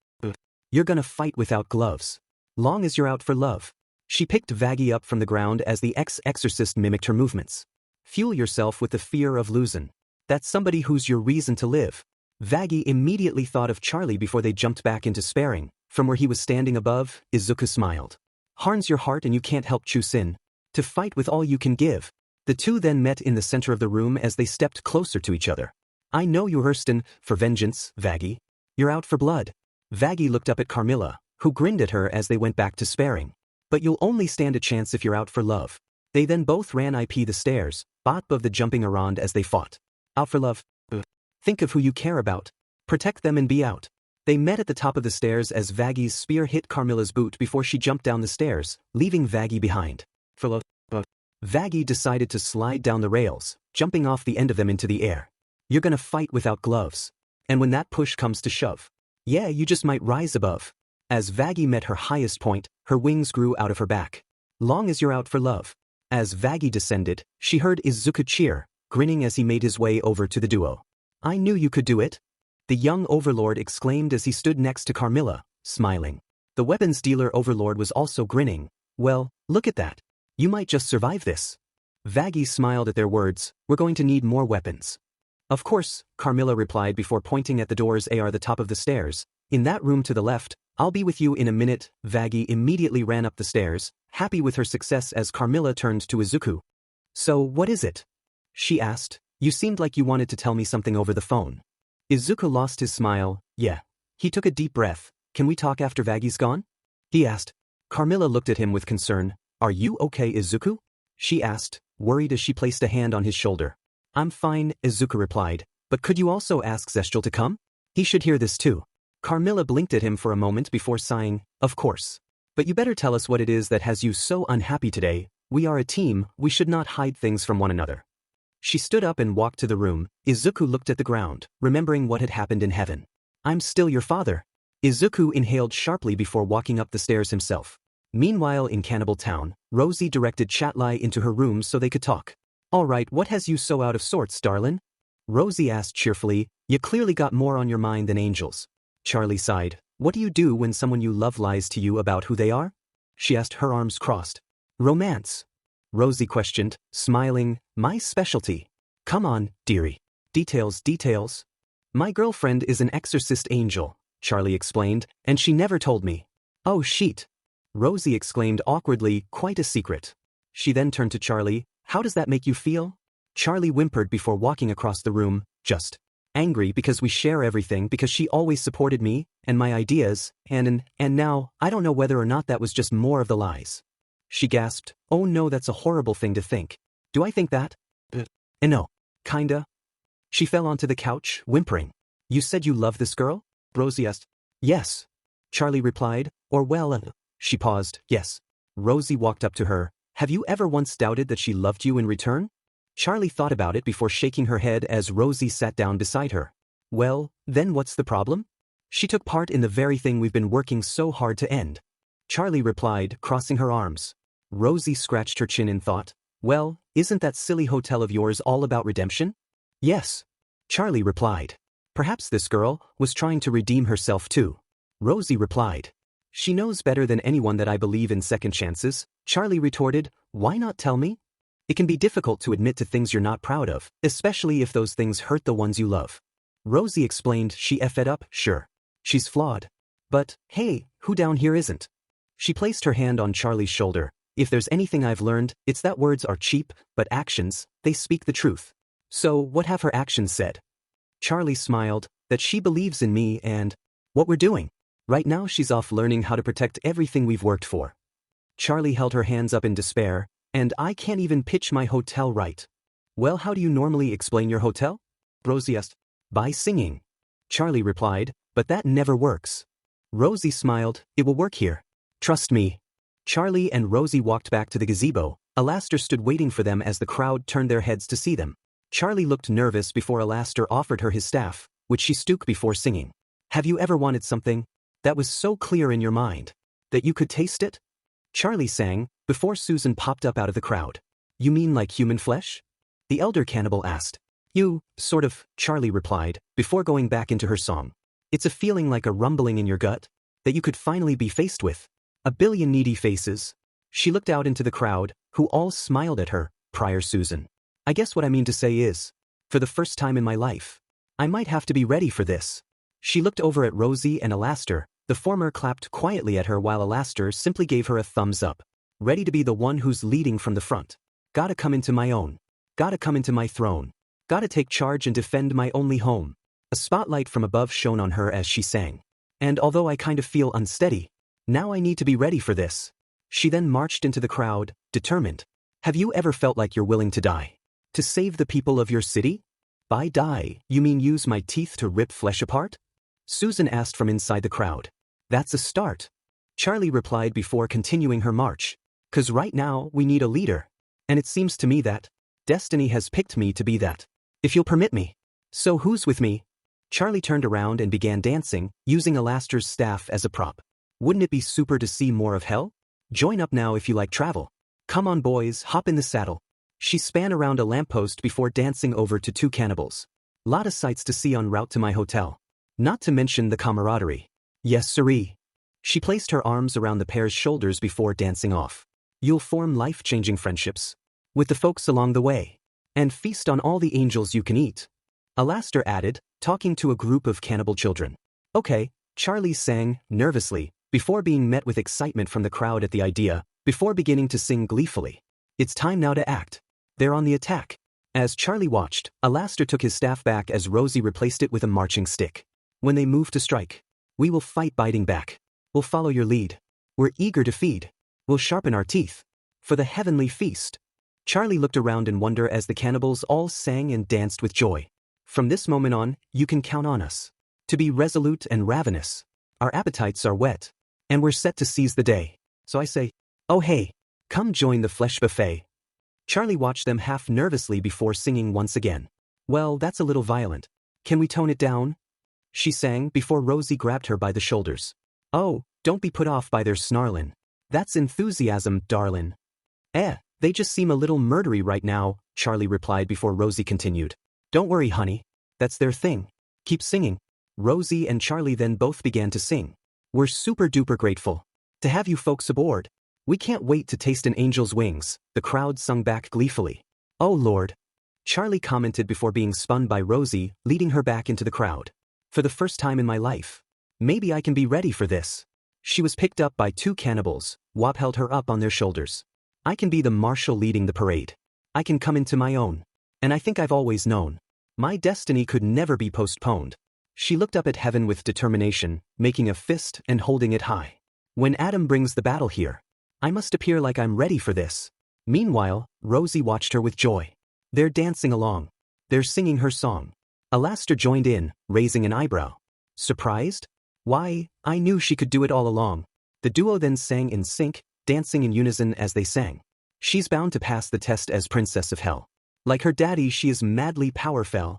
You're gonna fight without gloves. Long as you're out for love. She picked Vaggie up from the ground as the ex-exorcist mimicked her movements. Fuel yourself with the fear of losing. That's somebody who's your reason to live. Vaggie immediately thought of Charlie before they jumped back into sparring. From where he was standing above, Izuku smiled. Harns your heart and you can't help choose sin. To fight with all you can give. The two then met in the center of the room as they stepped closer to each other. I know you're Hurston, for vengeance, Vaggie. You're out for blood. Vaggie looked up at Carmilla, who grinned at her as they went back to sparring. But you'll only stand a chance if you're out for love. They then both ran up the stairs, both of the jumping around as they fought. Out for love? Think of who you care about. Protect them and be out. They met at the top of the stairs as Vaggie's spear hit Carmilla's boot before she jumped down the stairs, leaving Vaggie behind. For love? Vaggie decided to slide down the rails, jumping off the end of them into the air. You're gonna fight without gloves. And when that push comes to shove, yeah, you just might rise above. As Vaggie met her highest point, her wings grew out of her back. Long as you're out for love. As Vaggie descended, she heard Izuku cheer, grinning as he made his way over to the duo. I knew you could do it. The young Overlord exclaimed as he stood next to Carmilla, smiling. The weapons dealer Overlord was also grinning. Well, look at that. You might just survive this. Vaggie smiled at their words. We're going to need more weapons. Of course, Carmilla replied before pointing at the doors at the top of the stairs. In that room to the left, I'll be with you in a minute. Vaggie immediately ran up the stairs, happy with her success as Carmilla turned to Izuku. So what is it? She asked. You seemed like you wanted to tell me something over the phone. Izuku lost his smile. Yeah. He took a deep breath. Can we talk after Vaggie's gone? He asked. Carmilla looked at him with concern. Are you okay, Izuku? She asked, worried as she placed a hand on his shoulder. I'm fine, Izuku replied. But could you also ask Zestial to come? He should hear this too. Carmilla blinked at him for a moment before sighing. Of course. But you better tell us what it is that has you so unhappy today. We are a team, we should not hide things from one another. She stood up and walked to the room. Izuku looked at the ground, remembering what had happened in heaven. I'm still your father. Izuku inhaled sharply before walking up the stairs himself. Meanwhile in Cannibal Town, Rosie directed Chatlai into her room so they could talk. Alright, what has you so out of sorts, darlin'? Rosie asked cheerfully. You clearly got more on your mind than angels. Charlie sighed. What do you do when someone you love lies to you about who they are? She asked, her arms crossed. Romance. Rosie questioned, smiling. My specialty. Come on, dearie. Details. My girlfriend is an exorcist angel, Charlie explained, and she never told me. Oh shit. Rosie exclaimed awkwardly, quite a secret. She then turned to Charlie. How does that make you feel? Charlie whimpered before walking across the room, just angry because we share everything, because she always supported me and my ideas, and now, I don't know whether or not that was just more of the lies. She gasped. Oh no, that's a horrible thing to think. Do I think that? No. Kinda. She fell onto the couch, whimpering. You said you love this girl? Rosie asked. Yes. Charlie replied. Or well, she paused. Yes. Rosie walked up to her. Have you ever once doubted that she loved you in return? Charlie thought about it before shaking her head as Rosie sat down beside her. Well, then what's the problem? She took part in the very thing we've been working so hard to end. Charlie replied, crossing her arms. Rosie scratched her chin in thought. Well, isn't that silly hotel of yours all about redemption? Yes. Charlie replied. Perhaps this girl was trying to redeem herself too. Rosie replied. She knows better than anyone that I believe in second chances. Charlie retorted. Why not tell me? It can be difficult to admit to things you're not proud of, especially if those things hurt the ones you love. Rosie explained. She effed up, sure. She's flawed. But, hey, who down here isn't? She placed her hand on Charlie's shoulder. If there's anything I've learned, it's that words are cheap, but actions, they speak the truth. So, what have her actions said? Charlie smiled, that she believes in me and what we're doing. Right now she's off learning how to protect everything we've worked for. Charlie held her hands up in despair. And I can't even pitch my hotel right. Well, how do you normally explain your hotel? Rosie asked. By singing. Charlie replied, but that never works. Rosie smiled. It will work here. Trust me. Charlie and Rosie walked back to the gazebo. Alastair stood waiting for them as the crowd turned their heads to see them. Charlie looked nervous before Alastair offered her his staff, which she took before singing. Have you ever wanted something that was so clear in your mind that you could taste it? Charlie sang, before Susan popped up out of the crowd. You mean like human flesh? The elder cannibal asked. Sort of, Charlie replied, before going back into her song. It's a feeling like a rumbling in your gut that you could finally be faced with. A billion needy faces. She looked out into the crowd, who all smiled at her, prior Susan. I guess what I mean to say is, for the first time in my life, I might have to be ready for this. She looked over at Rosie and Alastair. The former clapped quietly at her while Alastair simply gave her a thumbs up. ready to be the one who's leading from the front. Gotta come into my own. Gotta come into my throne. Gotta take charge and defend my only home. A spotlight from above shone on her as she sang. And although I kind of feel unsteady, now I need to be ready for this. She then marched into the crowd, determined. Have you ever felt like you're willing to die? To save the people of your city? By die, you mean use my teeth to rip flesh apart? Susan asked from inside the crowd. That's a start. Charlie replied before continuing her march. 'Cause right now, we need a leader. And it seems to me that destiny has picked me to be that. If you'll permit me. So who's with me? Charlie turned around and began dancing, using Alastair's staff as a prop. Wouldn't it be super to see more of hell? Join up now if you like travel. Come on boys, hop in the saddle. She span around a lamppost before dancing over to two cannibals. Lot of sights to see en route to my hotel. Not to mention the camaraderie. Yes siree. She placed her arms around the pair's shoulders before dancing off. You'll form life-changing friendships with the folks along the way. And feast on all the angels you can eat. Alastair added, talking to a group of cannibal children. Okay, Charlie sang, nervously, before being met with excitement from the crowd at the idea, before beginning to sing gleefully. It's time now to act. They're on the attack. As Charlie watched, Alastair took his staff back as Rosie replaced it with a marching stick. When they move to strike, we will fight biting back. We'll follow your lead. We're eager to feed. We'll sharpen our teeth. For the heavenly feast. Charlie looked around in wonder as the cannibals all sang and danced with joy. From this moment on, you can count on us. To be resolute and ravenous. Our appetites are whet. And we're set to seize the day. So I say, oh hey, come join the flesh buffet. Charlie watched them half nervously before singing once again. Well, that's a little violent. Can we tone it down? She sang before Rosie grabbed her by the shoulders. Oh, don't be put off by their snarlin'. That's enthusiasm, darlin'. They just seem a little murdery right now, Charlie replied before Rosie continued. Don't worry, honey. That's their thing. Keep singing. Rosie and Charlie then both began to sing. We're super duper grateful to have you folks aboard. We can't wait to taste an angel's wings, the crowd sung back gleefully. Oh Lord. Charlie commented before being spun by Rosie, leading her back into the crowd. For the first time in my life. Maybe I can be ready for this. She was picked up by two cannibals, Wop held her up on their shoulders. I can be the marshal leading the parade. I can come into my own. And I think I've always known. My destiny could never be postponed. She looked up at heaven with determination, making a fist and holding it high. When Adam brings the battle here, I must appear like I'm ready for this. Meanwhile, Rosie watched her with joy. They're dancing along. They're singing her song. Alastair joined in, raising an eyebrow. Surprised? Why, I knew she could do it all along. The duo then sang in sync, dancing in unison as they sang. She's bound to pass the test as Princess of Hell. Like her daddy, she is madly powerful.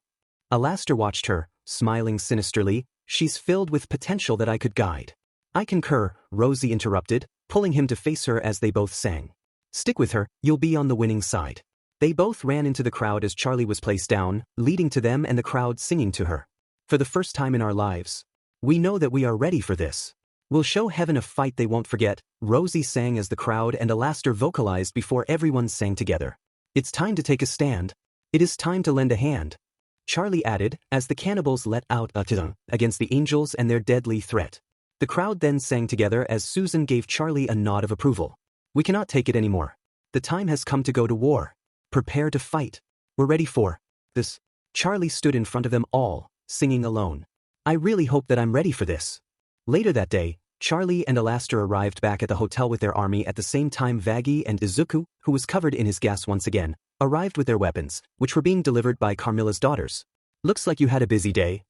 Alastair watched her, smiling sinisterly. She's filled with potential that I could guide. I concur, Rosie interrupted, pulling him to face her as they both sang. Stick with her, you'll be on the winning side. They both ran into the crowd as Charlie was placed down, leading to them and the crowd singing to her. For the first time in our lives, we know that we are ready for this. We'll show heaven a fight they won't forget, Rosie sang as the crowd and Alastair vocalized before everyone sang together. It's time to take a stand. It is time to lend a hand. Charlie added, as the cannibals let out a tung against the angels and their deadly threat. The crowd then sang together as Susan gave Charlie a nod of approval. We cannot take it anymore. The time has come to go to war. Prepare to fight. We're ready for this. Charlie stood in front of them all, singing alone. I really hope that I'm ready for this. Later that day, Charlie and Alastair arrived back at the hotel with their army at the same time Vaggie and Izuku, who was covered in his gas once again, arrived with their weapons, which were being delivered by Carmilla's daughters. Looks like you had a busy day.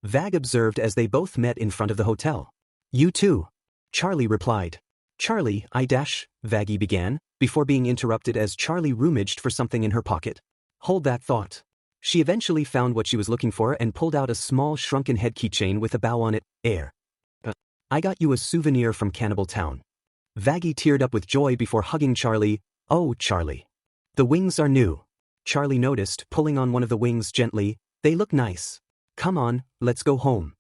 Vag observed as they both met in front of the hotel. You too. Charlie replied. Charlie, Vaggie began, before being interrupted as Charlie rummaged for something in her pocket. Hold that thought. She eventually found what she was looking for and pulled out a small shrunken head keychain with a bow on it. I got you a souvenir from Cannibal Town. Vaggie teared up with joy before hugging Charlie. Oh, Charlie. The wings are new. Charlie noticed, pulling on one of the wings gently. They look nice. Come on, let's go home.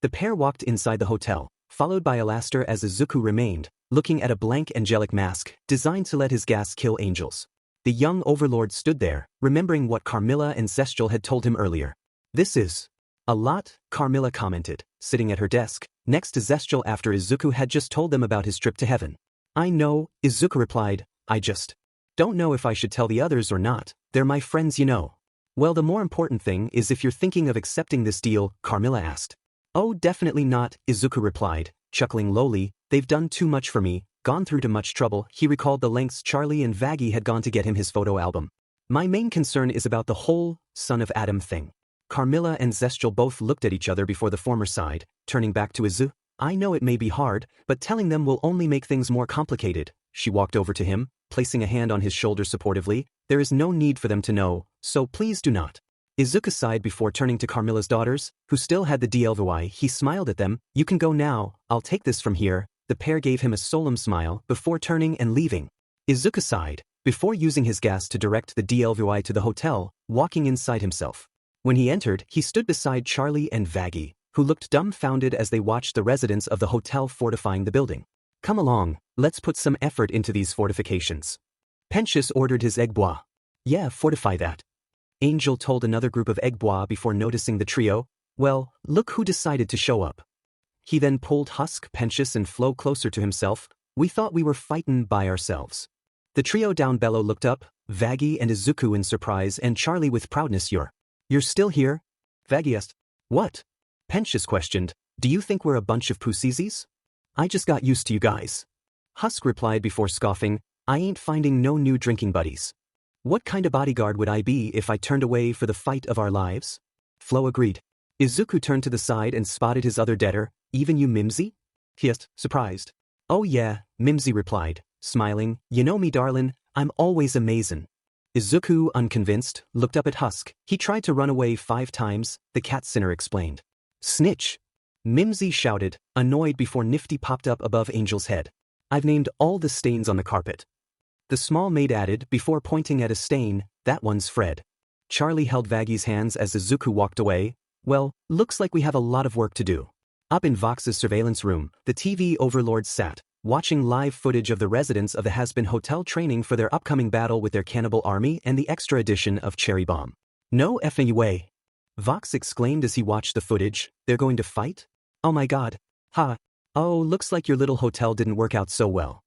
The pair walked inside the hotel, followed by Alastair as Izuku remained, looking at a blank angelic mask, designed to let his gas kill angels. The young overlord stood there, remembering what Carmilla and Zestial had told him earlier. This is a lot, Carmilla commented, sitting at her desk, next to Zestial after Izuku had just told them about his trip to heaven. I know, Izuku replied, I just don't know if I should tell the others or not, they're my friends you know. Well, the more important thing is if you're thinking of accepting this deal, Carmilla asked. Oh, definitely not, Izuku replied, chuckling lowly, they've done too much for me, gone through too much trouble. He recalled the lengths Charlie and Vaggie had gone to get him his photo album. My main concern is about the whole son of Adam thing. Carmilla and Zestial both looked at each other before the former sighed, turning back to Izu. I know it may be hard, but telling them will only make things more complicated. She walked over to him, placing a hand on his shoulder supportively. There is no need for them to know, so please do not. Izuku sighed before turning to Carmilla's daughters, who still had the DLVY. He smiled at them. You can go now, I'll take this from here. The pair gave him a solemn smile before turning and leaving. Izuku sighed, before using his gas to direct the DLVY to the hotel, walking inside himself. When he entered, he stood beside Charlie and Vaggie, who looked dumbfounded as they watched the residents of the hotel fortifying the building. Come along, let's put some effort into these fortifications. Pensius ordered his egg bois. Yeah, fortify that. Angel told another group of egg bois before noticing the trio. Well, look who decided to show up. He then pulled Husk, Pensius and Flo closer to himself. We thought we were fightin' by ourselves. The trio down below looked up, Vaggie and Izuku in surprise and Charlie with proudness. You're still here? Vaggie asked. What? Pensius questioned. Do you think we're a bunch of pussies? I just got used to you guys. Husk replied before scoffing. I ain't finding no new drinking buddies. What kind of bodyguard would I be if I turned away for the fight of our lives? Flo agreed. Izuku turned to the side and spotted his other debtor. Even you, Mimsy? He asked, surprised. Oh yeah, Mimsy replied, smiling. You know me, darlin', I'm always amazin'. Izuku, unconvinced, looked up at Husk. He tried to run away 5 times, the cat sinner explained. Snitch! Mimsy shouted, annoyed before Nifty popped up above Angel's head. I've named all the stains on the carpet. The small maid added, before pointing at a stain, that one's Fred. Charlie held Vaggie's hands as Izuku walked away. Well, looks like we have a lot of work to do. Up in Vox's surveillance room, the TV overlord sat, watching live footage of the residents of the Hazbin Hotel training for their upcoming battle with their cannibal army and the extra edition of Cherry Bomb. No effing way! Vox exclaimed as he watched the footage. They're going to fight? Oh my god. Ha. Oh, looks like your little hotel didn't work out so well.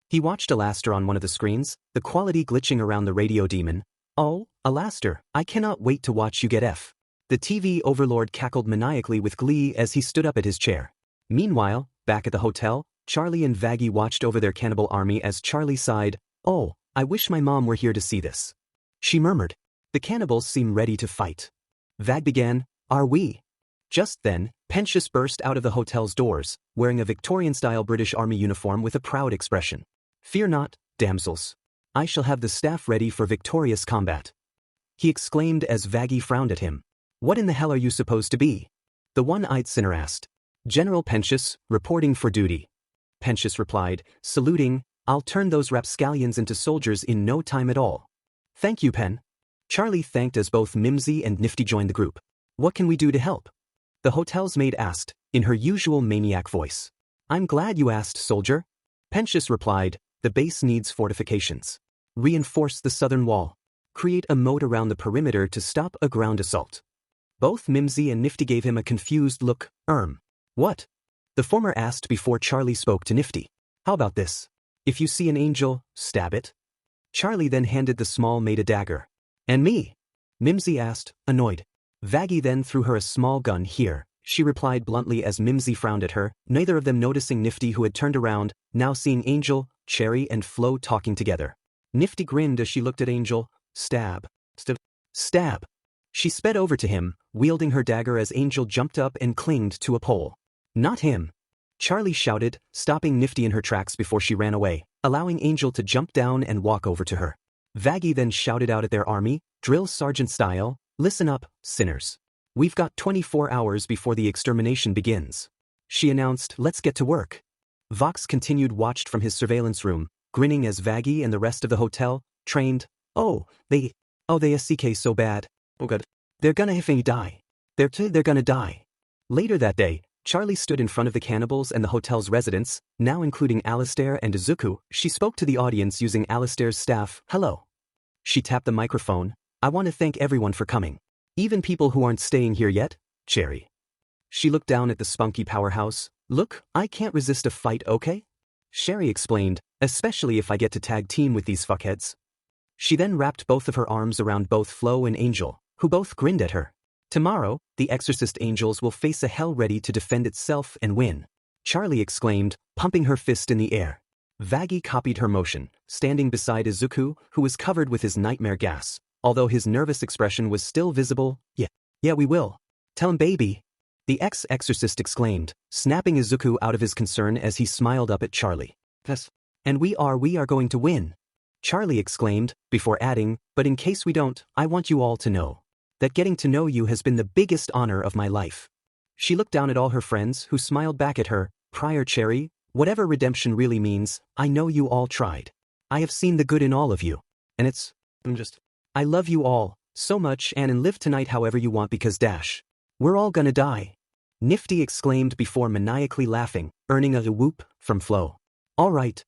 He watched Alastair on one of the screens, the quality glitching around the radio demon. Oh, Alastair, I cannot wait to watch you get F. The TV overlord cackled maniacally with glee as he stood up at his chair. Meanwhile, back at the hotel, Charlie and Vaggie watched over their cannibal army as Charlie sighed. Oh, I wish my mom were here to see this. She murmured. The cannibals seem ready to fight. Vag began, are we? Just then, Pensius burst out of the hotel's doors, wearing a Victorian-style British Army uniform with a proud expression. Fear not, damsels. I shall have the staff ready for victorious combat. He exclaimed as Vaggie frowned at him. What in the hell are you supposed to be? The one-eyed sinner asked. General Pensius, reporting for duty. Pensius replied, saluting, I'll turn those rapscallions into soldiers in no time at all. Thank you, Pen. Charlie thanked as both Mimsy and Nifty joined the group. What can we do to help? The hotel's maid asked, in her usual maniac voice. I'm glad you asked, soldier. Pensius replied, the base needs fortifications. Reinforce the southern wall. Create a moat around the perimeter to stop a ground assault. Both Mimsy and Nifty gave him a confused look. What? The former asked before Charlie spoke to Nifty. How about this? If you see an angel, stab it. Charlie then handed the small maid a dagger. And me? Mimsy asked, annoyed. Vaggie then threw her a small gun. Here, she replied bluntly as Mimsy frowned at her, neither of them noticing Nifty who had turned around, now seeing Angel, Cherry and Flo talking together. Nifty grinned as she looked at Angel. Stab. Stab. She sped over to him, wielding her dagger as Angel jumped up and clinged to a pole. Not him. Charlie shouted, stopping Nifty in her tracks before she ran away, allowing Angel to jump down and walk over to her. Vaggie then shouted out at their army, drill sergeant style, listen up, sinners. We've got 24 hours before the extermination begins. She announced, let's get to work. Vox continued watched from his surveillance room, grinning as Vaggie and the rest of the hotel, trained. They SCK so bad. Oh god. They're gonna effing die. They're gonna die. Later that day, Charlie stood in front of the cannibals and the hotel's residents, now including Alastair and Izuku. She spoke to the audience using Alastair's staff. Hello. She tapped the microphone. I want to thank everyone for coming. Even people who aren't staying here yet, Cherry. She looked down at the spunky powerhouse. Look, I can't resist a fight, okay? Sherry explained, especially if I get to tag team with these fuckheads. She then wrapped both of her arms around both Flo and Angel, who both grinned at her. Tomorrow, the Exorcist Angels will face a hell ready to defend itself and win. Charlie exclaimed, pumping her fist in the air. Vaggie copied her motion, standing beside Izuku, who was covered with his nightmare gas, although his nervous expression was still visible. Yeah, we will. Tell him, baby. The ex-exorcist exclaimed, snapping Izuku out of his concern as he smiled up at Charlie. Yes. And we are going to win. Charlie exclaimed, before adding, but in case we don't, I want you all to know that getting to know you has been the biggest honor of my life. She looked down at all her friends who smiled back at her. Prior Cherry, whatever redemption really means, I know you all tried. I have seen the good in all of you. And I love you all so much and live tonight however you want because we're all gonna die. Nifty exclaimed before maniacally laughing, earning a whoop from Flo. All right.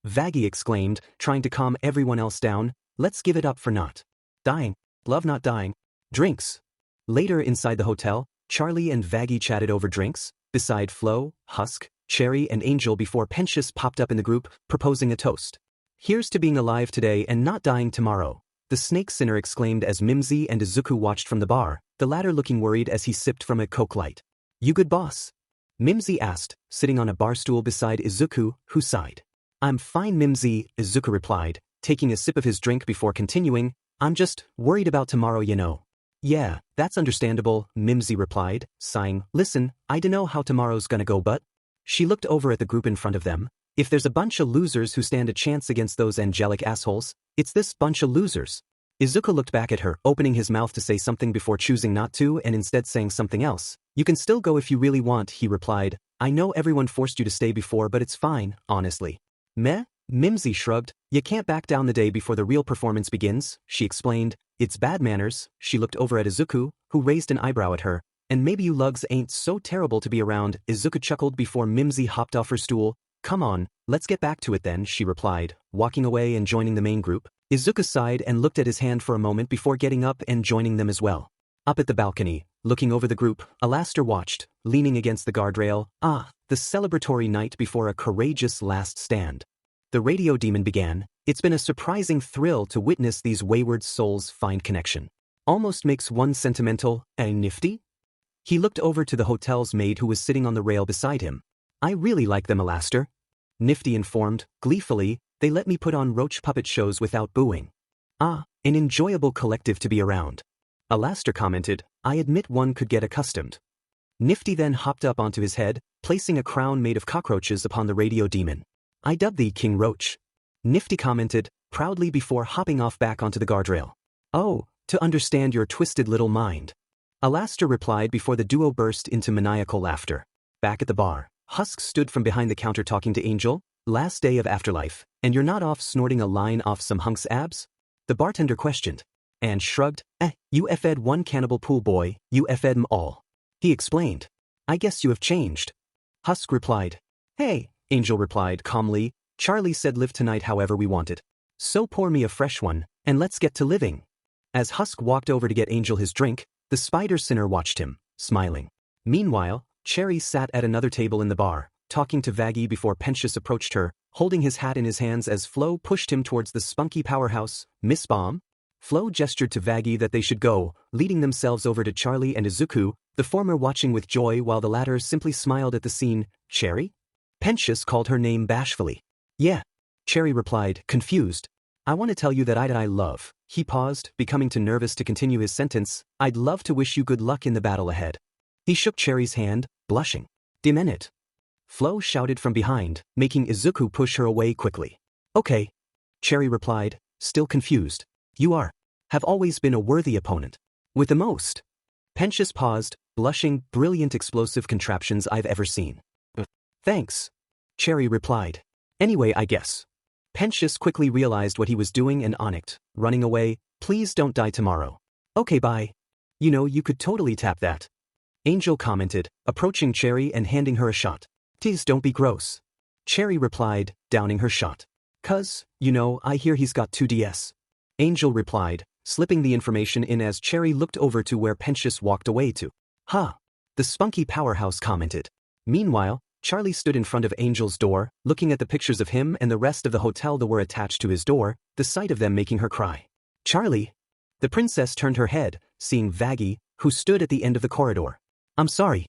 Vaggie exclaimed, trying to calm everyone else down, let's give it up for not dying. Love not dying. Drinks. Later inside the hotel, Charlie and Vaggie chatted over drinks, beside Flo, Husk, Cherry and Angel before Pentious popped up in the group, proposing a toast. Here's to being alive today and not dying tomorrow, the Snake Sinner exclaimed as Mimsy and Izuku watched from the bar, the latter looking worried as he sipped from a Coke Light. You good, boss? Mimsy asked, sitting on a bar stool beside Izuku, who sighed. I'm fine, Mimsy, Izuku replied, taking a sip of his drink before continuing, I'm just worried about tomorrow, you know. Yeah, that's understandable, Mimsy replied, sighing. Listen, I dunno how tomorrow's gonna go but… She looked over at the group in front of them. If there's a bunch of losers who stand a chance against those angelic assholes, it's this bunch of losers. Izuku looked back at her, opening his mouth to say something before choosing not to and instead saying something else. You can still go if you really want, he replied. I know everyone forced you to stay before but it's fine, honestly. Meh? Mimsy shrugged. You can't back down the day before the real performance begins, she explained. It's bad manners. She looked over at Izuku, who raised an eyebrow at her. And maybe you lugs ain't so terrible to be around, Izuku chuckled before Mimsy hopped off her stool. Come on, let's get back to it then, she replied, walking away and joining the main group. Izuku sighed and looked at his hand for a moment before getting up and joining them as well. Up at the balcony, looking over the group, Alastair watched, leaning against the guardrail. The celebratory night before a courageous last stand. The radio demon began. It's been a surprising thrill to witness these wayward souls find connection. Almost makes one sentimental, nifty? He looked over to the hotel's maid who was sitting on the rail beside him. I really like them, Alastair. Nifty informed, gleefully, they let me put on roach puppet shows without booing. An enjoyable collective to be around. Alastair commented, I admit one could get accustomed. Nifty then hopped up onto his head, placing a crown made of cockroaches upon the radio demon. I dub thee King Roach. Nifty commented, proudly before hopping off back onto the guardrail. Oh, to understand your twisted little mind. Alastair replied before the duo burst into maniacal laughter. Back at the bar, Husk stood from behind the counter talking to Angel. Last day of Afterlife, and you're not off snorting a line off some hunk's abs? The bartender questioned. And shrugged, you fed one cannibal pool boy, you fed 'em all. He explained. I guess you have changed. Husk replied. Hey, Angel replied calmly, Charlie said live tonight however we want it. So pour me a fresh one, and let's get to living. As Husk walked over to get Angel his drink, the Spider Sinner watched him, smiling. Meanwhile, Cherry sat at another table in the bar, talking to Vaggie before Pentious approached her, holding his hat in his hands as Flo pushed him towards the spunky powerhouse. Miss Bomb? Flo gestured to Vaggie that they should go, leading themselves over to Charlie and Izuku, the former watching with joy while the latter simply smiled at the scene. Cherry? Pentious called her name bashfully. Yeah. Cherry replied, confused. I want to tell you that I love. He paused, becoming too nervous to continue his sentence. I'd love to wish you good luck in the battle ahead. He shook Cherry's hand, blushing. Demenit. Flo shouted from behind, making Izuku push her away quickly. Okay. Cherry replied, still confused. You have always been a worthy opponent. With the most. Pentious paused, blushing, brilliant explosive contraptions I've ever seen. Thanks. Cherry replied. Anyway, I guess. Pentious quickly realized what he was doing and onicked, running away. Please don't die tomorrow. Okay, bye. You know, you could totally tap that. Angel commented, approaching Cherry and handing her a shot. Please don't be gross. Cherry replied, downing her shot. Cuz, you know, I hear he's got 2DS. Angel replied, slipping the information in as Cherry looked over to where Pentious walked away to. The spunky powerhouse commented. Meanwhile, Charlie stood in front of Angel's door, looking at the pictures of him and the rest of the hotel that were attached to his door, the sight of them making her cry. Charlie! The princess turned her head, seeing Vaggie, who stood at the end of the corridor. I'm sorry.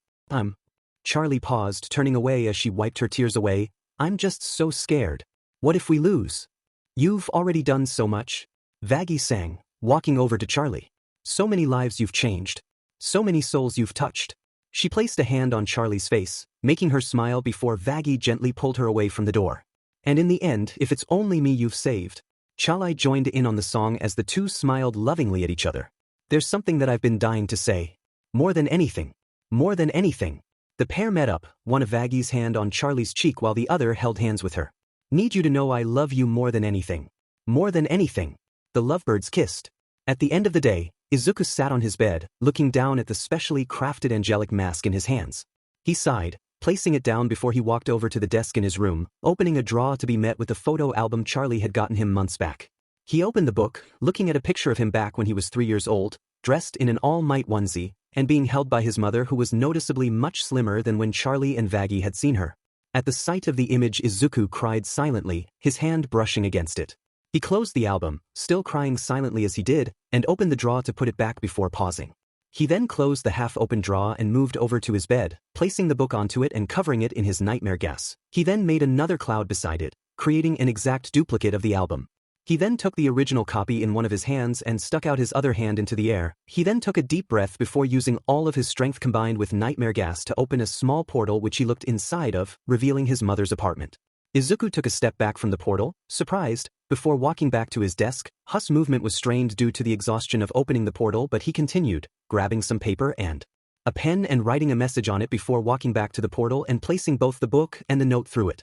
Charlie paused, turning away as she wiped her tears away. I'm just so scared. What if we lose? You've already done so much. Vaggie sang, walking over to Charlie. So many lives you've changed. So many souls you've touched. She placed a hand on Charlie's face, making her smile before Vaggie gently pulled her away from the door. And in the end, if it's only me you've saved. Charlie joined in on the song as the two smiled lovingly at each other. There's something that I've been dying to say. More than anything. More than anything. The pair met up, one of Vaggie's hand on Charlie's cheek while the other held hands with her. Need you to know I love you more than anything. More than anything. The lovebirds kissed. At the end of the day, Izuku sat on his bed, looking down at the specially crafted angelic mask in his hands. He sighed, placing it down before he walked over to the desk in his room, opening a drawer to be met with the photo album Charlie had gotten him months back. He opened the book, looking at a picture of him back when he was 3 years old, dressed in an all-might onesie, and being held by his mother who was noticeably much slimmer than when Charlie and Vaggie had seen her. At the sight of the image, Izuku cried silently, his hand brushing against it. He closed the album, still crying silently as he did, and opened the drawer to put it back before pausing. He then closed the half-open drawer and moved over to his bed, placing the book onto it and covering it in his nightmare gas. He then made another cloud beside it, creating an exact duplicate of the album. He then took the original copy in one of his hands and stuck out his other hand into the air. He then took a deep breath before using all of his strength combined with nightmare gas to open a small portal which he looked inside of, revealing his mother's apartment. Izuku took a step back from the portal, surprised, before walking back to his desk. His movement was strained due to the exhaustion of opening the portal, but he continued, grabbing some paper and a pen and writing a message on it before walking back to the portal and placing both the book and the note through it.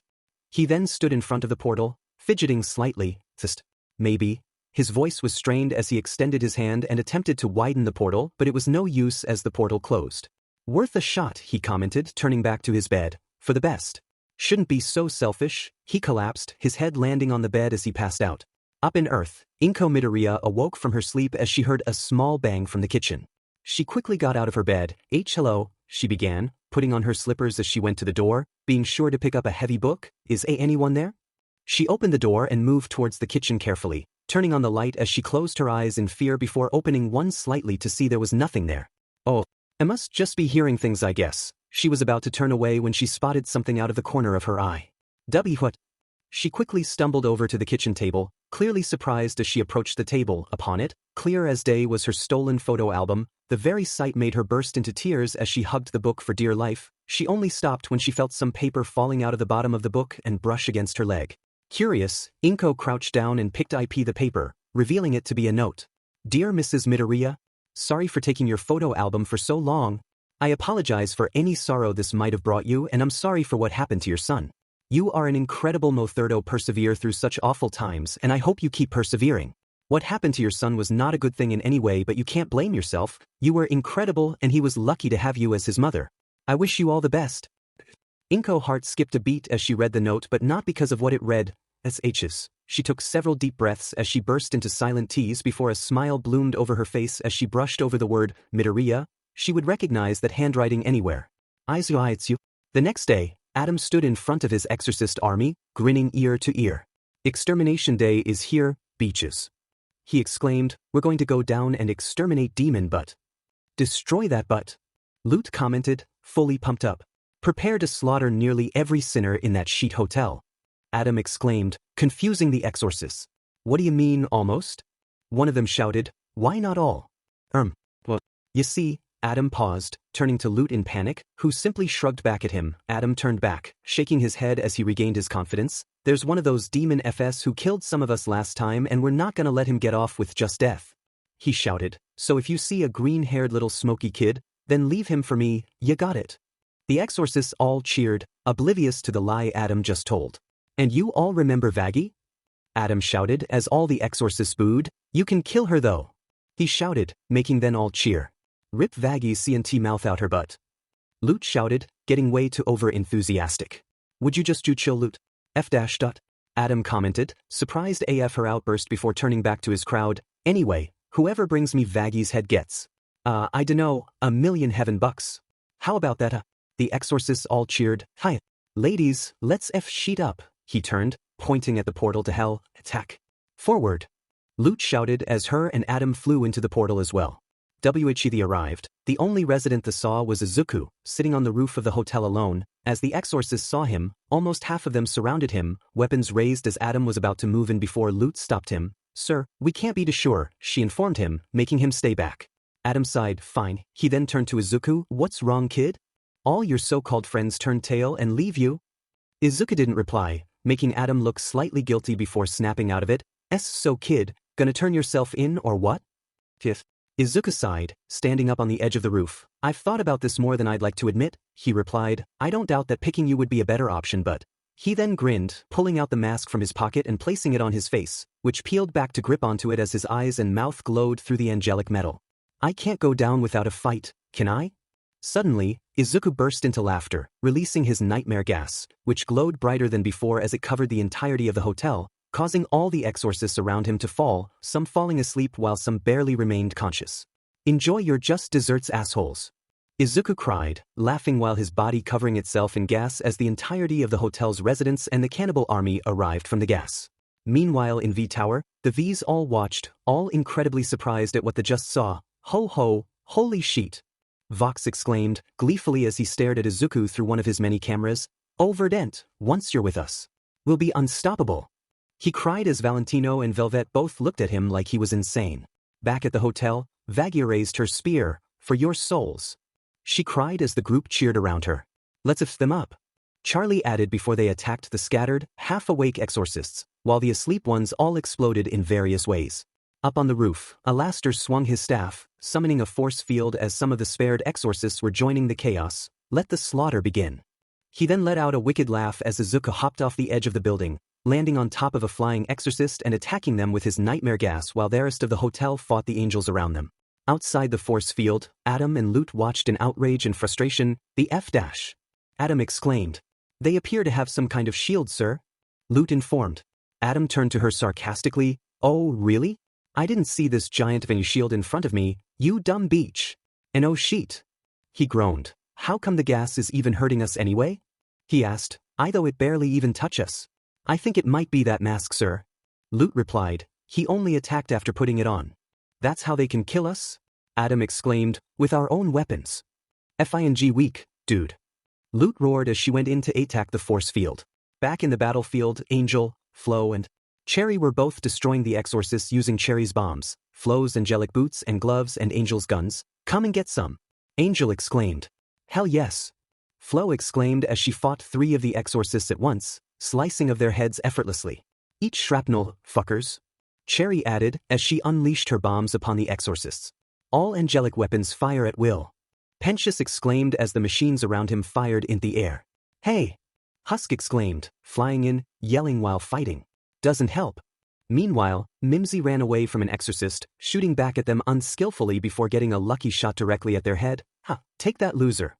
He then stood in front of the portal, fidgeting slightly. Maybe. His voice was strained as he extended his hand and attempted to widen the portal, but it was no use as the portal closed. Worth a shot, he commented, turning back to his bed. For the best. Shouldn't be so selfish. He collapsed, his head landing on the bed as he passed out. Up in Earth, Inko Midoriya awoke from her sleep as she heard a small bang from the kitchen. She quickly got out of her bed. Hello, she began, putting on her slippers as she went to the door, being sure to pick up a heavy book. Is anyone there? She opened the door and moved towards the kitchen carefully, turning on the light as she closed her eyes in fear before opening one slightly to see there was nothing there. Oh, I must just be hearing things, I guess. She was about to turn away when she spotted something out of the corner of her eye. What? She quickly stumbled over to the kitchen table, clearly surprised as she approached the table. Upon it, clear as day, was her stolen photo album. The very sight made her burst into tears as she hugged the book for dear life. She only stopped when she felt some paper falling out of the bottom of the book and brush against her leg. Curious, Inko crouched down and picked up the paper, revealing it to be a note. Dear Mrs. Midoriya, sorry for taking your photo album for so long. I apologize for any sorrow this might have brought you, and I'm sorry for what happened to your son. You are an incredible Motherto, persevere through such awful times, and I hope you keep persevering. What happened to your son was not a good thing in any way, but you can't blame yourself. You were incredible and he was lucky to have you as his mother. I wish you all the best. Inko's heart skipped a beat as she read the note, but not because of what it read. SHs. She took several deep breaths as she burst into silent tears before a smile bloomed over her face as she brushed over the word Midoriya. She would recognize that handwriting anywhere. Izuku. The next day, Adam stood in front of his exorcist army, grinning ear to ear. Extermination Day is here, beaches. He exclaimed, we're going to go down and exterminate demon butt. Destroy that butt. Loot commented, fully pumped up. Prepare to slaughter nearly every sinner in that sheet hotel. Adam exclaimed, confusing the exorcists. What do you mean, almost? One of them shouted, why not all? Well, you see, Adam paused, turning to Loot in panic, who simply shrugged back at him. Adam turned back, shaking his head as he regained his confidence. There's one of those demon FS who killed some of us last time and we're not gonna let him get off with just death. He shouted, so if you see a green-haired little smoky kid, then leave him for me, you got it. The exorcists all cheered, oblivious to the lie Adam just told. And you all remember Vaggie? Adam shouted as all the exorcists booed. You can kill her though. He shouted, making them all cheer. Rip Vaggie's CNT mouth out her butt. Loot shouted, getting way too over-enthusiastic. Would you just chill, Loot? F-. Adam commented, surprised AF her outburst before turning back to his crowd. Anyway, whoever brings me Vaggie's head gets. I dunno, $1,000,000 heaven bucks. How about that? The exorcists all cheered. Hi. Ladies, let's sheet up, he turned, pointing at the portal to hell. Attack. Forward. Lute shouted as her and Adam flew into the portal as well. They arrived. The only resident they saw was Izuku, sitting on the roof of the hotel alone. As the exorcists saw him, almost half of them surrounded him, weapons raised as Adam was about to move in before Lute stopped him. Sir, we can't be too sure, she informed him, making him stay back. Adam sighed, fine. He then turned to Izuku, what's wrong, kid? All your so-called friends turned tail and leave you? Izuku didn't reply, making Adam look slightly guilty before snapping out of it. So kid, gonna turn yourself in or what? Fifth. Izuku sighed, standing up on the edge of the roof. I've thought about this more than I'd like to admit, he replied. I don't doubt that picking you would be a better option, but... He then grinned, pulling out the mask from his pocket and placing it on his face, which peeled back to grip onto it as his eyes and mouth glowed through the angelic metal. I can't go down without a fight, can I? Suddenly, Izuku burst into laughter, releasing his nightmare gas, which glowed brighter than before as it covered the entirety of the hotel, causing all the exorcists around him to fall, some falling asleep while some barely remained conscious. Enjoy your just desserts, assholes. Izuku cried, laughing while his body covering itself in gas as the entirety of the hotel's residents and the cannibal army arrived from the gas. Meanwhile in V Tower, the V's all watched, all incredibly surprised at what they just saw. Ho ho, holy shit. Vox exclaimed, gleefully as he stared at Izuku through one of his many cameras. Oh Verdant, once you're with us, we'll be unstoppable. He cried as Valentino and Velvet both looked at him like he was insane. Back at the hotel, Vagia raised her spear, for your souls. She cried as the group cheered around her. Let's F them up. Charlie added before they attacked the scattered, half-awake exorcists, while the asleep ones all exploded in various ways. Up on the roof, Alastair swung his staff, summoning a force field as some of the spared exorcists were joining the chaos. Let the slaughter begin. He then let out a wicked laugh as Izuku hopped off the edge of the building, landing on top of a flying exorcist and attacking them with his nightmare gas while the rest of the hotel fought the angels around them. Outside the force field, Adam and Lute watched in outrage and frustration. The F-. Adam exclaimed. They appear to have some kind of shield, sir. Lute informed. Adam turned to her sarcastically. Oh, really? I didn't see this giant Venus shield in front of me, you dumb beach. And oh shit. He groaned. How come the gas is even hurting us anyway? He asked. Though it barely even touch us. I think it might be that mask, sir. Lute replied. He only attacked after putting it on. That's how they can kill us? Adam exclaimed, with our own weapons. Fing weak, dude. Lute roared as she went in to attack the force field. Back in the battlefield, Angel, Flo and Cherry were both destroying the exorcists using Cherry's bombs, Flo's angelic boots and gloves and Angel's guns. Come and get some. Angel exclaimed. Hell yes. Flo exclaimed as she fought 3 of the exorcists at once, slicing of their heads effortlessly. Eat shrapnel, fuckers. Cherry added as she unleashed her bombs upon the exorcists. All angelic weapons fire at will. Pentious exclaimed as the machines around him fired in the air. Hey! Husk exclaimed, flying in, yelling while fighting. Doesn't help. Meanwhile, Mimsy ran away from an exorcist, shooting back at them unskillfully before getting a lucky shot directly at their head. Take that, loser.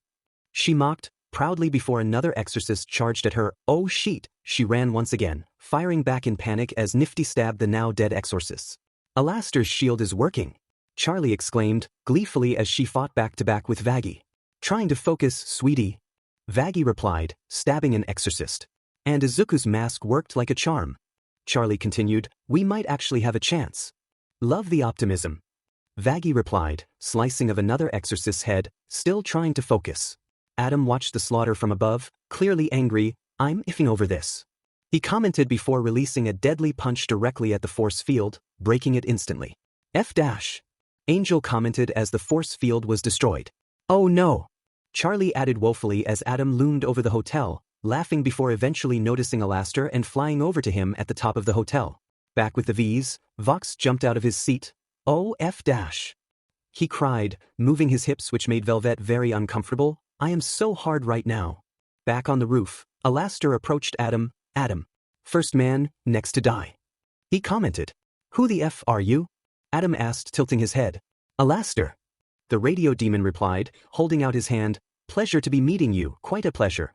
She mocked, proudly before another exorcist charged at her. Oh shit, she ran once again, firing back in panic as Nifty stabbed the now dead exorcists. Alastair's shield is working. Charlie exclaimed, gleefully as she fought back to back with Vaggie. Trying to focus, sweetie. Vaggie replied, stabbing an exorcist. And Izuku's mask worked like a charm. Charlie continued, we might actually have a chance. Love the optimism. Vaggie replied, slicing of another exorcist's head, still trying to focus. Adam watched the slaughter from above, clearly angry. I'm iffing over this. He commented before releasing a deadly punch directly at the force field, breaking it instantly. F-. Angel commented as the force field was destroyed. Oh no. Charlie added woefully as Adam loomed over the hotel, laughing before eventually noticing Alastair and flying over to him at the top of the hotel. Back with the V's, Vox jumped out of his seat. Oh F-. He cried, moving his hips which made Velvet very uncomfortable. I am so hard right now. Back on the roof, Alastair approached Adam. Adam. First man, next to die. He commented. Who the F are you? Adam asked, tilting his head. Alastair. The radio demon replied, holding out his hand. Pleasure to be meeting you, quite a pleasure.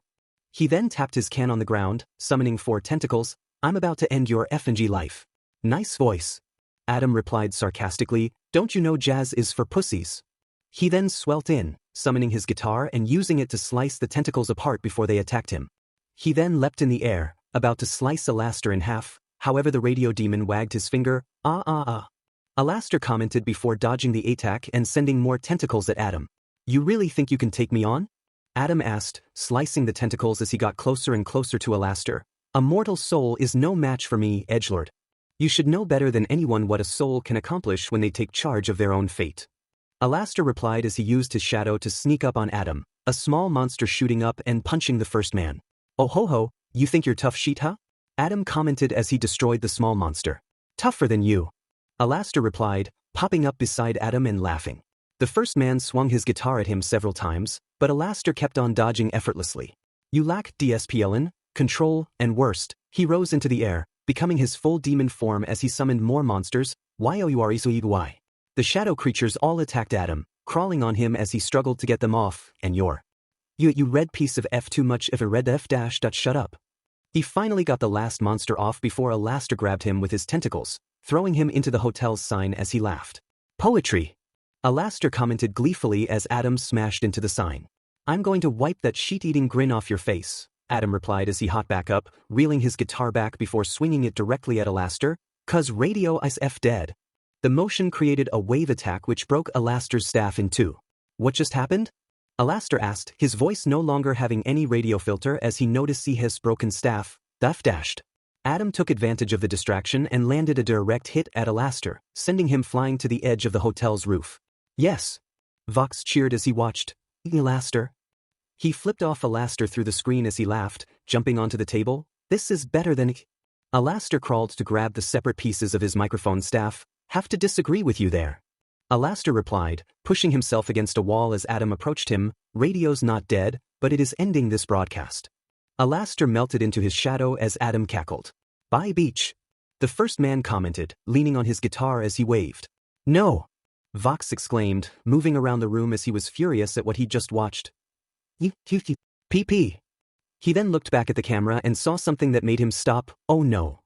He then tapped his can on the ground, summoning 4 tentacles. I'm about to end your F&G life. Nice voice. Adam replied sarcastically, don't you know jazz is for pussies? He then swelt in, summoning his guitar and using it to slice the tentacles apart before they attacked him. He then leapt in the air, about to slice Alastor in half, however the radio demon wagged his finger, ah ah ah. Alastor commented before dodging the attack and sending more tentacles at Adam. You really think you can take me on? Adam asked, slicing the tentacles as he got closer and closer to Alastor. A mortal soul is no match for me, edgelord. You should know better than anyone what a soul can accomplish when they take charge of their own fate. Alastor replied as he used his shadow to sneak up on Adam, a small monster shooting up and punching the first man. Oh ho ho, you think you're tough shit huh? Adam commented as he destroyed the small monster. Tougher than you. Alastor replied, popping up beside Adam and laughing. The first man swung his guitar at him several times, but Alastor kept on dodging effortlessly. You lack DSPLN, control, and worst, he rose into the air, becoming his full demon form as he summoned more monsters, YOURESUIGY. The shadow creatures all attacked Adam, crawling on him as he struggled to get them off, and you red piece of F too much of a red F dash. Shut up. He finally got the last monster off before Alastor grabbed him with his tentacles, throwing him into the hotel's sign as he laughed. Poetry. Alastor commented gleefully as Adam smashed into the sign. I'm going to wipe that sheet-eating grin off your face, Adam replied as he hopped back up, reeling his guitar back before swinging it directly at Alastor, cuz radio is F dead. The motion created a wave attack which broke Alastor's staff in two. What just happened? Alastor asked, his voice no longer having any radio filter as he noticed his broken staff, F dashed. Adam took advantage of the distraction and landed a direct hit at Alastor, sending him flying to the edge of the hotel's roof. Yes. Vox cheered as he watched. Alastor. He flipped off Alastor through the screen as he laughed, jumping onto the table. This is better than. Alastor crawled to grab the separate pieces of his microphone staff. Have to disagree with you there. Alastor replied, pushing himself against a wall as Adam approached him. Radio's not dead, but it is ending this broadcast. Alastor melted into his shadow as Adam cackled. Bye beach. The first man commented, leaning on his guitar as he waved. No. Vox exclaimed, moving around the room as he was furious at what he'd just watched. PP. He then looked back at the camera and saw something that made him stop. Oh no.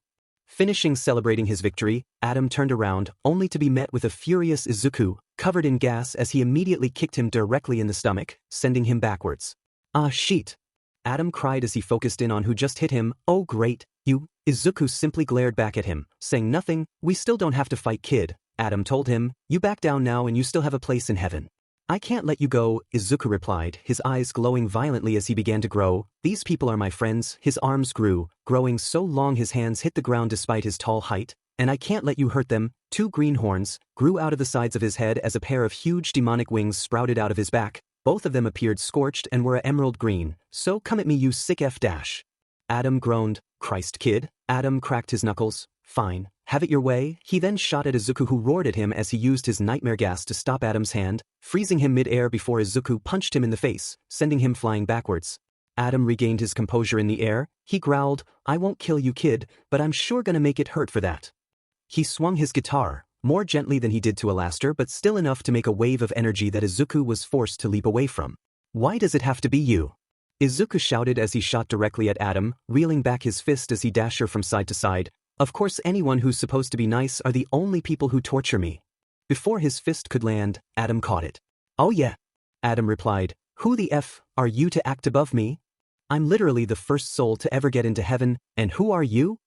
Finishing celebrating his victory, Adam turned around, only to be met with a furious Izuku, covered in gas as he immediately kicked him directly in the stomach, sending him backwards. Ah shit. Adam cried as he focused in on who just hit him. Oh great, you. Izuku simply glared back at him, saying nothing. We still don't have to fight, kid. Adam told him, you back down now and you still have a place in heaven. I can't let you go, Izuku replied, his eyes glowing violently as he began to grow. These people are my friends. His arms grew, growing so long his hands hit the ground despite his tall height, and I can't let you hurt them. Two green horns grew out of the sides of his head as a pair of huge demonic wings sprouted out of his back. Both of them appeared scorched and were emerald green. So come at me, you sick F dash. Adam groaned. Christ, kid. Adam cracked his knuckles. Fine, have it your way. He then shot at Izuku, who roared at him as he used his nightmare gas to stop Adam's hand, freezing him mid-air before Izuku punched him in the face, sending him flying backwards. Adam regained his composure in the air. He growled, I won't kill you, kid, but I'm sure gonna make it hurt for that. He swung his guitar, more gently than he did to Alastor, but still enough to make a wave of energy that Izuku was forced to leap away from. Why does it have to be you? Izuku shouted as he shot directly at Adam, reeling back his fist as he dashed her from side to side. Of course, anyone who's supposed to be nice are the only people who torture me. Before his fist could land, Adam caught it. Oh yeah. Adam replied, who the F are you to act above me? I'm literally the first soul to ever get into heaven, and who are you?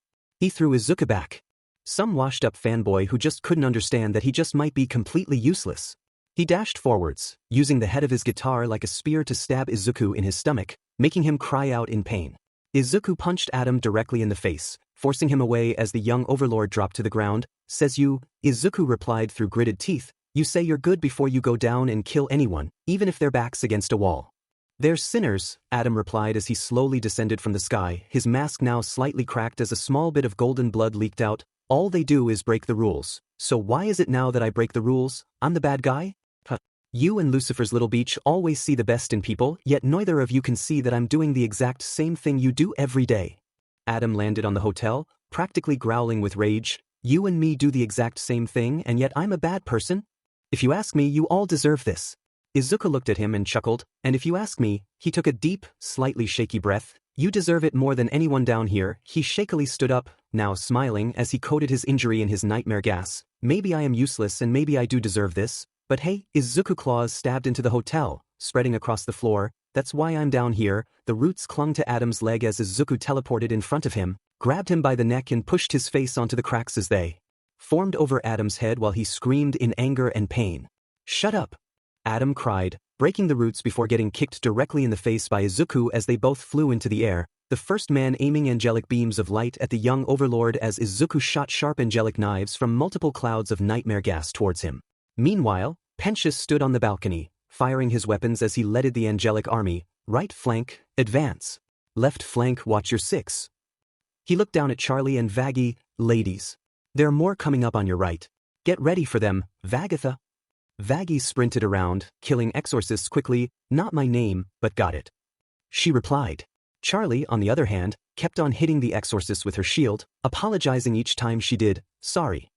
He threw Izuku back. Some washed-up fanboy who just couldn't understand that he just might be completely useless. He dashed forwards, using the head of his guitar like a spear to stab Izuku in his stomach, making him cry out in pain. Izuku punched Adam directly in the face, forcing him away as the young overlord dropped to the ground. Says you, Izuku replied through gritted teeth, you say you're good before you go down and kill anyone, even if their back's against a wall. They're sinners, Adam replied as he slowly descended from the sky, his mask now slightly cracked as a small bit of golden blood leaked out. All they do is break the rules. So why is it now that I break the rules? I'm the bad guy? Huh. You and Lucifer's little beach always see the best in people, yet neither of you can see that I'm doing the exact same thing you do every day. Adam landed on the hotel, practically growling with rage. You and me do the exact same thing, and yet I'm a bad person? If you ask me, you all deserve this. Izuku looked at him and chuckled, and if you ask me, he took a deep, slightly shaky breath. You deserve it more than anyone down here. He shakily stood up, now smiling as he coated his injury in his nightmare gas. Maybe I am useless and maybe I do deserve this, but hey, Izuku claws stabbed into the hotel, spreading across the floor. that's why I'm down here. The roots clung to Adam's leg as Izuku teleported in front of him, grabbed him by the neck and pushed his face onto the cracks as they formed over Adam's head while he screamed in anger and pain. Shut up! Adam cried, breaking the roots before getting kicked directly in the face by Izuku as they both flew into the air, the first man aiming angelic beams of light at the young overlord as Izuku shot sharp angelic knives from multiple clouds of nightmare gas towards him. Meanwhile, Pensius stood on the balcony, firing his weapons as he leaded the angelic army. Right flank, advance. Left flank, watch your six. He looked down at Charlie and Vaggie. Ladies, there are more coming up on your right. Get ready for them, Vagatha. Vaggie sprinted around, killing exorcists quickly. Not my name, but got it. She replied. Charlie, on the other hand, kept on hitting the exorcist with her shield, apologizing each time she did. Sorry.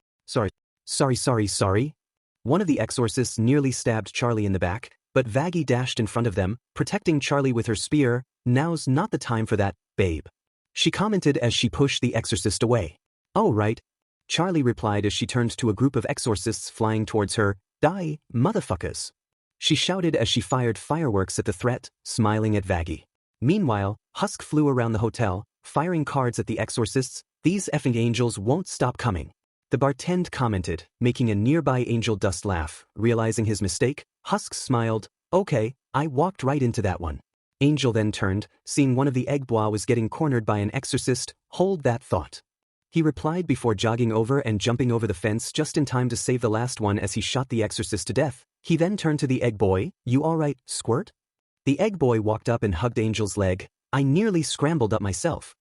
One of the exorcists nearly stabbed Charlie in the back, but Vaggie dashed in front of them, protecting Charlie with her spear. Now's not the time for that, babe. She commented as she pushed the exorcist away. Oh right. Charlie replied as she turned to a group of exorcists flying towards her. Die, motherfuckers. She shouted as she fired fireworks at the threat, smiling at Vaggie. Meanwhile, Husk flew around the hotel, firing cards at the exorcists. These effing angels won't stop coming. The bartend commented, making a nearby angel dust laugh. Realizing his mistake, Husk smiled. Okay, I walked right into that one. Angel then turned, seeing one of the egg bois was getting cornered by an exorcist. Hold that thought. He replied before jogging over and jumping over the fence just in time to save the last one as he shot the exorcist to death. He then turned to the egg boy. You alright, squirt? The egg boy walked up and hugged Angel's leg. I nearly scrambled up myself.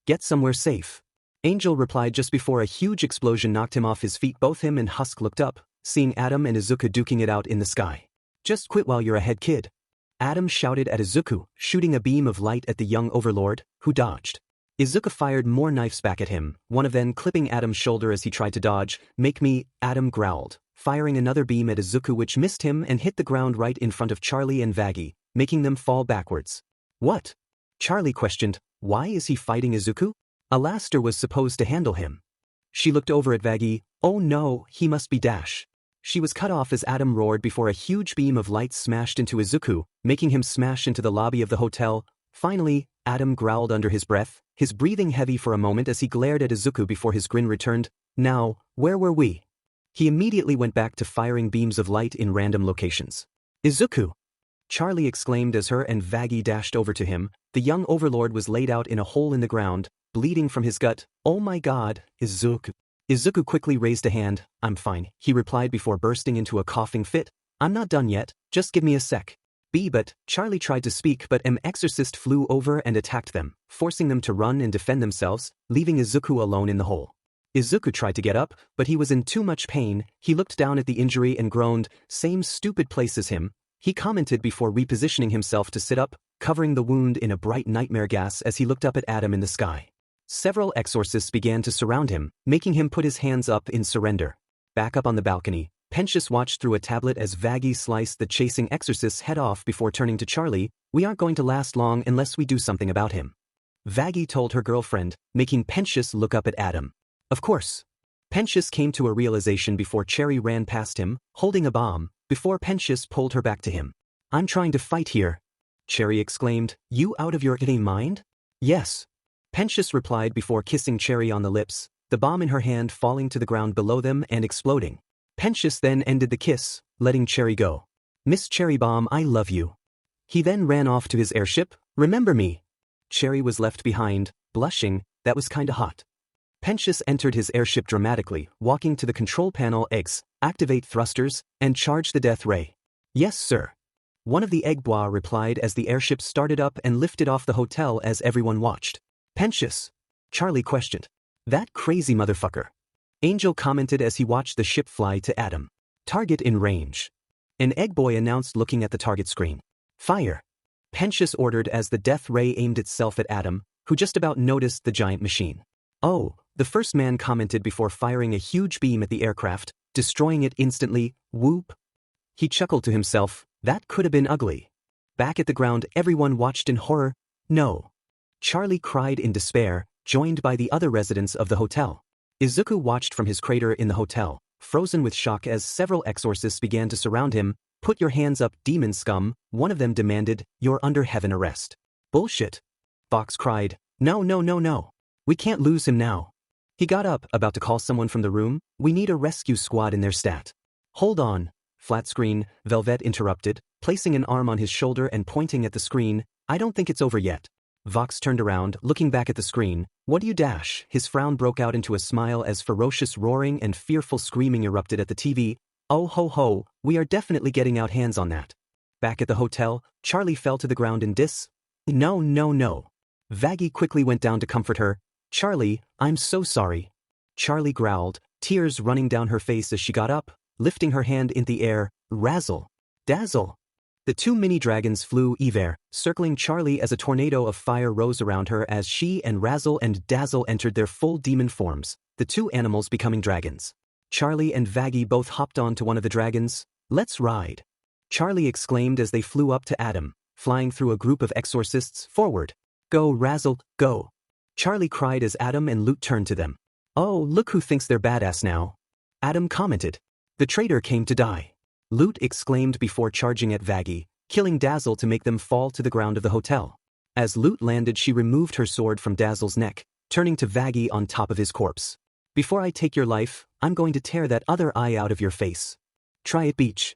Get somewhere safe. Angel replied just before a huge explosion knocked him off his feet. Both him and Husk looked up, seeing Adam and Izuku duking it out in the sky. Just quit while you're ahead, kid. Adam shouted at Izuku, shooting a beam of light at the young overlord, who dodged. Izuku fired more knives back at him, one of them clipping Adam's shoulder as he tried to dodge. Make me, Adam growled, firing another beam at Izuku which missed him and hit the ground right in front of Charlie and Vaggie, making them fall backwards. What? Charlie questioned. Why is he fighting Izuku? Alastair was supposed to handle him. She looked over at Vaggie. Oh no, he must be Dash. She was cut off as Adam roared before a huge beam of light smashed into Izuku, making him smash into the lobby of the hotel. Finally, Adam growled under his breath, his breathing heavy for a moment as he glared at Izuku before his grin returned. Now, where were we? He immediately went back to firing beams of light in random locations. Izuku! Charlie exclaimed as her and Vaggie dashed over to him. The young overlord was laid out in a hole in the ground, bleeding from his gut. Oh my god, Izuku. Izuku quickly raised a hand. I'm fine, he replied before bursting into a coughing fit. I'm not done yet, just give me a sec. But Charlie tried to speak but an exorcist flew over and attacked them, forcing them to run and defend themselves, leaving Izuku alone in the hole. Izuku tried to get up, but he was in too much pain. He looked down at the injury and groaned, same stupid place as him. He commented before repositioning himself to sit up, covering the wound in a bright nightmare gas as he looked up at Adam in the sky. Several exorcists began to surround him, making him put his hands up in surrender. Back up on the balcony, Pensius watched through a tablet as Vaggie sliced the chasing exorcist's head off before turning to Charlie. We aren't going to last long unless we do something about him. Vaggie told her girlfriend, making Pensius look up at Adam. Of course. Pensius came to a realization before Cherry ran past him, holding a bomb, before Pensius pulled her back to him. I'm trying to fight here. Cherry exclaimed, you out of your mind? Yes. Pensius replied before kissing Cherry on the lips, the bomb in her hand falling to the ground below them and exploding. Pensius then ended the kiss, letting Cherry go. Miss Cherry Bomb, I love you. He then ran off to his airship. Remember me. Cherry was left behind, blushing. That was kinda hot. Pensius entered his airship dramatically, walking to the control panel. Eggs, activate thrusters, and charge the death ray. Yes, sir. One of the egg bois replied as the airship started up and lifted off the hotel as everyone watched. Pensius? Charlie questioned. That crazy motherfucker. Angel commented as he watched the ship fly to Adam. Target in range. An egg boy announced looking at the target screen. Fire. Pensius ordered as the death ray aimed itself at Adam, who just about noticed the giant machine. Oh, the first man commented before firing a huge beam at the aircraft, destroying it instantly. Whoop. He chuckled to himself. That could have been ugly. Back at the ground, everyone watched in horror. No. Charlie cried in despair, joined by the other residents of the hotel. Izuku watched from his crater in the hotel, frozen with shock as several exorcists began to surround him. Put your hands up, demon scum, one of them demanded. You're under heaven arrest. Bullshit. Fox cried. No, no, no, no. We can't lose him now. He got up, about to call someone from the room. We need a rescue squad in their stat. Hold on. Flat screen, Velvet interrupted, placing an arm on his shoulder and pointing at the screen. I don't think it's over yet. Vox turned around, looking back at the screen. What do you dash? His frown broke out into a smile as ferocious roaring and fearful screaming erupted at the TV. Oh ho ho, we are definitely getting out hands on that. Back at the hotel, Charlie fell to the ground in No, no, no. Vaggie quickly went down to comfort her. Charlie, I'm so sorry. Charlie growled, tears running down her face as she got up, lifting her hand in the air. Razzle. Dazzle. The two mini-dragons flew ever, circling Charlie as a tornado of fire rose around her as she and Razzle and Dazzle entered their full demon forms, the two animals becoming dragons. Charlie and Vaggie both hopped onto one of the dragons. Let's ride. Charlie exclaimed as they flew up to Adam, flying through a group of exorcists. Forward. Go, Razzle, go. Charlie cried as Adam and Loot turned to them. Oh, look who thinks they're badass now. Adam commented. The traitor came to die. Loot exclaimed before charging at Vaggie, killing Dazzle to make them fall to the ground of the hotel. As Loot landed, she removed her sword from Dazzle's neck, turning to Vaggie on top of his corpse. Before I take your life, I'm going to tear that other eye out of your face. Try it, Beach.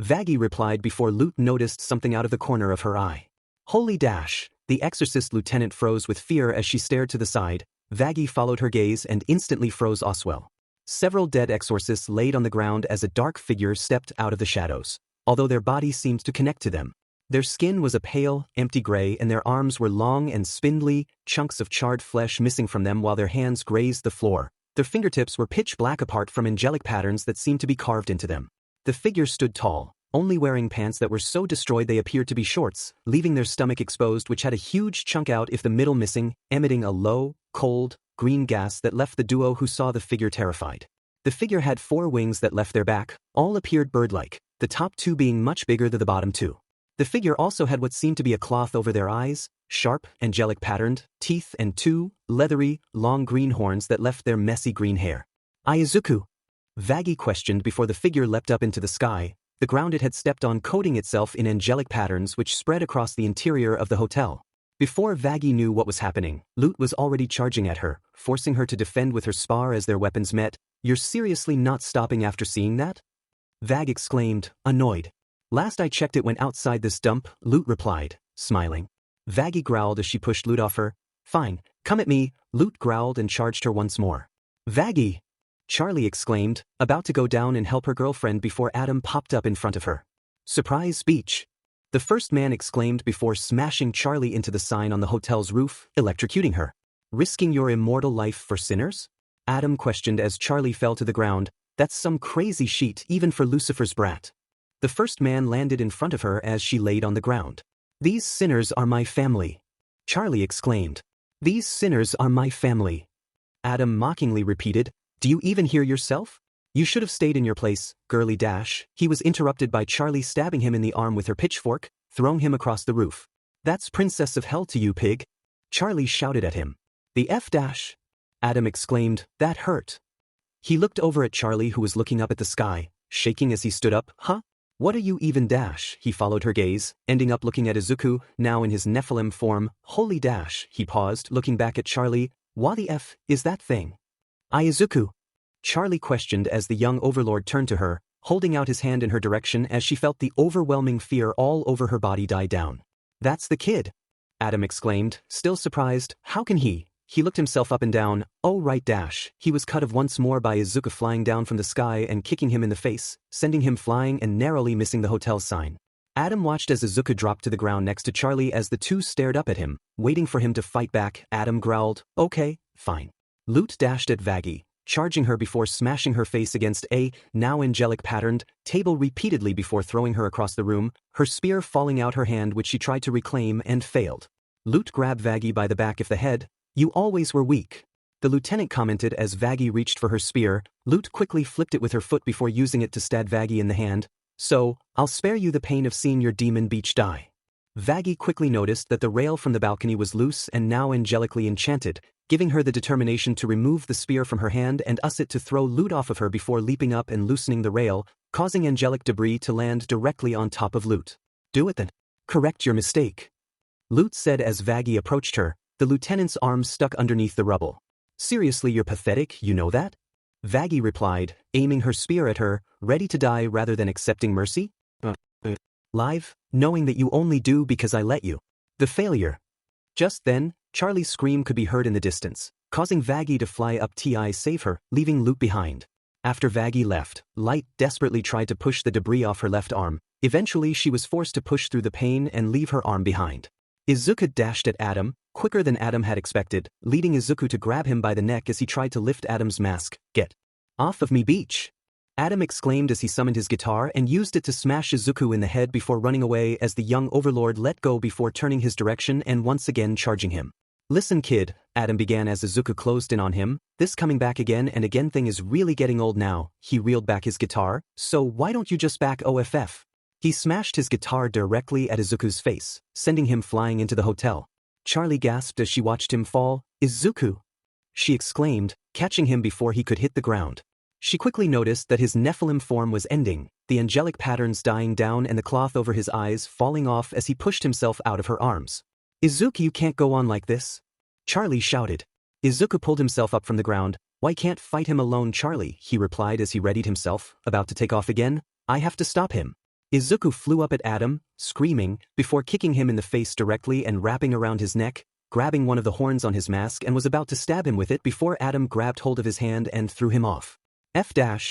Vaggie replied before Loot noticed something out of the corner of her eye. Holy dash, the exorcist lieutenant froze with fear as she stared to the side. Vaggie followed her gaze and instantly froze as well. Several dead exorcists laid on the ground as a dark figure stepped out of the shadows, although their body seemed to connect to them. Their skin was a pale, empty gray and their arms were long and spindly, chunks of charred flesh missing from them while their hands grazed the floor. Their fingertips were pitch black apart from angelic patterns that seemed to be carved into them. The figure stood tall, only wearing pants that were so destroyed they appeared to be shorts, leaving their stomach exposed, which had a huge chunk out if the middle missing, emitting a low, cold, green gas that left the duo who saw the figure terrified. The figure had 4 wings that left their back, all appeared bird-like, the top 2 being much bigger than the bottom 2. The figure also had what seemed to be a cloth over their eyes, sharp, angelic patterned, teeth and 2, leathery, long green horns that left their messy green hair. Izuku? Vaggie questioned before the figure leapt up into the sky, the ground it had stepped on coating itself in angelic patterns which spread across the interior of the hotel. Before Vaggie knew what was happening, Loot was already charging at her, forcing her to defend with her spar as their weapons met. You're seriously not stopping after seeing that? Vag exclaimed, annoyed. Last I checked it went outside this dump, Loot replied, smiling. Vaggie growled as she pushed Loot off her. Fine, come at me, Loot growled and charged her once more. Vaggie! Charlie exclaimed, about to go down and help her girlfriend before Adam popped up in front of her. Surprise speech! The first man exclaimed before smashing Charlie into the sign on the hotel's roof, electrocuting her. Risking your immortal life for sinners? Adam questioned as Charlie fell to the ground. That's some crazy sheet even for Lucifer's brat. The first man landed in front of her as she laid on the ground. These sinners are my family. Charlie exclaimed. These sinners are my family. Adam mockingly repeated, do you even hear yourself? You should have stayed in your place, girly dash. He was interrupted by Charlie stabbing him in the arm with her pitchfork, throwing him across the roof. That's Princess of Hell to you, pig. Charlie shouted at him. The F dash. Adam exclaimed, that hurt. He looked over at Charlie who was looking up at the sky, shaking as he stood up. Huh? What are you even dash? He followed her gaze, ending up looking at Izuku, now in his Nephilim form. Holy dash, he paused, looking back at Charlie. What the F is that thing? Izuku? Charlie questioned as the young overlord turned to her, holding out his hand in her direction as she felt the overwhelming fear all over her body die down. That's the kid! Adam exclaimed, still surprised. How can he? He looked himself up and down. Oh right dash. He was cut of once more by Izuku flying down from the sky and kicking him in the face, sending him flying and narrowly missing the hotel sign. Adam watched as Izuku dropped to the ground next to Charlie as the two stared up at him, waiting for him to fight back. Adam growled, okay, fine. Loot dashed at Vaggie, charging her before smashing her face against a, now angelic patterned, table repeatedly before throwing her across the room, her spear falling out her hand which she tried to reclaim and failed. Loot grabbed Vaggie by the back of the head. You always were weak. The lieutenant commented as Vaggie reached for her spear. Loot quickly flipped it with her foot before using it to stab Vaggie in the hand. So, I'll spare you the pain of seeing your demon beach die. Vaggie quickly noticed that the rail from the balcony was loose and now angelically enchanted, giving her the determination to remove the spear from her hand and us it to throw Loot off of her before leaping up and loosening the rail. causing angelic debris to land directly on top of Lute. Do it then. Correct your mistake. Lute said as Vaggie approached her, the lieutenant's arms stuck underneath the rubble. Seriously, you're pathetic, you know that? Vaggie replied, aiming her spear at her, ready to die rather than accepting mercy. Live, knowing that you only do because I let you. The failure. Just then, Charlie's scream could be heard in the distance, causing Vaggie to fly up to save her, leaving Lute behind. After Vaggie left, Light desperately tried to push the debris off her left arm. Eventually she was forced to push through the pain and leave her arm behind. Izuku dashed at Adam, quicker than Adam had expected, leading Izuku to grab him by the neck as he tried to lift Adam's mask. Get off of me, beach! Adam exclaimed as he summoned his guitar and used it to smash Izuku in the head before running away as the young overlord let go before turning his direction and once again charging him. Listen kid, Adam began as Izuku closed in on him, this coming back again and again thing is really getting old now. He reeled back his guitar, so why don't you just back off? He smashed his guitar directly at Izuku's face, sending him flying into the hotel. Charlie gasped as she watched him fall. Izuku! She exclaimed, catching him before he could hit the ground. She quickly noticed that his Nephilim form was ending, the angelic patterns dying down and the cloth over his eyes falling off as he pushed himself out of her arms. Izuku, you can't go on like this. Charlie shouted. Izuku pulled himself up from the ground. Why can't fight him alone, Charlie? He replied as he readied himself, about to take off again. I have to stop him. Izuku flew up at Adam, screaming, before kicking him in the face directly and wrapping around his neck, grabbing one of the horns on his mask and was about to stab him with it before Adam grabbed hold of his hand and threw him off.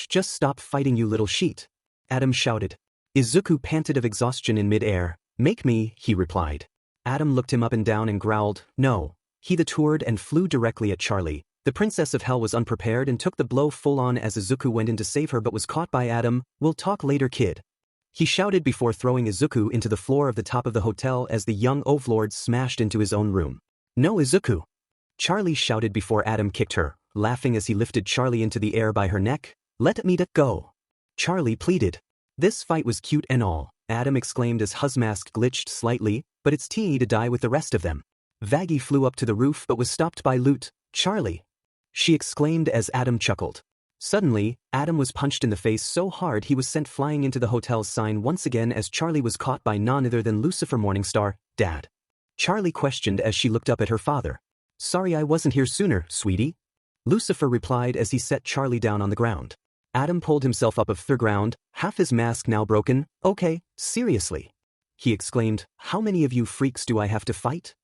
Just stop fighting, you little sheet. Adam shouted. Izuku panted of exhaustion in mid-air. Make me, he replied. Adam looked him up and down and growled, no. He detoured and flew directly at Charlie. The Princess of Hell was unprepared and took the blow full-on as Izuku went in to save her but was caught by Adam. We'll talk later, kid. He shouted before throwing Izuku into the floor of the top of the hotel as the young overlord smashed into his own room. No, Izuku! Charlie shouted before Adam kicked her, laughing as he lifted Charlie into the air by her neck. Let me go. Charlie pleaded. This fight was cute and all, Adam exclaimed as Hazmask glitched slightly, but it's to die with the rest of them. Vaggie flew up to the roof but was stopped by Lute. Charlie! She exclaimed as Adam chuckled. Suddenly, Adam was punched in the face so hard he was sent flying into the hotel's sign once again as Charlie was caught by none other than Lucifer Morningstar. Dad? Charlie questioned as she looked up at her father. Sorry I wasn't here sooner, sweetie. Lucifer replied as he set Charlie down on the ground. Adam pulled himself up off the ground, half his mask now broken. Okay, seriously. He exclaimed, how many of you freaks do I have to fight?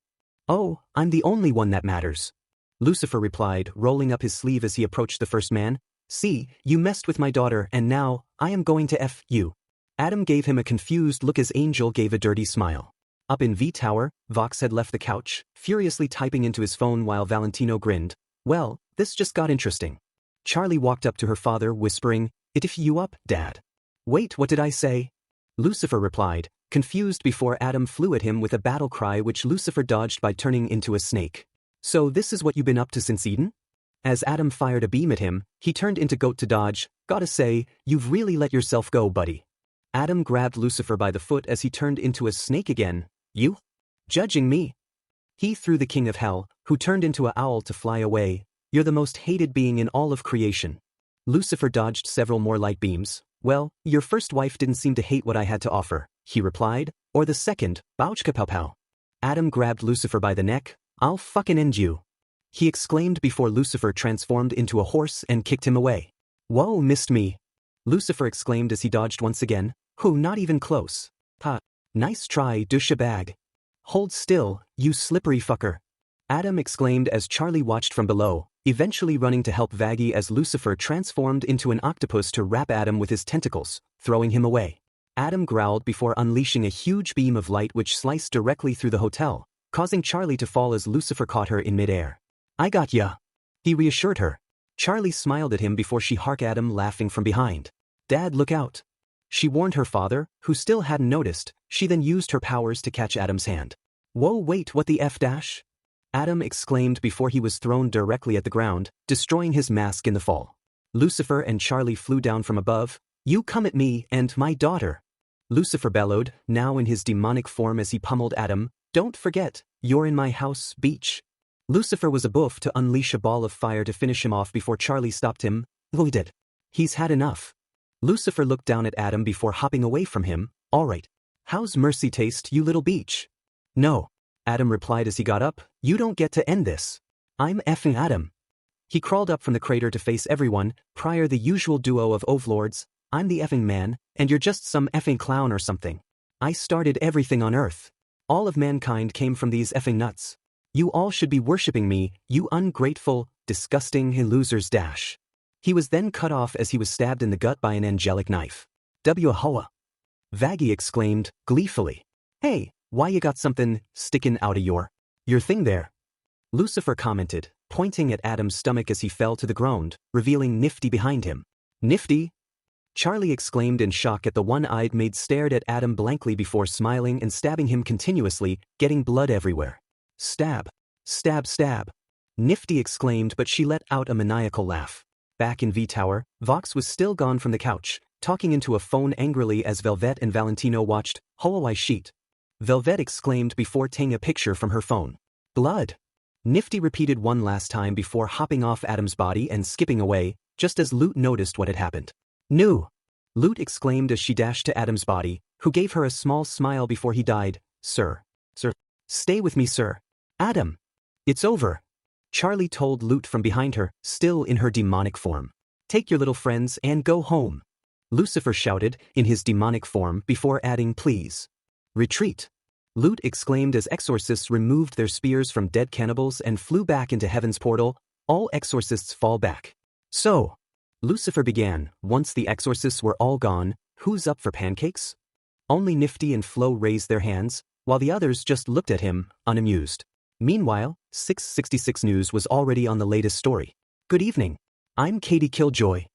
Oh, I'm the only one that matters. Lucifer replied, rolling up his sleeve as he approached the first man. See, you messed with my daughter and now, I am going to F you. Adam gave him a confused look as Angel gave a dirty smile. Up in V-Tower, Vox had left the couch, furiously typing into his phone while Valentino grinned. Well, this just got interesting. Charlie walked up to her father whispering, It if you up, Dad. Wait, what did I say? Lucifer replied, confused before Adam flew at him with a battle cry which Lucifer dodged by turning into a snake. So this is what you've been up to since Eden? As Adam fired a beam at him, he turned into goat to dodge. Gotta say, you've really let yourself go, buddy. Adam grabbed Lucifer by the foot as he turned into a snake again. You? Judging me? He threw the king of hell, who turned into an owl to fly away. You're the most hated being in all of creation. Lucifer dodged several more light beams. Well, your first wife didn't seem to hate what I had to offer, he replied. Or the second, Bouchka pow pow. Adam grabbed Lucifer by the neck. I'll fucking end you. He exclaimed before Lucifer transformed into a horse and kicked him away. Whoa, missed me. Lucifer exclaimed as he dodged once again. Who, not even close. Ha. Nice try, douchebag. Hold still, you slippery fucker. Adam exclaimed as Charlie watched from below, eventually running to help Vaggie as Lucifer transformed into an octopus to wrap Adam with his tentacles, throwing him away. Adam growled before unleashing a huge beam of light which sliced directly through the hotel, causing Charlie to fall as Lucifer caught her in midair. I got ya. He reassured her. Charlie smiled at him before she harked Adam laughing from behind. Dad, look out. She warned her father, who still hadn't noticed. She then used her powers to catch Adam's hand. Whoa, wait, what the F dash? Adam exclaimed before he was thrown directly at the ground, destroying his mask in the fall. Lucifer and Charlie flew down from above. You come at me and my daughter. Lucifer bellowed, now in his demonic form as he pummeled Adam. Don't forget, you're in my house, beach. Lucifer was a boof to unleash a ball of fire to finish him off before Charlie stopped him. He did. He's had enough. Lucifer looked down at Adam before hopping away from him. Alright. How's mercy taste, you little beach? No. Adam replied as he got up, you don't get to end this. I'm effing Adam. He crawled up from the crater to face everyone, prior the usual duo of overlords. I'm the effing man, and you're just some effing clown or something. I started everything on Earth. All of mankind came from these effing nuts. You all should be worshipping me, you ungrateful, disgusting losers dash. He was then cut off as he was stabbed in the gut by an angelic knife. Whoa. Vaggie exclaimed, gleefully. Hey, why you got something sticking out of your thing there? Lucifer commented, pointing at Adam's stomach as he fell to the ground, revealing Nifty behind him. Nifty? Charlie exclaimed in shock at the one-eyed maid stared at Adam blankly before smiling and stabbing him continuously, getting blood everywhere. Stab. Stab stab. Nifty exclaimed but she let out a maniacal laugh. Back in V-Tower, Vox was still gone from the couch, talking into a phone angrily as Velvet and Valentino watched. Holy shit. Velvet exclaimed before taking a picture from her phone. Blood. Nifty repeated one last time before hopping off Adam's body and skipping away, just as Loot noticed what had happened. No. Loot exclaimed as she dashed to Adam's body, who gave her a small smile before he died. Sir. Sir. Stay with me, sir. Adam. It's over. Charlie told Loot from behind her, still in her demonic form. Take your little friends and go home. Lucifer shouted, in his demonic form, before adding please. Retreat. Loot exclaimed as exorcists removed their spears from dead cannibals and flew back into heaven's portal. All exorcists fall back. So. Lucifer began, once the exorcists were all gone, who's up for pancakes? Only Nifty and Flo raised their hands, while the others just looked at him, unamused. Meanwhile, 666 News was already on the latest story. Good evening. I'm Katie Killjoy.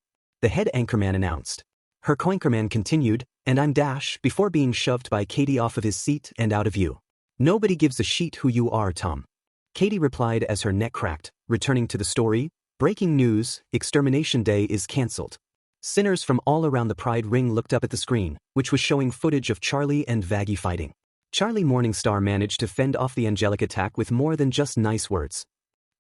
The head anchorman announced. Her coanchorman continued, and I'm Dash, before being shoved by Katie off of his seat and out of view. Nobody gives a shit who you are, Tom. Katie replied as her neck cracked, returning to the story. Breaking news, Extermination Day is cancelled. Sinners from all around the Pride Ring looked up at the screen, which was showing footage of Charlie and Vaggie fighting. Charlie Morningstar managed to fend off the angelic attack with more than just nice words.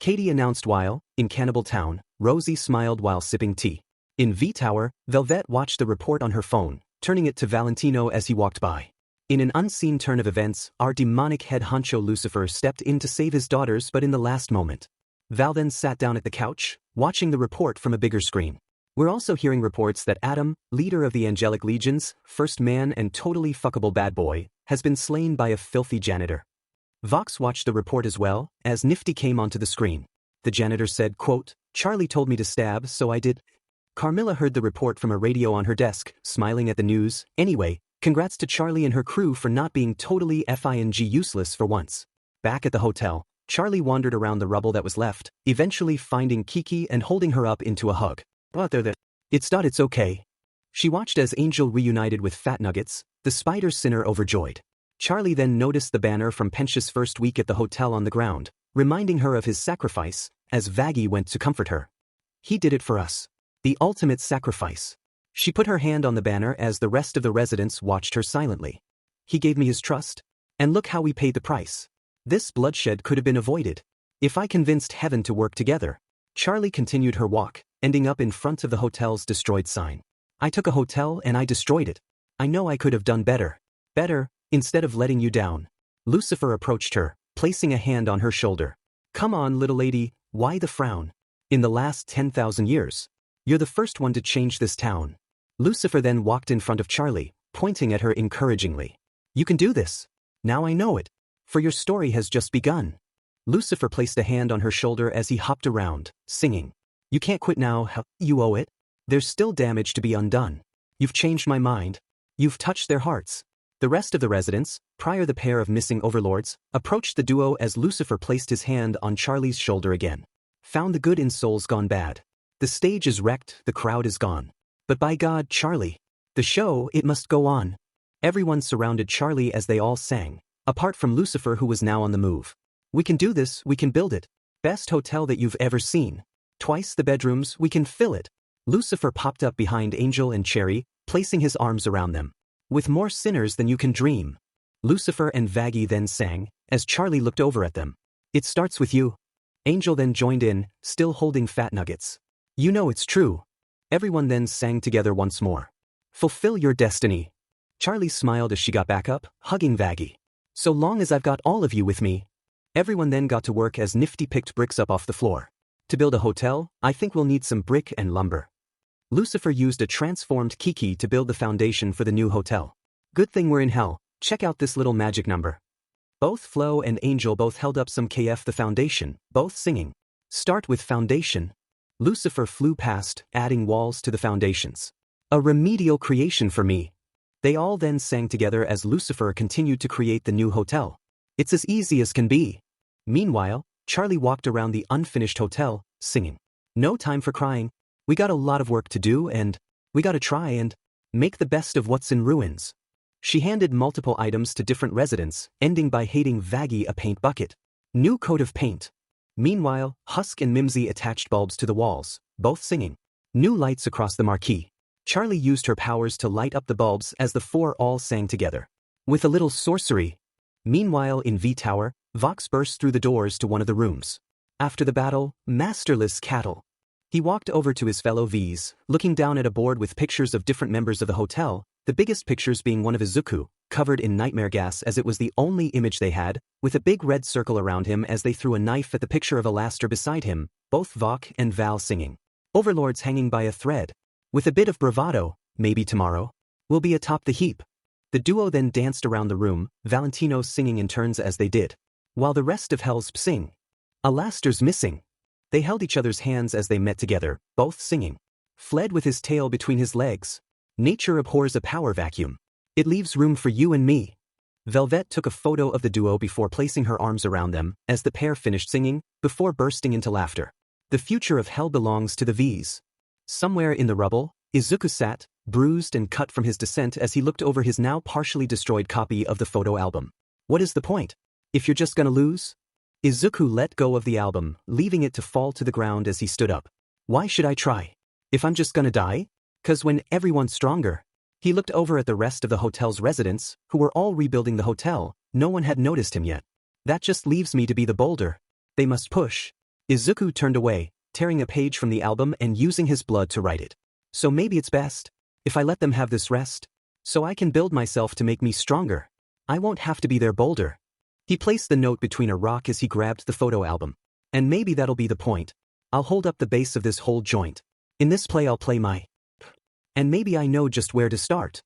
Katie announced while, in Cannibal Town, Rosie smiled while sipping tea. In V-Tower, Velvet watched the report on her phone, turning it to Valentino as he walked by. In an unseen turn of events, our demonic head honcho Lucifer stepped in to save his daughters but in the last moment. Val then sat down at the couch, watching the report from a bigger screen. We're also hearing reports that Adam, leader of the Angelic Legions, first man and totally fuckable bad boy, has been slain by a filthy janitor. Vox watched the report as well, as Nifty came onto the screen. The janitor said, quote, Charlie told me to stab, so I did. Carmilla heard the report from a radio on her desk, smiling at the news. Anyway, congrats to Charlie and her crew for not being totally FING useless for once. Back at the hotel, Charlie wandered around the rubble that was left, eventually finding Kiki and holding her up into a hug. It's okay. She watched as Angel reunited with Fat Nuggets, the spider sinner overjoyed. Charlie then noticed the banner from Pench's first week at the hotel on the ground, reminding her of his sacrifice, as Vaggie went to comfort her. He did it for us. The ultimate sacrifice. She put her hand on the banner as the rest of the residents watched her silently. He gave me his trust. And look how we paid the price. This bloodshed could have been avoided. If I convinced heaven to work together. Charlie continued her walk, ending up in front of the hotel's destroyed sign. I took a hotel and I destroyed it. I know I could have done better. Better, instead of letting you down. Lucifer approached her, placing a hand on her shoulder. Come on, little lady, why the frown? In the last 10,000 years. You're the first one to change this town. Lucifer then walked in front of Charlie, pointing at her encouragingly. You can do this. Now I know it. For your story has just begun. Lucifer placed a hand on her shoulder as he hopped around, singing. You can't quit now, you owe it. There's still damage to be undone. You've changed my mind. You've touched their hearts. The rest of the residents, prior the pair of missing overlords, approached the duo as Lucifer placed his hand on Charlie's shoulder again. Found the good in souls gone bad. The stage is wrecked, the crowd is gone. But by God, Charlie. The show, it must go on. Everyone surrounded Charlie as they all sang, apart from Lucifer who was now on the move. We can do this, we can build it. Best hotel that you've ever seen. Twice the bedrooms, we can fill it. Lucifer popped up behind Angel and Cherry, placing his arms around them. With more sinners than you can dream. Lucifer and Vaggie then sang, as Charlie looked over at them. It starts with you. Angel then joined in, still holding Fat Nuggets. You know it's true. Everyone then sang together once more. Fulfill your destiny. Charlie smiled as she got back up, hugging Vaggie. So long as I've got all of you with me. Everyone then got to work as Nifty picked bricks up off the floor. To build a hotel, I think we'll need some brick and lumber. Lucifer used a transformed Kiki to build the foundation for the new hotel. Good thing we're in hell, check out this little magic number. Both Flo and Angel both held up some KF the foundation, both singing. Start with foundation. Lucifer flew past, adding walls to the foundations. A remedial creation for me. They all then sang together as Lucifer continued to create the new hotel. It's as easy as can be. Meanwhile, Charlie walked around the unfinished hotel, singing. No time for crying. We got a lot of work to do and we gotta try and make the best of what's in ruins. She handed multiple items to different residents, ending by hating Vaggie a paint bucket. New coat of paint. Meanwhile, Husk and Mimsy attached bulbs to the walls, both singing. New lights across the marquee. Charlie used her powers to light up the bulbs as the four all sang together. With a little sorcery. Meanwhile in V-Tower, Vox burst through the doors to one of the rooms. After the battle, masterless cattle. He walked over to his fellow Vs, looking down at a board with pictures of different members of the hotel, the biggest pictures being one of Izuku, covered in nightmare gas as it was the only image they had, with a big red circle around him as they threw a knife at the picture of Alastair beside him, both Vok and Val singing. Overlords hanging by a thread. With a bit of bravado, maybe tomorrow, we'll be atop the heap. The duo then danced around the room, Valentino singing in turns as they did. While the rest of Hell's sing. Alastair's missing. They held each other's hands as they met together, both singing. Fled with his tail between his legs. Nature abhors a power vacuum. It leaves room for you and me. Velvet took a photo of the duo before placing her arms around them as the pair finished singing, before bursting into laughter. The future of Hell belongs to the Vs. Somewhere in the rubble, Izuku sat, bruised and cut from his descent as he looked over his now partially destroyed copy of the photo album. What is the point? If you're just gonna lose? Izuku let go of the album, leaving it to fall to the ground as he stood up. Why should I try? If I'm just gonna die? 'Cause when everyone's stronger. He looked over at the rest of the hotel's residents, who were all rebuilding the hotel. No one had noticed him yet. That just leaves me to be the boulder. They must push. Izuku turned away, tearing a page from the album and using his blood to write it. So maybe it's best if I let them have this rest, so I can build myself to make me stronger. I won't have to be their boulder. He placed the note between a rock as he grabbed the photo album. And maybe that'll be the point. I'll hold up the base of this whole joint. In this play I'll play my and maybe I know just where to start.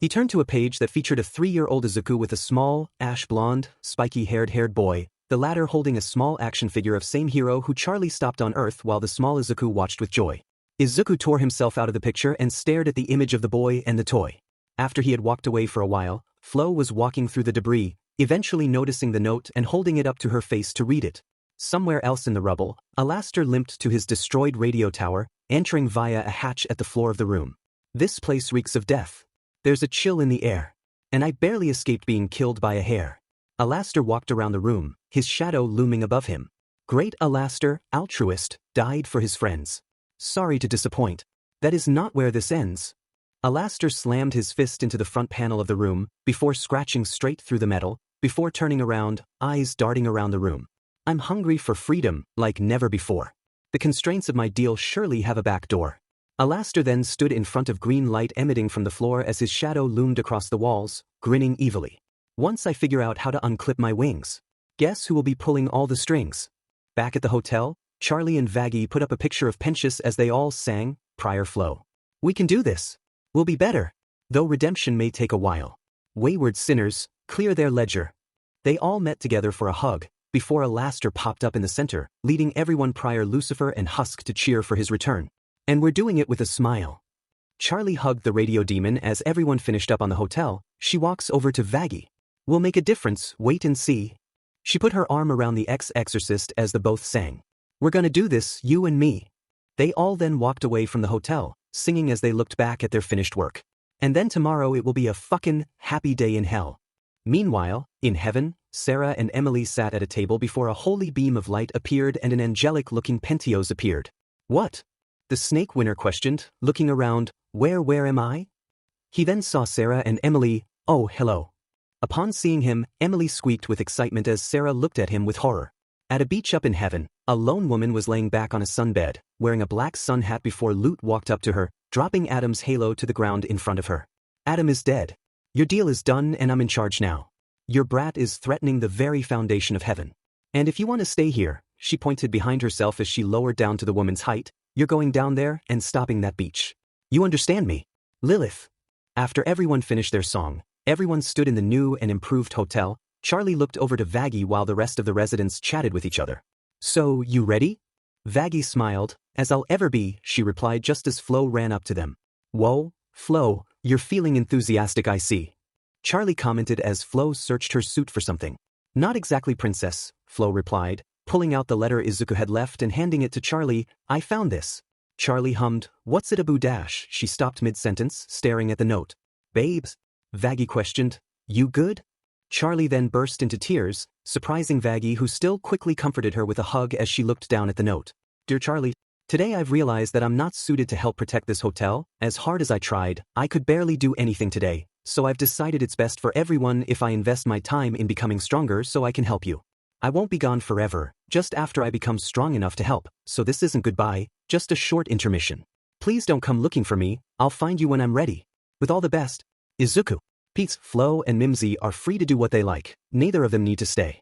He turned to a page that featured a 3-year-old Izuku with a small, ash-blonde, spiky-haired boy, the latter holding a small action figure of same hero who Charlie stopped on Earth while the small Izuku watched with joy. Izuku tore himself out of the picture and stared at the image of the boy and the toy. After he had walked away for a while, Flo was walking through the debris, eventually noticing the note and holding it up to her face to read it. Somewhere else in the rubble, Alastair limped to his destroyed radio tower, entering via a hatch at the floor of the room. This place reeks of death. There's a chill in the air. And I barely escaped being killed by a hair. Alastair walked around the room, his shadow looming above him. Great Alastair, altruist, died for his friends. Sorry to disappoint. That is not where this ends. Alastair slammed his fist into the front panel of the room, before scratching straight through the metal, before turning around, eyes darting around the room. I'm hungry for freedom, like never before. The constraints of my deal surely have a back door. Alastair then stood in front of green light emitting from the floor as his shadow loomed across the walls, grinning evilly. Once I figure out how to unclip my wings. Guess who will be pulling all the strings? Back at the hotel, Charlie and Vaggie put up a picture of Pensius as they all sang, Prior Flow. We can do this. We'll be better. Though redemption may take a while. Wayward sinners, clear their ledger. They all met together for a hug, before Alastair popped up in the center, leading everyone prior Lucifer and Husk to cheer for his return. And we're doing it with a smile. Charlie hugged the radio demon as everyone finished up on the hotel. She walks over to Vaggie. We'll make a difference, wait and see. She put her arm around the ex-exorcist as the both sang. We're gonna do this, you and me. They all then walked away from the hotel, singing as they looked back at their finished work. And then tomorrow it will be a fucking happy day in hell. Meanwhile, in heaven, Sarah and Emily sat at a table before a holy beam of light appeared and an angelic-looking Penteos appeared. What? The snake winner questioned, looking around, where am I? He then saw Sarah and Emily, oh hello. Upon seeing him, Emily squeaked with excitement as Sarah looked at him with horror. At a beach up in heaven, a lone woman was laying back on a sunbed, wearing a black sun hat before Lute walked up to her, dropping Adam's halo to the ground in front of her. Adam is dead. Your deal is done and I'm in charge now. Your brat is threatening the very foundation of heaven. And if you want to stay here, she pointed behind herself as she lowered down to the woman's height, you're going down there and stopping that beach. You understand me? Lilith. After everyone finished their song, everyone stood in the new and improved hotel. Charlie looked over to Vaggie while the rest of the residents chatted with each other. So, you ready? Vaggie smiled. As I'll ever be, she replied just as Flo ran up to them. Whoa, Flo, you're feeling enthusiastic, I see. Charlie commented as Flo searched her suit for something. Not exactly, princess, Flo replied, pulling out the letter Izuku had left and handing it to Charlie. I found this. Charlie hummed, what's it a boo-dash? She stopped mid-sentence, staring at the note. Babes? Vaggie questioned. You good? Charlie then burst into tears, surprising Vaggie, who still quickly comforted her with a hug as she looked down at the note. Dear Charlie, today I've realized that I'm not suited to help protect this hotel. As hard as I tried, I could barely do anything today, so I've decided it's best for everyone if I invest my time in becoming stronger so I can help you. I won't be gone forever, just after I become strong enough to help, so this isn't goodbye, just a short intermission. Please don't come looking for me, I'll find you when I'm ready. With all the best, Izuku. Pete, Flo, and Mimsy are free to do what they like, neither of them need to stay.